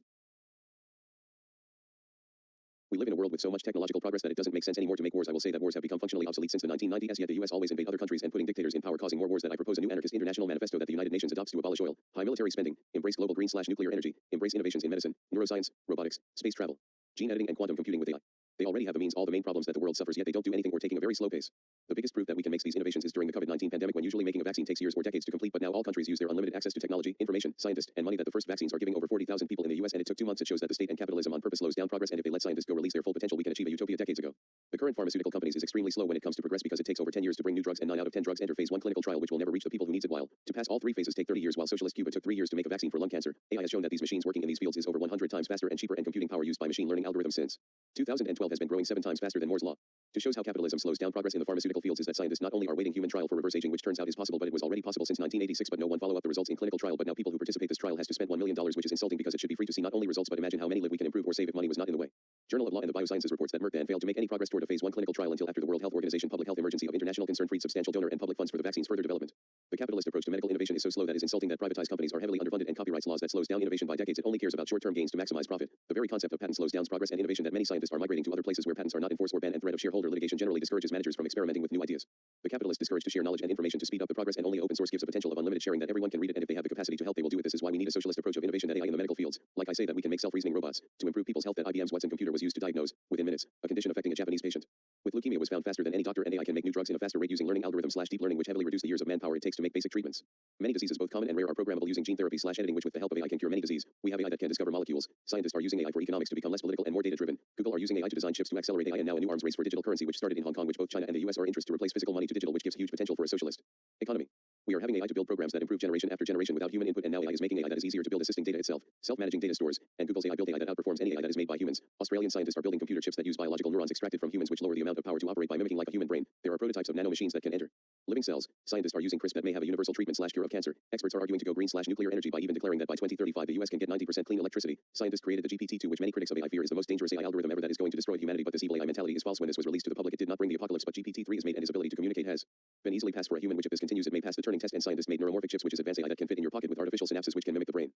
Speaker 1: We live in a world with so much technological progress that it doesn't make sense anymore to make wars. I will say that wars have become functionally obsolete since the 1990s, yet the US always invade other countries and putting dictators in power, causing more wars, that I propose a new anarchist international manifesto that the United Nations adopts to abolish oil, high military spending, embrace global green/nuclear energy, embrace innovations in medicine, neuroscience, robotics, space travel, gene editing, and quantum computing with AI. They already have the means, all the main problems that the world suffers, yet they don't do anything or taking a very slow pace. The biggest proof that we can make these innovations is during the COVID-19 pandemic, when usually making a vaccine takes years or decades to complete, but now all countries use their unlimited access to technology, information, scientists, and money that the first vaccines are giving over 40,000 people in the US, and it took 2 months. It shows that the state and capitalism on purpose slows down progress, and if they let scientists go release their full potential, we can achieve a utopia decades ago. The current pharmaceutical companies is extremely slow when it comes to progress because it takes over 10 years to bring new drugs, and 9 out of 10 drugs enter phase 1 clinical trial, which will never reach the people who needs it, while to pass all 3 phases take 30 years, while socialist Cuba took 3 years to make a vaccine for lung cancer. AI has shown that these machines working in these fields is over 100 times faster and cheaper, and computing power used by machine learning algorithms since 2012 has been growing 7 times faster than Moore's law. To show how capitalism slows down progress in the pharmaceutical fields is that scientists not only are waiting human trial for reverse aging, which turns out is possible, but it was already possible since 1986, but no one follow up the results in clinical trial, but now people who participate this trial has to spend $1 million, which is insulting because it should be free to see not only results but imagine how many live we can improve or save if money was not in the way. Journal of Law and the Biosciences reports that Merck then failed to make any progress toward a phase 1 clinical trial until after the World Health Organization public health emergency of international concern freed substantial donor and public funds for the vaccine's further development. The capitalist approach to medical innovation is so slow that is insulting that privatized companies are heavily underfunded and copyrights laws that slows down innovation by decades. It only cares about short-term gains to maximize profit. The very concept of patent slows down progress and innovation that many scientists are migrating to other places where patents are not enforced or banned, and threat of shareholder litigation generally discourages managers from experimenting with new ideas. The capitalists discourage to share knowledge and information to speed up the progress, and only open source gives the potential of unlimited sharing that everyone can read it, and if they have the capacity to help they will do it. This is why we need a socialist approach of innovation, that AI in the medical fields, like I say, that we can make self-reasoning robots to improve people's health, that IBM's Watson computer was used to diagnose within minutes a condition affecting a Japanese patient with leukemia was found faster than any doctor, and AI can make new drugs in a faster rate using learning algorithms/deep learning, which heavily reduce the years of manpower it takes to make basic treatments. Many diseases, both common and rare, are programmable using gene therapy/editing, which with the help of AI can cure many diseases. We have AI that can discover molecules. Scientists are using AI for economics to become less political and more data-driven. Google are using AI to design chips to accelerate AI, and now a new arms race for digital currency, which started in Hong Kong, which both China and the US are interested to replace physical money to digital, which gives huge potential for a socialist economy. We are having AI to build programs that improve generation after generation without human input, and now AI is making AI that is easier to build, assisting data itself, self-managing data stores, and Google's AI build AI that outperforms any AI that is made by humans. Australian scientists are building computer chips that use biological neurons extracted from humans, which lower the amount of power to operate by mimicking like a human brain. There are prototypes of nanomachines that can enter living cells. Scientists are using CRISPR that may have a universal treatment/cure of cancer. Experts are arguing to go green/nuclear energy by even declaring that by 2035 the US can get 90% clean electricity. Scientists created the GPT-2, which many critics of AI fear is the most dangerous AI algorithm ever that is going to destroy humanity, but this evil AI mentality is false. When this was released to the public, it did not bring the apocalypse, but GPT-3 is made, and his ability to communicate has been easily passed for a human, which if this continues it may pass the Turing test, and scientists made neuromorphic chips, which is advanced AI that can fit in your pocket with artificial synapses which can mimic the brain.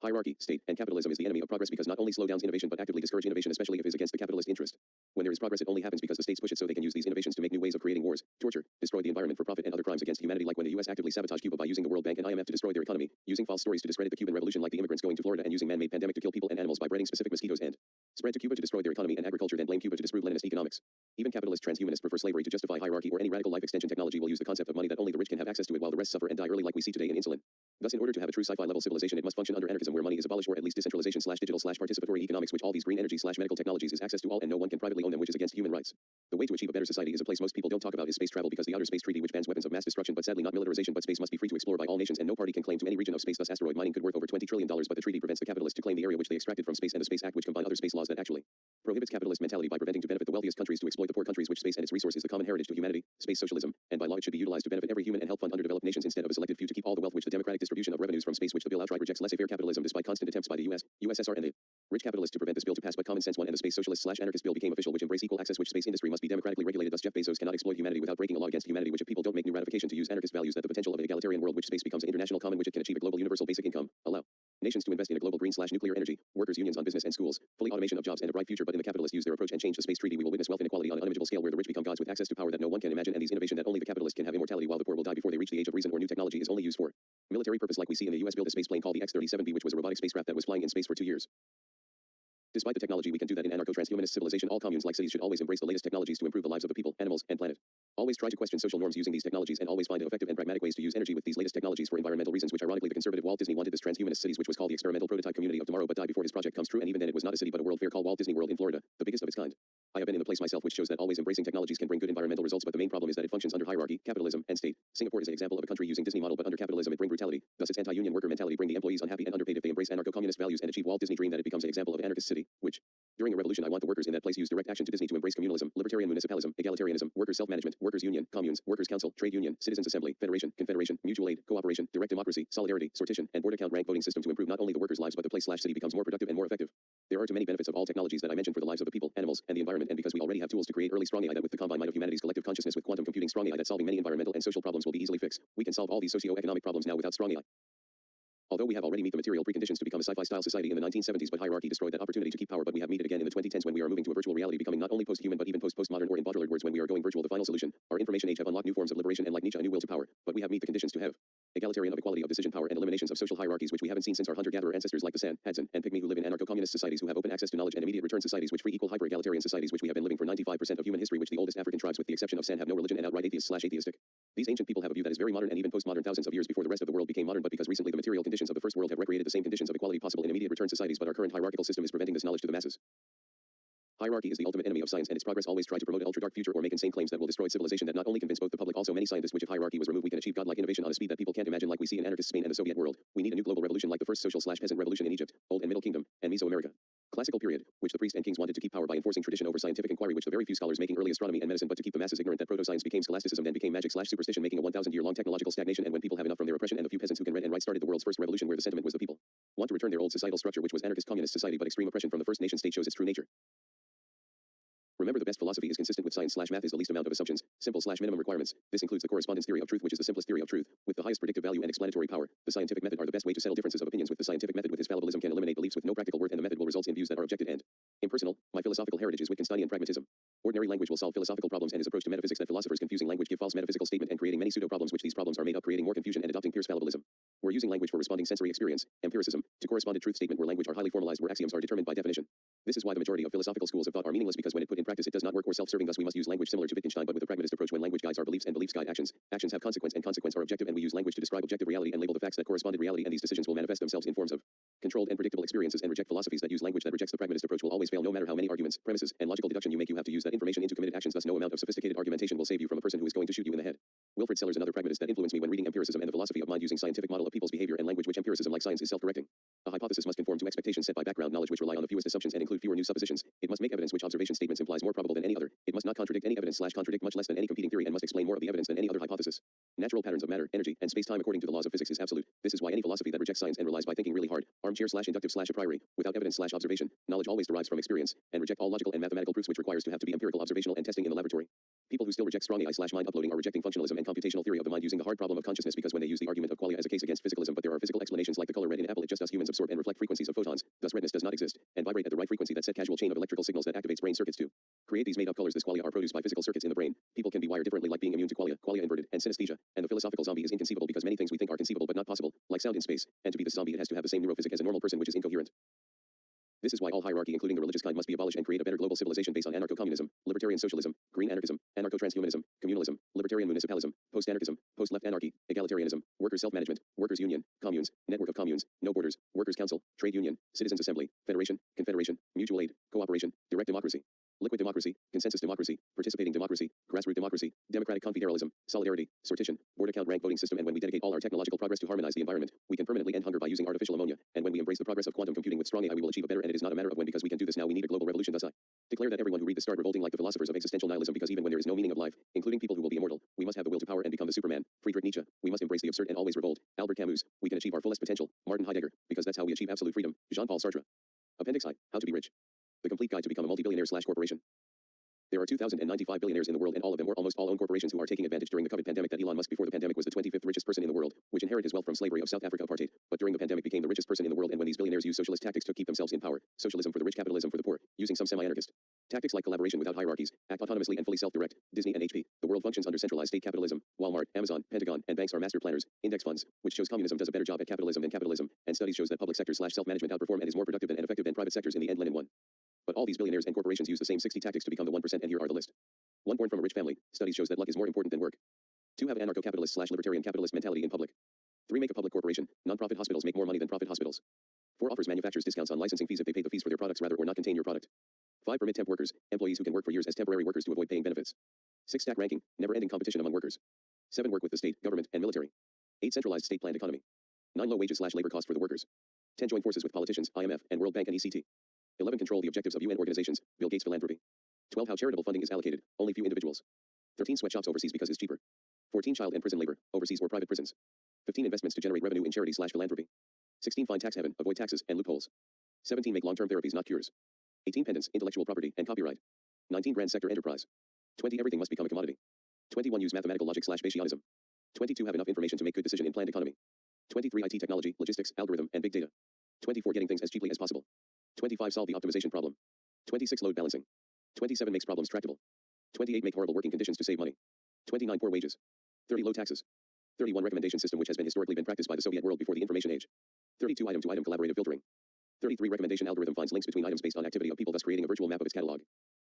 Speaker 1: Hierarchy, state, and capitalism is the enemy of progress because not only slow down innovation but actively discourage innovation, especially if it is against the capitalist interest. When there is progress, it only happens because the states push it so they can use these innovations to make new ways of creating wars, torture, destroy the environment for profit, and other crimes against humanity, like when the US actively sabotaged Cuba by using the World Bank and IMF to destroy their economy, using false stories to discredit the Cuban Revolution, like the immigrants going to Florida, and using man-made pandemic to kill people and animals by breeding specific mosquitoes and spread to Cuba to destroy their economy and agriculture, then blame Cuba to disprove Leninist economics. Even capitalist transhumanists prefer slavery to justify hierarchy, or any radical life extension technology will use the concept of money that only the rich can have access to it while the rest suffer and die early, like we see today in insulin. Thus, in order to have a true sci-fi level civilization, it must function under anarchism, where money is abolished, or at least decentralization/digital/participatory economics, which all these green energy/medical technologies is access to all and no one can privately own them, which is against human rights. The way to achieve a better society is a place most people don't talk about is space travel, because the Outer Space Treaty, which bans weapons of mass destruction, but sadly not militarization, but space must be free to explore by all nations, and no party can claim to any region of space. Thus, asteroid mining could worth over $20 trillion, but the treaty prevents the capitalists to claim the area which they extracted from space, and the Space Act, which combine other space laws that actually prohibits capitalist mentality by preventing to benefit the wealthiest countries to exploit the poor countries, which space and its resource is the common heritage to humanity. Space socialism, and by law it should be utilized to benefit every human and help fund underdeveloped nations instead of a selected few to keep all the wealth, which the democratic distribution of revenues from space, which the bill outright rejects. Laissez-faire capitalism, despite constant attempts by the US, USSR, and the rich capitalists to prevent this bill to pass, but common sense won, and the space socialist/anarchist bill became official, which embrace equal access, which space industry must be democratically regulated. Thus, Jeff Bezos cannot exploit humanity without breaking a law against humanity, which if people don't make new ratification to use anarchist values, that the potential of an egalitarian world, which space becomes an international common, which it can achieve a global universal basic income, allow nations to invest in a global green/nuclear energy, workers' unions on business and schools, fully automation of jobs, and a bright future. But in the capitalists use their approach and change the space treaty, we will witness wealth inequality on an unimaginable scale, where the rich become gods with access to power that no one can imagine, and these innovation that only the capitalist can have immortality, while the poor will die before they reach the age of reason, or new technology is only used for military purpose, like we see in the US build a space plane called the X-37B, which was a robotic spacecraft that was flying in space for 2 years. Despite the technology, we can do that in anarcho-transhumanist civilization. All communes, like cities, should always embrace the latest technologies to improve the lives of the people, animals, and planet. Always try to question social norms using these technologies, and always find effective and pragmatic ways to use energy with these latest technologies for environmental reasons, which ironically the conservative Walt Disney wanted this transhumanist cities, which was called the experimental prototype community of tomorrow, but died before his project comes true, and even then it was not a city but a world fair called Walt Disney World in Florida, the biggest of its kind. I have been in the place myself, which shows that always embracing technologies can bring good environmental results, but the main problem is that it functions under hierarchy, capitalism, and state. Singapore is an example of a country using Disney model, but under capitalism it bring brutality. Thus its anti-union worker mentality bring the employees unhappy and underpaid if they embrace anarcho-communist values and achieve Walt Disney dream, that it becomes an example of an anarchist city, which during a revolution I want the workers in that place use direct action to Disney to embrace communalism, libertarian municipalism, egalitarianism, workers self-management, workers union, communes, workers council, trade union, citizens assembly, federation, confederation, mutual aid, cooperation, direct democracy, solidarity, sortition, and board account rank voting system to improve not only the workers' lives but the place/city becomes more productive and more effective. There are too many benefits of all technologies that I mentioned for the lives of the people, animals, and the environment, and because we already have tools to create early strong AI that with the combined might of humanity's collective consciousness with quantum computing strong AI that solving many environmental and social problems will be easily fixed. We can solve all these socio-economic problems now without strong AI. Although we have already met the material preconditions to become a sci-fi style society in the 1970s, but hierarchy destroyed that opportunity to keep power, but we have met it again in the 2010s when we are moving to a virtual reality, becoming not only post-human but even postmodern, or in Baudrillard words, when we are going virtual, the final solution. Our information age have unlocked new forms of liberation and, like Nietzsche, a new will to power, but we have met the conditions to have egalitarian of equality of decision power and eliminations of social hierarchies which we haven't seen since our hunter-gatherer ancestors like the San, Hudson, and Pygmy who live in anarcho-communist societies who have open access to knowledge and immediate return societies which free equal hyper-egalitarian societies which we have been living for 95% of human history which the oldest African tribes with the exception of San have no religion and outright atheist/atheistic. These ancient people have a view that is very modern and even postmodern thousands of years before the rest of the world became modern but because recently the material conditions of the first world have recreated the same conditions of equality possible in immediate return societies but our current hierarchical system is preventing this knowledge to the masses. Hierarchy is the ultimate enemy of science and its progress always try to promote an ultra-dark future or make insane claims that will destroy civilization that not only convince both the public also many scientists which if hierarchy was removed we can achieve godlike innovation on a speed that people can't imagine like we see in anarchist Spain and the Soviet world. We need a new global revolution like the first social/peasant revolution in Egypt, Old and Middle Kingdom, and Mesoamerica. Classical period, which the priests and kings wanted to keep power by enforcing tradition over scientific inquiry which the very few scholars making early astronomy and medicine but to keep the masses ignorant that proto-science became scholasticism then became magic/superstition making a 1,000-year-long technological stagnation and when people have enough from their oppression and the few peasants who can read and write started the world's first revolution where the sentiment was the people want to return their old societal structure which was anarchist communist society but extreme oppression from the first nation state shows its true nature. Remember the best philosophy is consistent with science/math is the least amount of assumptions, simple/minimum requirements. This includes the correspondence theory of truth which is the simplest theory of truth, with the highest predictive value and explanatory power. The scientific method are the best way to settle differences of opinions with the scientific method with his fallibilism can eliminate beliefs with no practical worth and the method will result in views that are objected and impersonal. My philosophical heritage is Wittgensteinian pragmatism. Ordinary language will solve philosophical problems and his approach to metaphysics that philosophers confusing language give false metaphysical statement and creating many pseudo-problems which these problems are made up creating more confusion and adopting Peirce fallibilism. We're using language for responding sensory experience, empiricism, to correspond to truth statement where language are highly formalized where axioms are determined by definition. This is why the majority of philosophical schools of thought are meaningless because when it put in practice it does not work or self-serving thus we must use language similar to Wittgenstein but with a pragmatist approach when language guides our beliefs and beliefs guide actions. Actions have consequence and consequence are objective and we use language to describe objective reality and label the facts that corresponded reality and these decisions will manifest themselves in forms of controlled and predictable experiences and reject philosophies that use language that rejects the pragmatist approach will always fail no matter how many arguments, premises, and logical deduction you make you have to use that information into committed actions thus no amount of sophisticated argumentation will save you from a person who is going to shoot you in the head. Wilfred Sellers another pragmatist that influenced me when reading empiricism and the philosophy of mind using scientific model of people's behavior and language which empiricism like science is self-correcting. A hypothesis must conform to expectations set by background knowledge which rely on the fewest assumptions and include fewer new suppositions. It must make evidence which observation statements implies more probable than any other. It must not contradict any evidence/contradict much less than any competing theory and must explain more of the evidence than any other hypothesis. Natural patterns of matter, energy, and space-time according to the laws of physics is absolute. This is why any philosophy that rejects science and relies by thinking really hard, armchair/inductive/a priori, without evidence/observation, knowledge always derives from experience, and reject all logical and mathematical proofs which requires to have to be empirical observational and testing in the laboratory. People who still reject strong AI/mind uploading are rejecting functionalism and computational theory of the mind using the hard problem of consciousness because when they use the argument of qualia as a case against physicalism but there are physical explanations like the color red in apple it just us humans absorb and reflect frequencies of photons, thus redness does not exist, and vibrate at the right frequency that set casual chain of electrical signals that activates brain circuits to create these made-up colors. This qualia are produced by physical circuits in the brain. People can be wired differently like being immune to qualia inverted, and synesthesia, and the philosophical zombie is inconceivable because many things we think are conceivable but not possible, like sound in space, and to be the zombie it has to have the same neurophysics as a normal person which is incoherent. This is why all hierarchy including the religious kind must be abolished and create a better global civilization based on anarcho-communism, libertarian socialism, green anarchism, anarcho-transhumanism, communalism, libertarian municipalism, post-anarchism, post-left anarchy, egalitarianism, workers' self-management, workers' union, communes, network of communes, no borders, workers' council, trade union, citizens' assembly, federation, confederation, mutual aid, cooperation, direct democracy, liquid democracy, consensus democracy, participating democracy, grassroots democracy, democratic confederalism, solidarity, sortition, board account rank voting system and when we dedicate all our technological progress to harmonize the environment, we can permanently end hunger by using artificial ammonia, and when we embrace the progress of quantum computing with strong AI we will achieve a better and it is not a matter of when because we can do this now we need a global revolution thus I declare that everyone who read this start revolting like the philosophers of existential nihilism because even when there is no meaning of life, including people who will be immortal, we must have the will to power and become the Superman. Friedrich Nietzsche, we must embrace the absurd and always revolt. Albert Camus, we can achieve our fullest potential. Martin Heidegger, because that's how we achieve absolute freedom. Jean-Paul Sartre. Appendix I, How to be rich. The complete guide to become a multi-billionaire/corporation. There are 2,095 billionaires in the world and all of them or almost all own corporations who are taking advantage during the COVID pandemic that Elon Musk before the pandemic was the 25th richest person in the world, which inherited his wealth from slavery of South Africa apartheid, but during the pandemic became the richest person in the world and when these billionaires use socialist tactics to keep themselves in power, socialism for the rich capitalism for the poor, using some semi-anarchist tactics like collaboration without hierarchies, act autonomously and fully self-direct, Disney and HP, the world functions under centralized state capitalism, Walmart, Amazon, Pentagon, and banks are master planners, index funds, which shows communism does a better job at capitalism than capitalism, and studies shows that public sector/self-management outperform and is more productive and effective than private sectors in the end Lenin 1. But all these billionaires and corporations use the same 60 tactics to become the 1% and here are the list. 1. Born from a rich family. Studies shows that luck is more important than work. 2. Have anarcho-capitalist/libertarian capitalist mentality in public. 3. Make a public corporation. Non-profit hospitals make more money than profit hospitals. 4. Offers manufacturers discounts on licensing fees if they pay the fees for their products rather or not contain your product. 5. Permit temp workers, employees who can work for years as temporary workers to avoid paying benefits. 6. Stack ranking, never-ending competition among workers. 7. Work with the state, government, and military. 8. Centralized state-planned economy. 9. Low wages/labor cost for the workers. 10. Join forces with politicians, IMF, and World Bank and ECT. 11. Control the objectives of UN organizations, Bill Gates philanthropy. 12. How charitable funding is allocated, only few individuals. 13. Sweatshops overseas because it's cheaper. 14. Child and prison labor, overseas or private prisons. 15. Investments to generate revenue in charity/philanthropy. 16. Find tax heaven, avoid taxes and loopholes. 17. Make long-term therapies not cures. 18. Pendants, intellectual property, and copyright. 19. Grand sector enterprise. 20. Everything must become a commodity. 21. Use mathematical logic/Bayesianism. 22. Have enough information to make good decision in planned economy. 23. IT technology, logistics, algorithm, and big data. 24. Getting things as cheaply as possible. 25. Solve the optimization problem. 26. Load balancing. 27. Makes problems tractable. 28. Make horrible working conditions to save money. 29. Poor wages. 30. Low taxes. 31 recommendation system which has been historically been practiced by the Soviet world before the information age. 32 item to item collaborative filtering. 33 recommendation algorithm finds links between items based on activity of people, thus creating a virtual map of its catalog.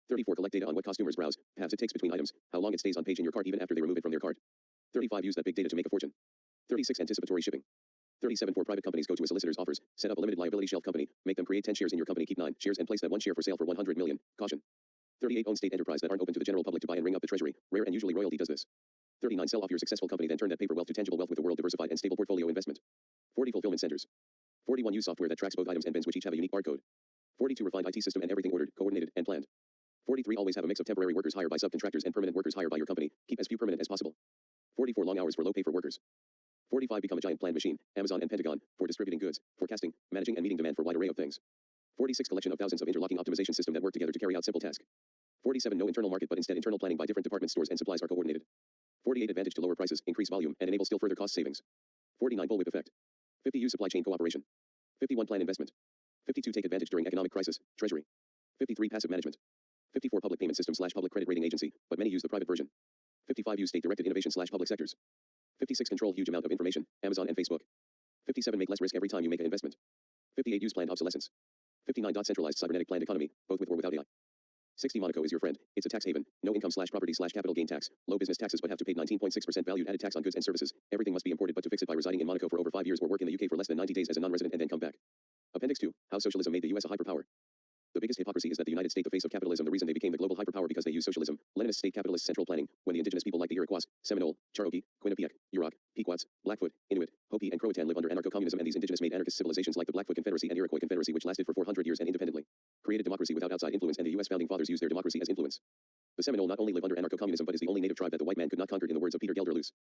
Speaker 1: 34 collect data on what costumers browse, paths it takes between items, how long it stays on page in your cart even after they remove it from their cart. 35 use that big data to make a fortune. 36 anticipatory shipping. 37 for private companies go to a solicitor's offers, set up a limited liability shelf company, make them create 10 shares in your company, keep 9 shares and place that 1 share for sale for 100 million. Caution. 38 own state enterprise that aren't open to the general public to buy and ring up the treasury. Rare and usually royalty does this. 39 sell off your successful company then turn that paper wealth to tangible wealth with a world diversified and stable portfolio investment. 40 fulfillment centers. 41 use software that tracks both items and bins which each have a unique barcode. 42 refined IT system and everything ordered, coordinated, and planned. 43 always have a mix of temporary workers hired by subcontractors and permanent workers hired by your company. Keep as few permanent as possible. 44 long hours for low pay for workers. 45 become a giant planned machine, Amazon and Pentagon, for distributing goods, forecasting, managing and meeting demand for wide array of things. 46 collection of thousands of interlocking optimization system that work together to carry out simple task. 47 no internal market but instead internal planning by different department stores and supplies are coordinated. 48 advantage to lower prices, increase volume, and enable still further cost savings. 49 bullwhip effect. 50 use supply chain cooperation. 51 plan investment. 52 take advantage during economic crisis, treasury. 53 passive management. 54 public payment system / public credit rating agency, but many use the private version. 55 use state directed innovation / public sectors. 56 control huge amount of information, Amazon and Facebook. 57 make less risk every time you make an investment. 58 use planned obsolescence. 59 centralized cybernetic planned economy, both with or without AI. 60 Monaco is your friend, it's a tax haven, no income / property / capital gain tax, low business taxes but have to pay 19.6% value added tax on goods and services. Everything must be imported but to fix it by residing in Monaco for over 5 years or work in the UK for less than 90 days as a non-resident and then come back. Appendix 2, How Socialism Made the US a Hyperpower. The biggest hypocrisy is that the United States, the face of capitalism, the reason they became the global hyperpower because they use socialism, Leninist state capitalist central planning, when the indigenous people like the Iroquois, Seminole, Cherokee, Quinnipiac, Yurok, Pequots, Blackfoot, Inuit, Hopi and Croatan live under anarcho-communism and these indigenous made anarchist civilizations like the Blackfoot Confederacy and Iroquois Confederacy which lasted for 400 years and independently created democracy without outside influence and the US founding fathers used their democracy as influence. The Seminole not only live under anarcho-communism but is the only native tribe that the white man could not conquer in the words of Peter Gelderloos.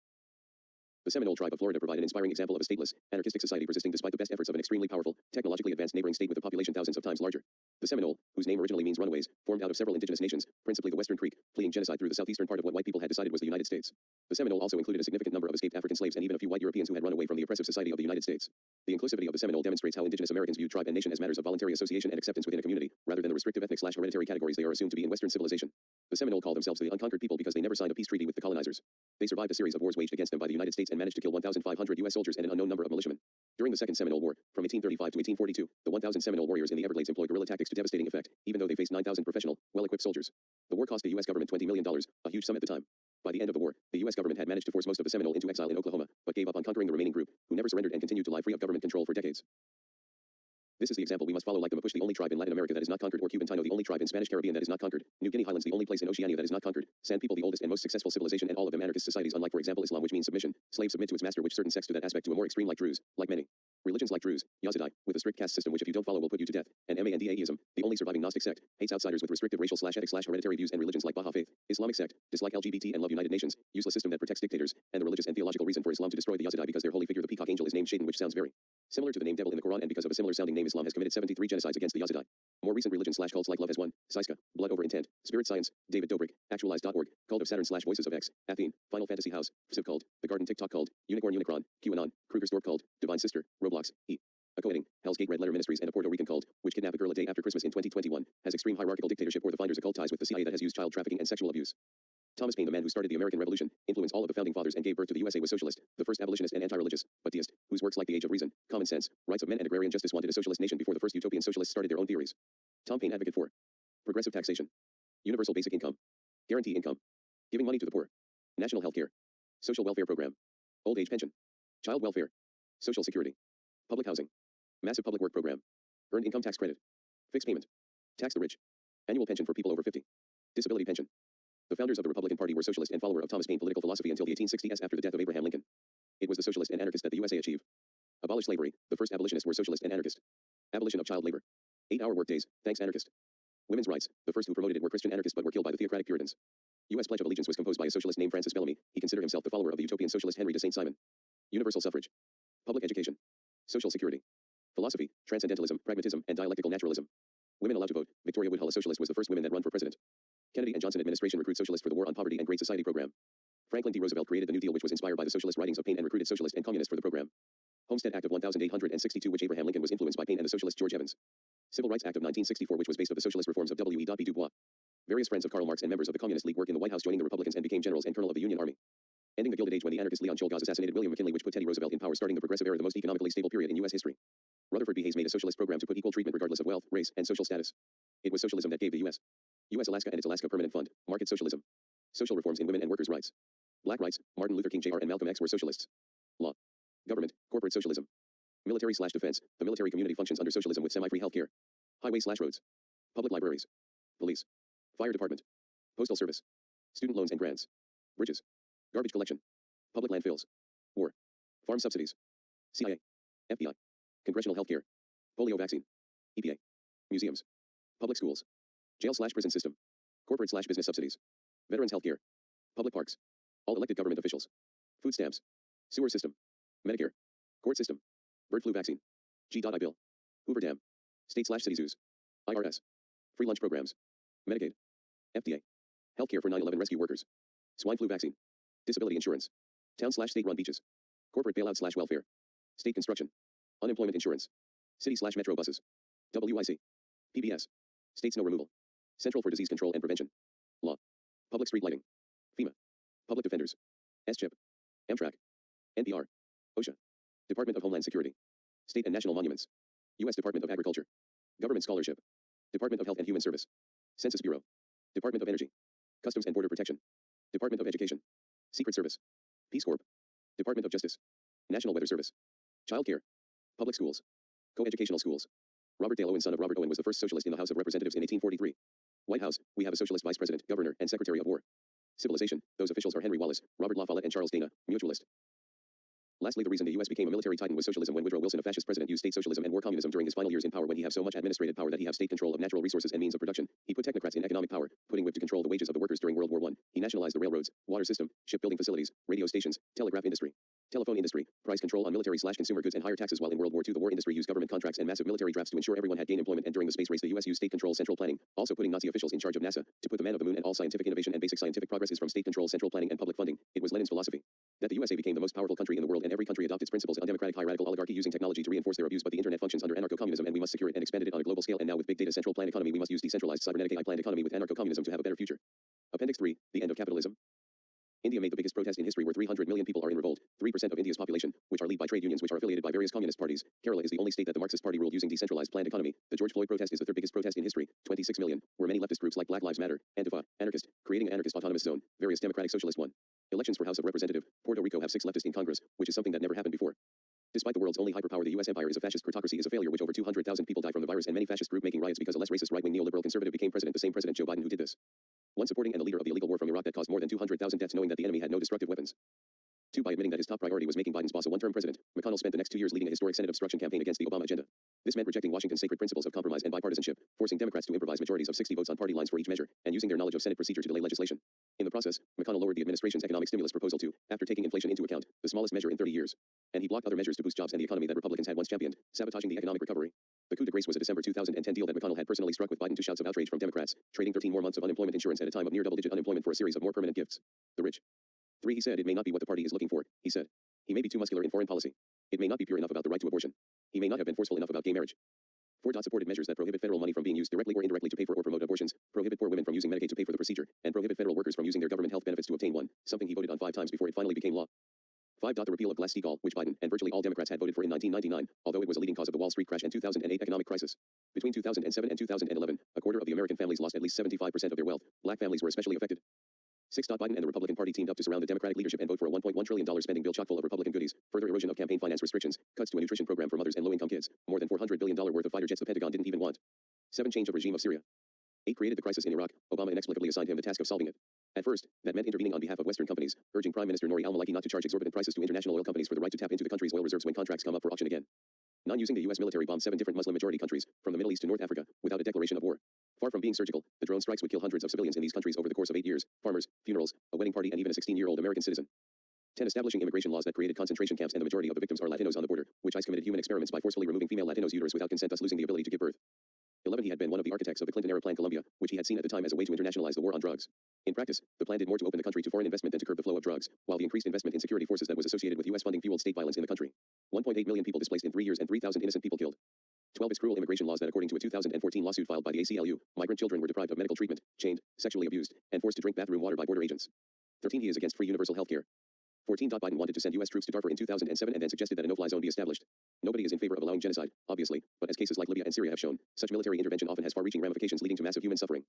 Speaker 1: The Seminole tribe of Florida provide an inspiring example of a stateless, anarchistic society persisting despite the best efforts of an extremely powerful, technologically advanced neighboring state with a population thousands of times larger. The Seminole, whose name originally means runaways, formed out of several indigenous nations, principally the Western Creek, fleeing genocide through the southeastern part of what white people had decided was the United States. The Seminole also included a significant number of escaped African slaves and even a few white Europeans who had run away from the oppressive society of the United States. The inclusivity of the Seminole demonstrates how indigenous Americans viewed tribe and nation as matters of voluntary association and acceptance within a community, rather than the restrictive ethnic / hereditary categories they are assumed to be in Western civilization. The Seminole call themselves the unconquered people because they never signed a peace treaty with the colonizers. They survived a series of wars waged against them by the United States and managed to kill 1,500 U.S. soldiers and an unknown number of militiamen. During the Second Seminole War, from 1835 to 1842, the 1,000 Seminole warriors in the Everglades employed guerrilla tactics to devastating effect, even though they faced 9,000 professional, well-equipped soldiers. The war cost the U.S. government $20 million, a huge sum at the time. By the end of the war, the U.S. government had managed to force most of the Seminole into exile in Oklahoma, but gave up on conquering the remaining group, who never surrendered and continued to lie free of government control for decades. This is the example we must follow like the Mapuche, the only tribe in Latin America that is not conquered, or Cuban Taino, the only tribe in Spanish Caribbean that is not conquered, New Guinea Highlands, the only place in Oceania that is not conquered, San People, the oldest and most successful civilization, and all of them anarchist societies, unlike for example Islam, which means submission, slaves submit to its master, which certain sects to that aspect to a more extreme like Druze, like many religions like Druze, Yazidi, with a strict caste system which if you don't follow will put you to death, and Mandaism, the only surviving Gnostic sect, hates outsiders with restrictive racial / ethic / hereditary views and religions like Baha'i faith, Islamic sect, dislike LGBT and love United Nations, useless system that protects dictators, and the religious and theological reason for Islam to destroy the Yazidi because their holy figure the peacock angel is named Shaitan, which sounds very similar to the name devil in the Quran, and because of a similar sounding name Islam has committed 73 genocides against the Yazidi. More recent religions / cults like Love as One, Saiska, Blood Over Intent, Spirit Science, David Dobrik, Actualize.org, Cult of Saturn / Voices of X, Athene, Final Fantasy House, Civ Cult, The Garden TikTok Cult, Unicorn Unicron, QAnon, Kruger's Dorp Cult, Divine Sister, Roblox, Acoeting, Hell's Gate Red Letter Ministries and a Puerto Rican cult, which kidnapped a girl a day after Christmas in 2021, has extreme hierarchical dictatorship or the finders occult ties with the CIA that has used child trafficking and sexual abuse. Thomas Paine, the man who started the American Revolution, influenced all of the founding fathers and gave birth to the USA, was socialist, the first abolitionist and anti-religious, but deist, whose works like The Age of Reason, Common Sense, Rights of Men and Agrarian Justice wanted a socialist nation before the first utopian socialists started their own theories. Tom Paine advocate for progressive taxation, universal basic income, guarantee income, giving money to the poor, national health care, social welfare program, old age pension, child welfare, social security, public housing, massive public work program, earned income tax credit, fixed payment, tax the rich, annual pension for people over 50, disability pension. The founders of the Republican Party were socialist and follower of Thomas Paine political philosophy until the 1860s after the death of Abraham Lincoln. It was the socialist and anarchist that the USA achieved. Abolish slavery, the first abolitionists were socialist and anarchist. Abolition of child labor. 8-hour workdays, thanks anarchist. Women's rights, the first who promoted it were Christian anarchists but were killed by the theocratic Puritans. U.S. Pledge of Allegiance was composed by a socialist named Francis Bellamy. He considered himself the follower of the utopian socialist Henry de St. Simon. Universal suffrage. Public education. Social security. Philosophy, transcendentalism, pragmatism, and dialectical naturalism. Women allowed to vote. Victoria Woodhull, a socialist, was the first woman that run for president. Kennedy and Johnson administration recruit socialists for the War on Poverty and Great Society program. Franklin D. Roosevelt created the New Deal, which was inspired by the socialist writings of Paine and recruited socialists and communists for the program. Homestead Act of 1862, which Abraham Lincoln was influenced by Paine and the socialist George Evans. Civil Rights Act of 1964, which was based on the socialist reforms of W.E.B. Du Bois. Various friends of Karl Marx and members of the Communist League work in the White House, joining the Republicans and became generals and colonel of the Union Army. Ending the Gilded Age when the anarchist Leon Czolgosz assassinated William McKinley, which put Teddy Roosevelt in power, starting the Progressive Era, the most economically stable period in U.S. history. Rutherford B. Hayes made a socialist program to put equal treatment regardless of wealth, race, and social status. It was socialism that gave the U.S. Alaska and its Alaska Permanent Fund, market socialism. Social reforms in women and workers' rights. Black rights, Martin Luther King Jr. and Malcolm X were socialists. Law. Government, corporate socialism. Military/defense, the military community functions under socialism with semi-free healthcare. Highways/roads. Public libraries. Police. Fire department. Postal service. Student loans and grants. Bridges. Garbage collection. Public landfills. War. Farm subsidies. CIA. FBI. Congressional healthcare. Polio vaccine. EPA. Museums. Public schools. Jail/prison system. Corporate/business subsidies. Veterans healthcare. Public parks. All elected government officials. Food stamps. Sewer system. Medicare. Court system. Bird flu vaccine. G.I. Bill. Hoover Dam. State/city zoos. IRS. Free lunch programs. Medicaid. FDA. Healthcare for 9/11 rescue workers. Swine flu vaccine. Disability insurance. Town/state-run beaches. Corporate bailout/welfare. State construction. Unemployment insurance. City/metro buses. WIC. PBS. State snow removal. Central for Disease Control and Prevention. Law. Public street lighting. FEMA. Public defenders. SCHIP. Amtrak. NPR. OSHA. Department of Homeland Security. State and national monuments. U.S. Department of Agriculture. Government scholarship. Department of Health and Human Service. Census Bureau. Department of Energy. Customs and Border Protection. Department of Education. Secret Service. Peace Corps. Department of Justice. National Weather Service. Child Care. Public schools. Co-educational schools. Robert Dale Owen, son of Robert Owen, was the first socialist in the House of Representatives in 1843. White House, we have a socialist vice president, governor, and secretary of war. Civilization, those officials are Henry Wallace, Robert La Follette, and Charles Dana, mutualist. Lastly, the reason the U.S. became a military titan was socialism when Woodrow Wilson, a fascist president, used state socialism and war communism during his final years in power when he had so much administrative power that he had state control of natural resources and means of production. He put technocrats in economic power, putting whip to control the wages of the workers during World War I. He nationalized the railroads, water system, shipbuilding facilities, radio stations, telegraph industry, telephone industry, price control on military/consumer goods, and higher taxes. While in World War II, the war industry used government contracts and massive military drafts to ensure everyone had gained employment, and during the space race, the U.S. used state control central planning, also putting Nazi officials in charge of NASA, to put the man of the moon, and all scientific innovation and basic scientific progress is from state control central planning and public funding. It was Lenin's philosophy that the USA became the most powerful country in the world, and every country adopted its principles. Undemocratic high radical oligarchy using technology to reinforce their abuse, but the internet functions under anarcho-communism, and we must secure it and expand it on a global scale. And now with big data central planned economy, we must use decentralized cybernetic AI planned economy with anarcho-communism to have a better future. Appendix 3, the end of capitalism. India made the biggest protest in history, where 300 million people are in revolt, 3% of India's population, which are led by trade unions which are affiliated by various communist parties. Kerala is the only state that the Marxist party ruled using decentralized planned economy. The George Floyd protest is the third biggest protest in history, 26 million, where many leftist groups like Black Lives Matter, Antifa, Anarchist, creating an anarchist autonomous zone, various democratic socialist won. Elections for House of Representative, Puerto Rico have 6 leftists in Congress, which is something that never happened before. Despite the world's only hyperpower, the U.S. empire is a fascist plutocracy, is a failure, which over 200,000 people died from the virus, and many fascist group making riots because a less racist right-wing neoliberal conservative became president, the same President Joe Biden who did this. 1. Supporting and the leader of the illegal war from Iraq that caused more than 200,000 deaths, knowing that the enemy had no destructive weapons. 2. By admitting that his top priority was making Biden's boss a one-term president, McConnell spent the next 2 years leading a historic Senate obstruction campaign against the Obama agenda. This meant rejecting Washington's sacred principles of compromise and bipartisanship, forcing Democrats to improvise majorities of 60 votes on party lines for each measure, and using their knowledge of Senate procedure to delay legislation. In the process, McConnell lowered the administration's economic stimulus proposal to, after taking inflation into account, the smallest measure in 30 years. And he blocked other measures to boost jobs and the economy that Republicans had once championed, sabotaging the economic recovery. The coup de grace was a December 2010 deal that McConnell had personally struck with Biden to shouts of outrage from Democrats, trading 13 more months of unemployment insurance at a time of near double-digit unemployment for a series of more permanent gifts. The rich. 3. He said it may not be what the party is looking for, he said. He may be too muscular in foreign policy. It may not be pure enough about the right to abortion. He may not have been forceful enough about gay marriage. 4. Supported measures that prohibit federal money from being used directly or indirectly to pay for or promote abortions, prohibit poor women from using Medicaid to pay for the procedure, and prohibit federal workers from using their government health benefits to obtain one, something he voted on 5 times before it finally became law. 5. The repeal of Glass-Steagall, which Biden and virtually all Democrats had voted for in 1999, although it was a leading cause of the Wall Street crash and 2008 economic crisis. Between 2007 and 2011, a quarter of the American families lost at least 75% of their wealth. Black families were especially affected. 6. Biden and the Republican Party teamed up to surround the Democratic leadership and vote for a $1.1 trillion spending bill chock full of Republican goodies, further erosion of campaign finance restrictions, cuts to a nutrition program for mothers and low-income kids, more than $400 billion worth of fighter jets the Pentagon didn't even want. 7. Change of regime of Syria. 8. Created the crisis in Iraq. Obama inexplicably assigned him the task of solving it. At first, that meant intervening on behalf of Western companies, urging Prime Minister Nouri al-Maliki not to charge exorbitant prices to international oil companies for the right to tap into the country's oil reserves when contracts come up for auction again. 9. Using the U.S. military bombed 7 different Muslim-majority countries, from the Middle East to North Africa, without a declaration of war. Far from being surgical, the drone strikes would kill hundreds of civilians in these countries over the course of 8 years, farmers, funerals, a wedding party, and even a 16-year-old American citizen. 10. Establishing immigration laws that created concentration camps, and the majority of the victims are Latinos on the border, which ICE committed human experiments by forcefully removing female Latinos' uterus without consent, thus losing the ability to give birth. 11. He had been one of the architects of the Clinton-era Plan Colombia, which he had seen at the time as a way to internationalize the war on drugs. In practice, the plan did more to open the country to foreign investment than to curb the flow of drugs, while the increased investment in security forces that was associated with U.S. funding fueled state violence in the country. 1.8 million people displaced in 3 years and 3,000 innocent people killed. 12. His cruel immigration laws that, according to a 2014 lawsuit filed by the ACLU, migrant children were deprived of medical treatment, chained, sexually abused, and forced to drink bathroom water by border agents. 13. He is against free universal health care. 14. Biden wanted to send U.S. troops to Darfur in 2007 and then suggested that a no-fly zone be established. Nobody is in favor of allowing genocide, obviously, but as cases like Libya and Syria have shown, such military intervention often has far-reaching ramifications leading to massive human suffering.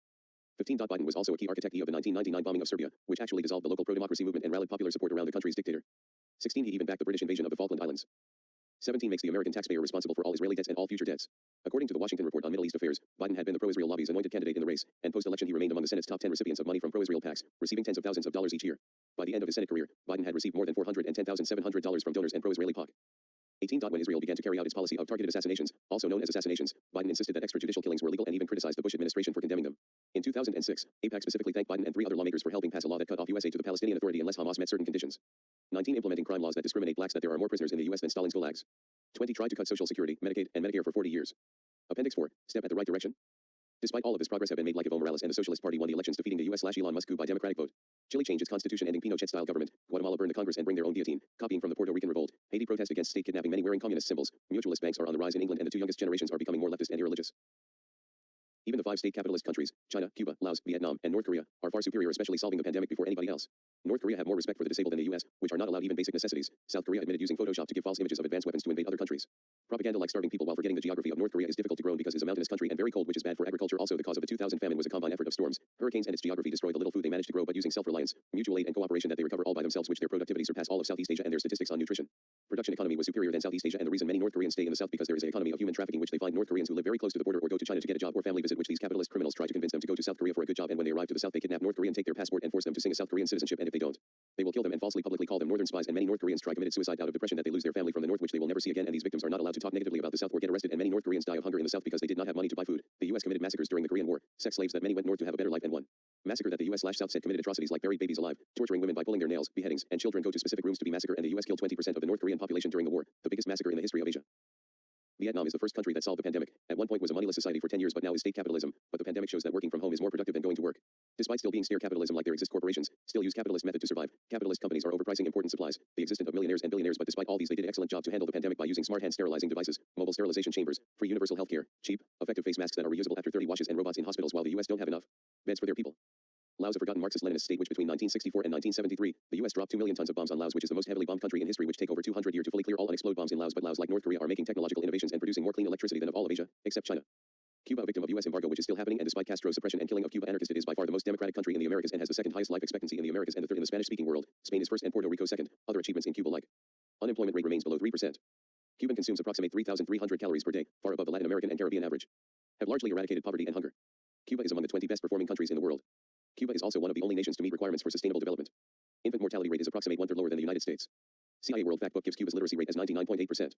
Speaker 1: 15. Biden was also a key architect of the 1999 bombing of Serbia, which actually dissolved the local pro-democracy movement and rallied popular support around the country's dictator. 16. He even backed the British invasion of the Falkland Islands. 17. Makes the American taxpayer responsible for all Israeli debts and all future debts. According to the Washington Report on Middle East Affairs, Biden had been the pro-Israel lobby's anointed candidate in the race, and post-election he remained among the Senate's top 10 recipients of money from pro-Israel PACs, receiving tens of thousands of dollars each year. By the end of his Senate career, Biden had received more than $410,700 from donors and pro-Israeli PAC. 18. When Israel began to carry out its policy of targeted assassinations, also known as assassinations, Biden insisted that extrajudicial killings were legal and even criticized the Bush administration for condemning them. In 2006, AIPAC specifically thanked Biden and 3 other lawmakers for helping pass a law that cut off U.S. aid to the Palestinian Authority unless Hamas met certain conditions. 19. Implementing crime laws that discriminate blacks, that there are more prisoners in the U.S. than Stalin's gulags. 20. Tried to cut Social Security, Medicaid, and Medicare for 40 years. Appendix 4. Step at the right direction. Despite all of this progress have been made, like Evo Morales and the Socialist Party won the elections defeating the U.S./Elon Musk coup by democratic vote. Chile changed its constitution ending Pinochet-style government. Guatemala burned the Congress and bring their own guillotine, copying from the Puerto Rican revolt. Haiti protest against state kidnapping, many wearing communist symbols. Mutualist banks are on the rise in England and the 2 youngest generations are becoming more leftist and irreligious. Even the 5 state capitalist countries, China, Cuba, Laos, Vietnam, and North Korea, are far superior, especially solving the pandemic before anybody else. North Korea have more respect for the disabled than the U.S., which are not allowed even basic necessities. South Korea admitted using Photoshop to give false images of advanced weapons to invade other countries. Propaganda like starving people while forgetting the geography of North Korea is difficult to grow because it is a mountainous country and very cold, which is bad for agriculture. Also, the cause of the 2000 famine was a combined effort of storms, hurricanes, and its geography destroyed the little food they managed to grow, but using self-reliance, mutual aid, and cooperation that they recover all by themselves, which their productivity surpass all of Southeast Asia and their statistics on nutrition. Production economy was superior than Southeast Asia, and the reason many North Koreans stay in the South because there is an economy of human trafficking, which they find North Koreans who live very close to the border or go to China to get a job or family visit, which these capitalist criminals try to convince them to go to South Korea for a good job, and when they arrive to the South they kidnap North Korean, take their passport, and force them to sing a South Korean citizenship, and if they don't, they will kill them and falsely publicly call them Northern spies, and many North Koreans try committed suicide out of depression that they lose their family from the North, which they will never see again, and these victims are not allowed to talk negatively about the South or get arrested, and many North Koreans die of hunger in the South because they did not have money to buy food. The U.S. committed massacres during the Korean War, sex slaves that many went north to have a better life and won. Massacre that the U.S./South said committed atrocities like buried babies alive, torturing women by pulling their nails, beheadings, and children go to specific rooms to be massacred, and the U.S. killed 20% of the North Korean population during the war, the biggest massacre in the history of Asia. Vietnam is the first country that solved the pandemic. At one point was a moneyless society for 10 years, but now is state capitalism, but the pandemic shows that working from home is more productive than going to work. Despite still being stare capitalism, like there exist corporations, still use capitalist method to survive. Capitalist companies are overpricing important supplies, the existence of millionaires and billionaires, but despite all these they did an excellent job to handle the pandemic by using smart hand sterilizing devices, mobile sterilization chambers, free universal healthcare, cheap, effective face masks that are reusable after 30 washes, and robots in hospitals, while the US don't have enough beds for their people. Laos, a forgotten Marxist-Leninist state which between 1964 and 1973, the U.S. dropped 2 million tons of bombs on Laos, which is the most heavily bombed country in history, which take over 200 years to fully clear all unexploded bombs in Laos, but Laos, like North Korea, are making technological innovations and producing more clean electricity than of all of Asia, except China. Cuba, a victim of U.S. embargo, which is still happening, and despite Castro's suppression and killing of Cuba anarchists, it is by far the most democratic country in the Americas and has the second highest life expectancy in the Americas and the third in the Spanish-speaking world. Spain is first and Puerto Rico second. Other achievements in Cuba like unemployment rate remains below 3%. Cuban consumes approximately 3,300 calories per day, far above the Latin American and Caribbean average. Have largely eradicated poverty and hunger. Cuba is among the 20 best performing countries in the world. Cuba is also one of the only nations to meet requirements for sustainable development. Infant mortality rate is approximately 1/3 lower than the United States. CIA World Factbook gives Cuba's literacy rate as 99.8%.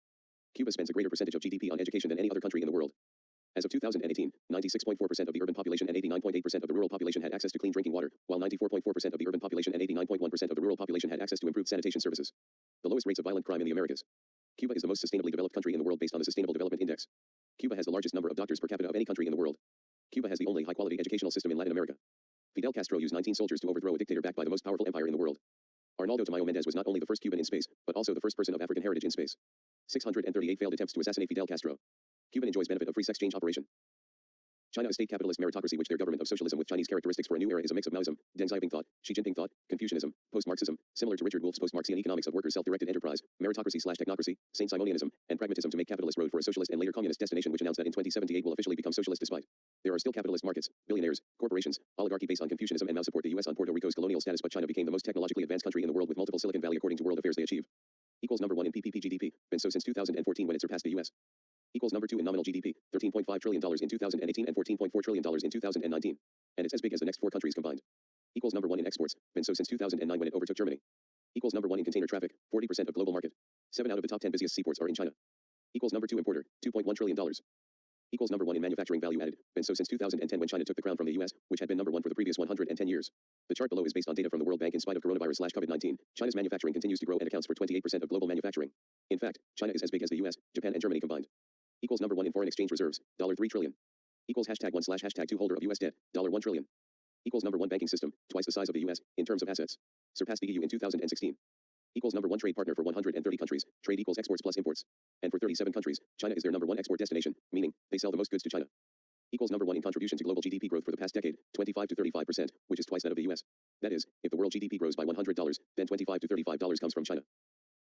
Speaker 1: Cuba spends a greater percentage of GDP on education than any other country in the world. As of 2018, 96.4% of the urban population and 89.8% of the rural population had access to clean drinking water, while 94.4% of the urban population and 89.1% of the rural population had access to improved sanitation services. The lowest rates of violent crime in the Americas. Cuba is the most sustainably developed country in the world based on the Sustainable Development Index. Cuba has the largest number of doctors per capita of any country in the world. Cuba has the only high-quality educational system in Latin America. Fidel Castro used 19 soldiers to overthrow a dictator backed by the most powerful empire in the world. Arnaldo Tamayo Mendez was not only the first Cuban in space, but also the first person of African heritage in space. 638 failed attempts to assassinate Fidel Castro. Cuba enjoys benefit of free sex change operation. China, a state capitalist meritocracy which their government of socialism with Chinese characteristics for a new era is a mix of Maoism, Deng Xiaoping thought, Xi Jinping thought, Confucianism, post-Marxism, similar to Richard Wolff's post-Marxian economics of workers' self-directed enterprise, meritocracy/technocracy, Saint Simonianism, and pragmatism to make capitalist road for a socialist and later communist destination, which announced that in 2078 will officially become socialist despite. There are still capitalist markets, billionaires, corporations, oligarchy based on Confucianism, and now support the U.S. on Puerto Rico's colonial status, but China became the most technologically advanced country in the world with multiple Silicon Valley according to World Affairs they achieve. Equals number 1 in PPP GDP, been so since 2014 when it surpassed the U.S. Equals number 2 in nominal GDP, $13.5 trillion in 2018 and $14.4 trillion in 2019. And it's as big as the next 4 countries combined. Equals number 1 in exports, been so since 2009 when it overtook Germany. Equals number 1 in container traffic, 40% of global market. 7 out of the top 10 busiest seaports are in China. Equals number 2 importer, $2.1 trillion. Equals number 1 in manufacturing value added, been so since 2010 when China took the crown from the US, which had been number 1 for the previous 110 years. The chart below is based on data from the World Bank. In spite of coronavirus/COVID-19, China's manufacturing continues to grow and accounts for 28% of global manufacturing. In fact, China is as big as the US, Japan and Germany combined. Equals number 1 in foreign exchange reserves, $3 trillion. Equals #1/#2 holder of US debt, $1 trillion. Equals number 1 banking system, twice the size of the US, in terms of assets. Surpassed the EU in 2016. Equals number 1 trade partner for 130 countries, trade equals exports plus imports. And for 37 countries, China is their number 1 export destination, meaning, they sell the most goods to China. Equals number 1 in contribution to global GDP growth for the past decade, 25 to 35%, which is twice that of the US. That is, if the world GDP grows by $100, then $25 to $35 comes from China.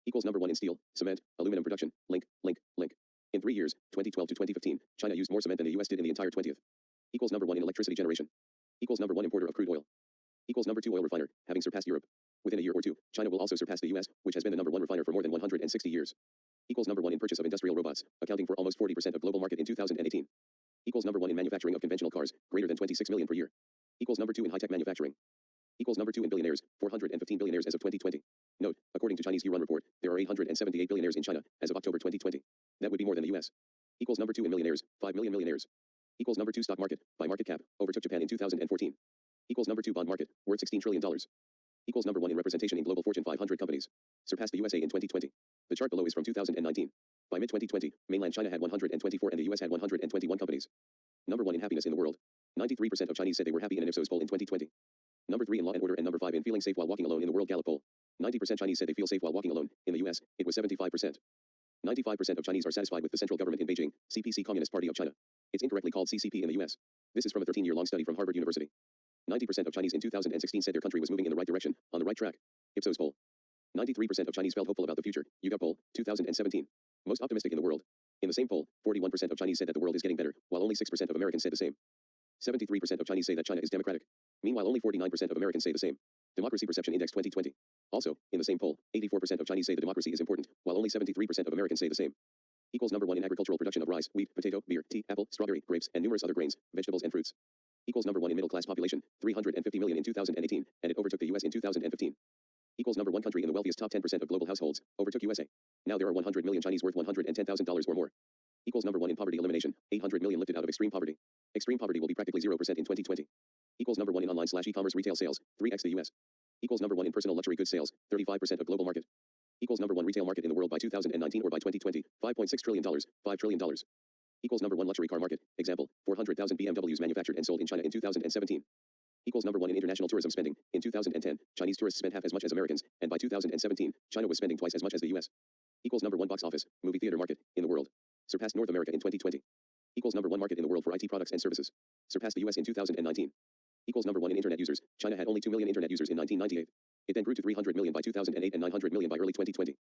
Speaker 1: Equals number 1 in steel, cement, aluminum production, link. In 3 years, 2012 to 2015, China used more cement than the US did in the entire 20th. Equals number 1 in electricity generation. Equals number 1 importer of crude oil. Equals number 2 oil refiner, having surpassed Europe. Within a year or two, China will also surpass the US, which has been the number 1 refiner for more than 160 years. Equals number 1 in purchase of industrial robots, accounting for almost 40% of global market in 2018. Equals number 1 in manufacturing of conventional cars, greater than 26 million per year. Equals number 2 in high-tech manufacturing. Equals number 2 in billionaires, 415 billionaires as of 2020. Note, according to Chinese Yuan report, there are 878 billionaires in China as of October 2020. That would be more than the US. Equals number 2 in millionaires, 5 million millionaires. Equals number 2 stock market, by market cap, overtook Japan in 2014. Equals number 2 bond market, worth $16 trillion. Equals number 1 in representation in global Fortune 500 companies. Surpassed the USA in 2020. The chart below is from 2019. By mid-2020, mainland China had 124 and the US had 121 companies. Number 1 in happiness in the world. 93% of Chinese said they were happy in an Ipsos poll in 2020. Number 3 in law and order and number 5 in feeling safe while walking alone in the World Gallup poll. 90% Chinese said they feel safe while walking alone. In the US, it was 75%. 95% of Chinese are satisfied with the central government in Beijing, CPC Communist Party of China. It's incorrectly called CCP in the US. This is from a 13-year-long study from Harvard University. 90% of Chinese in 2016 said their country was moving in the right direction, on the right track. Ipsos poll. 93% of Chinese felt hopeful about the future, YouGov poll, 2017. Most optimistic in the world. In the same poll, 41% of Chinese said that the world is getting better, while only 6% of Americans said the same. 73% of Chinese say that China is democratic. Meanwhile, only 49% of Americans say the same. Democracy Perception Index 2020. Also, in the same poll, 84% of Chinese say the democracy is important, while only 73% of Americans say the same. Equals number 1 in agricultural production of rice, wheat, potato, beer, tea, apple, strawberry, grapes, and numerous other grains, vegetables and fruits. Equals number 1 in middle class population, 350 million in 2018, and it overtook the US in 2015. Equals number 1 country in the wealthiest top 10% of global households, overtook USA. Now there are 100 million Chinese worth $110,000 or more. Equals number 1 in poverty elimination, 800 million lifted out of extreme poverty. Extreme poverty will be practically 0% in 2020. Equals number 1 in online/e-commerce retail sales, 3x the US. Equals number 1 in personal luxury goods sales, 35% of global market. Equals number 1 retail market in the world by 2019 or by 2020, $5.6 trillion, $5 trillion. Equals number 1 luxury car market, example, 400,000 BMWs manufactured and sold in China in 2017. Equals number 1 in international tourism spending, in 2010, Chinese tourists spent half as much as Americans, and by 2017, China was spending twice as much as the US. Equals number 1 box office, movie theater market, in the world. Surpassed North America in 2020. Equals number 1 market in the world for IT products and services. Surpassed the US in 2019. Equals number 1 in internet users, China had only 2 million internet users in 1998. It then grew to 300 million by 2008 and 900 million by early 2020.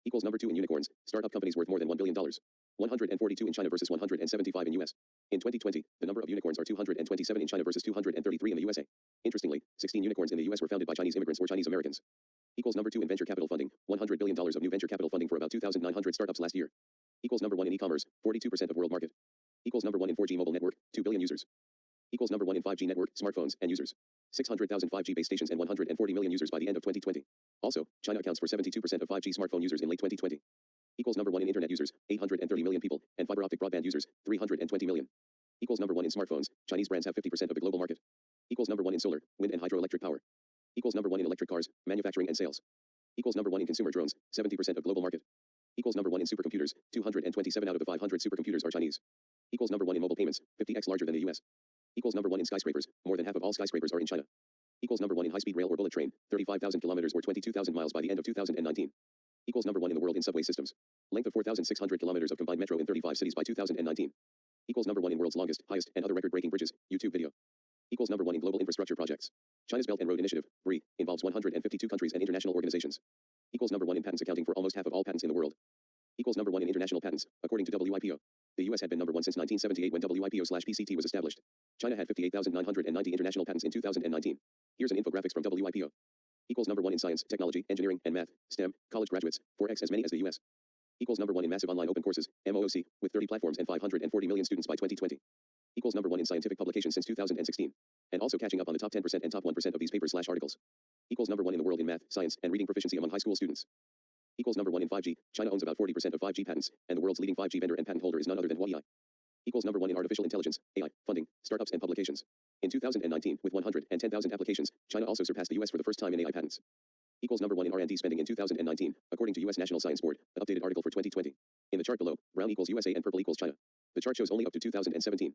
Speaker 1: Equals number 2 in unicorns, startup companies worth more than $1 billion. 142 in China versus 175 in US. In 2020, the number of unicorns are 227 in China versus 233 in the USA. Interestingly, 16 unicorns in the US were founded by Chinese immigrants or Chinese Americans. Equals number 2 in venture capital funding, $100 billion of new venture capital funding for about 2,900 startups last year. Equals number 1 in e-commerce, 42% of world market. Equals number 1 in 4G mobile network, 2 billion users. Equals number 1 in 5G network, smartphones, and users. 600,000 5G base stations and 140 million users by the end of 2020. Also, China accounts for 72% of 5G smartphone users in late 2020. Equals number 1 in internet users, 830 million people, and fiber optic broadband users, 320 million. Equals number 1 in smartphones, Chinese brands have 50% of the global market. Equals number 1 in solar, wind and hydroelectric power. Equals number 1 in electric cars, manufacturing and sales. Equals number 1 in consumer drones, 70% of global market. Equals number 1 in supercomputers, 227 out of the 500 supercomputers are Chinese. Equals number 1 in mobile payments, 50x larger than the US. Equals number 1 in skyscrapers, more than half of all skyscrapers are in China. Equals number 1 in high-speed rail or bullet train, 35,000 kilometers or 22,000 miles by the end of 2019. Equals number 1 in the world in subway systems. Length of 4,600 kilometers of combined metro in 35 cities by 2019. Equals number 1 in world's longest, highest, and other record-breaking bridges, YouTube video. Equals number 1 in global infrastructure projects. China's Belt and Road Initiative, BRI, involves 152 countries and international organizations. Equals number 1 in patents accounting for almost half of all patents in the world. Equals number 1 in international patents, according to WIPO. The US had been number 1 since 1978 when WIPO/PCT was established. China had 58,990 international patents in 2019. Here's an infographics from WIPO. Equals number 1 in science, technology, engineering, and math, STEM, college graduates, 4x as many as the US. Equals number 1 in massive online open courses, MOOC, with 30 platforms and 540 million students by 2020. Equals number 1 in scientific publications since 2016. And also catching up on the top 10% and top 1% of these papers/articles. Equals number 1 in the world in math, science, and reading proficiency among high school students. Equals number 1 in 5G. China owns about 40% of 5G patents, and the world's leading 5G vendor and patent holder is none other than Huawei. Equals number 1 in artificial intelligence, AI, funding, startups and publications. In 2019, with 110,000 applications, China also surpassed the US for the first time in AI patents. Equals number 1 in R&D spending in 2019, according to US National Science Board, an updated article for 2020. In the chart below, brown equals USA and purple equals China. The chart shows only up to 2017.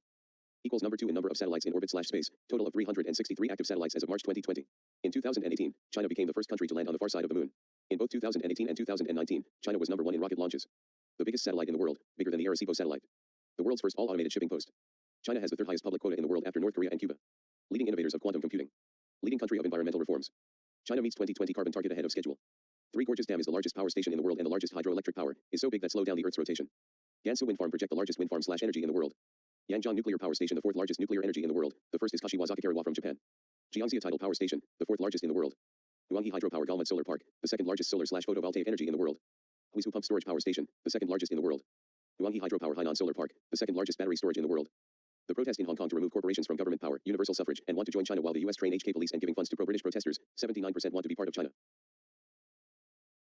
Speaker 1: Equals number 2 in number of satellites in orbit/space, total of 363 active satellites as of March 2020. In 2018, China became the first country to land on the far side of the moon. In both 2018 and 2019, China was number 1 in rocket launches. The biggest satellite in the world, bigger than the Arecibo satellite. The world's first all-automated shipping post. China has the third highest public quota in the world after North Korea and Cuba. Leading innovators of quantum computing. Leading country of environmental reforms. China meets 2020 carbon target ahead of schedule. Three Gorges Dam is the largest power station in the world and the largest hydroelectric power, is so big that slow down the Earth's rotation. Gansu Wind Farm project the largest wind farm/energy in the world. Yangjiang Nuclear Power Station the fourth largest nuclear energy in the world, the first is Kashiwazaki from Japan. Jiangxia Tidal Power Station, the fourth largest in the world. Huanghe Hydropower Galmud Solar Park, the second largest solar/photovoltaic energy in the world. Huizhou Pump Storage Power Station, the second largest in the world. Huanghe Hydropower Hainan Solar Park, the second largest battery storage in the world. The protest in Hong Kong to remove corporations from government power, universal suffrage, and want to join China while the US train HK police and giving funds to pro-British protesters, 79% want to be part of China.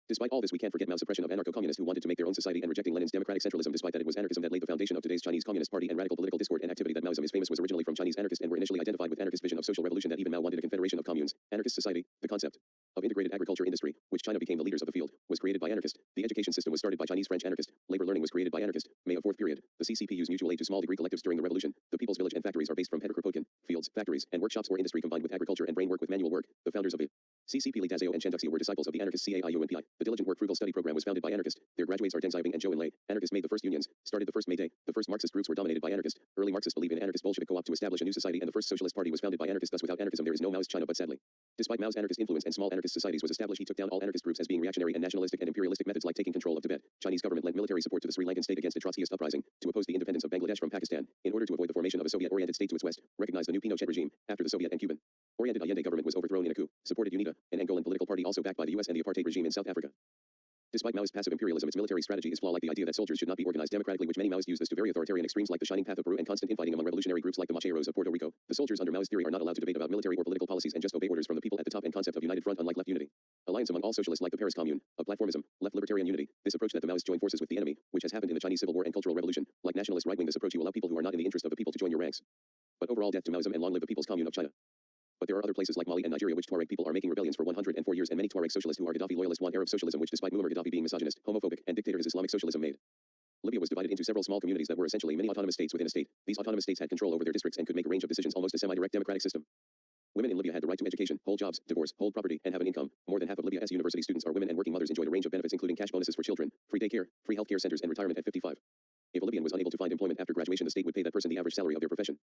Speaker 1: Despite all this, we can't forget Mao's suppression of anarcho-communists who wanted to make their own society and rejecting Lenin's democratic centralism, despite that it was anarchism that laid the foundation of today's Chinese Communist Party, and radical political discord and activity that Maoism is famous was originally from Chinese anarchists and were initially identified with anarchist vision of social revolution that even Mao wanted a confederation of communes, anarchist society. The concept of integrated agriculture industry, which China became the leaders of the field, was created by anarchists. The education system was started by Chinese-French anarchists. Labor learning was created by anarchists. May of fourth period. The CCP used mutual aid to small degree collectives during the revolution. The people's village and factories are based from Kropotkin, fields, factories, and workshops or industry combined with agriculture and brain work with manual work. The founders of the CCP Li Dazhao and Chen Duxiu were disciples of the anarchist CAIUNPI. The Diligent Work Frugal Study program was founded by anarchists. Their graduates are Deng Xiaoping and Zhou Enlai. Anarchists made the first unions, started the first May Day. The first Marxist groups were dominated by anarchists. Early Marxists believed in anarchist Bolshevik co-op to establish a new society, and the first socialist party was founded by anarchists. Thus, without anarchism, there is no Maoist China. But sadly, despite Mao's anarchist influence and small anarchist societies was established, he took down all anarchist groups as being reactionary and nationalistic and imperialistic methods like taking control of Tibet. Chinese government lent military support to the Sri Lankan state against a Trotskyist uprising to oppose the independence of Bangladesh from Pakistan in order to avoid the formation of a Soviet-oriented state to its west. Recognized the new Pinochet regime after the Soviet and Cuban oriented Allende government was overthrown in a coup. Supported UNITA, an Angolan political party also backed by the US and the apartheid regime in South Africa. Despite Maoist passive imperialism, its military strategy is flawed, like the idea that soldiers should not be organized democratically, which many Maoists use this to very authoritarian extremes like the Shining Path of Peru and constant infighting among revolutionary groups like the Macheros of Puerto Rico. The soldiers under Maoist theory are not allowed to debate about military or political policies and just obey orders from the people at the top, and concept of united front unlike left unity. Alliance among all socialists like the Paris Commune, of platformism, left libertarian unity. This approach that the Maoists join forces with the enemy, which has happened in the Chinese Civil War and Cultural Revolution. Like nationalist right wing, this approach you allow people who are not in the interest of the people to join your ranks. But overall, death to Maoism and long live the People's Commune of China. But there are other places like Mali and Nigeria which Tuareg people are making rebellions for 104 years, and many Tuareg socialists who are Gaddafi loyalists want Arab socialism, which despite Muammar Gaddafi being misogynist, homophobic, and dictator, his Islamic socialism made. Libya was divided into several small communities that were essentially mini autonomous states within a state. These autonomous states had control over their districts and could make a range of decisions, almost a semi-direct democratic system. Women in Libya had the right to education, hold jobs, divorce, hold property, and have an income. More than half of Libya's university students are women, and working mothers enjoyed a range of benefits including cash bonuses for children, free daycare, free healthcare centers, and retirement at 55. If a Libyan was unable to find employment after graduation, the state would pay that person the average salary of their profession.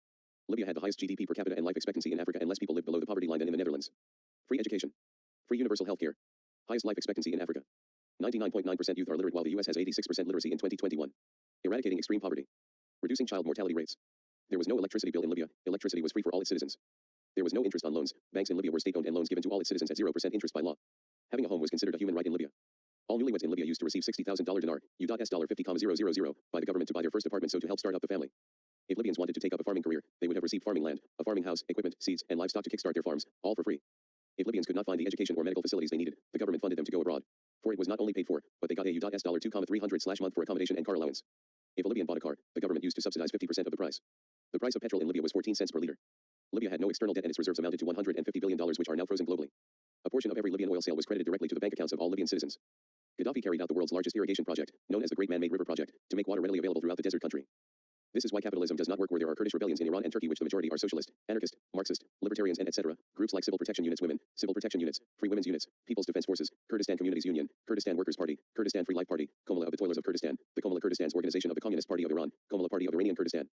Speaker 1: Libya had the highest GDP per capita and life expectancy in Africa, and less people lived below the poverty line than in the Netherlands. Free education. Free universal health care. Highest life expectancy in Africa. 99.9% youth are literate, while the US has 86% literacy in 2021. Eradicating extreme poverty. Reducing child mortality rates. There was no electricity bill in Libya. Electricity was free for all its citizens. There was no interest on loans. Banks in Libya were state-owned, and loans given to all its citizens at 0% interest by law. Having a home was considered a human right in Libya. All newlyweds in Libya used to receive $60,000 dinar, US $50,000, by the government to buy their first apartment, so to help start up the family. If Libyans wanted to take up a farming career, they would have received farming land, a farming house, equipment, seeds, and livestock to kickstart their farms, all for free. If Libyans could not find the education or medical facilities they needed, the government funded them to go abroad. For it was not only paid for, but they got a US $2,300/month for accommodation and car allowance. If a Libyan bought a car, the government used to subsidize 50% of the price. The price of petrol in Libya was 14 cents per liter. Libya had no external debt, and its reserves amounted to $150 billion, which are now frozen globally. A portion of every Libyan oil sale was credited directly to the bank accounts of all Libyan citizens. Gaddafi carried out the world's largest irrigation project, known as the Great Man-Made River Project, to make water readily available throughout the desert country. This is why capitalism does not work where there are Kurdish rebellions in Iran and Turkey, which the majority are socialist, anarchist, Marxist, libertarians, and etc. Groups like Civil Protection Units Women, Civil Protection Units, Free Women's Units, People's Defense Forces, Kurdistan Communities Union, Kurdistan Workers Party, Kurdistan Free Life Party, Komala of the Toilers of Kurdistan, the Komala Kurdistan's organization of the Communist Party of Iran, Komala Party of Iranian Kurdistan.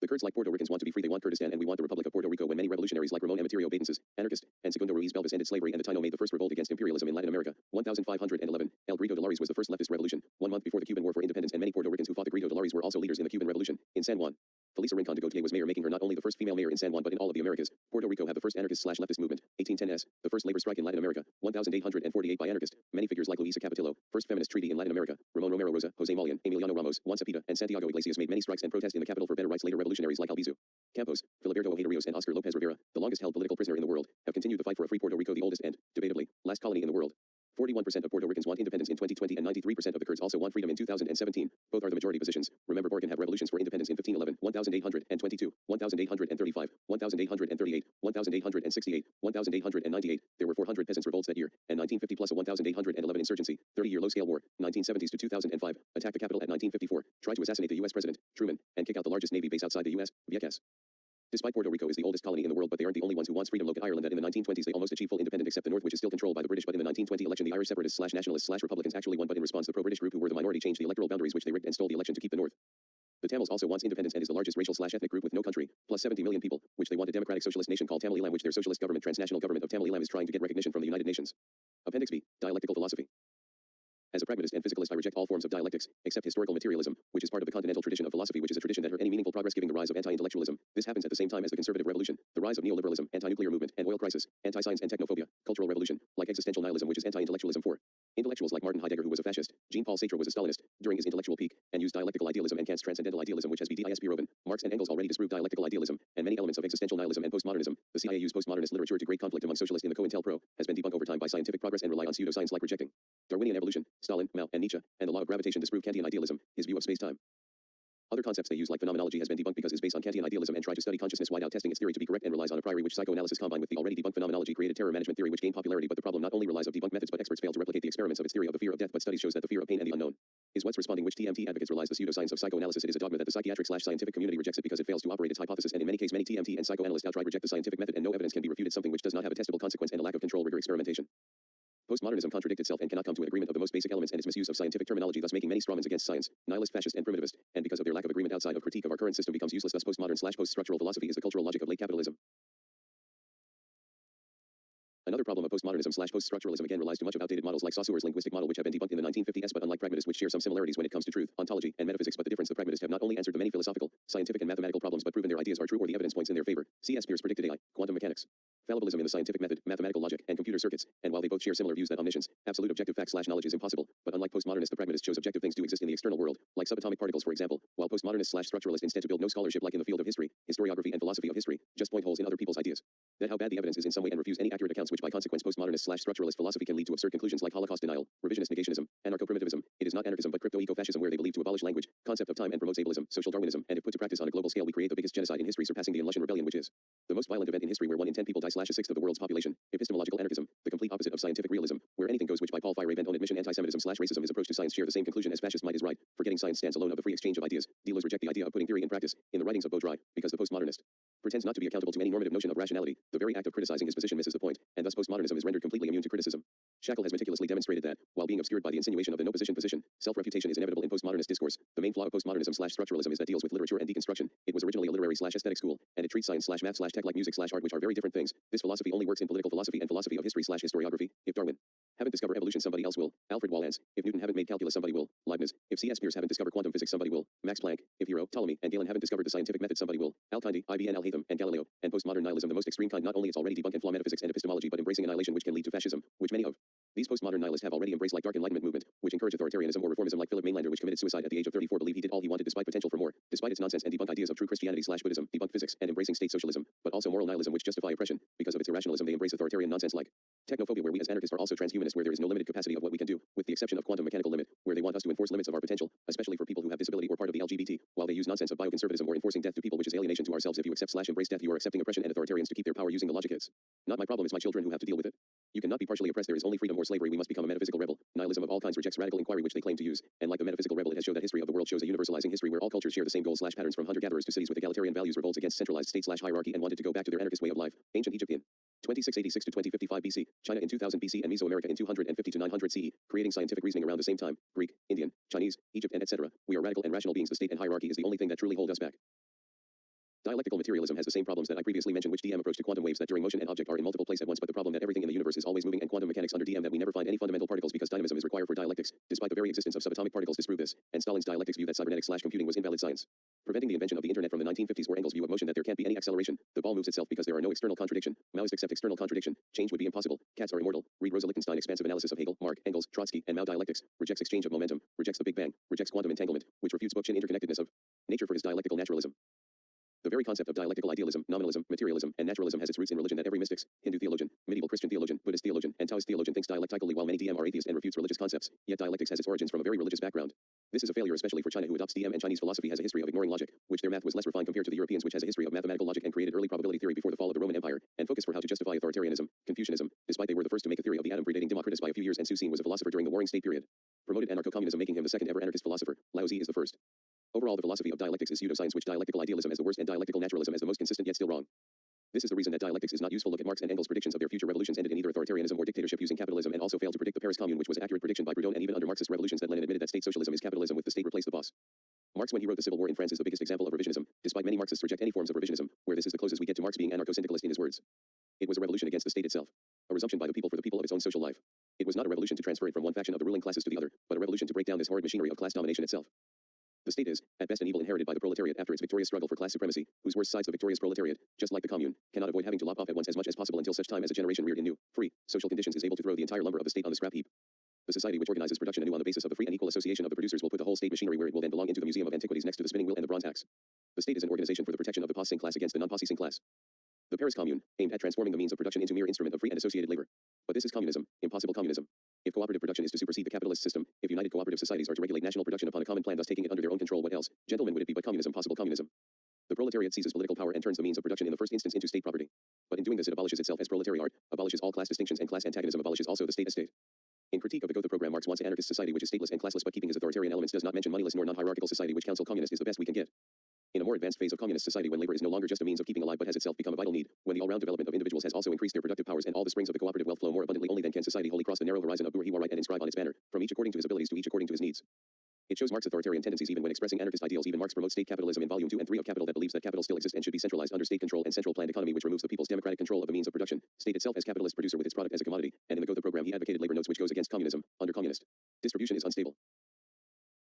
Speaker 1: The Kurds, like Puerto Ricans, want to be free. They want Kurdistan, and we want the Republic of Puerto Rico. When many revolutionaries like Ramon Emeterio Betances, anarchist, and Segundo Ruiz Belvis ended slavery, and the Taino made the first revolt against imperialism in Latin America, 1511, El Grito de Lares was the first leftist revolution, 1 month before the Cuban War for Independence, and many Puerto Ricans who fought the Grito de Lares were also leaders in the Cuban Revolution. In San Juan, Felisa Rincon de Gautier was mayor, making her not only the first female mayor in San Juan but in all of the Americas. Puerto Rico had the first anarchist/leftist movement, 1810s, the first labor strike in Latin America, 1848 by anarchists. Many figures like Luisa Capetillo, first feminist treaty in Latin America, Ramon Romero Rosa, Jose Malian, Emiliano Ramos, Juan Cepeda, and Santiago Iglesias made many strikes and protests in the capital for better rights. Later revolutionaries like Albizu Campos, Filiberto Ojeda Rios, and Oscar Lopez Rivera, the longest-held political prisoner in the world, have continued the fight for a free Puerto Rico, the oldest and, debatably, last colony in the world. 41% of Puerto Ricans want independence in 2020, and 93% of the Kurds also want freedom in 2017. Both are the majority positions. Remember, Borg can have revolutions for independence in 1511, 1822, 1835, 1838, 1868, 1898. There were 400 peasants' revolts that year, and 1950 plus a 1811 insurgency, 30-year low-scale war, 1970s to 2005. Attack the Capitol at 1954. Try to assassinate the U.S. President, Truman, and kick out the largest Navy base outside the U.S., Vieques. Despite Puerto Rico is the oldest colony in the world, but they aren't the only ones who wants freedom. Look at Ireland, that in the 1920s they almost achieved full independence, except the North, which is still controlled by the British. But in the 1920 election, the Irish separatists/nationalists/Republicans actually won, but in response, the pro-British group who were the minority changed the electoral boundaries, which they rigged and stole the election to keep the North. The Tamils also wants independence and is the largest racial/ethnic group with no country, plus 70 million people, which they want a democratic socialist nation called Tamil Eelam, which their socialist government transnational government of Tamil Eelam is trying to get recognition from the United Nations. Appendix B, Dialectical Philosophy. As a pragmatist and physicalist, I reject all forms of dialectics, except historical materialism, which is part of the continental tradition of philosophy, which is a tradition that hurt any meaningful progress, giving the rise of anti-intellectualism. This happens at the same time as the conservative revolution, the rise of neoliberalism, anti-nuclear movement, and oil crisis, anti-science and technophobia, cultural revolution, like existential nihilism, which is anti-intellectualism for intellectuals like Martin Heidegger, who was a fascist, Jean-Paul Sartre was a Stalinist, during his intellectual peak, and used dialectical idealism and Kant's transcendental idealism, which has BDISP Roven. Marx and Engels already disproved dialectical idealism, and many elements of existential nihilism and postmodernism. The CIA used postmodernist literature to great conflict among socialists in the COINTELPRO, has been debunked over time by scientific progress and rely on pseudoscience like rejecting Darwinian evolution, Stalin, Mao, and Nietzsche, and the law of gravitation disprove Kantian idealism, his view of space-time. Other concepts they use like phenomenology has been debunked because it's based on Kantian idealism and try to study consciousness without testing its theory to be correct and relies on a priori which psychoanalysis combined with the already debunked phenomenology created terror management theory which gained popularity, but the problem not only relies on debunked methods but experts fail to replicate the experiments of its theory of the fear of death, but study shows that the fear of pain and the unknown is what's responding, which TMT advocates relies the pseudoscience of psychoanalysis. It is a dogma that the psychiatric/scientific community rejects it because it fails to operate its hypothesis, and in many cases many TMT and psychoanalysts outright reject the scientific method and no evidence can be refuted, something which does not have a testable consequence and a lack of control rigor experimentation. Postmodernism contradicts itself and cannot come to an agreement of the most basic elements and its misuse of scientific terminology, thus making many strawmans against science, nihilist, fascist, and primitivist, and because of their lack of agreement outside of critique of our current system becomes useless. Thus postmodern/post-structural philosophy is the cultural logic of late capitalism. Another problem of postmodernism/post-structuralism again relies too much of outdated models like Saussure's linguistic model, which have been debunked in the 1950s, but unlike pragmatists, which share some similarities when it comes to truth, ontology, and metaphysics, but the difference, the pragmatists have not only answered the many philosophical, scientific, and mathematical problems, but proven their ideas are true or the evidence points in their favor. C. S. Peirce predicted AI, quantum mechanics, fallibilism in the scientific method, mathematical logic, and computer circuits, and while they both share similar views that omniscience, absolute objective fact/knowledge is impossible, but unlike postmodernists, the pragmatists shows objective things do exist in the external world, like subatomic particles, for example, while postmodernists/structuralists instead to build no scholarship like in the field of history, historiography, and philosophy of history, just point holes in other people's ideas. That how bad the evidence is in some way and refuse any accurate accounts, which by consequence postmodernist/structuralist philosophy can lead to absurd conclusions like Holocaust denial, revisionist negationism, anarcho-primitivism. It is not anarchism but crypto-eco-fascism, where they believe to abolish language, concept of time, and promotes ableism, social Darwinism, and if put to practice on a global scale we create the biggest genocide in history, surpassing the Lushan rebellion, which is the most violent event in history, where 1 in 10 people die/a sixth of the world's population. Epistemological anarchism, the complete opposite of scientific realism, where anything goes, which by Paul Feyerabend on admission anti-Semitism/racism is approach to science share the same conclusion as fascist might is right, forgetting science stands alone of the free exchange of ideas. Dealers reject the idea of putting theory in practice, in the writings of Baudrillard, because the postmodernist pretends not to be accountable to any normative notion of rationality. The very act of criticizing his position misses the point, and thus postmodernism is rendered completely immune to criticism. Shackle has meticulously demonstrated that, while being obscured by the insinuation of the no position, self-refutation is inevitable in postmodernist discourse. The main flaw of postmodernism/structuralism is that deals with literature and deconstruction. It was originally a literary/aesthetic school, and it treats science/math/tech like music/art, which are very different things. This philosophy only works in political philosophy and philosophy of history/historiography. If Darwin haven't discovered evolution, somebody else will. Alfred Wallace. If Newton haven't made calculus, somebody will. Leibniz. If C. S. Peirce haven't discovered quantum physics, somebody will. Max Planck. If Hero, Ptolemy, and Galen haven't discovered the scientific method, somebody will. Al-Kindi, Ibn al-Haytham, and Galileo. And postmodern nihilism, the most extreme kind, not only it's already debunked in flaw metaphysics and epistemology, but embracing annihilation, which can lead to fascism, which many of these postmodern nihilists have already embraced, like Dark Enlightenment movement, which encourage authoritarianism or reformism, like Philip Mainlander, which committed suicide at the age of 34, believed he did all he wanted despite potential for more, despite its nonsense, and debunked ideas of true Christianity/Buddhism, debunked physics, and embracing state socialism, but also moral nihilism, which justify oppression. Because of its irrationalism, they embrace authoritarian nonsense like technophobia, where we as anarchists are also transhumanists, where there is no limited capacity of what we can do, with the exception of quantum mechanical limit, where they want us to enforce limits of our potential, especially for people who have disability or part of the LGBT, while they use nonsense of bioconservatism or enforcing death to people, which is alienation to ourselves. If you accept/embrace death, you are accepting oppression and authoritarians to keep their power, using the logic it's not my problem, it's my children who have to deal with it. You cannot be partially oppressed, there is only freedom or slavery. We must become a metaphysical rebel. Nihilism of all kinds rejects radical inquiry, which they claim to use, and like the metaphysical rebel, it has shown that history of the world shows a universalizing history where all cultures share the same goals/patterns, from hunter-gatherers to cities with egalitarian values, revolts against centralized state/hierarchy, and wanted to go back to their anarchist way of life. Ancient Egypt in 2686 to 2055 BC, China in 2000 BC, and Mesoamerica in 250 to 900 CE, creating scientific reasoning around the same time. Greek, Indian, Chinese, Egypt, and etc. We are radical and rational beings. The state and hierarchy is the only thing that truly hold us back. Dialectical materialism has the same problems that I previously mentioned, which DM approach to quantum waves, that during motion and object are in multiple places at once, but the problem that everything in the universe is always moving, and quantum mechanics under DM that we never find any fundamental particles because dynamism is required for dialectics, despite the very existence of subatomic particles disprove this, and Stalin's dialectics view that cybernetics/computing was invalid science, preventing the invention of the internet from the 1950s, or Engels' view of motion that there can't be any acceleration, the ball moves itself because there are no external contradiction. Maoists accept external contradiction, change would be impossible, cats are immortal. Read Rosa Lichtenstein, expansive analysis of Hegel, Marx, Engels, Trotsky, and Mao. Dialectics rejects exchange of momentum, rejects the Big Bang, rejects quantum entanglement, which refutes Bookchin interconnectedness of nature for his dialectical naturalism. The very concept of dialectical idealism, nominalism, materialism, and naturalism has its roots in religion, that every mystics, Hindu theologian, medieval Christian theologian, Buddhist theologian, and Taoist theologian thinks dialectically, while many DM are atheist and refutes religious concepts, yet dialectics has its origins from a very religious background. This is a failure especially for China, who adopts DM, and Chinese philosophy has a history of ignoring logic, which their math was less refined compared to the Europeans, which has a history of mathematical logic and created early probability theory before the fall of the Roman Empire, and focus for how to justify authoritarianism, Confucianism, despite they were the first to make a theory of the atom predating Democritus by a few years, and Su Xing was a philosopher during the Warring State period. Promoted anarcho-communism, making him the second ever anarchist philosopher. Lao Tzu is the first. Overall, the philosophy of dialectics is pseudoscience, which dialectical idealism as the worst and dialectical naturalism as the most consistent, yet still wrong. This is the reason that dialectics is not useful. Look at Marx and Engels' predictions of their future revolutions ended in either authoritarianism or dictatorship using capitalism, and also failed to predict the Paris Commune, which was an accurate prediction by Proudhon, and even under Marxist revolutions that Lenin admitted that state socialism is capitalism with the state replaced the boss. Marx, when he wrote The Civil War in France, is the biggest example of revisionism, despite many Marxists reject any forms of revisionism, where this is the closest we get to Marx being anarcho-syndicalist in his words. It was a revolution against the state itself. A resumption by the people for the people of its own social life. It was not a revolution to transfer it from one faction of the ruling classes to the other, but a revolution to break down this horrid machinery of class domination itself. The state is, at best, an evil inherited by the proletariat after its victorious struggle for class supremacy, whose worst sides the victorious proletariat, just like the commune, cannot avoid having to lop off at once as much as possible until such time as a generation reared in new, free, social conditions is able to throw the entire lumber of the state on the scrap heap. The society which organizes production anew on the basis of the free and equal association of the producers will put the whole state machinery where it will then belong into the Museum of Antiquities next to the spinning wheel and the bronze axe. The state is an organization for the protection of the possessing class against the non-possessing class. The Paris Commune, aimed at transforming the means of production into mere instrument of free and associated labor. But this is communism, impossible communism. If cooperative production is to supersede the capitalist system, if united cooperative societies are to regulate national production upon a common plan thus taking it under their own control, what else, gentlemen, would it be but communism, possible communism? The proletariat seizes political power and turns the means of production in the first instance into state property. But in doing this it abolishes itself as proletariat, abolishes all class distinctions and class antagonism, abolishes also the state estate. In Critique of the Gotha program, Marx wants an anarchist society which is stateless and classless but keeping his authoritarian elements, does not mention moneyless nor non-hierarchical society which counsel communist is the best we can get. In a more advanced phase of communist society, when labor is no longer just a means of keeping alive but has itself become a vital need, when the all-round development of individuals has also increased their productive powers and all the springs of the cooperative wealth flow more abundantly, only then can society wholly cross the narrow horizon of bourgeois right and inscribe on its banner, from each according to his abilities to each according to his needs. It shows Marx's authoritarian tendencies even when expressing anarchist ideals. Even Marx promotes state capitalism in Volume 2 and 3 of Capital that believes that capital still exists and should be centralized under state control and central planned economy which removes the people's democratic control of the means of production, state itself as capitalist producer with its product as a commodity, and in the Gotha program he advocated labor notes which goes against communism, under communist. Distribution is unstable.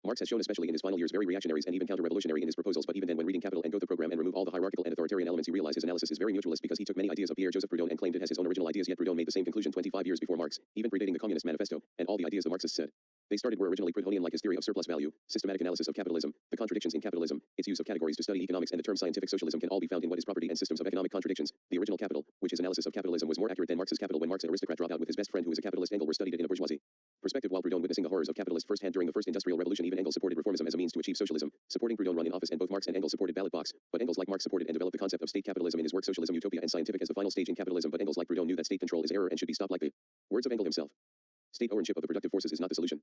Speaker 1: Marx has shown especially in his final years very reactionaries and even counter-revolutionary in his proposals, but even then when reading Capital and Gotha program and remove all the hierarchical and authoritarian elements you realize his analysis is very mutualist because he took many ideas of Pierre-Joseph Proudhon and claimed it as his own original ideas, yet Proudhon made the same conclusion 25 years before Marx, even predating the Communist Manifesto, and all the ideas the Marxists said they were originally Proudhonian, like his theory of surplus value, systematic analysis of capitalism, the contradictions in capitalism, its use of categories to study economics, and the term scientific socialism can all be found in What is Property and Systems of Economic Contradictions. The original Capital, which his analysis of capitalism was more accurate than Marx's Capital when Marx, an aristocrat, dropped out with his best friend who was a capitalist, Engels, were studied it in a bourgeoisie perspective, while Proudhon witnessing the horrors of capitalist first-hand during the first industrial revolution. Even Engels supported reformism as a means to achieve socialism, supporting Proudhon run in office, and both Marx and Engels supported ballot box, but Engels, like Marx, supported and developed the concept of state capitalism in his work Socialism, Utopia and Scientific as the final stage in capitalism, but Engels, like Proudhon, knew that state control is error and should be stopped, like the words of Engels himself. State ownership of the productive forces is not the solution.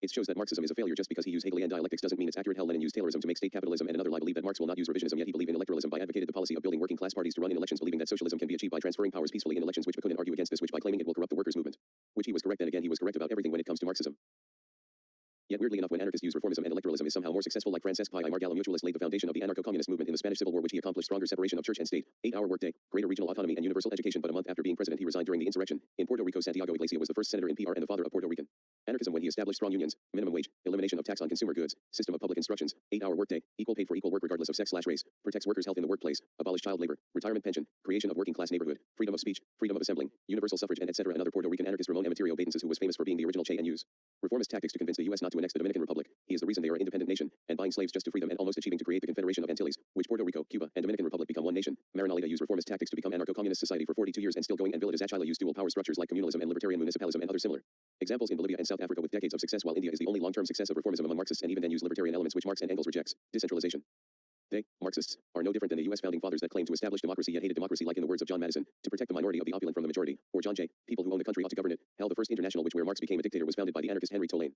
Speaker 1: It shows that Marxism is a failure. Just because he used Hegelian dialectics doesn't mean it's accurate. Lenin used Taylorism to make state capitalism, and another lie believed that Marx will not use revisionism, yet he believed in electoralism by advocated the policy of building working class parties to run in elections, believing that socialism can be achieved by transferring powers peacefully in elections, which Bakunin argue against this, which by claiming it will corrupt the workers' movement. Which he was correct, and again he was correct about everything when it comes to Marxism. Yet weirdly enough, when anarchists use reformism and electoralism is somehow more successful, like Francesc Pi I Margallo, mutualist, laid the foundation of the anarcho-communist movement in the Spanish Civil War, which he accomplished stronger separation of church and state, 8-hour workday, greater regional autonomy, and universal education. But a month after being president he resigned during the insurrection. In Puerto Rico, Santiago Iglesia was the first senator in PR and the father of Puerto Rican anarchism when he established strong unions, minimum wage, elimination of tax on consumer goods, system of public instructions, 8-hour workday, equal pay for equal work regardless of sex/race, protects workers' health in the workplace, abolish child labor, retirement pension, creation of working class neighborhood, freedom of speech, freedom of assembling, universal suffrage, and etc. Another Puerto Rican anarchist, Ramon Emeterio Badenses, who was famous for being the original Che and use reformist tactics to convince the U.S. not to annex the Dominican Republic. He is the reason they are an independent nation, and buying slaves just to free them, and almost achieving to create the Confederation of Antilles, which Puerto Rico, Cuba, and Dominican Republic become one nation. Marinalita used reformist tactics to become anarcho-communist society for 42 years and still going, and Villa de Zachila used dual power structures like communalism and libertarian municipalism and other similar examples in Bolivia and South Africa with decades of success, while India is the only long-term success of reformism among Marxists, and even then use libertarian elements which Marx and Engels rejects. Decentralization. They, Marxists, are no different than the U.S. founding fathers that claim to establish democracy yet hated democracy, like in the words of John Madison, to protect the minority of the opulent from the majority, or John Jay, people who own the country ought to govern it. Hell, the first international which where Marx became a dictator was founded by the anarchist Henry Tolaine.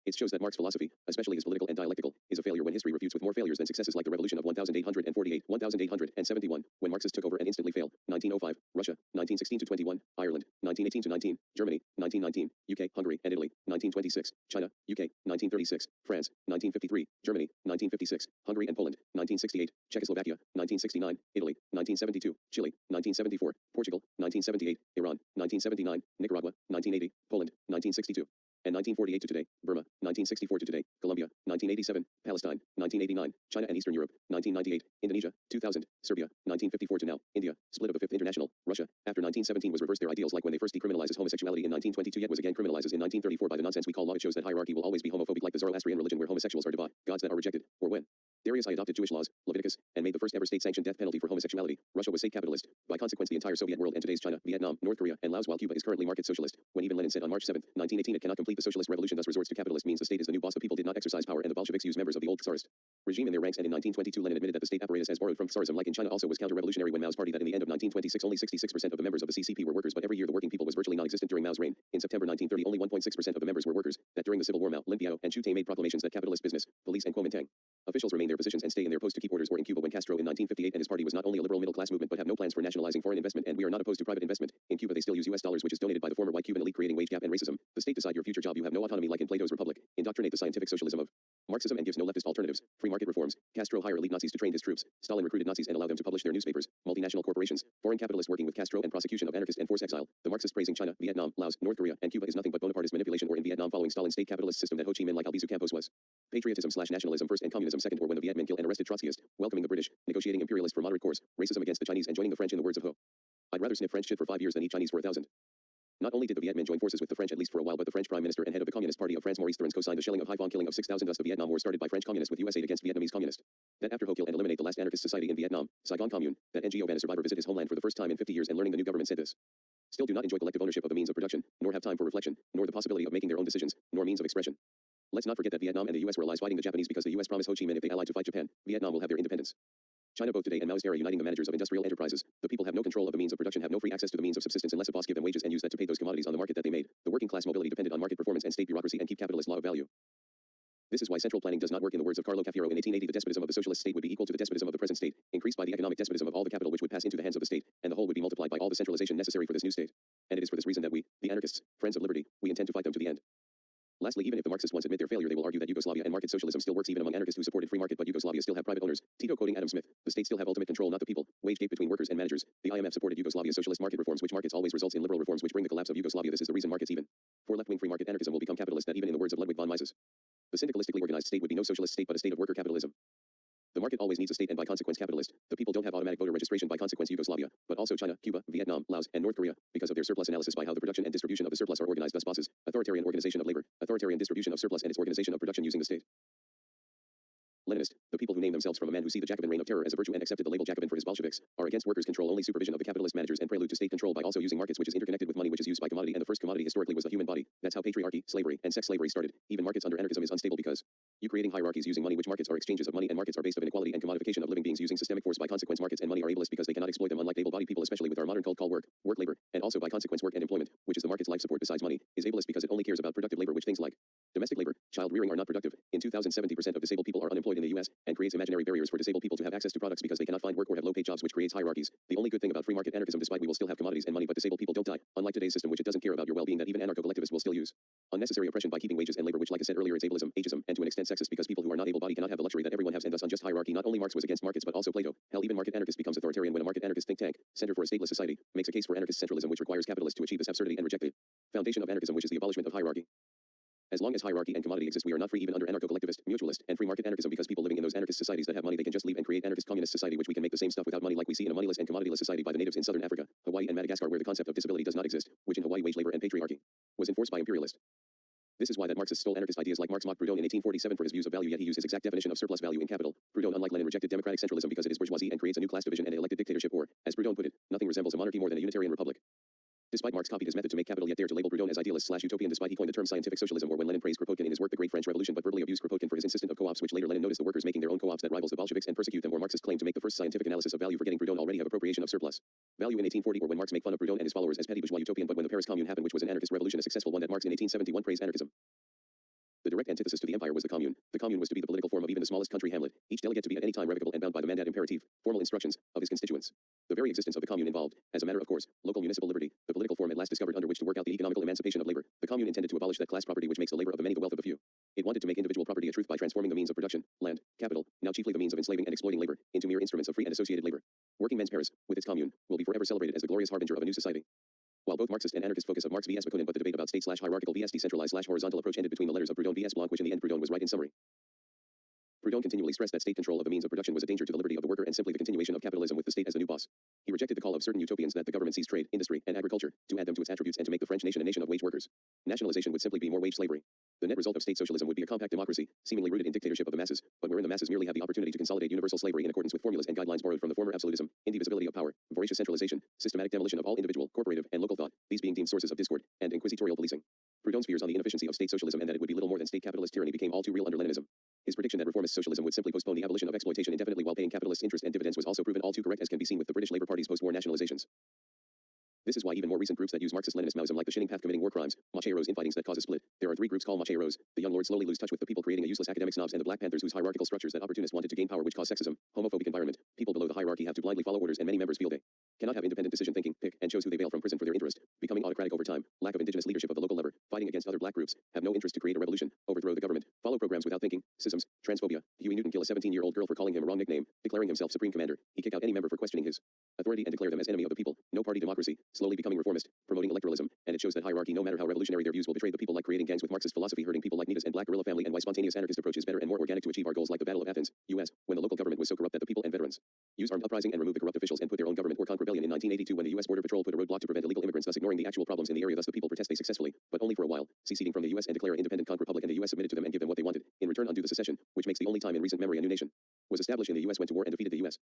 Speaker 1: It shows that Marx's philosophy, especially his political and dialectical, is a failure when history refutes with more failures than successes, like the revolution of 1848, 1871, when Marxists took over and instantly failed, 1905, Russia, 1916-21, Ireland, 1918-19, Germany, 1919, UK, Hungary, and Italy, 1926, China, UK, 1936, France, 1953, Germany, 1956, Hungary and Poland, 1968, Czechoslovakia, 1969, Italy, 1972, Chile, 1974, Portugal, 1978, Iran, 1979, Nicaragua, 1980, Poland, 1962. And 1948 to today, Burma, 1964 to today, Colombia, 1987, Palestine, 1989, China and Eastern Europe, 1998, Indonesia, 2000, Serbia, 1954 to now, India, split of the Fifth International, Russia, after 1917 was reversed their ideals, like when they first decriminalizes homosexuality in 1922, yet was again criminalizes in 1934 by the nonsense we call law. It shows that hierarchy will always be homophobic, like the Zoroastrian religion where homosexuals are divine gods that are rejected, or when Darius I adopted Jewish laws, Leviticus, and made the first ever state-sanctioned death penalty for homosexuality. Russia was state capitalist. By consequence, the entire Soviet world and today's China, Vietnam, North Korea, and Laos, while Cuba is currently market socialist. When even Lenin said on March 7, 1918, it cannot complete the socialist revolution, thus resorts to capitalist means the state is the new boss. The people did not exercise power, and the Bolsheviks used members of the old Tsarist regime in their ranks. And in 1922, Lenin admitted that the state apparatus as borrowed from Tsarism, like in China, also was counter-revolutionary. When Mao's party, that in the end of 1926 only 66% of the members of the CCP were workers, but every year the working people was virtually non-existent during Mao's reign. In September 1930, only 1.6% of the members were workers. That during the Civil War, Mao, Lin Biao, and Chu Tai made proclamations that capitalist business, police, and Kuomintang officials remain their positions and stay in their post to keep orders. Or in Cuba, when Castro in 1958 and his party was not only a liberal middle-class movement but have no plans for nationalizing foreign investment, and we are not opposed to private investment. In Cuba they still use US dollars, which is donated by the former white Cuban elite, creating wage gap and racism. The state decide your future job. You have no autonomy, like in Plato's Republic. indoctrinate the scientific socialism of Marxism and gives no leftist alternatives. Free market reforms. Castro hired elite Nazis to train his troops. Stalin recruited Nazis and allowed them to publish their newspapers. Multinational corporations. Foreign capitalists working with Castro and prosecution of anarchists and forced exile. The Marxist praising China, Vietnam, Laos, North Korea, and Cuba is nothing but Bonapartist manipulation or in Vietnam following Stalin's state capitalist system that Ho Chi Minh like Albizu Campos was. Patriotism/nationalism first and communism second or when the Viet Minh kill and arrested Trotskyist. Welcoming the British. Negotiating imperialist for moderate course. Racism against the Chinese and joining the French in the words of Ho. I'd rather sniff French shit for 5 years than eat Chinese for 1,000. Not only did the Viet Minh join forces with the French at least for a while, but the French Prime Minister and head of the Communist Party of France Maurice Thorens co-signed the shelling of Haiphong killing of 6,000. Thus the Vietnam War started by French communists with US aid against Vietnamese communists. That after Ho killed and eliminate the last anarchist society in Vietnam, Saigon Commune, that NGO ban a survivor visit his homeland for the first time in 50 years and learning the new government said this. Still do not enjoy collective ownership of the means of production, nor have time for reflection, nor the possibility of making their own decisions, nor means of expression. Let's not forget that Vietnam and the US were allies fighting the Japanese because the US promised Ho Chi Minh if they allied to fight Japan, Vietnam will have their independence. China both today and Maoist era uniting the managers of industrial enterprises. The people have no control of the means of production, have no free access to the means of subsistence unless a boss give them wages and use that to pay those commodities on the market that they made. The working class mobility depended on market performance and state bureaucracy and keep capitalist law of value. This is why central planning does not work. In the words of Carlo Cafiero in 1880, the despotism of the socialist state would be equal to the despotism of the present state, increased by the economic despotism of all the capital which would pass into the hands of the state, and the whole would be multiplied by all the centralization necessary for this new state. And it is for this reason that we, the anarchists, friends of liberty, we intend to fight them to the end. Lastly, even if the Marxists once admit their failure, they will argue that Yugoslavia and market socialism still works even among anarchists who supported free market, but Yugoslavia still have private owners. Tito quoting Adam Smith, the state still have ultimate control, not the people. Wage gap between workers and managers. The IMF supported Yugoslavia's socialist market reforms, which markets always results in liberal reforms which bring the collapse of Yugoslavia. This is the reason markets even for left-wing free market anarchism will become capitalist, that even in the words of Ludwig von Mises, the syndicalistically organized state would be no socialist state but a state of worker capitalism. The market always needs a state and by consequence capitalist. The people don't have automatic voter registration by consequence Yugoslavia, but also China, Cuba, Vietnam, Laos, and North Korea, because of their surplus analysis by how the production and distribution of the surplus are organized. Thus bosses, authoritarian organization of labor, authoritarian distribution of surplus and its organization of production using the state. Leninist, the people who name themselves from a man who see the Jacobin reign of terror as a virtue and accepted the label Jacobin for his Bolsheviks, are against workers' control only supervision of the capitalist managers and prelude to state control by also using markets which is interconnected with money which is used by commodity, and the first commodity historically was the human body. That's how patriarchy, slavery, and sex slavery started. Even markets under anarchism is unstable because you creating hierarchies using money, which markets are exchanges of money, and markets are based of inequality and commodification of living beings using systemic force. By consequence markets and money are ableist because they cannot exploit them, unlike able-bodied people, especially with our modern cult called work labor, and also by consequence work and employment, which is the market's life support besides money, is ableist because it only cares about productive labor, which things like domestic labor, child rearing are not productive. In 2070% of disabled people are unemployed in the US, and creates imaginary barriers for disabled people to have access to products because they cannot find work or have low-paid jobs, which creates hierarchies. The only good thing about free market anarchism, despite we will still have commodities and money, but disabled people don't die, unlike today's system which it doesn't care about your well-being, that even anarcho-collectivists will still use unnecessary oppression by keeping wages and labor, which like I said earlier is ableism, ageism, and to an extent sexist because people who are not able-bodied cannot have the luxury that everyone has, and thus unjust hierarchy. Not only Marx was against markets but also Plato. Hell, even market anarchist becomes authoritarian when a market anarchist think tank, Center for a Stateless Society, makes a case for anarchist centralism which requires capitalists to achieve this absurdity and reject the foundation of anarchism, which is the abolishment of hierarchy. As long as hierarchy and commodity exist, we are not free even under anarcho-collectivist, mutualist, and free market anarchism, because people living in those anarchist societies that have money, they can just leave and create anarchist communist society, which we can make the same stuff without money, like we see in a moneyless and commodityless society by the natives in southern Africa, Hawaii, and Madagascar, where the concept of disability does not exist, which in Hawaii wage labor and patriarchy was enforced by imperialists. This is why that Marxists stole anarchist ideas like Marx mocked Proudhon in 1847 for his views of value, yet he used his exact definition of surplus value in capital. Proudhon, unlike Lenin, rejected democratic centralism because it is bourgeoisie and creates a new class division and elected dictatorship, or, as Proudhon put it, nothing resembles a monarchy more than a unitarian republic. Despite Marx copied his method to make capital, yet dared to label Proudhon as idealist/utopian, despite he coined the term scientific socialism, or when Lenin praised Kropotkin in his work The Great French Revolution but verbally abused Kropotkin for his insistence of co-ops, which later Lenin noticed the workers making their own co-ops that rivals the Bolsheviks and persecute them, or Marxist claim to make the first scientific analysis of value, forgetting Proudhon already have appropriation of surplus value in 1840, or when Marx make fun of Proudhon and his followers as petty bourgeois utopian, but when the Paris Commune happened, which was an anarchist revolution, a successful one, that Marx in 1871 praised anarchism. The direct antithesis to the empire was the commune. The commune was to be the political form of even the smallest country hamlet, each delegate to be at any time revocable and bound by the mandate imperative, formal instructions, of his constituents. The very existence of the commune involved, as a matter of course, local municipal liberty, the political form at last discovered under which to work out the economical emancipation of labor. The commune intended to abolish that class property which makes the labor of the many the wealth of the few. It wanted to make individual property a truth by transforming the means of production, land, capital, now chiefly the means of enslaving and exploiting labor, into mere instruments of free and associated labor. Working men's Paris, with its commune, will be forever celebrated as the glorious harbinger of a new society. While both Marxist and anarchist focus of Marx vs. Bakunin, but the debate about state/hierarchical vs. decentralized/horizontal approach ended between the letters of Proudhon vs. Blanc, which in the end Proudhon was right in summary. Proudhon continually stressed that state control of the means of production was a danger to the liberty of the worker and simply the continuation of capitalism with the state as the new boss. He rejected the call of certain utopians that the government sees trade, industry, and agriculture, to add them to its attributes and to make the French nation a nation of wage workers. Nationalization would simply be more wage slavery. The net result of state socialism would be a compact democracy, seemingly rooted in dictatorship of the masses, but wherein the masses merely have the opportunity to consolidate universal slavery in accordance with formulas and guidelines borrowed from the former absolutism, indivisibility of power, voracious centralization, systematic demolition of all individual, corporative, and local thought, these being deemed sources of discord, and inquisitorial policing. Proudhon's fears on the inefficiency of state socialism and that it would be little more than state capitalist tyranny became all too real under Leninism. His prediction that reformist socialism would simply postpone the abolition of exploitation indefinitely while paying capitalists interest and dividends was also proven all too correct, as can be seen with the British Labour Party's post-war nationalizations. This is why even more recent groups that use Marxist-Leninist Maoism, like the Shinning Path committing war crimes, macheros infightings that cause a split. There are three groups called macheros: the young lords slowly lose touch with the people, creating a useless academic snobs, and the Black Panthers, whose hierarchical structures that opportunists wanted to gain power, which cause sexism, homophobic environment. People below the hierarchy have to blindly follow orders, and many members feel they cannot have independent decision thinking, pick and choose who they bail from prison for their interest, becoming autocratic over time, lack of indigenous leadership of the local lever, fighting against other black groups, have no interest to create a revolution, overthrow the government, follow programs without thinking, schisms, transphobia. Huey Newton kill a 17-year-old girl for calling him a wrong nickname, declaring himself supreme commander. He kick out any member for questioning his authority and declare them as enemy of the people. No party democracy, slowly becoming reformist, promoting electoralism, and it shows that hierarchy, no matter how revolutionary their views, will betray the people, like creating gangs with Marxist philosophy, hurting people like Nita's and Black Guerrilla Family, and why spontaneous anarchist approach is better and more organic to achieve our goals, like the Battle of Athens, U.S., when the local government was so corrupt that the people and veterans used armed uprising and removed the corrupt officials and put their own government, or Conk Rebellion in 1982 when the U.S. Border Patrol put a roadblock to prevent illegal immigrants, thus ignoring the actual problems in the area. Thus the people protest, they successfully, but only for a while, seceding from the U.S. and declare an independent Conk Republic, and the U.S. submitted to them and give them what they wanted. In return, undo the secession, which makes the only time in recent memory a new nation was established, and the U.S. went to war and defeated the U.S.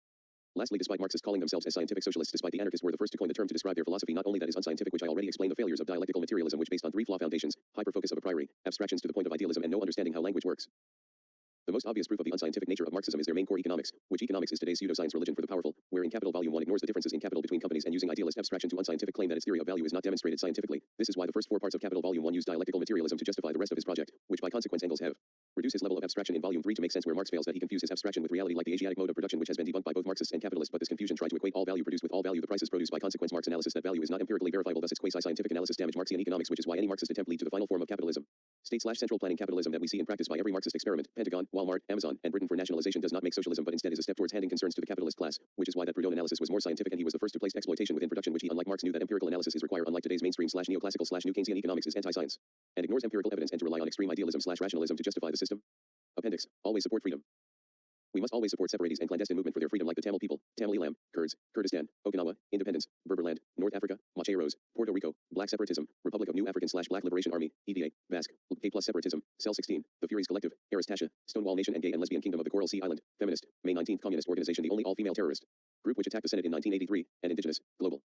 Speaker 1: Lastly, despite Marxists calling themselves as scientific socialists, despite the anarchists were the first to coin the term to describe their philosophy, not only that is unscientific, which I already explained, the failures of dialectical materialism, which based on three flaw foundations: hyperfocus of a priori, abstractions to the point of idealism, and no understanding how language works. The most obvious proof of the unscientific nature of Marxism is their main core, economics, which economics is today's pseudoscience religion for the powerful, wherein Capital Volume 1 ignores the differences in capital between companies and using idealist abstraction to unscientific claim that its theory of value is not demonstrated scientifically. This is why the first four parts of Capital Volume 1 use dialectical materialism to justify the rest of his project, which by consequence Engels have reduced his level of abstraction in Volume 3 to make sense where Marx fails, that he confuses abstraction with reality, like the Asiatic mode of production, which has been debunked by both Marxists and capitalists. But this confusion tried to equate all value produced with all value the prices produced. By consequence, Marx analysis that value is not empirically verifiable, thus its quasi-scientific analysis damage Marxian economics, which is why any Marxist attempt lead to the final form of capitalism, state/central planning capitalism, that we see in practice by every Marxist experiment. Pentagon, Walmart, Amazon, and Britain for nationalization does not make socialism, but instead is a step towards handing concerns to the capitalist class, which is why that Proudhon analysis was more scientific, and he was the first to place exploitation within production, which he, unlike Marx, knew that empirical analysis is required, unlike today's mainstream/neoclassical/new Keynesian economics is anti-science and ignores empirical evidence, and to rely on extreme idealism/rationalism to justify the system. Appendix. Always support freedom. We must always support separatists and clandestine movement for their freedom, like the Tamil people, Tamil Elam, Kurds, Kurdistan, Okinawa, Independence, Berberland, North Africa, Macheros, Puerto Rico, Black Separatism, Republic of New African/Black Liberation Army, EDA, Basque, Gay plus Separatism, Cell 16, The Furies Collective, Aristasha, Stonewall Nation and Gay and Lesbian Kingdom of the Coral Sea Island, Feminist, May 19th Communist Organization, the only all-female terrorist group which attacked the Senate in 1983, and Indigenous, Global.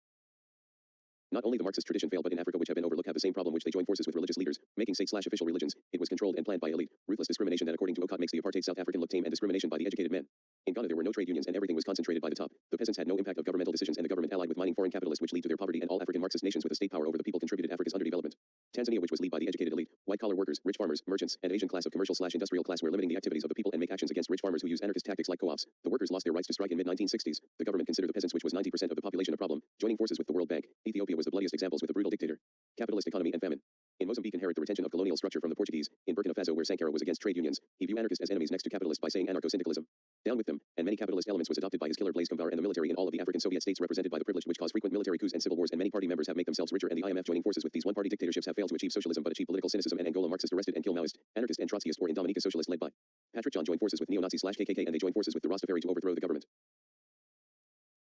Speaker 1: Not only the Marxist tradition failed, but in Africa, which have been overlooked, have the same problem, which they join forces with religious leaders, making state/official religions. It was controlled and planned by elite, ruthless discrimination that, according to Okot, makes the apartheid South African look tame, and discrimination by the educated men. In Ghana, there were no trade unions, and everything was concentrated by the top. The peasants had no impact of governmental decisions, and the government allied with mining foreign capitalists, which lead to their poverty, and all African Marxist nations with a state power over the people contributed Africa's underdevelopment. Tanzania, which was led by the educated elite, white-collar workers, rich farmers, merchants, and Asian class of commercial/industrial class, were limiting the activities of the people and make actions against rich farmers who use anarchist tactics like co-ops. The workers lost their rights to strike in mid-1960s. The government considered the peasants, which was 90% of the population, a problem, joining forces with the World Bank. Ethiopia was the bloodiest examples, with a brutal dictator, capitalist economy, and famine. In Mozambique, inherit the retention of colonial structure from the Portuguese. In Burkina Faso, where Sankara was against trade unions, he viewed anarchists as enemies next to capitalists by saying anarcho-syndicalism. Down with them, and many capitalist elements was adopted by his killer Blaise Compaoré and the military in all of the African Soviet states represented by the privileged, which caused frequent military coups and civil wars, and many party members have made themselves richer, and the IMF joining forces with these one-party dictatorships have failed to achieve socialism but achieve political cynicism. And Angola, Marxist arrested and kill Maoist, anarchist and Trotskyist, or in Dominica socialist led by Patrick John joined forces with neo-Nazi/KKK, and they joined forces with the Rastafari to overthrow the government.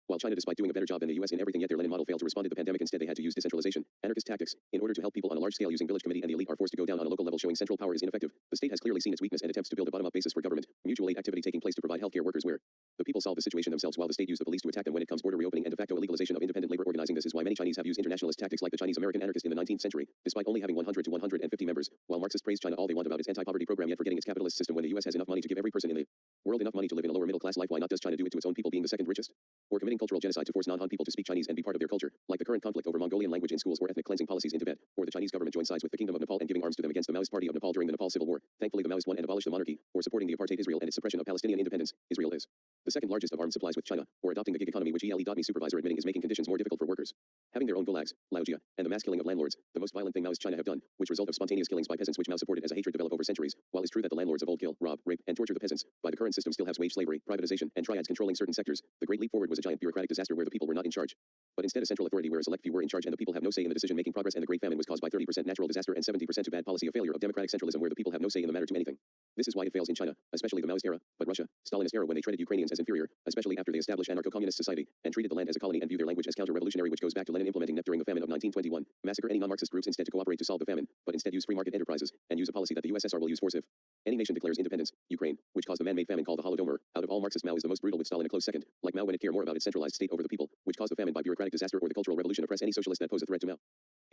Speaker 1: While China, despite doing a better job than the US in everything, yet their Lenin model failed to respond to the pandemic. Instead, they had to use decentralization, anarchist tactics, in order to help people on a large scale, using village committee, and the elite are forced to go down on a local level, showing central power is ineffective. The state has clearly seen its weakness and attempts to build a bottom-up basis for government, mutual aid activity taking place to provide healthcare workers where the people solve the situation themselves, while the state used the police to attack them when it comes border reopening and de facto illegalization of independent labor organizing. This is why many Chinese have used internationalist tactics like the Chinese-American anarchist in the 19th century, despite only having 100 to 150 members. While Marxists praise China all they want about its anti-poverty program, yet forgetting its capitalist system, when the US has enough money to give every person in the world enough money to live in a lower middle class life, why not does China do it to its own people, being the second richest? Or committing cultural genocide to force non-Han people to speak Chinese and be part of their culture, like the current conflict over Mongolian language in schools or ethnic cleansing policies in Tibet, or the Chinese government joined sides with the Kingdom of Nepal and giving arms to them against the Maoist Party of Nepal during the Nepal Civil War. Thankfully, the Maoists won and abolished the monarchy, or supporting the apartheid Israel and its suppression of Palestinian independence. Israel is the second largest of arms supplies with China, or adopting the gig economy, which ELE.me supervisor admitting is making conditions more difficult for workers. Having their own gulags, Laojia, and the mass killing of landlords, the most violent thing Maoist China have done, which result of spontaneous killings by peasants, which Mao supported as a hatred developed over centuries. While it's true that the landlords of old kill, rob, rape, and torture the peasants, by the current system still has wage slavery, privatization, and triads controlling certain sectors. The Great Leap Forward was a giant bureaucratic disaster where the people were not in charge, but instead a central authority where a select few were in charge and the people have no say in the decision-making process. And the Great Famine was caused by 30% natural disaster and 70% to bad policy, a failure of democratic centralism where the people have no say in the matter to anything. This is why it fails in China, especially the Maoist era, but Russia, Stalinist era, when they treated Ukrainians as inferior, especially after they established anarcho-communist society, and treated the land as a colony and view their language as counter-revolutionary, which goes back to Lenin implementing NEP during the famine of 1921. Massacre any non-Marxist groups instead to cooperate to solve the famine, but instead use free market enterprises, and use a policy that the USSR will use force if any nation declares independence. Ukraine, which caused the man-made famine called the Holodomor, out of all Marxist, Mao is the most brutal, with Stalin a close second. Like Mao when it cared more about its centralized state over the people, which caused the famine by bureaucratic disaster, or the Cultural Revolution oppress any socialist that pose a threat to Mao.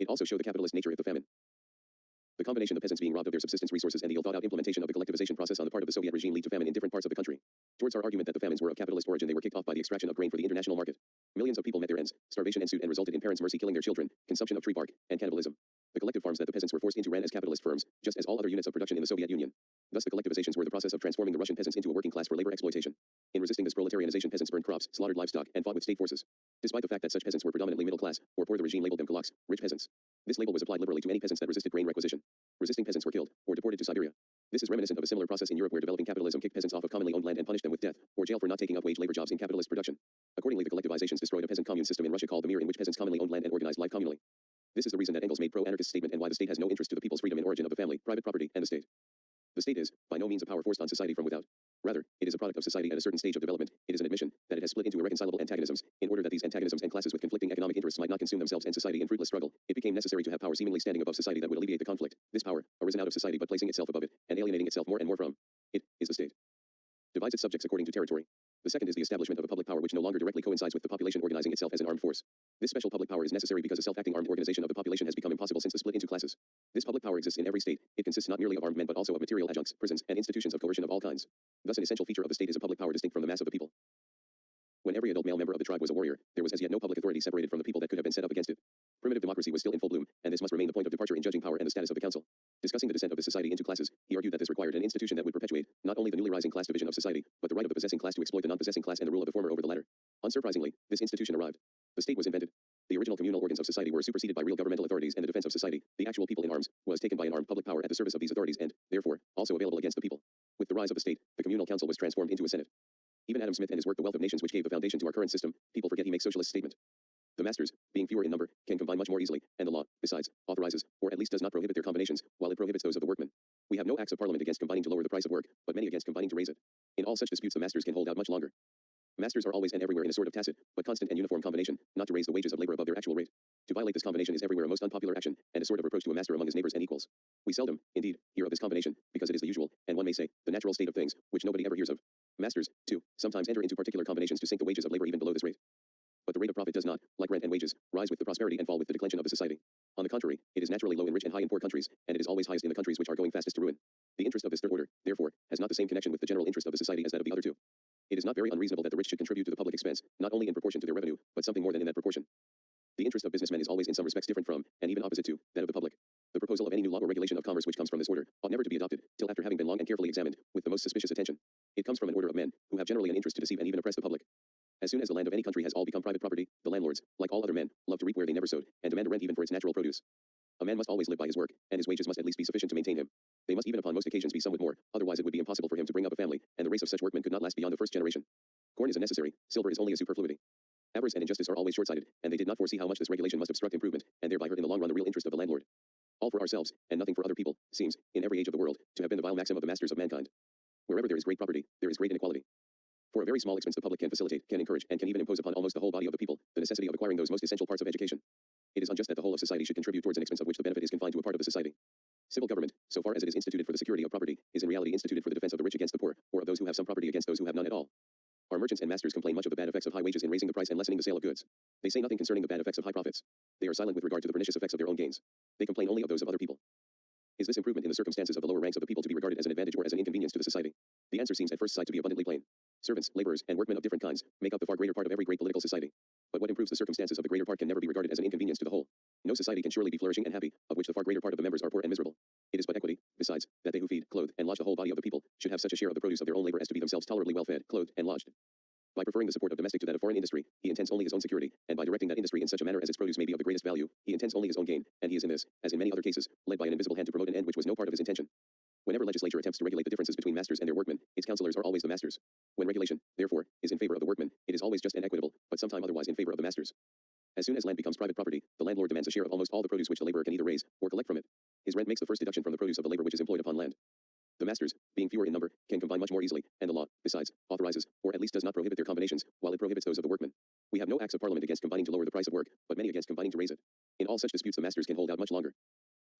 Speaker 1: It also showed the capitalist nature if the famine The combination of peasants being robbed of their subsistence resources and the ill-thought-out implementation of the collectivization process on the part of the Soviet regime lead to famine in different parts of the country. Towards our argument that the famines were of capitalist origin, they were kicked off by the extraction of grain for the international market. Millions of people met their ends. Starvation ensued and resulted in parents mercy killing their children, consumption of tree bark, and cannibalism. The collective farms that the peasants were forced into ran as capitalist firms, just as all other units of production in the Soviet Union. Thus the collectivizations were the process of transforming the Russian peasants into a working class for labor exploitation. In resisting this proletarianization, peasants burned crops, slaughtered livestock, and fought with state forces. Despite the fact that such peasants were predominantly middle class, or poor, the regime labeled them kulaks, rich peasants. This label was applied liberally to any peasants that resisted grain requisition. Resisting peasants were killed, or deported to Siberia. This is reminiscent of a similar process in Europe where developing capitalism kicked peasants off of commonly owned land and punished them with death, or jail for not taking up wage labor jobs in capitalist production. Accordingly, the collectivizations destroyed a peasant commune system in Russia called the Mir, in which peasants commonly owned land and organized life communally. This is the reason that Engels made pro-anarchist statement and why the state has no interest to the people's freedom in origin of the family, private property, and the state. The state is, by no means, a power forced on society from without. Rather, it is a product of society at a certain stage of development. It is an admission that it has split into irreconcilable antagonisms. In order that these antagonisms and classes with conflicting economic interests might not consume themselves and society in fruitless struggle, it became necessary to have power seemingly standing above society that would alleviate the conflict. This power, arisen out of society but placing itself above it, and alienating itself more and more from it, is the state. Divides its subjects according to territory. The second is the establishment of a public power which no longer directly coincides with the population organizing itself as an armed force. This special public power is necessary because a self-acting armed organization of the population has become impossible since the split into classes. This public power exists in every state. It consists not merely of armed men but also of material adjuncts, prisons, and institutions of coercion of all kinds. Thus an essential feature of the state is a public power distinct from the mass of the people. When every adult male member of the tribe was a warrior, there was as yet no public authority separated from the people that could have been set up against it. Primitive democracy was still in full bloom, and this must remain the point of departure in judging power and the status of the council. Discussing the descent of the society into classes, he argued that this required an institution that would perpetuate, not only the newly rising class division of society, but the right of the possessing class to exploit the non-possessing class and the rule of the former over the latter. Unsurprisingly, this institution arrived. The state was invented. The original communal organs of society were superseded by real governmental authorities, and the defense of society, the actual people in arms, was taken by an armed public power at the service of these authorities and, therefore, also available against the people. With the rise of the state, the communal council was transformed into a senate. Even Adam Smith and his work The Wealth of Nations, which gave the foundation to our current system, people forget he makes socialist statement. The masters, being fewer in number, can combine much more easily, and the law, besides, authorizes, or at least does not prohibit their combinations, while it prohibits those of the workmen. We have no acts of parliament against combining to lower the price of work, but many against combining to raise it. In all such disputes the masters can hold out much longer. Masters are always and everywhere in a sort of tacit, but constant and uniform combination, not to raise the wages of labor above their actual rate. To violate this combination is everywhere a most unpopular action, and a sort of reproach to a master among his neighbors and equals. We seldom, indeed, hear of this combination, because it is the usual, and one may say, the natural state of things, which nobody ever hears of. Masters, too, sometimes enter into particular combinations to sink the wages of labor even below this rate. But the rate of profit does not, like rent and wages, rise with the prosperity and fall with the declension of the society. On the contrary, it is naturally low in rich and high in poor countries, and it is always highest in the countries which are going fastest to ruin. The interest of this third order, therefore, has not the same connection with the general interest of the society as that of the other two. It is not very unreasonable that the rich should contribute to the public expense, not only in proportion to their revenue, but something more than in that proportion. The interest of businessmen is always in some respects different from, and even opposite to, that of the public. The proposal of any new law or regulation of commerce which comes from this order ought never to be adopted, till after having been long and carefully examined, with the most suspicious attention. It comes from an order of men, who have generally an interest to deceive and even oppress the public. As soon as the land of any country has all become private property, the landlords, like all other men, love to reap where they never sowed, and demand a rent even for its natural produce. A man must always live by his work, and his wages must at least be sufficient to maintain him. They must even upon most occasions be somewhat more, otherwise it would be impossible for him to bring up a family, and the race of such workmen could not last beyond the first generation. Corn is a necessary, silver is only a superfluity. Avarice and injustice are always short-sighted, and they did not foresee how much this regulation must obstruct improvement, and thereby hurt in the long run the real interest of the landlord. All for ourselves, and nothing for other people, seems, in every age of the world, to have been the vile maxim of the masters of mankind. Wherever there is great property, there is great inequality. For a very small expense the public can facilitate, can encourage, and can even impose upon almost the whole body of the people, the necessity of acquiring those most essential parts of education. It is unjust that the whole of society should contribute towards an expense of which the benefit is confined to a part of the society. Civil government, so far as it is instituted for the security of property, is in reality instituted for the defense of the rich against the poor, or of those who have some property against those who have none at all. Our merchants and masters complain much of the bad effects of high wages in raising the price and lessening the sale of goods. They say nothing concerning the bad effects of high profits. They are silent with regard to the pernicious effects of their own gains. They complain only of those of other people. Is this improvement in the circumstances of the lower ranks of the people to be regarded as an advantage or as an inconvenience to the society? The answer seems at first sight to be abundantly plain. Servants, laborers, and workmen of different kinds make up the far greater part of every great political society. But what improves the circumstances of the greater part can never be regarded as an inconvenience to the whole. No society can surely be flourishing and happy, of which the far greater part of the members are poor and miserable. It is but equity, besides, that they who feed, clothe, and lodge the whole body of the people should have such a share of the produce of their own labor as to be themselves tolerably well fed, clothed, and lodged. By preferring the support of domestic to that of foreign industry, he intends only his own security, and by directing that industry in such a manner as its produce may be of the greatest value, he intends only his own gain, and he is in this, as in many other cases, led by an invisible hand to promote an end which was no part of his intention. Whenever legislature attempts to regulate the differences between masters and their workmen, its counselors are always the masters. When regulation, therefore, is in favor of the workmen, it is always just and equitable, but sometime otherwise in favor of the masters. As soon as land becomes private property, the landlord demands a share of almost all the produce which the laborer can either raise or collect from it. His rent makes the first deduction from the produce of the labor which is employed upon land. The masters, being fewer in number, can combine much more easily, and the law, besides, authorizes, or at least does not prohibit their combinations, while it prohibits those of the workmen. We have no acts of parliament against combining to lower the price of work, but many against combining to raise it. In all such disputes the masters can hold out much longer.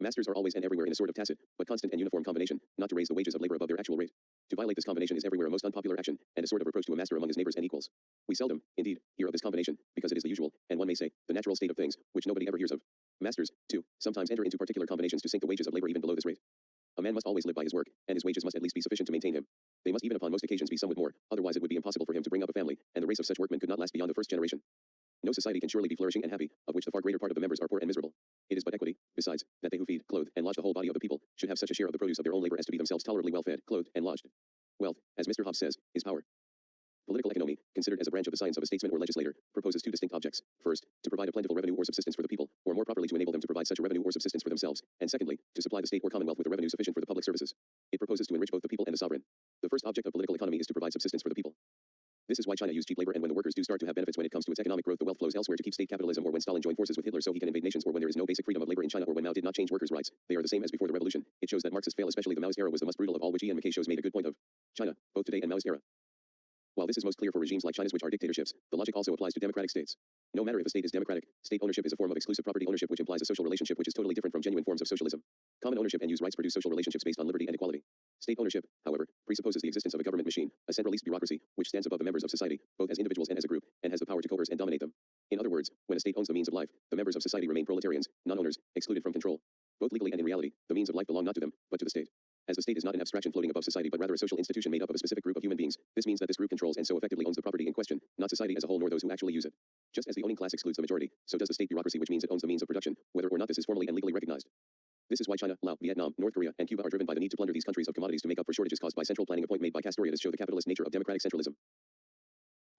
Speaker 1: Masters are always and everywhere in a sort of tacit, but constant and uniform combination, not to raise the wages of labor above their actual rate. To violate this combination is everywhere a most unpopular action, and a sort of reproach to a master among his neighbors and equals. We seldom, indeed, hear of this combination, because it is the usual, and one may say, the natural state of things, which nobody ever hears of. Masters, too, sometimes enter into particular combinations to sink the wages of labor even below this rate. A man must always live by his work, and his wages must at least be sufficient to maintain him. They must even upon most occasions be somewhat more, otherwise it would be impossible for him to bring up a family, and the race of such workmen could not last beyond the first generation. No society can surely be flourishing and happy, of which the far greater part of the members are poor and miserable. It is but equity, besides, that they who feed, clothe, and lodge the whole body of the people, should have such a share of the produce of their own labor as to be themselves tolerably well fed, clothed, and lodged. Wealth, as Mr. Hobbes says, is power. Political economy, considered as a branch of the science of a statesman or legislator, proposes two distinct objects. First, to provide a plentiful revenue or subsistence for the people, or more properly to enable them to provide such a revenue or subsistence for themselves, and secondly, to supply the state or commonwealth with a revenue sufficient for the public services. It proposes to enrich both the people and the sovereign. The first object of political economy is to provide subsistence for the people. This is why China used cheap labor, and when the workers do start to have benefits when it comes to its economic growth, the wealth flows elsewhere to keep state capitalism, or when Stalin joined forces with Hitler so he can invade nations, or when there is no basic freedom of labor in China, or when Mao did not change workers' rights. They are the same as before the revolution. It shows that Marxist fail, especially the Maoist era, was the most brutal of all, which Ian McKay shows made a good point of. China, both today and Maoist era. While this is most clear for regimes like China's, which are dictatorships, the logic also applies to democratic states. No matter if a state is democratic, state ownership is a form of exclusive property ownership which implies a social relationship which is totally different from genuine forms of socialism. Common ownership and use rights produce social relationships based on liberty and equality. State ownership, however, presupposes the existence of a government machine, a centralist bureaucracy, which stands above the members of society, both as individuals and as a group, and has the power to coerce and dominate them. In other words, when a state owns the means of life, the members of society remain proletarians, non-owners, excluded from control. Both legally and in reality, the means of life belong not to them, but to the state. As the state is not an abstraction floating above society but rather a social institution made up of a specific group of human beings, this means that this group controls and so effectively owns the property in question, not society as a whole nor those who actually use it. Just as the owning class excludes the majority, so does the state bureaucracy, which means it owns the means of production, whether or not this is formally and legally recognized. This is why China, Laos, Vietnam, North Korea, and Cuba are driven by the need to plunder these countries of commodities to make up for shortages caused by central planning. A point made by Castoriadis show the capitalist nature of democratic centralism.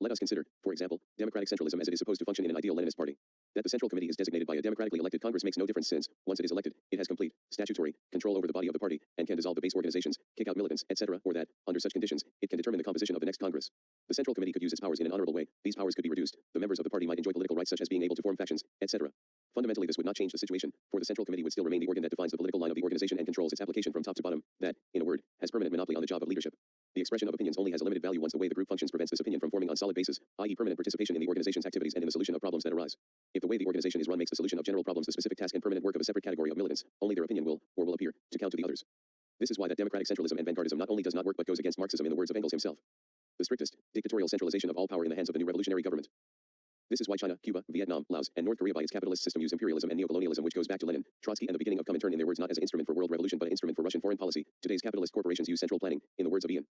Speaker 1: Let us consider, for example, democratic centralism as it is supposed to function in an ideal Leninist party. That the Central Committee is designated by a democratically elected Congress makes no difference since, once it is elected, it has complete, statutory, control over the body of the party, and can dissolve the base organizations, kick out militants, etc., or that, under such conditions, it can determine the composition of the next Congress. The Central Committee could use its powers in an honorable way. These powers could be reduced. The members of the party might enjoy political rights such as being able to form factions, etc. Fundamentally, this would not change the situation, for the Central Committee would still remain the organ that defines the political line of the organization and controls its application from top to bottom, that, in a word, has permanent monopoly on the job of leadership. The expression of opinions only has a limited value once the way the group functions prevents this opinion from forming on solid basis, i.e. permanent participation in the organization's activities and in the solution of problems that arise. If the way the organization is run makes the solution of general problems the specific task and permanent work of a separate category of militants, only their opinion will, or will appear, to count to the others. This is why that democratic centralism and vanguardism not only does not work but goes against Marxism in the words of Engels himself. The strictest, dictatorial centralization of all power in the hands of the new revolutionary government. This is why China, Cuba, Vietnam, Laos, and North Korea by its capitalist system use imperialism and neocolonialism, which goes back to Lenin, Trotsky, and the beginning of Comintern in their words, not as an instrument for world revolution but an instrument for Russian foreign policy. Today's capitalist corporations use central planning, in the words of Ian.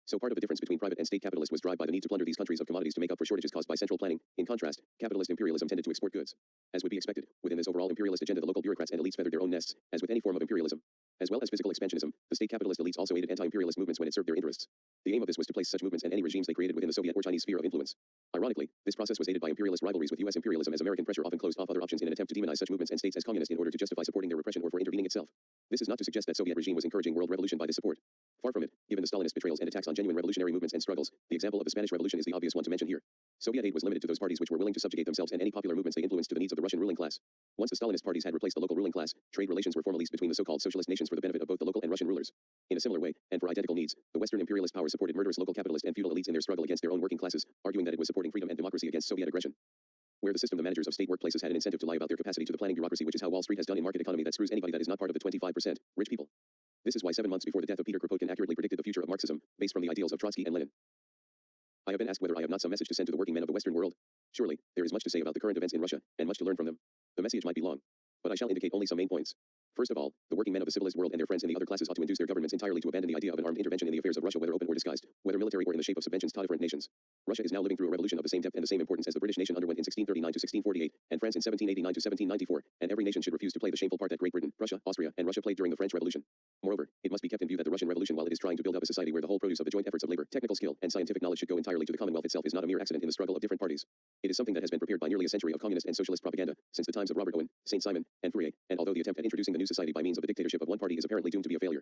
Speaker 1: So part of the difference between private and state capitalist was driven by the need to plunder these countries of commodities to make up for shortages caused by central planning. In contrast, capitalist imperialism tended to export goods. As would be expected, within this overall imperialist agenda the local bureaucrats and elites feathered their own nests, as with any form of imperialism. As well as physical expansionism, the state capitalist elites also aided anti-imperialist movements when it served their interests. The aim of this was to place such movements and any regimes they created within the Soviet or Chinese sphere of influence. Ironically, this process was aided by imperialist rivalries with U.S. imperialism, as American pressure often closed off other options in an attempt to demonize such movements and states as communist in order to justify supporting their repression or for intervening itself. This is not to suggest that Soviet regime was encouraging world revolution by this support. Far from it, given the Stalinist betrayals and attacks on genuine revolutionary movements and struggles, the example of the Spanish Revolution is the obvious one to mention here. Soviet aid was limited to those parties which were willing to subjugate themselves and any popular movements they influenced to the needs of the Russian ruling class. Once the Stalinist parties had replaced the local ruling class, trade relations were formalized between the so-called socialist nations for the benefit of both the local and Russian rulers. In a similar way, and for identical needs, the Western imperialist power supported murderous local capitalist and feudal elites in their struggle against their own working classes, arguing that it was supporting freedom and democracy against Soviet aggression. Where the system, the managers of state workplaces had an incentive to lie about their capacity to the planning bureaucracy, which is how Wall Street has done in market economy that screws anybody that is not part of the 25% rich people. This is why 7 months before the death of Peter Kropotkin accurately predicted the future of Marxism, based from the ideals of Trotsky and Lenin. I have been asked whether I have not some message to send to the working men of the Western world. Surely, there is much to say about the current events in Russia, and much to learn from them. The message might be long, but I shall indicate only some main points. First of all, the working men of the civilized world and their friends in the other classes ought to induce their governments entirely to abandon the idea of an armed intervention in the affairs of Russia, whether open or disguised, whether military or in the shape of subventions to different nations. Russia is now living through a revolution of the same depth and the same importance as the British nation underwent in 1639 to 1648, and France in 1789 to 1794, and every nation should refuse to play the shameful part that Great Britain, Prussia, Austria, and Russia played during the French Revolution. Moreover, it must be kept in view that the Russian Revolution, while it is trying to build up a society where the whole produce of the joint efforts of labor, technical skill, and scientific knowledge should go entirely to the Commonwealth itself, is not a mere accident in the struggle of different parties. It is something that has been prepared by nearly a century of communist and socialist propaganda, since the times of Robert Owen, Saint Simon, and Fourier, and although the attempt at introducing the new society by means of the dictatorship of one party is apparently doomed to be a failure.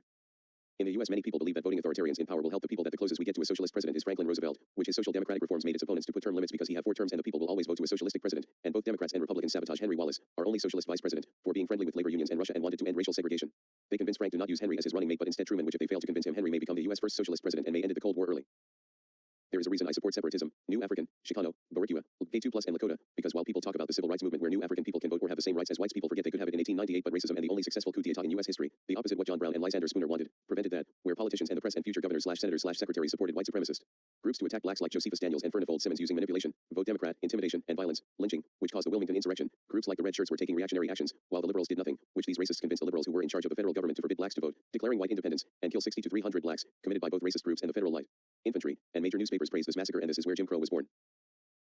Speaker 1: In the U.S., many people believe that voting authoritarians in power will help the people, that the closest we get to a socialist president is Franklin Roosevelt, which his social democratic reforms made its opponents to put term limits because he had 4 terms and the people will always vote to a socialistic president, and both Democrats and Republicans sabotage Henry Wallace, our only socialist vice president, for being friendly with labor unions and Russia and wanted to end racial segregation. They convinced Frank to not use Henry as his running mate but instead Truman, which if they fail to convince him, Henry may become the U.S. first socialist president and may end the Cold War early. There is a reason I support separatism, New African, Chicano, Boricua, K2 plus and Lakota, because while people talk about the civil rights movement where New African people can vote or have the same rights as whites, people forget they could have it in 1898, but racism and the only successful coup d'etat in U.S. history, the opposite what John Brown and Lysander Spooner wanted, prevented that, where politicians and the press and future governors/senators/secretaries supported white supremacist groups to attack blacks like Josephus Daniels and Furnifold Simmons using manipulation, vote Democrat, intimidation, and violence, lynching, which caused the Wilmington insurrection. Groups like the Red Shirts were taking reactionary actions, while the liberals did nothing, which these racists convinced the liberals who were in charge of the federal government to forbid blacks to vote, declaring white independence, and kill 60 to 300 blacks, committed by both racist groups and the federal light infantry, and major newspapers praised this massacre, and this is where Jim Crow was born.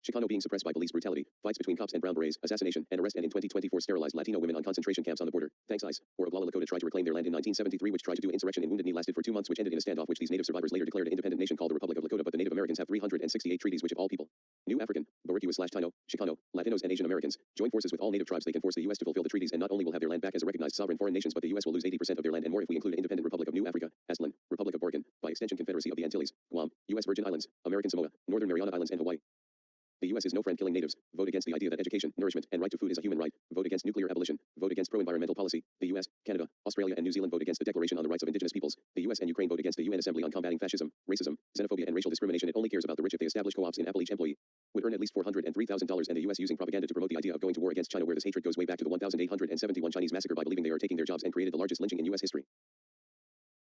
Speaker 1: Chicano being suppressed by police brutality, fights between cops and brown berets, assassination, and arrest, and in 2024 sterilized Latino women on concentration camps on the border. Thanks ICE. Or Oglala Lakota tried to reclaim their land in 1973, which tried to do insurrection in Wounded Knee lasted for 2 months, which ended in a standoff, which these native survivors later declared an independent nation called the Republic of Lakota, but the Native Americans have 368 treaties which if all people, New African, Boricua/Taino, Chicano, Latinos and Asian Americans, join forces with all native tribes, they can force the U.S. to fulfill the treaties, and not only will have their land back as a recognized sovereign foreign nations, but the U.S. will lose 80% of their land and more if we include an independent Republic of New Africa, Aslan, Republic of Oregon, by extension Confederacy of the Antilles, Guam, U.S. Virgin Islands, American Samoa, Northern Mariana Islands and Hawaii. The U.S. is no friend killing natives. Vote against the idea that education, nourishment, and right to food is a human right. Vote against nuclear abolition. Vote against pro-environmental policy. The U.S., Canada, Australia, and New Zealand vote against the Declaration on the Rights of Indigenous Peoples. The U.S. and Ukraine vote against the UN Assembly on combating fascism, racism, xenophobia, and racial discrimination. It only cares about the rich. If they establish co-ops in Apple, each employee would earn at least $403,000, and the U.S. using propaganda to promote the idea of going to war against China, where this hatred goes way back to the 1871 Chinese massacre by believing they are taking their jobs, and created the largest lynching in U.S. history.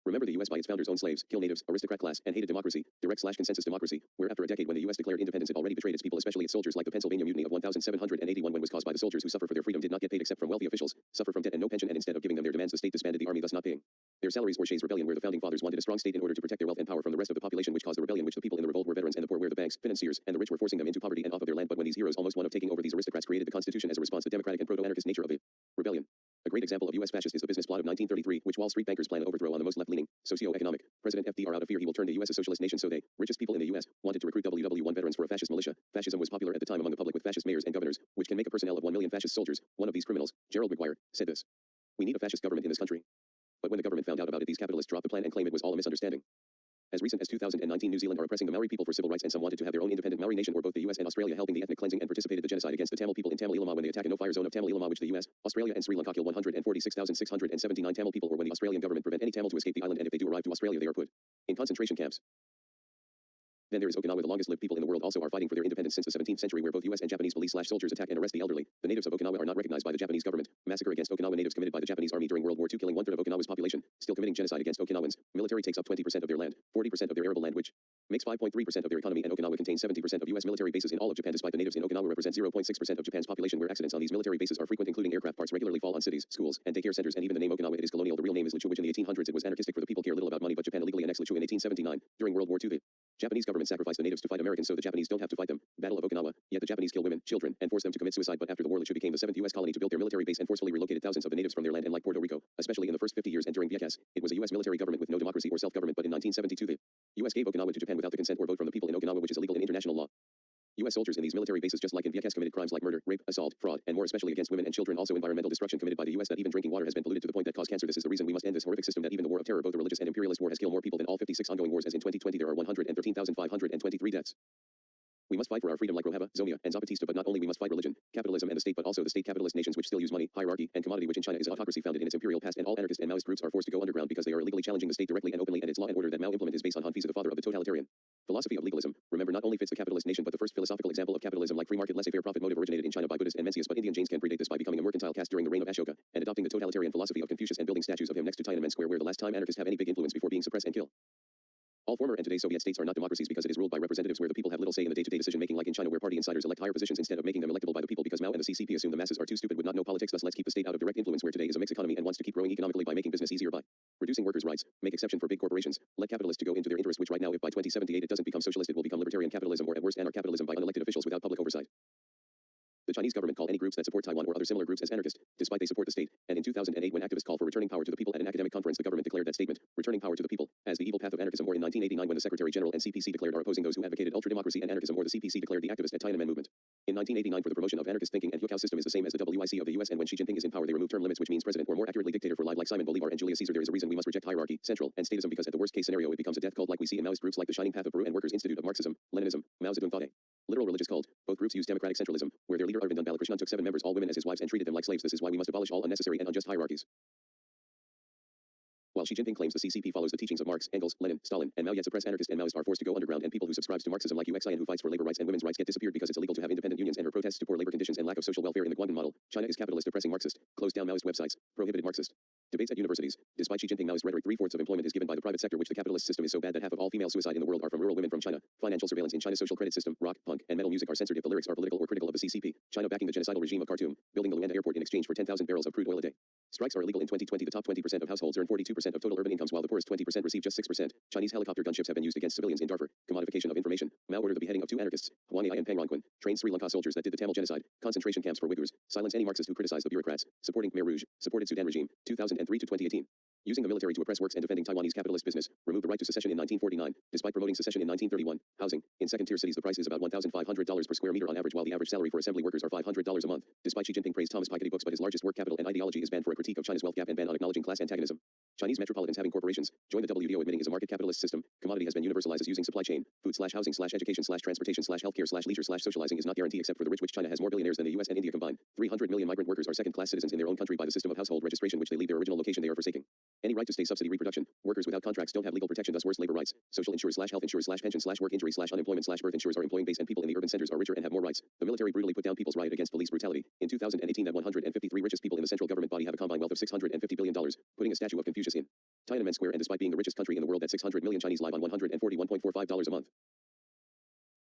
Speaker 1: Remember, the U.S. by its founders owned slaves, kill natives, aristocrat class, and hated democracy, direct/consensus democracy, where after a decade when the U.S. declared independence it already betrayed its people, especially its soldiers, like the Pennsylvania Mutiny of 1781 when was caused by the soldiers who suffer for their freedom did not get paid except from wealthy officials, suffer from debt and no pension, and instead of giving them their demands the state disbanded the army, thus not paying their salaries, or Shays Rebellion, where the founding fathers wanted a strong state in order to protect their wealth and power from the rest of the population, which caused the rebellion, which the people in the revolt were veterans and the poor were the banks, financiers, and the rich were forcing them into poverty and off of their land. But when these heroes, almost one of taking over these aristocrats, created the Constitution as a response to the democratic and proto-anarchist nature of the rebellion. A great example of U.S. fascist is the business plot of 1933, which Wall Street bankers plan to overthrow on the most left-leaning, socio-economic. President FDR, out of fear he will turn the U.S. a socialist nation, so they, richest people in the U.S., wanted to recruit WW1 veterans for a fascist militia. Fascism was popular at the time among the public with fascist mayors and governors, which can make a personnel of 1 million fascist soldiers. One of these criminals, Gerald McGuire, said this: "We need a fascist government in this country." But when the government found out about it, these capitalists dropped the plan and claimed it was all a misunderstanding. As recent as 2019, New Zealand are oppressing the Maori people for civil rights, and some wanted to have their own independent Maori nation, or both the U.S. and Australia helping the ethnic cleansing and participated the genocide against the Tamil people in Tamil Eelama when they attack a no-fire zone of Tamil Eelama, which the U.S., Australia, and Sri Lanka kill 146,679 Tamil people, or when the Australian government prevent any Tamil to escape the island, and if they do arrive to Australia they are put in concentration camps. Then there is Okinawa. The longest lived people in the world also are fighting for their independence since the 17th century, where both U.S. and Japanese police/soldiers attack and arrest the elderly. The natives of Okinawa are not recognized by the Japanese government. Massacre against Okinawa natives committed by the Japanese army during World War II, killing 1/3 of Okinawa's population. Still committing genocide against Okinawans. Military takes up 20% of their land, 40% of their arable land, which makes 5.3% of their economy, and Okinawa contains 70% of U.S. military bases in all of Japan, despite the natives in Okinawa represent 0.6% of Japan's population, where accidents on these military bases are frequent, including aircraft parts regularly fall on cities, schools, and daycare centers, and even the name Okinawa, it is colonial. The real name is Lichu, which in the 1800s it was anarchistic, for the people care little about money, but Japan illegally annexed Lichu in 1879. During World War II, the Japanese government sacrificed the natives to fight Americans so the Japanese don't have to fight them. Battle of Okinawa. Yet the Japanese kill women, children, and force them to commit suicide. But after the war, Lichu became the 7th U.S. colony to build their military base and forcefully relocated thousands of the natives from their land. And like Puerto Rico, especially in the first 50 years and during Vieques, it was a U.S. military government with no democracy or self-government. But in 1972, the U.S. gave Okinawa to Japan without the consent or vote from the people in Okinawa, which is illegal in international law. U.S. soldiers in these military bases, just like in Vieques, committed crimes like murder, rape, assault, fraud, and more, especially against women and children. Also environmental destruction committed by the U.S. that even drinking water has been polluted to the point that cause cancer. This is the reason we must end this horrific system that even the war of terror, both the religious and imperialist war, has killed more people than all 56 ongoing wars, as in 2020 there are 113,523 deaths. We must fight for our freedom like Rojava, Zomia, and Zapatista, but not only we must fight religion, capitalism, and the state, but also the state capitalist nations which still use money, hierarchy, and commodity, which in China is autocracy founded in its imperial past, and all anarchist and Maoist groups are forced to go underground because they are illegally challenging the state directly and openly, and its law and order that Mao implement is based on Han Fiza, the father of the totalitarian philosophy of legalism. Remember, not only fits the capitalist nation, but the first philosophical example of capitalism like free market laissez-faire profit motive originated in China by Buddhists and Mencius, but Indian Jains can predate this by becoming a mercantile caste during the reign of Ashoka, and adopting the totalitarian philosophy of Confucius and building statues of him next to Tiananmen Square, where the last time anarchists have any big influence before being suppressed and killed. All former and today's Soviet states are not democracies because it is ruled by representatives where the people have little say in the day-to-day decision-making, like in China, where party insiders elect higher positions instead of making them electable by the people, because Mao and the CCP assume the masses are too stupid, would not know politics. Thus let's keep the state out of direct influence, where today is a mixed economy and wants to keep growing economically by making business easier by reducing workers' rights, make exception for big corporations, let capitalists to go into their interest, which right now, if by 2078 it doesn't become socialist, it will become libertarian capitalism, or at worst anarch-capitalism by unelected officials without public oversight. The Chinese government call any groups that support Taiwan or other similar groups as anarchist, despite they support the state, and in 2008 when activists called for returning power to the people at an academic conference, the government declared that statement, returning power to the people, as the evil path of anarchism, or in 1989 when the Secretary General and CPC declared are opposing those who advocated ultra-democracy and anarchism, or the CPC declared the activist at Tiananmen movement. In 1989 for the promotion of anarchist thinking, and Hukou system is the same as the WIC of the US, and when Xi Jinping is in power they remove term limits, which means president, or more accurately dictator for life, like Simon Bolivar and Julius Caesar. There is a reason we must reject hierarchy, central, and statism, because at the worst case scenario it becomes a death cult like we see in Maoist groups like the Shining Path of Peru and Workers' Institute of Marxism, Leninism, Mao Zedong thought a literal religious cult. Both groups use democratic centralism, where their leader Arvind Balakrishnan took 7 members, all women, as his wives and treated them like slaves. This is why we must abolish all unnecessary and unjust hierarchies. While Xi Jinping claims the CCP follows the teachings of Marx, Engels, Lenin, Stalin, and Mao, yet suppressed anarchists and Maoists are forced to go underground, and people who subscribe to Marxism like UXI and who fights for labor rights and women's rights get disappeared because it's illegal to have independent unions, and her protests to poor labor conditions and lack of social welfare in the Guangdong model. China is capitalist, oppressing Marxist, closed down Maoist websites, prohibited Marxist debates at universities. Despite Xi Jinping Maoist rhetoric, 3/4 of employment is given by the private sector, which the capitalist system is so bad that half of all female suicide in the world are from rural women from China. Financial surveillance in China's social credit system. Rock, punk, and metal music are censored if the lyrics are political or critical of the CCP. China backing the genocidal regime of Khartoum, building the Luanda airport in exchange for 10,000 barrels of crude oil a day. Strikes are illegal in 2020. The top 20% of households earn 42% of total urban incomes, while the poorest 20% receive just 6%. Chinese helicopter gunships have been used against civilians in Darfur. Commodification of information. Mao ordered the beheading of 2 anarchists, Huang Ai and Pang Rongqun. Trained Sri Lanka soldiers that did the Tamil genocide. Concentration camps for Uyghurs. Silence any Marxist who criticize the bureaucrats. Supporting Khmer Rouge. Supported Sudan regime. 2003 to 2018. Using the military to oppress works and defending Taiwanese capitalist business. Removed the right to secession in 1949, despite promoting secession in 1931. Housing. In second-tier cities the price is about $1,500 per square meter on average, while the average salary for assembly workers are $500 a month. Despite Xi Jinping praised Thomas Piketty books, but his largest work, Capital and Ideology, is banned for a critique of China's wealth gap and ban on acknowledging class antagonism. Chinese metropolitans having corporations join the WTO, admitting is a market capitalist system. Commodity has been universalized as using supply chain. Food/housing/education/transportation/healthcare/leisure/socializing is not guaranteed except for the rich, which China has more billionaires than the US and India combined. 300 million migrant workers are second-class citizens in their own country by the system of household registration, which they leave their original location they are forsaking. Any right to stay subsidy reproduction. Workers without contracts don't have legal protection, thus worse labor rights. Social insurers/health insurers/pension/work injury/unemployment/birth insurers are employing base, and people in the urban centers are richer and have more rights. The military brutally put down people's riot against police brutality. In 2018, the 153 richest people in the central government body have a combined wealth of $650 billion, putting a statue of Confucius in Tiananmen Square, and despite being the richest country in the world, that 600 million Chinese live on $141.45 a month.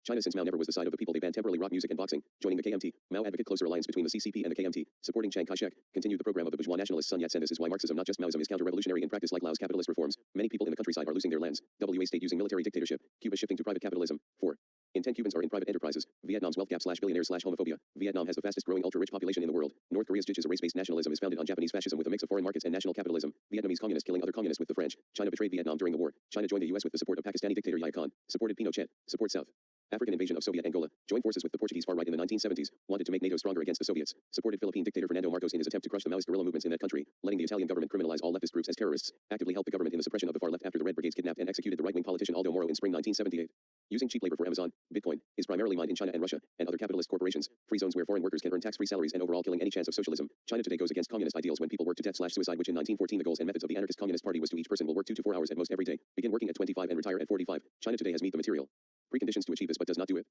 Speaker 1: China, since Mao never was the side of the people, they banned temporarily rock music and boxing. Joining the KMT, Mao advocate closer alliance between the CCP and the KMT. Supporting Chiang Kai-shek, continued the program of the bourgeois nationalist Sun Yat-sen. This is why Marxism, not just Maoism, is counter-revolutionary in practice like Lao's capitalist reforms. Many people in the countryside are losing their lands. WA state using military dictatorship. Cuba shifting to private capitalism. 4. In 10 Cubans are in private enterprises. Vietnam's wealth gap/billionaires/homophobia. Vietnam has the fastest growing ultra-rich population in the world. North Korea's JIT is a race-based nationalism is founded on Japanese fascism with a mix of foreign markets and national capitalism. Vietnamese communists killing other communists with the French. China betrayed Vietnam during the war. China joined the US with the support of Pakistani dictator Yahya Khan. Supported Pinochet. Support South African invasion of Soviet Angola. Joined forces with the Portuguese far right in the 1970s. Wanted to make NATO stronger against the Soviets. Supported Philippine dictator Fernando Marcos in his attempt to crush the Maoist guerrilla movements in that country. Letting the Italian government criminalize all leftist groups as terrorists. Actively helped the government in the suppression of the far left after the Red Brigades kidnapped and executed the right-wing politician Aldo Moro in spring 1978. Using cheap labor for Amazon, Bitcoin, is primarily mined in China and Russia, and other capitalist corporations. Free zones where foreign workers can earn tax-free salaries, and overall killing any chance of socialism. China today goes against communist ideals when people work to death/suicide, which in 1914 the goals and methods of the anarchist Communist Party was to each person will work 2 to 4 hours at most every day, begin working at 25 and retire at 45. China today has meet the material preconditions to achieve this but does not do it.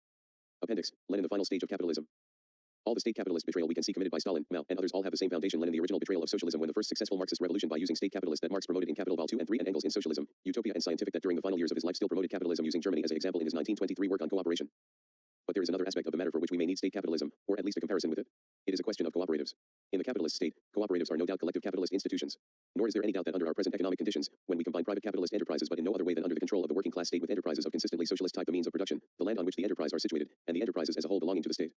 Speaker 1: Appendix. Lenin, the final stage of capitalism. All the state capitalist betrayal we can see committed by Stalin, Mao, and others all have the same foundation. Lenin, the original betrayal of socialism, when the first successful Marxist revolution by using state capitalist that Marx promoted in Capital Vol. 2 and 3, and Engels in Socialism, Utopia and Scientific that during the final years of his life still promoted capitalism, using Germany as an example in his 1923 work on cooperation. But there is another aspect of the matter for which we may need state capitalism, or at least a comparison with it. It is a question of cooperatives. In the capitalist state, cooperatives are no doubt collective capitalist institutions. Nor is there any doubt that under our present economic conditions, when we combine private capitalist enterprises but in no other way than under the control of the working class state with enterprises of consistently socialist type, the means of production, the land on which the enterprise are situated, and the enterprises as a whole belonging to the state.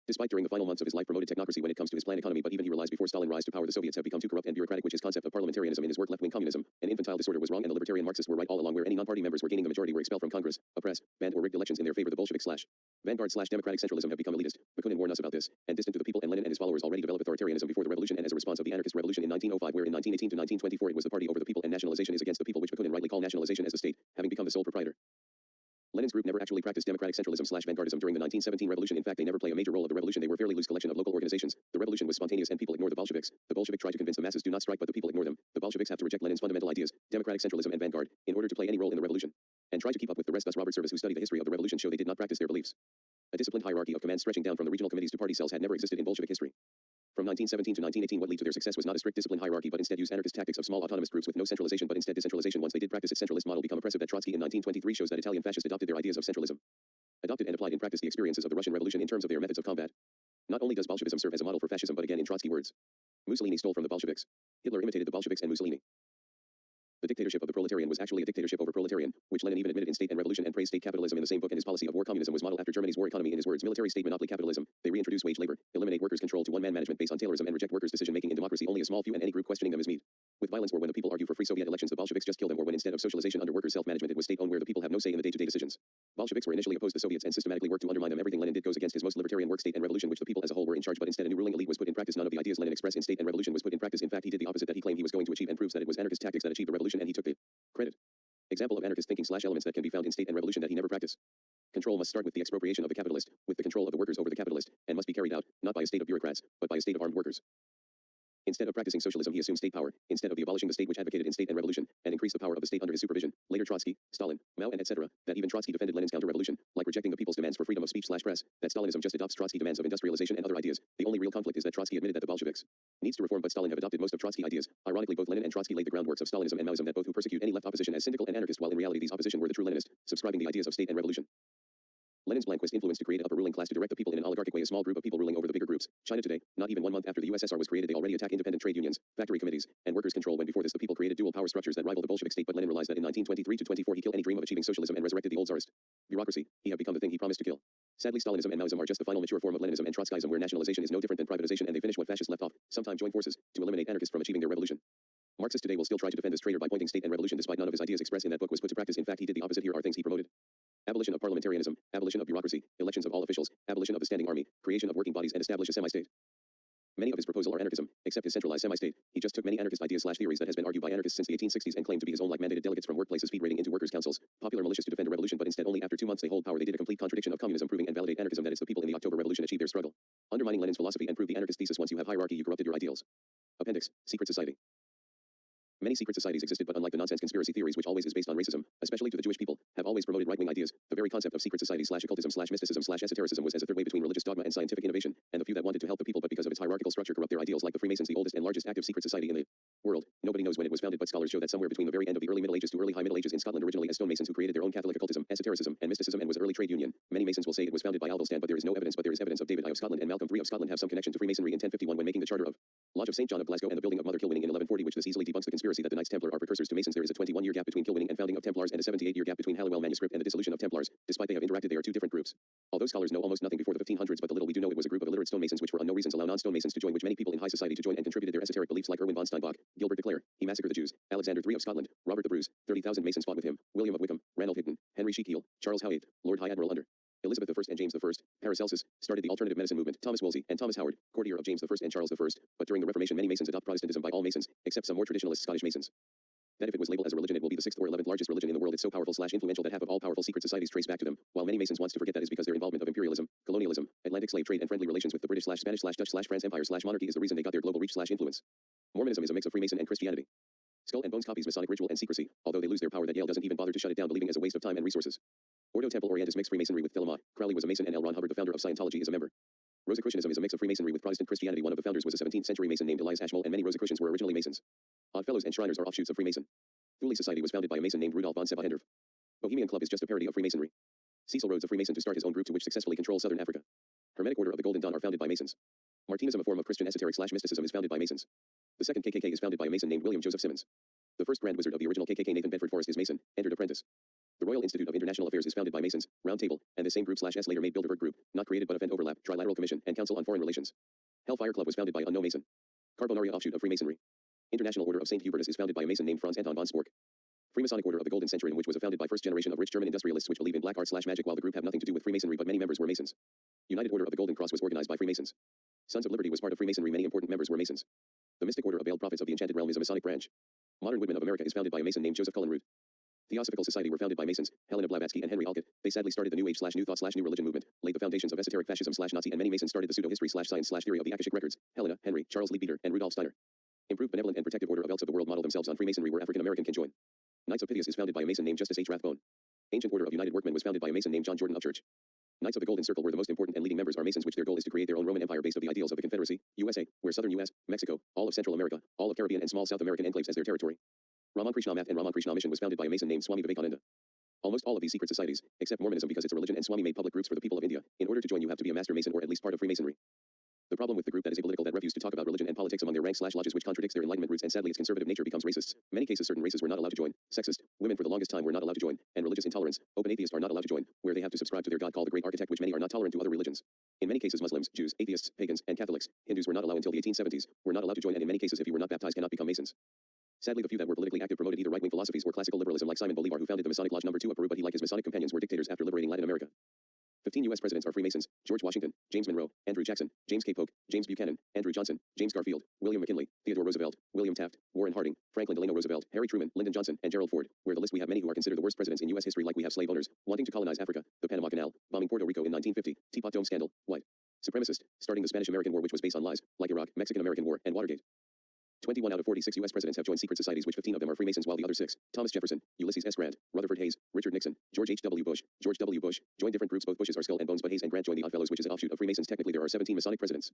Speaker 1: Despite during the final months of his life promoted technocracy when it comes to his plan economy, but even he realized before Stalin rise to power the Soviets have become too corrupt and bureaucratic, which his concept of parliamentarianism in his work left-wing communism, an infantile disorder, was wrong, and the libertarian Marxists were right all along. Where any non-party members were gaining the majority were expelled from Congress, oppressed, banned, or rigged elections in their favor. The Bolshevik/vanguard/democratic centralism have become elitist. Bakunin warned us about this, and distant to the people, and Lenin and his followers already developed authoritarianism before the revolution and as a response of the anarchist revolution in 1905, where in 1918 to 1924 it was the party over the people and nationalization is against the people, which Bakunin rightly called nationalization as the state, having become the sole proprietor. Lenin's group never actually practiced democratic centralism/vanguardism during the 1917 revolution. In fact, they never play a major role of the revolution. They were a fairly loose collection of local organizations. The revolution was spontaneous and people ignore the Bolsheviks. The Bolshevik tried to convince the masses do not strike, but the people ignore them. The Bolsheviks have to reject Lenin's fundamental ideas, democratic centralism and vanguard, in order to play any role in the revolution, and try to keep up with the rest. Thus Robert Service, who studied the history of the revolution, show they did not practice their beliefs. A disciplined hierarchy of command stretching down from the regional committees to party cells had never existed in Bolshevik history. From 1917 to 1918, what led to their success was not a strict disciplined hierarchy, but instead used anarchist tactics of small autonomous groups with no centralization, but instead decentralization. Once they did practice its centralist model become oppressive, that Trotsky in 1923 shows that Italian fascists adopted their ideas of centralism. Adopted and applied in practice the experiences of the Russian Revolution in terms of their methods of combat. Not only does Bolshevism serve as a model for fascism, but again in Trotsky words, Mussolini stole from the Bolsheviks. Hitler imitated the Bolsheviks and Mussolini. The dictatorship of the proletarian was actually a dictatorship over proletarian, which Lenin even admitted in State and Revolution, and praised state capitalism in the same book, and his policy of war communism was modeled after Germany's war economy. In his words, military state monopoly capitalism, they reintroduce wage labor, eliminate workers' control to one-man management based on Taylorism, and reject workers' decision-making in democracy. Only a small few and any group questioning them is meat. With violence, or when the people argue for free Soviet elections, the Bolsheviks just kill them, or when instead of socialization under workers' self-management it was state-owned where the people have no say in the day-to-day decisions. Bolsheviks were initially opposed to Soviets and systematically worked to undermine them. Everything Lenin did goes against his most libertarian work, State and Revolution, which the people as a whole were in charge, but instead a new ruling elite was put in practice. None of the ideas Lenin expressed in State and Revolution was put in practice. In fact, he did the opposite that he claimed he was going to achieve, and proves that it was anarchist tactics that achieved the revolution, and he took the credit. Example of anarchist thinking/elements that can be found in State and Revolution that he never practiced. Control must start with the expropriation of the capitalist, with the control of the workers over the capitalist, and must be carried out, not by a state of bureaucrats, but by a state of armed workers. Instead of practicing socialism, he assumed state power, instead of abolishing the state which advocated in state and revolution, and increased the power of the state under his supervision. Later Trotsky, Stalin, Mao and etc., that even Trotsky defended Lenin's counter-revolution, like rejecting the people's demands for freedom of speech/press, that Stalinism just adopts Trotsky demands of industrialization and other ideas. The only real conflict is that Trotsky admitted that the Bolsheviks needs to reform, but Stalin have adopted most of Trotsky ideas. Ironically, both Lenin and Trotsky laid the groundworks of Stalinism and Maoism, that both who persecute any left opposition as syndical and anarchist, while in reality these opposition were the true Leninists, subscribing the ideas of state and revolution. Lenin's Blanquist influence to create an upper ruling class to direct the people in an oligarchic way, a small group of people ruling over the bigger groups. China today, not even 1 month after the USSR was created, they already attack independent trade unions, factory committees, and workers' control, when before this the people created dual power structures that rival the Bolshevik state. But Lenin realized that in 1923-24 he killed any dream of achieving socialism and resurrected the old Tsarist bureaucracy. He had become the thing he promised to kill. Sadly, Stalinism and Maoism are just the final mature form of Leninism and Trotskyism, where nationalization is no different than privatization, and they finish what fascists left off, sometime join forces, to eliminate anarchists from achieving their revolution. Marxists today will still try to defend this traitor by pointing state and revolution, despite none of his ideas expressed in that book was put to practice. In fact, he did the opposite. Here are things he promoted: abolition of parliamentarianism, abolition of bureaucracy, elections of all officials, abolition of the standing army, creation of working bodies, and establish a semi-state. Many of his proposals are anarchism, except his centralized semi-state. He just took many anarchist ideas/theories that has been argued by anarchists since the 1860s and claimed to be his own, like mandated delegates from workplaces feed raiding into workers' councils, popular militias to defend a revolution, but instead only after 2 months they hold power. They did a complete contradiction of communism, proving and validate anarchism, that it's the people in the October Revolution achieve their struggle. Undermining Lenin's philosophy and prove the anarchist thesis: once you have hierarchy, you corrupted your ideals. Appendix: Secret Society. Many secret societies existed, but unlike the nonsense conspiracy theories, which always is based on racism, especially to the Jewish people, have always promoted right-wing ideas. The very concept of secret society/occultism/mysticism/esotericism was as a third way between religious dogma and scientific innovation, and the few that wanted to help the people but because of its hierarchical structure corrupt their ideals, like the Freemasons, the oldest and largest active secret society in the world. Nobody knows when it was founded, but scholars show that somewhere between the very end of the early Middle Ages to early High Middle Ages in Scotland, originally as stonemasons who created their own Catholic occultism, esotericism, and mysticism, and was an early trade union. Many Masons will say it was founded by Athelstan, but there is no evidence. But there is evidence of David I of Scotland and Malcolm III of Scotland have some connection to Freemasonry in 1051 when making the Charter of Lodge of St. John of Glasgow and the building of Mother Kilwinning in 1140, which this easily debunks the conspiracy that the Knights Templar are precursors to Masons. There is a 21-year gap between Kilwinning and founding of Templars, and a 78-year gap between Halliwell manuscript and the dissolution of Templars. Despite they have interacted, they are two different groups. Although scholars know almost nothing before the 1500s, but the little we do know, it was a group of illiterate stonemasons which for unknown reasons allow non-stonemasons to join, which many people in high society to join, and contributed their esoteric beliefs, like Erwin von Steinbach, Gilbert de Clare. He massacred the Jews. Alexander III of Scotland, Robert the Bruce, 30,000 Masons fought with him. William of Wickham, Ranulph Higton, Henry Shekiel, Charles Howe VIII, Lord High Admiral under Elizabeth I and James I, Paracelsus, started the alternative medicine movement. Thomas Wolsey and Thomas Howard, courtier of James I and Charles I. But during the Reformation, many Masons adopt Protestantism by all Masons, except some more traditionalist Scottish Masons. That if it was labeled as a religion, it will be the 6th or 11th largest religion in the world. It's so powerful/influential that half of all powerful secret societies trace back to them. While many Masons wants to forget that is because their involvement of imperialism, colonialism, Atlantic slave trade, and friendly relations with the British/Spanish/Dutch/France empire/monarchy is the reason they got their global reach/influence. Mormonism is a mix of Freemason and Christianity. Skull and Bones copies Masonic ritual and secrecy, although they lose their power that Yale doesn't even bother to shut it down, believing as a waste of time and resources. Ordo Temple Orientis mix Freemasonry with Philemon. Crowley was a Mason and L. Ron Hubbard, the founder of Scientology, is a member. Rosicrucianism is a mix of Freemasonry with Protestant Christianity. One of the founders was a 17th century Mason named Elias Ashmole, and many Rosicrucians were originally Masons. Oddfellows and Shriners are offshoots of Freemason. Thule Society was founded by a Mason named Rudolf von Sebahendorf. Bohemian Club is just a parody of Freemasonry. Cecil Rhodes, a Freemason to start his own group to which successfully controls southern Africa. Hermetic Order of the Golden Dawn are founded by Masons. Martinism, a form of Christian esoteric/mysticism, is founded by Masons. The second KKK is founded by a Mason named William Joseph Simmons. The first Grand Wizard of the original KKK, Nathan Bedford Forrest, is Mason, entered apprentice. The Royal Institute of International Affairs is founded by Masons. Round Table, and the same group/S later made Bilderberg Group, not created but offend overlap, Trilateral Commission, and Council on Foreign Relations. Hellfire Club was founded by unknown Mason. Carbonaria, offshoot of Freemasonry. International Order of St. Hubertus is founded by a Mason named Franz Anton von Spork. Freemasonic Order of the Golden Centurion, which was founded by first generation of rich German industrialists which believe in black art/magic, while the group have nothing to do with Freemasonry, but many members were Masons. United Order of the Golden Cross was organized by Freemasons. Sons of Liberty was part of Freemasonry. Many important members were Masons. The Mystic Order of Veiled Prophets of the Enchanted Realm is a Masonic branch. Modern Woodmen of America is founded by a Mason named Joseph Cullen Root. Theosophical Society were founded by Masons, Helena Blavatsky and Henry Alcott. They sadly started the New Age/New Thought/New Religion movement, laid the foundations of esoteric fascism/Nazi, and many Masons started the pseudo-history/science/theory of the Akashic Records. Helena, Henry, Charles Lee Beater, and Rudolf Steiner. Improved Benevolent and Protective Order of Elks of the World model themselves on Freemasonry, where African American can join. Knights of Pythias is founded by a Mason named Justice H. Rathbone. Ancient Order of United Workmen was founded by a Mason named John Jordan of Church. Knights of the Golden Circle were the most important and leading members are Masons, which their goal is to create their own Roman Empire based on the ideals of the Confederacy, USA, where southern US, Mexico, all of Central America, all of Caribbean and small South American enclaves as their territory. Ramakrishna Math and Ramakrishna Mission was founded by a Mason named Swami Vivekananda. Almost all of these secret societies, except Mormonism because it's a religion and Swami made public groups for the people of India. In order to join you have to be a Master Mason or at least part of Freemasonry. The problem with the group that is apolitical, that refuse to talk about religion and politics among their ranks/lodges, which contradicts their Enlightenment roots, and sadly its conservative nature becomes racist. Many cases certain races were not allowed to join, sexist, women for the longest time were not allowed to join, and religious intolerance, open atheists are not allowed to join, where they have to subscribe to their God called the Great Architect, which many are not tolerant to other religions. In many cases Muslims, Jews, atheists, pagans, and Catholics, Hindus were not allowed until the 1870s, were not allowed to join, and in many cases if you were not baptized cannot become Masons. Sadly the few that were politically active promoted either right-wing philosophies or classical liberalism, like Simon Bolivar, who founded the Masonic Lodge No. 2 of Peru, but he like his Masonic companions were dictators after liberating Latin America. 15 U.S. presidents are Freemasons: George Washington, James Monroe, Andrew Jackson, James K. Polk, James Buchanan, Andrew Johnson, James Garfield, William McKinley, Theodore Roosevelt, William Taft, Warren Harding, Franklin Delano Roosevelt, Harry Truman, Lyndon Johnson, and Gerald Ford. Where the list we have many who are considered the worst presidents in U.S. history, like we have slave owners wanting to colonize Africa, the Panama Canal, bombing Puerto Rico in 1950, Teapot Dome scandal, white supremacist, starting the Spanish-American War which was based on lies, like Iraq, Mexican-American War, and Watergate. 21 out of 46 U.S. presidents have joined secret societies, which 15 of them are Freemasons, while the other 6, Thomas Jefferson, Ulysses S. Grant, Rutherford Hayes, Richard Nixon, George H.W. Bush, George W. Bush, joined different groups. Both Bushes are Skull and Bones, but Hayes and Grant joined the Oddfellows, which is an offshoot of Freemasons. Technically, there are 17 Masonic presidents.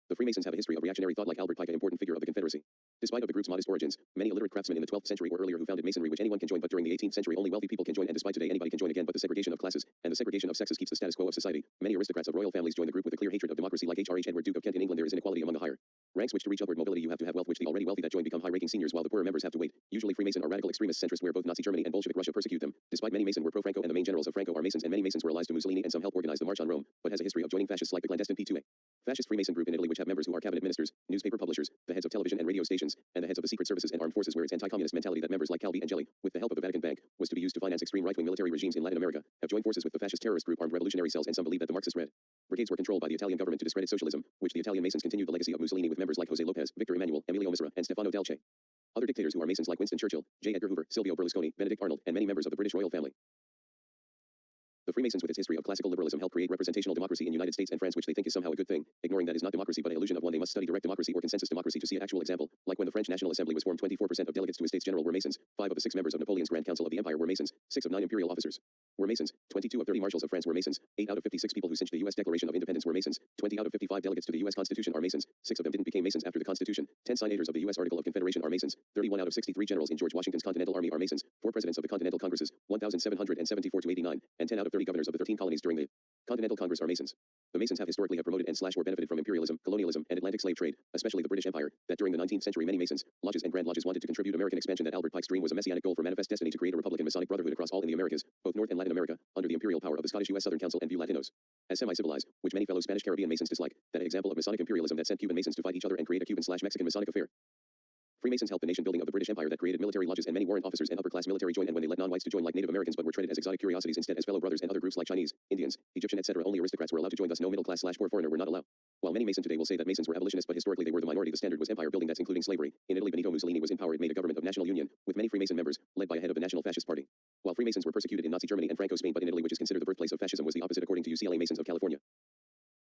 Speaker 1: The Freemasons have a history of reactionary thought, like Albert Pike, an important figure of the Confederacy. Despite of the group's modest origins, many illiterate craftsmen in the 12th century or earlier who founded Masonry, which anyone can join, but during the 18th century only wealthy people can join, and despite today anybody can join again, but the segregation of classes and the segregation of sexes keeps the status quo of society. Many aristocrats of royal families join the group with a clear hatred of democracy, like H.R.H. Edward, Duke of Kent. In England, there is inequality among the higher ranks, which to reach upward mobility you have to have wealth, which the already wealthy that join become high-ranking seniors, while the poorer members have to wait. Usually Freemason are radical extremist centrists, where both Nazi Germany and Bolshevik Russia persecute them. Despite many Mason were pro-Franco, and the main generals of Franco are Masons, and many Masons were allies to Mussolini, and some helped organize the March on Rome, but has a history of joining fascists like the clandestine P2A. Fascist Freemason group in Italy, which have members who are cabinet ministers, newspaper publishers, the heads of television and radio stations, and the heads of the secret services and armed forces, where its anti-communist mentality that members like Calvi and Gelli, with the help of the Vatican Bank, was to be used to finance extreme right-wing military regimes in Latin America, have joined forces with the fascist terrorist group Armed Revolutionary Cells, and some believe that the Marxist Red Brigades were controlled by the Italian government to discredit socialism, which the Italian Masons continued the legacy of Mussolini with members like José López, Victor Emmanuel, Emilio Misra, and Stefano Del Che. Other dictators who are Masons like Winston Churchill, J. Edgar Hoover, Silvio Berlusconi, Benedict Arnold, and many members of the British royal family. The Freemasons, with its history of classical liberalism, help create representational democracy in United States and France, which they think is somehow a good thing, ignoring that is not democracy but an illusion of one. They must study direct democracy or consensus democracy to see an actual example. Like when the French National Assembly was formed, 24% of delegates to a States General were Masons, 5 of the 6 members of Napoleon's Grand Council of the Empire were Masons, 6 of 9 imperial officers were Masons, 22 of 30 marshals of France were Masons, 8 out of 56 people who cinched the U.S. Declaration of Independence were Masons, 20 out of 55 delegates to the U.S. Constitution are Masons, 6 of them didn't become Masons after the Constitution, 10 signators of the U.S. Article of Confederation are Masons, 31 out of 63 generals in George Washington's Continental Army are Masons, 4 presidents of the Continental Congresses, 1,774 to 89, and 10 out of 30 governors of the 13 colonies during the Continental Congress are Masons. The Masons have historically promoted and or benefited from imperialism, colonialism, and Atlantic slave trade, especially the British Empire, that during the 19th century many Masons, lodges and Grand Lodges wanted to contribute American expansion, that Albert Pike's dream was a messianic goal for manifest destiny to create a Republican Masonic brotherhood across all in the Americas, both North and Latin America, under the imperial power of the Scottish U.S. Southern Council, and view Latinos as semi-civilized, which many fellow Spanish Caribbean Masons dislike, that example of Masonic imperialism that sent Cuban Masons to fight each other and create a Cuban/Mexican Masonic affair. Freemasons helped the nation building of the British Empire that created military lodges, and many warrant officers and upper-class military joined, and when they let non-whites to join like Native Americans but were treated as exotic curiosities instead as fellow brothers, and other groups like Chinese, Indians, Egyptian, etc. only aristocrats were allowed to join, thus no middle-class/poor foreigner were not allowed. While many Masons today will say that Masons were abolitionists, but historically they were the minority, the standard was empire building, that's including slavery. In Italy, Benito Mussolini was in power. It made a government of national union, with many Freemason members, led by a head of the National Fascist Party. While Freemasons were persecuted in Nazi Germany and Franco Spain, but in Italy, which is considered the birthplace of fascism, was the opposite according to UCLA Masons of California.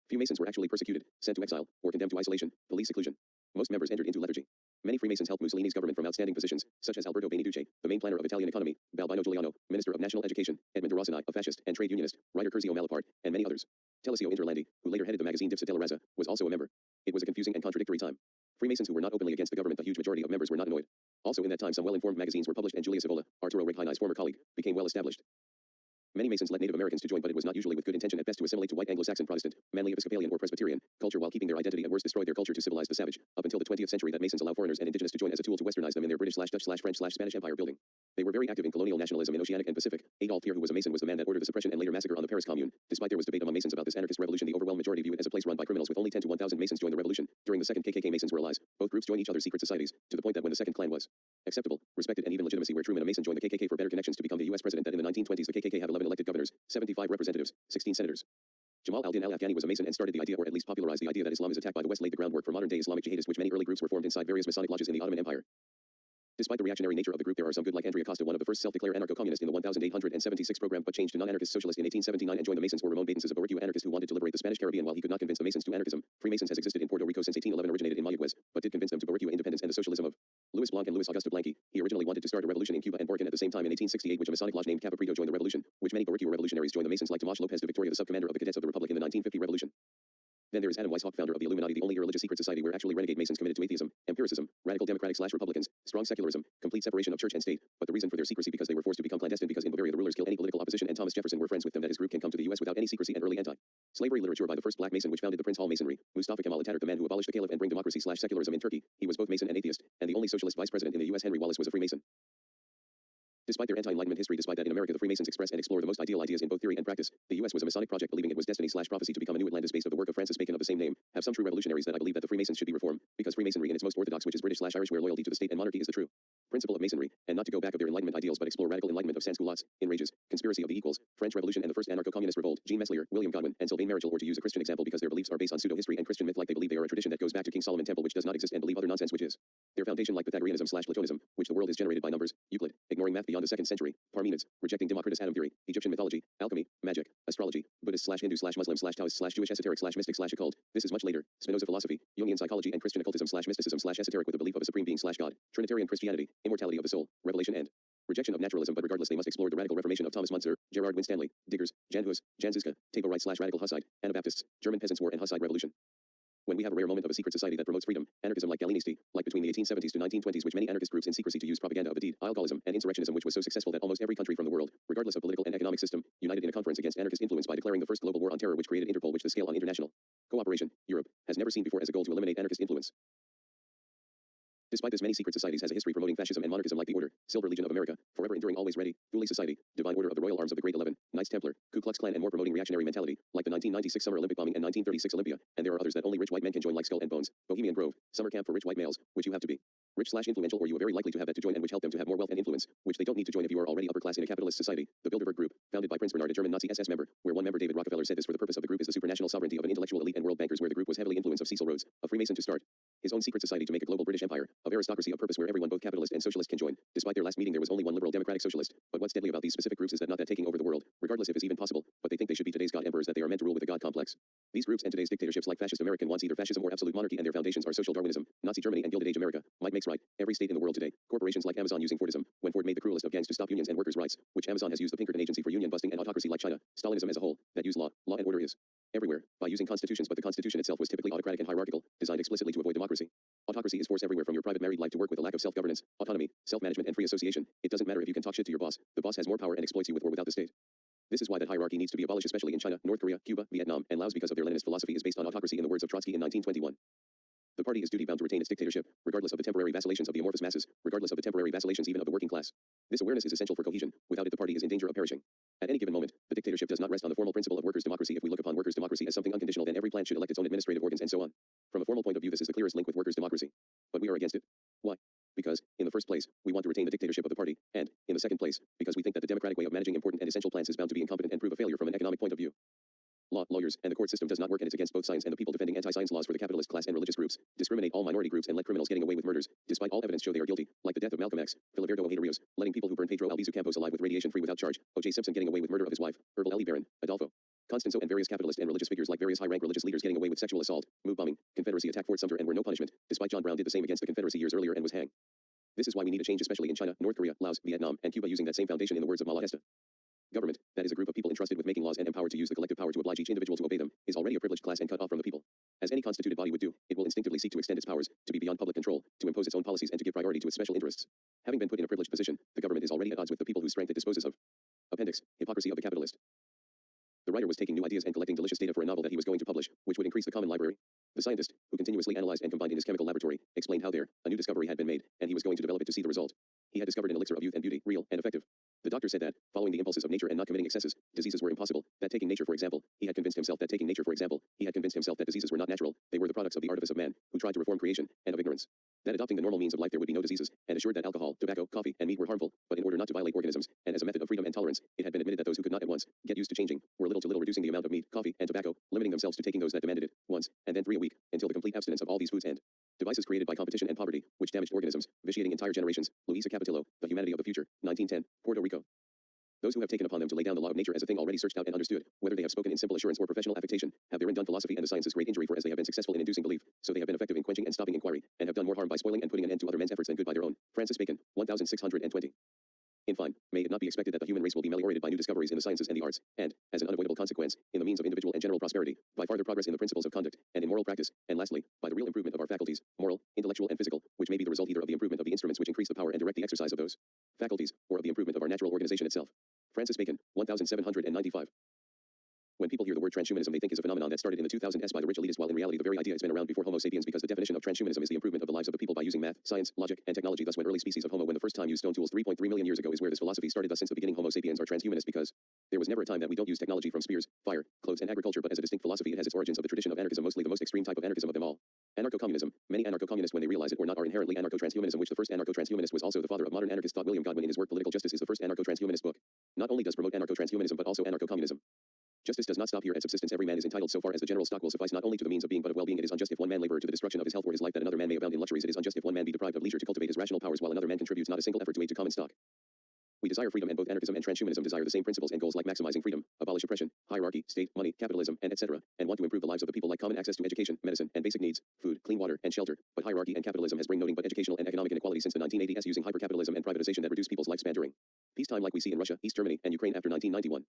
Speaker 1: Few Masons were actually persecuted, sent to exile, or condemned to isolation, police seclusion. Most members entered into lethargy. Many Freemasons helped Mussolini's government from outstanding positions, such as Alberto Beniduce, the main planner of Italian economy, Balbino Giuliano, Minister of National Education, Edmond de Rossini, a fascist and trade unionist, writer Curzio Malaparte, and many others. Telesio Interlandi, who later headed the magazine Dipsa della Razza, was also a member. It was a confusing and contradictory time. Freemasons who were not openly against the government, the huge majority of members were not annoyed. Also in that time some well-informed magazines were published, and Julius Evola, Arturo Reghini's former colleague, became well established. Many Masons let Native Americans to join, but it was not usually with good intention, at best to assimilate to white Anglo-Saxon Protestant, manly Episcopalian or Presbyterian culture while keeping their identity, and worse destroyed their culture to civilize the savage. Up until the 20th century that Masons allow foreigners and indigenous to join as a tool to westernize them in their British/Dutch/French/Spanish empire building. They were very active in colonial nationalism in Oceanic and Pacific. Adolf Thier, who was a Mason, was the man that ordered the suppression and later massacre on the Paris Commune. Despite there was debate among Masons about this anarchist revolution, the overwhelming majority view it as a place run by criminals, with only 10 to 1,000 Masons joined the revolution. During the second KKK, Masons were allies. Both groups joined each other's secret societies, to the point that when the second Klan was acceptable, respected, and even legitimacy, where Truman, a Mason, joined the KKK for better connections to become the U.S. president, that in the 1920s the KKK had 11 elected governors, 75 representatives, 16 senators. Jamal al-Din al-Afghani was a Mason and started the idea, or at least popularized the idea, that Islam is attacked by the West, laid the groundwork for modern-day Islamic jihadists, which many early groups were formed inside various Masonic lodges in the Ottoman Empire. Despite the reactionary nature of the group, there are some good, like Andrea Costa, one of the first self-declared anarcho-communists in the 1876 program, but changed to non-anarchist socialist in 1879 and joined the Masons, or Ramon Badenses, a Bourgeois anarchist who wanted to liberate the Spanish Caribbean while he could not convince the Masons to anarchism. Freemasons has existed in Puerto Rico since 1811, originated in Mayagüez, but did convince them to Bourgeois independence and the socialism of Louis Blanc and Louis Augusto Blanqui. He originally wanted to start a revolution in Cuba and Borken at the same time in 1868, which a Masonic lodge named Cabo Prieto joined the revolution, which many Bourgeois revolutionaries joined the Masons, like Tomás López de Victoria, the sub-commander of the cadets of the Republic in the 1950 revolution. Then there is Adam Weishaupt, founder of the Illuminati, the only irreligious secret society where actually renegade Masons committed to atheism, empiricism, radical democratic/Republicans, strong secularism, complete separation of church and state, but the reason for their secrecy because they were forced to become clandestine, because in Bavaria the rulers killed any political opposition, and Thomas Jefferson were friends with them, that his group can come to the U.S. without any secrecy, and early anti-slavery literature by the first black Mason which founded the Prince Hall Masonry, Mustafa Kemal Atatürk, the man who abolished the caliph and bring democracy/secularism in Turkey. He was both Mason and atheist, and the only socialist vice president in the U.S. Henry Wallace was a Freemason. Despite their anti-Enlightenment history, despite that in America the Freemasons express and explore the most ideal ideas in both theory and practice, the U.S. was a Masonic project, believing it was destiny/prophecy to become a new Atlantis based of the work of Francis Bacon of the same name. Have some true revolutionaries that I believe that the Freemasons should be reformed, because Freemasonry in its most orthodox, which is British/Irish, where loyalty to the state and monarchy is the true Principle of Masonry, and not to go back of their Enlightenment ideals but explore radical enlightenment of sans-culottes, enrages, conspiracy of the equals, French Revolution and the first anarcho-communist revolt, Jean Meslier, William Godwin, and Sylvain Marichal, or to use a Christian example because their beliefs are based on pseudo-history and Christian myth like they believe they are a tradition that goes back to King Solomon Temple which does not exist and believe other nonsense which is. Their foundation like Pythagoreanism/Platonism, which the world is generated by numbers, Euclid, ignoring math beyond the 2nd century, Parmenides, rejecting Democritus atom theory, Egyptian mythology, alchemy, magic, astrology, Buddhist/Hindu/Muslim/Taoist/Jewish esoteric/mystic/occult. This is much later. Spinoza philosophy, Jungian psychology and Christian occultism/mysticism/esoteric with the belief of a supreme being/God, Trinitarian Christianity, immortality of the soul, revelation and rejection of naturalism, but regardless they must explore the radical reformation of Thomas Muntzer, Gerard Winstanley, Diggers, Jan Hus, Jan Zizka, Tabo Wright/radical Hussite, Anabaptists, German Peasants' War and Hussite Revolution. When we have a rare moment of a secret society that promotes freedom, anarchism like Galenisti, like between the 1870s to 1920s which many anarchist groups in secrecy to use propaganda of a deed, alcoholism, and insurrectionism which was so successful that almost every country from the world, regardless of political and economic system, united in a conference against anarchist influence by declaring the first global war on terror which created Interpol which the scale on international cooperation, Europe, has never seen before as a goal to eliminate anarchist influence. Despite this, many secret societies has a history promoting fascism and monarchism like the Order, Silver Legion of America, Forever Enduring Always Ready, Thule Society, Divine Order of the Royal Arms of the Great 11, Knights Templar, Ku Klux Klan and more promoting reactionary mentality, like the 1996 Summer Olympic bombing and 1936 Olympia, and there are others that only rich white men can join like Skull and Bones, Bohemian Grove, Summer Camp for rich white males, which you have to be rich/influential or you are very likely to have that to join and which help them to have more wealth and influence, which they don't need to join if you are already upper class in a capitalist society. The Bilderberg Group, founded by Prince Bernhard, a German Nazi SS member, where one member David Rockefeller said this for the purpose of the group is the supranational sovereignty of an intellectual elite and world bankers where the group was heavily influenced of Cecil Rhodes, a Freemason to start his own secret society to make a global British empire, of aristocracy of purpose where everyone both capitalist and socialist can join. Despite their last meeting there was only one liberal democratic socialist, but what's deadly about these specific groups is that not that taking over the world, regardless if it's even possible, but they think they should be today's god emperors that they are meant to rule with a god complex. These groups and today's dictatorships like fascist American wants either fascism or absolute monarchy and their foundations are social Darwinism, Nazi Germany and Gilded Age America, might makes right, every state in the world today, corporations like Amazon using Fordism, when Ford made the cruelest of gangs to stop unions and workers' rights, which Amazon has used the Pinkerton Agency for union busting and autocracy like China, Stalinism as a whole, that use law and order is everywhere, by using constitutions but the constitution itself was typically autocratic and hierarchical, designed explicitly to avoid democracy. Autocracy is force everywhere from your private married life to work with a lack of self-governance, autonomy, self-management and free association. It doesn't matter if you can talk shit to your boss, the boss has more power and exploits you with or without the state. This is why that hierarchy needs to be abolished especially in China, North Korea, Cuba, Vietnam, and Laos because of their Leninist philosophy is based on autocracy in the words of Trotsky in 1921. The party is duty-bound to retain its dictatorship, regardless of the temporary vacillations of the amorphous masses, regardless of the temporary vacillations even of the working class. This awareness is essential for cohesion. Without it the party is in danger of perishing. At any given moment, the dictatorship does not rest on the formal principle of workers' democracy. If we look upon workers' democracy as something unconditional then every plant should elect its own administrative organs and so on. From a formal point of view this is the clearest link with workers' democracy. But we are against it. Why? Because, in the first place, we want to retain the dictatorship of the party, and, in the second place, because we think that the democratic way of managing important and essential plants is bound to be incompetent and prove a failure from an economic point of view. Law, lawyers, and the court system does not work and it's against both sides and the people defending anti-science laws for the capitalist class and religious groups, discriminate all minority groups and let criminals getting away with murders, despite all evidence show they are guilty, like the death of Malcolm X, Filiberto Ojeda Rios, letting people who burn Pedro Albizu Campos alive with radiation free without charge, O.J. Simpson getting away with murder of his wife, Herbal L. Barron, Adolfo Constanzo and various capitalist and religious figures like various high-rank religious leaders getting away with sexual assault, move bombing, Confederacy attack Fort Sumter and were no punishment, despite John Brown did the same against the Confederacy years earlier and was hanged. This is why we need a change especially in China, North Korea, Laos, Vietnam, and Cuba using that same foundation in the words of Mala Hesta. Government, that is a group of people entrusted with making laws and empowered to use the collective power to oblige each individual to obey them, is already a privileged class and cut off from the people. As any constituted body would do, it will instinctively seek to extend its powers, to be beyond public control, to impose its own policies and to give priority to its special interests. Having been put in a privileged position, the government is already at odds with the people whose strength it disposes of. Appendix, Hypocrisy of the Capitalist. The writer was taking new ideas and collecting delicious data for a novel that he was going to publish, which would increase the common library. The scientist, who continuously analyzed and combined in his chemical laboratory, explained how a new discovery had been made, and he was going to develop it to see the result. He had discovered an elixir of youth and beauty, real and effective. The doctor said that, following the impulses of nature and not committing excesses, diseases were impossible, that taking nature for example, he had convinced himself that diseases were not natural, they were the products of the artifice of man, who tried to reform creation, and of ignorance. That adopting the normal means of life there would be no diseases, and assured that alcohol, tobacco, coffee, and meat were harmful, but in order not to violate organisms, and as a method of freedom and tolerance, it had been admitted that those who could not at once get used to changing, were little to little reducing the amount of meat, coffee, and tobacco, limiting themselves to taking those that demanded it, once, and then 3 a week, until the complete abstinence of all these foods and devices created by competition and poverty, which damaged organisms, vitiating entire generations. Luisa Capitillo, The Humanity of the Future, 1910, Puerto Rico. Those who have taken upon them to lay down the law of nature as a thing already searched out and understood, whether they have spoken in simple assurance or professional affectation, have therein done philosophy and the sciences great injury for as they have been successful in inducing belief, so they have been effective in quenching and stopping inquiry, and have done more harm by spoiling and putting an end to other men's efforts than good by their own. Francis Bacon, 1620. In fine, may it not be expected that the human race will be meliorated by new discoveries in the sciences and the arts, and, as an unavoidable consequence, in the means of individual and general prosperity, by farther progress in the principles of conduct, and in moral practice, and lastly, by the real improvement of our faculties, moral, intellectual and physical, which may be the result either of the improvement of the instruments which increase the power and direct the exercise of those faculties, or of the improvement of our natural organization itself. Francis Bacon, 1795. When people hear the word transhumanism, they think it's a phenomenon that started in the 2000s by the rich elitists, while in reality the very idea has been around before Homo sapiens, because the definition of transhumanism is the improvement of the lives of the people by using math, science, logic, and technology. Thus, when early species of Homo when the first time used stone tools 3.3 million years ago is where this philosophy started. Thus, since the beginning, Homo sapiens are transhumanist because there was never a time that we don't use technology from spears, fire, clothes, and agriculture, but as a distinct philosophy, it has its origins of the tradition of anarchism, mostly the most extreme type of anarchism of them all. Anarcho-communism. Many anarcho-communists, when they realize it or not, are inherently anarcho-transhumanism, which the first anarcho-transhumanist was also the father of modern anarchist thought. William Godwin, in his work Political Justice, is the first anarcho-transhumanist book. Not only does promote anarcho-transhumanism, but also anarcho-communism. Justice does not stop here at subsistence. Every man is entitled so far as the general stock will suffice, not only to the means of being but of well-being. It is unjust if one man labor to the destruction of his health or his life, that another man may abound in luxuries. It is unjust if one man be deprived of leisure to cultivate his rational powers, while another man contributes not a single effort to aid to common stock. We desire freedom, and both anarchism and transhumanism desire the same principles and goals, like maximizing freedom, abolish oppression, hierarchy, state, money, capitalism, and etc., and want to improve the lives of the people, like common access to education, medicine, and basic needs, food, clean water, and shelter. But hierarchy and capitalism has bring nothing but educational and economic inequality since the 1980s, using hypercapitalism and privatization that reduce people's lifespan during peacetime, like we see in Russia, East Germany, and Ukraine after 1991.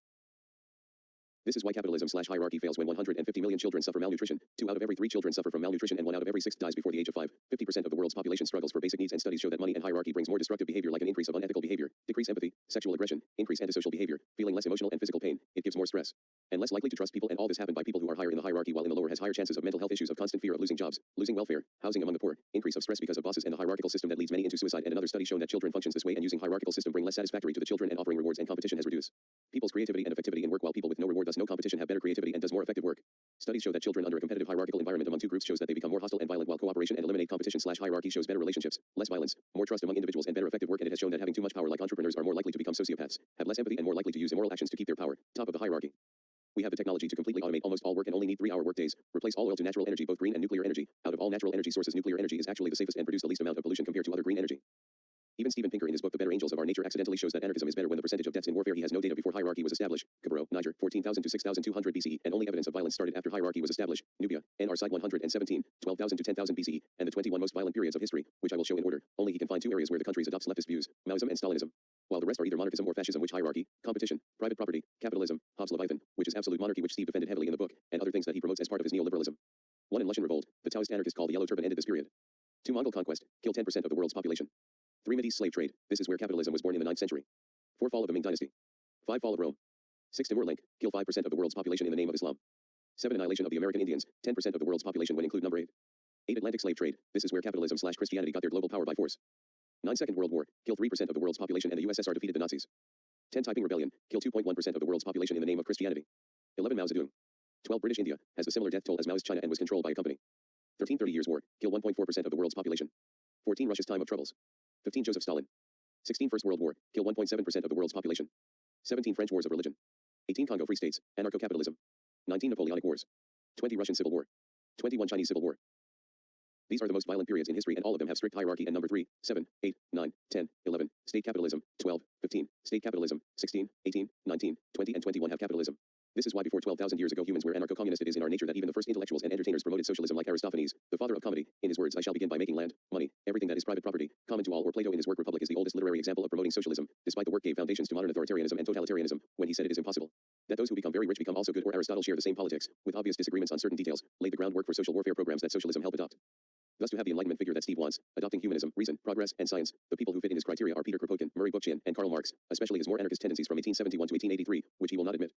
Speaker 1: This is why capitalism/hierarchy fails when 150 million children suffer malnutrition, 2 out of every 3 children suffer from malnutrition, and 1 out of every 6 dies before the age of 5. 50% of the world's population struggles for basic needs, and studies show that money and hierarchy brings more destructive behavior, like an increase of unethical behavior, decrease empathy, sexual aggression, increase antisocial behavior, feeling less emotional and physical pain. It gives more stress, and less likely to trust people, and all this happened by people who are higher in the hierarchy, while in the lower has higher chances of mental health issues, of constant fear of losing jobs, losing welfare, housing among the poor, increase of stress because of bosses and the hierarchical system that leads many into suicide. And another study shown that children functions this way, and using hierarchical system bring less satisfactory to the children, and offering rewards and competition has reduced people's creativity and effectivity in work, while people with no reward, thus no competition, have better creativity and does more effective work. Studies show that children under a competitive hierarchical environment among 2 groups shows that they become more hostile and violent, while cooperation and eliminate competition/hierarchy shows better relationships, less violence, more trust among individuals, and better effective work. And it has shown that having too much power, like entrepreneurs, are more likely to become sociopaths, have less empathy, and more likely to use immoral actions to keep their power. Top of the hierarchy. We have the technology to completely automate almost all work and only need 3-hour workdays. Replace all oil to natural energy, both green and nuclear energy. Out of all natural energy sources, nuclear energy is actually the safest and produce the least amount of pollution compared to other green energy. Even Steven Pinker, in his book The Better Angels of Our Nature, accidentally shows that anarchism is better when the percentage of deaths in warfare. He has no data before hierarchy was established. Cabro, Niger, 14,000 to 6,200 BCE, and only evidence of violence started after hierarchy was established. Nubia, NR side 117, 12,000 to 10,000 BCE, and the 21 most violent periods of history, which I will show in order. Only he can find 2 areas where the countries adopts leftist views, Maoism and Stalinism, while the rest are either monarchism or fascism, which hierarchy, competition, private property, capitalism, Hobbes' Leviathan, which is absolute monarchy, which Steve defended heavily in the book, and other things that he promotes as part of his neoliberalism. 1 in Lushan revolt, the Taoist anarchist called the Yellow Turban ended this period. 2 Mongol conquest, killed 10% of the world's population. 3 Medes slave trade, this is where capitalism was born in the 9th century. 4 Fall of the Ming dynasty. 5 Fall of Rome. 6 Timur Link, kill 5% of the world's population in the name of Islam. 7 Annihilation of the American Indians, 10% of the world's population when include number 8. 8 Atlantic slave trade, this is where capitalism/Christianity got their global power by force. 9 Second World War, kill 3% of the world's population and the USSR defeated the Nazis. 10 Taiping Rebellion, kill 2.1% of the world's population in the name of Christianity. 11 Mao Zedong. 12 British India, has the similar death toll as Maoist China and was controlled by a company. 13 30 Years War, kill 1.4% of the world's population. 14 Russia's time of troubles. 15 Joseph Stalin. 16 First World War, kill 1.7% of the world's population. 17 French Wars of Religion. 18 Congo Free States, anarcho-capitalism. 19 Napoleonic Wars. 20 Russian Civil War. 21 Chinese Civil War. These are the most violent periods in history, and all of them have strict hierarchy. And number 3, 7, 8, 9, 10, 11, state capitalism, 12, 15, state capitalism, 16, 18, 19, 20, and 21 have capitalism. This is why before 12,000 years ago humans were anarcho-communist. It is in our nature that even the first intellectuals and entertainers promoted socialism, like Aristophanes, the father of comedy. In his words, I shall begin by making land, money, everything that is private property, common to all, or Plato in his work Republic is the oldest literary example of promoting socialism, despite the work gave foundations to modern authoritarianism and totalitarianism, when he said it is impossible that those who become very rich become also good, or Aristotle share the same politics, with obvious disagreements on certain details, laid the groundwork for social warfare programs that socialism helped adopt. Thus, to have the Enlightenment figure that Steve wants, adopting humanism, reason, progress, and science, the people who fit in his criteria are Peter Kropotkin, Murray Bookchin, and Karl Marx, especially his more anarchist tendencies from 1871 to 1883, which he will not admit.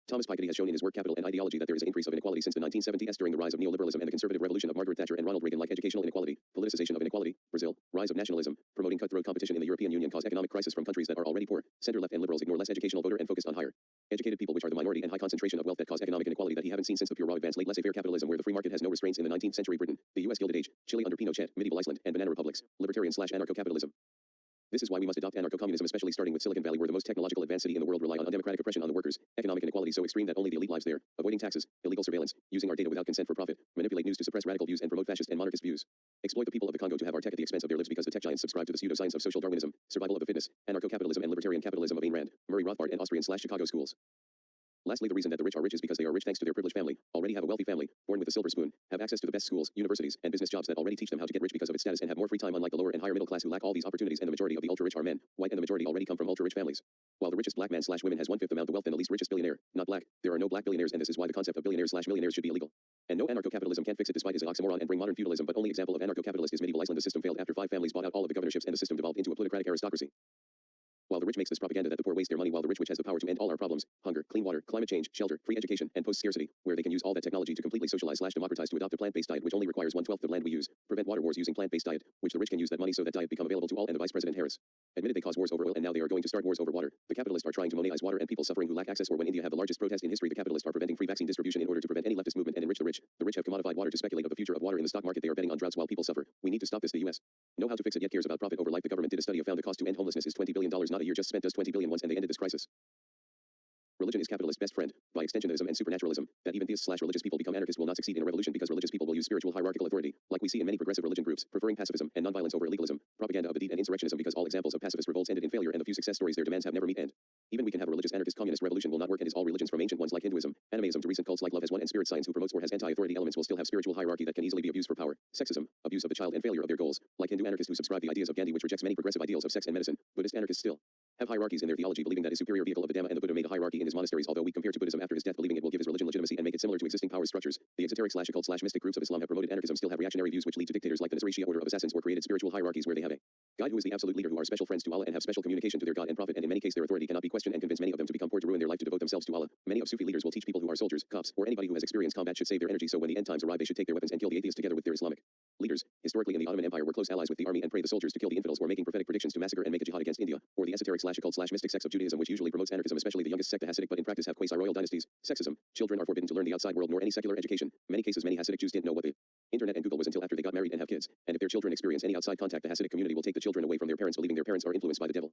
Speaker 1: Thomas Piketty has shown in his work Capital and Ideology that there is an increase of inequality since the 1970s during the rise of neoliberalism and the conservative revolution of Margaret Thatcher and Ronald Reagan, like educational inequality, politicization of inequality, Brazil, rise of nationalism, promoting cutthroat competition in the European Union cause economic crisis from countries that are already poor, center-left and liberals ignore less educational voter and focused on higher educated people, which are the minority, and high concentration of wealth that cause economic inequality that he haven't seen since the pure raw advanced late laissez-faire capitalism where the free market has no restraints in the 19th century Britain, the US Gilded Age, Chile under Pinochet, medieval Iceland, and banana republics, libertarian/anarcho-capitalism. This is why we must adopt anarcho-communism, especially starting with Silicon Valley, where the most technological advanced city in the world rely on undemocratic oppression on the workers, economic inequality so extreme that only the elite lives there, avoiding taxes, illegal surveillance, using our data without consent for profit, manipulate news to suppress radical views and promote fascist and monarchist views, exploit the people of the Congo to have our tech at the expense of their lives because the tech giants subscribe to the pseudoscience of social Darwinism, survival of the fittest, anarcho-capitalism and libertarian capitalism of Ayn Rand, Murray Rothbard, and Austrian/Chicago schools. Lastly, the reason that the rich are rich is because they are rich thanks to their privileged family, already have a wealthy family, born with a silver spoon, have access to the best schools, universities, and business jobs that already teach them how to get rich because of its status, and have more free time, unlike the lower and higher middle class who lack all these opportunities. And the majority of the ultra-rich are men, white, and the majority already come from ultra-rich families. While the richest black man/women has 1/5 amount of wealth than the least richest billionaire, not black, there are no black billionaires, and this is why the concept of billionaires/millionaires should be illegal. And no anarcho-capitalism can fix it despite his oxymoron and bring modern feudalism, but only example of anarcho-capitalist is medieval Iceland. The system failed after 5 families bought out all of the governorships and the system devolved into a plutocratic aristocracy. While the rich makes this propaganda that the poor waste their money, while the rich, which has the power to end all our problems, hunger, clean water, climate change, shelter, free education, and post-scarcity, where they can use all that technology to completely socialize/democratize to adopt a plant-based diet which only requires 1/12 the land we use, prevent water wars using plant-based diet, which the rich can use that money so that diet become available to all, and the Vice President Harris admitted they cause wars over oil and now they are going to start wars over water. The capitalists are trying to monetize water and people suffering who lack access, or when India have the largest protest in history, the capitalists are preventing free vaccine distribution in order to prevent any leftist movement and enrich the rich. The rich have commodified water to speculate of the future of water in the stock market. They are betting on droughts while people suffer. We need to stop this. The U.S. know how to fix it yet cares about profit over life. The government did a study of found the cost to end homelessness is $20 billion, not a year just spent, does $20 billion once, and they ended this crisis. Religion is capitalist's best friend. By extensionism and supernaturalism, that even theists/religious people become anarchists will not succeed in a revolution because religious people will use spiritual hierarchical authority, like we see in many progressive religion groups, preferring pacifism and nonviolence over illegalism, propaganda of a deed and insurrectionism because all examples of pacifist revolts ended in failure and the few success stories their demands have never met end. Even we can have a religious anarchist communist revolution will not work, and is all religions from ancient ones like Hinduism, animism to recent cults like love has one and spirit science who promotes or has anti-authority elements will still have spiritual hierarchy that can easily be abused for power, sexism, abuse of the child and failure of their goals, like Hindu anarchists who subscribe the ideas of Gandhi which rejects many progressive ideals of sex and medicine. Buddhist anarchists still have hierarchies in their theology, believing that his superior vehicle of the Dhamma and the Buddha made a hierarchy in his monasteries, although we compare to Buddhism after his death, believing it will give his religion legitimacy and make it similar to existing power structures. The exoteric/occult/mystic groups of Islam have promoted anarchism, still have reactionary views which lead to dictators like the Nizari Shia order of assassins, or created spiritual hierarchies where they have a God who is the absolute leader, who are special friends to Allah and have special communication to their God and Prophet, and in many cases their authority cannot be questioned and convince many of them to become poor to ruin their life to devote themselves to Allah. Many of Sufi leaders will teach people who are soldiers, cops, or anybody who has experienced combat should save their energy, so when the end times arrive they should take their weapons and kill the atheists together with their Islamic leaders. Historically in the Ottoman Empire were close allies with the army and pray the soldiers to kill the infidels, or making prophetic predictions to massacre and make a jihad against India, or the esoteric/occult/mystic sects of Judaism which usually promotes anarchism, especially the youngest sect the Hasidic, but in practice have quasi-royal dynasties. Sexism. Children are forbidden to learn the outside world nor any secular education. Many cases many Hasidic Jews didn't know what the internet and Google was until after they got married and have kids, and if their children experience any outside contact the Hasidic community will take the children away from their parents, believing their parents are influenced by the devil.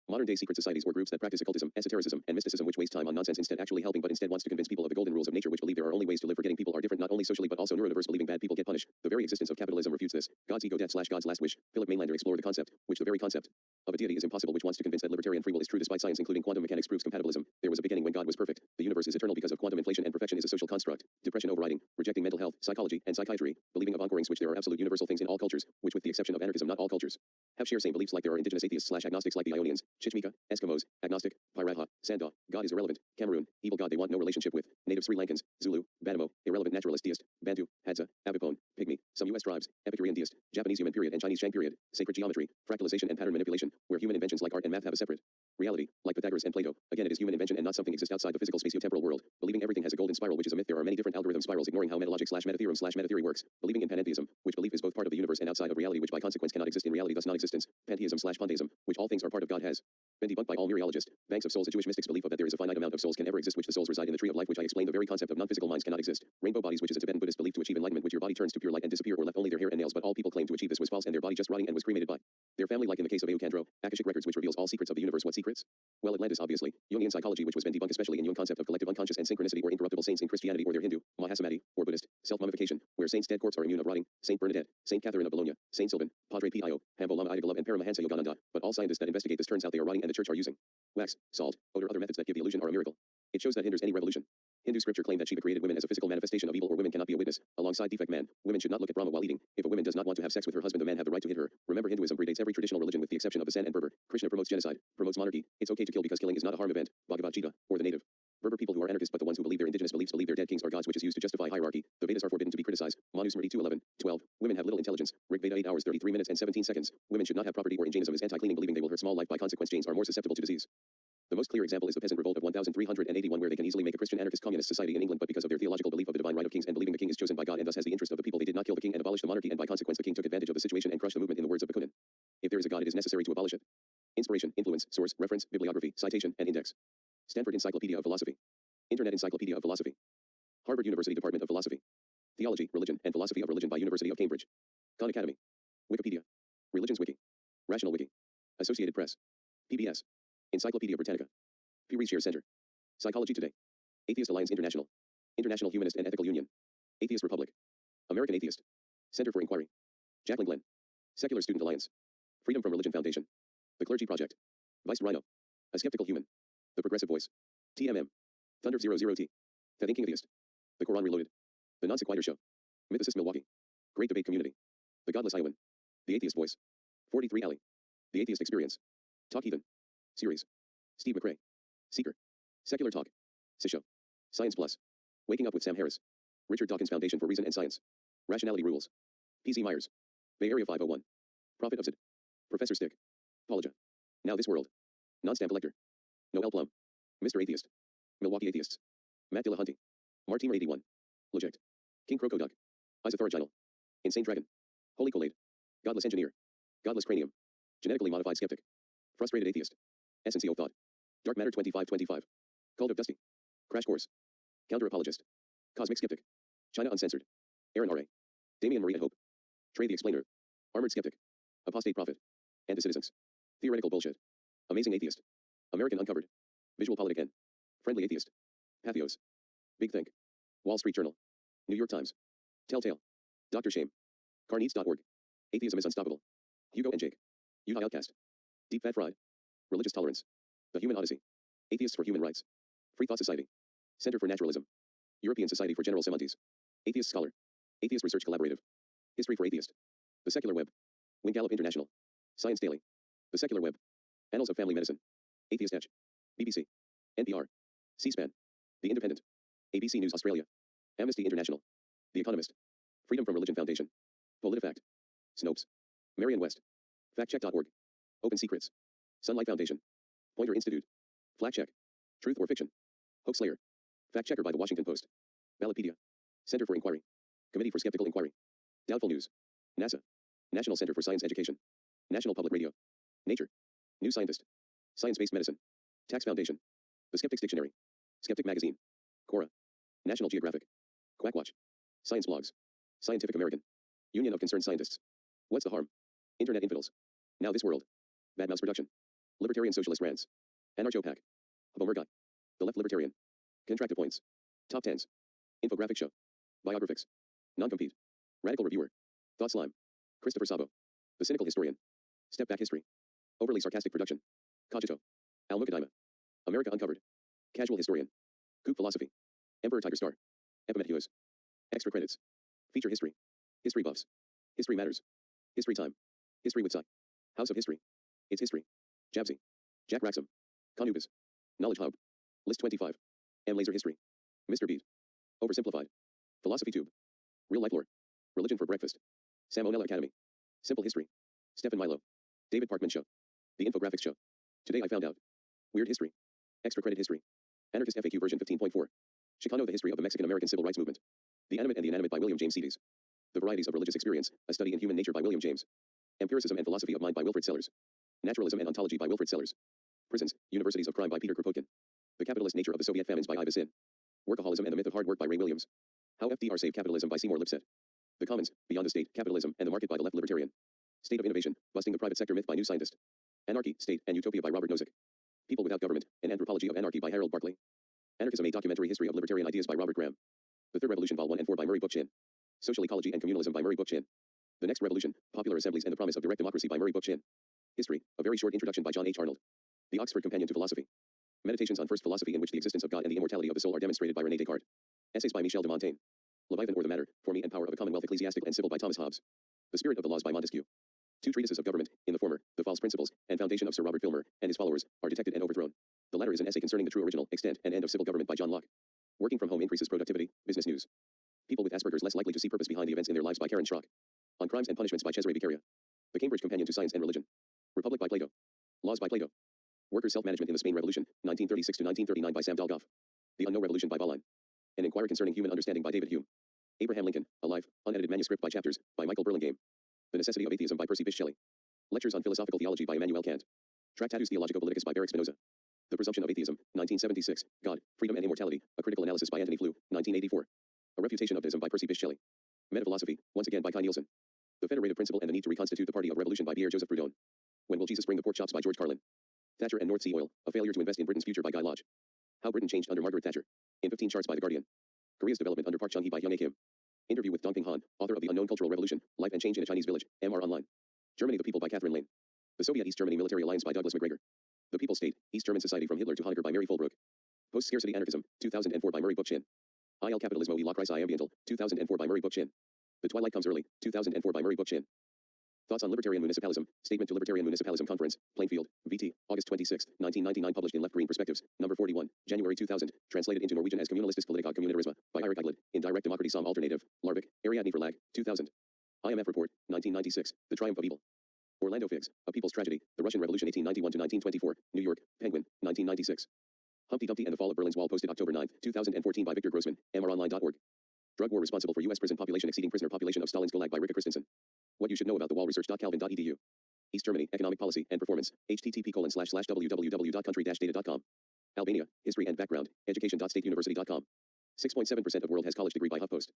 Speaker 1: Modern-day secret societies or groups that practice occultism, esotericism, and mysticism which waste time on nonsense instead actually helping, but instead wants to convince people of the golden rules of nature which believe there are only ways to live, forgetting people are different not only socially but also neurodiverse, believing bad people get punished. The very existence of capitalism refutes this. God's ego death/God's last wish. Philip Mainlander explored the concept, which the very concept of a deity is impossible, which wants to convince that libertarian free will is true despite science including quantum mechanics proves compatibilism. There was a beginning when God was perfect. The universe is eternal because of quantum inflation, and perfection is a social construct. Depression overriding, rejecting mental health, psychology, and psychiatry, believing of ongoings which there are absolute universal things in all cultures, which with the exception of anarchism not all cultures have share same beliefs, like there are indigenous atheists/agnostics like the Ionians, Chichmika, Eskimos, agnostic, Pirata, Sanda, God is irrelevant, Cameroon, evil God they want no relationship with, native Sri Lankans, Zulu, Banamo, irrelevant naturalist deist, Bantu, Hadza, Avipone, Pygmy, some US tribes, Epicurean deist, Japanese human period and Chinese Shang period, sacred geometry, fractalization and pattern manipulation, where human inventions like art and math have a separate reality, like Pythagoras and Plato. Again, it is human invention and not something exists outside the physical spatio-temporal world. Believing everything has a golden spiral, which is a myth. There are many different algorithm spirals, ignoring how metalogic/metatheorem/metatheory works. Believing in panentheism, which belief is both part of the universe and outside of reality, which by consequence cannot exist in reality, thus non-existence. Pantheism/pantheism, which all things are part of God, has been debunked by all mereologists. Banks of souls, a Jewish mystic's belief of that there is a finite amount of souls can ever exist, which the souls reside in the tree of life, which I explain. The very concept of non-physical minds cannot exist. Rainbow bodies, which is a Tibetan Buddhist belief to achieve enlightenment, which your body turns to pure light and disappear or left only their hair and nails, but all people claim to achieve this was false and their body just rotting and was cremated by their family, like in the case of Eucandro. Akashic records, which reveals all secrets of the universe. What secrets? Well, Atlantis obviously. Jungian psychology, which was been debunked, especially in Jung concept of collective unconscious and synchronicity, or incorruptible saints in Christianity or their Hindu, Mahasamadhi, or Buddhist, self-mummification, where saints' dead corpse are immune of rotting, Saint Bernadette, Saint Catherine of Bologna, Saint Sylvan, Padre Pio, Hambo Lama Idagolov, and Paramahansa Yogananda. But all scientists that investigate this turns out they are rotting, and the church are using wax, salt, odor, other methods that give the illusion are a miracle. It shows that hinders any revolution. Hindu scripture claim that Shiva created women as a physical manifestation of evil, or women cannot be a witness. Alongside defect man, women should not look at Brahma while eating. If a woman does not want to have sex with her husband, the man have the right to hit her. Remember, Hinduism predates every traditional religion with the exception of the Sen and Berber. Krishna promotes genocide, promotes monarchy. It's okay to kill because killing is not a harm event. Bhagavad Gita, or the native Berber people who are anarchists, but the ones who believe their indigenous beliefs believe their dead kings are gods, which is used to justify hierarchy. The Vedas are forbidden to be criticized. Manusmriti 2:11-12. Women have little intelligence. Rig Veda 8 hours 33 minutes and 17 seconds. Women should not have property, or in Jainism is anti-cleaning, believing they will hurt small life. By consequence, Jains are more susceptible to disease. The most clear example is the peasant revolt of 1381, where they can easily make a Christian anarchist communist society in England, but because of their theological belief of the divine right of kings and believing the king is chosen by God and thus has the interest of the people, they did not kill the king and abolish the monarchy, and by consequence the king took advantage of the situation and crushed the movement. In the words of Bakunin, if there is a God, it is necessary to abolish it. Inspiration, influence, source, reference, bibliography, citation, and index. Stanford Encyclopedia of Philosophy. Internet Encyclopedia of Philosophy. Harvard University Department of Philosophy. Theology, Religion, and Philosophy of Religion by University of Cambridge. Khan Academy. Wikipedia. Religions Wiki. Rational Wiki. Associated Press. PBS. Encyclopedia Britannica. Pew Research Center. Psychology Today. Atheist Alliance International. International Humanist and Ethical Union. Atheist Republic. American Atheist. Center for Inquiry. Jacqueline Glenn. Secular Student Alliance. Freedom from Religion Foundation. The Clergy Project. Vice Rhino. A Skeptical Human. The Progressive Voice. TMM. Thunder 00T. The Thinking Atheist. The Quran Reloaded. The Non Sequitur Show. Mythicist Milwaukee. Great Debate Community. The Godless Iowan. The Atheist Voice. 43 Alley. The Atheist Experience. Talk Heathen. Series. Steve McRae. Seeker. Secular Talk. Sisho. Science Plus. Waking Up with Sam Harris. Richard Dawkins Foundation for Reason and Science. Rationality Rules. P.Z. Myers. Bay Area 501. Prophet of Zid. Professor Stick. Apologia. Now this world. Non-stamp collector. Noel Plum. Mr. Atheist. Milwaukee Atheists. Matt Dillahunty. Martimer 81. Loject. King Crocodile. Isothoraginal. Insane Dragon. Holy Collade. Godless Engineer. Godless Cranium. Genetically Modified Skeptic. Frustrated Atheist. Essence of Thought. Dark Matter 2525. Cult of Dusty. Crash Course. Counter-Apologist. Cosmic Skeptic. China Uncensored. Aaron R.A. Damian Maria Hope. Trey the Explainer. Armored Skeptic. Apostate Prophet. Anti-Citizens. Theoretical Bullshit. Amazing Atheist. American Uncovered. Visual Politic. Friendly Atheist. Pathos. Big Think. Wall Street Journal. New York Times. Telltale. Dr. Shame. Carneades.org. Atheism is Unstoppable. Hugo and Jake. Utah Outcast. Deep Fat Fried. Religious Tolerance. The Human Odyssey. Atheists for Human Rights. Free Thought Society. Center for Naturalism. European Society for General Semantics. Atheist Scholar. Atheist Research Collaborative. History for Atheist. The Secular Web. Wing Gallup International. Science Daily. The Secular Web. Annals of Family Medicine. Atheist Edge. BBC. NPR. C-SPAN. The Independent. ABC News Australia. Amnesty International. The Economist. Freedom from Religion Foundation. PolitiFact. Snopes. Marion West. FactCheck.org. Open Secrets. Sunlight Foundation. Pointer Institute. FlagCheck. Truth or Fiction. Hoaxslayer. Fact Checker by the Washington Post. Ballotpedia. Center for Inquiry. Committee for Skeptical Inquiry. Doubtful News. NASA. National Center for Science Education. National Public Radio. Nature. New Scientist. Science-Based Medicine. Tax Foundation. The Skeptics Dictionary. Skeptic Magazine. Quora. National Geographic. Quackwatch. Science Blogs. Scientific American. Union of Concerned Scientists. What's the Harm? Internet Infidels. Now This World. Bad Mouse Production. Libertarian Socialist Rants. Anarcho-Pack. Hobomergai. The Left Libertarian. Contractive Points. Top Tens. Infographic Show. Biographics. Non-compete. Radical Reviewer. Thought Slime. Christopher Sabo. The Cynical Historian. Step Back History. Overly Sarcastic Production. Cogito. Al-Muqaddimah. America Uncovered. Casual Historian. Kook Philosophy. Emperor Tiger Star. Epimet Heroes. Extra Credits. Feature History. History Buffs. History Matters. History Time. History with Psych. House of History. It's History. Jabsy. Jack Raxam. Conubis. Knowledge Hub. List 25. M. Laser History. Mr. Beat. Oversimplified. Philosophy Tube. Real Life Lore. Religion for Breakfast. Sam O'Nella Academy. Simple History. Stephen Milo. David Parkman Show. The Infographics Show. Today I Found Out. Weird History. Extra Credit History. Anarchist FAQ version 15.4. Chicano: The History of the Mexican-American Civil Rights Movement. The Animate and the Inanimate by William James Cedis. The Varieties of Religious Experience, A Study in Human Nature by William James. Empiricism and Philosophy of Mind by Wilfred Sellers. Naturalism and Ontology by Wilfred Sellers. Prisons, Universities of Crime by Peter Kropotkin. The Capitalist Nature of the Soviet Famines by Iva Sin. Workaholism and the Myth of Hard Work by Ray Williams. How FDR Saved Capitalism by Seymour Lipset. The Commons, Beyond the State, Capitalism, and the Market by the Left Libertarian. State of Innovation, Busting the Private Sector Myth by New Scientist. Anarchy, State, and Utopia by Robert Nozick. People Without Government, An Anthropology of Anarchy by Harold Barclay. Anarchism: A Documentary History of Libertarian Ideas by Robert Graham. The Third Revolution Vol. 1 and 4 by Murray Bookchin. Social Ecology and Communalism by Murray Bookchin. The Next Revolution, Popular Assemblies and the Promise of Direct Democracy by Murray Bookchin. History, A Very Short Introduction by John H. Arnold. The Oxford Companion to Philosophy. Meditations on First Philosophy, in which the existence of God and the immortality of the soul are demonstrated by René Descartes. Essays by Michel de Montaigne. Leviathan or the Matter, For Me and Power of a Commonwealth, Ecclesiastical and Civil by Thomas Hobbes. The Spirit of the Laws by Montesquieu. Two treatises of government, in the former, The False Principles, and Foundation of Sir Robert Filmer, and his followers, are detected and overthrown. The latter is an essay concerning the true original, extent, and end of civil government by John Locke. Working from Home Increases Productivity, Business News. People with Asperger's Less Likely to See Purpose Behind the Events in Their Lives by Karen Schrock. On Crimes and Punishments by Cesare Beccaria. The Cambridge Companion to Science and Religion. Republic by Plato. Laws by Plato. Worker Self-Management in the Spain Revolution, 1936 to 1939 by Sam Dalgoff. The Unknown Revolution by Baulein. An Inquiry Concerning Human Understanding by David Hume. Abraham Lincoln, A Life, Unedited Manuscript by Chapters, by Michael Burlingame. The Necessity of Atheism by Percy Bysshe Shelley. Lectures on Philosophical Theology by Immanuel Kant. Tractatus Theologico-Politicus by Baruch Spinoza. The Presumption of Atheism, 1976, God, Freedom and Immortality, A Critical Analysis by Anthony Flew, 1984. A Refutation of Deism by Percy Bysshe Shelley. Metaphilosophy, once again by Kai Nielsen. The Federative Principle and the Need to Reconstitute the Party of Revolution by Pierre-Joseph Proudhon. When Will Jesus Bring the Pork Chops by George Carlin. Thatcher and North Sea Oil, A Failure to Invest in Britain's Future by Guy Lodge. How Britain Changed Under Margaret Thatcher. In 15 Charts by The Guardian. Korea's Development Under Park Chung-hee by Hyung-A Kim. Interview with Dongping Han, author of The Unknown Cultural Revolution, Life and Change in a Chinese Village, MR Online. Germany the People by Catherine Lane. The Soviet-East Germany Military Alliance by Douglas MacGregor. The People's State, East German Society from Hitler to Honecker by Mary Fulbrook. Post-Scarcity Anarchism, 2004 by Murray Bookchin. Il Capitalismo y la Crisis Ambiental, 2004 by Murray Bookchin. The Twilight Comes Early, 2004 by Murray Bookchin. Thoughts on Libertarian Municipalism, Statement to Libertarian Municipalism Conference, Plainfield, VT, August 26, 1999, published in Left Green Perspectives, number 41, January 2000, translated into Norwegian as Communalistisk Politika Communitarisme, by Eirik Eiglid, in Direct Democracy Som Alternative, Larvik, Ariadne Verlag, 2000. IMF Report, 1996, The Triumph of Evil. Orlando Figs, A People's Tragedy, The Russian Revolution 1891 to 1924, New York, Penguin, 1996. Humpty Dumpty and the Fall of Berlin's Wall, posted October 9, 2014 by Victor Grossman, mronline.org. Drug war responsible for U.S. prison population exceeding prisoner population of Stalin's Gulag by Rika Christensen. What you should know about the wall, research.calvin.edu. East Germany, Economic Policy and Performance, http://www.country-data.com. Albania, History and Background, education.stateuniversity.com. 6.7% of world has college degree by HuffPost.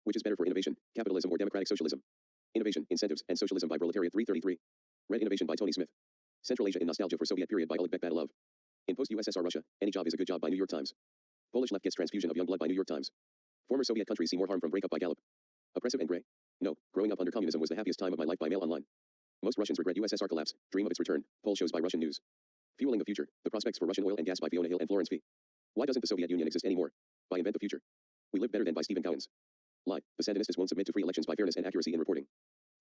Speaker 1: Which is better for innovation, capitalism or democratic socialism? Innovation, Incentives, and Socialism by Proletariat 333. Red Innovation by Tony Smith. Central Asia in Nostalgia for Soviet Period by Oleg Bekbatulov. In Post-USSR Russia, Any Job is a Good Job by New York Times. Polish Left Gets Transfusion of Young Blood by New York Times. Former Soviet countries see more harm from breakup by Gallup. Oppressive and Gray. No, growing up under communism was the happiest time of my life by Mail Online. Most Russians regret USSR collapse, dream of its return, poll shows by Russian News. Fueling the Future, The Prospects for Russian Oil and Gas by Fiona Hill and Florence V. Why doesn't the Soviet Union exist anymore? By Invent the Future. We live better than by Stephen Cowens. Lie, the Sandinistas won't submit to free elections by fairness and accuracy in reporting.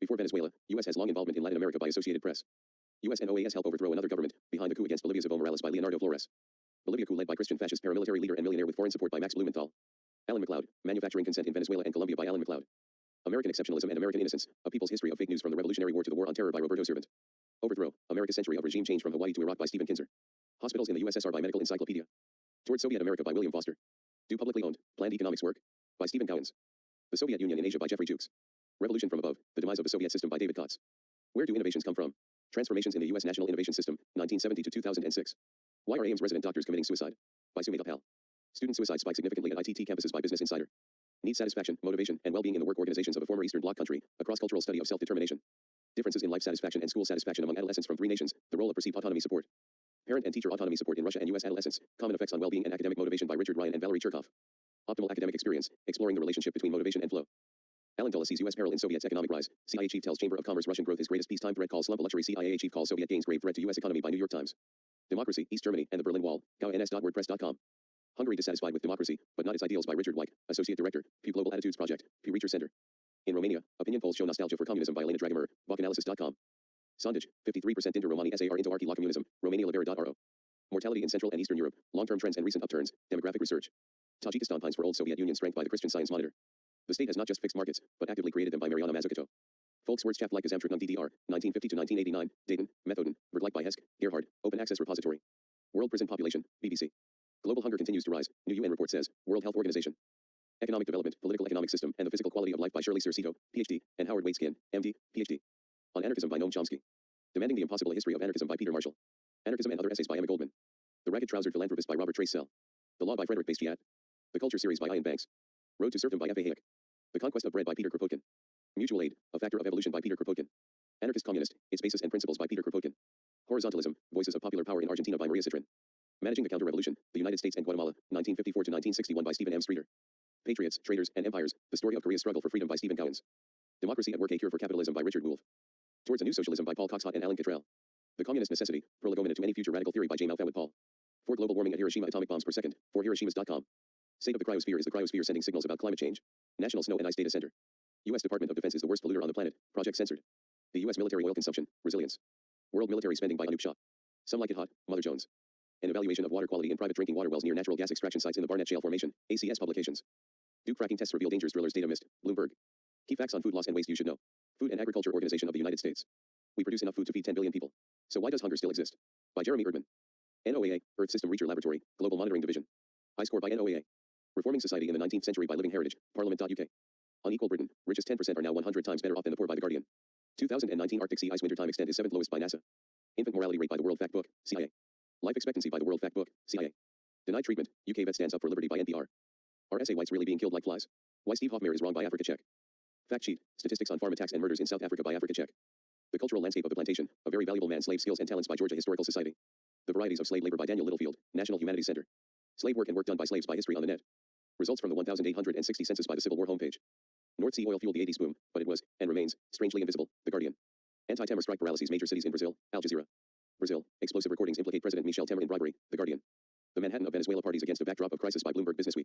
Speaker 1: Before Venezuela, U.S. has long involvement in Latin America by Associated Press. U.S. and OAS help overthrow another government, behind the coup against Bolivia's Evo Morales by Leonardo Flores. Bolivia coup led by Christian fascist paramilitary leader and millionaire with foreign support by Max Blumenthal. Alan MacLeod, Manufacturing Consent in Venezuela and Colombia by Alan MacLeod. American Exceptionalism and American Innocence, A People's History of Fake News from the Revolutionary War to the War on Terror by Roberto Servant. Overthrow, America's Century of Regime Change from Hawaii to Iraq by Stephen Kinzer. Hospitals in the USSR by Medical Encyclopedia. Toward Soviet America by William Foster. Do Publicly Owned, Planned Economics Work? By Stephen Cowens. The Soviet Union in Asia by Jeffrey Jukes. Revolution from Above, The Demise of the Soviet System by David Kotz. Where do innovations come from? Transformations in the U.S. National Innovation System, 1970 to 2006. Why are Ames resident doctors committing suicide? By Sumit Upal. Student suicide spiked significantly at ITT campuses by Business Insider. Need satisfaction, motivation, and well-being in the work organizations of a former Eastern Bloc country, a cross-cultural study of self-determination. Differences in life satisfaction and school satisfaction among adolescents from 3 nations, the role of perceived autonomy support. Parent and teacher autonomy support in Russia and U.S. adolescents, common effects on well-being and academic motivation by Richard Ryan and Valerie Cherkov. Optimal academic experience, exploring the relationship between motivation and flow. Alan Dulles sees U.S. peril in Soviet's economic rise. CIA chief tells Chamber of Commerce Russian growth is greatest peacetime threat, calls slump a luxury. CIA chief calls Soviet gains grave threat to U.S. economy by New York Times. Democracy, East Germany, and the Berlin Wall, gauns.wordpress.com. Hungary dissatisfied with democracy, but not its ideals by Richard Wyke, Associate Director, Pew Global Attitudes Project, Pew Research Center. In Romania, opinion polls show nostalgia for communism by Elena Dragomir, Balkananalysis.com. Sondage, 53% into Romani SAR into Archi La Communism, Romania Libera.ro. Mortality in Central and Eastern Europe, long-term trends and recent upturns, demographic research. Tajikistan pines for old Soviet Union strength by the Christian Science Monitor. The state has not just fixed markets, but actively created them by Mariana Mazzucato. Volkswirtschaft like Gesamtschrift DDR, 1950 to 1989, Dayton, Methoden, Vergleich by Hesk, Gerhard, Open Access Repository. World prison population, BBC. Global hunger continues to rise, new UN report says, World Health Organization. Economic development, political economic system, and the physical quality of life by Shirley Cercito, PhD, and Howard Waitskin, MD, PhD. On Anarchism by Noam Chomsky. Demanding the Impossible History of Anarchism by Peter Marshall. Anarchism and Other Essays by Emma Goldman. The Ragged-Trousered Philanthropist by Robert Trace Sell. The Law by Frederick Bastiat. The Culture Series by Ian Banks. Road to Serfdom by F. A. Hayek. The Conquest of Bread by Peter Kropotkin. Mutual Aid, A Factor of Evolution by Peter Kropotkin. Anarchist Communist, Its Basis and Principles by Peter Kropotkin. Horizontalism, Voices of Popular Power in Argentina by Maria Citrin. Managing the Counter-Revolution, The United States and Guatemala, 1954 to 1961 by Stephen M. Streeter. Patriots, Traitors, and Empires, The Story of Korea's Struggle for Freedom by Stephen Cowens. Democracy at Work, A Cure for Capitalism by Richard Wolff. Towards a New Socialism by Paul Coxhott and Alan Cottrell. The Communist Necessity, Prolegomena to Any Future Radical Theory by J. Malthawit Paul. For Global Warming at Hiroshima Atomic Bombs per Second, for Hiroshimas.com. State of the Cryosphere, is the cryosphere sending signals about climate change? National Snow and Ice Data Center. U.S. Department of Defense is the worst polluter on the planet, Project Censored. The U.S. military oil consumption, resilience. World military spending by Anoop Shah. Some Like It Hot, Mother Jones. An evaluation of water quality in private drinking water wells near natural gas extraction sites in the Barnett Shale Formation, ACS Publications. Do fracking tests reveal dangers, drillers data missed, Bloomberg. Key facts on food loss and waste you should know. Food and Agriculture Organization of the United States. We produce enough food to feed 10 billion people. So why does hunger still exist? By Jeremy Erdman. NOAA, Earth System Reacher Laboratory, Global Monitoring Division. iScore by NOAA. Reforming Society in the 19th Century by Living Heritage, Parliament.uk. Unequal Britain, richest 10% are now 100 times better off than the poor by The Guardian. 2019 Arctic Sea Ice Wintertime Extent is 7th lowest by NASA. Infant mortality rate by the World Factbook, CIA. Life expectancy by the World Factbook, CIA. Denied treatment, UK vet stands up for liberty by NPR. Are SA whites really being killed like flies? Why Steve Hofmeyr is wrong by Africa Check. Fact sheet, statistics on farm attacks and murders in South Africa by Africa Check. The cultural landscape of the plantation, a very valuable man, slave skills and talents by Georgia Historical Society. The varieties of slave labor by Daniel Littlefield, National Humanities Center. Slave work and work done by slaves by History on the Net. Results from the 1860 census by the Civil War homepage. North Sea oil fueled the 80s boom, but it was, and remains, strangely invisible, The Guardian. Anti-Temer strike paralyses major cities in Brazil, Al Jazeera. Brazil, explosive recordings implicate President Michel Temer in bribery, The Guardian. The Manhattan of Venezuela parties against a backdrop of crisis by Bloomberg Businessweek.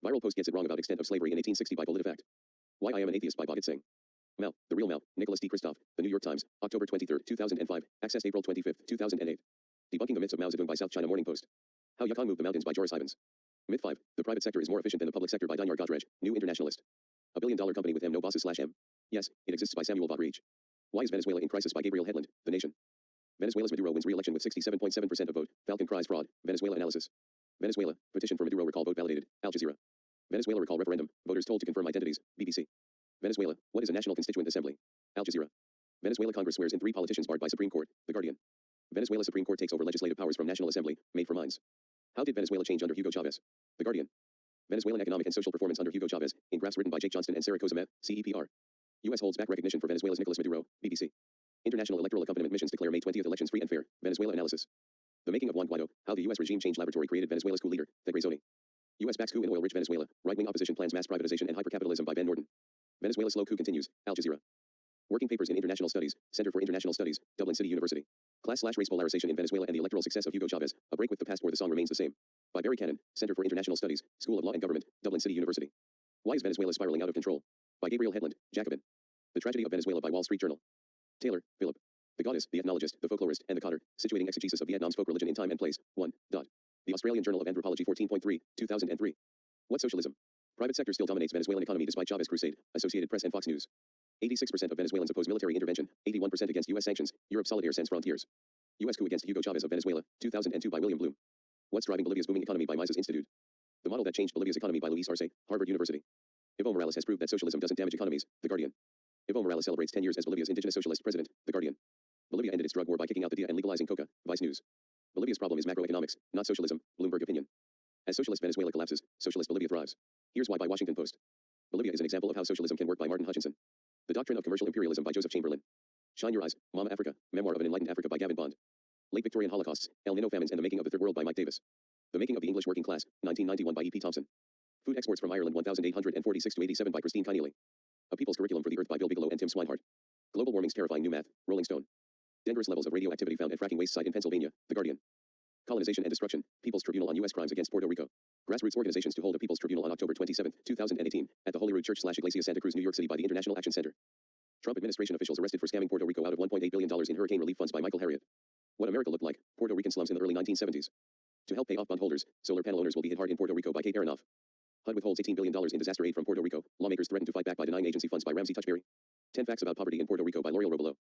Speaker 1: Viral post gets it wrong about extent of slavery in 1860 by PolitiFact. Why I Am an Atheist by Bhagat Singh. Mel, The Real Mel, Nicholas D. Kristof, The New York Times, October 23, 2005, accessed April 25, 2008. Debunking the Myths of Mao Zedong by South China Morning Post. How Yukon Moved the Mountains by Joris Ivans. Myth 5, The Private Sector is More Efficient Than the Public Sector by Danyar Godrej, New Internationalist. A billion-dollar company with M no bosses /M. Yes, it exists by Samuel Vaughan Reach. Why is Venezuela in crisis by Gabriel Hedlund, The Nation. Venezuela's Maduro wins re-election with 67.7% of vote. Falcon cries fraud. Venezuela analysis. Venezuela, petition for Maduro recall vote validated. Al Jazeera. Venezuela recall referendum, voters told to confirm identities. BBC. Venezuela, what is a National Constituent Assembly? Al Jazeera. Venezuela Congress swears in 3 politicians barred by Supreme Court. The Guardian. Venezuela Supreme Court takes over legislative powers from National Assembly, made for minds. How did Venezuela change under Hugo Chavez? The Guardian. Venezuelan economic and social performance under Hugo Chavez, in graphs written by Jake Johnston and Sarah Kozamev, CEPR. U.S. holds back recognition for Venezuela's Nicolas Maduro, BBC. International electoral accompaniment missions declare May 20th elections free and fair. Venezuela analysis. The making of Juan Guaido, how the U.S. regime change laboratory created Venezuela's coup leader, Fedrizoni. U.S. backs coup in oil-rich Venezuela, right-wing opposition plans mass privatization and hypercapitalism by Van Norden. Venezuela slow coup continues, Al Jazeera. Working papers in International Studies, Center for International Studies, Dublin City University. Class/race polarization in Venezuela and the electoral success of Hugo Chavez, a break with the past or the song remains the same. By Barry Cannon, Center for International Studies, School of Law and Government, Dublin City University. Why is Venezuela spiraling out of control? By Gabriel Hedlund, Jacobin. The Tragedy of Venezuela by Wall Street Journal. Taylor, Philip. The Goddess, the Ethnologist, the Folklorist, and the Cotter, Situating Exegesis of Vietnam's Folk Religion in Time and Place, 1. The Australian Journal of Anthropology 14.3, 2003. What socialism? Private sector still dominates Venezuelan economy despite Chavez crusade, Associated Press and Fox News. 86% of Venezuelans oppose military intervention, 81% against U.S. sanctions, Europe solidaire sans frontières. U.S. coup against Hugo Chavez of Venezuela, 2002 by William Bloom. What's driving Bolivia's booming economy by Mises Institute. The model that changed Bolivia's economy by Luis Arce, Harvard University. Evo Morales has proved that socialism doesn't damage economies, The Guardian. Evo Morales celebrates 10 years as Bolivia's indigenous socialist president, The Guardian. Bolivia ended its drug war by kicking out the DEA and legalizing coca, Vice News. Bolivia's problem is macroeconomics, not socialism, Bloomberg opinion. As socialist Venezuela collapses, socialist Bolivia thrives. Here's why by Washington Post. Bolivia is an example of how socialism can work by Martin Hutchinson. The Doctrine of Commercial Imperialism by Joseph Chamberlain. Shine Your Eyes, Mama Africa, Memoir of an Enlightened Africa by Gavin Bond. Late Victorian Holocausts, El Nino Famines and the Making of the Third World by Mike Davis. The Making of the English Working Class, 1991 by E.P. Thompson. Food Exports from Ireland 1846-87 by Christine Keneally. A People's Curriculum for the Earth by Bill Bigelow and Tim Swinehart. Global Warming's Terrifying New Math, Rolling Stone. Dangerous levels of radioactivity found at fracking waste site in Pennsylvania, The Guardian. Colonization and Destruction, People's Tribunal on U.S. Crimes against Puerto Rico. Grassroots organizations to hold a People's Tribunal on October 27, 2018, at the Holyrood Church/Iglesia Santa Cruz, New York City by the International Action Center. Trump administration officials arrested for scamming Puerto Rico out of $1.8 billion in hurricane relief funds by Michael Harriot. What America looked like, Puerto Rican slums in the early 1970s. To help pay off bondholders, solar panel owners will be hit hard in Puerto Rico by Kate Aronoff. HUD withholds $18 billion in disaster aid from Puerto Rico. Lawmakers threaten to fight back by denying agency funds by Ramsey Touchberry. 10 Facts About Poverty in Puerto Rico by L'Oreal Robelo.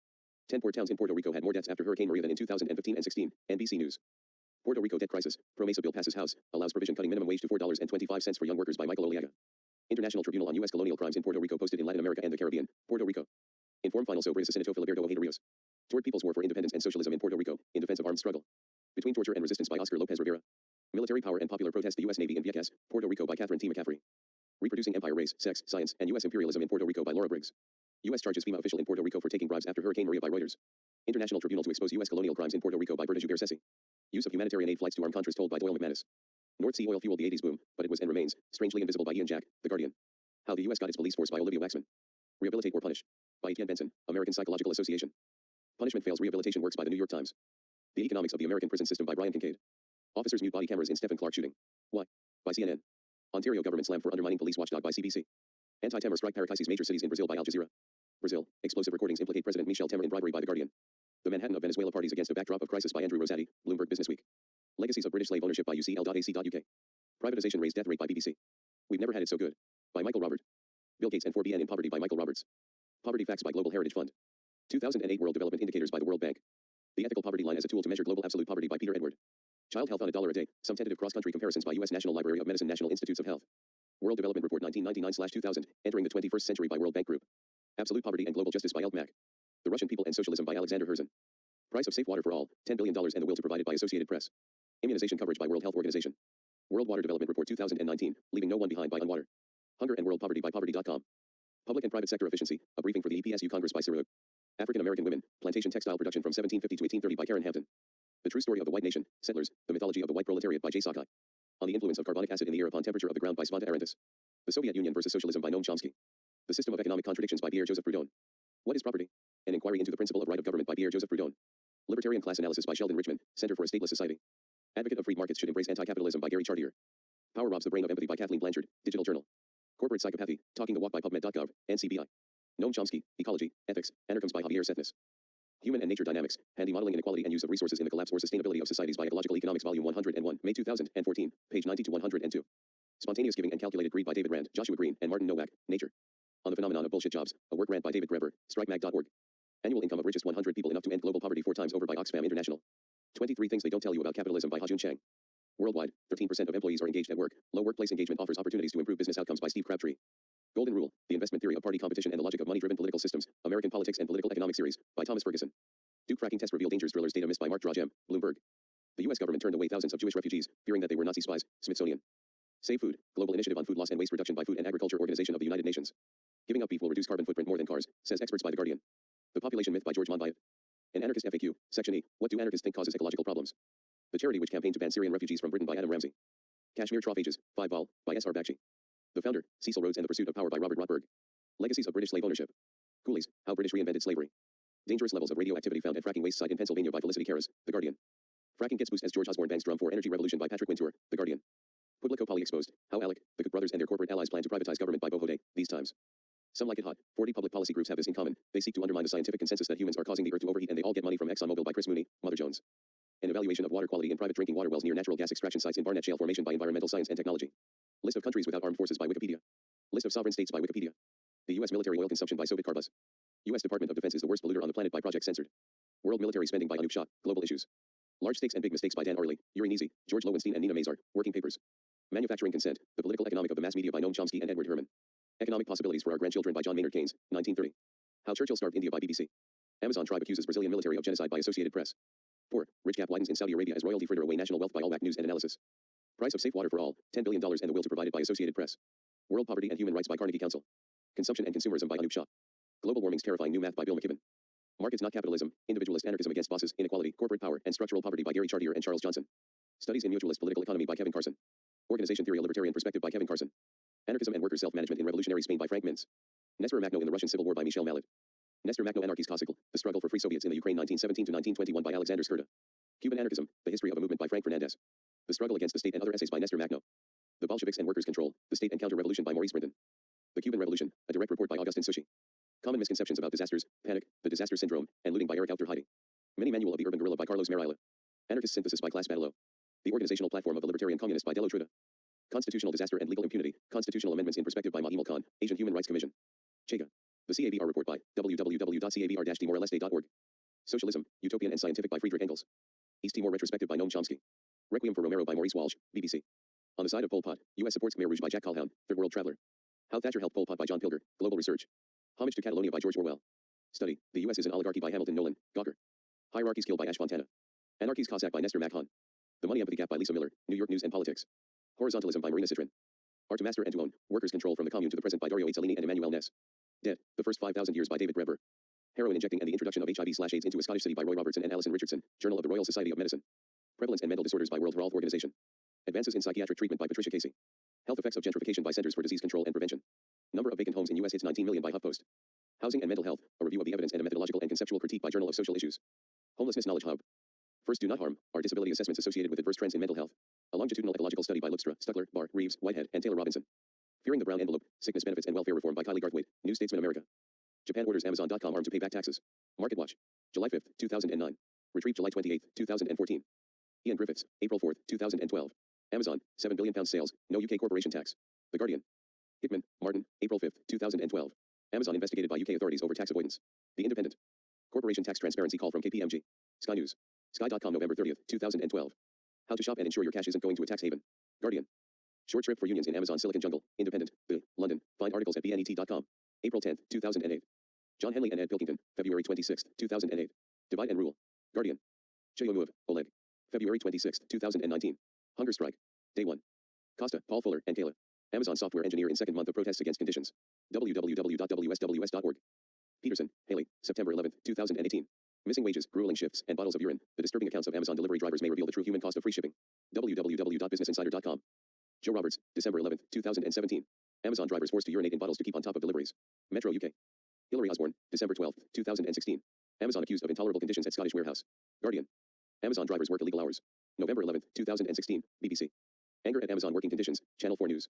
Speaker 1: 10 poor towns in Puerto Rico had more deaths after Hurricane Maria than in 2015 and 16, NBC News. Puerto Rico debt crisis, Pro-Mesa bill passes House, allows provision cutting minimum wage to $4.25 for young workers by Michael Oliaga. International Tribunal on U.S. Colonial Crimes in Puerto Rico posted in Latin America and the Caribbean, Puerto Rico. Inform final sobre asesinato Filiberto Ojeda Rios. Toward People's War for Independence and Socialism in Puerto Rico, in Defense of Armed Struggle. Between Torture and Resistance by Oscar Lopez Rivera. Military Power and Popular Protest, the U.S. Navy in Vieques, Puerto Rico by Catherine T. McCaffrey. Reproducing Empire, Race, Sex, Science, and U.S. Imperialism in Puerto Rico by Laura Briggs. U.S. charges FEMA official in Puerto Rico for taking bribes after Hurricane Maria by Reuters. International Tribunal to expose U.S. colonial crimes in Puerto Rico by Berta Joubert-Cessy. Use of humanitarian aid flights to arm Contras told by Doyle McManus. North Sea oil fueled the 80s boom, but it was and remains strangely invisible by Ian Jack, The Guardian. How the U.S. got its police force by Olivia Waxman. Rehabilitate or Punish. By Etienne Benson, American Psychological Association. Punishment fails, rehabilitation works by the New York Times. The Economics of the American Prison System by Brian Kincaid. Officers mute body cameras in Stephen Clark shooting. Why? By CNN. Ontario government slammed for undermining police watchdog by CBC. Anti-Temer strike paralyzes major cities in Brazil by Al Jazeera. Brazil, explosive recordings implicate President Michel Temer in bribery by The Guardian. The Manhattan of Venezuela parties against a backdrop of crisis by Andrew Rosati, Bloomberg Businessweek. Legacies of British slave ownership by UCL.ac.uk. Privatization raised death rate by BBC. We've never had it so good. By Michael Robert. Bill Gates and 4BN in Poverty by Michael Roberts. Poverty Facts by Global Heritage Fund. 2008 World Development Indicators by the World Bank. The Ethical Poverty Line as a Tool to Measure Global Absolute Poverty by Peter Edward. Child Health on $1 a Day, some tentative cross-country comparisons by U.S. National Library of Medicine National Institutes of Health. World Development Report 1999/2000, Entering the 21st Century by World Bank Group. Absolute Poverty and Global Justice by Elk Mack. The Russian People and Socialism by Alexander Herzen. Price of Safe Water for All, $10 billion and the Will to Provide It by Associated Press. Immunization coverage by World Health Organization. World Water Development Report 2019, Leaving No One Behind by Unwater. Hunger and World Poverty by Poverty.com. Public and Private Sector Efficiency, a briefing for the EPSU Congress by Cyril. African American Women, Plantation Textile Production from 1750 to 1830 by Karen Hampton. The True Story of the White Nation, Settlers, The Mythology of the White Proletariat by Jay Sakai. On the Influence of Carbonic Acid in the Air Upon Temperature of the Ground by Svante Arentis. The Soviet Union versus Socialism by Noam Chomsky. The System of Economic Contradictions by Pierre-Joseph Proudhon. What is property? An inquiry into the principle of right of government by Pierre-Joseph Proudhon. Libertarian Class Analysis by Sheldon Richman, Center for a Stateless Society. Advocate of Free Markets Should Embrace Anti-Capitalism by Gary Chartier. Power Robs the Brain of Empathy by Kathleen Blanchard, Digital Journal. Corporate Psychopathy, Talking the Walk by PubMed.gov, NCBI. Noam Chomsky, Ecology, Ethics, Anarchums by Javier Sethness. Human and Nature Dynamics, Handy Modeling Inequality and Use of Resources in the Collapse or Sustainability of Societies by Ecological Economics Volume 101, May 2014, page 90 to 102. Spontaneous Giving and Calculated Greed by David Rand, Joshua Green, and Martin Nowak, Nature. On the Phenomenon of Bullshit Jobs, a work rant by David Greber, strikemag.org. Annual income of richest 100 people enough to end global poverty 4 times over by Oxfam International. 23 things they don't tell you about capitalism by Ha-Jun Chang. Worldwide, 13% of employees are engaged at work. Low workplace engagement offers opportunities to improve business outcomes by Steve Crabtree. Golden Rule, The Investment Theory of Party Competition and the Logic of Money-Driven Political Systems, American Politics and Political Economic Series, by Thomas Ferguson. Duke cracking test reveal dangers drillers data missed by Mark Drajem, Bloomberg. The U.S. government turned away thousands of Jewish refugees, fearing that they were Nazi spies, Smithsonian. Save Food, Global Initiative on Food Loss and Waste Reduction by Food and Agriculture Organization of the United Nations. Giving up beef will reduce carbon footprint more than cars, says experts by The Guardian. The Population Myth by George Monbiot. An Anarchist FAQ, Section 8, What do anarchists think causes ecological problems? The charity which campaigned to ban Syrian refugees from Britain by Adam Ramsey. Kashmir Trough Ages, 5 Vol, by S.R. Bakshi. The Founder, Cecil Rhodes and the Pursuit of Power by Robert Rotberg. Legacies of British Slave Ownership. Coolies, How British Reinvented Slavery. Dangerous levels of radioactivity found at fracking waste site in Pennsylvania by Felicity Karras, The Guardian. Fracking gets boost as George Osborne bangs drum for energy revolution by Patrick Wintour, The Guardian. Publico Poly exposed, How Alec, the Cook brothers and their corporate allies plan to privatize government by Bo Hode, These Times. Some like it hot. 40 public policy groups have this in common. They seek to undermine the scientific consensus that humans are causing the earth to overheat and they all get money from ExxonMobil by Chris Mooney, Mother Jones. An evaluation of water quality in private drinking water wells near natural gas extraction sites in Barnett Shale Formation by Environmental Science and Technology. List of countries without armed forces by Wikipedia. List of sovereign states by Wikipedia. The U.S. military oil consumption by Sobit Carbus. U.S. Department of Defense is the worst polluter on the planet by Project Censored. World military spending by Anup Shah, Global Issues. Large Stakes and Big Mistakes by Dan Ariely, Urinezy, George Lowenstein and Nina Mazar, Working Papers. Manufacturing Consent, The Political Economic of the Mass Media by Noam Chomsky and Edward Herman. Economic Possibilities for Our Grandchildren by John Maynard Keynes, 1930. How Churchill Starved India by BBC. Amazon tribe accuses Brazilian military of genocide by Associated Press. 4. Rich gap widens in Saudi Arabia as royalty fritter away national wealth by Allback News and Analysis. Price of safe water for all, $10 billion and the will to provide it by Associated Press. World Poverty and Human Rights by Carnegie Council. Consumption and Consumerism by Anup Shah. Global Warming's Terrifying New Math by Bill McKibben. Markets Not Capitalism, Individualist Anarchism Against Bosses, Inequality, Corporate Power, and Structural Poverty by Gary Chartier and Charles Johnson. Studies in Mutualist Political Economy by Kevin Carson. Organization Theory, A Libertarian Perspective by Kevin Carson. Anarchism and Worker Self-Management in Revolutionary Spain by Frank Mintz. Nestor Makhno in the Russian Civil War by Michel Mallet. Nestor Makhno Anarchies Classical, The Struggle for Free Soviets in the Ukraine 1917 to 1921 by Alexander Skurda. Cuban Anarchism, The History of a Movement by Frank Fernandez. The Struggle Against the State and Other Essays by Nestor Makhno. The Bolsheviks and Workers' Control, The State and Counter-Revolution by Maurice Brinton. The Cuban Revolution, A Direct Report by Augustin Souchy. Common Misconceptions About Disasters, Panic, The Disaster Syndrome, and Looting by Eric Alter Heidi. Mini Manual of the Urban Guerrilla by Carlos Meraila. Anarchist Synthesis by Class Battleau. The Organizational Platform of the Libertarian Communist by Delo Truda. Constitutional Disaster and Legal Impunity, Constitutional Amendments in Perspective by Mahimul Khan, Asian Human Rights Commission. Chega. The CABR Report by www.cabr-demoraleste.org. Socialism, Utopian and Scientific by Friedrich Engels. East Timor Retrospective by Noam Chomsky. Requiem for Romero by Maurice Walsh, BBC. On the Side of Pol Pot, U.S. Supports Khmer Rouge by Jack Calhoun, Third World Traveler. How Thatcher Helped Pol Pot by John Pilger, Global Research. Homage to Catalonia by George Orwell. Study, The U.S. is an Oligarchy by Hamilton Nolan, Gawker. Hierarchy's Kill by Ash Fontana. Anarchy's Cossack by Nestor Makhon. The Money Empathy Gap by Lisa Miller, New York News and Politics. Horizontalism by Marina Citrin. Art to Master and to Own, Workers' Control from the Commune to the Present by Dario Azzolini and Emmanuel Ness. Dead, The First 5,000 Years by David Breber. Heroin Injecting and the Introduction of HIV/AIDS into a Scottish City by Roy Robertson and Alison Richardson, Journal of the Royal Society of Medicine. Prevalence and Mental Disorders by World Health Organization. Advances in Psychiatric Treatment by Patricia Casey. Health Effects of Gentrification by Centers for Disease Control and Prevention. Number of Vacant Homes in U.S. hits 19 million by HuffPost. Housing and Mental Health, a review of the evidence and a methodological and conceptual critique by Journal of Social Issues. Homelessness Knowledge Hub. First Do Not Harm, are disability assessments associated with adverse trends in mental health. A longitudinal ecological study by Lupstra, Stuckler, Barr, Reeves, Whitehead, and Taylor Robinson. Fearing the Brown Envelope, Sickness Benefits and Welfare Reform by Kylie Garthwaite, New Statesman America. Japan orders Amazon.com armed to pay back taxes. Market Watch. July 5, 2009. Retrieved July 28, 2014. Ian Griffiths, April 4, 2012. Amazon, £7 billion sales, no UK corporation tax. The Guardian. Hickman, Martin, April 5, 2012. Amazon investigated by UK authorities over tax avoidance. The Independent. Corporation tax transparency call from KPMG. Sky News. Sky.com November 30, 2012. How to shop and ensure your cash isn't going to a tax haven. Guardian. Short trip for unions in Amazon Silicon Jungle. Independent. London. Find articles at bnet.com. April 10, 2008. John Henley and Ed Pilkington, February 26, 2008. Divide and Rule. Guardian. Cheyomuv, Oleg. February 26, 2019. Hunger Strike. Day 1. Costa, Paul Fuller, and Kayla. Amazon software engineer in second month of protests against conditions. www.wsws.org. Peterson, Haley, September 11, 2018. Missing wages, grueling shifts, and bottles of urine. The disturbing accounts of Amazon delivery drivers may reveal the true human cost of free shipping. www.businessinsider.com. Joe Roberts, December 11, 2017. Amazon drivers forced to urinate in bottles to keep on top of deliveries. Metro UK. Hillary Osborne, December 12, 2016. Amazon accused of intolerable conditions at Scottish warehouse. Guardian. Amazon drivers work illegal hours. November 11, 2016, BBC. Anger at Amazon working conditions, Channel 4 News.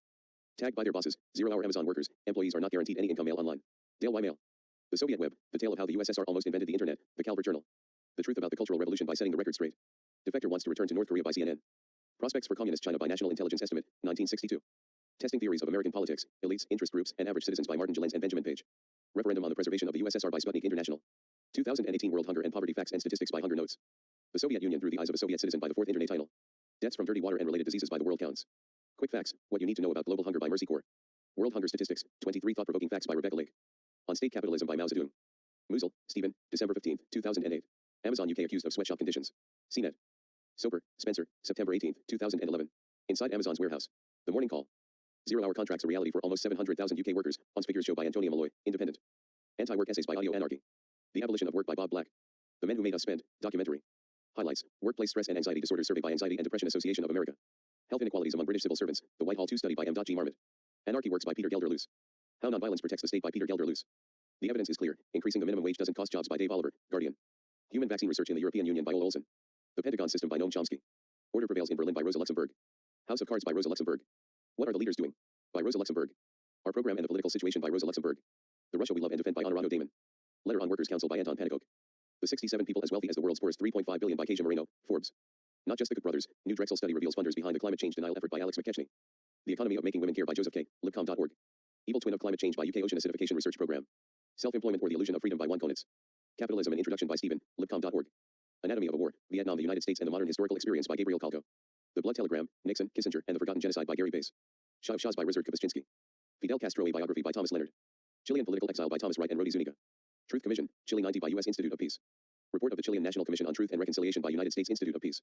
Speaker 1: Tagged by their bosses, 0-hour Amazon workers, employees are not guaranteed any income. Mail online. Dale Y. Mail. The Soviet Web, the tale of how the USSR almost invented the internet, the Calvert Journal. The truth about the Cultural Revolution by setting the record straight. Defector wants to return to North Korea by CNN. Prospects for Communist China by National Intelligence Estimate, 1962. Testing Theories of American Politics, Elites, Interest Groups, and Average Citizens by Martin Gilens and Benjamin Page. Referendum on the Preservation of the USSR by Sputnik International. 2018 World Hunger and Poverty Facts and Statistics by Hunger Notes. The Soviet Union through the eyes of a Soviet citizen by the fourth Internet title. Deaths from dirty water and related diseases by the world counts. Quick facts, what you need to know about global hunger by Mercy Corps. World Hunger Statistics, 23 thought-provoking facts by Rebecca Lake. On State Capitalism by Mao Zedong. Musil, Stephen, December 15, 2008. Amazon UK accused of sweatshop conditions. CNET. Soper, Spencer, September 18, 2011. Inside Amazon's warehouse. The Morning Call. Zero-hour contracts a reality for almost 700,000 UK workers, on Figures show by Antonia Malloy, Independent. Anti-work essays by Audio Anarchy. The Abolition of Work by Bob Black. The Men Who Made Us Spend, documentary. Highlights, Workplace Stress and Anxiety Disorders Survey by Anxiety and Depression Association of America. Health Inequalities Among British Civil Servants, The Whitehall 2 Study by M.G. Marmot. Anarchy Works by Peter Gelder-Luce. How Nonviolence Protects the State by Peter Gelder-Luce. The Evidence is Clear, Increasing the Minimum Wage Doesn't Cost Jobs by Dave Oliver, Guardian. Human Vaccine Research in the European Union by Ole Olson. The Pentagon System by Noam Chomsky. Order Prevails in Berlin by Rosa Luxemburg. House of Cards by Rosa Luxemburg. What Are the Leaders Doing? By Rosa Luxemburg. Our Program and the Political Situation by Rosa Luxemburg. The Russia We Love and Defend by Honorado Damon. Letter on Workers' Council by Anton Pannekoek. The 67 People as Wealthy as the World's Poorest, 3.5 billion by Kasia Moreno, Forbes. Not Just the Cook Brothers, New Drexel Study Reveals Funders Behind the Climate Change Denial Effort by Alex McKechnie. The Economy of Making Women Care by Joseph K. Libcom.org. Evil Twin of Climate Change by UK Ocean Acidification Research Program. Self-Employment or the Illusion of Freedom by Juan Konitz. Capitalism and Introduction by Stephen, Libcom.org. Anatomy of a War, Vietnam, the United States and the Modern Historical Experience by Gabriel Kalko. The Blood Telegram, Nixon, Kissinger, and the Forgotten Genocide by Gary Bass. Shah of Shahs by Rizard Kapuscinski. Fidel Castro, a biography by Thomas Leonard. Chilean Political Exile by Thomas Wright and Rodi Zuniga. Truth Commission, Chile 90 by U.S. Institute of Peace. Report of the Chilean National Commission on Truth and Reconciliation by United States Institute of Peace.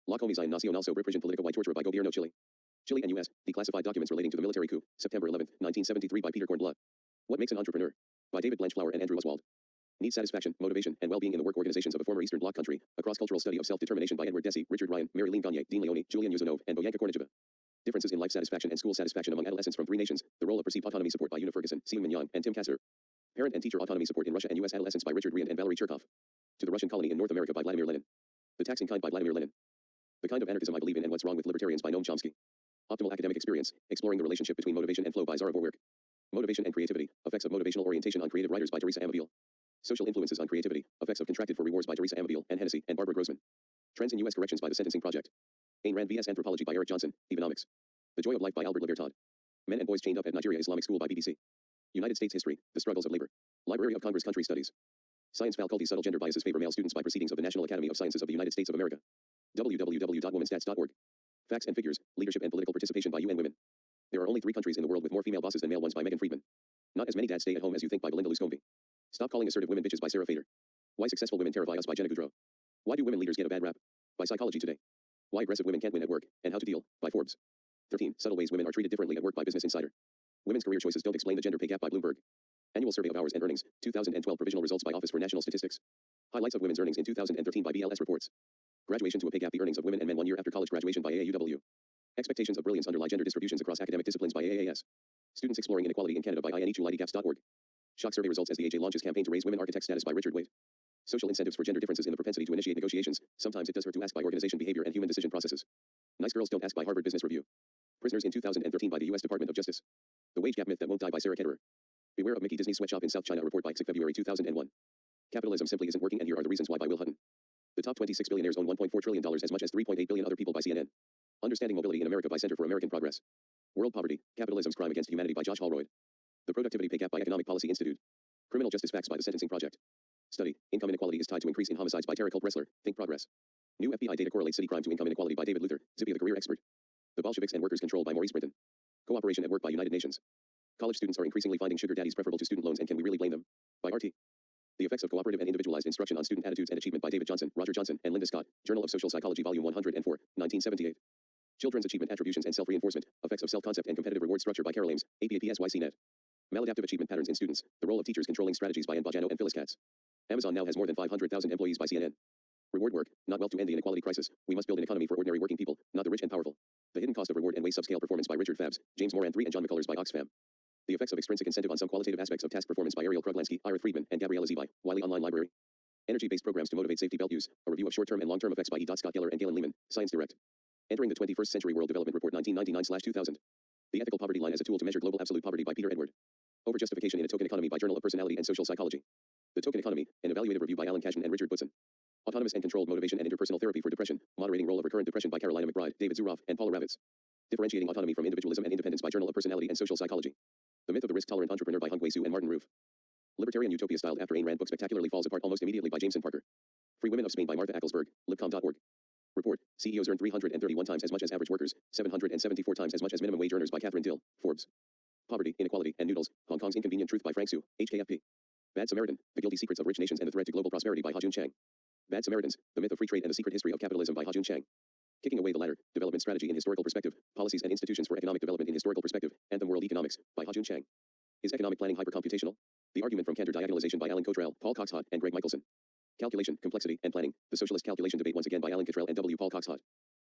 Speaker 1: La Comisión Nacional sobre Represión Política y Tortura by Gobierno Chile. Chile and U.S. Declassified documents relating to the military coup, September 11, 1973 by Peter Kornbluh. What Makes an Entrepreneur? By David Blanchflower and Andrew Oswald. Need Satisfaction, Motivation, and Well-Being in the Work Organizations of a Former Eastern Bloc Country, a Cross-Cultural Study of Self-Determination by Edward Deci, Richard Ryan, Mary-Lene Gagne, Dean Leone, Julian Yuzanov, and Boyanka Kornicheva. Differences in Life Satisfaction and School Satisfaction Among Adolescents from Three Nations, The Role of Perceived Autonomy Support by Una Ferguson, Siam Mignon, and Tim Kasser. Parent and Teacher Autonomy Support in Russia and U.S. Adolescents by Richard Riand and Valerie Cherkov. To the Russian Colony in North America by Vladimir Lenin. The Tax in Kind by Vladimir Lenin. The Kind of Anarchism I Believe in and What's Wrong with Libertarians by Noam Chomsky. Optimal Academic Experience, Exploring the Relationship Between Motivation and Flow by Zara Vorwerk. Motivation and Creativity, Effects of Motivational Orientation on Creative Writers by Teresa Amabile. Social Influences on Creativity, Effects of Contracted for Rewards by Teresa Amabile and Hennessy and Barbara Grossman. Trends in U.S. Corrections by The Sentencing Project. Ayn Rand vs. Anthropology by Eric Johnson, Economics. The Joy of Life by Albert Libertad. Men and Boys Chained Up at Nigeria Islamic School by BBC. United States History, The Struggles of Labor. Library of Congress Country Studies. Science Faculty Subtle Gender Biases Favor Male Students by Proceedings of the National Academy of Sciences of the United States of America. www.womenstats.org. Facts and Figures, Leadership and Political Participation by UN Women. There are only 3 countries in the world with more female bosses than male ones by Megan Friedman. Not as many dads stay at home as you think by Belinda Luscombe. Stop Calling Assertive Women Bitches by Sarah Fader. Why Successful Women Terrify Us by Jenna Goudreau. Why Do Women Leaders Get a Bad Rap? By Psychology Today. Why Aggressive Women Can't Win at Work, and How to Deal, by Forbes. 13 Subtle Ways Women Are Treated Differently at Work by Business Insider. Women's Career Choices Don't Explain the Gender Pay Gap by Bloomberg. Annual Survey of Hours and Earnings, 2012 Provisional Results by Office for National Statistics. Highlights of Women's Earnings in 2013 by BLS Reports. Graduation to a Pay Gap, the Earnings of Women and Men 1 year after college graduation by AAUW. Expectations of Brilliance Underlie Gender Distributions Across Academic Disciplines by AAAS. Students Exploring Inequality in Canada by INEHULIDGAPS.org. Shock Survey Results as the AJ launches campaign to raise women architect status by Richard Waite. Social incentives for gender differences in the propensity to initiate negotiations, sometimes it does hurt to ask by organization behavior and human decision processes. Nice Girls Don't Ask by Harvard Business Review. Prisoners in 2013 by the U.S. Department of Justice. The Wage Gap Myth That Won't Die by Sarah Ketterer. Beware of Mickey Disney's Sweatshop in South China, a report by 6 February 2001. Capitalism Simply Isn't Working and Here Are the Reasons Why by Will Hutton. The top 26 billionaires own $1.4 trillion, as much as 3.8 billion other people by CNN. Understanding Mobility in America by Center for American Progress. World Poverty, Capitalism's Crime Against Humanity by Josh Holroyd. The Productivity Pay Gap by Economic Policy Institute. Criminal Justice Facts by The Sentencing Project. Study, Income Inequality is Tied to Increase in Homicides by Tara Culp-Ressler, Think Progress. New FBI Data Correlates City Crime to Income Inequality by David Luther, Zippy the Career Expert. The Bolsheviks and Workers' Control by Maurice Brinton. Cooperation at Work by United Nations. College students are increasingly finding sugar daddies preferable to student loans, and can we really blame them? By RT. The Effects of Cooperative and Individualized Instruction on Student Attitudes and Achievement by David Johnson, Roger Johnson, and Linda Scott, Journal of Social Psychology Volume 104, 1978. Children's Achievement Attributions and Self-Reinforcement, Effects of Self-Concept and Competitive Reward Structure by Carol Ames, APAPSYCnet. Maladaptive Achievement Patterns in Students, The Role of Teachers Controlling Strategies by Ann Bojano and Phyllis Katz. Amazon now has more than 500,000 employees by CNN. Reward Work, Not Wealth to End the Inequality Crisis. We must build an economy for ordinary working people, not the rich and powerful. The Hidden Cost of Reward and Waste Subscale Performance by Richard Fabs, James Moran III and John McCullers by Oxfam. The Effects of Extrinsic Incentive on Some Qualitative Aspects of Task Performance by Ariel Kruglansky, Ira Friedman, and Gabriela Zebai, Wiley Online Library. Energy-Based Programs to Motivate Safety Belt Use, a review of short-term and long-term effects by E. Scott Geller and Galen Lehman, Science Direct. Entering the 21st Century World Development Report 1999/2000. The Ethical Poverty Line as a Tool to Measure Global Absolute Poverty by Peter Edward. Overjustification in a Token Economy by Journal of Personality and Social Psychology. The Token Economy, an evaluative review by Alan Kashdan and Richard Butson. Autonomous and Controlled Motivation and Interpersonal Therapy for Depression, Moderating Role of Recurrent Depression by Carolina McBride, David Zuroff, and Paula Ravitz. Differentiating Autonomy from Individualism and Independence by Journal of Personality and Social Psychology. The Myth of the Risk-Tolerant Entrepreneur by Hung Wei Su and Martin Roof. Libertarian utopia styled after Ayn Rand book spectacularly falls apart almost immediately by Jameson Parker. Free Women of Spain by Martha Acklesberg, libcom.org. Report, CEOs earn 331 times as much as average workers, 774 times as much as minimum wage earners by Catherine Dill, Forbes. Poverty, Inequality, and Noodles, Hong Kong's Inconvenient Truth by Frank Su, HKFP. Bad Samaritan, The Guilty Secrets of Rich Nations and the Threat to Global Prosperity by Ha-Jun Chang. Bad Samaritans, The Myth of Free Trade and the Secret History of Capitalism by Ha-Jun Chang. Kicking Away the Ladder, Development Strategy in Historical Perspective, Policies and Institutions for Economic Development in Historical Perspective, Anthem World Economics, by Ha-Jun Chang. Is Economic Planning Hypercomputational? The Argument from Cantor Diagonalization by Alan Cottrell, Paul Cox-Hott, and Greg Michelson. Calculation, Complexity, and Planning, The Socialist Calculation Debate once again by Alan Cottrell and W. Paul Cox-Hott.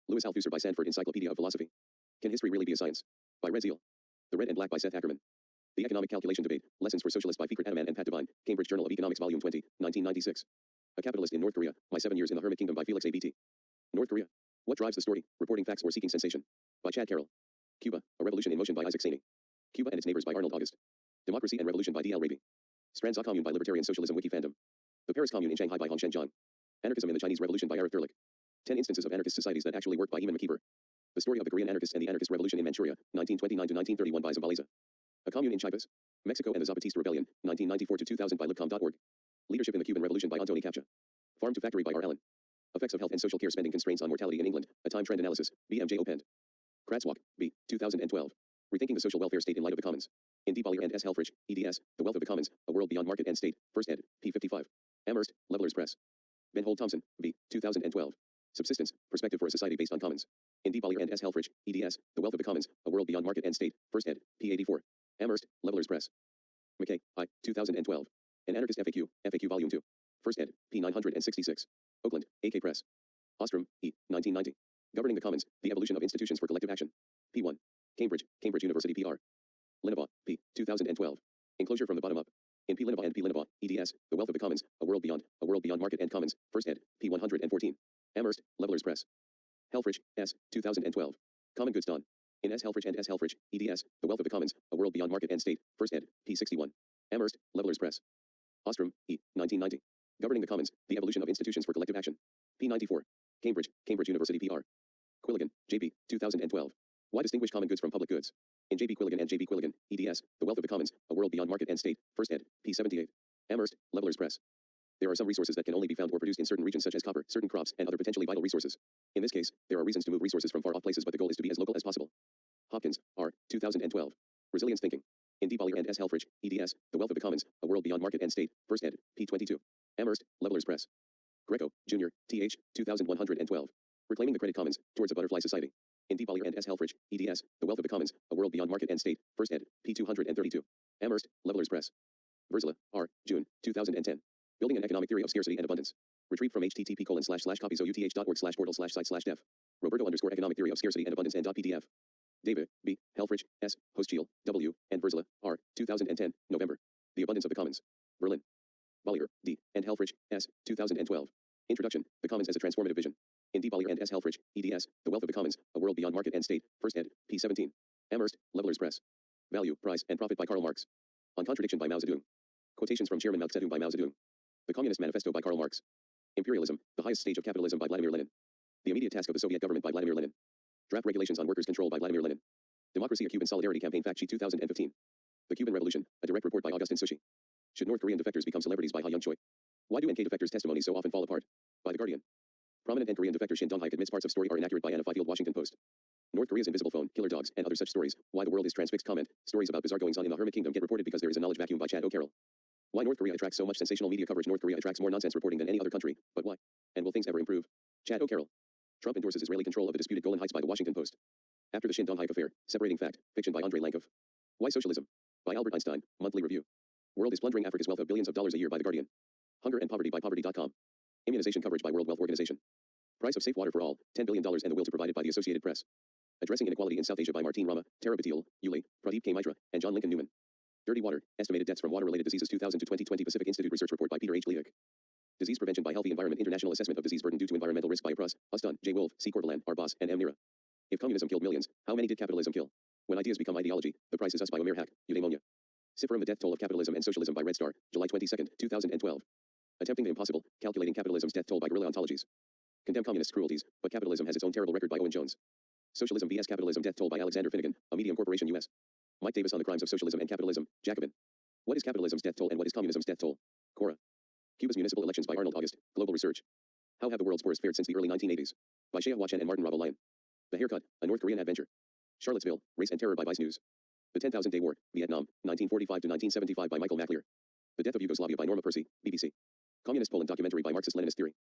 Speaker 1: Louis Althusser by Sanford Encyclopedia of Philosophy. Can History Really Be a Science? By Red Zeal. The Red and Black by Seth Ackerman. The Economic Calculation Debate, Lessons for Socialists by Fikret Adaman and Pat Devine, Cambridge Journal of Economics Volume 20, 1996. A Capitalist in North Korea, My 7 Years in the Hermit Kingdom by Felix A.B.T. North Korea. What drives the story, reporting facts or seeking sensation? By Chad Carroll. Cuba, A Revolution in Motion by Isaac Saney. Cuba and Its Neighbors by Arnold August. Democracy and Revolution by D.L. Raby. Strands of Commune by Libertarian Socialism Wiki Fandom. The Paris Commune in Shanghai by Hong Shenzhang. Anarchism in the Chinese Revolution by Arif Thurlik. 10 instances of anarchist societies that actually work by Eamon McKeever. The Story of the Korean Anarchists and the Anarchist Revolution in Manchuria, 1929 to 1931 by Zambaliza. A Commune in Chiapas, Mexico and the Zapatista Rebellion, 1994 to 2000 by libcom.org. Leadership in the Cuban Revolution by Antoni Capcha. Farm to Factory by R. Allen. Effects of Health and Social Care Spending Constraints on Mortality in England, A Time Trend Analysis, BMJ Opend. Kratzwalk, B. 2012. Rethinking the Social Welfare State in Light of the Commons. In D. Bollier and S. Helfrich, eds, The Wealth of the Commons, A World Beyond Market and State, First ed., p. 55. Amherst, Levelers Press. Ben Holt Thompson, V. 2012. Subsistence, Perspective for a Society Based on Commons. In D. Bollier and S. Helfrich, eds, The Wealth of the Commons, A World Beyond Market and State, First ed., p. 84. Amherst, Levelers Press. McKay, I. 2012. An Anarchist FAQ, FAQ Volume 2. First ed., p. 966. Oakland, AK Press. Ostrom, E. 1990. Governing the Commons, The Evolution of Institutions for Collective Action. P1. Cambridge, Cambridge University PR. Linnebaugh, P. 2012. Enclosure from the Bottom Up. In P. Linnebaugh and P. Linnebaugh, eds, The Wealth of the Commons, A World Beyond Market and Commons, First ed., p. 114. Amherst, Levelers Press. Helfrich, S. 2012. Common Goods Dawn. In S. Helfrich and S. Helfrich, eds, The Wealth of the Commons, A World Beyond Market and State, First ed., p. 61. Amherst, Levelers Press. Ostrom, E. 1990. Governing the Commons, The Evolution of Institutions for Collective Action. p. 94. Cambridge, Cambridge University PR. Quilligan, J.B., 2012. Why distinguish common goods from public goods? In J.B. Quilligan and J.B. Quilligan, eds, The Wealth of the Commons, A World Beyond Market and State, First ed., p. 78. Amherst, Levelers Press. There are some resources that can only be found or produced in certain regions such as copper, certain crops, and other potentially vital resources. In this case, there are reasons to move resources from far-off places, but the goal is to be as local as possible. Hopkins, R. 2012. Resilience Thinking. In D. Bollier and S. Helfrich, eds, The Wealth of the Commons, A World Beyond Market and State, First ed., p. 22. Amherst, Levelers Press. Greco, Jr., Th. 2112. Reclaiming the Credit Commons, Towards a Butterfly Society. In D. Bollier and S. Helfrich, eds, The Wealth of the Commons, A World Beyond Market and State, First ed., p. 232. Amherst, Levelers Press. Verzela, R. June, 2010. Building an Economic Theory of Scarcity and Abundance. Retrieved from http://copies.uth.org/portal/site/dev. Roberto_Economic Theory of Scarcity and Abundance and .pdf. David, B. Helfrich, S. Hostchiel, W. and Verzela, R. 2010, November. The Abundance of the Commons. Berlin. Bollier, D. and Helfrich, S. 2012. Introduction, The Commons as a Transformative Vision. In D. Bollier and S. Helfrich, eds, The Wealth of the Commons, A World Beyond Market and State, First ed., p. 17. Amherst, Levelers Press. Value, Price, and Profit by Karl Marx. On Contradiction by Mao Zedong. Quotations from Chairman Mao Zedong by Mao Zedong. The Communist Manifesto by Karl Marx. Imperialism, The Highest Stage of Capitalism by Vladimir Lenin. The Immediate Task of the Soviet Government by Vladimir Lenin. Draft Regulations on Workers' Control by Vladimir Lenin. Democracy, a Cuban Solidarity Campaign Fact Sheet 2015. The Cuban Revolution, a direct report by Augustin Souchy. Should North Korean defectors become celebrities by Ha Young Choi? Why do NK defectors' testimonies so often fall apart? By The Guardian. Prominent N Korean defector Shin Dong-hyuk admits parts of story are inaccurate by Anna Fifield, Washington Post. North Korea's invisible phone, killer dogs, and other such stories. Why the world is transfixed. Comment. Stories about bizarre goings on in the Hermit Kingdom get reported because there is a knowledge vacuum by Chad O'Carroll. Why North Korea attracts so much sensational media coverage. North Korea attracts more nonsense reporting than any other country, but why? And will things ever improve? Chad O'Carroll. Trump endorses Israeli control of the disputed Golan Heights by the Washington Post. After the Shin Dong-hyuk affair, Separating Fact, Fiction by Andrei Lankov. Why Socialism? By Albert Einstein, Monthly Review. World is plundering Africa's wealth of billions of dollars a year by The Guardian. Hunger and Poverty by Poverty.com. Immunization coverage by World Wealth Organization. Price of safe water for all, $10 billion and the will to provide it by the Associated Press. Addressing Inequality in South Asia by Martine Rama, Tara Batil, Yuli, Pradeep K. Mitra, and John Lincoln Newman. Dirty Water, Estimated Deaths from Water-Related Diseases 2000 to 2020 Pacific Institute Research Report by Peter H. Leavick. Disease Prevention by Healthy Environment International Assessment of Disease Burden Due to Environmental Risk by Prus, Usdun, J. Wolf, C. Corvalan, R. Boss, and M. Nira. If communism killed millions, how many did capitalism kill? When ideas become ideology, the price is us by Omer Hack, Eudaimonia. Cypherum The Death Toll of Capitalism and Socialism by Red Star, July 22, 2012. Attempting the Impossible, Calculating Capitalism's Death Toll by Guerrilla Ontologies. Condemn communist cruelties, but capitalism has its own terrible record by Owen Jones. Socialism vs. Capitalism Death Toll by Alexander Finnegan, a Medium Corporation U.S. Mike Davis on the Crimes of Socialism and Capitalism, Jacobin. What is capitalism's death toll and what is communism's death toll? Cora. Cuba's municipal elections by Arnold August. Global research. How have the world's poorest fared since the early 1980s? By Shea Hua Chen and Martin Robbo Lyon. The Haircut, a North Korean adventure. Charlottesville, Race and Terror by Vice News. The 10,000 Day War, Vietnam, 1945 to 1975 by Michael McLear. The Death of Yugoslavia by Norma Percy, BBC. Communist Poland documentary by Marxist-Leninist Theory.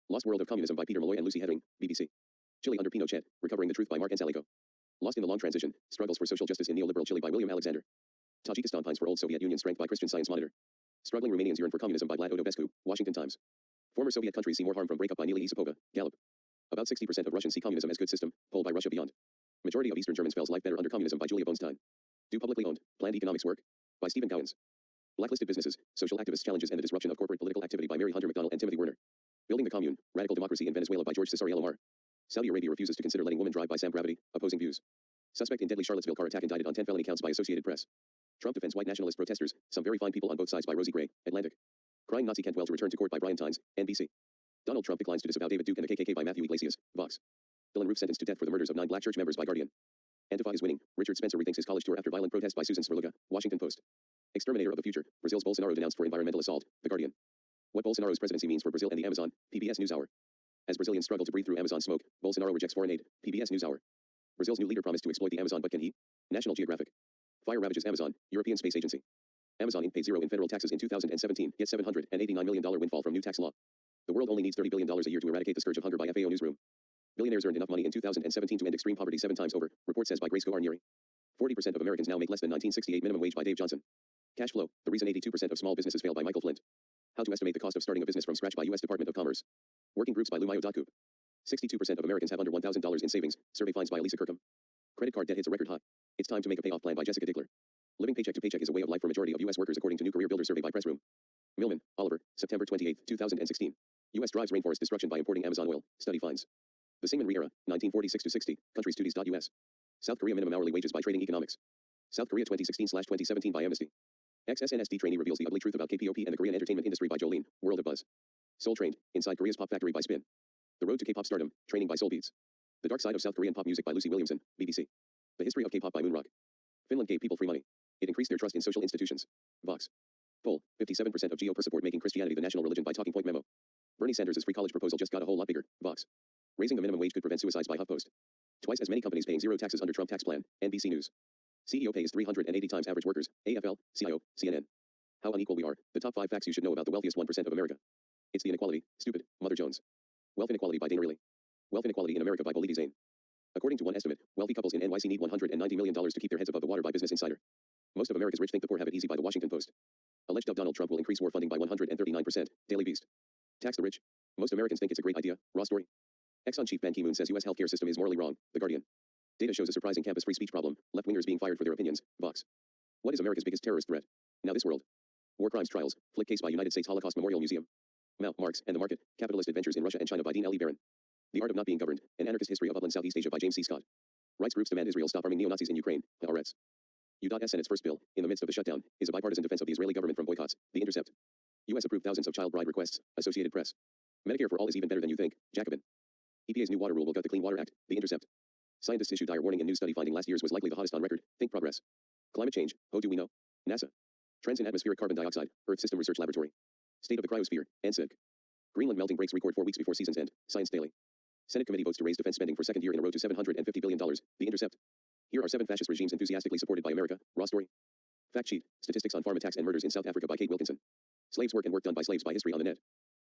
Speaker 1: Lost World of Communism by Peter Malloy and Lucy Headering, BBC. Chile under Pinochet, Recovering the Truth by Mark Ansalico. Lost in the Long Transition, Struggles for Social Justice in Neoliberal Chile by William Alexander. Tajikistan pines for Old Soviet Union Strength by Christian Science Monitor. Struggling Romanians Yearn for Communism by Vlad Odobescu, Washington Times. Former Soviet countries see more harm from breakup by Neely Isipova, Gallup. About 60% of Russians see communism as good system, polled by Russia Beyond. Majority of Eastern Germans feels life better under communism by Julia Bonstein. Do publicly owned, planned economics work? By Stephen Cowens. Blacklisted businesses, social activist challenges and the disruption of corporate political activity by Mary Hunter McDonald and Timothy Werner. Building the Commune, Radical Democracy in Venezuela by George Cesariello Mar. Saudi Arabia refuses to consider letting women drive by Sam Gravity, opposing views. Suspect in deadly Charlottesville car attack indicted on 10 felony counts by Associated Press. Trump defends white nationalist protesters, some very fine people on both sides by Rosie Gray, Atlantic. Crying Nazi Kent Wells returned to court by Brian Tynes, NBC. Donald Trump declines to disavow David Duke and the KKK by Matthew Iglesias, Vox. Dylan Roof sentenced to death for the murders of 9 black church members by Guardian. Antifa is winning, Richard Spencer rethinks his college tour after violent protest by Susan Sverluga, Washington Post. Exterminator of the future, Brazil's Bolsonaro denounced for environmental assault, The Guardian. What Bolsonaro's presidency means for Brazil and the Amazon, PBS NewsHour. As Brazilians struggle to breathe through Amazon smoke, Bolsonaro rejects foreign aid, PBS NewsHour. Brazil's new leader promised to exploit the Amazon but can he? National Geographic. Fire ravages Amazon, European Space Agency. Amazon Inc. paid zero in federal taxes in 2017, yet $789 million windfall from new tax law. The world only needs $30 billion a year to eradicate the scourge of hunger by FAO Newsroom. Billionaires earned enough money in 2017 to end extreme poverty 7 times over, report says by Grace Goarnieri. 40% of Americans now make less than 1968 minimum wage by Dave Johnson. Cash flow, the reason 82% of small businesses fail by Michael Flint. How to estimate the cost of starting a business from scratch by U.S. Department of Commerce. Working groups by Lumayo Dakup. 62% of Americans have under $1,000 in savings, survey finds by Elisa Kirkham. Credit card debt hits a record high. It's time to make a payoff plan by Jessica Dickler. Living paycheck to paycheck is a way of life for majority of U.S. workers according to new career builder survey by Pressroom. Millman, Oliver, September 28, 2016. U.S. drives rainforest destruction by importing Amazon oil, study finds. The Syngman Re-era, 1946-60, countries Tudies.us. South Korea minimum hourly wages by Trading Economics. South Korea 2016/2017 by Amnesty. XSNSD trainee reveals the ugly truth about K-pop and the Korean entertainment industry by Jolene, World of Buzz. Soul Trained, Inside Korea's Pop Factory by Spin. The Road to K-pop Stardom, Training by Soul Beats. The Dark Side of South Korean Pop Music by Lucy Williamson, BBC. The History of K-pop by Moonrock. Finland gave people free money. It increased their trust in social institutions. Vox. Poll, 57% of GOP support making Christianity the national religion by Talking Point Memo. Bernie Sanders' free college proposal just got a whole lot bigger, Vox. Raising the minimum wage could prevent suicides by HuffPost. Twice as many companies paying zero taxes under Trump tax plan, NBC News. CEO pay is 380 times average workers, AFL, CIO, CNN. How unequal we are, the top 5 facts you should know about the wealthiest 1% of America. It's the inequality, stupid, Mother Jones. Wealth inequality by Dana Reilly. Wealth inequality in America by Bolidi Zane. According to one estimate, wealthy couples in NYC need $190 million to keep their heads above the water by Business Insider. Most of America's rich think the poor have it easy by the Washington Post. Alleged of Donald Trump will increase war funding by 139%, Daily Beast. Tax the rich. Most Americans think it's a great idea, raw story. Exxon chief Ban Ki-moon says U.S. healthcare system is morally wrong, The Guardian. Data shows a surprising campus free speech problem, left-wingers being fired for their opinions, Vox. What is America's biggest terrorist threat? Now This World. War Crimes Trials, Flick Case by United States Holocaust Memorial Museum. Mao, Marx, and the Market, Capitalist Adventures in Russia and China by Dean L. E. Barron. The Art of Not Being Governed, An Anarchist History of Upland Southeast Asia by James C. Scott. Rights groups demand Israel stop arming neo-Nazis in Ukraine, Haaretz. U.S. Senate's first bill, in the midst of the shutdown, is a bipartisan defense of the Israeli government from boycotts, The Intercept. U.S. approved thousands of child bride requests, Associated Press. Medicare for all is even better than you think, Jacobin. EPA's new water rule will gut the Clean Water Act, The Intercept. Scientists issue dire warning in new study finding last year's was likely the hottest on record, Think Progress. Climate change, oh do we know? NASA. Trends in atmospheric carbon dioxide, Earth System Research Laboratory. State of the Cryosphere, NSYNC. Greenland melting breaks record 4 weeks before season's end, Science Daily. Senate committee votes to raise defense spending for second year in a row to $750 billion, The Intercept. Here are 7 fascist regimes enthusiastically supported by America, raw story. Fact sheet, statistics on farm attacks and murders in South Africa by Kate Wilkinson. Slaves work and work done by slaves by History on the Net.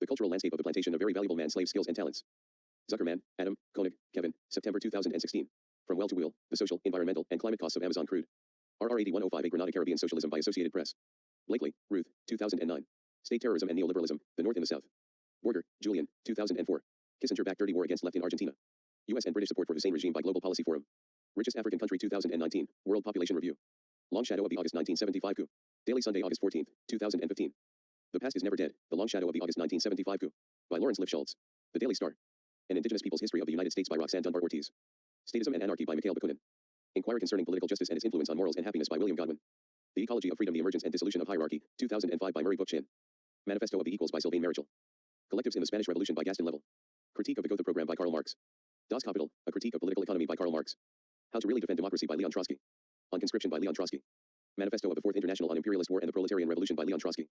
Speaker 1: The cultural landscape of the plantation of very valuable man-slave skills and talents. Zuckerman, Adam, Koenig, Kevin, September 2016. From Well to Wheel, The Social, Environmental, and Climate Costs of Amazon Crude. RR 81058 Granada Caribbean Socialism by Associated Press. Blakely, Ruth, 2009. State Terrorism and Neoliberalism, The North and the South. Borger, Julian, 2004. Kissinger backed dirty war against left in Argentina. U.S. and British support for Hussein regime by Global Policy Forum. Richest African country 2019, World Population Review. Long Shadow of the August 1975 coup. Daily Sunday, August 14, 2015. The Past is Never Dead, The Long Shadow of the August 1975 coup. By Lawrence Lifschultz. The Daily Star. An Indigenous People's History of the United States by Roxanne Dunbar Ortiz. Statism and Anarchy by Mikhail Bakunin. Inquiry Concerning Political Justice and Its Influence on Morals and Happiness by William Godwin. The Ecology of Freedom, The Emergence and Dissolution of Hierarchy, 2005 by Murray Bookchin. Manifesto of the Equals by Sylvain Marichal. Collectives in the Spanish Revolution by Gaston Level. Critique of the Gotha Program by Karl Marx. Das Kapital, A Critique of Political Economy by Karl Marx. How to Really Defend Democracy by Leon Trotsky. On Conscription by Leon Trotsky. Manifesto of the Fourth International on Imperialist War and the Proletarian Revolution by Leon Trotsky.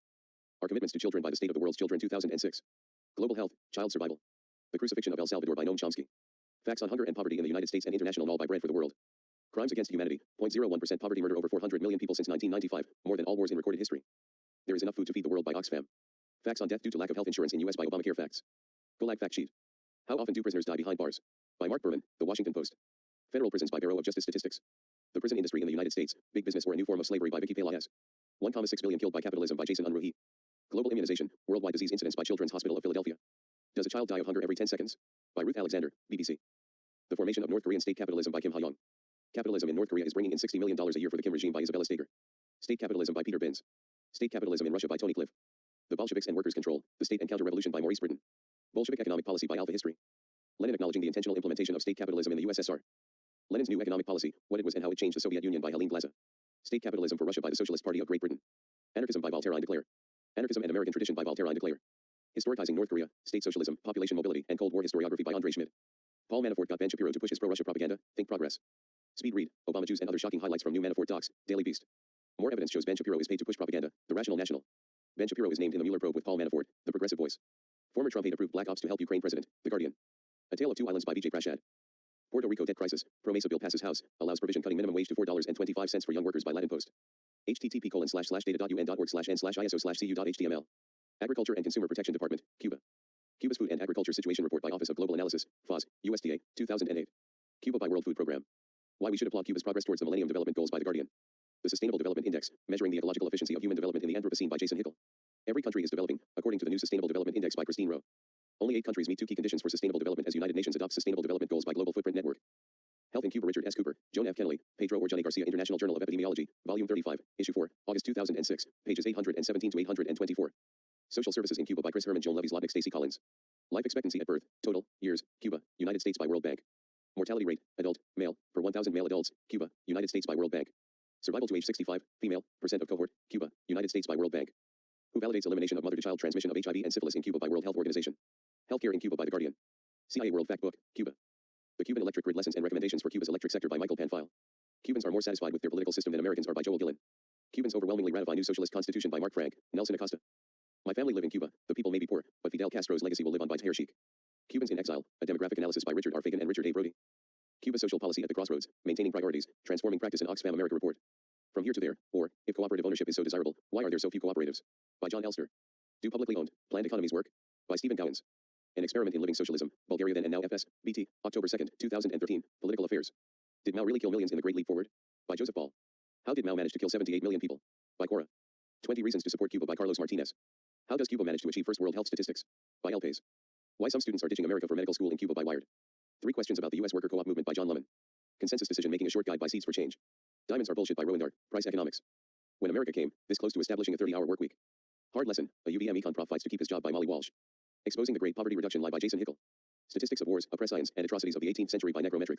Speaker 1: Our Commitments to Children by the State of the World's Children 2006. Global Health, Child Survival. The Crucifixion of El Salvador by Noam Chomsky. Facts on Hunger and Poverty in the United States and International Null by Bread for the World. Crimes against humanity, 0.01% poverty, murder over 400 million people since 1995, more than all wars in recorded history. There is enough food to feed the world by Oxfam. Facts on death due to lack of health insurance in U.S. by Obamacare facts. Gulag fact sheet. How often do prisoners die behind bars? By Mark Berman, The Washington Post. Federal prisons by Bureau of Justice Statistics. The prison industry in the United States, big business or a new form of slavery by Vicky Pelaez. 1,6 billion killed by capitalism by Jason Unruhi. Global immunization, worldwide disease incidence by Children's Hospital of Philadelphia. Does a child die of hunger every 10 seconds? By Ruth Alexander, BBC. The formation of North Korean state capitalism by Kim Ha-young. Capitalism in North Korea is bringing in $60 million a year for the Kim regime by Isabella Steger. State capitalism by Peter Binns. State capitalism in Russia by Tony Cliff. The Bolsheviks and Workers' Control, the State and Counter-Revolution by Maurice Britton. Bolshevik economic policy by Alpha History. Lenin acknowledging the intentional implementation of state capitalism in the USSR. Lenin's new economic policy, what it was and how it changed the Soviet Union by Helene Glaza. State capitalism for Russia by the Socialist Party of Great Britain. Anarchism by Valterine de Cleyre. Anarchism and American Tradition by Valterine de Cleyre. Historicizing North Korea, State Socialism, Population Mobility, and Cold War Historiography by Andre Schmidt. Paul Manafort got Ben Shapiro to push his pro-Russia propaganda, think progress. Speed read, Obama Jews and other shocking highlights from new Manafort docs, Daily Beast. More evidence shows Ben Shapiro is paid to push propaganda, the Rational National. Ben Shapiro is named in the Mueller probe with Paul Manafort, the Progressive Voice. Former Trump aide approved black ops to help Ukraine president, The Guardian. A Tale of Two Islands by Vijay Prashad. Puerto Rico debt crisis, Pro-Mesa bill passes House, allows provision cutting minimum wage to $4.25 for young workers by Latin Post. http://data.un.org/n/iso/cu.html. Agriculture and Consumer Protection Department, Cuba. Cuba's Food and Agriculture Situation Report by Office of Global Analysis, FOS, USDA, 2008. Cuba by World Food Program. Why we should applaud Cuba's progress towards the Millennium Development Goals by The Guardian. The Sustainable Development Index, measuring the ecological efficiency of human development in the Anthropocene by Jason Hickel. Every country is developing, according to the new Sustainable Development Index by Christine Rowe. Only 8 countries meet 2 key conditions for sustainable development as United Nations adopts Sustainable Development Goals by Global Footprint Network. Health in Cuba. Richard S. Cooper, Joan F. Kennelly, Pedro Orjane Garcia, International Journal of Epidemiology, Volume 35, Issue 4, August 2006, pages 817 to 824. Social Services in Cuba by Chris Herman, Joan Levy's Lodnick, Stacy Collins. Life expectancy at birth, total, years, Cuba, United States by World Bank. Mortality rate, adult, male, per 1,000 male adults, Cuba, United States by World Bank. Survival to age 65, female, percent of cohort, Cuba, United States by World Bank. Who validates elimination of mother-to-child transmission of HIV and syphilis in Cuba by World Health Organization. Healthcare in Cuba by The Guardian. CIA World Factbook, Cuba. The Cuban Electric Grid Lessons and Recommendations for Cuba's Electric Sector by Michael Panfile. Cubans are more satisfied with their political system than Americans are by Joel Gillen. Cubans overwhelmingly ratify new socialist constitution by Mark Frank, Nelson Acosta. My family live in Cuba, the people may be poor, but Fidel Castro's legacy will live on by Tahir Sheikh. Cubans in Exile, a demographic analysis by Richard R. Fagan and Richard A. Brody. Cuba's social policy at the crossroads, maintaining priorities, transforming practice in Oxfam America report. From here to there, or, if cooperative ownership is so desirable, why are there so few cooperatives? By John Elster. Do publicly owned, planned economies work? By Stephen Gowans. An Experiment in Living Socialism, Bulgaria Then and Now FS, BT, October 2, 2013, Political Affairs. Did Mao really kill millions in the Great Leap Forward? By Joseph Ball. How did Mao manage to kill 78 million people? By Cora. 20 Reasons to Support Cuba by Carlos Martinez. How does Cuba manage to achieve first world health statistics? By El País. Why some students are ditching America for medical school in Cuba by Wired. 3 questions about the U.S. worker co-op movement by John Lemon. Consensus decision making, a short guide by Seeds for Change. Diamonds are bullshit by Rowan Dart, Price Economics. When America came this close to establishing a 30-hour work week. Hard lesson, a UVM econ prof fights to keep his job by Molly Walsh. Exposing the Great Poverty Reduction Lie by Jason Hickel. Statistics of Wars, Oppressions, and Atrocities of the 18th Century by Necromantic.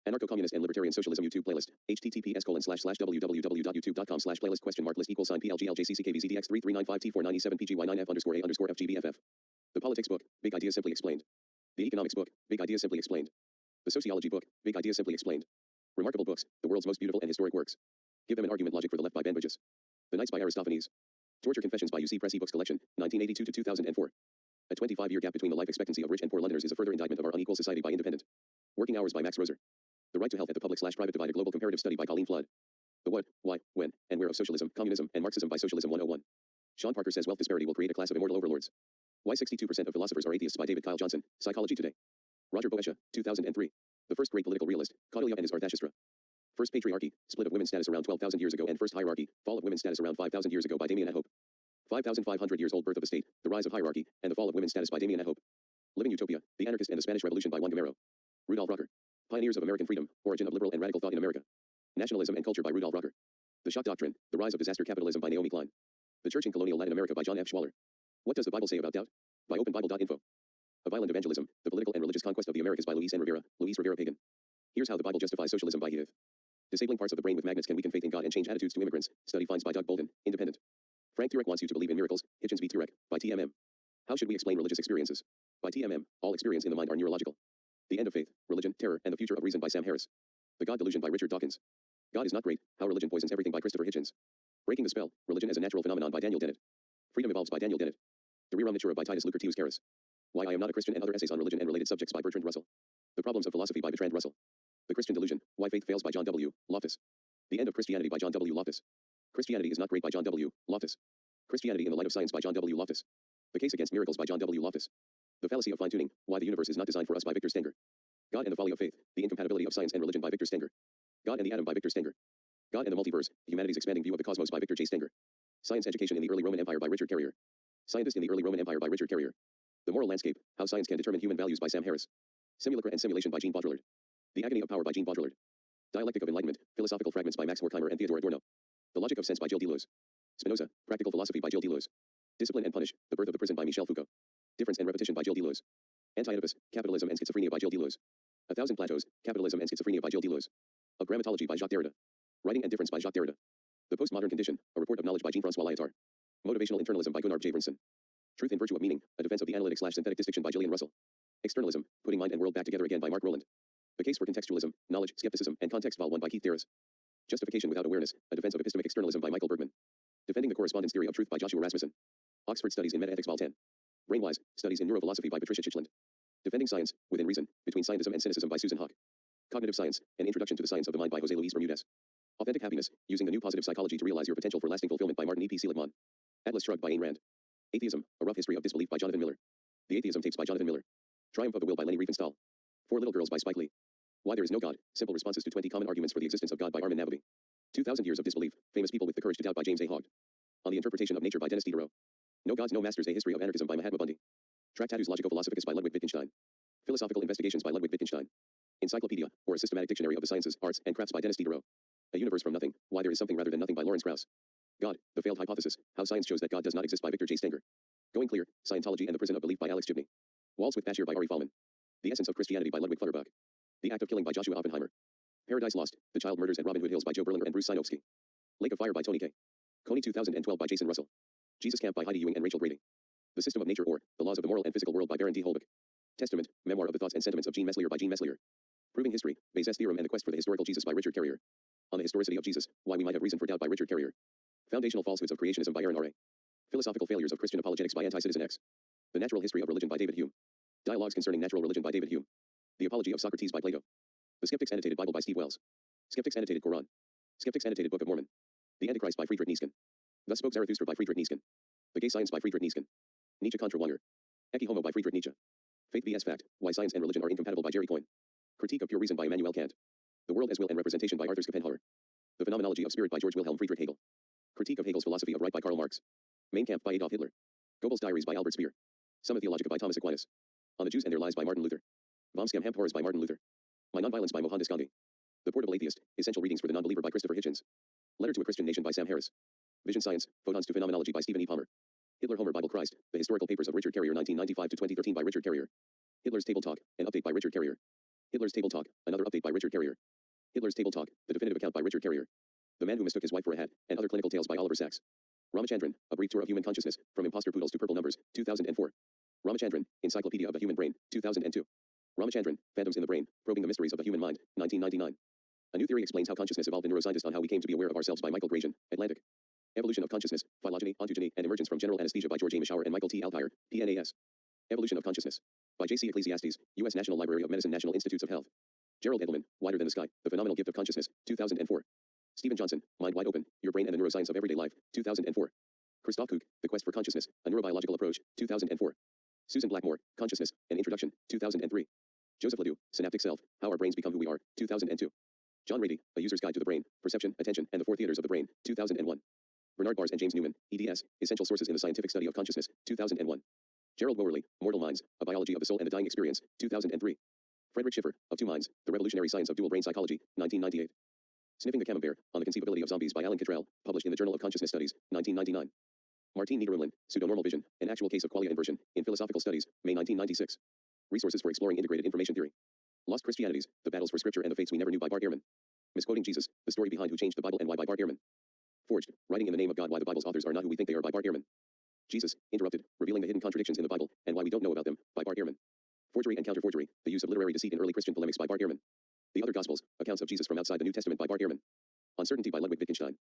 Speaker 1: Anarcho-Communist and Libertarian Socialism YouTube playlist. https://www.youtube.com/playlist =list $PLGLJCCKVZDX339524997PGY9F_A_FGBFF. The Politics Book, Big Ideas Simply Explained. The Economics Book, Big Ideas Simply Explained. The Sociology Book, Big Ideas Simply Explained. Remarkable Books, the world's most beautiful and historic works. Give them an argument. Logic for the Left by Ben Bridges. The Knights by Aristophanes. Torture Confessions by UC Press eBooks Collection, 1982 to 2004. A 25-year gap between the life expectancy of rich and poor Londoners is a further indictment of our unequal society by Independent. Working Hours by Max Roser. The Right to Health at the Public/Private Divide, a global comparative study by Colleen Flood. The What, Why, When, and Where of Socialism, Communism, and Marxism by Socialism 101. Sean Parker says wealth disparity will create a class of immortal overlords. Why 62% of philosophers are atheists by David Kyle Johnson, Psychology Today. Roger Boesha, 2003. The First Great Political Realist, Kautilya and his Arthashastra. First Patriarchy, Split of Women's Status around 12,000 years ago, and First Hierarchy, Fall of Women's Status around 5,000 years ago by Damien at Hope. 5,500 years old, Birth of a State, The Rise of Hierarchy, and the Fall of Women's Status by Damien at Hope. Living Utopia, The Anarchist and the Spanish Revolution by Juan Gamero. Rudolf Rocker. Pioneers of American Freedom, Origin of Liberal and Radical Thought in America. Nationalism and Culture by Rudolf Rocker. The Shock Doctrine, The Rise of Disaster Capitalism by Naomi Klein. The Church in Colonial Latin America by John F. Schwaller. What Does the Bible Say About Doubt? By OpenBible.info. A Violent Evangelism, The Political and Religious Conquest of the Americas by Luis N. Rivera, Luis Rivera Pagan. Here's How the Bible Justifies Socialism by Heath. Disabling Parts of the Brain with Magnets Can Weaken Faith in God and Change Attitudes to Immigrants, Study Finds by Doug Bolden, Independent. Frank Turek Wants You to Believe in Miracles, Hitchens v. Turek, by TMM. How Should We Explain Religious Experiences? By TMM, All experience in the mind are neurological. The End of Faith, Religion, Terror, and the Future of Reason by Sam Harris. The God Delusion by Richard Dawkins. God is not great, How Religion Poisons Everything by Christopher Hitchens. Breaking the Spell, Religion as a Natural Phenomenon by Daniel Dennett. Freedom Evolves by Daniel Dennett. De Rerum Natura by Titus Lucretius Carus. Why I Am Not a Christian and Other Essays on Religion and Related Subjects by Bertrand Russell. The Problems of Philosophy by Bertrand Russell. The Christian Delusion, Why Faith Fails by John W. Loftus. The End of Christianity by John W. Loftus. Christianity is Not Great by John W. Loftus. Christianity in the Light of Science by John W. Loftus. The Case Against Miracles by John W. Loftus. The Fallacy of Fine-Tuning, Why the Universe is Not Designed for Us by Victor Stenger. God and the Folly of Faith, The Incompatibility of Science and Religion by Victor Stenger. God and the Atom by Victor Stenger. God and the Multiverse, Humanity's Expanding View of the Cosmos by Victor J. Stenger. Science Education in the Early Roman Empire by Richard Carrier. Scientist in the Early Roman Empire by Richard Carrier. The Moral Landscape, How Science Can Determine Human Values by Sam Harris. Simulacra and Simulation by Jean Baudrillard. The Agony of Power by Jean Baudrillard. Dialectic of Enlightenment, Philosophical Fragments by Max Horkheimer and Theodore Adorno. The Logic of Sense by Gilles Deleuze. Spinoza, Practical Philosophy by Gilles Deleuze. Discipline and Punish, The Birth of the Prison by Michel Foucault. Difference and Repetition by Gilles Deleuze. Anti-Oedipus, Capitalism and Schizophrenia by Gilles Deleuze. A Thousand Plateaus, Capitalism and Schizophrenia by Gilles Deleuze. Of Grammatology by Jacques Derrida. Writing and Difference by Jacques Derrida. The Postmodern Condition, A Report of Knowledge by Jean-François Lyotard. Motivational Internalism by Gunnar J. Vernson. Truth in Virtue of Meaning, A Defense of the Analytic/Synthetic Distinction by Gillian Russell. Externalism, Putting Mind and World Back Together Again by Mark Rowland. The Case for Contextualism, Knowledge, Skepticism, and Context Vol. 1 by Keith Darras. Justification Without Awareness, A Defense of Epistemic Externalism by Michael Bergman. Defending the Correspondence Theory of Truth by Joshua Rasmussen. Oxford Studies in Metaethics Vol. 10. Brainwise, Studies in Neurophilosophy by Patricia Chitchland. Defending Science, Within Reason, Between Scientism and Cynicism by Susan Hawk. Cognitive Science, An Introduction to the Science of the Mind by Jose Luis Bermudez. Authentic Happiness, Using the New Positive Psychology to Realize Your Potential for Lasting Fulfillment by Martin E. P. Seligman. Atlas Shrugged by Ayn Rand. Atheism, A Rough History of Disbelief by Jonathan Miller. The Atheism Tapes by Jonathan Miller. Triumph of the Will by Leni Riefenstahl. Four Little Girls by Spike Lee. Why There Is No God, Simple Responses to 20 Common Arguments for the Existence of God by Armin Navabi. 2,000 Years of Disbelief, Famous People with the Courage to Doubt by James A. Hogg. On the Interpretation of Nature by Dennis Diderot. No Gods, No Masters, A History of Anarchism by Mahatma Bundy. Tractatus Logico-Philosophicus by Ludwig Wittgenstein. Philosophical Investigations by Ludwig Wittgenstein. Encyclopedia, or a Systematic Dictionary of the Sciences, Arts, and Crafts by Dennis Diderot. A Universe from Nothing, Why There Is Something Rather Than Nothing by Lawrence Krauss. God, The Failed Hypothesis, How Science Shows That God Does Not Exist by Victor J. Stenger. Going Clear, Scientology and the Prison of Belief by Alex Gibney. Walls with Bashir by Ari Fallman. The Essence of Christianity by Ludwig Feuerbach. The Act of Killing by Joshua Oppenheimer. Paradise Lost, The Child Murders at Robin Hood Hills by Joe Berlinger and Bruce Sinofsky. Lake of Fire by Tony K. Coney 2012 by Jason Russell. Jesus Camp by Heidi Ewing and Rachel Grady. The System of Nature or The Laws of the Moral and Physical World by Baron D. Holbach. Testament, Memoir of the Thoughts and Sentiments of Jean Meslier by Jean Meslier. Proving History, Bayes' Theorem and the Quest for the Historical Jesus by Richard Carrier. On the Historicity of Jesus, Why We Might Have Reason for Doubt by Richard Carrier. Foundational Falsehoods of Creationism by Aaron R. A. Philosophical Failures of Christian Apologetics by Anti-Citizen X. The Natural History of Religion by David Hume. Dialogues Concerning Natural Religion by David Hume. The Apology of Socrates by Plato. The Skeptics Annotated Bible by Steve Wells. Skeptics Annotated Quran. Skeptics Annotated Book of Mormon. The Antichrist by Friedrich Niesken. Thus Spoke Zarathustra by Friedrich Niesken. The Gay Science by Friedrich Niesken. Nietzsche contra Wanger. Ecce Homo by Friedrich Nietzsche. Faith vs. Fact, Why Science and Religion Are Incompatible by Jerry Coyne. Critique of Pure Reason by Immanuel Kant. The World as Will and Representation by Arthur Schopenhauer. The Phenomenology of Spirit by George Wilhelm Friedrich Hegel. Critique of Hegel's Philosophy of Right by Karl Marx. Mein Kampf by Adolf Hitler. Goebbels' Diaries by Albert Speer. Summa Theologica by Thomas Aquinas. On the Jews and Their Lies by Martin Luther. Vomskam Hamp Horrors by Martin Luther. My Nonviolence by Mohandas Gandhi. The Portable Atheist, Essential Readings for the Nonbeliever by Christopher Hitchens. Letter to a Christian Nation by Sam Harris. Vision Science, Photons to Phenomenology by Stephen E. Palmer. Hitler Homer Bible Christ, The Historical Papers of Richard Carrier 1995 to 2013 by Richard Carrier. Hitler's Table Talk, an update by Richard Carrier. Hitler's Table Talk, another update by Richard Carrier. Hitler's Table Talk, the definitive account by Richard Carrier. The Man Who Mistook His Wife for a Hat, and Other Clinical Tales by Oliver Sacks. Ramachandran, A Brief Tour of Human Consciousness, From Imposter Poodles to Purple Numbers, 2004. Ramachandran, Encyclopedia of the Human Brain, 2002. Ramachandran, Phantoms in the Brain, Probing the Mysteries of the Human Mind, 1999. A New Theory Explains How Consciousness Evolved in Neuroscientist on How We Came to Be Aware of Ourselves by Michael Gratian, Atlantic. Evolution of Consciousness, Phylogeny, Ontogeny, and Emergence from General Anesthesia by George A. Mischauer and Michael T. Alkire, PNAS. Evolution of Consciousness. By J.C. Ecclesiastes, U.S. National Library of Medicine National Institutes of Health. Gerald Edelman, Wider Than the Sky, The Phenomenal Gift of Consciousness, 2004. Stephen Johnson, Mind Wide Open, Your Brain and the Neuroscience of Everyday Life, 2004. Christoph Koch, The Quest for Consciousness, A Neurobiological Approach, 2004. Susan Blackmore, Consciousness, An Introduction, 2003. Joseph Ledoux, Synaptic Self, How Our Brains Become Who We Are, 2002. John Rady, A User's Guide to the Brain, Perception, Attention, and the Four Theaters of the Brain, 2001. Bernard Bars and James Newman, EDS, Essential Sources in the Scientific Study of Consciousness, 2001. Gerald Wowerly, Mortal Minds, A Biology of the Soul and the Dying Experience, 2003. Frederick Schiffer, Of Two Minds, The Revolutionary Science of Dual Brain Psychology, 1998. Sniffing the Camembert, On the Conceivability of Zombies by Alan Cottrell, published in the Journal of Consciousness Studies, 1999. Martine Niederumlin, Pseudo-Normal Vision, An Actual Case of Qualia Inversion, in Philosophical Studies, May 1996. Resources for Exploring Integrated Information Theory. Lost Christianities, The Battles for Scripture and the Fates We Never Knew by Bart Ehrman. Misquoting Jesus, The Story Behind Who Changed the Bible and Why by Bart Ehrman. Forged, Writing in the Name of God Why the Bible's Authors Are Not Who We Think They Are by Bart Ehrman. Jesus, Interrupted, Revealing the Hidden Contradictions in the Bible, and Why We Don't Know About Them, by Bart Ehrman. Forgery and Counter-Forgery, The Use of Literary Deceit in Early Christian Polemics by Bart Ehrman. The Other Gospels, Accounts of Jesus from Outside the New Testament by Bart Ehrman. Uncertainty by Ludwig Wittgenstein.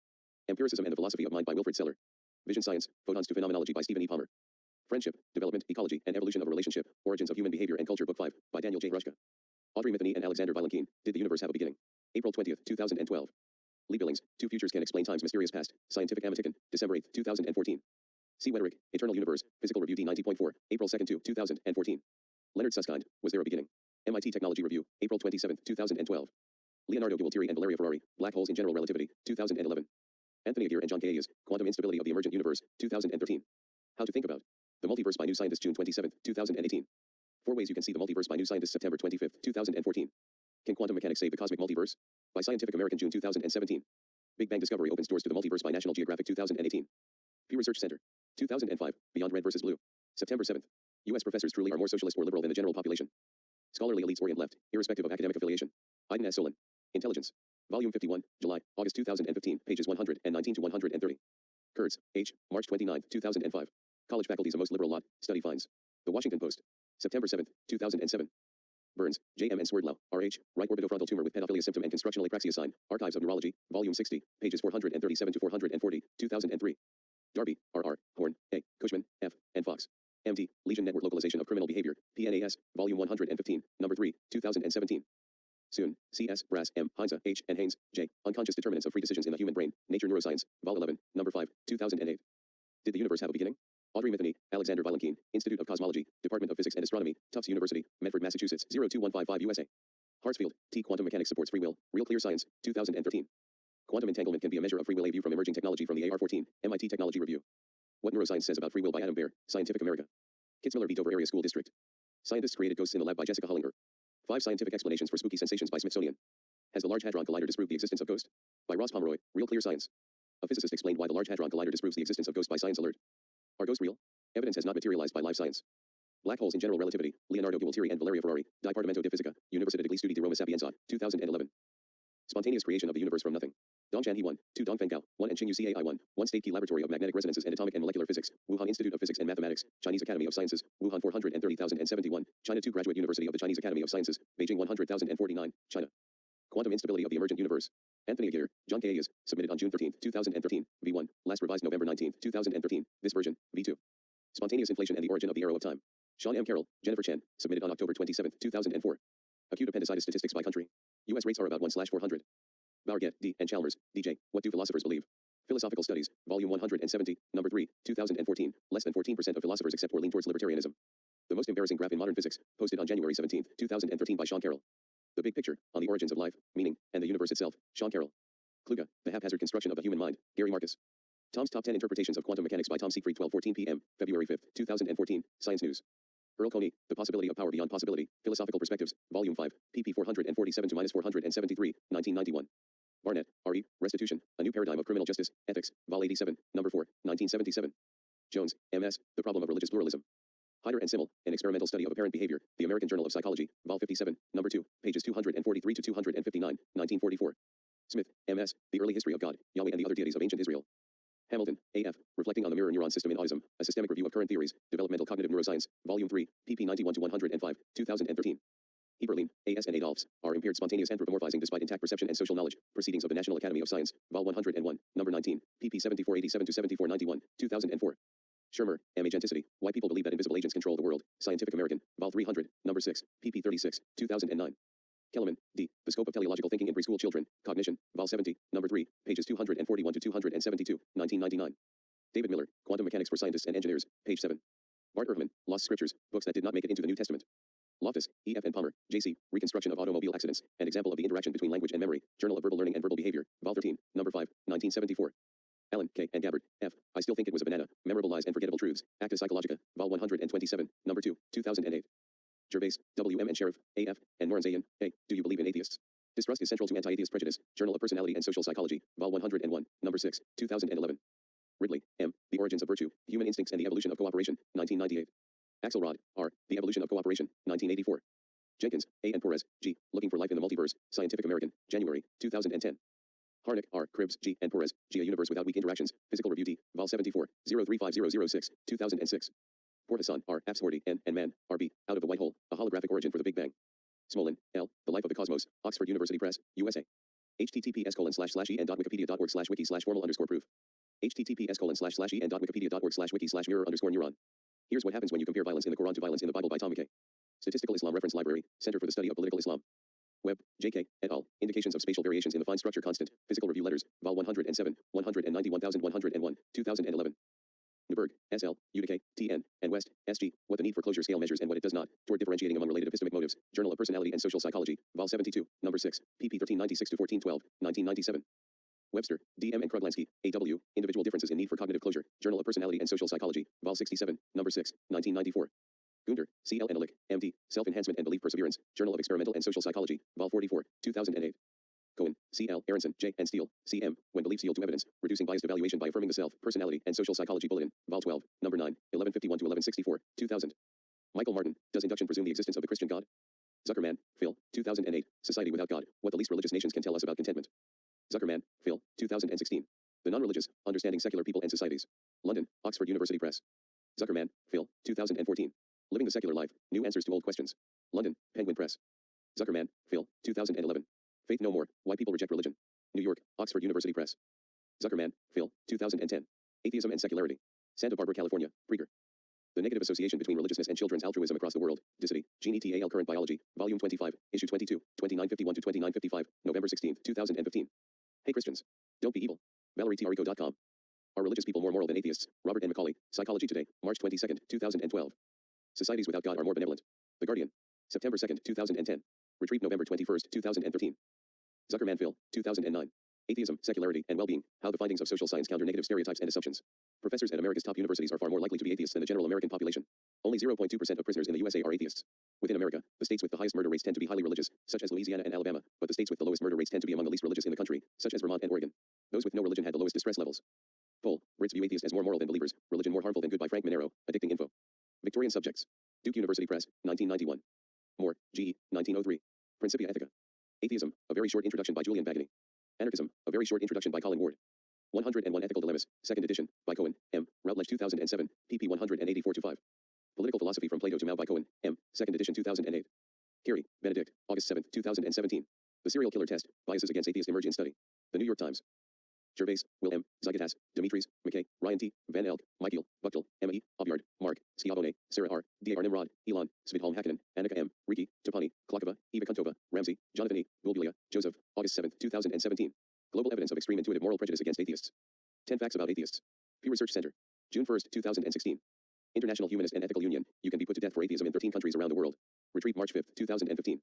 Speaker 1: Empiricism and the Philosophy of Mind by Wilfred Seller. Vision Science, Photons to Phenomenology by Stephen E. Palmer. Friendship, Development, Ecology, and Evolution of a Relationship, Origins of Human Behavior and Culture Book 5, by Daniel J. Hrushka. Audrey Mitheny and Alexander Vilenkin, Did the Universe Have a Beginning? April 20th, 2012. Lee Billings, Two Futures Can Explain Time's Mysterious Past, Scientific Amatican, December 8th, 2014. C. Wederick, Eternal Universe, Physical Review D90.4, April 2nd, 2014. Leonard Susskind, Was There a Beginning? MIT Technology Review, April 27th, 2012. Leonardo Gualtieri and Valeria Ferrari, Black Holes in General Relativity, 2011. Anthony Aguirre and John K. Quantum Instability of the Emergent Universe, 2013. How to Think About the Multiverse by New Scientist, June 27th, 2018. 4 Ways You Can See the Multiverse by New Scientist, September 25th, 2014. Can Quantum Mechanics Save the Cosmic Multiverse? By Scientific American, June 2017. Big Bang Discovery Opens Doors to the Multiverse by National Geographic, 2018. Pew Research Center. 2005, Beyond Red vs. Blue. September 7th. U.S. professors truly are more socialist or liberal than the general population. Scholarly elites orient left, irrespective of academic affiliation. Iden S. Solon. Intelligence. Volume 51, July, August 2015, pages 119 to 130. Kurtz, H., March 29, 2005. College faculty's a most liberal lot, study finds. The Washington Post. September 7, 2007. Burns, J.M. and Swerdlow, R.H., right orbitofrontal tumor with pedophilia symptom and constructional apraxia sign, Archives of Neurology, Volume 60, pages 437 to 440, 2003. Darby, R.R., Horn, A., Cushman, F., and Fox. M.D., Legion Network Localization of Criminal Behavior, PNAS, Volume 115, Number 3, 2017. Soon, C.S., Brass, M., Heinze, H., and Haynes, J., Unconscious Determinants of Free Decisions in the Human Brain, Nature Neuroscience, Vol. 11, Number 5, 2008. Did the Universe Have a Beginning? Audrey Mitheny, Alexander Vilenkin, Institute of Cosmology, Department of Physics and Astronomy, Tufts University, Medford, Massachusetts, 02155 USA. Hartsfield, T. Quantum Mechanics Supports Free Will, Real Clear Science, 2013. Quantum entanglement can be a measure of free will. A view from emerging technology from the AR-14, MIT Technology Review. What Neuroscience Says About Free Will by Adam Baer, Scientific America. Kitzmiller v. Dover Area School District. Scientists Created Ghosts in the Lab by Jessica Hollinger. 5 Scientific Explanations for Spooky Sensations by Smithsonian. Has the Large Hadron Collider disproved the existence of ghost? By Ross Pomeroy, Real Clear Science. A physicist explained why the Large Hadron Collider disproves the existence of ghost by Science Alert. Are ghosts real? Evidence has not materialized by live science. Black Holes in General Relativity, Leonardo Gualtieri and Valeria Ferrari, Dipartimento di Fisica, Università degli Studi di Roma Sapienza, 2011. Spontaneous Creation of the Universe from Nothing. Dongchan He 1, 2 Dongfeng Gao, 1 and Qingyu Cai 1, 1 State Key Laboratory of Magnetic Resonances and Atomic and Molecular Physics, Wuhan Institute of Physics and Mathematics, Chinese Academy of Sciences, Wuhan 430,071, China 2 Graduate University of the Chinese Academy of Sciences, Beijing 100,049, China. Quantum Instability of the Emergent Universe. Anthony Aguirre, John K. Submitted on June 13, 2013, V1, last revised November 19, 2013, this version, V2. Spontaneous Inflation and the Origin of the Arrow of Time. Sean M. Carroll, Jennifer Chen, submitted on October 27, 2004. Acute appendicitis statistics by country. U.S. rates are about 1/400. Bauerget, D. and Chalmers, D.J., What Do Philosophers Believe? Philosophical Studies, Volume 170, Number 3, 2014. Less than 14% of philosophers accept or lean towards libertarianism. The Most Embarrassing Graph in Modern Physics, posted on January 17, 2013 by Sean Carroll. The Big Picture, on the Origins of Life, Meaning, and the Universe Itself, Sean Carroll. Kluge, The Haphazard Construction of the Human Mind, Gary Marcus. Tom's Top 10 Interpretations of Quantum Mechanics by Tom Siegfried, 12:14 p.m., February 5, 2014, Science News. Earl Coney, The Possibility of Power Beyond Possibility, Philosophical Perspectives, Volume 5, pp 447-473, 1991. Barnett, R.E., Restitution, A New Paradigm of Criminal Justice, Ethics, Vol. 87, Number 4, 1977. Jones, M.S., The Problem of Religious Pluralism. Hyder and Simmel, An Experimental Study of Apparent Behavior, The American Journal of Psychology, Vol. 57, Number 2, pages 243 to 259, 1944. Smith, M.S., The Early History of God, Yahweh and the Other Deities of Ancient Israel. Hamilton, A.F., Reflecting on the Mirror Neuron System in Autism, A Systemic Review of Current Theories, Developmental Cognitive Neuroscience, Volume 3, pp 91 to 105, 2013. Eberlein, A.S. and Adolphs, Are Impaired Spontaneous Anthropomorphizing Despite Intact Perception and Social Knowledge, Proceedings of the National Academy of Science, Vol. 101, Number 19, pp 7487 to 7491, 2004. Shermer, M. Agenticity, Why People Believe That Invisible Agents Control the World, Scientific American, Vol. 300, Number 6, pp 36, 2009. Kellerman, D. The Scope of Teleological Thinking in Preschool Children, Cognition, Vol. 70, Number 3, pages 241 to 272, 1999. David Miller, Quantum Mechanics for Scientists and Engineers, page 7. Bart Ehrman, Lost Scriptures, Books That Did Not Make It into the New Testament. Loftus, E. F. and Palmer, J.C., Reconstruction of Automobile Accidents, An Example of the Interaction Between Language and Memory, Journal of Verbal Learning and Verbal Behavior, Vol. 13, Number 5, 1974. Allen, K. and Gabbard, F. I Still Think It Was a Banana, Memorable Lies and Forgettable Truths, Acta Psychologica, Vol. 127, Number 2, 2008. Gervais, W. M. and Sheriff, A. F., and Norenzayan, A. Do You Believe in Atheists? Distrust is Central to Anti-Atheist Prejudice, Journal of Personality and Social Psychology, Vol. 101, Number 6, 2011. Ridley, M. The Origins of Virtue, Human Instincts and the Evolution of Cooperation, 1998. Axelrod, R. The Evolution of Cooperation, 1984. Jenkins, A. and Perez, G. Looking for Life in the Multiverse, Scientific American, January, 2010. Harnick, R. Cribbs, G. and Perez, G. A Universe Without Weak Interactions, Physical Review D. Vol. 74, 035006, 2006. Portason, R. Abswordy, N. and Man, R. B. Out of the White Hole, A Holographic Origin for the Big Bang. Smolin, L. The Life of the Cosmos, Oxford University Press, USA. https://en.wikipedia.org/wiki/formal_proof. https://en.wikipedia.org/wiki/mirror_neuron. Here's what happens when you compare violence in the Quran to violence in the Bible by Tom McKay. Statistical Islam Reference Library, Center for the Study of Political Islam. Webb, J.K., et al. Indications of spatial variations in the fine structure constant. Physical Review Letters, Vol. 107, 191101, 2011. Newberg, S.L., Utica, T.N., and West, S.G., What the Need for Closure Scale Measures and What It Does Not, Toward Differentiating Among Related Epistemic Motives, Journal of Personality and Social Psychology, Vol. 72, Number 6, pp. 1396-1412, 1997. Webster, D.M. and Kruglansky, A.W., Individual Differences in Need for Cognitive Closure, Journal of Personality and Social Psychology, Vol. 67, Number 6, 1994. Gunder, C.L. Enelick, M.D., Self-Enhancement and Belief Perseverance, Journal of Experimental and Social Psychology, Vol. 44, 2008. Cohen, C.L., Aronson, J. and Steele, C.M., When Beliefs Yield to Evidence, Reducing Biased Evaluation by Affirming the Self, Personality and Social Psychology Bulletin, Vol. 12, Number 9, 1151-1164, 2000. Michael Martin, Does Induction Presume the Existence of the Christian God? Zuckerman, Phil, 2008, Society Without God, What the Least Religious Nations Can Tell Us About Contentment. Zuckerman, Phil, 2016. The Non-Religious, Understanding Secular People and Societies. London, Oxford University Press. Zuckerman, Phil, 2014. Living the Secular Life, New Answers to Old Questions. London, Penguin Press. Zuckerman, Phil, 2011. Faith No More, Why People Reject Religion. New York, Oxford University Press. Zuckerman, Phil, 2010. Atheism and Secularity. Santa Barbara, California, Krieger. The Negative Association Between Religiousness and Children's Altruism Across the World, Dicity, Gene et al. Current Biology, Volume 25, Issue 22, 2951-2955, November 16, 2015. Hey Christians. Don't be evil. ValerieTiarico.com. Are religious people more moral than atheists? Robert N. Macaulay, Psychology Today, March 22, 2012. Societies without God are more benevolent. The Guardian. September 2, 2010. Retrieved November 21, 2013. Zuckerman, Phil, 2009. Atheism, Secularity, and Well-Being, How the Findings of Social Science Counter Negative Stereotypes and Assumptions. Professors at America's top universities are far more likely to be atheists than the general American population. Only 0.2% of prisoners in the USA are atheists. Within America, the states with the highest murder rates tend to be highly religious, such as Louisiana and Alabama, but the states with the lowest murder rates tend to be among the least religious in the country, such as Vermont and Oregon. Those with no religion had the lowest distress levels. Poll, Brits view atheists as more moral than believers, religion more harmful than good by Frank Monero, Addicting Info. Victorian subjects. Duke University Press, 1991. Moore, G. 1903. Principia Ethica. Atheism, A Very Short Introduction by Julian Baggany. Anarchism, A Very Short Introduction by Colin Ward. 101 Ethical Dilemmas, 2nd edition, by Cohen, M. Routledge 2007, pp 184-5. Political Philosophy from Plato to Mao by Cohen, M. 2nd edition 2008. Carey, Benedict, August 7, 2017. The Serial Killer Test, Biases Against Atheists Emerge in Study. The New York Times. Gervais, Will M., Zygatas, Dimitris, McKay, Ryan T., Van Elk, Michael, Buchtel, Emma E., Abyard, Mark, Schiavone, Sarah R., D.A.R. Nimrod, Elon, Svidholm Hakkinen, Annika M., Riki, Topani, Klokova, Eva Kuntova, Ramsey, Jonathan E., Bulbulia, Joseph, August 7, 2017. Global Evidence of Extreme Intuitive Moral Prejudice Against Atheists. 10 Facts About Atheists. Pew Research Center. June 1, 2016. International Humanist and Ethical Union, You Can Be Put to Death for Atheism in 13 Countries Around the World. Retrieved March 5, 2015.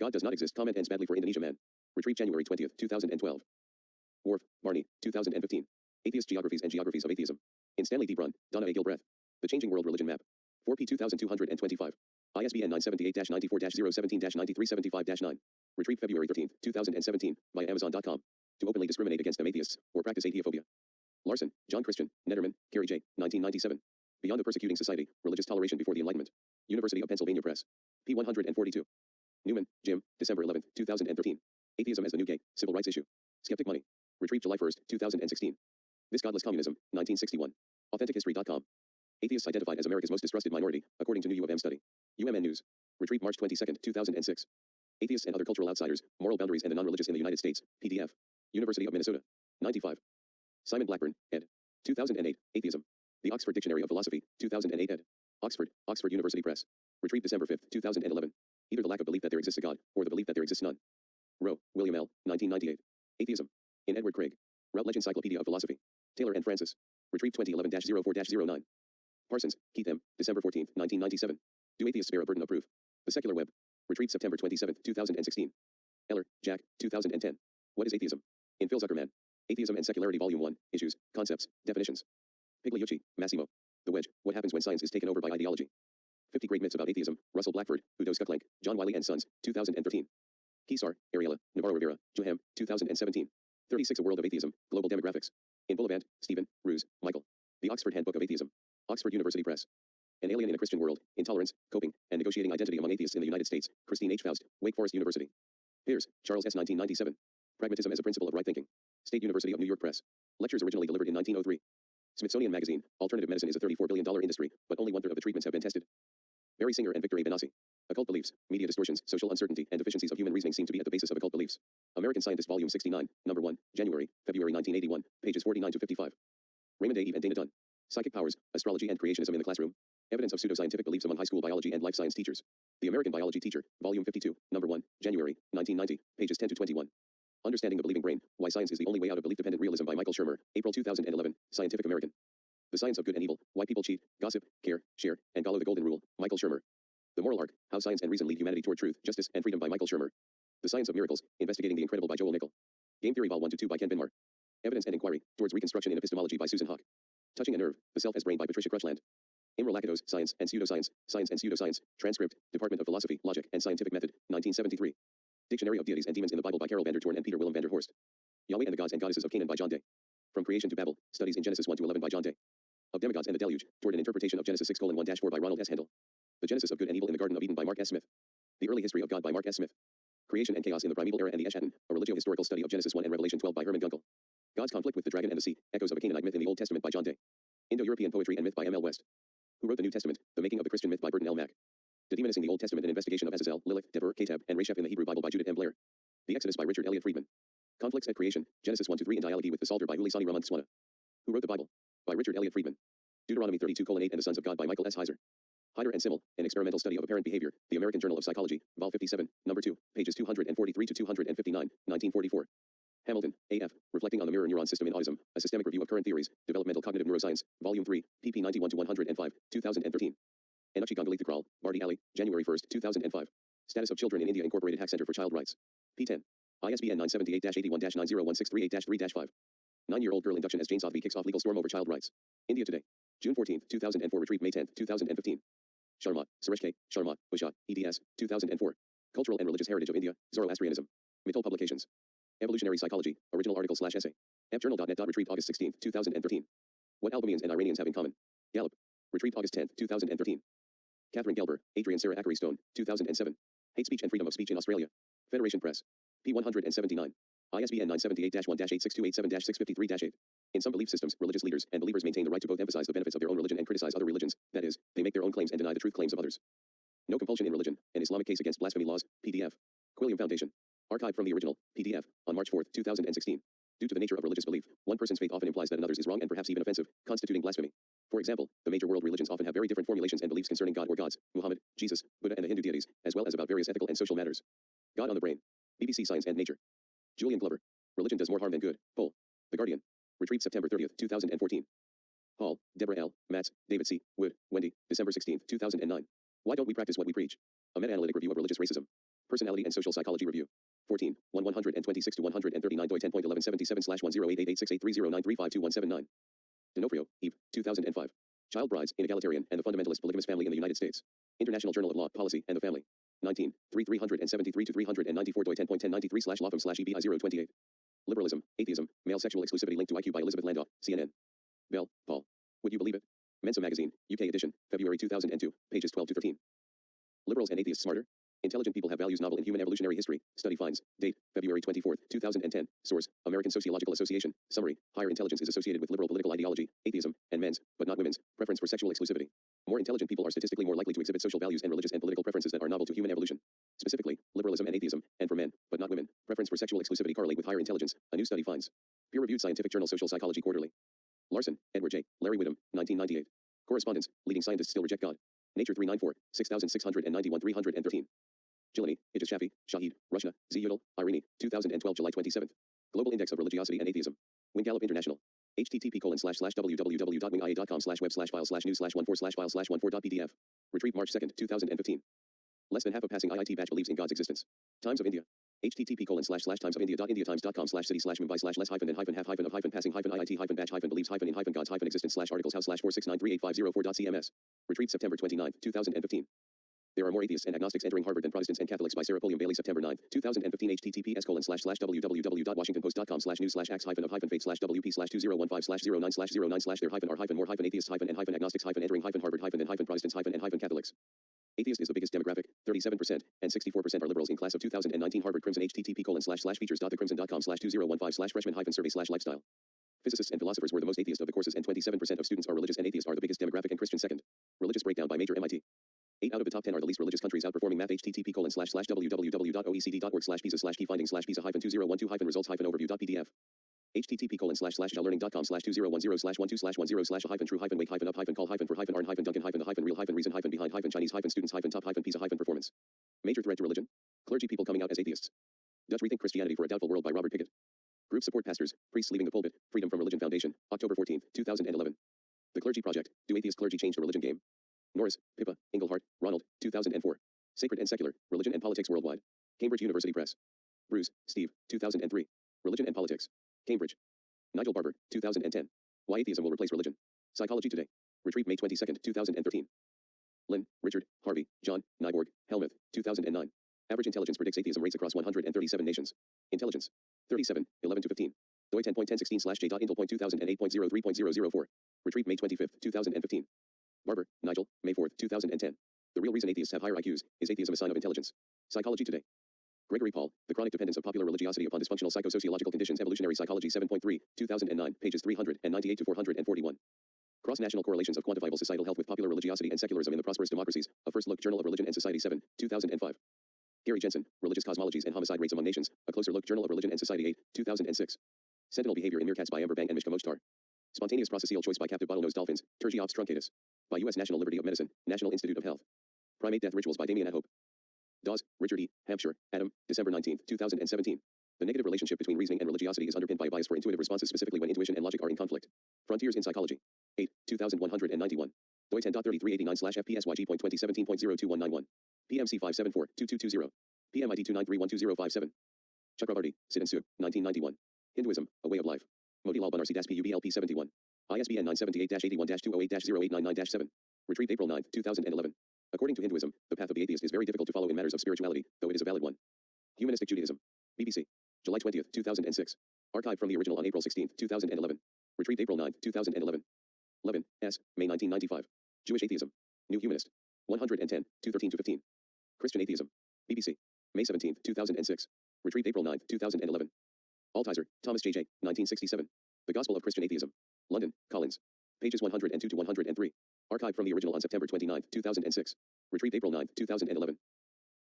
Speaker 1: God Does Not Exist Comment Ends Badly for Indonesia Man. Retrieved January 20, 2012. Worf, Barney, 2015. Atheist Geographies and Geographies of Atheism. In Stanley D. Brun, Donna A. Gilbreth. The Changing World Religion Map. 4p 2225. ISBN 978-94-017-9375-9. Retrieved February 13, 2017, via Amazon.com. To openly discriminate against them atheists, or practice atheophobia. Larson, John Christian, Netterman, Carrie J., 1997. Beyond the Persecuting Society, Religious Toleration Before the Enlightenment. University of Pennsylvania Press. p. 142. Newman, Jim, December 11, 2013. Atheism as the New Gay, Civil Rights Issue. Skeptic Money. Retrieved July 1, 2016. This Godless Communism, 1961. AuthenticHistory.com. Atheists identified as America's most distrusted minority, according to new U of M study. UMN News. Retrieved March 22, 2006. Atheists and Other Cultural Outsiders, Moral Boundaries and the Non-Religious in the United States, PDF. University of Minnesota. 95. Simon Blackburn, ed. 2008, Atheism. The Oxford Dictionary of Philosophy, 2008 ed. Oxford, Oxford University Press. Retrieved December 5, 2011. Either the lack of belief that there exists a God, or the belief that there exists none. Rowe, William L., 1998. Atheism. In Edward Craig. Routledge Encyclopedia of Philosophy. Taylor and Francis. Retrieved 2011-04-09. Parsons, Keith M., December 14, 1997. Do Atheists Bear a Burden of Proof? The Secular Web. Retrieved September 27, 2016. Eller, Jack, 2010. What is Atheism? In Phil Zuckerman. Atheism and Secularity Volume 1, Issues, Concepts, Definitions. Pigliucci, Massimo. The Wedge, What Happens When Science is Taken Over by Ideology. 50 Great Myths About Atheism, Russell Blackford, Udo Skuklenk, John Wiley and Sons, 2013. Kesar, Ariela, Navarro Rivera, Joham, 2017. 36 A World of Atheism, Global Demographics. In Bullivant, Stephen, Ruse, Michael. The Oxford Handbook of Atheism. Oxford University Press. An Alien in a Christian World, Intolerance, Coping, and Negotiating Identity Among Atheists in the United States, Christine H. Faust, Wake Forest University. Pears, Charles S. 1997. Pragmatism as a Principle of Right Thinking. State University of New York Press. Lectures originally delivered in 1903. Smithsonian Magazine, Alternative Medicine is a $34 billion industry, but only 1/3 of the treatments have been tested. Barry Singer and Victor A. Benassi. Occult beliefs, media distortions, social uncertainty, and deficiencies of human reasoning seem to be at the basis of occult beliefs. American Scientist, Volume 69, Number 1, January, February 1981, pages 49 to 55. Raymond A. Eve and Dana Dunn. Psychic powers, astrology and creationism in the classroom. Evidence of pseudoscientific beliefs among high school biology and life science teachers. The American Biology Teacher, Volume 52, Number 1, January, 1990, pages 10 to 21. Understanding the Believing Brain, Why Science is the Only Way Out of Belief-Dependent Realism by Michael Shermer, April 2011, Scientific American. The Science of Good and Evil, Why People Cheat, Gossip, Care, Share, and Follow the Golden Rule, Michael Shermer. The Moral Arc, How Science and Reason Lead Humanity Toward Truth, Justice, and Freedom by Michael Shermer. The Science of Miracles, Investigating the Incredible by Joel Nickell. Game Theory Vol 1 to 2 by Ken Binmar. Evidence and Inquiry, Towards Reconstruction in Epistemology by Susan Hawk. Touching a Nerve, The Self as Brain by Patricia Crutchland. Imre Lakatos, Science and Pseudoscience, Science and Pseudoscience, Transcript, Department of Philosophy, Logic, and Scientific Method, 1973. Dictionary of Deities and Demons in the Bible by Carol van der Toorn and Peter Willem van der Horst. Yahweh and the Gods and Goddesses of Canaan by John Day. From Creation to Babel, Studies in Genesis 1 to 11 by John Day. Of Demigods and the Deluge, Toward an Interpretation of Genesis 6:1-4 by Ronald S. Handel. The Genesis of Good and Evil in the Garden of Eden by Mark S. Smith. The Early History of God by Mark S. Smith. Creation and Chaos in the Primeval Era and the Eschaton, a religio-historical study of Genesis 1 and Revelation 12 by Herman Gunkel. God's Conflict with the Dragon and the Sea, Echoes of a Canaanite Myth in the Old Testament by John Day. Indo-European Poetry and Myth by M. L. West. Who Wrote the New Testament, The Making of the Christian Myth by Burton L. Mack. The Demonists in the Old Testament, An Investigation of Azazel, Lilith, Deborah, Ketab, and Resheph in the Hebrew Bible by Judith M. Blair. The Exodus by Richard Elliott Friedman. Conflicts at Creation, Genesis 1 to 3 in Dialogue with the Psalter by Ulisani Ramon Swana. Who Wrote the Bible? By Richard Elliott Friedman. Deuteronomy 32:8 and the Sons of God by Michael S. Heiser. Hyder and Simmel, An Experimental Study of Apparent Behavior, The American Journal of Psychology, Vol 57, Number 2, pages 243 to 259, 1944. Hamilton, A.F., Reflecting on the Mirror Neuron System in Autism, A Systemic Review of Current Theories, Developmental Cognitive Neuroscience, Volume 3, pp 91 to 105, 2013. Enuchi Gangalithikrall, Bardi Ali, January 1, 2005. Status of Children in India Incorporated Hack Center for Child Rights. P10. ISBN 978-81-901638-3-5. 9-year-old girl induction as Jane Sotheby kicks off legal storm over child rights. India Today. June 14, 2004. Retrieved May 10, 2015. Sharma, Suresh K., Sharma, Usha, eds. 2004. Cultural and Religious Heritage of India, Zoroastrianism. Mittal Publications. Evolutionary Psychology, original article/essay. fjournal.net. Retrieved August 16, 2013. What Albanians and Iranians Have in Common. Gallup. Retrieved August 10, 2013. Catherine Gelber, Adrian Sarah Ackery Stone, 2007. Hate Speech and Freedom of Speech in Australia. Federation Press. P179. ISBN 978-1-86287-653-8. In some belief systems, religious leaders and believers maintain the right to both emphasize the benefits of their own religion and criticize other religions, that is, they make their own claims and deny the truth claims of others. No Compulsion in Religion, An Islamic Case Against Blasphemy Laws, PDF. Quilliam Foundation. Archived from the original, PDF, on March 4, 2016. Due to the nature of religious belief, one person's faith often implies that another's is wrong and perhaps even offensive, constituting blasphemy. For example, the major world religions often have very different formulations and beliefs concerning God or gods, Muhammad, Jesus, Buddha, and the Hindu deities, as well as about various ethical and social matters. God on the Brain. BBC Science and Nature. Julian Glover. Religion Does More Harm Than Good, Poll. The Guardian. Retrieved September 30, 2014. Hall, Deborah L., Matz, David C., Wood, Wendy, December 16, 2009. Why Don't We Practice What We Preach? A Meta-Analytic Review of Religious Racism. Personality and Social Psychology Review. 14, 126 to 139 doi 10.1177/1088868309352179. D'Onofrio, Eve, 2005. Child Brides, an Egalitarian and the Fundamentalist Polygamous Family in the United States. International Journal of Law, Policy, and the Family. 19, 373 to 394 doi 10.1093/lawfm/EBI028. Liberalism, Atheism, Male Sexual Exclusivity linked to IQ by Elizabeth Landau, CNN. Bell, Paul. Would You Believe It? Mensa Magazine, UK edition, February 2002, pages 12 to 13. Liberals and Atheists Smarter? Intelligent People Have Values Novel in Human Evolutionary History, Study Finds, date, February 24, 2010, source, American Sociological Association, summary, higher intelligence is associated with liberal political ideology, atheism, and men's, but not women's, preference for sexual exclusivity. More intelligent people are statistically more likely to exhibit social values and religious and political preferences that are novel to human evolution. Specifically, liberalism and atheism, and for men, but not women, preference for sexual exclusivity correlate with higher intelligence, a new study finds. Peer-reviewed scientific journal Social Psychology Quarterly. Larson, Edward J., Larry Whittam, 1998. Correspondence, Leading Scientists Still Reject God. Nature 394, 6691 313. Jilani, Idris Shafi, Shahid, Rushna, Z. Udall, Irene, 2012 July 27. Global Index of Religiosity and Atheism. Wing Gallup International. http://www.wingia.com/web/file/news/14/file/news/14.pdf. Retrieved March 2, 2015. Less than half of passing IIT batch believes in God's existence. Times of India. http://timesofindia.india.times.com/city/min/less-half-and-half-passing-iit-passing-pass-5 Retrieved September 29, 2015. There Are More Atheists and Agnostics Entering Harvard Than Protestants and Catholics by Sarah Pulliam Bailey September 9, 2015 https://www.washingtonpost.com/news/x-of-faith/wp/2015/20155/09/009/there-are-more-Atheists-and-Entering-Harvard-than Protestants. Atheist is the biggest demographic, 37%, and 64% are liberals in class of 2019 Harvard Crimson http://features.thecrimson.com/2015/freshman-survey/lifestyle. Physicists and philosophers were the most atheist of the courses and 27% of students are religious and atheist are the biggest demographic and Christian second. Religious breakdown by major MIT. 8 out of the top 10 are the least religious countries outperforming math. http://www.oecd.org/pisa/key findings/pisa-key-results-overview.pdf http://jallearning.com/2010/1//-wake-up-the-real-reason-behind-top-pisa-students-top-pisa-performance. Major threat to religion. Clergy people coming out as atheists. Dutch Rethink Christianity for a Doubtful World by Robert Pickett. Group support pastors, priests leaving the pulpit, Freedom from Religion Foundation, October 14, 2011. The Clergy Project, Do Atheist Clergy Change the Religion Game? Norris, Pippa, Englehart, Ronald, 2004. Sacred and Secular, Religion and Politics Worldwide. Cambridge University Press. Bruce, Steve, 2003. Religion and Politics. Cambridge. Nigel Barber, 2010. Why Atheism Will Replace Religion. Psychology Today. Retrieved May 22, 2013. Lynn, Richard, Harvey, John, Nyborg, Helmuth, 2009. Average intelligence predicts atheism rates across 137 nations. Intelligence. 37, 11-15. doi 10.1016/j.intel.2008.03.004. Retrieved May 25, 2015. Barber, Nigel, May 4, 2010. The real reason atheists have higher IQs is atheism a sign of intelligence. Psychology Today. Gregory Paul, The Chronic Dependence of Popular Religiosity Upon Dysfunctional Psychosociological Conditions, Evolutionary Psychology 7.3, 2009, pages 398-441. Cross-National Correlations of Quantifiable Societal Health with Popular Religiosity and Secularism in the Prosperous Democracies, A First Look, Journal of Religion and Society 7, 2005. Gary Jensen, Religious Cosmologies and Homicide Rates Among Nations, A Closer Look, Journal of Religion and Society 8, 2006. Sentinel Behavior in Meerkats by Amber Bang and Mishka Mochtar. Spontaneous Prosocial Choice by Captive Bottlenose Dolphins, Turgiops truncatus. By U.S. National Liberty of Medicine, National Institute of Health. Primate Death Rituals by Damien at Hope. Dawes, Richard E., Hampshire, Adam, December 19, 2017. The negative relationship between reasoning and religiosity is underpinned by a bias for intuitive responses, specifically when intuition and logic are in conflict. Frontiers in Psychology. 8, 2191. doi 10.3389/fpsyg.2017.02191. PMC 574-2220. PMID 293120057. Chakravarti, Sid and Sue, 1991. Hinduism, A Way of Life. Motilal Banarsi-PUBLP 71. ISBN 978-81-208-0899-7. Retrieved April 9, 2011. According to Hinduism, the path of the atheist is very difficult to follow in matters of spirituality, though it is a valid one. Humanistic Judaism. BBC. July 20, 2006. Archived from the original on April 16, 2011. Retrieved April 9, 2011. Levin, S., May 1995. Jewish Atheism. New Humanist. 110, 213-15. Christian Atheism. BBC. May 17, 2006. Retrieved April 9, 2011. Altizer, Thomas J.J., 1967. The Gospel of Christian Atheism. London, Collins. Pages 102-103. Archived from the original on September 29, 2006. Retrieved April 9, 2011.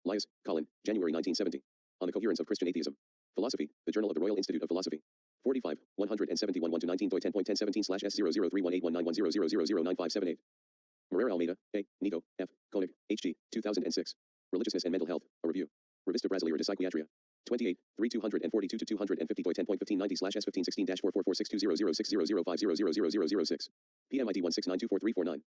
Speaker 1: Lyas, Colin, January 1970. On the Coherence of Christian Atheism. Philosophy, The Journal of the Royal Institute of Philosophy. 45, 171 1-19 doi 10.1017/S0031819100009578. Moreira Almeida, A., Nico, F., Koenig, H.G., 2006. Religiousness and Mental Health, A Review. Revista Brasileira de Psychiatria. 28, 3242-250 doi 10.1590/S1516-4462006005000500006. PMID 1692439.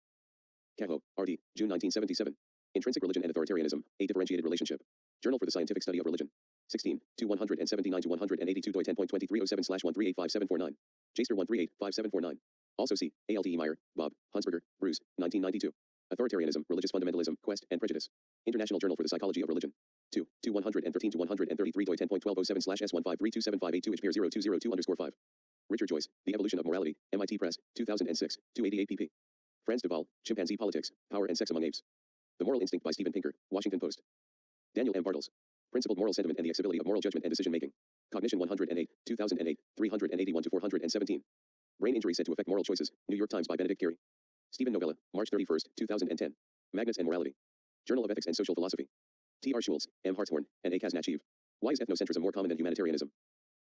Speaker 1: Caho, R.D., June 1977. Intrinsic Religion and Authoritarianism, A Differentiated Relationship. Journal for the Scientific Study of Religion. 16, 279-182 doi 10.2307/13855749. Jaster 1385749. Also see, Alte Meyer, Bob, Hunsberger, Bruce, 1992. Authoritarianism, Religious Fundamentalism, Quest, and Prejudice. International Journal for the Psychology of Religion. 2, 113-133 doi 10.1207/S15327582 HPR 0202_5. Richard Joyce, The Evolution of Morality, MIT Press, 2006, 288 pp. Franz de Waal, Chimpanzee Politics, Power and Sex Among Apes. The Moral Instinct by Steven Pinker, Washington Post. Daniel M. Bartels. Principled Moral Sentiment and the Accessibility of Moral Judgment and Decision-Making. Cognition 108, 2008, 381-417. Brain Injury Said to Affect Moral Choices, New York Times by Benedict Carey. Stephen Novella, March 31, 2010. Magnets and Morality. Journal of Ethics and Social Philosophy. T. R. Schultz, M. Hartshorn, and A. Kaznachev. Why is ethnocentrism more common than humanitarianism?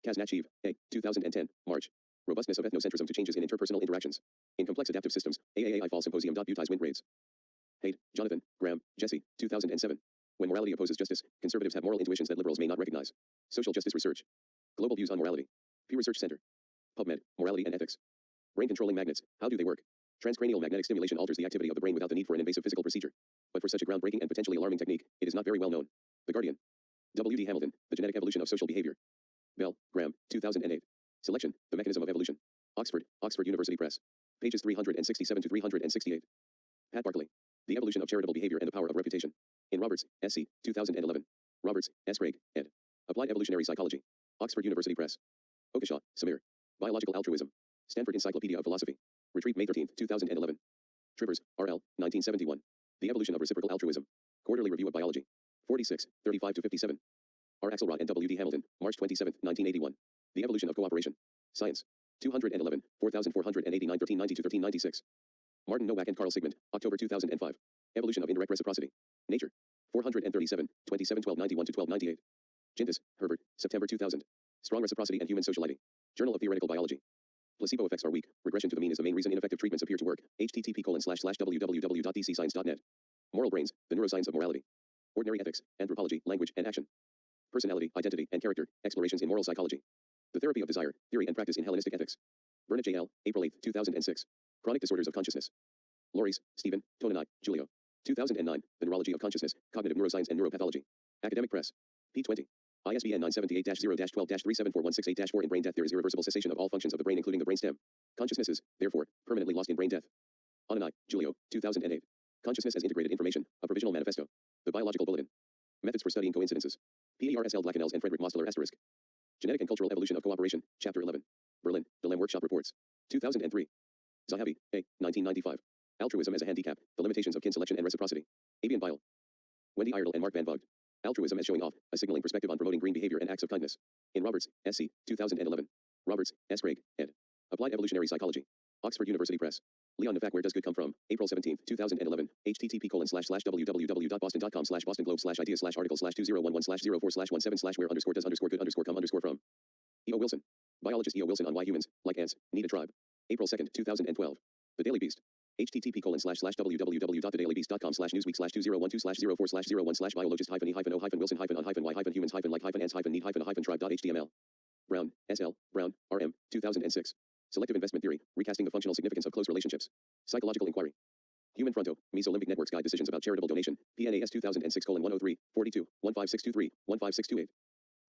Speaker 1: Kaznachev, A. 2010, March. Robustness of ethnocentrism to changes in interpersonal interactions. In complex adaptive systems, AAAI Fall Symposium. Butize Wind Raids. Haidt, Jonathan, Graham, Jesse, 2007. When Morality Opposes Justice, Conservatives Have Moral Intuitions That Liberals May Not Recognize. Social Justice Research. Global Views on Morality. Pew Research Center. PubMed, Morality and Ethics. Brain-controlling magnets, how do they work? Transcranial magnetic stimulation alters the activity of the brain without the need for an invasive physical procedure. But for such a groundbreaking and potentially alarming technique, it is not very well known. The Guardian. W. D. Hamilton, The Genetic Evolution of Social Behavior. Bell, Graham, 2008. Selection, The Mechanism of Evolution. Oxford, Oxford University Press. Pages 367-368. Pat Barkley. The Evolution of Charitable Behavior and the Power of Reputation. In Roberts, S.C., 2011. Roberts, S. Craig, ed. Applied Evolutionary Psychology. Oxford University Press. Okashaw, Samir. Biological Altruism. Stanford Encyclopedia of Philosophy. Retrieved May 13, 2011. Trivers, R.L., 1971. The Evolution of Reciprocal Altruism. Quarterly Review of Biology. 46, 35-57. R. Axelrod and W. D. Hamilton, March 27, 1981. The Evolution of Cooperation. Science. 211, 4489 1390-1396. Martin Nowak and Carl Sigmund, October 2005. Evolution of Indirect Reciprocity. Nature. 437, 27 1291 to 1298. Gintis, Herbert, September 2000. Strong Reciprocity and Human Sociality. Journal of Theoretical Biology. Placebo effects are weak. Regression to the mean is the main reason ineffective treatments appear to work. http://www.dcscience.net. Moral brains, the neuroscience of morality. Ordinary ethics, anthropology, language, and action. Personality, identity, and character, explorations in moral psychology. The therapy of desire, theory and practice in Hellenistic ethics. Burnett J.L., April 8, 2006. Chronic disorders of consciousness. Loris, Stephen, Tonani, Julio. 2009, The Neurology of Consciousness, Cognitive Neuroscience and Neuropathology. Academic Press. P20. ISBN 978-0-12-374168-4. In brain death there is irreversible cessation of all functions of the brain including the brainstem. Consciousness is, therefore, permanently lost in brain death. Onanai, Julio, 2008. Consciousness as Integrated Information, A Provisional Manifesto. The Biological Bulletin. Methods for Studying Coincidences. PERSL Blackenels and Frederick Mosteller ***. Genetic and Cultural Evolution of Cooperation, Chapter 11. Berlin, Dilem Workshop Reports. 2003. Zahavi, A. 1995. Altruism as a Handicap, The Limitations of Kin Selection and Reciprocity. Avian Bile. Wendy Iredell and Mark Van Vogt. Altruism as Showing Off, A Signaling Perspective on Promoting Green Behavior and Acts of Kindness. In Roberts, S.C., 2011. Roberts, S. Craig, ed. Applied Evolutionary Psychology. Oxford University Press. Leon Nefak, Where Does Good Come From? April 17, 2011. http://www.boston.com/boston-globe/ideas/article/2011/04/17/where_does_good_come_from. E.O. Wilson. Biologist E.O. Wilson on Why Humans, Like Ants, Need a Tribe. April 2, 2012. The Daily Beast. http://www.thedailybeast.com/newsweek/2012/014/0/1/biologist-e-o-wilson-o-hes-tribe.html. Brown, S.L., Brown, R.M., 2006. Selective Investment Theory, Recasting the Functional Significance of Close Relationships. Psychological Inquiry. Human Fronto, Mesolympic Networks Guide Decisions About Charitable Donation, PNAS 2006:103, 42, 15623, 15628.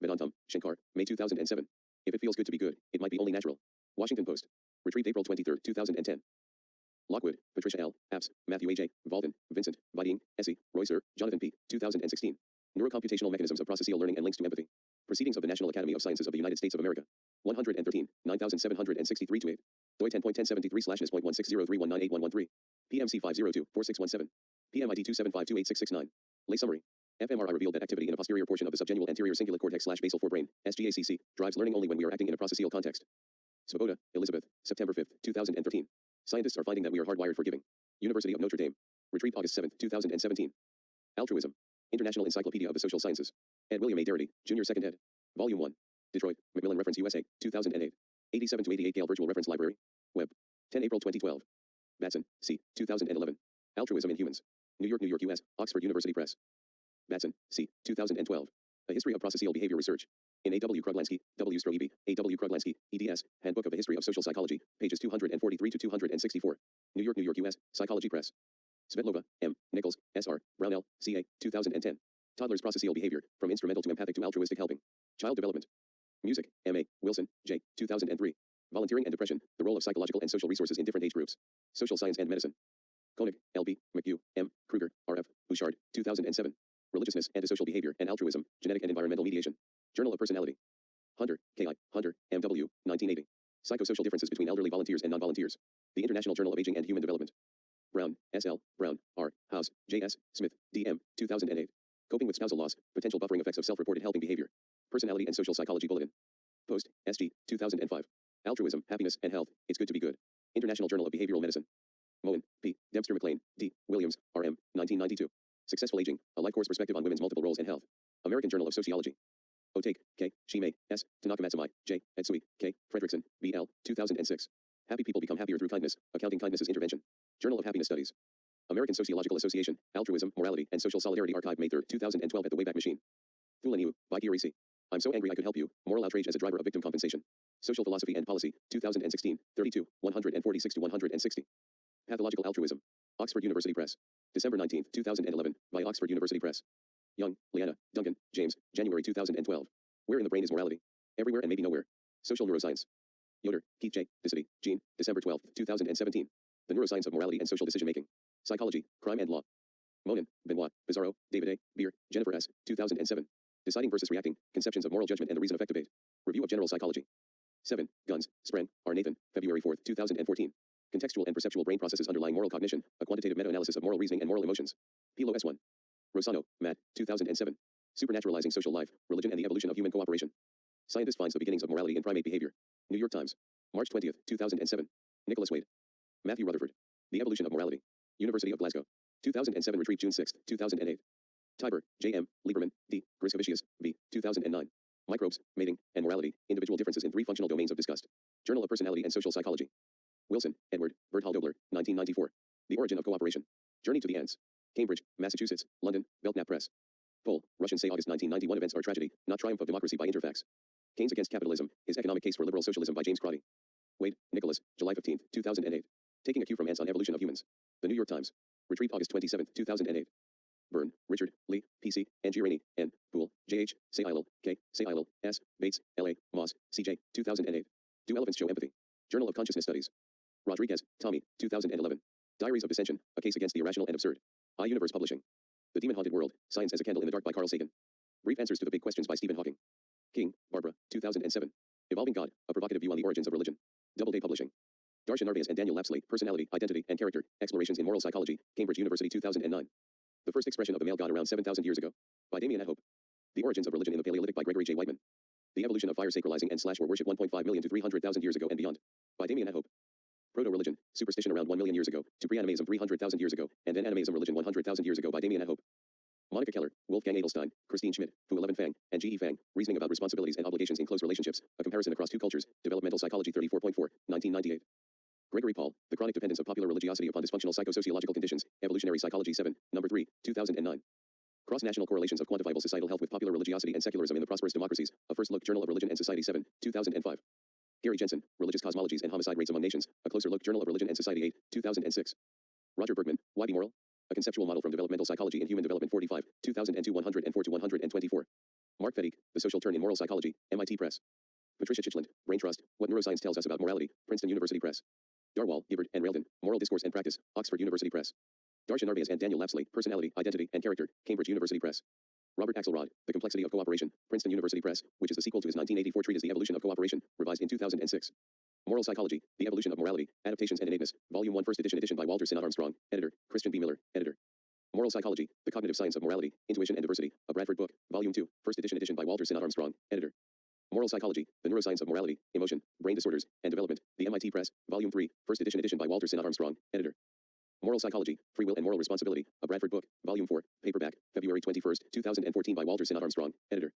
Speaker 1: Vedantam, Shankar, May 2007. If it feels good to be good, it might be only natural. Washington Post. Retrieved April 23, 2010. Lockwood, Patricia L., Apps, Matthew A.J., Valden, Vincent, Viding, Essie, Roycer, Jonathan P., 2016. Neurocomputational Mechanisms of Prosocial Learning and Links to Empathy. Proceedings of the National Academy of Sciences of the United States of America. 113, 9763-8. doi 10.1073/NIS.16031981113. PMC 502-4617. PMID 275286669. Lay summary. fMRI revealed that activity in a posterior portion of the subgenual anterior cingulate cortex/basal forebrain, sgACC, drives learning only when we are acting in a prosocial context. Svoboda, Elizabeth, September 5, 2013. Scientists are finding that we are hardwired for giving. University of Notre Dame. Retrieved August 7, 2017. Altruism. International Encyclopedia of the Social Sciences. Ed. William A. Darity, Jr. 2nd ed. Volume 1. Detroit, Macmillan Reference USA, 2008. 87-88 Gale Virtual Reference Library. Web. 10 April 2012. Batson, C. 2011. Altruism in Humans. New York, US, Oxford University Press. Batson, C. 2012. A History of Prosocial Behavior Research. In A. W. Kruglansky, W. Stroebe, A. W. Kruglansky, eds, Handbook of the History of Social Psychology, pages 243 to 264. New York, US, Psychology Press. Svetlova, M. Nichols, S.R., Brownell, C.A., 2010. Toddlers' Prosocial Behavior, From Instrumental to Empathic to Altruistic Helping. Child Development. Music, M.A., Wilson, J., 2003. Volunteering and Depression, The Role of Psychological and Social Resources in Different Age Groups. Social Science and Medicine. Koenig, L.B., McHugh, M., Kruger, R.F., Bouchard, 2007. Religiousness, Antisocial Behavior, and Altruism, Genetic and Environmental Mediation. Journal of Personality. Hunter, K.I., Hunter, M.W., 1980. Psychosocial Differences Between Elderly Volunteers and Non-Volunteers. The International Journal of Aging and Human Development. Brown, S.L., Brown, R., House, J.S., Smith, D.M., 2008. Coping with Spousal Loss, Potential Buffering Effects of Self-Reported Helping Behavior. Personality and Social Psychology Bulletin. Post, S.G., 2005. Altruism, Happiness, and Health, It's Good to Be Good. International Journal of Behavioral Medicine. Moen, P., Debster McLean, D., Williams, R.M., 1992. Successful Aging, A Life Course Perspective on Women's Multiple Roles and Health. American Journal of Sociology. Otake, K., Shimei, S., Tanaka Matsumai, J., Etsui, K., Fredrickson, B.L., 2006. Happy People Become Happier Through Kindness, Accounting Kindness's Intervention. Journal of Happiness Studies. American Sociological Association, Altruism, Morality, and Social Solidarity Archive, May 3, 2012 at the Wayback Machine. Thulaniu, by Kiarisi. I'm so angry I could help you, Moral Outrage as a Driver of Victim Compensation. Social Philosophy and Policy, 2016, 32, 146-160. Pathological Altruism. Oxford University Press. December 19, 2011, by Oxford University Press. Young, Leanna, Duncan, James, January 2012. Where in the Brain is Morality? Everywhere and Maybe Nowhere. Social Neuroscience. Yoder, Keith J., Dicity, Jean, December 12, 2017. The Neuroscience of Morality and Social Decision-Making. Psychology, Crime and Law. Monin, Benoit, Bizarro, David A., Beer, Jennifer S., 2007. Deciding versus Reacting, Conceptions of Moral Judgment and the Reason Effect Debate. Review of General Psychology. 7. Guns, Sprang, R. Nathan, February 4, 2014. Contextual and Perceptual Brain Processes Underlying Moral Cognition, A Quantitative Meta-Analysis of Moral Reasoning and Moral Emotions. Pilo S1. Rosano, Matt, 2007. Supernaturalizing Social Life, Religion and the Evolution of Human Cooperation. Scientist finds the beginnings of morality in primate behavior. New York Times. March 20, 2007. Nicholas Wade. Matthew Rutherford. The Evolution of Morality. University of Glasgow. 2007 retrieved June 6, 2008. Tiber, J.M., Lieberman, D., Griscovicius, V., 2009. Microbes, Mating, and Morality, Individual Differences in Three Functional Domains of Disgust. Journal of Personality and Social Psychology. Wilson, Edward, Berthold Dobler, 1994. The Origin of Cooperation. Journey to the Ants. Cambridge, Massachusetts, London, Belknap Press. Poll, Russians say August 1991 events are tragedy, not triumph of democracy by Interfax. Keynes Against Capitalism, His Economic Case for Liberal Socialism by James Crotty. Wade, Nicholas, July 15, 2008. Taking a Cue from Ants on Evolution of Humans. The New York Times. Retrieved August 27, 2008. Byrne, Richard, Lee, P.C., Angirini, N., Poole, J.H., Sayilal, K., Sayilal, S., Bates, L.A., Moss, C.J., 2008. Do Elephants Show Empathy? Journal of Consciousness Studies. Rodriguez, Tommy, 2011. Diaries of Dissension, A Case Against the Irrational and Absurd. iUniverse Publishing. The Demon-Haunted World, Science as a Candle in the Dark by Carl Sagan. Brief Answers to the Big Questions by Stephen Hawking. King, Barbara, 2007. Evolving God, A Provocative View on the Origins of Religion. Doubleday Publishing. Darshan Narvaez and Daniel Lapsley, Personality, Identity, and Character, Explorations in Moral Psychology, Cambridge University 2009. The First Expression of the Male God Around 7,000 Years Ago. By Damien Hope. The Origins of Religion in the Paleolithic by Gregory J. Whiteman. The Evolution of Fire Sacralizing and / War Worship 1.5 million to 300,000 years ago and beyond. By Damien Hope. Proto-Religion, Superstition around 1 million years ago, to Pre-Animism 300,000 years ago, and then Animism Religion 100,000 years ago by Damien Hope. Monica Keller, Wolfgang Edelstein, Christine Schmidt, Fu 11 Fang, and G.E. Fang, Reasoning About Responsibilities and Obligations in Close Relationships, A Comparison Across Two Cultures, Developmental Psychology 34.4, 1998. Gregory Paul, The Chronic Dependence of Popular Religiosity Upon Dysfunctional Psychosociological Conditions, Evolutionary Psychology 7, Number 3, 2009. Cross-National Correlations of Quantifiable Societal Health with Popular Religiosity and Secularism in the Prosperous Democracies, A First Look, Journal of Religion and Society 7, 2005. Gary Jensen, Religious Cosmologies and Homicide Rates Among Nations, A Closer Look, Journal of Religion and Society 8, 2006. Roger Bergman, Why Be Moral? A Conceptual Model from Developmental Psychology in Human Development 45, 2002 104 to 124. Mark Fettig, The Social Turn in Moral Psychology, MIT Press. Patricia Chichland, Brain Trust, What Neuroscience Tells Us About Morality, Princeton University Press. Darwall, Gibbard, and Raildon, Moral Discourse and Practice, Oxford University Press. Darshan Narvaez and Daniel Lapsley, Personality, Identity, and Character, Cambridge University Press. Robert Axelrod, The Complexity of Cooperation, Princeton University Press, which is the sequel to his 1984 treatise The Evolution of Cooperation, revised in 2006. Moral Psychology, The Evolution of Morality, Adaptations and Innateness, Volume 1 First Edition by Walter Sinnott Armstrong, Editor, Christian B. Miller, Editor. Moral Psychology, The Cognitive Science of Morality, Intuition and Diversity, a Bradford book, Volume 2, First Edition by Walter Sinnott Armstrong, Editor. Moral Psychology, The Neuroscience of Morality, Emotion, Brain Disorders, and Development, The MIT Press, Volume 3, First Edition by Walter Sinnott Armstrong, Editor. Moral Psychology, Free Will and Moral Responsibility, a Bradford book, Volume 4, Paperback, February 21, 2014 by Walter Sinnott Armstrong, Editor.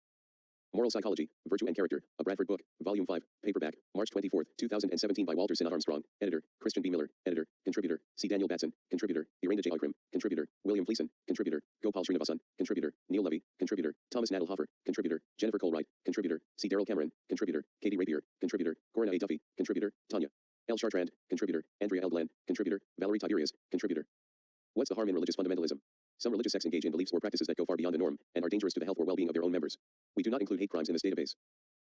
Speaker 1: Moral Psychology, Virtue and Character, a Bradford book, Volume 5, Paperback, March 24, 2017 by Walter Sinnott Armstrong, Editor, Christian B. Miller, Editor, Contributor, C. Daniel Batson, Contributor, Irena J. Ikrim, Contributor, William Fleeson, Contributor, Gopal Srinivasan, Contributor, Neil Levy, Contributor, Thomas Nadelhofer, Contributor, Jennifer Colwright, Contributor, C. Daryl Cameron, Contributor, Katie Rapier, Contributor, Corinna A. Duffy, Contributor, Tanya L. Chartrand, Contributor, Andrea L. Glenn, Contributor, Valerie Tiberius, Contributor. What's the harm in religious fundamentalism? Some religious sects engage in beliefs or practices that go far beyond the norm and are dangerous to the health or well-being of their own members. We do not include hate crimes in this database.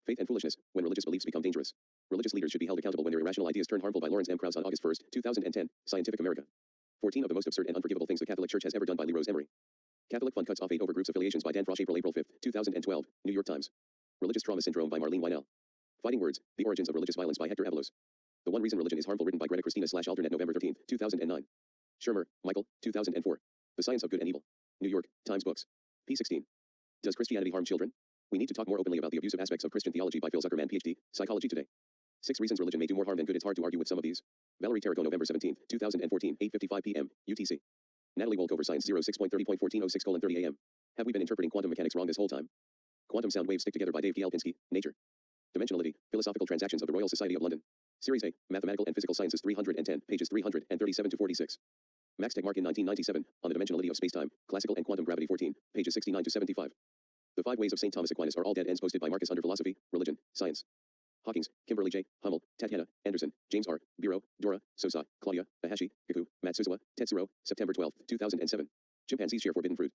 Speaker 1: Faith and foolishness, when religious beliefs become dangerous. Religious leaders should be held accountable when their irrational ideas turn harmful by Lawrence M. Krauss on August 1, 2010, Scientific America. 14 of the most absurd and unforgivable things the Catholic Church has ever done by Lee Rose Emery. Catholic Fund cuts off 8 over groups affiliations by Dan Frosch April 5, 2012, New York Times. Religious Trauma Syndrome by Marlene Weinell. Fighting Words, The Origins of Religious Violence by Hector Avalos. The One Reason Religion is Harmful written by Greta Christina /alternate November 13, 2009. Shermer, Michael, 2004. The Science of Good and Evil. New York, Times Books. p16. Does Christianity harm children? We need to talk more openly about the abusive aspects of Christian theology by Phil Zuckerman, PhD, Psychology Today. 6 reasons religion may do more harm than good. It's hard to argue with some of these. Valerie Tarraco, November 17, 2014, 8:55 p.m., UTC. Natalie Wolkover, Science 06.30.1406:30 a.m. Have we been interpreting quantum mechanics wrong this whole time? Quantum Sound Waves Stick Together by Dave T. Pinsky, Nature. Dimensionality, Philosophical Transactions of the Royal Society of London. Series A, Mathematical and Physical Sciences 310, pages 337 to 46. Max Tegmark in 1997, on the dimensionality of spacetime, classical and quantum gravity 14, pages 69 to 75. The 5 Ways of St. Thomas Aquinas are all dead ends posted by Marcus under Philosophy, Religion, Science. Hawkins, Kimberly J., Hummel, Tat Hanna, Anderson, James R., Biro, Dora, Sosa, Claudia, Ahashi, Gaku, Matsuzawa, Tetsuro, September 12, 2007. Chimpanzees share forbidden fruit.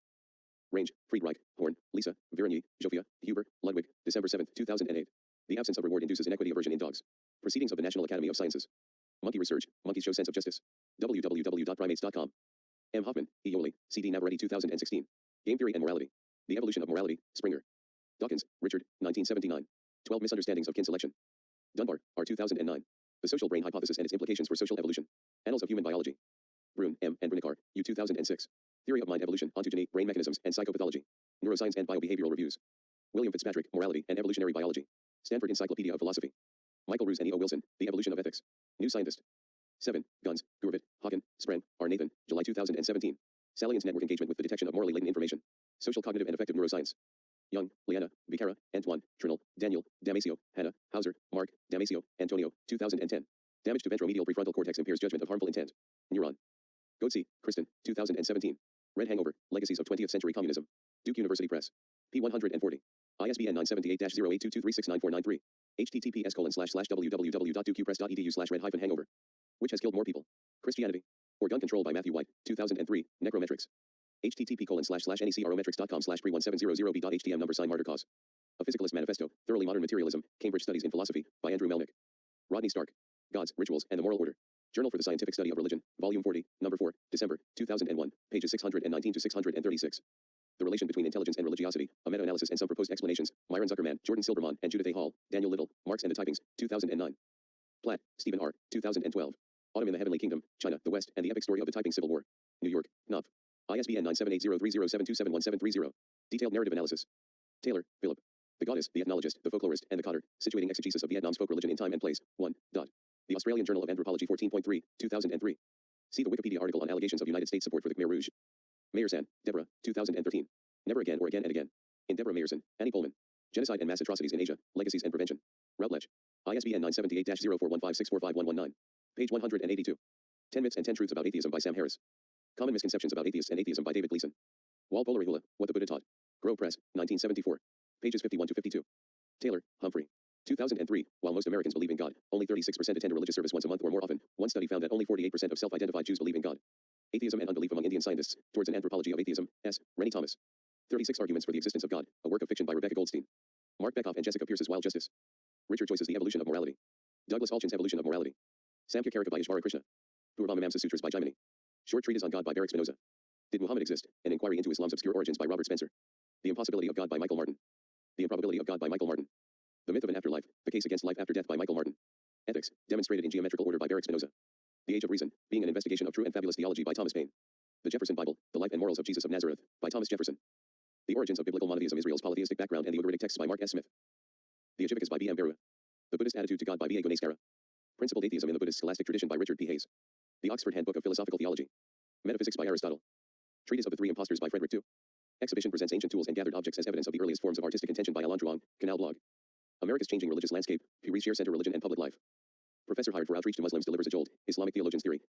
Speaker 1: Range, Friedreich, Horn, Lisa, Virigny, Jofia, Huber, Ludwig, December 7, 2008. The absence of reward induces inequity aversion in dogs. Proceedings of the National Academy of Sciences. Monkey Research, Monkeys Show Sense of Justice. www.primates.com. M. Hoffman, E. Yoli, C.D. Navarrete 2016. Game Theory and Morality. The Evolution of Morality, Springer. Dawkins, Richard, 1979. 12 Misunderstandings of Kin Selection. Dunbar, R. 2009. The Social Brain Hypothesis and its Implications for Social Evolution. Annals of Human Biology. Brune, M. and Brinikar, U. 2006. Theory of Mind Evolution, Ontogeny, Brain Mechanisms, and Psychopathology. Neuroscience and Biobehavioral Reviews. William Fitzpatrick, Morality and Evolutionary Biology. Stanford Encyclopedia of Philosophy. Michael Ruse and E. O. Wilson, The Evolution of Ethics. New Scientist. 7. Guns, Gurvit, Hagen, Sprang, R. Nathan, July 2017. Salient's network engagement with the detection of morally latent information. Social cognitive and effective neuroscience. Young, Leanna, Bicara, Antoine, Trinell, Daniel, Damasio, Hannah, Hauser, Mark, Damasio, Antonio, 2010. Damage to ventromedial prefrontal cortex impairs judgment of harmful intent. Neuron. Goetze, Kristen, 2017. Red Hangover, Legacies of 20th Century Communism. Duke University Press. P 140. ISBN 978-0822369493. https://www.dukepress.edu/red-hangover. Which has killed more people? Christianity or gun control by Matthew White, 2003, Necrometrics. http://necrometrics.com/pre1700b.htm #martyr cause. A Physicalist Manifesto, Thoroughly Modern Materialism, Cambridge Studies in Philosophy, by Andrew Melnick. Rodney Stark. Gods, Rituals, and the Moral Order. Journal for the Scientific Study of Religion, Volume 40, Number 4, December, 2001, pages 619 to 636. The Relation Between Intelligence and Religiosity, a Meta-Analysis and Some Proposed Explanations, Myron Zuckerman, Jordan Silberman, and Judith A. Hall, Daniel Little, Marx and the Typings, 2009. Platt, Stephen R., 2012. Autumn in the Heavenly Kingdom, China, the West, and the Epic Story of the Typing Civil War. New York, Knopf. ISBN 9780307271730. Detailed Narrative Analysis. Taylor, Philip. The Goddess, the Ethnologist, the Folklorist, and the Cotter, Situating Exegesis of Vietnam's Folk Religion in Time and Place, 1. The Australian Journal of Anthropology 14.3, 2003. See the Wikipedia article on allegations of United States support for the Khmer Rouge. Meyerson, Deborah, 2013. Never Again or Again and Again. In Deborah Meyerson, Annie Pullman. Genocide and Mass Atrocities in Asia, Legacies and Prevention. Routledge. ISBN 978-0415645119. Page 182. 10 Myths and 10 Truths About Atheism by Sam Harris. Common Misconceptions About Atheists and Atheism by David Gleason. Walpolery Hula, What the Buddha Taught. Grove Press, 1974. Pages 51 to 52. Taylor, Humphrey. 2003. While most Americans believe in God, only 36% attend a religious service once a month or more often. One study found that only 48% of self-identified Jews believe in God. Atheism and Unbelief Among Indian Scientists, Towards an Anthropology of Atheism, S. Rennie Thomas. 36 Arguments for the Existence of God, a work of fiction by Rebecca Goldstein. Mark Beckhoff and Jessica Pierce's Wild Justice. Richard Joyce's The Evolution of Morality. Douglas Alchin's Evolution of Morality. Samkhya Karika by Ishvara Krishna. Purvamamamsa Sutras by Jiminy. Short Treatise on God by Baruch Spinoza. Did Muhammad Exist? An Inquiry into Islam's Obscure Origins by Robert Spencer. The Impossibility of God by Michael Martin. The Improbability of God by Michael Martin. The Myth of an Afterlife, The Case Against Life After Death by Michael Martin. Ethics, Demonstrated in Geometrical Order by Baruch Spinoza. The Age of Reason, Being an Investigation of True and Fabulous Theology by Thomas Paine. The Jefferson Bible, The Life and Morals of Jesus of Nazareth, by Thomas Jefferson. The Origins of Biblical Monotheism, Israel's Polytheistic Background and the Ugaritic Texts by Mark S. Smith. The Ajivicas by B. M. Berua. The Buddhist Attitude to God by B. A. Guneskara. Principled Atheism in the Buddhist Scholastic Tradition by Richard P. Hayes. The Oxford Handbook of Philosophical Theology. Metaphysics by Aristotle. Treatise of the Three Impostors by Frederick II. Exhibition presents ancient tools and gathered objects as evidence of the earliest forms of artistic intention by Alain Druang, Canal Blog. America's Changing Religious Landscape, Pew Research Center Religion and Public Life. Professor hired for outreach to Muslims delivers a jolt, Islamic Theologians Theory,